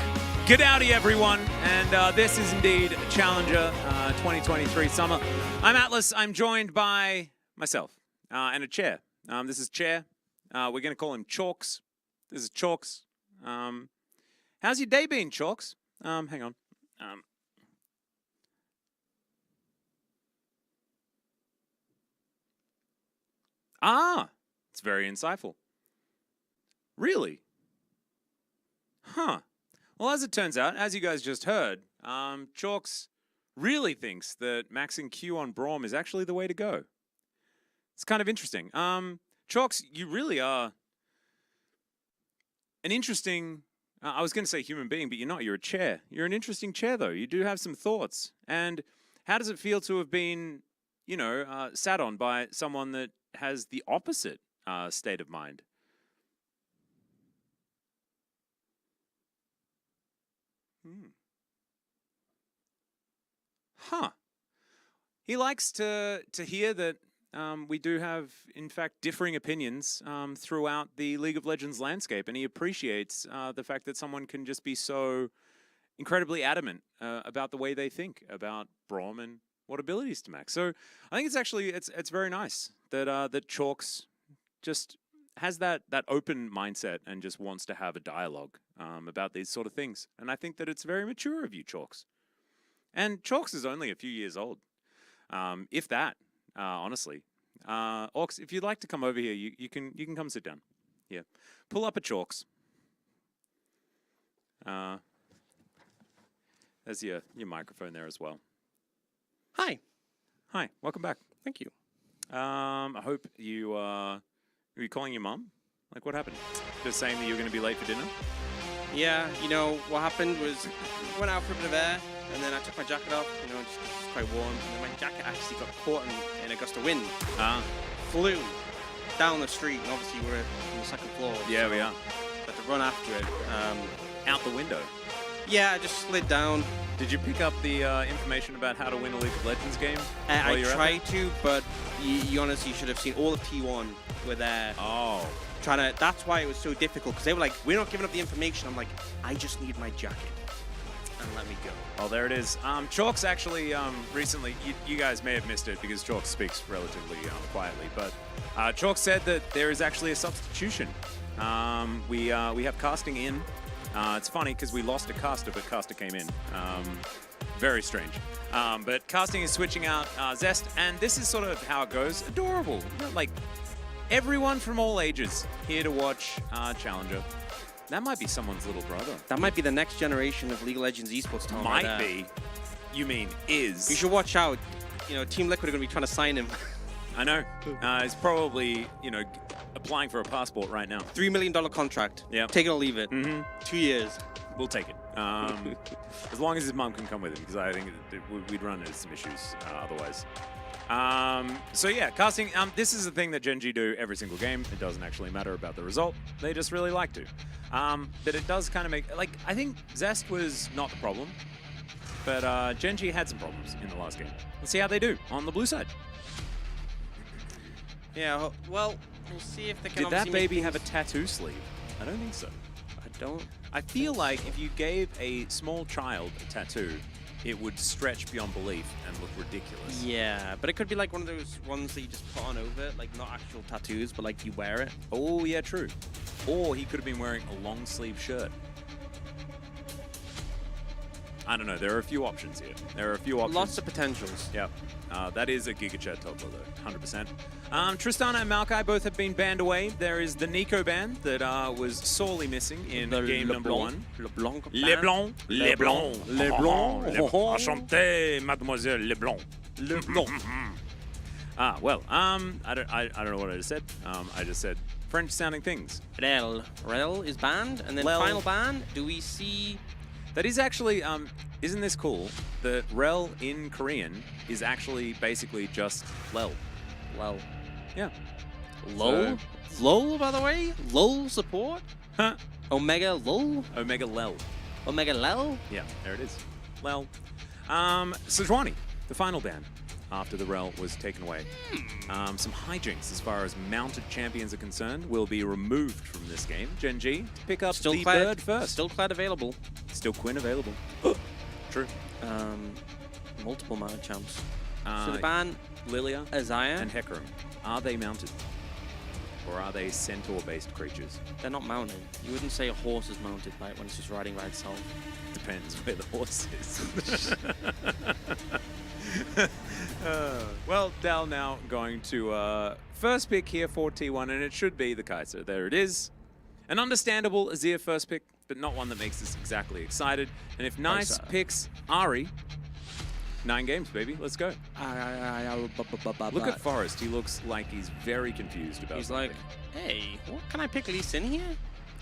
Good howdy, everyone. And this is indeed Challenger 2023 Summer. I'm Atlas. I'm joined by myself and a chair. This is Chair. We're going to call him Chalks. This is Chalks. How's your day been, Chalks? Hang on. It's very insightful. Really? Huh. Well, as it turns out, as you guys just heard, Chalks really thinks that maxing Q on Braum is actually the way to go. It's kind of interesting. Chalks, you really are an interesting, I was going to say human being, but you're not. You're a chair. You're an interesting chair, though. You do have some thoughts. And how does it feel to have been, you know, sat on by someone that has the opposite state of mind? Huh. He likes to hear that we do have, in fact, differing opinions throughout the League of Legends landscape, and he appreciates the fact that someone can just be so incredibly adamant about the way they think about Braum and what abilities to max. So I think it's actually it's very nice that that Chalks just has that open mindset and just wants to have a dialogue about these sort of things. And I think that it's very mature of you, Chalks. And Chalks is only a few years old, if that, honestly. Orcs, if you'd like to come over here, you can come sit down. Yeah, pull up a Chalks. There's your microphone there as well. Hi. Hi, welcome back. Thank you. I hope you were you calling your mom? Like, what happened? Just saying that you were going to be late for dinner? Yeah, you know, what happened was went out for a bit of air, and then I took my jacket off, you know, just quite warm, and then my jacket actually got caught in a gust of wind. Flew down the street, and obviously we're on the second floor. Yeah, so we are. Had to run after it. Out the window? Yeah, I just slid down. Did you pick up the information about how to win a League of Legends game? I tried to, but you honestly should have seen all of T1 were there. Oh. That's why it was so difficult, because they were like, we're not giving up the information. I'm like, I just need my jacket. And let me go. Oh, there it is. Chalks actually recently, you guys may have missed it because Chalks speaks relatively quietly, but Chalks said that there is actually a substitution. We have casting in. It's funny because we lost a caster, but caster came in. Very strange. But casting is switching out Zest, and this is sort of how it goes. Adorable. You know, like, everyone from all ages here to watch Challenger. That might be someone's little brother. That might be the next generation of League of Legends esports talent. Might be. You mean is. You should watch out. You know, Team Liquid are going to be trying to sign him. I know. He's probably, you know, applying for a passport right now. $3 million contract. Yeah. Take it or leave it. 2 years. We'll take it. As long as his mom can come with him, because I think we'd run into some issues otherwise. So yeah, casting, this is the thing that Gen.G do every single game. It doesn't actually matter about the result. They just really like to. But it does kind of make, like, I think Zest was not the problem, but Gen.G had some problems in the last game. Let's see how they do on the blue side. Yeah, well, we'll see if they can. Did that baby have a tattoo sleeve? I don't think so. I feel like if you gave a small child a tattoo, it would stretch beyond belief and look ridiculous. Yeah, but it could be like one of those ones that you just put on over it, like not actual tattoos, but like you wear it. Oh, yeah, true. Or he could have been wearing a long sleeve shirt. I don't know. There are a few options here. There are a few options. Lots of potentials. Yep. That is a Giga Chat toddler, though, 100%. Tristana and Maokai both have been banned away. There is the Nico ban that was sorely missing in game number 1. LeBlanc. Enchanté, mademoiselle Leblanc. Well, I don't know what I just said. I just said French-sounding things. Rel is banned, and then final ban. Do we see? That is actually, isn't this cool? The Rel in Korean is actually basically just Lel. Lel. Yeah. Lol? So, Lol, by the way? Lol support? Huh? Omega Lol? Omega Lel. Omega Lel? Yeah, there it is. Lel. Sejuani, the final ban. after the rel was taken away. Some hijinks as far as mounted champions are concerned will be removed from this game. Gen.G to pick up Still the Clad, bird first. Still Clad available. Still Quinn available. True. Multiple mounted champs. So the ban Lilia Isaiah. and Hecarim. Are they mounted? Or are they centaur-based creatures? They're not mounted. You wouldn't say a horse is mounted when it's just riding by itself. Depends where the horse is. Well, Dal now going to first pick here for T1, and it should be the Kaiser. There it is. An understandable Azir first pick, but not one that makes us exactly excited. And if Nice picks Ari, 9 games, baby. Let's go. Look at Forrest. He looks like he's very confused about He's something. like, hey, what, can I pick Lee Sin here?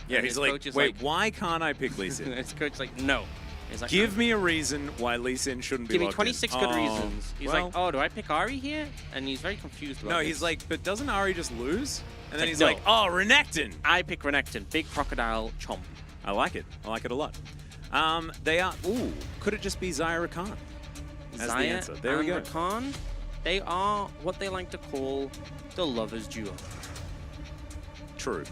Yeah, And he's his like, coach is wait, like- why can't I pick Lee Sin? His coach's like, no. He's like, Give me a reason why Lee Sin shouldn't be Give me locked 26 in. good Oh, reasons. He's well, like, oh, do I pick Ari here? And he's very confused about no, this. he's like, but doesn't Ari just lose? And then like, he's no. like, oh, Renekton. I pick Renekton, big crocodile chomp. I like it. I like it a lot. They are, ooh, could it just be Zyra Khan? As the Zaya answer. There we and go. Rakan, they are what they like to call the lovers duo. True.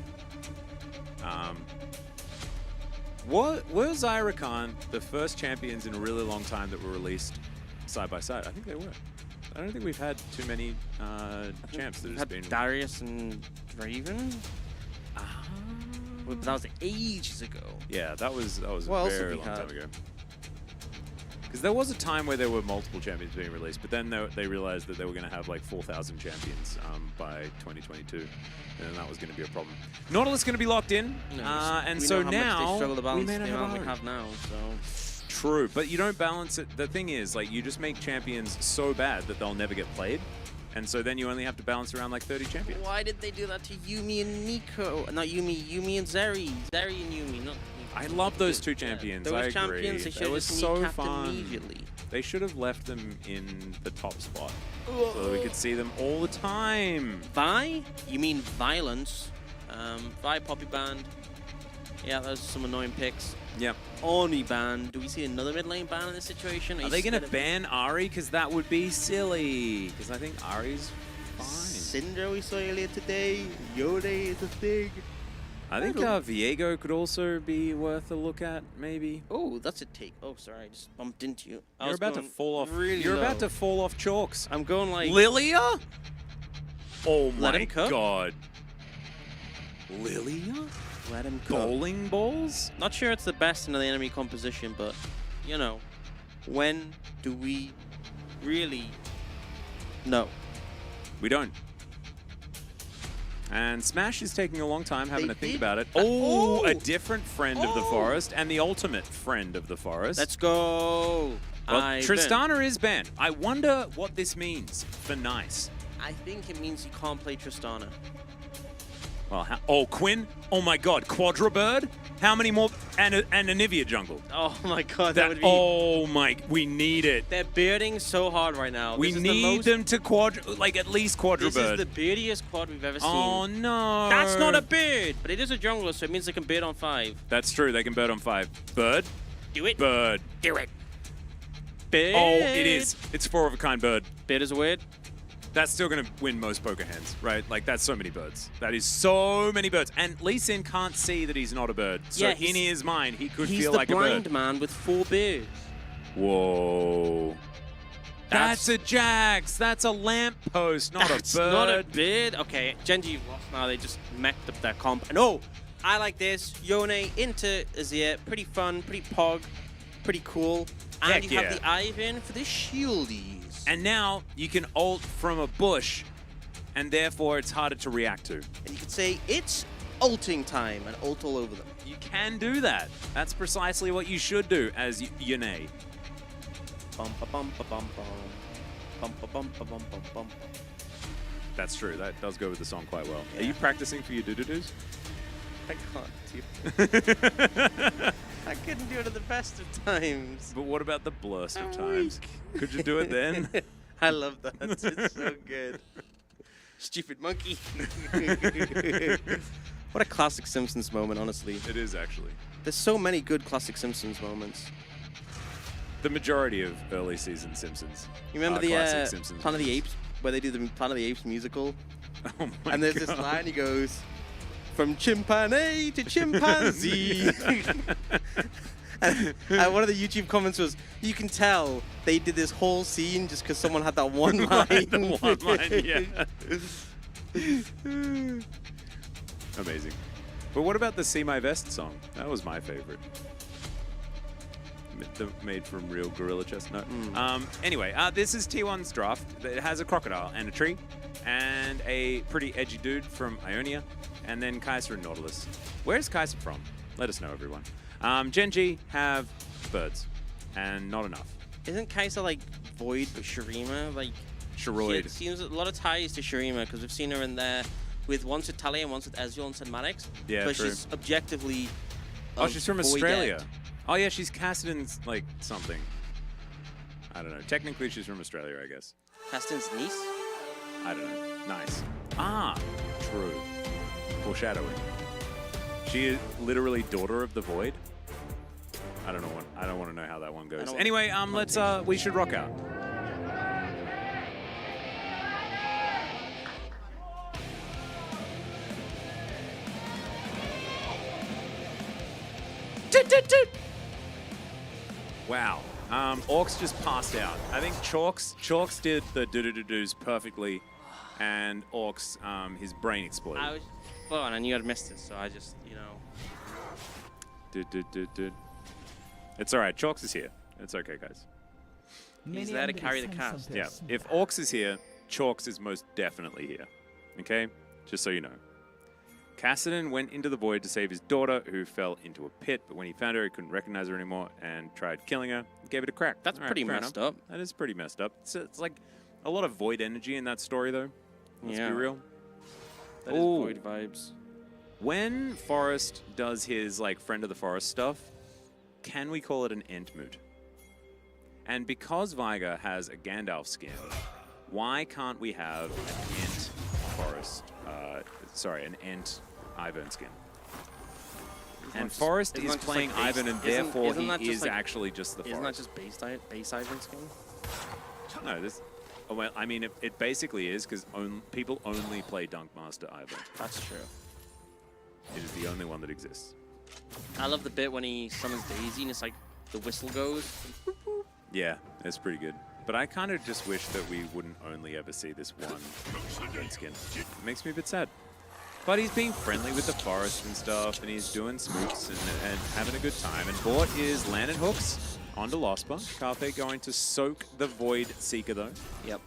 Were Zyra Khan the first champions in a really long time that were released side by side? I think they were. I don't think we've had too many champs that We've have had been. Darius and Draven. But that was ages ago. Yeah, that was What a else have very we long time had? ago. Because there was a time where there were multiple champions being released, but then they realized that they were going to have like 4,000 champions by 2022, and that was going to be a problem. Nautilus going to be locked in, and we so know how much now they struggle to we balance may the not amount we Ari. have now. So True, but you don't balance it. The thing is, like, you just make champions so bad that they'll never get played, and so then you only have to balance around like 30 champions. why did they do that to Yumi and Nico? Not Yumi, Yumi and Zeri. Zeri and Yumi. Not I love those two champions. Those I agree. champions, they That should was just so kneecapped fun. immediately. They should have left them in the top spot so that we could see them all the time. Vi? You mean violence? Vi Poppy banned. Yeah, those are some annoying picks. Yep. Oni banned. Do we see another mid lane ban in this situation? Are they going to ban Ari? Because that would be silly. Because I think Ari's fine. Syndra we saw earlier today. Yode is a thing. I think Viego could also be worth a look at, maybe. Oh, that's a take. Oh, sorry, I just bumped into you. You're about to fall off. Really You're low. about to fall off chalks. I'm going like Lilia? Oh Let my him cook. god. Lilia? let him cook. Bowling balls? Not sure it's the best in the enemy composition, but you know, when do we really know? We don't. And Smash is taking a long time having They to think did- about it. Oh! Oh, a different friend of the forest and the ultimate friend of the forest. Let's go. Well, Ivan. Tristana is banned. I wonder what this means for Nice. I think it means you can't play Tristana. Well, oh, Quinn? Oh my god, Quadrabird? How many more? And a Nivea jungle. Oh my god, that would be... Oh my, we need it. They're bearding so hard right now. We This is need them to like at least Quadrabird. This is the beardiest quad we've ever seen. Oh no. That's not a beard, but it is a jungler, so it means they can beard on 5. That's true, they can bird on 5. Bird? Do it. Bird. Do it. Beard. Oh, it is. It's 4 of a kind bird. Beard is weird. That's still going to win most poker hands, right? Like, that's so many birds. That is so many birds. And Lee Sin can't see that he's not a bird. So Yeah, in his mind, he could He's feel the like a blind bird. man with 4 beards. Whoa. That's a Jax. That's a lamppost, not That's a bird. not a beard. Okay, Gen.G lost now. They just messed up their comp. And oh, I like this. Yone into Azir. Pretty fun, pretty pog, pretty cool. And Heck you yeah. have the Ivan for the shieldies. And now you can ult from a bush, and therefore it's harder to react to. And you could say, it's ulting time, and ult all over them. You can do that. That's precisely what you should do as Yone. Bum ba bum ba bum bum. Bum ba bum ba bum bum bum. That's true. That does go with the song quite well. Yeah. Are you practicing for your doo-doo-doos? I can't do it. I couldn't do it at the best of times. But what about the blurst of I'm times? weak. Could you do it then? I love that. It's so good. Stupid monkey. What a classic Simpsons moment, honestly. It is actually. There's so many good classic Simpsons moments. the majority of early season Simpsons. You remember classic the Simpsons Planet of the movies. Apes, where they do the Planet of the Apes musical? Oh my And there's God. this line, he goes, from chimpanzee to chimpanzee. and one of the YouTube comments was, you can tell they did this whole scene just because someone had that one line. The one line, yeah. Amazing. But what about the See My Vest song? That was my favorite. Made from real gorilla chestnut. Anyway, this is T1's draft. It has a crocodile and a tree and a pretty edgy dude from Ionia, and then Kai'Sa and Nautilus. Where's Kai'Sa from? Let us know, everyone. Gen.G have birds, and not enough. Isn't Kai'Sa like Void but Shurima? Like, Shoroid. it seems a lot of ties to Shurima because we've seen her in there with once with Talia and once with Ezreal and Cinematic. Yeah, but true. she's objectively. Oh, she's from Void Australia. Dead. Oh yeah, she's Cassidon's like something. I don't know. Technically, she's from Australia, I guess. Caston's niece. I don't know. Nice. Ah, true. Foreshadowing. She is literally daughter of the Void. I don't know what. I don't want to know how that one goes. Anyway, let's. We should rock out. Wow. Orcs just passed out. I think Chalks did the do-do-do-dos perfectly, and Orcs, his brain exploded. Well, and I knew I'd missed it, so I just, you know. It's all right. Chalks is here. It's okay, guys. He's there to carry the cast. Yeah. If Orcs is here, Chalks is most definitely here. Okay? Just so you know. Cassidon went into the void to save his daughter, who fell into a pit, but when he found her, he couldn't recognize her anymore and tried killing her. Gave it a crack. That's All right, pretty fair messed enough. up. That is pretty messed up. It's like a lot of void energy in that story, though. Let's be real. That is Void vibes. When Forrest does his like friend of the forest stuff, can we call it an Ent mood? And because Veigar has a Gandalf skin, why can't we have an Ent Forest? An Ent Ivern skin. And Forrest is playing like Ivern, and therefore isn't he is like, actually just the Isn't that Forest. just base Ivern skin? No, this. Oh, well, I mean, it basically is because people only play Dunkmaster Ivern. That's true. It is the only one that exists. I love the bit when he summons Daisy and it's like the whistle goes. Yeah, that's pretty good. But I kind of just wish that we wouldn't only ever see this one red skin. It makes me a bit sad. But he's being friendly with the forest and stuff, and he's doing smoops and having a good time. And Bort is landing hooks onto Lospa. Carpe going to soak the Void Seeker, though. Yep.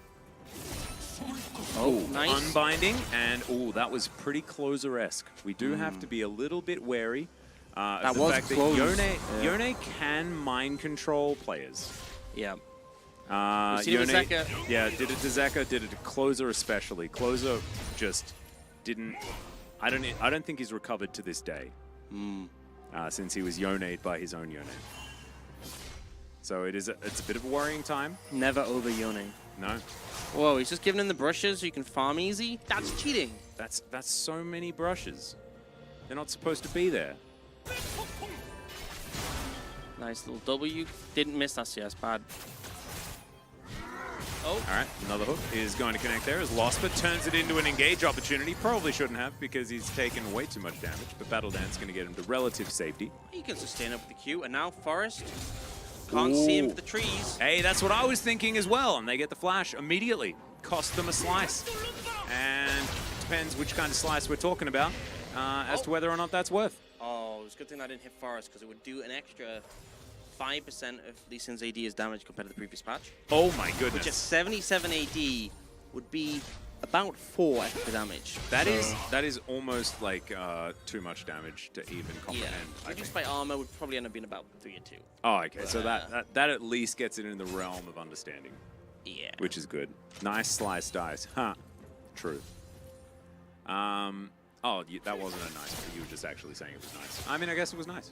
Oh, nice. Unbinding, and that was pretty closer-esque. We do have to be a little bit wary of the fact close. that Yone can mind control players. Yeah. Yone, seen it with Zeka. Yeah, did it to Zeka, did it to Closer especially. Closer just didn't. I don't think he's recovered to this day since he was Yone'd by his own Yone. So it's a bit of a worrying time. Never over Yone. No. Whoa, he's just giving him the brushes so you can farm easy? That's cheating. That's so many brushes. They're not supposed to be there. Nice little W. Didn't miss that CS, bad. Oh. All right, another hook is going to connect there as Lospa turns it into an engage opportunity. Probably shouldn't have because he's taken way too much damage, but Battle Dance is going to get him to relative safety. He can sustain up with the Q, and now Forest can't see him for the trees. Hey, that's what I was thinking as well, and they get the flash immediately. Cost them a slice. And it depends which kind of slice we're talking about as to whether or not that's worth. Oh, it's a good thing I didn't hit Forest because it would do an extra 5% of Lee Sin's AD's damage compared to the previous patch. Oh my goodness. Which at 77 AD would be about 4 extra damage. That is almost like too much damage to even comprehend. Yeah, reduced by armor would probably end up being about 3 or 2. Oh, okay. So that at least gets it in the realm of understanding. Yeah. Which is good. Nice slice dice. Huh. True. Oh, that wasn't a nice, but you were just actually saying it was nice. I mean, I guess it was nice.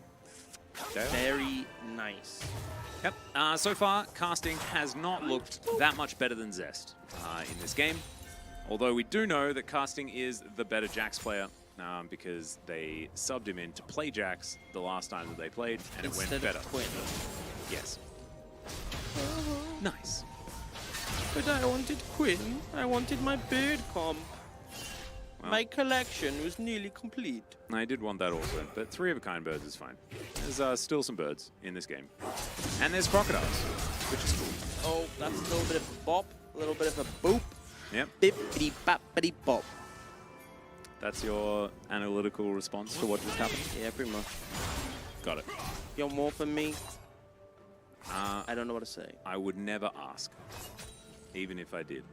Okay. Very nice. Yep. So far, casting has not looked that much better than Zest in this game. Although we do know that casting is the better Jax player because they subbed him in to play Jax the last time that they played, and it went better. Quinn. Yes. Nice. But I wanted Quinn. I wanted my bird comp. Well. My collection was nearly complete. I did want that also, but 3 of a kind birds is fine. There's still some birds in this game. And there's crocodiles, which is cool. Oh, that's a little bit of a bop, a little bit of a boop. Yep. Bippity boppity bop. That's your analytical response to what just happened? Yeah, pretty much. Got it. You want more from me? I don't know what to say. I would never ask, even if I did.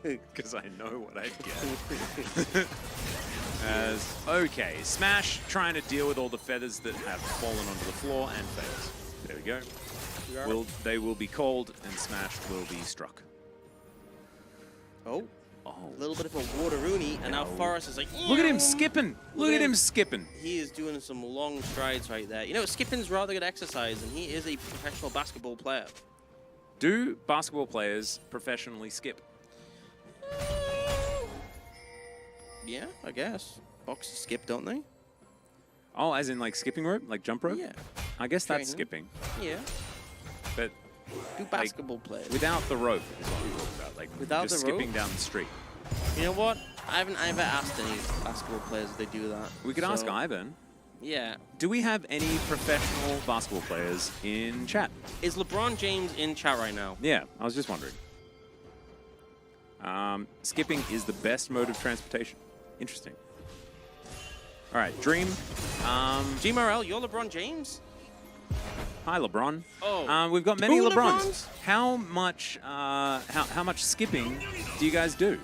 Because I know what I'd get. Okay, Smash trying to deal with all the feathers that have fallen onto the floor and fails. There we go. They will be called and Smash will be struck. Oh, Oh, a little bit of a water-rooney, and now Forrest is like, look at him skipping! Look at him skipping! He is doing some long strides right there. You know, skipping's rather good exercise, and he is a professional basketball player. Do basketball players professionally skip? Yeah, I guess. Boxers skip, don't they? Oh, as in like skipping rope? Like jump rope? Yeah. I guess that's Training. skipping. Yeah. But Do basketball players. without the rope is what I'm talking about. Like Without just the rope? skipping down the street. You know what? I haven't ever asked any basketball players if they do that. We could ask So, Ivan. Yeah. Do we have any professional basketball players in chat? Is LeBron James in chat right now? Yeah, I was just wondering. Skipping is the best mode of transportation. Interesting. All right, Dream. G. Morrell, you're LeBron James? Hi, LeBron. Oh. We've got many Two LeBrons. LeBrons? How much skipping do you guys do?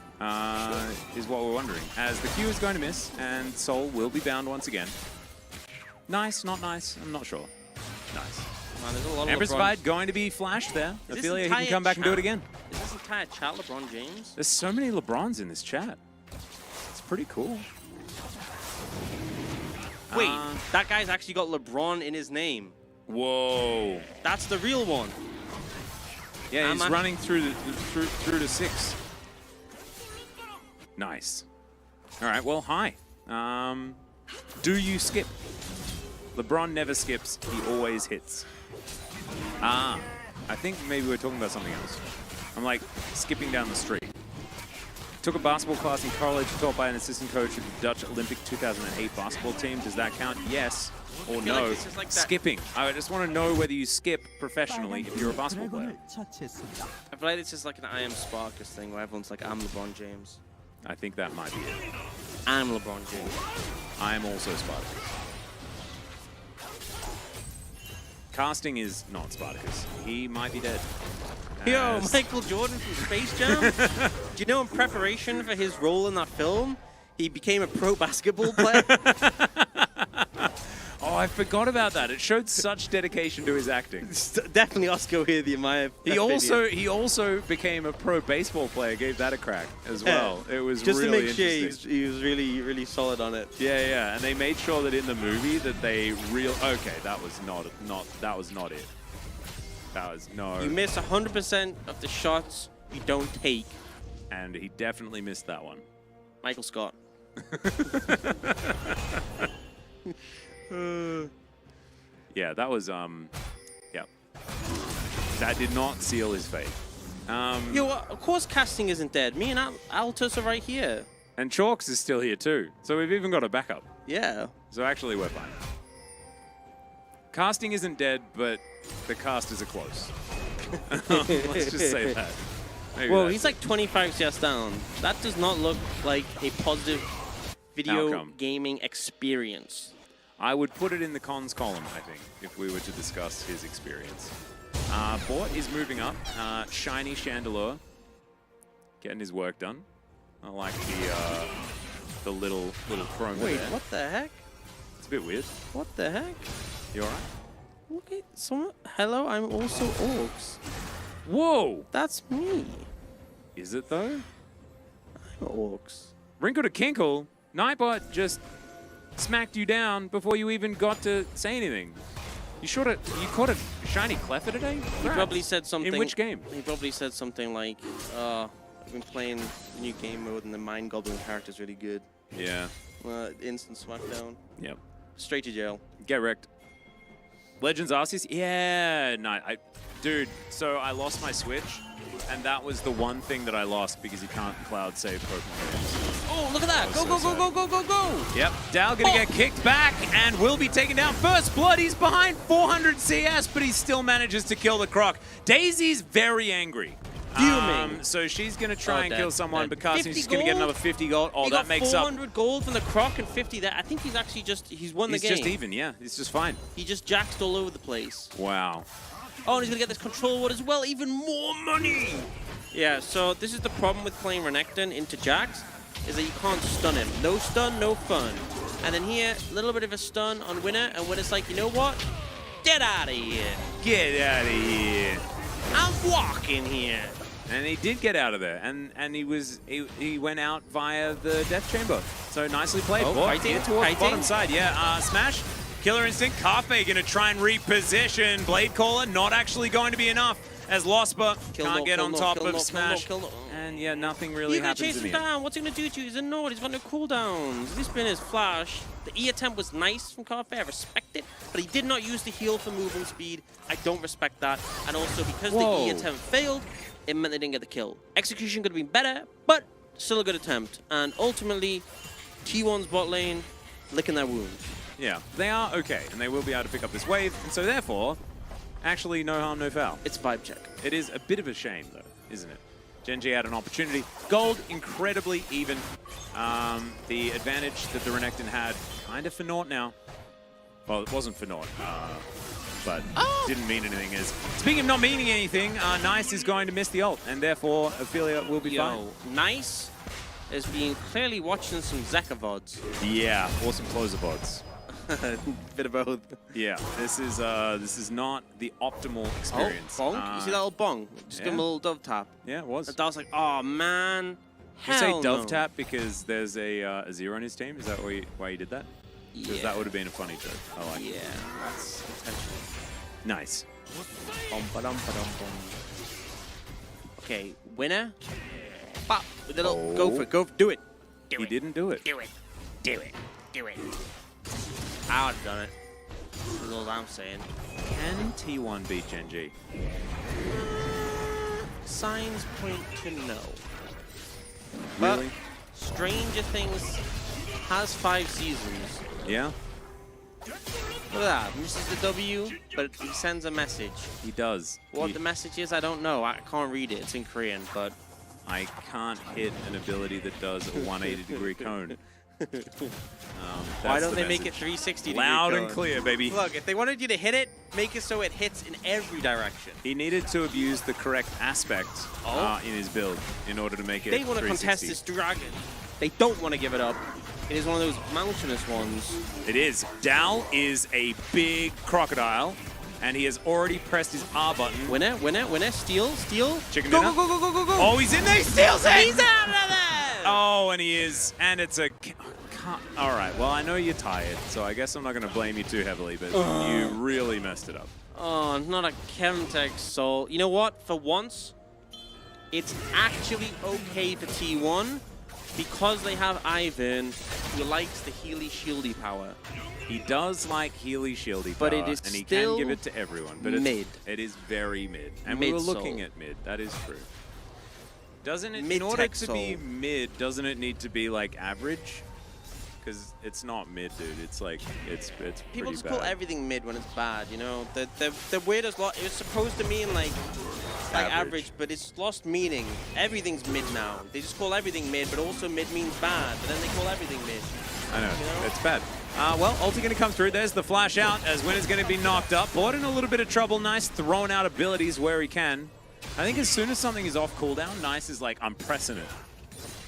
Is what we're wondering. As the Q is going to miss, and Soul will be bound once again. Nice, not nice. I'm not sure. Nice. Man, there's a lot of Empress LeBrons. Fight going to be flashed there. Is this Ophelia, he can entire come back and do it chat- again. Is this entire chat LeBron James? There's so many LeBrons in this chat. It's pretty cool. Wait, that guy's actually got LeBron in his name. Whoa. That's the real one. Yeah, he's I'm running through to 6. Nice. All right, well, hi. Do you skip? LeBron never skips. He always hits. I think maybe we're talking about something else. I'm like skipping down the street. Took a basketball class in college taught by an assistant coach of the Dutch Olympic 2008 basketball team. Does that count? Yes or feel like no? this is like that- Skipping. I just want to know whether you skip professionally if you're a basketball player. 드래곤을 처치했습니다. I feel like this is like an I am Sparkus thing where everyone's like, I'm LeBron James. I think that might be it. I'm LeBron James. I am also Spartacus. Casting is not Spartacus. He might be dead. Yo, As- Michael Jordan from Space Jam? Do you know in preparation for his role in that film, he became a pro basketball player? Oh, I forgot about that. It showed such dedication to his acting. Definitely Oscar worthy in my He opinion. also became a pro baseball player. Gave that a crack as well. It was Just really to make sure interesting. he was really solid on it. Yeah, and they made sure that in the movie that they okay, that was not it. That was no. You miss 100% of the shots you don't take. And he definitely missed that one. Michael Scott. Yeah, that was yeah. That did not seal his fate. Yo, of course casting isn't dead. Me and Altus are right here. And Chalks is still here too. So we've even got a backup. Yeah. So actually we're fine. Casting isn't dead, but the casters are close. Let's just say that. Maybe Whoa, that's he's it. like 25 CS down. That does not look like a positive video Outcome. gaming experience. I would put it in the cons column, I think, if we were to discuss his experience. Bort is moving up. Shiny Chandelure getting his work done. I like the little chroma Wait, there. what the heck? It's a bit weird. What the heck? You alright? Look at someone. Hello, I'm also Orcs. Whoa! That's me. Is it though? I'm Orcs. Wrinkle to Kinkle, Nightbot just smacked you down before you even got to say anything. You caught a shiny Cleffer today? He probably said something. In which game? He probably said something like, I've been playing new game mode and the Mind Goblin character's really good. Yeah. Instant smackdown. Yep. Straight to jail. Get wrecked. Legends Arceus? Yeah. No, Dude, so I lost my Switch, and that was the one thing that I lost because you can't cloud save Pokemon games. Oh, look at that. That Go, was go, so go, go, go, go, go. Yep, Dow gonna get kicked back and will be taken down. First blood, he's behind 400 CS, but he still manages to kill the Croc. Daisy's very angry. Fuming. So she's gonna try and dead, kill someone, dead. but Carson's 50 just gonna get gold? another 50 gold. Oh, He that got makes up. 400 gold from the Croc and 50 there. I think he's actually he's won the He's game. just even, yeah. He's just fine. He just jacked all over the place. Wow. Oh, and he's gonna get this control ward as well. Even more money. Yeah, so this is the problem with playing Renekton into Jax, is that you can't stun him. No stun, no fun. And then here, a little bit of a stun on Winner, and Winner's like, you know what? Get out of here. Get out of here. I'm walking here. And he did get out of there, and he went out via the Death Chamber. So nicely played. Oh, Boy, kiting, here towards the kiting. bottom side. Yeah, Smash, Killer Instinct, Carfe gonna try and reposition. Blade Caller not actually going to be enough as Losper can't get on top of Smash. And yeah, nothing really You're gonna happens chase in him the end. down. What's he gonna do to you? He's a Nord. He's got no cooldowns. This been his flash. The E attempt was nice from Carfe. I respect it, but he did not use the heal for movement speed. I don't respect that. And also because the E attempt failed, it meant they didn't get the kill. Execution could have been better, but still a good attempt. And ultimately, T1's bot lane licking their wounds. Yeah, they are okay, and they will be able to pick up this wave. And so therefore, actually no harm, no foul. It's vibe check. It is a bit of a shame, though, isn't it? Gen.G had an opportunity. Gold, incredibly even. The advantage that the Renekton had, kind of for naught now. Well, it wasn't for naught, but didn't mean anything. Speaking of not meaning anything, Nice is going to miss the ult, and therefore Ophelia will be fine. Nice has been clearly watching some Zeka VODs. Yeah, or some closer bots. Bit of both. Yeah, this is not the optimal experience. Oh, bonk. You see that little bong? Just give him a little dove tap. Yeah, it was. And I was like, oh, man. Did you say Hell dove no. tap because there's a zero on his team? Is that why you did that? Because that would have been a funny joke. I like it. Yeah, that's intentional. Nice. Okay, Winner. Bop. With a little, go for it. Go, do it. He didn't do it. Do it. Do it. Do it. I would have done it. That's all I'm saying. Can T1 beat Gen.G? Signs point to no. Really? But Stranger Things has 5 seasons. Yeah, Look at that. Misses the W, but he sends a message. he does. What the message is, I don't know. I can't read it. It's in Korean, but I can't hit an ability that does a 180-degree cone. why don't they make it 360 degree Loud cone? and clear, baby. Look, if they wanted you to hit it, make it so it hits in every direction. He needed to have used the correct aspect in his build in order to make it They want to 360. contest this dragon. They don't want to give it up. It is one of those mountainous ones. It is. Dal is a big crocodile, and he has already pressed his R button. Winner, winner, winner. Steal, steal. Chicken go, dinner. go, go, go, go, go, go. Oh, he's in there. He steals it. He's out of there. Oh, and he is. And it's a... All right, well, I know you're tired, so I guess I'm not going to blame you too heavily, but you really messed it up. Oh, not a Chemtech soul. You know what? For once, it's actually okay for T1 because they have Ivan, who likes the Healy Shieldy power. He does like Healy Shieldy power, But it is and he still can give it to everyone, but mid. it is very mid. And we were Mid-soul. looking at mid, that is true. Doesn't it, in Mid-tech order to be soul. mid, doesn't it need to be like average? Because it's not mid, dude. It's like, it's People pretty just bad. call everything mid when it's bad, you know? The word is lost. It's supposed to mean like average, but it's lost meaning. Everything's mid now. They just call everything mid, but also mid means bad. But then they call everything mid. I know, You know? it's bad. Well, ulti going to come through. There's the flash out as Winner's going to be knocked up. Bought in a little bit of trouble. Nice throwing out abilities where he can. I think as soon as something is off cooldown, Nice is like, I'm pressing it.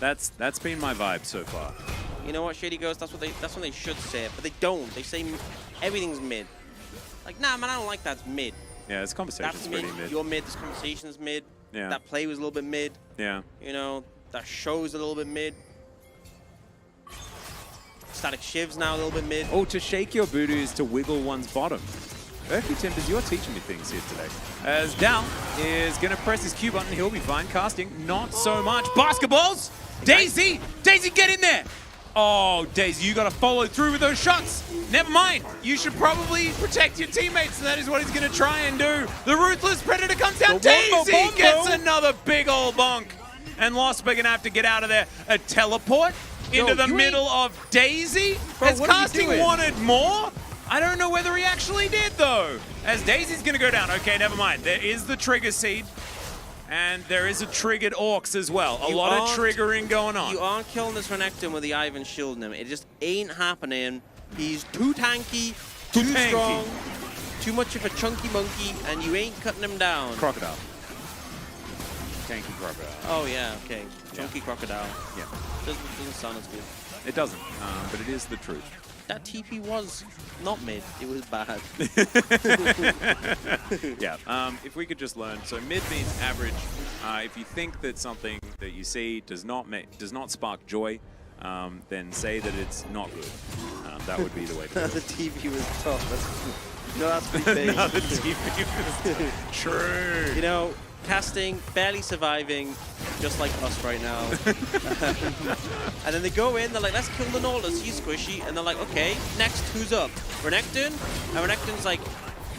That's been my vibe so far. You know what, Shady Ghost? That's when they should say it, but they don't. They say everything's mid. Like, nah, man, I don't like that. It's mid. Yeah, this conversation's That's pretty mid. mid. You're mid. This conversation's mid. Yeah. That play was a little bit mid. Yeah. You know, that show's a little bit mid. Static Shiv's now a little bit mid. Oh, to shake your booty is to wiggle one's bottom. Berkey Timbers, you're teaching me things here today. As Down is going to press his Q button, he'll be fine. Casting, not so much. Basketballs! Daisy! Daisy, get in there! Oh, Daisy, you got to follow through with those shots. Never mind. You should probably protect your teammates, and that is what he's going to try and do. The Ruthless Predator comes down. Daisy gets another big old bonk. And Lost, we're going to have to get out of there. A teleport into the middle of Daisy? Has Casting wanted more? I don't know whether he actually did, though. As Daisy's going to go down. Okay, never mind. There is the trigger seed. And there is a triggered Orcs as well. A lot of triggering going on. You aren't killing this Renekton with the Ivan shielding him. It just ain't happening. He's too tanky, too strong, too much of a chunky monkey, and you ain't cutting him down. Crocodile. Tanky crocodile. Oh, yeah, okay. Chunky crocodile. Yeah. Doesn't sound as good. It doesn't, but it is the truth. That TP was not mid. It was bad. Yeah, if we could just learn. So mid means average. If you think that something that you see does not spark joy, then say that it's not good. That would be the way to do it. The TP was tough. That's pretty big. No, the TP was true. You know, Casting barely surviving, just like us right now. And then they go in, they're like, let's kill the Nautilus, he's squishy. And they're like, okay, next, who's up? Renekton? And Renekton's like,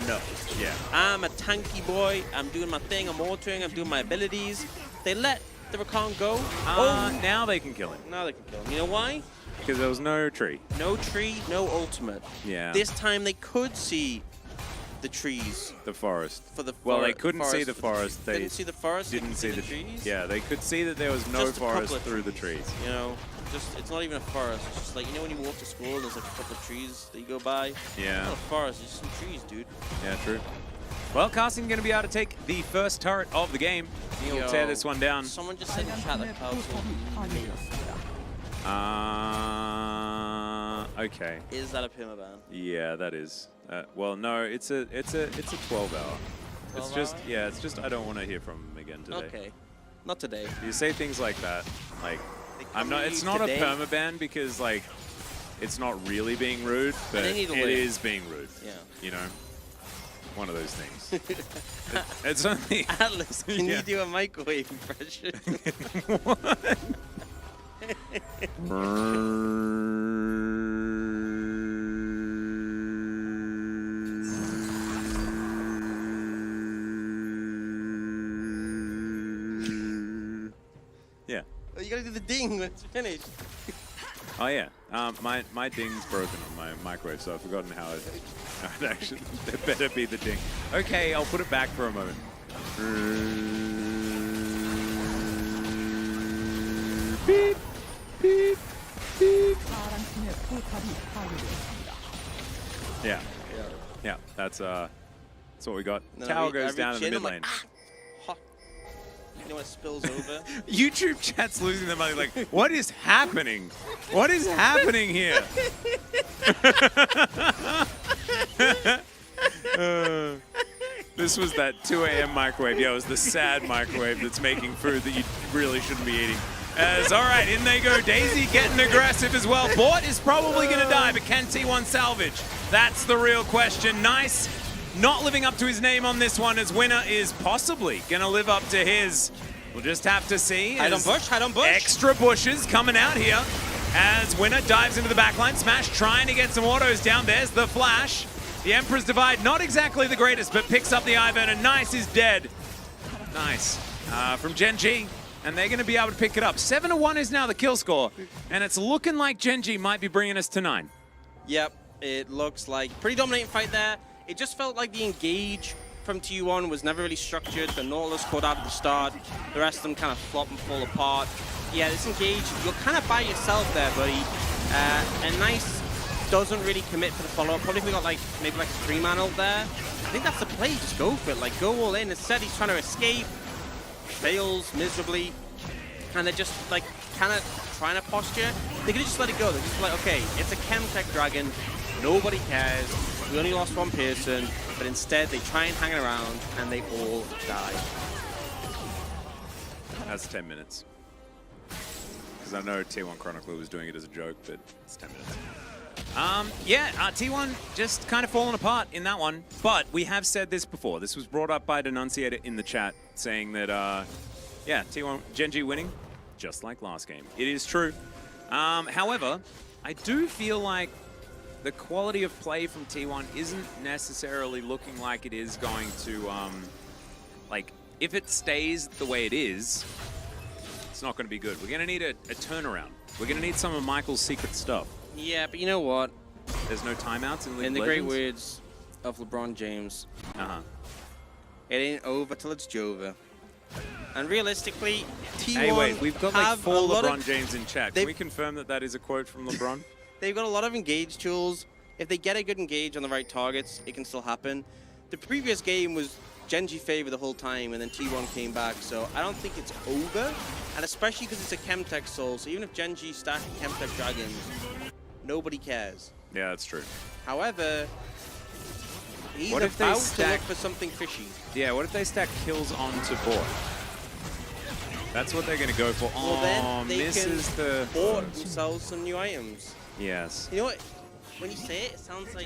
no. Yeah. I'm a tanky boy, I'm doing my thing, I'm altering, I'm doing my abilities. They let the Rakan go. Now they can kill him. Now they can kill him. You know why? Because there was no tree. No tree, no ultimate. Yeah. This time they could see the trees. The forest. For the well, they couldn't see the forest. They didn't see the forest. Didn't see the trees. Yeah, they could see that there was no Just forest through the trees. You know, it's not even a forest. It's just like, you know when you walk to school, there's like a couple of trees that you go by. Yeah. It's not a forest. It's just some trees, dude. Yeah, true. Well, Casting going to be able to take the first turret of the game. He'll tear this one down. Someone just said in chat that Cloud's okay. Is that a permaban? Yeah, that is. Well, no, it's a 12-hour. It's just I don't want to hear from him again today. Okay, not today. You say things like that, like I'm not. It's not today. A permaban because like it's not really being rude, but it is being rude. Yeah. You know, one of those things. It's only Atlas. Can you do a microwave impression? What? Yeah. Oh, you gotta do the ding when it's finished. Oh yeah. My ding's broken on my microwave, so I've forgotten how it actually. There better be the ding. Okay, I'll put it back for a moment. Beep, beep, beep. 파랑팀의 포탑이 파괴되었습니다. Yeah. Yeah. That's what we got. No, Tower goes down in the mid I'm like, lane. hot. You know when it spills over? YouTube chat's losing their money. Like, what is happening? What is happening here? This was that 2 a.m. microwave. Yeah, it was the sad microwave that's making food that you really shouldn't be eating. As, all right, in they go. Daisy getting aggressive as well. Bort is probably going to die, but can T1 salvage? That's the real question. Nice. Not living up to his name on this one, as Winner is possibly going to live up to his. We'll just have to see. Hide on bush, hide on bush. Extra bushes coming out here as Winner dives into the backline. Smash trying to get some autos down. There's the flash. The Emperor's Divide, not exactly the greatest, but picks up the Ivern, and Nice is dead. Nice. From Gen.G, and they're going to be able to pick it up. 7-1 is now the kill score, and it's looking like Gen.G might be bringing us to 9. Yep, it looks like pretty dominating fight there. It just felt like the engage from T1 was never really structured. The Nautilus caught out at the start. The rest of them kind of flop and fall apart. Yeah, this engage, you're kind of by yourself there, buddy. And Nice doesn't really commit for the follow-up. Probably if we got like maybe like a 3-man ult there. I think that's the play. Just go for it. Like go all in. Instead, he's trying to escape. Fails miserably. And they're just like kind of trying to posture. They could have just let it go. They're just like, okay, it's a Chemtech Dragon. Nobody cares. We only lost one person. But instead, they try and hang around and they all die. That's 10 minutes. Because I know T1 Chronicler was doing it as a joke, but it's 10 minutes. T1 just kind of falling apart in that one. But we have said this before. This was brought up by Denunciator in the chat, saying that, T1 Gen.G winning, just like last game. It is true. However, I do feel like the quality of play from T1 isn't necessarily looking like it is going to, like, if it stays the way it is, it's not going to be good. We're going to need a turnaround. We're going to need some of Michael's secret stuff. Yeah, but you know what? There's no timeouts in League In the of great Legends. words of LeBron James, Uh-huh. it ain't over till it's Jova. And realistically, T1 Hey, wait, we've got like have 4 a lot LeBron of, James in chat. Can they've- we confirm that that is a quote from LeBron? They've got a lot of engage tools. If they get a good engage on the right targets, it can still happen. The previous game was Gen.G favor the whole time, and then T1 came back, so I don't think it's over. And especially because it's a Chemtech soul, so even if Gen.G stack Chemtech dragons, nobody cares. Yeah, that's true. However, he's What if they about to stack- look for something fishy. Yeah, what if they stack kills onto bot? That's what they're going to go for. Well, then they misses can the... bought themselves some new items. Yes. You know what? When you say it, it sounds like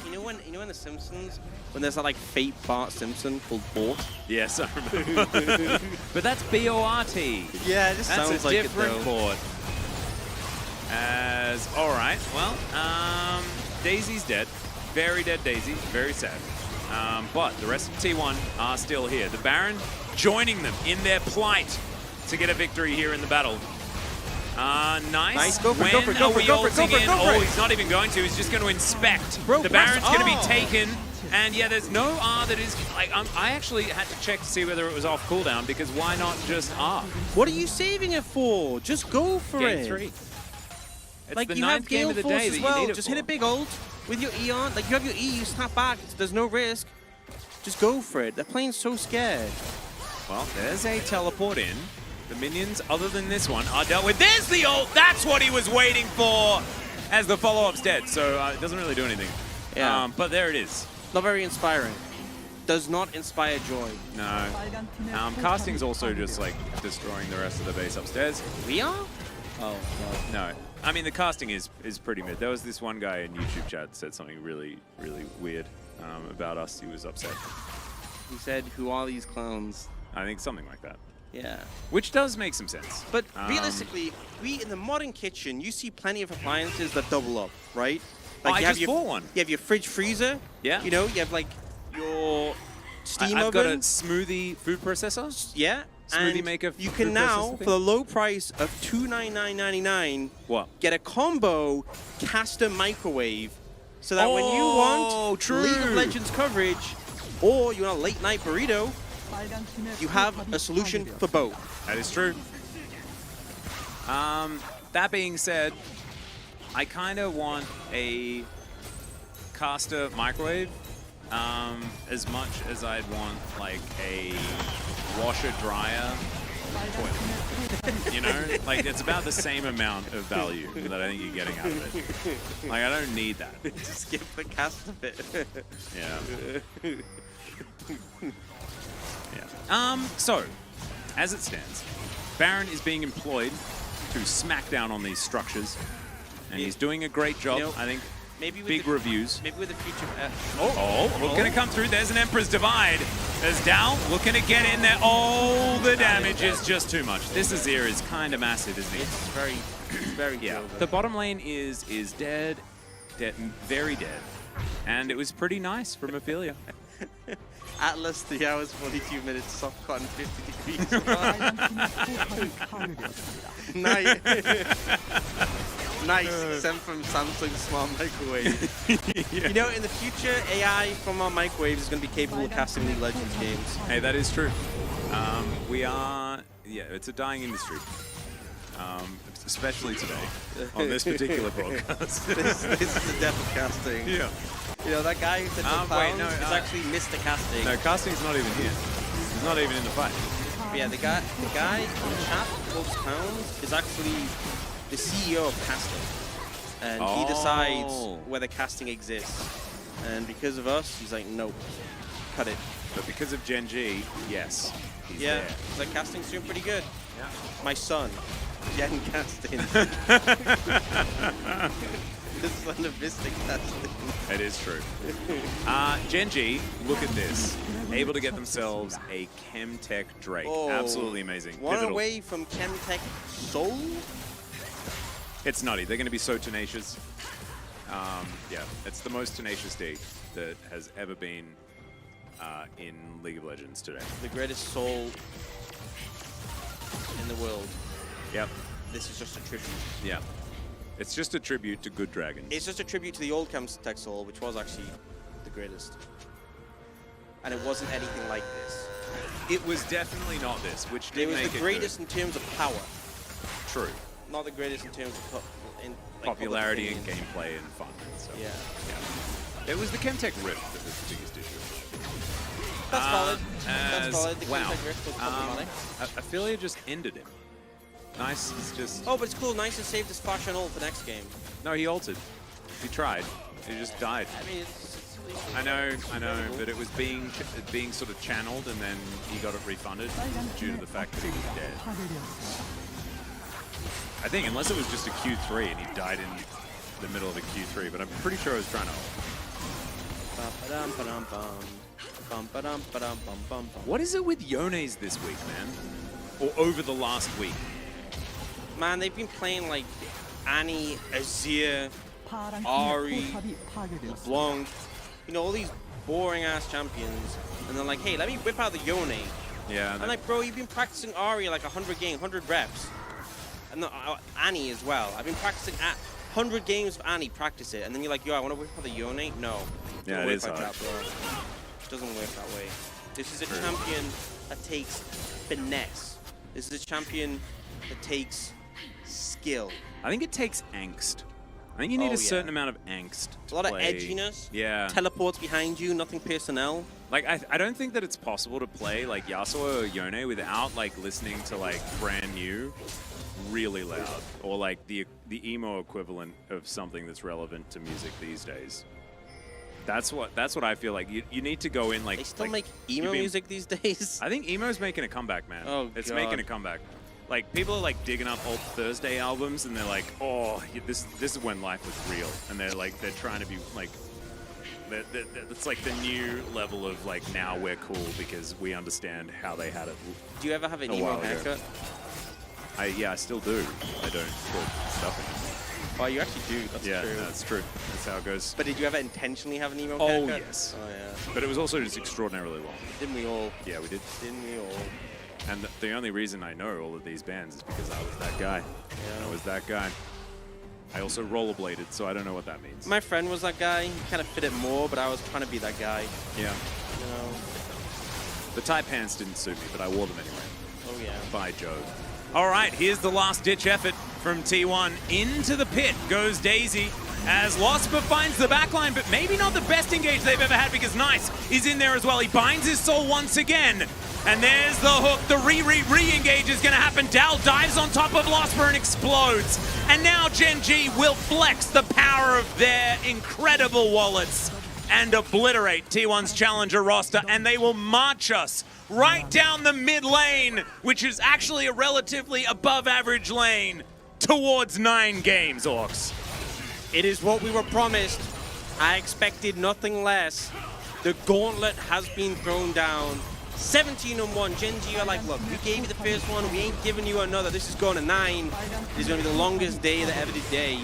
you know when The Simpsons, when there's that like fake Bart Simpson called Bort. Yes, I remember. But that's B-O-R-T. Yeah, it just That's sounds a like different it though. board. As all right, well, Daisy's dead. Very dead Daisy. Very sad. But the rest of T1 are still here. The Baron joining them in their plight to get a victory here in the battle. Nice. Go for it, When go for it, are go for we it, go for it, go ulting for it, in? go for Oh, it. he's not even going to. He's just going to inspect. Bro, The press Baron's going to be R. taken. And yeah, there's no R that is... Like, I actually had to check to see whether it was off cooldown, because why not just R? What are you saving it for? Just go for Game it. 3. It's Like the you 9th have game Gale of the Force day as that well. you need it Just for. hit a big ult with your E on. Like you have your E, you snap back. There's no risk. Just go for it. They're playing so scared. Well, there's a teleport in. The minions, other than this one, are dealt with. There's the ult! That's what he was waiting for! As the follow-up's dead, so it doesn't really do anything. Yeah. But there it is. Not very inspiring. Does not inspire joy. No. Casting's also just, like, destroying the rest of the base upstairs. We are? Oh, No. I mean, the casting is pretty mid. There was this one guy in YouTube chat said something really, really weird about us. He was upset. He said, "Who are these clowns?" I think something like that. Yeah. Which does make some sense. But realistically, we in the modern kitchen, you see plenty of appliances that double up, right? I you have just your, bought one. You have your fridge freezer. Yeah. You know, you have like your steam I've got a oven. smoothie food processor. Yeah. Smoothie and maker you food can now, processor for the low price of $299.99, What? get a combo caster microwave, so that when you want true. League of Legends coverage, or you want a late night burrito, you have a solution for both. That is true. That being said, I kind of want a caster microwave as much as I'd want like a washer dryer toilet. You know, like it's about the same amount of value that I think you're getting out of it. Like I don't need that. Just skip the caster bit. Yeah. Yeah. So, as it stands, Baron is being employed to smack down on these structures, and he's doing a great job. You know, I think Maybe with big the, reviews. Maybe with the future. Looking to come through. There's an Emperor's Divide. There's Dow looking to get in there. Oh, the damage is just too much. This Azir is kind of massive, isn't he? It's very Yeah. clever. The bottom lane is dead, very dead, and it was pretty nice from Ophelia. Atlas 3 hours 42 minutes, soft cotton 50 degrees. nice. Nice. Sent from Samsung Smart Microwave. Yeah. You know, in the future, AI from our microwaves is going to be capable of casting League of Legends games. Hey, that is true. We are, yeah, it's a dying industry. Especially today, on this particular broadcast. this is the death of casting. Yeah. You know, that guy who said Wait, no, is actually Mr. Casting. No, casting's not even here. He's not even in the fight. But yeah, the guy in the chat, Wolf's Pounds, is actually the CEO of casting. And he decides whether casting exists. And because of us, he's like, nope, cut it. But because of Gen.G, yes. He's Yeah, there. he's like, casting's doing pretty good. Yeah. My son, Gen Casting. The son of Mystic Casting. It is true. Gen.G, look at this. Able to get themselves a Chemtech Drake. Oh, Absolutely amazing. One Pivotal. away from Chemtech Soul? It's nutty. They're going to be so tenacious. Yeah, it's the most tenacious D that has ever been in League of Legends today. The greatest soul in the world. Yep. This is just a tribute. Yeah. It's just a tribute to good dragons. It's just a tribute to the old Chemtech Soul, which was actually the greatest. And it wasn't anything like this. It was definitely not this, which did It was make the it greatest in terms of power, good. True. not the greatest in terms of Popularity and opinion. gameplay and fun. And so, Yeah. yeah. It was the Chemtech Rift that was the biggest issue. That's valid. That's As- valid. The wow. Chemtech Rift was problematic. Ophelia just ended him. Nice is just... Oh, but it's cool. Nice to save this Flash and ult for next game. No, he ulted. He tried. He just died. I mean, it's I know, but it was being sort of channeled, and then he got it refunded due to the fact that he was dead. I think, unless it was just a Q3 and he died in the middle of a Q3, but I'm pretty sure I was trying to ult. What is it with Yone's this week, man? Or over the last week? Man, they've been playing like Annie, Azir, 파란 Ari, 팀의 포탑이 파괴되었습니다. Blanc, you know, all these boring ass champions, and they're like, hey, let me whip out the Yone. Yeah. I'm like, bro, you've been practicing Ari like 100 games, 100 reps. And Annie as well. I've been practicing 100 games of Annie, practice it. And then you're like, yo, I want to whip out the Yone? No. Yeah, Don't it work is like hard. that, bro. It doesn't work that way. This is a champion that takes finesse. This is a champion that takes skill. I think it takes angst. I think you need Oh, a certain yeah. amount of angst to A lot play. of edginess. Yeah. Teleports behind you, nothing personnel. Like, I don't think that it's possible to play, like, Yasuo or Yone without, like, listening to, like, brand new really loud. Or, like, the emo equivalent of something that's relevant to music these days. That's what I feel like. You need to go in, like... They still like, make you've emo been- music these days. I think emo's making a comeback, man. Oh, it's God. making a comeback. Like, people are, like, digging up old Thursday albums, and they're like, oh, this is when life was real. And they're trying to be, like... It's like the new level of, like, now we're cool because we understand how they had it. Do you ever have an A emo while ago. haircut? Yeah, I still do. I don't put stuff in. Oh, you actually do. That's Yeah, true. that's true. That's how it goes. But did you ever intentionally have an emo Oh, haircut? yes. Oh, yeah. But it was also just extraordinarily long. Didn't we all? Yeah, we did. Didn't we all? And the only reason I know all of these bands is because I was that guy. Yeah. I was that guy. I also rollerbladed, so I don't know what that means. My friend was that guy. He kind of fit it more, but I was trying to be that guy. Yeah. You know? The tight pants didn't suit me, but I wore them anyway. Oh, yeah. By Jove. All right, here's the last-ditch effort from T1. Into the pit goes Daisy as Losper finds the backline, but maybe not the best engage they've ever had because Nice is in there as well. He binds his soul once again. And there's the hook. The re-engage is going to happen. Dal dives on top of Losper and explodes. And now Gen.G will flex the power of their incredible wallets and obliterate T1's challenger roster, and they will march us right down the mid lane, which is actually a relatively above average lane, towards 9 games, Orcs. It is what we were promised. I expected nothing less. The gauntlet has been thrown down. 17-1. Gen.G are like, look, we gave you the first one. We ain't giving you another. This is going to 9. This is going to be the longest day of the ever day.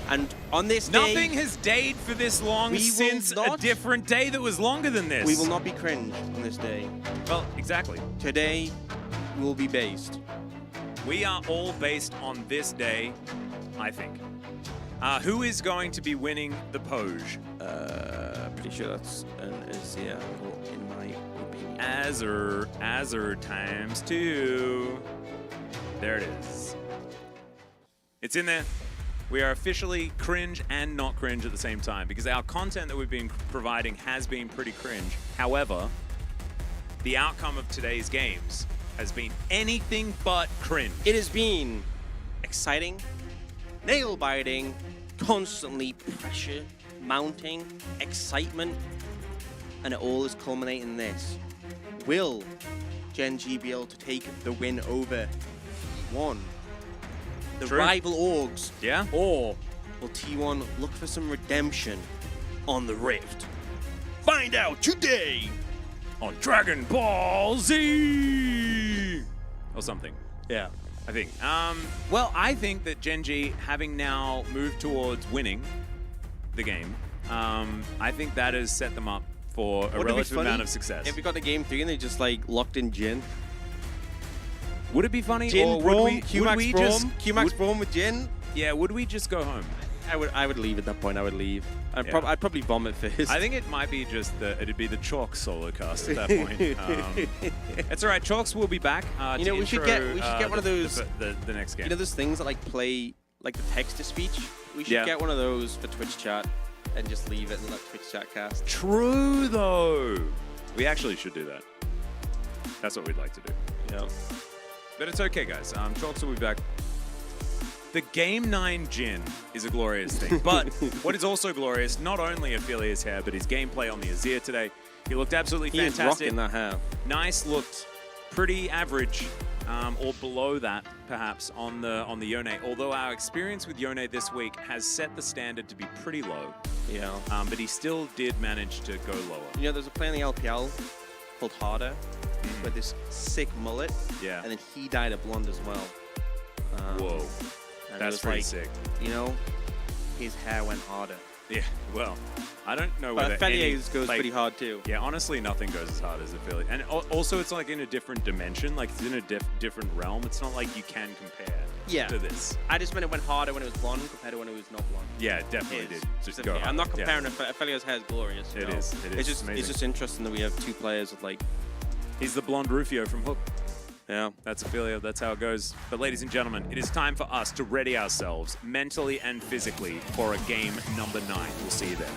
And on this day, Nothing has dayed for this long we will since a not- different day that was longer than this. we will not be cringe on this day. Well, exactly. Today, we will be based. We are all based on this day, I think. Who is going to be winning the Poge? Pretty sure that's an Azir in my opinion. Azur times 2. There it is. It's in there. We are officially cringe and not cringe at the same time because our content that we've been providing has been pretty cringe. However, the outcome of today's games has been anything but cringe. It has been exciting, nail-biting, constantly pressure mounting, excitement, and it all is culminating in this. Will Gen.G be able to take the win over T1? The True. rival orgs? Yeah? Or will T1 look for some redemption on the Rift? Find out today! On Dragon Ball Z! Or something. Yeah. I think. Well, I think that Gen.G, having now moved towards winning the game, I think that has set them up for a relative amount of success. If we got the game 3 and they just like locked in Jin. Would it be funny? Jin, or Braum, would Q-Max we Braum, just Q-Max Braum with Jin? Yeah, would we just go home? I would leave at that point. I would leave. I'd probably vomit first. I think it might be just it'd be the Chalk solo cast at that point. It's all right. Chalks will be back. You know, we should get one of those. The next game. You know those things that like play like the text to speech. We should get one of those for Twitch chat and just leave it in that Twitch chat cast. True though. We actually should do that. That's what we'd like to do. Yeah. But it's okay, guys. Chalks will be back. The Game 9 Jin is a glorious thing. But what is also glorious, not only Ophelia's hair, but his gameplay on the Azir today. He looked absolutely fantastic. He is rocking that hair. Nice, looked pretty average, or below that, perhaps, on the Yone. Although our experience with Yone this week has set the standard to be pretty low. Yeah. But he still did manage to go lower. You know, there's a play in the LPL called Harder, with this sick mullet. Yeah. And then he dyed a blonde as well. Whoa. That's pretty sick. You know, his hair went harder. Yeah, well, I don't know but whether Ophelia's goes pretty hard too. Yeah, honestly, nothing goes as hard as Ophelia. And also, it's like in a different dimension. Like, it's in a different realm. It's not like you can compare to this. I just meant it went harder when it was blonde compared to when it was not blonde. Yeah, it definitely did. Just go hard. I'm not comparing Ophelia's hair is glorious. It is. It's just interesting that we have two players with like... He's the blonde Rufio from Hook. Yeah. That's Ophelia. That's how it goes. But ladies and gentlemen, it is time for us to ready ourselves mentally and physically for a game number 9. We'll see you there.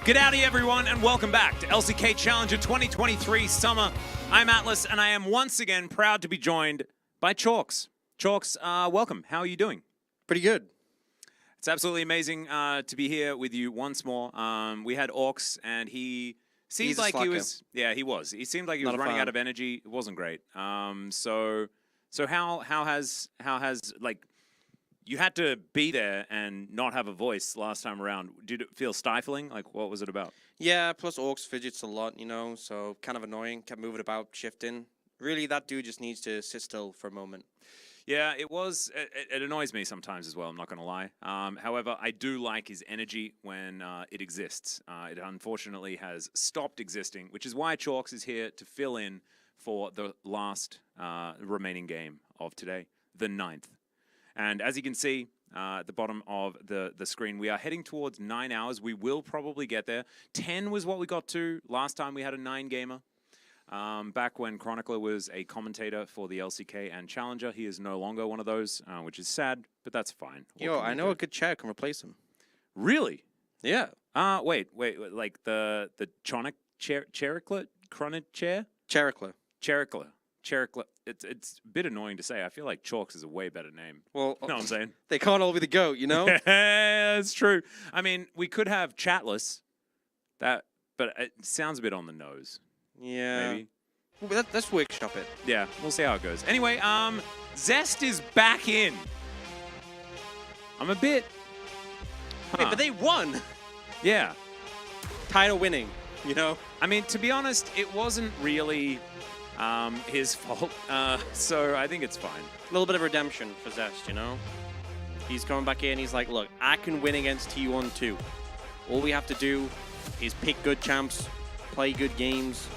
G'dowdy everyone and welcome back to LCK Challenger 2023 Summer. I'm Atlas and I am once again proud to be joined by Chalks. Chalks, welcome. How are you doing? Pretty good. It's absolutely amazing to be here with you once more. We had Orcs and he seemed like he was... Yeah, he was. He seemed like he was running out of energy. It wasn't great. So how has like... You had to be there and not have a voice last time around. Did it feel stifling? Like, what was it about? Yeah, plus Orcs fidgets a lot, you know, so kind of annoying. Kept moving about, shifting. Really, that dude just needs to sit still for a moment. Yeah, it was. It annoys me sometimes as well, I'm not going to lie. However, I do like his energy when it exists. It unfortunately has stopped existing, which is why Chalks is here to fill in for the last remaining game of today, the 9th. And as you can see at the bottom of the screen, we are heading towards 9 hours. We will probably get there. 10 was what we got to last time we had a 9-gamer. Back when Chronicler was a commentator for the LCK and Challenger. He is no longer one of those, which is sad, but that's fine. Yo, I know a good chair can replace him. Really? Yeah. Wait, like the Chonic Chericlet? Chronid chair? Chericler. Chericler. Chericler. It's a bit annoying to say. I feel like Chalks is a way better name. Well, you know what I'm saying? They can't all be the GOAT, you know? That's true. I mean, we could have Chatless. But it sounds a bit on the nose. Yeah. Maybe. Well, let's workshop it. Yeah, we'll see how it goes. Anyway, Zest is back in. I'm a bit... Wait, but they won. Yeah. Title winning, you know? I mean, to be honest, it wasn't really his fault. So I think it's fine. A little bit of redemption for Zest, you know? He's coming back in, he's like, look, I can win against T1 too. All we have to do is pick good champs, play good games,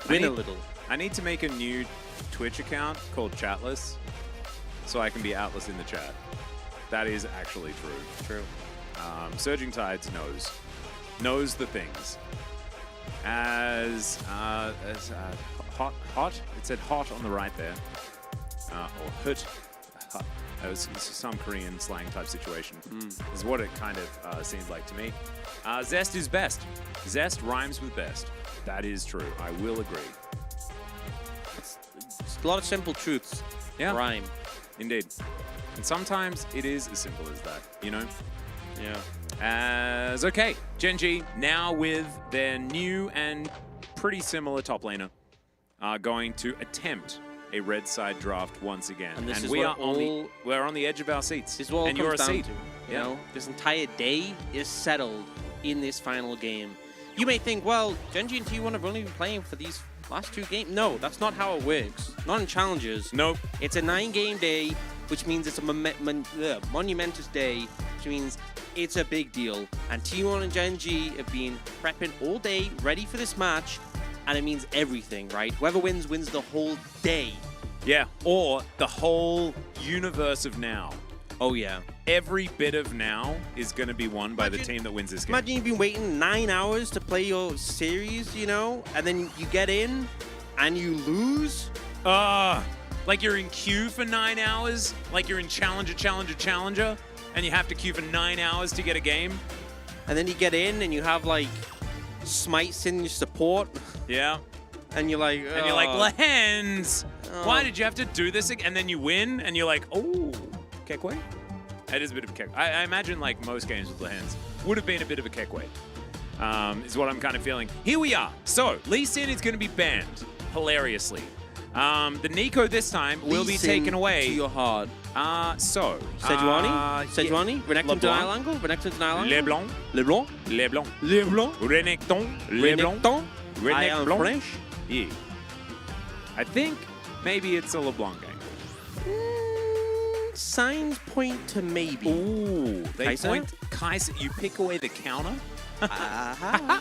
win a little. I need to make a new Twitch account called Chatless so I can be Atlas in the chat. That is actually true. True. Surging Tides knows the things. As hot. It said hot on the right there, or hut. It was some Korean slang type situation. Is what it kind of seemed like to me. Zest is best. Zest rhymes with best. That is true. I will agree. It's a lot of simple truths. Yeah. Rhyme. Indeed. And sometimes it is as simple as that, you know? Yeah. Okay, Gen.G now with their new and pretty similar top laner going to attempt a red side draft once again. And we're on the edge of our seats. This is what and it you're comes a down seat. to. You know, this entire day is settled in this final game. You may think, well, Gen.G and T1 have only been playing for these last 2 games. No, that's not how it works. Not in challengers. Nope. It's a 9-game day, which means it's a monumentous day, which means it's a big deal. And T1 and Gen.G have been prepping all day, ready for this match, and it means everything, right? Whoever wins, wins the whole day. Yeah, or the whole universe of now. Oh, yeah. Every bit of now is going to be won by the Imagine- team that wins this game. Imagine you've been waiting 9 hours to play your series, you know, and then you get in and you lose. Like you're in queue for 9 hours, like you're in challenger, and you have to queue for 9 hours to get a game. And then you get in and you have, like, smites in your support, Yeah. and you're like, And you're like, Lehens, Oh. why did you have to do this again? And then you win, and you're like, oh, Kekwe? That is a bit of a Kekwe. I imagine, like, most games with Lehens would have been a bit of a Kekwe, is what I'm kind of feeling. Here we are. So, Lee Sin is going to be banned, hilariously. The Nico this time will be Listen taken away. to your heart. So, Sejuani? Renekton LeBlanc. denial angle? Renekton denial angle? LeBlanc, LeBlanc? LeBlanc, LeBlanc? Renekton, LeBlanc, Renekton? I am Renekton. French? Yeah. I think maybe it's a LeBlanc angle. Signs point to maybe. Ooh, they Kaiser? point. Kaiser, you pick away the counter, Ah-ha.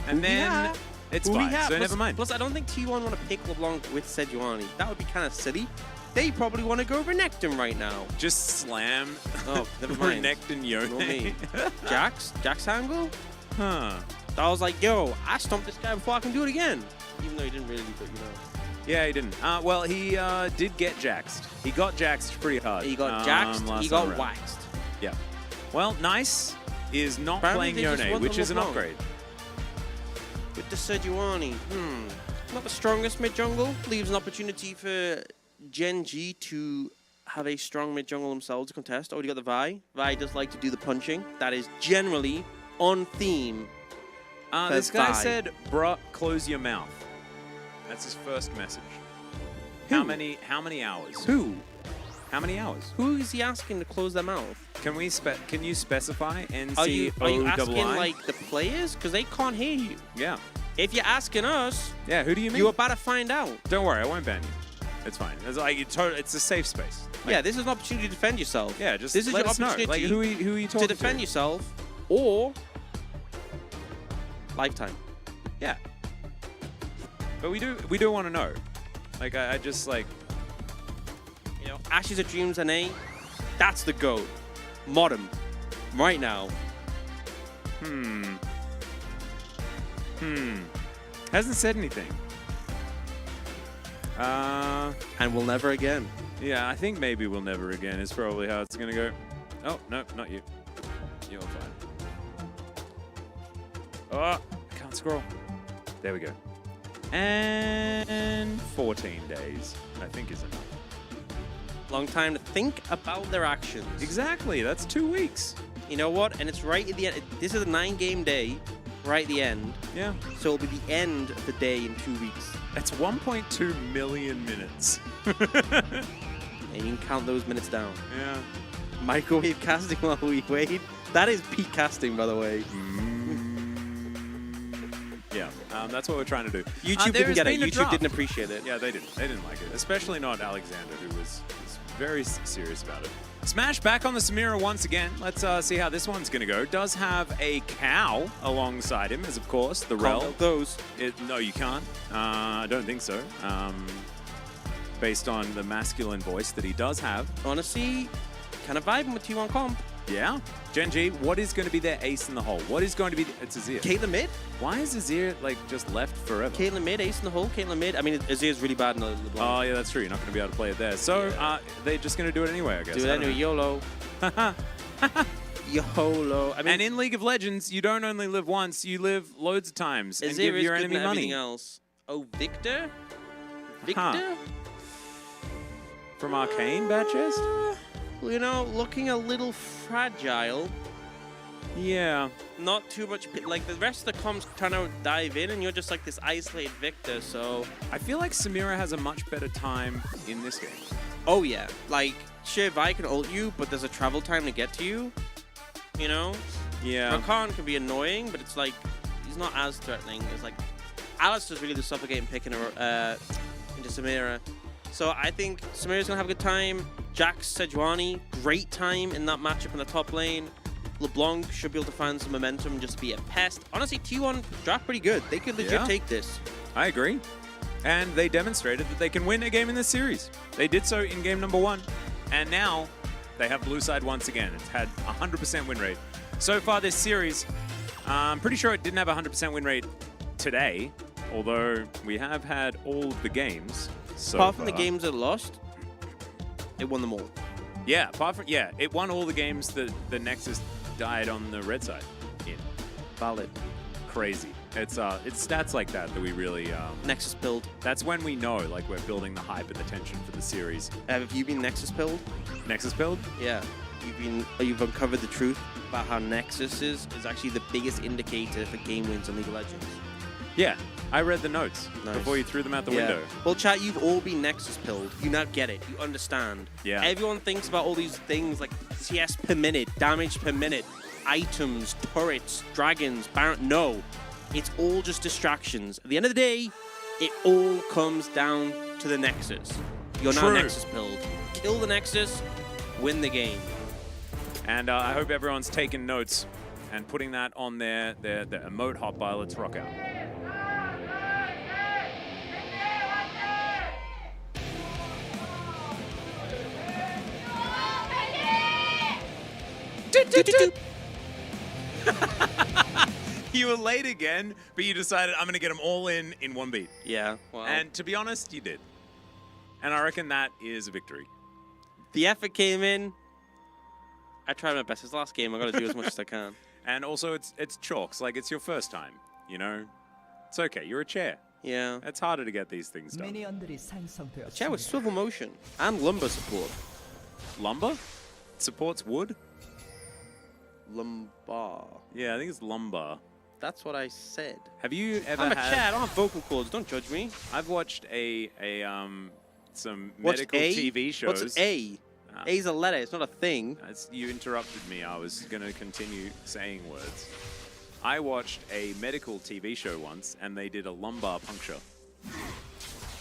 and then it's fine. So never mind. Plus, I don't think T1 want to pick LeBlanc with Sejuani. That would be kind of silly. They probably want to go Renekton right now. Just slam. Oh, never mind. Renekton Yone. Not me. Jax angle? Huh. I was like, yo, I stomped this guy before I can do it again. Even though he didn't really, but you know. Yeah, he didn't. Well, he did get jaxed. He got jaxed pretty hard. He got jaxed, last he time got around. waxed. Yeah. Well, Nice is not Apparently playing they just Yone, want which the is an LeBlanc. upgrade. With the Sejuani, not the strongest mid jungle. Leaves an opportunity for Gen.G to have a strong mid jungle themselves to contest. Already got the Vi. Vi does like to do the punching. That is generally on theme. This guy Vi. said, bruh, close your mouth. That's his first message. Who? How many hours? Who? How many hours? Who is he asking to close their mouth? Can you specify Are you asking NCOII? like the players? Because they can't hear you. Yeah. If you're asking us, Yeah, who do you mean? you're about to find out. Don't worry, I won't ban you. It's fine. It's like it's a safe space. Like, Yeah, this is an opportunity to defend yourself. Yeah, just this is let your us know. opportunity Like, who are you talking to defend yourself, or lifetime. Yeah. But we do want to know. Like I just like You know, Ashes of Dreams and A, that's the GOAT. Modern, right now. hasn't said anything. And will never again. Yeah, I think maybe we'll never again is probably how it's gonna go. Oh no, not you. You're fine. Oh, I can't scroll. There we go. And 14 days, I think is enough. Long time to think about their actions. Exactly, that's 2 weeks. You know what? And it's right at the end. This is a 9-game day, right at the end. Yeah. So it'll be the end of the day in 2 weeks. That's 1.2 million minutes. And you can count those minutes down. Yeah. Microwave casting while we wait. That is peak casting, by the way. Yeah, that's what we're trying to do. YouTube There didn't has get it. been a YouTube draft. didn't appreciate it. Yeah, they didn't. They didn't like it. Especially not Alexander, who was very serious about it. Smash back on the Samira once again. Let's see how this one's going to go. Does have a cow alongside him, as of course, the Can't Rel. milk those. No, you can't. I don't think so. Based on the masculine voice that he does have. Honestly, kind of vibing with T1 comp. Yeah. Gen.G, what is going to be their ace in the hole? What is going to be... It's Azir. Caitlyn mid. Why is Azir, like, just left forever? Caitlyn mid, ace in the hole. Caitlyn mid. I mean, Azir's really bad in the Oh, LeBlanc. yeah, that's true. You're not going to be able to play it there. So, they're just going to do it anyway, I guess. Do it anyway. YOLO. YOLO. I mean, And in League of Legends, you don't only live once, you live loads of times and Azir give is your good enemy at everything money. else. Oh, Victor? Victor? Huh. From Arcane, bad chest? You know, looking a little fragile. Yeah. Not too much. Like, the rest of the comps trying to dive in, and you're just like this isolated Victor, so. I feel like Samira has a much better time in this game. Oh, yeah. Like, sure, Vi can ult you, but there's a travel time to get to you. You know? Yeah. Rakan can be annoying, but it's like, he's not as threatening. It's like, Alistair's really the suffocating pick into Samira. So I think Samira's gonna have a good time. Jax Sejuani, great time in that matchup in the top lane. LeBlanc should be able to find some momentum and just be a pest. Honestly, T1 draft pretty good. They could legit take this. I agree. And they demonstrated that they can win a game in this series. They did so in game number 1. And now they have blue side once again. It's had 100% win rate. So far this series, I'm pretty sure it didn't have a 100% win rate today, although we have had all of the games so Apart from far. the games that lost, it won them all. Yeah, it won all the games that the Nexus died on the red side in. Valid. Crazy. It's stats like that we really Nexus build. that's when we know like we're building the hype and the tension for the series. Have you been Nexus build? Nexus build? Yeah. You've uncovered the truth about how Nexus is actually the biggest indicator for game wins in League of Legends. Yeah, I read the notes Nice. before you threw them out the window. Well, chat, you've all been Nexus pilled. You now get it. You understand. Yeah. Everyone thinks about all these things like CS per minute, damage per minute, items, turrets, dragons, Baron. No, it's all just distractions. At the end of the day, it all comes down to the Nexus. You're now True. Nexus pilled. Kill the Nexus, win the game. And I hope everyone's taking notes and putting that on their emote hotbar. Let's rock out. You were late again, but you decided I'm going to get them all in one beat. Yeah. Well, And to be honest, you did. And I reckon that is a victory. the effort came in. I tried my best. It's the last game. I got to do as much as I can. And also, it's chalks. Like, it's your first time, you know? It's okay. You're a chair. Yeah. It's harder to get these things done. 미니언들이 Chair with 생성되었습니다. swivel motion and lumbar support. Lumber? Supports wood? Lumbar. Yeah, I think it's lumber. That's what I said. Have you ever I'm a had... chair. I don't have vocal cords. Don't judge me. I've watched some What's medical A? TV shows. What's A? Ah. A's a letter. It's not a thing. You interrupted me. I was going to continue saying words. I watched a medical TV show once, and they did a lumbar puncture.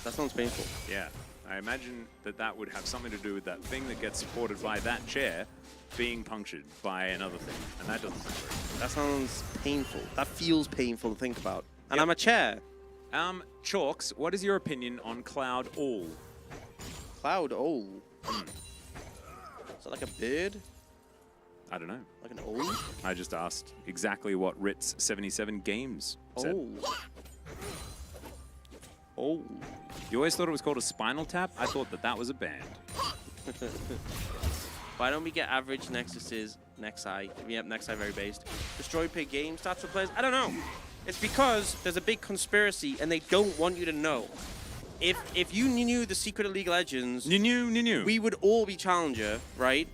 That sounds painful. Yeah, I imagine that would have something to do with that thing that gets supported by that chair being punctured by another thing, and that doesn't sound very good. That sounds painful. That feels painful to think about. And Yep. I'm a chair. Chalks, what is your opinion on Cloud All? Cloud. Oh. Is that like a bird? I don't know. Like an O? I just asked exactly what Ritz 77 Games said. Oh. Oh. You always thought it was called a Spinal Tap? I thought that was a band. Why don't we get average Nexuses, Nexi? Yep, Nexi very based. Destroy pig game stats for players? I don't know. It's because there's a big conspiracy and they don't want you to know. If you knew the secret of League of Legends, we would all be challenger, right?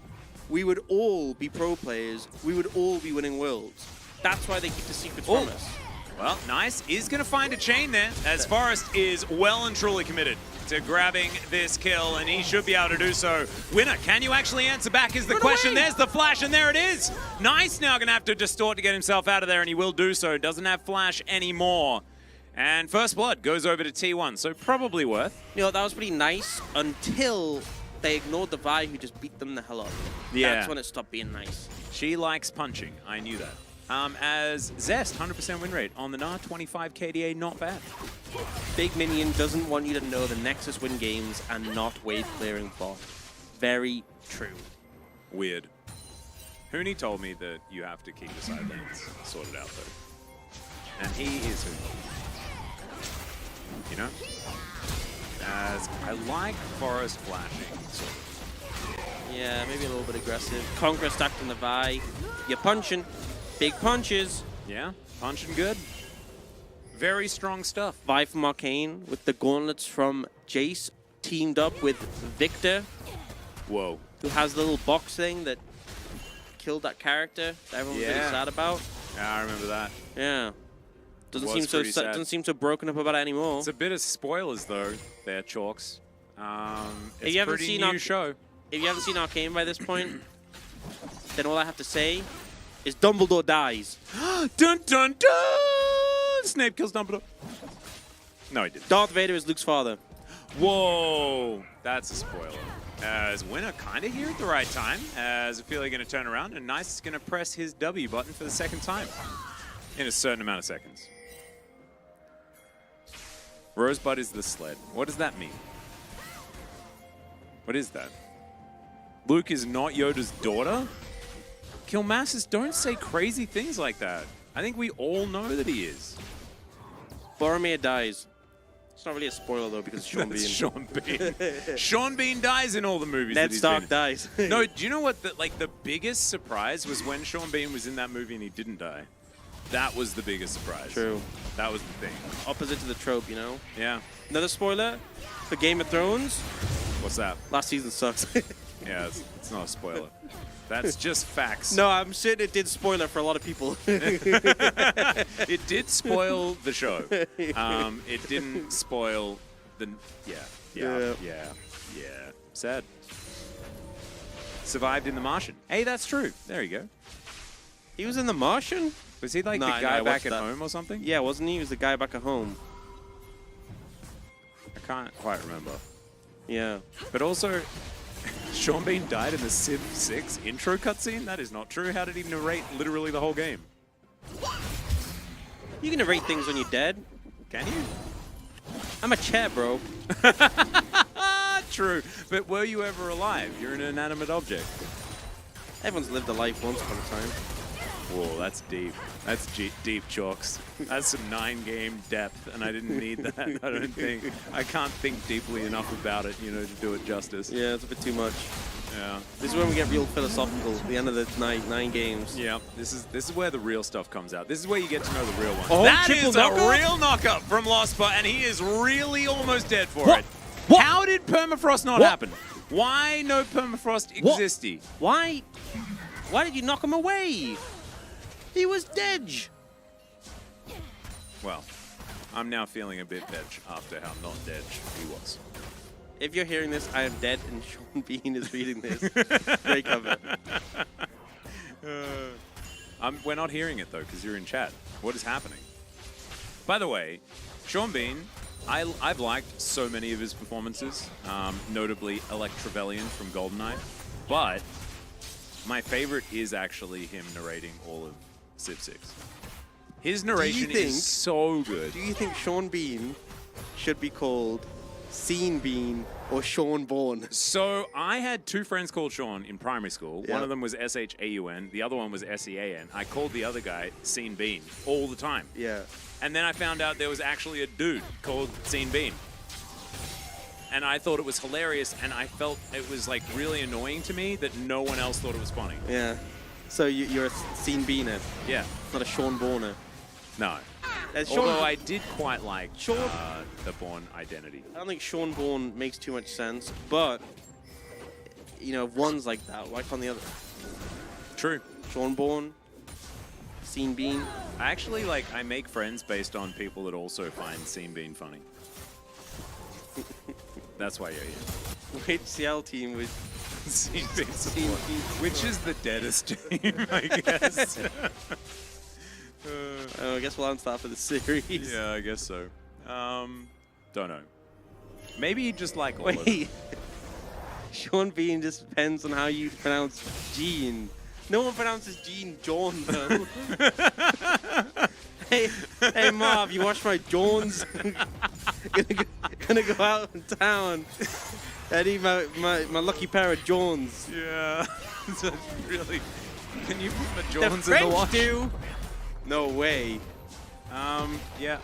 We would all be pro players. We would all be winning worlds. That's why they keep the secrets from us. Well, Nice is going to find a chain there, as Forrest is well and truly committed to grabbing this kill, and he should be able to do so. Winner, can you actually answer back is the question. There's the flash, and there it is. Nice now going to have to distort to get himself out of there, and he will do so. Doesn't have flash anymore. And first blood goes over to T1, so probably worth. You know, that was pretty nice until they ignored the Vi who just beat them the hell up. Yeah. That's when it stopped being nice. She likes punching. I knew that. As Zest, 100% win rate on the NAR, 25 KDA, not bad. Big Minion doesn't want you to know the Nexus win games and not wave clearing bot. Very true. Weird. Huni told me that you have to keep the side lanes sorted out, though. And he is Huni. You know? As I like Forest flashing, sort of. Yeah, maybe a little bit aggressive. Conqueror stacked on the Vi. You're punching. Big punches. Yeah, punching good. Very strong stuff. Vi from Arcane with the gauntlets from Jace teamed up with Victor, Whoa. who has the little box thing that killed that character that everyone was really Yeah. sad about. Yeah, I remember that. Yeah. Doesn't Was seem so pretty sad. doesn't seem so broken up about it anymore. It's a bit of spoilers, though, there, Chalks. It's you a haven't pretty seen new Arc- show. If you haven't seen Arcane by this point, then all I have to say is Dumbledore dies. Dun dun dun! Snape kills Dumbledore. No, he didn't. Darth Vader is Luke's father. Whoa, that's a spoiler. As Winner kind of here at the right time, as Ophelia going to turn around, and Nice is going to press his W button for the second time in a certain amount of seconds. Rosebud is the sled. What does that mean? What is that? Luke is not Yoda's daughter? Killmasses, don't say crazy things like that. I think we all know that he is. Boromir dies. It's not really a spoiler though because Sean That's Bean. Sean Bean. Sean Bean dies in all the movies that Ned he's Stark been in. dies. No, do you know what the biggest surprise was when Sean Bean was in that movie and he didn't die? That was the biggest surprise. True. That was the thing. Opposite to the trope, you know? Yeah. Another spoiler for Game of Thrones. What's that? Last season sucks. Yeah, it's not a spoiler. That's just facts. No, I'm certain it did spoiler for a lot of people. It did spoil the show. It didn't spoil the... Yeah. Sad. Survived in The Martian. Hey, that's true. There you go. He was in The Martian? Was he like No, the I guy back watched at that. home or something? Yeah, wasn't he? He was the guy back at home. I can't quite remember. Yeah. But also, Sean Bean died in the Civ 6 intro cutscene? That is not true. How did he narrate literally the whole game? You can narrate things when you're dead. Can you? I'm a chair, bro. True. But were you ever alive? You're an inanimate object. Everyone's lived a life once upon a time. Whoa, that's deep. That's deep, Chalks. That's some 9-game depth, and I didn't need that, I don't think. I can't think deeply enough about it, you know, to do it justice. Yeah, it's a bit too much. Yeah. This is when we get real philosophical. The end of the nine games. Yeah, this is where the real stuff comes out. This is where you get to know the real one. Oh, That triple is a knockup? real knockup from Lospa, and he is really almost dead for What? it. What? How did permafrost not What? happen? Why no permafrost What? existy? Why? Why did you knock him away? He was dead. Well, I'm now feeling a bit veg after how not dead he was. If you're hearing this, I am dead, and Sean Bean is reading this. Great cover. We're not hearing it, though, because you're in chat. What is happening? By the way, Sean Bean, I've liked so many of his performances, notably Electravelion from GoldenEye, but my favorite is actually him narrating all of Civ 6. His narration think- is so good. Do you think Sean Bean should be called Scene Bean or Sean Bourne? So I had two friends called Sean in primary school. Yeah. One of them was S-H-A-U-N. The other one was S-E-A-N. I called the other guy Scene Bean all the time. Yeah. And then I found out there was actually a dude called Scene Bean. And I thought it was hilarious, and I felt it was like really annoying to me that no one else thought it was funny. Yeah. So you're a Scene Beaner, Yeah. not a Sean Bourner. No. Sean, Although I did quite like Sean- the Bourne identity. I don't think Sean Bourne makes too much sense, but you know, if one's like that, why can't the other? True. Sean Bourne, Scene Bean. I actually I make friends based on people that also find Scene Bean funny. That's why you're here. HCL team with Scene Bean Scene support. Bean. Which is the deadest team, I guess. I guess we'll answer that for the series. Yeah, I guess so. Don't know. Maybe you just like all of them. Wait. Sean Bean just depends on how you pronounce Gene. No one pronounces Gene John though. hey Marv, you watch my Jones? gonna go out in town. I need my lucky pair of Jones. Yeah. That's really. Can you put the The Johns in the French wash? do. No way. Yeah.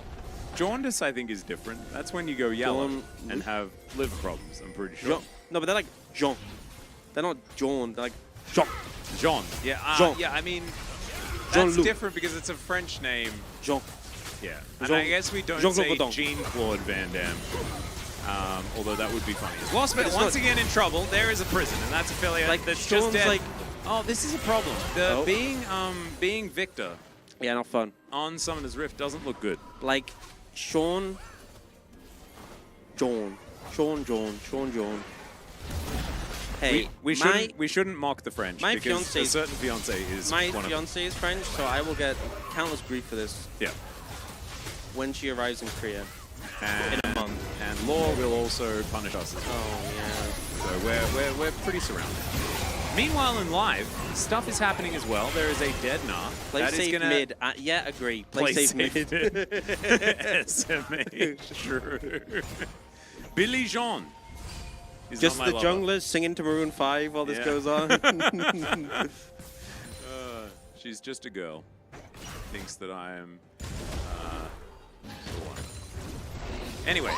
Jaundice, I think, is different. That's when you go yellow John- and have liver problems, I'm pretty sure. Jean. No, but they're like Jean. They're not John. They're like Jean. John. Yeah, Jean. yeah, I mean, that's Jean-Luc. different because it's a French name. Jean. Yeah. And Jean- I guess we don't Jean-Claude say Van Damme. Jean-Claude Van Damme. Although that would be funny. Lost But but it's once not- again in trouble. There is a prison, and that's affiliate Like that's Sean's just dead. like. Oh, this is a problem. The Oh. being Victor Yeah, not fun. on Summoner's Rift doesn't look good. Like Sean. John. Hey, we shouldn't mock the French my because a fiancé- certain fiance is my one of them. fiance is French, so I will get countless grief for this Yeah. when she arrives in Korea. And, In a month. and Law will also punish us as well. Oh, yeah. So we're pretty surrounded. Meanwhile, in live, stuff is happening as well. There is a dead Nah. Play that safe is gonna mid. Yeah, agree. Play safe mid. SMA, true. Billy Jean. is Just not the my lover. junglers singing to Maroon 5 while this Yeah. goes on. She's just a girl. Thinks that I am. Anyway,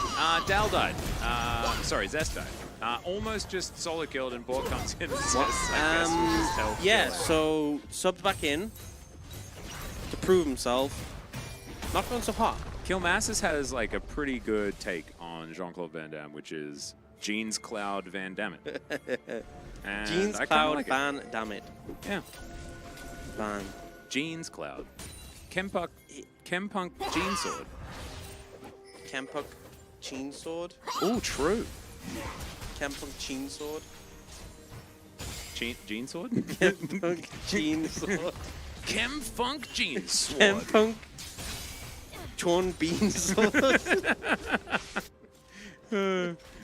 Dal died. Sorry, Zest died. Almost just solo killed, and Borg comes in and says, I guess we'll just help Yeah, kill her. so subbed back in to prove himself. Not going so hot. Killmasses has like a pretty good take on Jean-Claude Van Damme, which is Jeans Cloud Van Damme. And Jeans I kinda Cloud like it. Van Damn it. Yeah. Van. Jeans Cloud. Kempunk Jean Sword. Kempuk Chain Sword. Oh, true. Kempuk Chain Sword. Jean Sword? Kempuk Chain Sword. Chemfunk Jean Sword. Kempunk Chorn Bean Sword.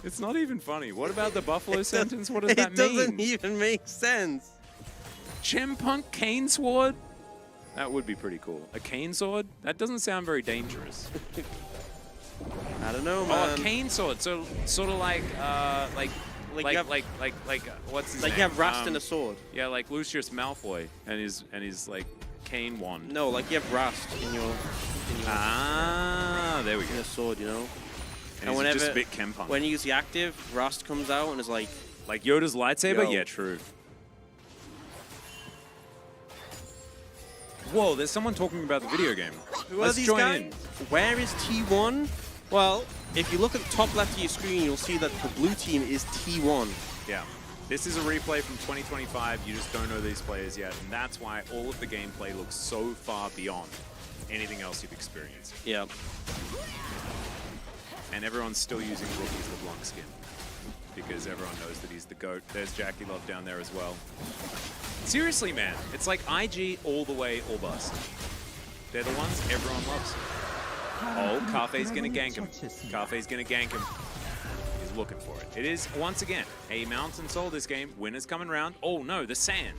It's not even funny. What about the Buffalo sentence? What does that It mean? doesn't even make sense. Chempunk Cane Sword? That would be pretty cool. A cane sword? That doesn't sound very dangerous. I don't know, Oh, man. a cane sword. So sort of like you have- what's his Like name? you have Rast and a sword. Yeah, like Lucius Malfoy and his like cane wand. No, like you have Rast in your Ah, there we in go. a sword, you know. And And he's just whenever a bit Kempunk. when you use the active, Rast comes out and is like, Like Yoda's lightsaber? Yo. Yeah, true. Whoa, there's someone talking about the video game. "Who Let's are these join guys? in. Where is T1?" Well, if you look at the top left of your screen, you'll see that the blue team is T1. Yeah. This is a replay from 2025. You just don't know these players yet, and that's why all of the gameplay looks so far beyond anything else you've experienced. Yeah. And everyone's still using Rookie's LeBlanc skin because everyone knows that he's the GOAT. There's Jackie Love down there as well. Seriously, man, it's like IG all the way or bust. They're the ones everyone loves. Oh, Kafei's gonna gank him. Kafei's gonna gank him. He's looking for it. It is, once again, a Mountain Soul this game. Winner's coming round. Oh no, the sand.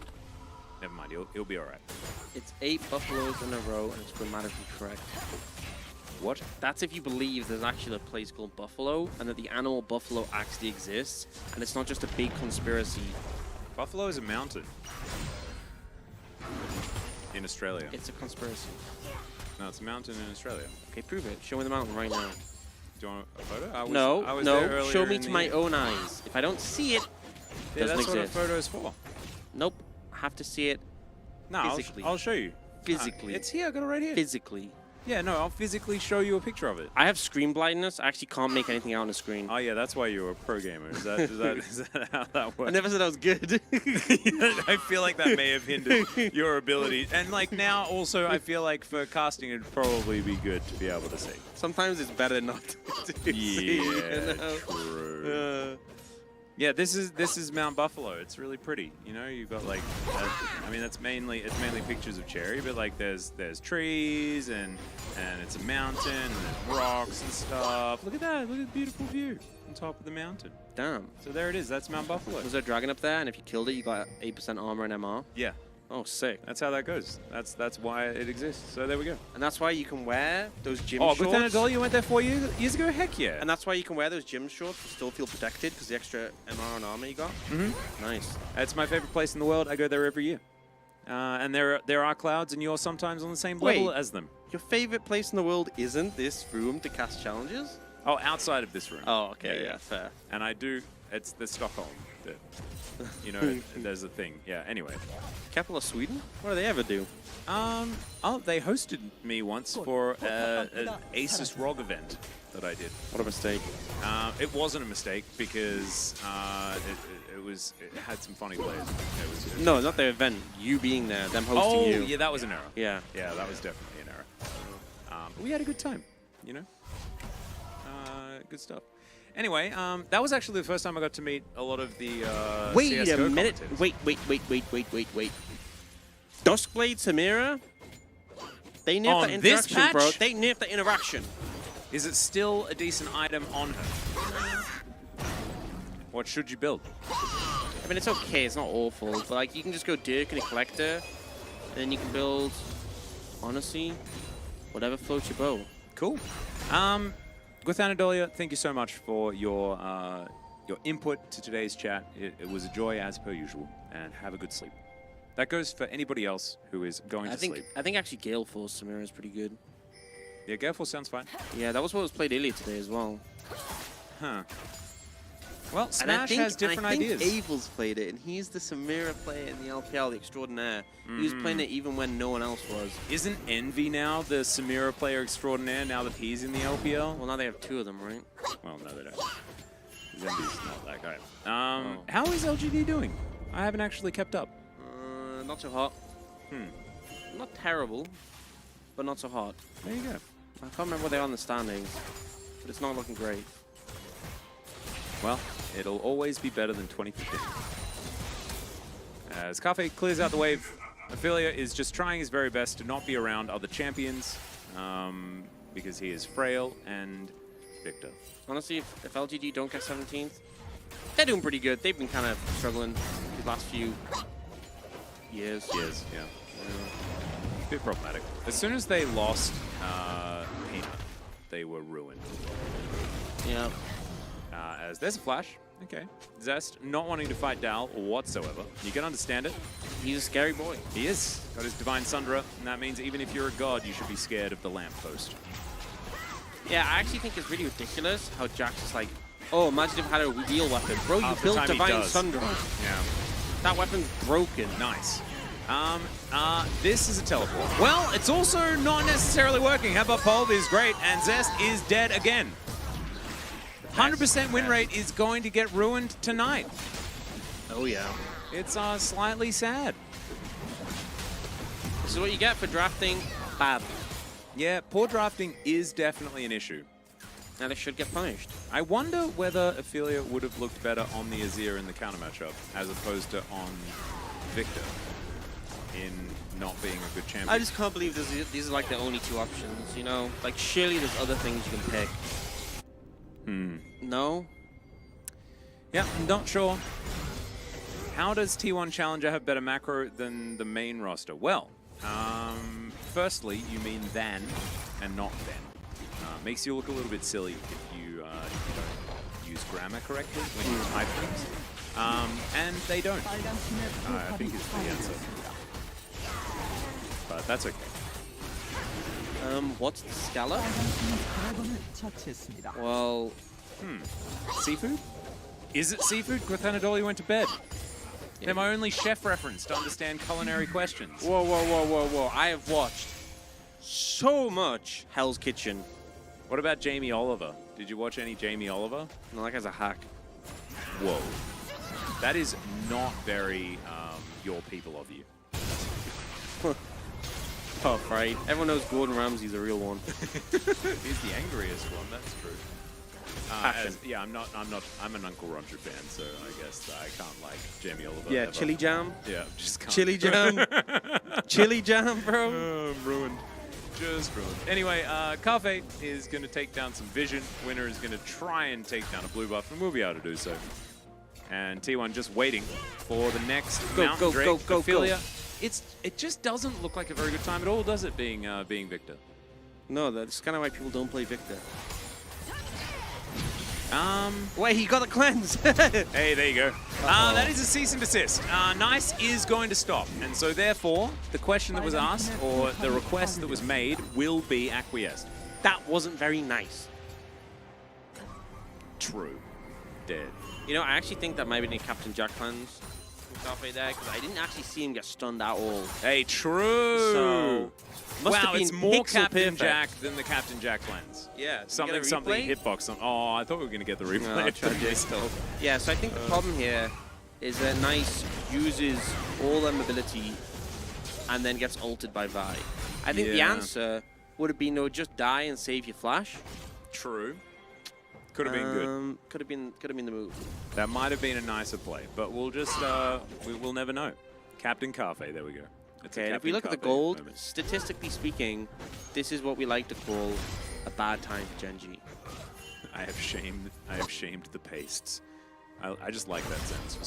Never mind, he'll be alright. It's 8 buffaloes in a row, and it's grammatically correct. What? That's if you believe there's actually a place called Buffalo, and that the animal buffalo actually exists, and it's not just a big conspiracy. Buffalo is a mountain. In Australia. It's a conspiracy. No, it's a mountain in Australia. Okay, prove it. Show me the mountain right now. Do you want a photo? I was No, there no. earlier Show me in to the- my own eyes. If I don't see it, Yeah, doesn't that's what a exist. photo's for. Nope. I have to see it No, Physically. I'll show you. physically. It's here. I got it right here. physically. Yeah, no, I'll physically show you a picture of it. I have screen blindness. I actually can't make anything out on the screen. Oh yeah, that's why you're a pro gamer. Is that how that works? I never said I was good. I feel like that may have hindered your ability. And like now also I feel like for casting it'd probably be good to be able to see. Sometimes it's better not to see, you know? True. Yeah, this is Mount Buffalo. It's really pretty. You know, you've got like, I mean, it's mainly pictures of Cherry, but like there's trees and it's a mountain and there's rocks and stuff. Look at that! Look at the beautiful view on top of the mountain. Damn. So there it is. That's Mount Buffalo. Was there a dragon up there? And if you killed it, you got 8% armor and MR? Yeah, Oh, sick. that's how that goes. That's why it exists. So there we go. And that's why you can wear those gym Oh, shorts. Lieutenant Dolly, you went there 4 years ago? Heck yeah. And that's why you can wear those gym shorts and still feel protected because the extra MR and armor you got. Mm-hmm. Nice. It's my favorite place in the world. I go there every year. And there are clouds, and you're sometimes on the same level Wait. as them. Your favorite place in the world isn't this room to cast challenges? Oh, outside of this room. Oh, okay, Yeah. yeah, fair. And I do. It's the Stockholm. That, you know, there's a thing. Yeah. Anyway. Capital of Sweden? What do they ever do? Oh, they hosted me once for an Asus ROG event that I did. What a mistake. It wasn't a mistake because it had some funny players. It was No, not their event. You being there, them hosting Oh, you. yeah, that was an error. Yeah. Yeah, that was definitely an error. But we had a good time, you know? Good stuff. Anyway, that was actually the first time I got to meet a lot of the Wait CS:GO a minute. commentators. Wait. Duskblade Samira? They nerfed On that this interaction, bro. patch? They nerfed that interaction. Is it still a decent item on her? What should you build? I mean, it's okay. It's not awful. But, like, you can just go Dirk and a Collector. And then you can build, honestly, whatever floats your boat. Cool. With Anadolia, thank you so much for your input to today's chat. It was a joy as per usual, and have a good sleep. That goes for anybody else who is going to sleep. I think actually Gale Force Samira is pretty good. Yeah, Gale Force sounds fine. Yeah, that was what was played earlier today as well. Huh. Well, Smash has different ideas. I think Abel's played it, and he's the Samira player in the LPL, the extraordinaire. He was playing it even when no one else was. Isn't Envy now the Samira player extraordinaire now that he's in the LPL? Well, now they have 2 of them, right? Well, no, they don't. Envy's not that guy. How is LGD doing? I haven't actually kept up. Not so hot. Not terrible, but not so hot. There you go. I can't remember where they are in the standings, but it's not looking great. Well, it'll always be better than 2015. As Cafe clears out the wave, Ophelia is just trying his very best to not be around other champions because he is frail and Victor. Honestly, if LGD don't get 17th, they're doing pretty good. They've been kind of struggling these last few years. Yeah. A bit problematic. As soon as they lost Peanut, they were ruined. Yeah. As there's a flash. Okay. Zest not wanting to fight Dal whatsoever. You can understand it. He's a scary boy. He is. Got his Divine Sundra, and that means even if you're a god, you should be scared of the lamppost. Yeah, I actually think it's really ridiculous how Jax is like, oh, imagine if I had a real weapon. Bro, you Half the built time he Divine does. Sundra. Yeah. That weapon's broken. Nice. This is a teleport. Well, it's also not necessarily working. How about Pulv is great, and Zest is dead again. 100% win rate is going to get ruined tonight. Oh, yeah. It's slightly sad. This is what you get for drafting bad. Yeah, poor drafting is definitely an issue. Now they should get punished. I wonder whether Ophelia would have looked better on the Azir in the counter matchup as opposed to on Victor in not being a good champion. I just can't believe these are like the only 2 options, you know? Like, surely there's other things you can pick. No? Yeah, I'm not sure. How does T1 Challenger have better macro than the main roster? Well, firstly, you mean than and not then. Makes you look a little bit silly if you don't use grammar correctly when you type things. And they don't. I think is the answer. But that's okay. What's the Scala? 드래곤을 처치했습니다. Well, Seafood? Is it seafood? Grathanadoli went to bed. Yeah. They're my only chef reference to understand culinary questions. whoa. I have watched so much Hell's Kitchen. What about Jamie Oliver? Did you watch any Jamie Oliver? No, that guy's a hack. Whoa. That is not very your people of you. Tough, right? Everyone knows Gordon Ramsay's a real one. He's the angriest one, that's true. Passion. Yeah, I'm an Uncle Roger fan, so I guess I can't like Jamie Oliver. Yeah, ever. Chili Jam. Yeah, just can't. Chili Jam. Chili Jam, bro. I'm ruined. Just ruined. Anyway, Cafe is going to take down some Vision. Winner is going to try and take down a blue buff, and we'll be able to do so. And T1 just waiting for the next Mountain Drake. Ophelia. It just doesn't look like a very good time at all, does it, being Victor? No, that's kind of why people don't play Victor. Wait, he got a cleanse. Hey, there you go. That is a cease and desist. Nice is going to stop. And so therefore, the question that was asked, or the request that was made, will be acquiesced. That wasn't very nice. True. Dead. You know, I actually think that might have been a Captain Jack cleanse halfway there, because I didn't actually see him get stunned at all. Hey, true. So, must have wow, been it's more pixel Captain perfect. Jack than the Captain Jack cleanse. Yeah. Something hitbox on. Oh, I thought we were going to get the replay. No, tragic. Yeah, so I think the problem here is that Nice uses all their mobility and then gets ulted by Vi. I think the answer would have been no, just die and save your flash. True. Could have been good. Could have been the move. That might have been a nicer play, but we'll just we'll never know. Captain Cafe, there we go. It's Okay, and if we look at the gold, statistically speaking, this is what we like to call a bad time for Gen.G. I have shamed the pastes. I just like that sentence.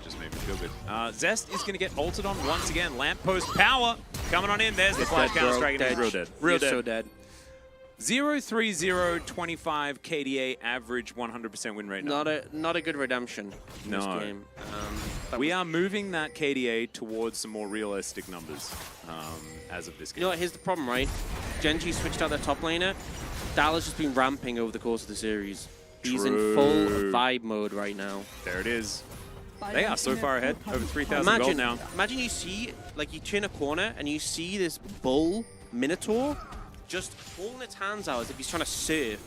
Just made me feel good. Zest is going to get ulted on once again. Lamppost power coming on in. There's the flash counter strike. He's real dead. Real dead. So dead. 0-3-0, 25 KDA average 100% win rate. Not a good redemption in this No. game. We are moving that KDA towards some more realistic numbers as of this game. You know what, here's the problem, right? Gen.G switched out their top laner. Dallas has been ramping over the course of the series. He's in full vibe mode right now. There it is. They are so far ahead, over 3,000 gold now. Imagine you see, like you turn a corner and you see this bull Minotaur just holding its hands out as if he's trying to serve.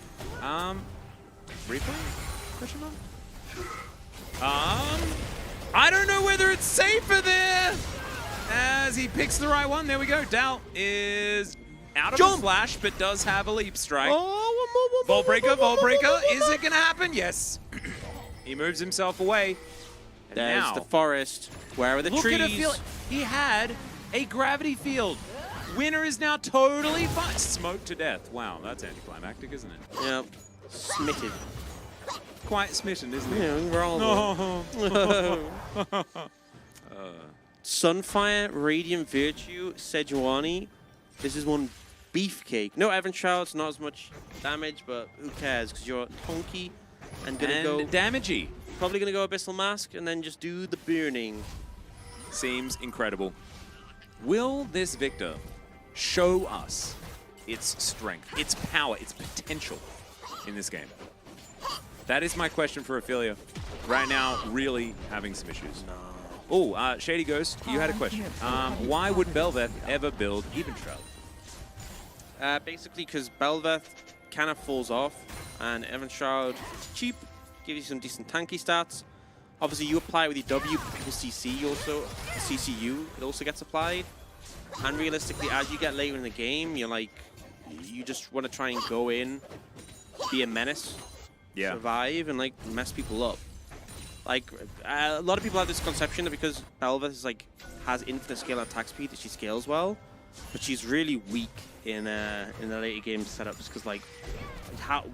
Replay? Question mark? I don't know whether it's safer there as he picks the right one. There we go. Dal is out of his flash, but does have a leap strike. Vault breaker, vault breaker. Is it going to happen? Yes. He moves himself away. And There's now, the forest. Where are the look trees? at a field. He had a gravity field. Winner is now totally fine. Smoked to death. Wow, that's anticlimactic, isn't it? Yep. Smitten. Quite smitten, isn't it? Yeah, we're all Sunfire, Radiant Virtue, Sejuani. This is one beefcake. No Evan Shroud's not as much damage, but who cares? Because you're Tonky and gonna go damagey. probably gonna go Abyssal Mask and then just do the burning. Seems incredible. Will this Victor show us its strength, its power, its potential in this game? That is my question for Ophelia. Right now, really having some issues. Oh, Shady Ghost, you had a question. Why would Belveth ever build Even Shroud? Basically, because Belveth kind of falls off, and Evan Shroud is cheap, gives you some decent tanky stats. Obviously, you apply it with your W, people CC also, CCU, it also gets applied. And realistically, as you get later in the game, you're like, you just want to try and go in, be a menace, survive, and like mess people up. Like, a lot of people have this conception that because Belveth is like has infinite scale and attack speed, that she scales well, but she's really weak in the later game setups because like,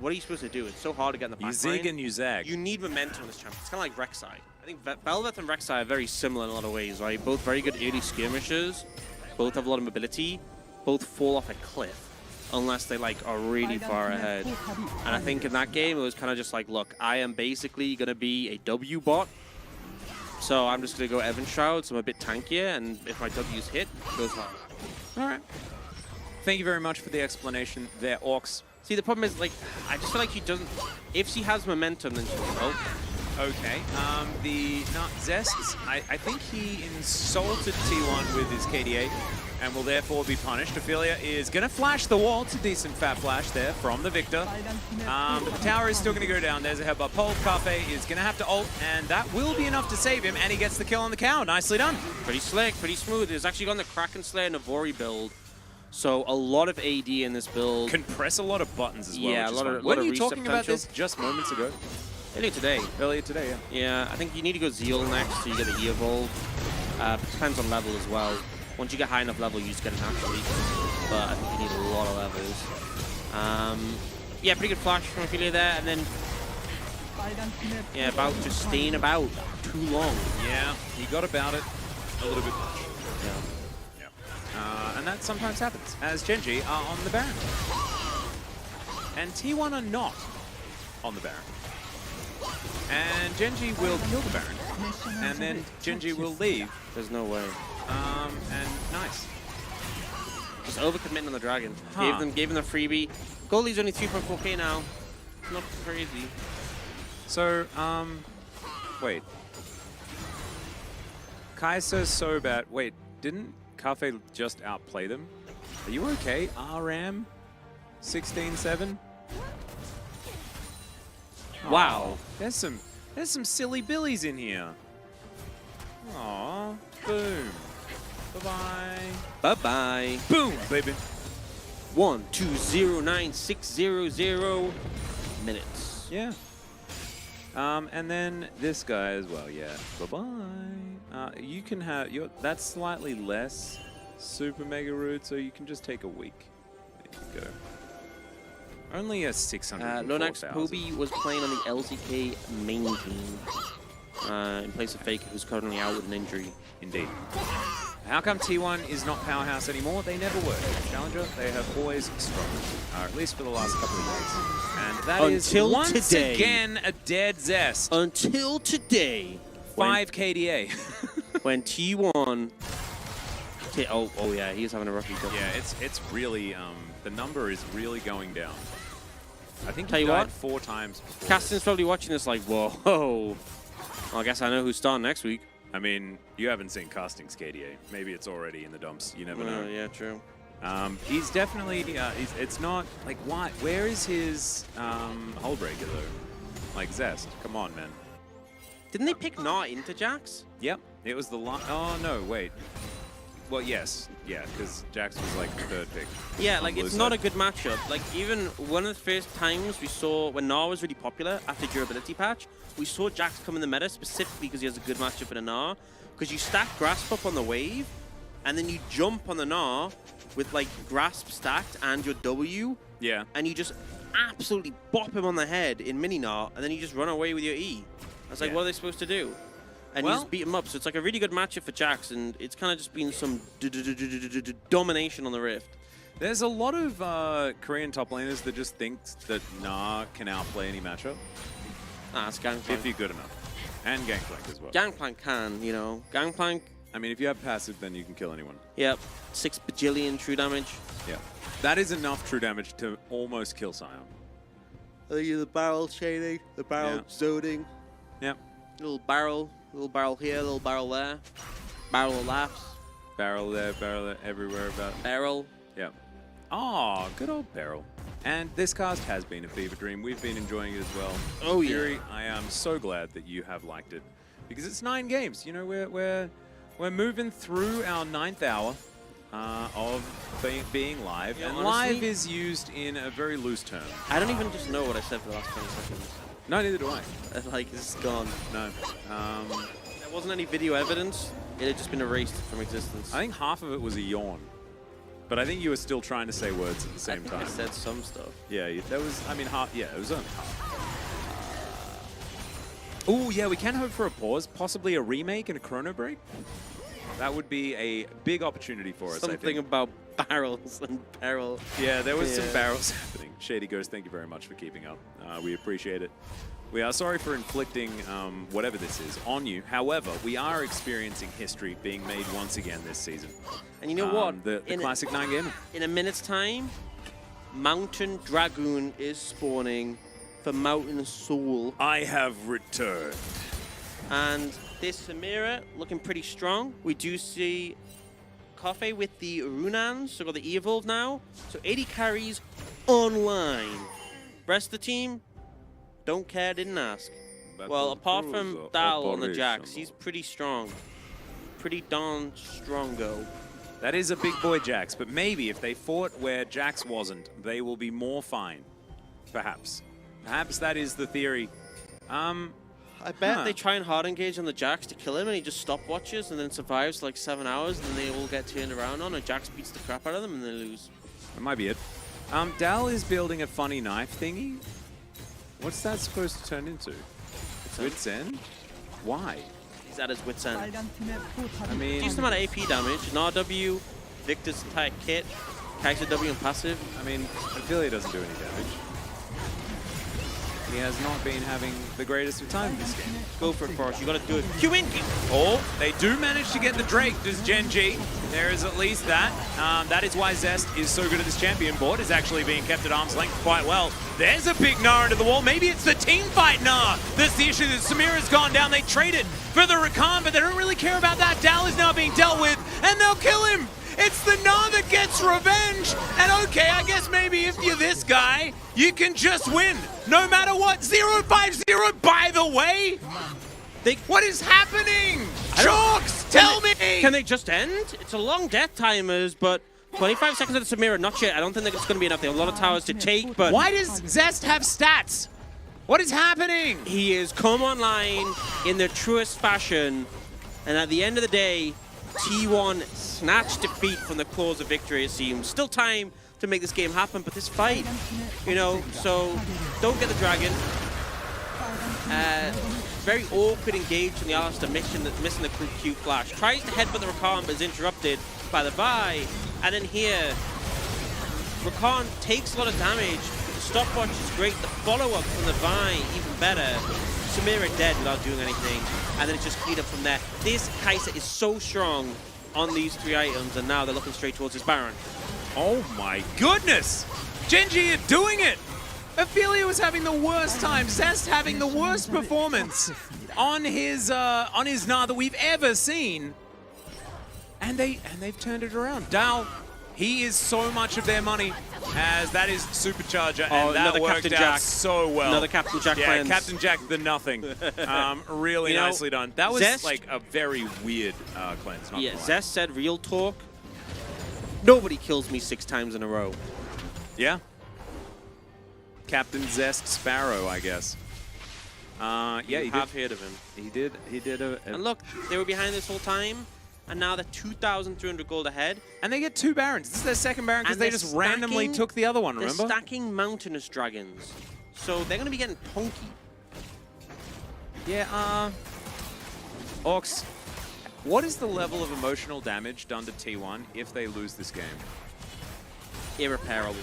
what are you supposed to do? It's so hard to get in the back You zig and you zag. You need momentum in this champion. It's kind of like Rek'Sai. I think Belveth and Rek'Sai are very similar in a lot of ways, right? Both very good early skirmishers, both have a lot of mobility, both fall off a cliff unless they like are really far ahead. And I think in that game it was kind of just like, look, I am basically going to be a W bot, so I'm just going to go Evan Shroud, so I'm a bit tankier, and if my W's hit, it goes hard. All right. Thank you very much for the explanation there, Orcs. See, the problem is, like, I just feel like she doesn't... If she has momentum, then she can help. Okay. Zests, I think he insulted T1 with his KDA and will therefore be punished. Ophelia is going to flash the wall. It's a decent fat flash there from the Victor. But the tower is still going to go down. There's a headbutt. Pole Cafe is going to have to ult, and that will be enough to save him, and he gets the kill on the cow. Nicely done. Pretty slick, pretty smooth. He's actually gone the Kraken Slayer Navori build. So a lot of AD in this build. Can press a lot of buttons as well. Yeah, a lot of When are you reset talking about potential. this just moments ago? Earlier today. Earlier today, yeah. Yeah, I think you need to go Zeal next so you get the E-Evolve. Depends on level as well. Once you get high enough level, you just get an actual leak. But I think you need a lot of levels. Yeah, pretty good flash from Ophelia there, and then yeah, about just staying about too long. Yeah, he got about it a little bit much. Yeah. And that sometimes happens, as Gen.G are on the Baron. And T1 are not on the Baron. And Gen.G will kill the Baron, and then Gen.G will leave. There's no way. And nice. Just overcommitting on the dragon. Huh. Gave him the freebie. Goldie's only 3.4k now. Not crazy. So, wait. Kaiser's so bad. Wait, didn't Cafe just outplay them? Are you okay? RM 16-7? Wow. There's some silly billies in here. Aw, boom. Bye-bye. Bye-bye. Boom, baby. 1209600 minutes. Yeah. And then this guy as well, yeah. Bye-bye. You can have that's slightly less super mega rude, so you can just take a week. There you go. Only a 600. Lonax Poby was playing on the LCK main team in place of Faker, who's currently out with an injury. Indeed. How come T1 is not Powerhouse anymore? They never were. Challenger, they have always struggled, at least for the last couple of years. And that is Until once today. again a dead Zest. Until today. 5 KDA. When T1... Oh yeah, he's having a rough week. Yeah, it's really, the number is really going down. I think Tell he you died what, 4 times before. Caston's probably watching this like, whoa. Well, I guess I know who's starting next week. I mean, you haven't seen Casting's KDA. Maybe it's already in the dumps. You never know. Yeah, true. He's definitely, it's not, like, why? Where is his hull breaker, though? Like, Zest, come on, man. Didn't they pick Gnar into Jax? Yep, it was the oh, no, wait. Well, yes, yeah, because Jax was, like, the 3rd pick. Yeah, like, it's not a good matchup. Like, even one of the first times we saw, when Gnar was really popular after durability patch, we saw Jax come in the meta specifically because he has a good matchup in a Gnar. Because you stack Grasp up on the wave, and then you jump on the Gnar with, like, Grasp stacked and your W. Yeah. And you just absolutely bop him on the head in mini Gnar, and then you just run away with your E. I was like, Yeah. what are they supposed to do? And you just beat him up. So it's like a really good matchup for Jax, and it's kind of just been some domination on the Rift. There's a lot of Korean top laners that just think that Gnar can outplay any matchup. Ah, it's Gangplank. If you're good enough. And Gangplank as well. Gangplank can, you know. Gangplank, I mean, if you have passive, then you can kill anyone. yep, 6 bajillion true damage. Yeah. That is enough true damage to almost kill Sion. The barrel shading, the barrel zoning. Yep. Little barrel here, little barrel there. Barrel of laughs. Barrel there, everywhere about. Barrel. Yep. Oh, good old Barrel. And this cast has been a fever dream. We've been enjoying it as well. Oh, yeah. Fury, I am so glad that you have liked it. Because it's 9 games. You know, we're moving through our 9th hour of being live. Yeah, and honestly, live is used in a very loose term. I don't even just know what I said for the last 20 seconds. No, neither do I. Like, it's gone. No. There wasn't any video evidence. It had just been erased from existence. I think half of it was a yawn. But I think you were still trying to say words at the same time. I said some stuff. Yeah, that was, I mean, half, yeah, it was only half. Oh, yeah, we can hope for a pause, possibly a remake and a chrono break. That would be a big opportunity for us, I Something think. about barrels and barrel. Yeah, there was some barrels happening. Shady Ghost, thank you very much for keeping up. We appreciate it. We are sorry for inflicting whatever this is on you. However, we are experiencing history being made once again this season. And you know what? The classic 9 game. In a minute's time, Mountain Dragoon is spawning for Mountain Soul. I have returned. And this Samira looking pretty strong. We do see Coffee with the Runans, so got the E-Evolve now. So 80 carries online. Rest of the team, don't care, didn't ask. Well, apart from Dal on the Jax, he's pretty strong. Pretty darn strongo. That is a big boy Jax, but maybe if they fought where Jax wasn't, they will be more fine. Perhaps. Perhaps that is the theory. I bet they try and hard engage on the Jax to kill him, and he just stopwatches and then survives like 7 hours, and then they all get turned around on, and Jax beats the crap out of them, and they lose. That might be it. Dal is building a funny knife thingy. What's that supposed to turn into? Wit's End? Why? He's at his wit's end. I mean, Decent amount of AP damage. Gnar W, Victor's entire kit, Kaiser W and passive. I mean, I feel he doesn't do any damage. He has not been having the greatest of time this game. Go for it, Forrest. You gotta do it. Q in! Oh, they do manage to get the Drake, does Gen.G. There is at least that. That is why Zest is so good at this champion board. Is actually being kept at arm's length quite well. There's a big Gnar into the wall. Maybe it's the team fight Gnar. That's the issue. That Samira's gone down. They traded for the Rakan, but they don't really care about that. Dal is now being dealt with, and they'll kill him. It's the Gnar that gets revenge. And okay, I guess maybe if you're this guy, you can just win. No matter what. 0-5-0, by the way. What is happening? Chalks, tell me. Can they just end? It's a long death timers, but 25 seconds of the Samira, not yet. I don't think that's going to be enough. They have a lot of towers to take, but... Why does Zest have stats? What is happening? He has come online in the truest fashion, and at the end of the day, T1 snatched defeat from the claws of victory, it seems. Still time to make this game happen. But this fight, you know, so don't get the dragon. Very awkward engage from the Alistair, missing the Q flash. Tries to headbutt the Rakan, but is interrupted by the Vi. And then here, Rakan takes a lot of damage. The stopwatch is great. The follow-up from the Vi, even better. Samira dead without doing anything. And then it's just cleaned up from there. This Kai'Sa is so strong on these 3 items, and now they're looking straight towards his Baron. Oh my goodness! Gen.G are doing it! Ophelia was having the worst time. Zest having the worst performance on his Gnar that we've ever seen, and they've turned it around. Dal, he is so much of their money, as that is Supercharger, and that worked out so well. Another Captain Jack yeah, cleanse. Captain Jack the nothing. Really You know, nicely done. That was Zest, like a very weird cleanse. Not yeah, gonna lie. Zest said, real talk, nobody kills me 6 times in a row. Yeah. Captain Zest Sparrow, I guess. Yeah, he have did. heard of him. He did. He did And look, they were behind this whole time, and now they're 2,300 gold ahead. and they get 2 Barons. This is their second Baron because And they they're just randomly stacking- took the other one. They're Remember? stacking mountainous dragons, so they're going to be getting punky. Yeah. Ox, what is the level of emotional damage done to T1 if they lose this game? Irreparable.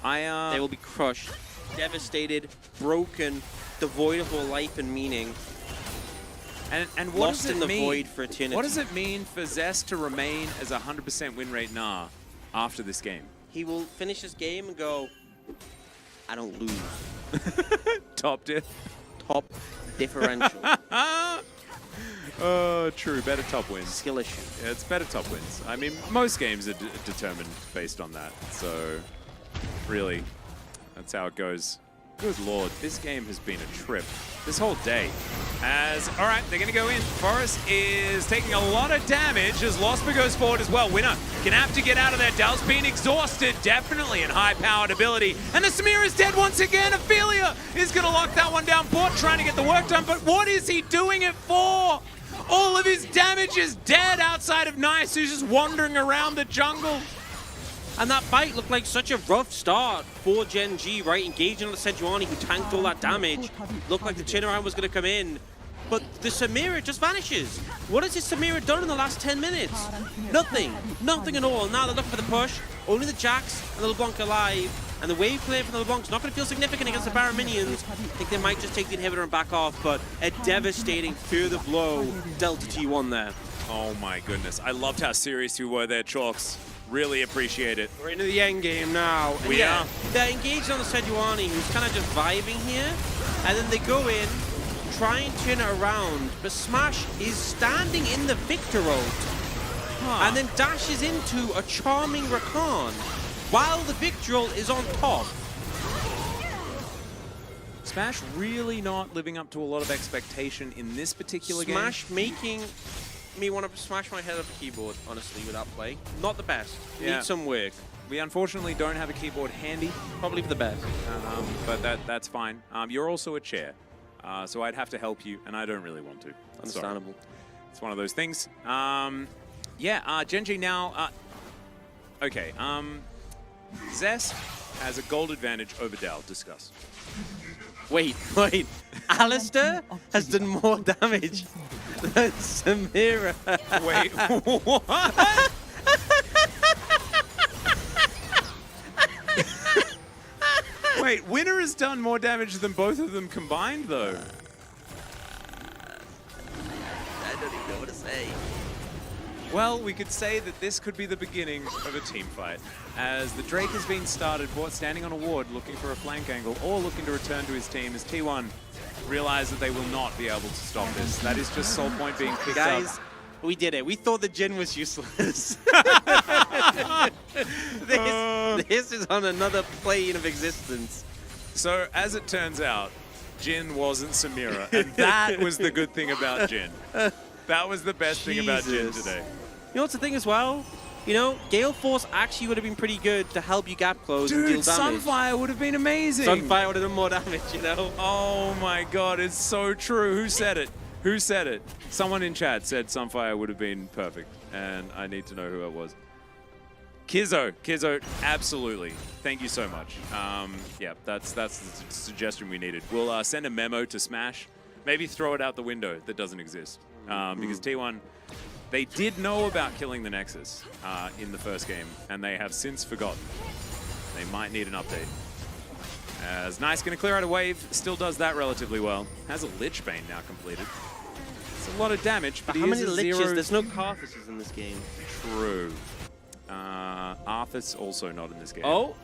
They will be crushed, devastated, broken, devoid of all life and meaning, and what lost does it in the mean? void for eternity. What does it mean for Zest to remain as a 100% win rate Gnar after this game? He will finish his game and go, I don't lose. Top diff. Top differential. True. Better top wins. Skill issue. Yeah, it's better top wins. I mean, most games are determined based on that. So, really, that's how it goes. Good lord, this game has been a trip this whole day. All right, they're going to go in. Forest is taking a lot of damage as Losper goes forward as well. Winner gonna have to get out of there. Dal's being exhausted, definitely in high-powered ability. And the Samira is dead once again. Ophelia is going to lock that one down. Bot trying to get the work done, but what is he doing it for? All of his damage is dead outside of Nice, who's just wandering around the jungle. And that fight looked like such a rough start for Gen.G, right? Engaging on the Sejuani, who tanked all that damage. Looked like the turnaround was going to come in. But the Samira just vanishes. What has this Samira done in the last 10 minutes? Nothing. Nothing at all. Now they're looking for the push. Only the Jax and the LeBlanc alive. And the wave clear from the LeBlanc's not going to feel significant against the Baron minions. I think they might just take the inhibitor and back off. But a devastating further blow dealt to T1 there. Oh my goodness. I loved how serious you were there, Chalks. Really appreciate it. We're into the end game now. And We are. They're engaged on the Sejuani, who's kind of just vibing here. And then they go in, try and turn it around. But Smash is standing in the Victor ult. And then dashes into a charming Rakan while the Victor ult is on top. Smash really not living up to a lot of expectation in this particular game. Smash making me want to smash my head off the keyboard, honestly, with that play. Not the best. Yeah. Needs some work. We unfortunately don't have a keyboard handy, Probably for the best. but that's fine. You're also a chair, so I'd have to help you, and I don't really want to. Understandable. Sorry. It's one of those things. Gen.G now. Okay. Zest has a gold advantage over Dal. Discuss. Wait. Alistair has done more damage than Samira. Wait, what? Wait, Winner has done more damage than both of them combined, though. I don't even know what to say. Well, we could say that this could be the beginning of a team fight. As the Drake has been started, Bort standing on a ward, looking for a flank angle, or looking to return to his team as T1 realize that they will not be able to stop this. That is just Soul Point being picked Guys, up. we did it. We thought the Jin was useless. This is on another plane of existence. So, as it turns out, Jin wasn't Samira, and that was the good thing about Jin. That was the best thing about Jin Jesus. today. You know what's the thing as well? You know, Gale Force actually would have been pretty good to help you gap close and deal Dude, damage. Sunfire would have been amazing. Sunfire would have done more damage, you know? Oh my god, it's so true. Who said it? Who said it? Someone in chat said Sunfire would have been perfect, and I need to know who it was. Kizzo, absolutely. Thank you so much. Yeah, that's the suggestion we needed. We'll send a memo to Smash. Maybe throw it out the window that doesn't exist. Because T1, they did know about killing the Nexus in the first game, and they have since forgotten. They might need an update. As Nice going to clear out a wave, still does that relatively well. Has a Lich Bane now completed. It's a lot of damage, but How he many is a liches? zero. There's no Carthus's in this game. True. Arthur's also not in this game. Oh,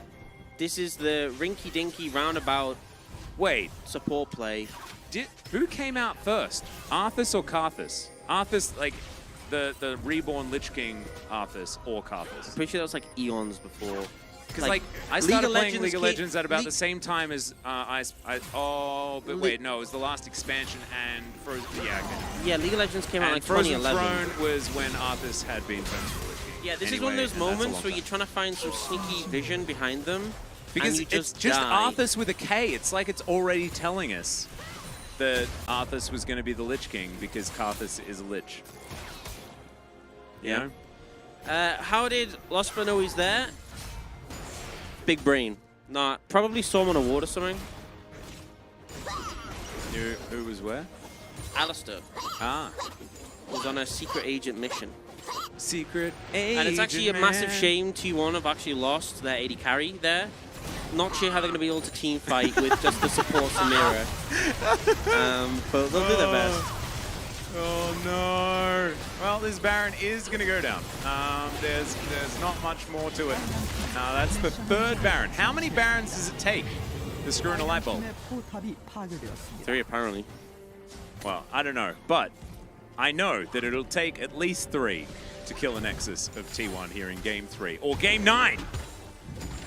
this is the rinky-dinky roundabout Wait, support play. who came out first? Arthas or Karthus? Arthas, like the reborn Lich King Arthas or Karthus? Pretty sure that was like eons before. Because like I started playing League of Legends at about the same time as wait, no, it was the last expansion and Frozen. Yeah, okay. Yeah, League of Legends came out And like Frozen 2011. Throne was when Arthas had been turned to Lich King. Yeah, this is Anyway, one of those and that's a moments long where time. you're trying to find some sneaky vision behind them. Because and you it's just die. Arthas with a K. It's like it's already telling us that Arthas was going to be the Lich King because Karthus is a Lich. You Yeah. know? How did Losper know he's there? Big brain. Not probably saw him on a ward or something. Who was where? Alistair Ah. was on a secret agent mission. Secret agent. And it's actually a massive shame T1 have actually lost their AD carry there. Not sure how they're going to be able to team fight with just the support Samira. But they'll do their best. Oh no! Well, this Baron is going to go down. There's not much more to it. That's the third Baron. How many Barons does it take to screw in a light bulb? 팀의 포탑이 파괴되었습니다. 3 apparently. Well, I don't know, but I know that it'll take at least 3 to kill the Nexus of T1 here in Game 3, or Game 9,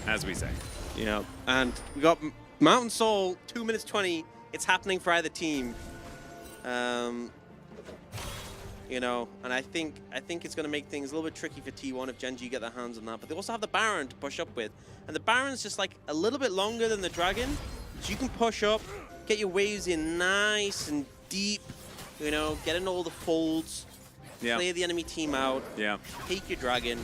as we say. Yeah, and we got Mountain Soul, 2 minutes 20. It's happening for either team. You know, and I think it's going to make things a little bit tricky for T1 if Gen.G get their hands on that. But they also have the Baron to push up with. And the Baron's just like a little bit longer than the Dragon. So you can push up, get your waves in nice and deep, you know, get in all the folds, play the enemy team out, take your Dragon.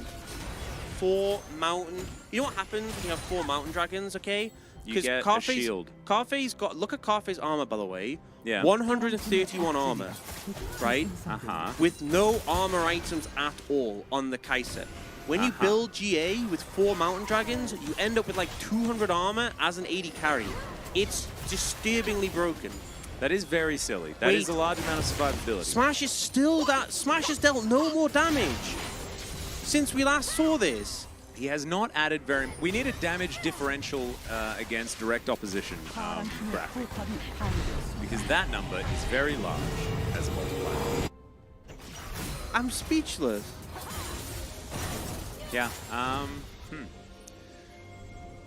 4 Mountain. You know what happens when you have 4 Mountain Dragons, okay? You get a shield. Karfei's got, look at Karfei's armor, by the way. Yeah. 131 armor, right? With no armor items at all on the Kai'Sa. When you build GA with 4 Mountain Dragons, you end up with like 200 armor as an AD carry. It's disturbingly broken. That is very silly. That is a large amount of survivability. Smash is still that. Smash has dealt no more damage since we last saw this. He has not added very... We need a damage differential against direct opposition 파란 팀의 graphic, 포탑이 파괴되었습니다. because that number is very large as a multiplier. I'm speechless. Yeah.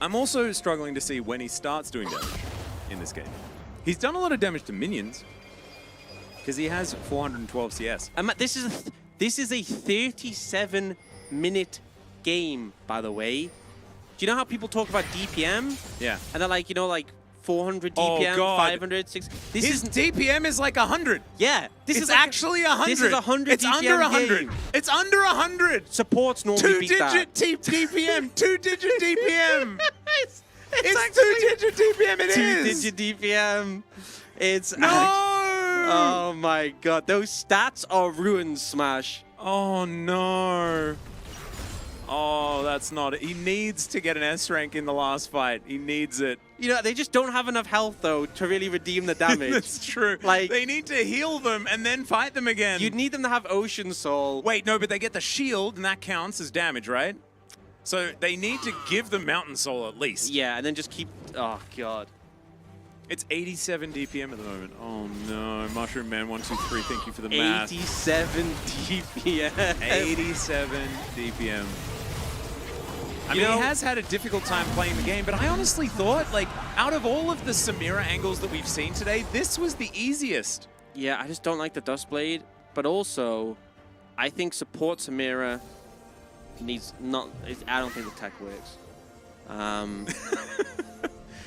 I'm also struggling to see when he starts doing damage in this game. He's done a lot of damage to minions because he has 412 CS. This is a 37-minute game, by the way. Do you know how people talk about DPM? Yeah. And they're like, you know, like 400 Oh, DPM, God. 500, 600. His DPM is like 100. Yeah. It's actually 100. This is 100 It's DPM under 100. game. It's under 100. Supports normally beat that. 2-digit DPM. 2-digit DPM. It's 2-digit DPM. It is. 2-digit DPM. It's No. Oh my God. Those stats are ruined, Smash. Oh no. Oh, that's not it. He needs to get an S rank in the last fight. He needs it. You know, they just don't have enough health, though, to really redeem the damage. That's true. Like, they need to heal them and then fight them again. You'd need them to have Ocean Soul. Wait, no, but they get the shield and that counts as damage, right? So they need to give them Mountain Soul at least. Yeah, and then just keep... Oh, God. It's 87 DPM at the moment. Oh no, Mushroom Man 123, thank you for the math. 87 DPM. 87 DPM. I mean, he has had a difficult time playing the game, but I honestly thought, like, out of all of the Samira angles that we've seen today, this was the easiest. Yeah, I just don't like the Dustblade, but also, I think support Samira needs not... I don't think the tech works.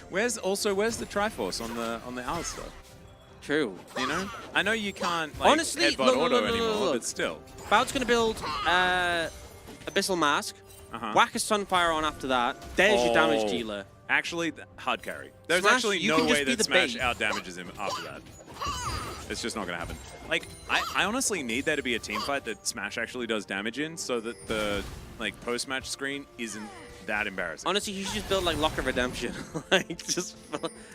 Where's the Triforce on the Alistar? True. You know? I know you can't, like, Honestly, headbutt auto anymore, but still. Bout's going to build Abyssal Mask. whack a Sunfire on after that. There's your damage dealer. Actually, hard carry. There's Smash, actually you no can just way be that the Smash bait. out damages him after that. It's just not going to happen. Like, I honestly need there to be a team fight that Smash actually does damage in, so that the like post-match screen isn't that embarrassing. Honestly, you should just build like Lock of Redemption. Like, just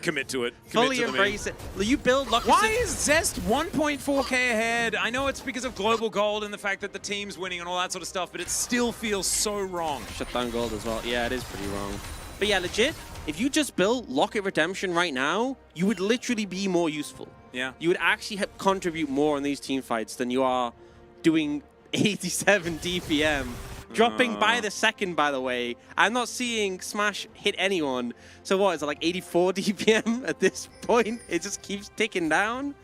Commit to it. fully Commit to embrace it. You build Lock. Why is Zest 1.4k ahead? I know it's because of global gold and the fact that the team's winning and all that sort of stuff, but it still feels so wrong. Shut down gold as well? Yeah, it is pretty wrong. But yeah, legit. If you just built Locket Redemption right now, you would literally be more useful. Yeah. You would actually contribute more in these team fights than you are doing 87 DPM. Dropping by the second, by the way. I'm not seeing Smash hit anyone. So what, is it like 84 DPM at this point? It just keeps ticking down.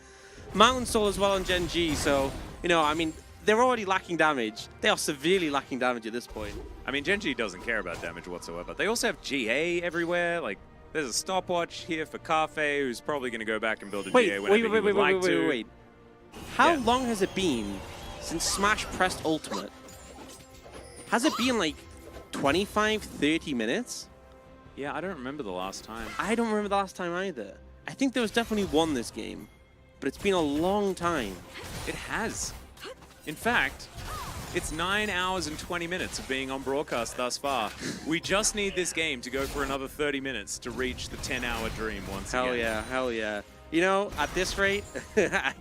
Mountain Soul as well on Gen.G, so, you know, I mean, they're already lacking damage. They are severely lacking damage at this point. I mean, Gen.G doesn't care about damage whatsoever. They also have GA everywhere. Like, there's a stopwatch here for Cafe, who's probably going to go back and build a GA whenever he would like to. Wait. How long has it been since Smash pressed Ultimate? Has it been like 25, 30 minutes? Yeah, I don't remember the last time. I don't remember the last time either. I think there was definitely one this game, but it's been a long time. It has. In fact, it's 9 hours and 20 minutes of being on broadcast thus far. We just need this game to go for another 30 minutes to reach the 10-hour dream once again. Hell yeah, hell yeah. You know, at this rate, I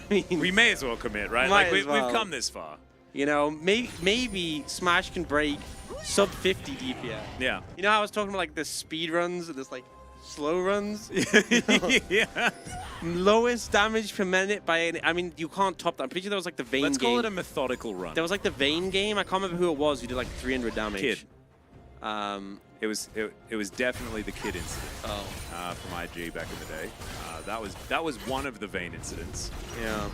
mean... We may as well commit, right? Might Like, as well. we've come this far. You know, maybe Smash can break sub 50 DPM. Yeah. You know how I was talking about like the speed runs and this like slow runs? Yeah. Lowest damage per minute by any, I mean, you can't top that. I'm pretty sure that was like the Vayne game. Let's call it a methodical run. There was like the Vayne game. I can't remember who it was who did like 300 damage. Kid. It was definitely the Kid incident. From IG back in the day. That was one of the Vayne incidents. Yeah.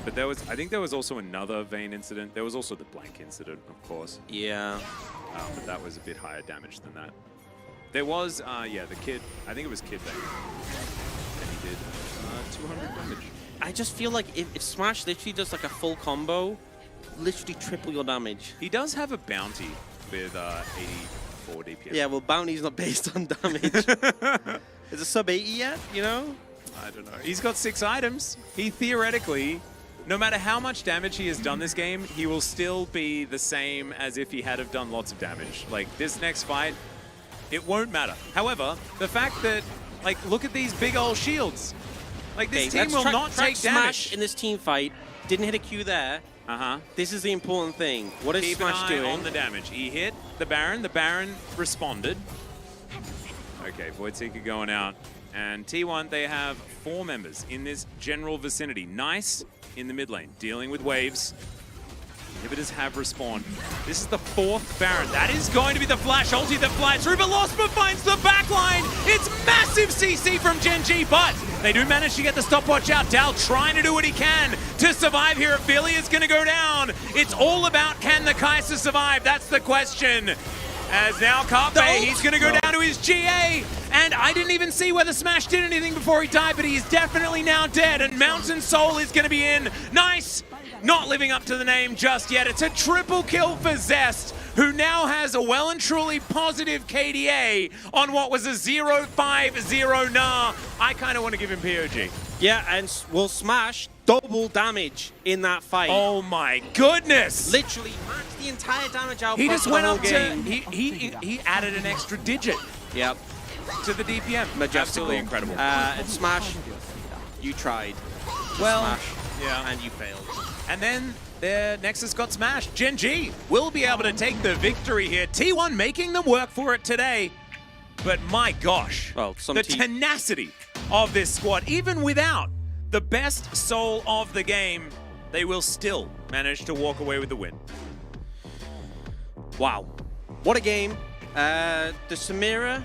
But I think there was also another Vayne incident. There was also the Blank incident, of course. Yeah. But that was a bit higher damage than that. There was, the Kid. I think it was Kid Vayne. And he did 200 damage. I just feel like if Smash literally does like a full combo, literally triple your damage. He does have a bounty with 84 DPM. Yeah, well, bounty's not based on damage. Is it sub 80 yet, you know? I don't know. He's got 6 items. He theoretically, no matter how much damage he has done this game, he will still be the same as if he had have done lots of damage. Like, this next fight, it won't matter. However, the fact that, like, look at these big old shields. Like, this team will not take Smash damage. in this team fight. Didn't hit a Q there. This is the important thing. What is Keep Smash an eye doing? on the damage. He hit the Baron. The Baron responded. Okay, Void Seeker going out. And T1, they have 4 members in this general vicinity. Nice in the mid lane, dealing with waves. Inhibitors have respawned. This is the 4th Baron. That is going to be the flash ulti that flies through, but Losper finds the backline. It's massive CC from Gen.G, but they do manage to get the stopwatch out. Dal trying to do what he can to survive here. Ophelia's going to go down. It's all about can the Kai'Sa survive? That's the question. As now Carpe, he's going to go down to his GA. And I didn't even see whether Smash did anything before he died, but he's definitely now dead. And Mountain Soul is going to be in. Nice. Not living up to the name just yet. It's a triple kill for Zest, who now has a well and truly positive KDA on what was a 0-5-0 nah. I kind of want to give him POG. Yeah, and will Smash double damage in that fight. Oh my goodness! Literally matched the entire damage output. He just for went the up whole game. he added an extra digit Yep. to the DPM. Majestical. Absolutely incredible. And Smash, you tried. Well, Smash, yeah. and you failed. And then their Nexus got smashed. Gen.G will be able to take the victory here. T1 making them work for it today. But my gosh, Well, the tenacity of this squad, even without the best soul of the game, they will still manage to walk away with the win. Wow. What a game. The Samira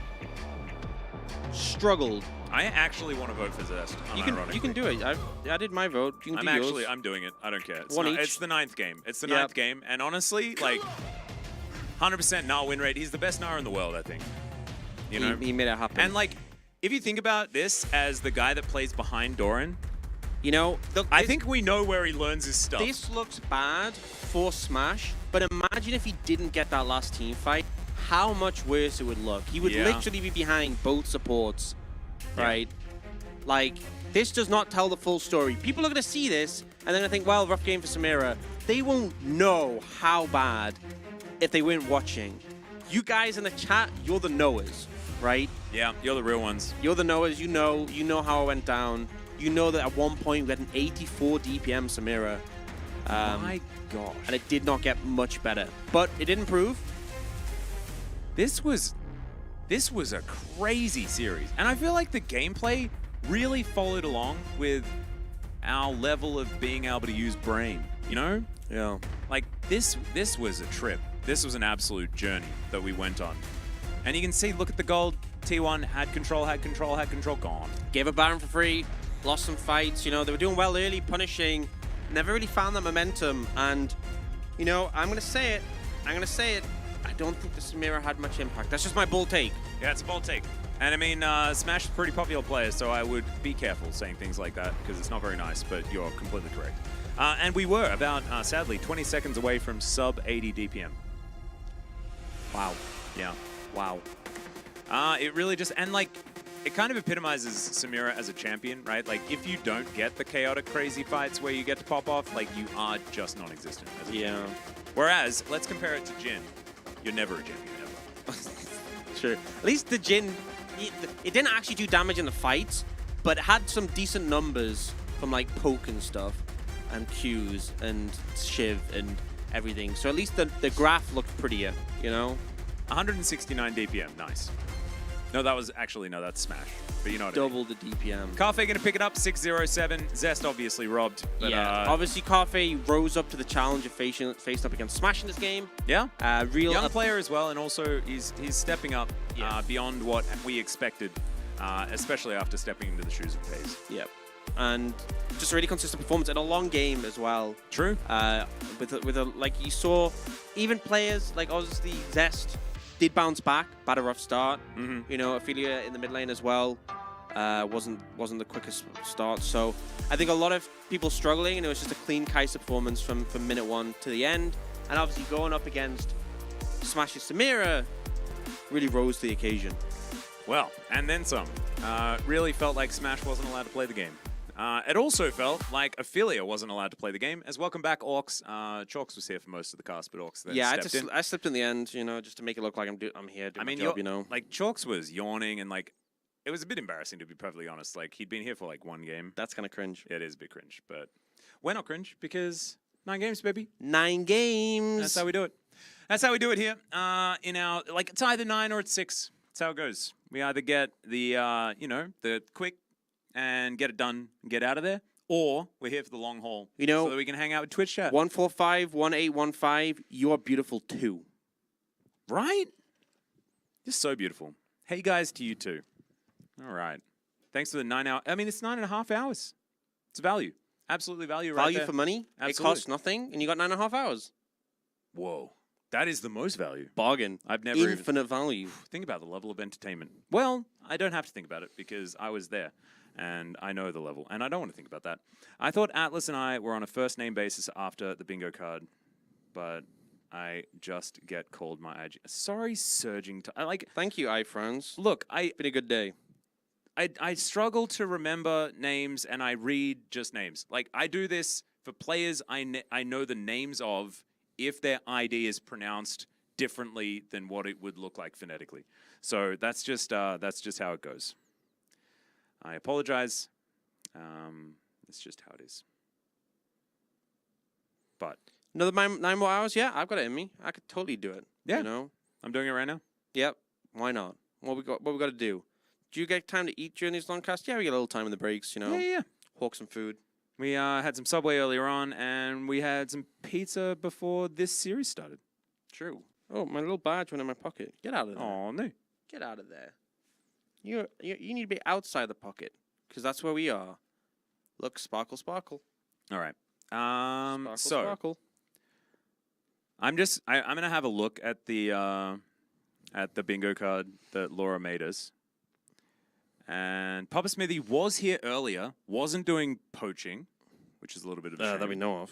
struggled. I actually want to vote for Zest. You can do it. I did my vote. You can do yours. I'm doing it. I don't care. One each. It's the 9th game. It's the 9th game. And honestly, like, 100% Gnar win rate. He's the best Gnar in the world, I think. You know? He made it happen. And like, if you think about this as the guy that plays behind Doran, You know, I think we know where he learns his stuff. this looks bad for Smash, but imagine if he didn't get that last team fight, how much worse it would look. He would Yeah. literally be behind both supports, right? Like, this does not tell the full story. People are going to see this, and they're going to think, well, rough game for Samira. They won't know how bad if they weren't watching. You guys in the chat, you're the knowers, right? Yeah, you're the real ones. You're the knowers. You know how it went down. You know that at one point we had an 84 DPM Samira. My gosh. And it did not get much better. But it did improve. This was a crazy series. And I feel like the gameplay really followed along with our level of being able to use brain, you know? Yeah. Like, this was a trip. This was an absolute journey that we went on. And you can see, look at the gold. T1 had control, gone. Gave a Baron for free. Lost some fights. You know, they were doing well early, punishing. Never really found that momentum. And, you know, I'm going to say it. I don't think the Samira had much impact. That's just my bold take. Yeah, it's a bold take. And I mean, Smash is a pretty popular player, so I would be careful saying things like that, because it's not very nice, but you're completely correct. And we were about, sadly, 20 seconds away from sub 80 DPM. Wow. Yeah. Wow. It really just, and like, it kind of epitomizes Samira as a champion, right? Like, if you don't get the chaotic, crazy fights where you get to pop off, like, you are just non-existent as a champion. Whereas, let's compare it to Jin. You're never a champion, ever. Sure. At least the Jin, it didn't actually do damage in the fights, but it had some decent numbers from like poke and stuff, and Qs and Shiv and everything. So at least the graph looked prettier, you know? 169 DPM, nice. No, that's Smash. But you know what I mean. Double the DPM. Carfe gonna pick it up, 607. Zest obviously robbed. But, Yeah, obviously Carfe rose up to the challenge of facing up against Smash in this game. Yeah. Real young player as well, and also he's stepping up beyond what we expected, especially after stepping into the shoes of FaZe. Yep. And just a really consistent performance in a long game as well. True. With a like you saw, even players like obviously Zest did bounce back, had a rough start. You know, Ophelia in the mid lane as well wasn't the quickest start. So I think a lot of people struggling, and it was just a clean Kai'Sa performance from minute 1 to the end. And obviously going up against Smash's Samira really rose to the occasion. Well, and then some. Really felt like Smash wasn't allowed to play the game. It also felt like Ophelia wasn't allowed to play the game. As welcome back, Orcs. Chalks was here for most of the cast, but Orcs then stepped in. I slipped in the end, you know, just to make it look like I'm here doing my job, you know. Like, Chalks was yawning, and like, it was a bit embarrassing, to be perfectly honest. Like, he'd been here for like 1 game. That's kind of cringe. It is a bit cringe, but we're not cringe because 9 games, baby. 9 games. That's how we do it. That's how we do it here. In our, like, it's either 9 or it's 6. That's how it goes. We either get the, you know, the quick and get it done and get out of there, or we're here for the long haul, you know, so that we can hang out with Twitch chat. 1451815. You are beautiful too. Right? You're so beautiful. Hey guys, to you too. All right. Thanks for the 9 hour. I mean, it's 9.5 hours. It's value. Absolutely value. Right Value there. for money. Absolutely. It costs nothing, and you got 9.5 hours. Whoa. That is the most value. Bargain. I've never Infinite value. Think about the level of entertainment. Well, I don't have to think about it because I was there and I know the level, and I don't want to think about that. I thought Atlas and I were on a first name basis after the bingo card, but I just get called my IG. Sorry, surging. Thank you, iFrans. Look, Been a good day. I struggle to remember names, and I read just names. Like, I do this for players I know the names of if their ID is pronounced differently than what it would look like phonetically. So that's just how it goes. I apologize. It's just how it is. But Another 9 more hours? Yeah, I've got it in me. I could totally do it. Yeah. You know? I'm doing it right now. Yep. Why not? What we got to do? Do you get time to eat during these long casts? Yeah, we get a little time in the breaks, you know? Yeah. Hawk some food. We had some Subway earlier on, and we had some pizza before this series started. True. Oh, my little badge went in my pocket. Get out of there. Oh, no. Get out of there. You need to be outside the pocket, because that's where we are. Look, sparkle, sparkle. All right. Sparkle, So sparkle. I'm gonna have a look at the bingo card that Laura made us, And Papa Smithy was here earlier, wasn't doing poaching, which is a little bit of a shame. That we know of.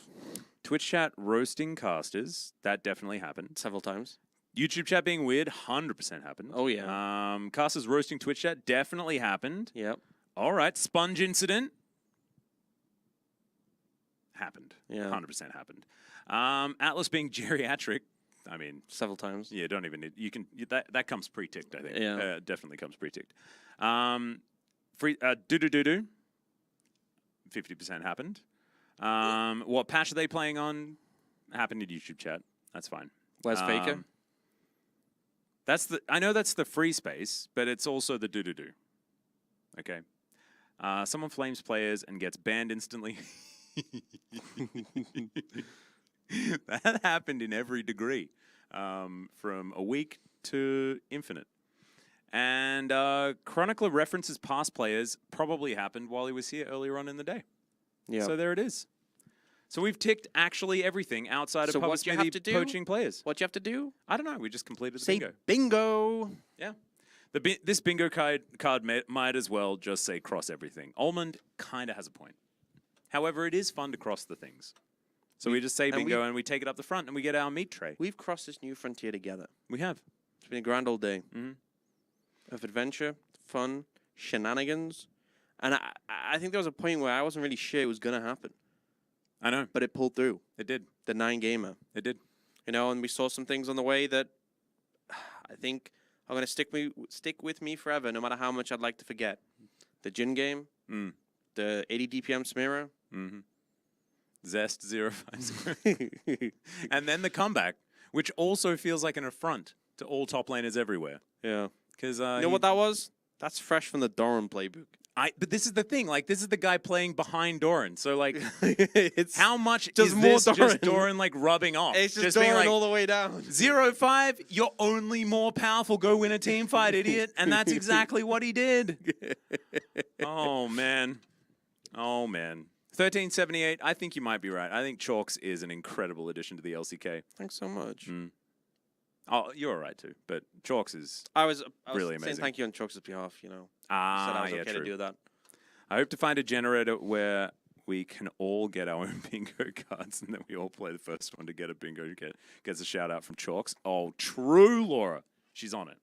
Twitch chat roasting casters, that definitely happened. Several times. YouTube chat being weird, 100% happened. Oh, yeah. Casters roasting Twitch chat definitely happened. Yep. All right, sponge incident happened. Yeah. 100% happened. Atlas being geriatric, I mean, Several times. yeah, don't even need, you can, that comes pre-ticked, I think. Yeah. Definitely comes pre-ticked. Do-do-do-do, 50% happened. What patch are they playing on? Happened in YouTube chat. That's fine. Where's Faker? I know that's the free space, but it's also the do-do-do. Okay. Someone flames players and gets banned instantly. That happened in every degree, from a week to infinite. And Chronicler references past players probably happened while he was here earlier on in the day. Yeah. So there it is. So we've ticked actually everything outside So of Papa what do you have Smithy to do? poaching players. What you have to do? I don't know. We just completed the Say bingo. bingo. Yeah. This bingo card might as well just say cross everything. Almond kind of has a point. However, it is fun to cross the things. So we just say bingo and we take it up the front and we get our meat tray. We've crossed this new frontier together. We have. It's been a grand old day Mm-hmm. of adventure, fun, shenanigans. And I think there was a point where I wasn't really sure it was going to happen. I know. But it pulled through. It did. The 9-gamer. It did. You know, and we saw some things on the way that I think are going to stick with me forever, no matter how much I'd like to forget. The Jin game, the 80 DPM Smearer. Mm-hmm. Zest 050. And then the comeback, which also feels like an affront to all top laners everywhere. Yeah. Because You know what that was? That's fresh from the Doran playbook. But this is the thing. Like, this is the guy playing behind Doran. So, like, It's how much just is more this just Doran. Doran, like, rubbing off? It's just being Doran like, all the way down. 0-5, you're only more powerful. Go win a team fight, idiot. And that's exactly what he did. Oh, man. Oh, man. 1378, I think you might be right. I think Chalks is an incredible addition to the LCK. Thanks so much. Oh, you're all right, too. But Chalks is I was really saying amazing. thank you on Chokes' behalf, you know. Said I was yeah, okay true. to do that. I hope to find a generator where we can all get our own bingo cards and then we all play the first one to get a bingo. Gets a shout out from Chalks. Oh, true, Laura. She's on it.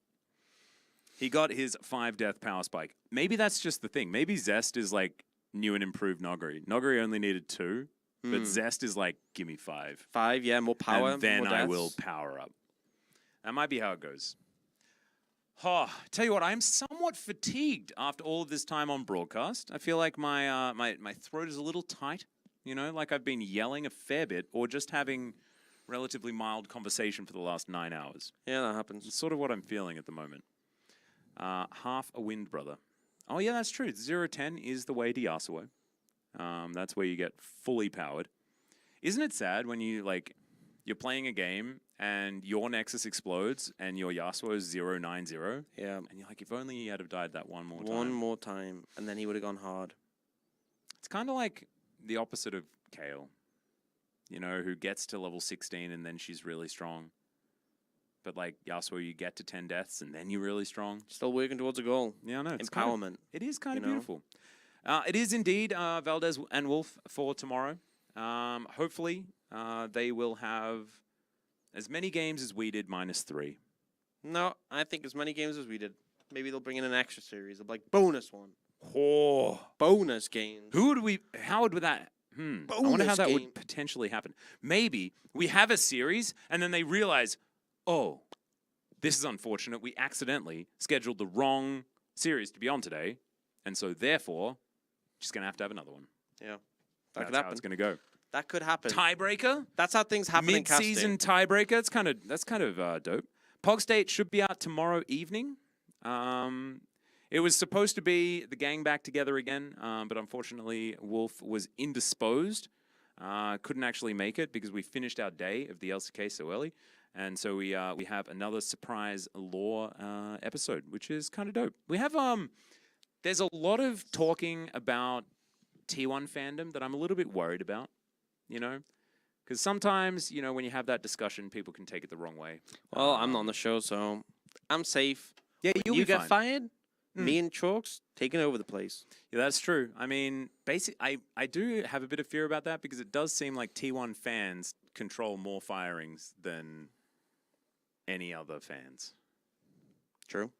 He got his 5-death power spike. Maybe that's just the thing. Maybe Zest is like new and improved Noguri. Noguri only needed 2, but Zest is like, give me 5. 5, yeah, more power. And then more I deaths. will power up. That might be how it goes. Oh, tell you what, I'm somewhat fatigued after all of this time on broadcast. I feel like my my throat is a little tight, you know, like I've been yelling a fair bit or just having relatively mild conversation for the last 9 hours. Yeah, that happens. It's sort of what I'm feeling at the moment. Half a wind, brother. Oh, yeah, that's true. 0-10 is the way to Yasuo. That's where you get fully powered. Isn't it sad when you, like, you're playing a game and your Nexus explodes and your Yasuo is 0-9-0? Yeah. And you're like, if only he had have died that one more time. One more time, and then he would have gone hard. It's kind of like the opposite of Kayle, you know, who gets to level 16 and then she's really strong. But like Yasuo, you get to 10 deaths and then you're really strong. Still working towards a goal. Yeah, I know. It's Empowerment. It is kind of you know? beautiful. It is indeed Valdez and Wolf for tomorrow. Hopefully, they will have as many games as we did, -3. No, I think as many games as we did. Maybe they'll bring in an extra series of like bonus one. Oh, Bonus games. How would that? I wonder how that would potentially happen. Maybe we have a series and then they realize, oh, this is unfortunate. We accidentally scheduled the wrong series to be on today. And so therefore, just going to have another one. Yeah. That's That could how happen. it's going to go. That could happen. Tiebreaker? That's how things happen in casting. Mid-season tiebreaker. That's kind of dope. Pog State should be out tomorrow evening. It was supposed to be the gang back together again, but unfortunately Wolf was indisposed. Couldn't actually make it because we finished our day of the LCK so early. And so we have another surprise lore episode, which is kind of dope. We have there's a lot of talking about T1 fandom that I'm a little bit worried about, you know? Because sometimes, you know, when you have that discussion, people can take it the wrong way. Well, I'm not on the show, so I'm safe. Yeah, When you'll you be get fine. fired, Me and Chalks taking over the place. Yeah, that's true. I mean, I do have a bit of fear about that because it does seem like T1 fans control more firings than any other fans. True.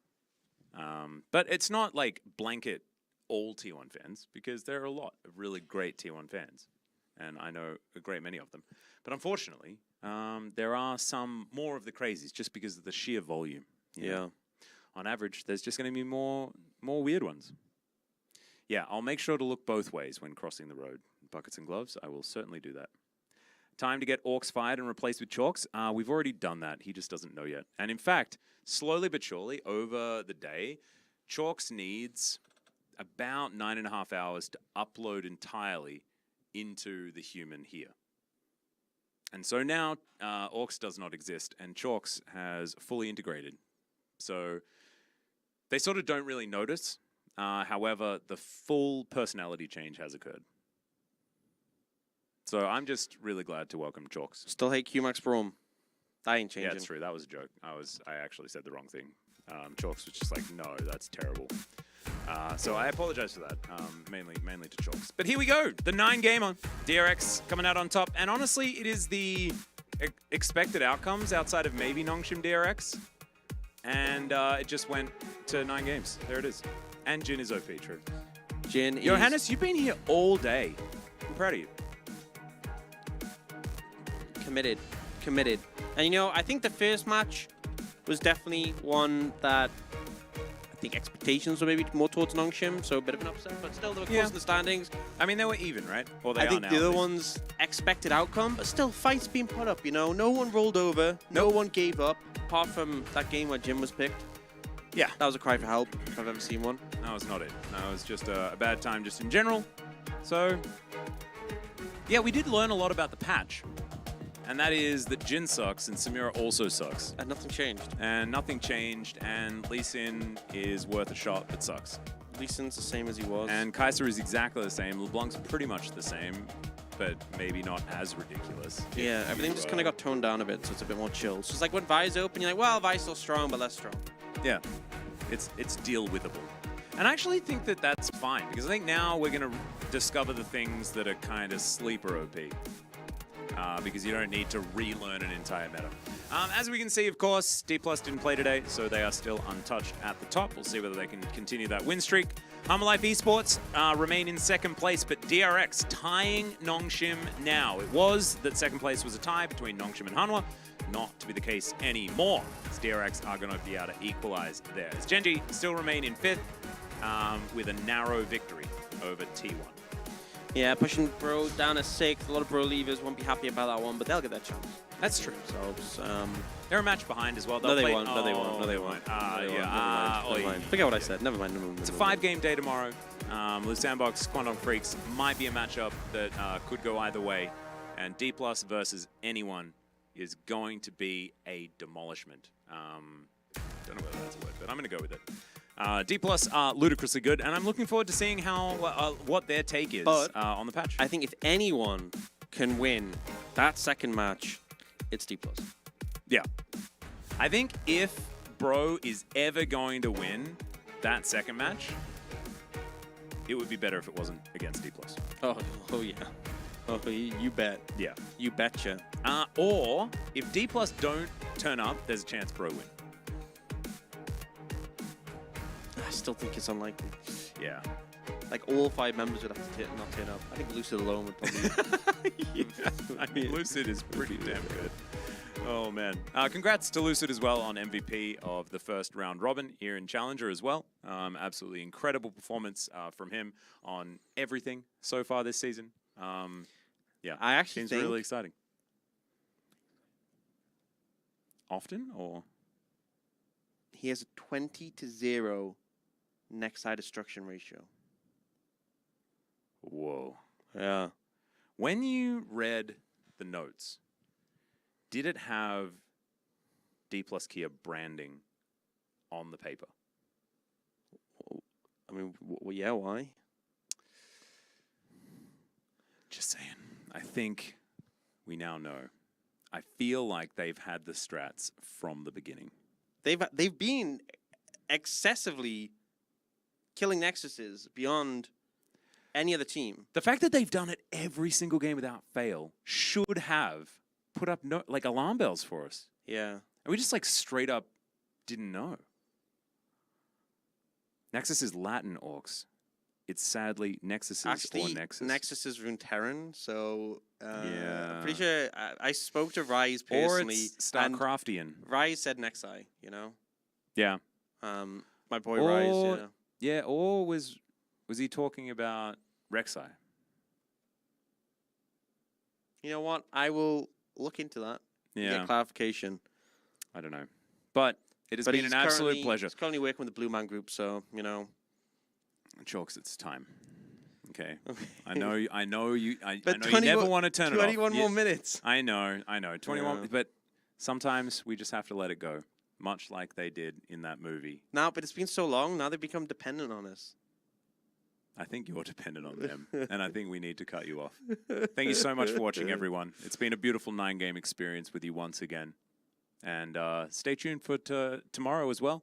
But it's not like blanket all T1 fans because there are a lot of really great T1 fans, and I know a great many of them. But unfortunately, there are some more of the crazies just because of the sheer volume. You know? On average, there's just going to be more weird ones. Yeah, I'll make sure to look both ways when crossing the road. Buckets and gloves, I will certainly do that. Time to get Orcs fired and replaced with Chalks. We've already done that. He just doesn't know yet. And in fact, slowly but surely, over the day, Chalks needs about 9.5 hours to upload entirely into the human here. And so now, Orcs does not exist, and Chalks has fully integrated. So they sort of don't really notice. However, the full personality change has occurred. So I'm just really glad to welcome Chalks. Still hate QMax Brom. That ain't changing. Yeah, that's true. That was a joke. I actually said the wrong thing. Chalks was just like, no, that's terrible. So I apologize for that, mainly to Chalks. But here we go. The 9-gamer. DRX coming out on top. And honestly, it is the expected outcomes outside of maybe Nongshim DRX. And it just went to 9 games. There it is. And Jin is OP, true. Jin Johannes, you've been here all day. I'm proud of you. Committed. And you know, I think the first match was definitely one that I think expectations were maybe more towards Nongshim, so a bit of an upset, but still they were close in the standings. I mean, they were even, right? Or they I are think now, the at other least. one's expected outcome, but still fights being put up, you know? No one rolled over, no one gave up, apart from that game where Jim was picked. Yeah. That was a cry for help, if I've ever seen one. No, it's not it. No, it was just a bad time just in general. So, yeah, we did learn a lot about the patch. And that is that Jin sucks and Samira also sucks. And nothing changed. And nothing changed, and Lee Sin is worth a shot, but sucks. Lee Sin's the same as he was. And Kaiser is exactly the same. LeBlanc's pretty much the same, but maybe not as ridiculous. Yeah, everything just kind of got toned down a bit, so it's a bit more chill. So it's like when Vi's open, you're like, well, Vi's still strong, but less strong. Yeah, it's deal withable. And I actually think that that's fine, because I think now we're going to discover the things that are kind of sleeper OP. Because you don't need to relearn an entire meta. As we can see, of course, D+ didn't play today, so they are still untouched at the top. We'll see whether they can continue that win streak. Life Esports remain in second place, but DRX tying Nongshim now. It was that second place was a tie between Nongshim and Hanwha. Not to be the case anymore, as DRX are going to be able to equalize theirs. Gen.G still remain in fifth with a narrow victory over T1. Yeah, pushing Bro down to 6th. A lot of Bro leavers won't be happy about that one, but they'll get that chance. That's true. So, they're a match behind as well. no, they play... won't. No, they won't. No, they won't. Never mind. Forget what I said. Never mind. It's a 5-game day tomorrow. Blue Sandbox, Quantum Freaks might be a matchup that could go either way. And D+ versus anyone is going to be a demolishment. Don't know whether that's a word, but I'm going to go with it. D+ are ludicrously good, and I'm looking forward to seeing how what their take is on the patch. I think if anyone can win that second match, it's D+. Yeah. I think if Bro is ever going to win that second match, it would be better if it wasn't against D+. Oh yeah. Oh, you bet. Yeah. You betcha. Or if D+ don't turn up, there's a chance Bro win. I still think it's unlikely. Yeah. Like, all 5 members would have to not turn up. I think Lucid alone would probably... Yeah. I mean, Lucid is pretty damn good. Oh, man. Congrats to Lucid as well on MVP of the first round robin here in Challenger as well. Absolutely incredible performance from him on everything so far this season. Yeah, I actually seems think... really exciting. Often, or...? He has a 20-0 next side destruction ratio. Whoa. Yeah. When you read the notes, did it have D+ Kia branding on the paper? I mean, yeah, why? Just saying. I think we now know. I feel like they've had the strats from the beginning. They've been excessively killing Nexuses beyond any other team. The fact that they've done it every single game without fail should have put up alarm bells for us. Yeah. And we just straight up didn't know. Nexus is Latin, Orcs. It's sadly Nexuses Actually, or Nexus. Nexus is Runeterran, so Yeah. I'm pretty sure I spoke to Rise Or personally, it's and Starcraftian. Rise said Nexi, you know? Yeah. My boy Rise, Or- yeah. Yeah, or was he talking about Rek'Sai? You know what? I will look into that. Yeah. Get clarification. I don't know. But it has But been he's an absolute currently- pleasure. He's currently working with the Blue Man Group, so, you know. Chalks, it's time. Okay. Okay. I know you I know you But never 21 want to turn it off. 21 more minutes. I know. 21, Yeah. but sometimes we just have to let it go, much like they did in that movie. Now, but it's been so long, now they've become dependent on us. I think you're dependent on them, and I think we need to cut you off. Thank you so much for watching, everyone. It's been a beautiful 9-game experience with you once again. And stay tuned for tomorrow as well,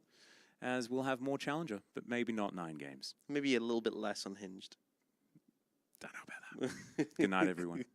as we'll have more Challenger, but maybe not 9 games. Maybe a little bit less unhinged. Don't know about that. Good night, everyone.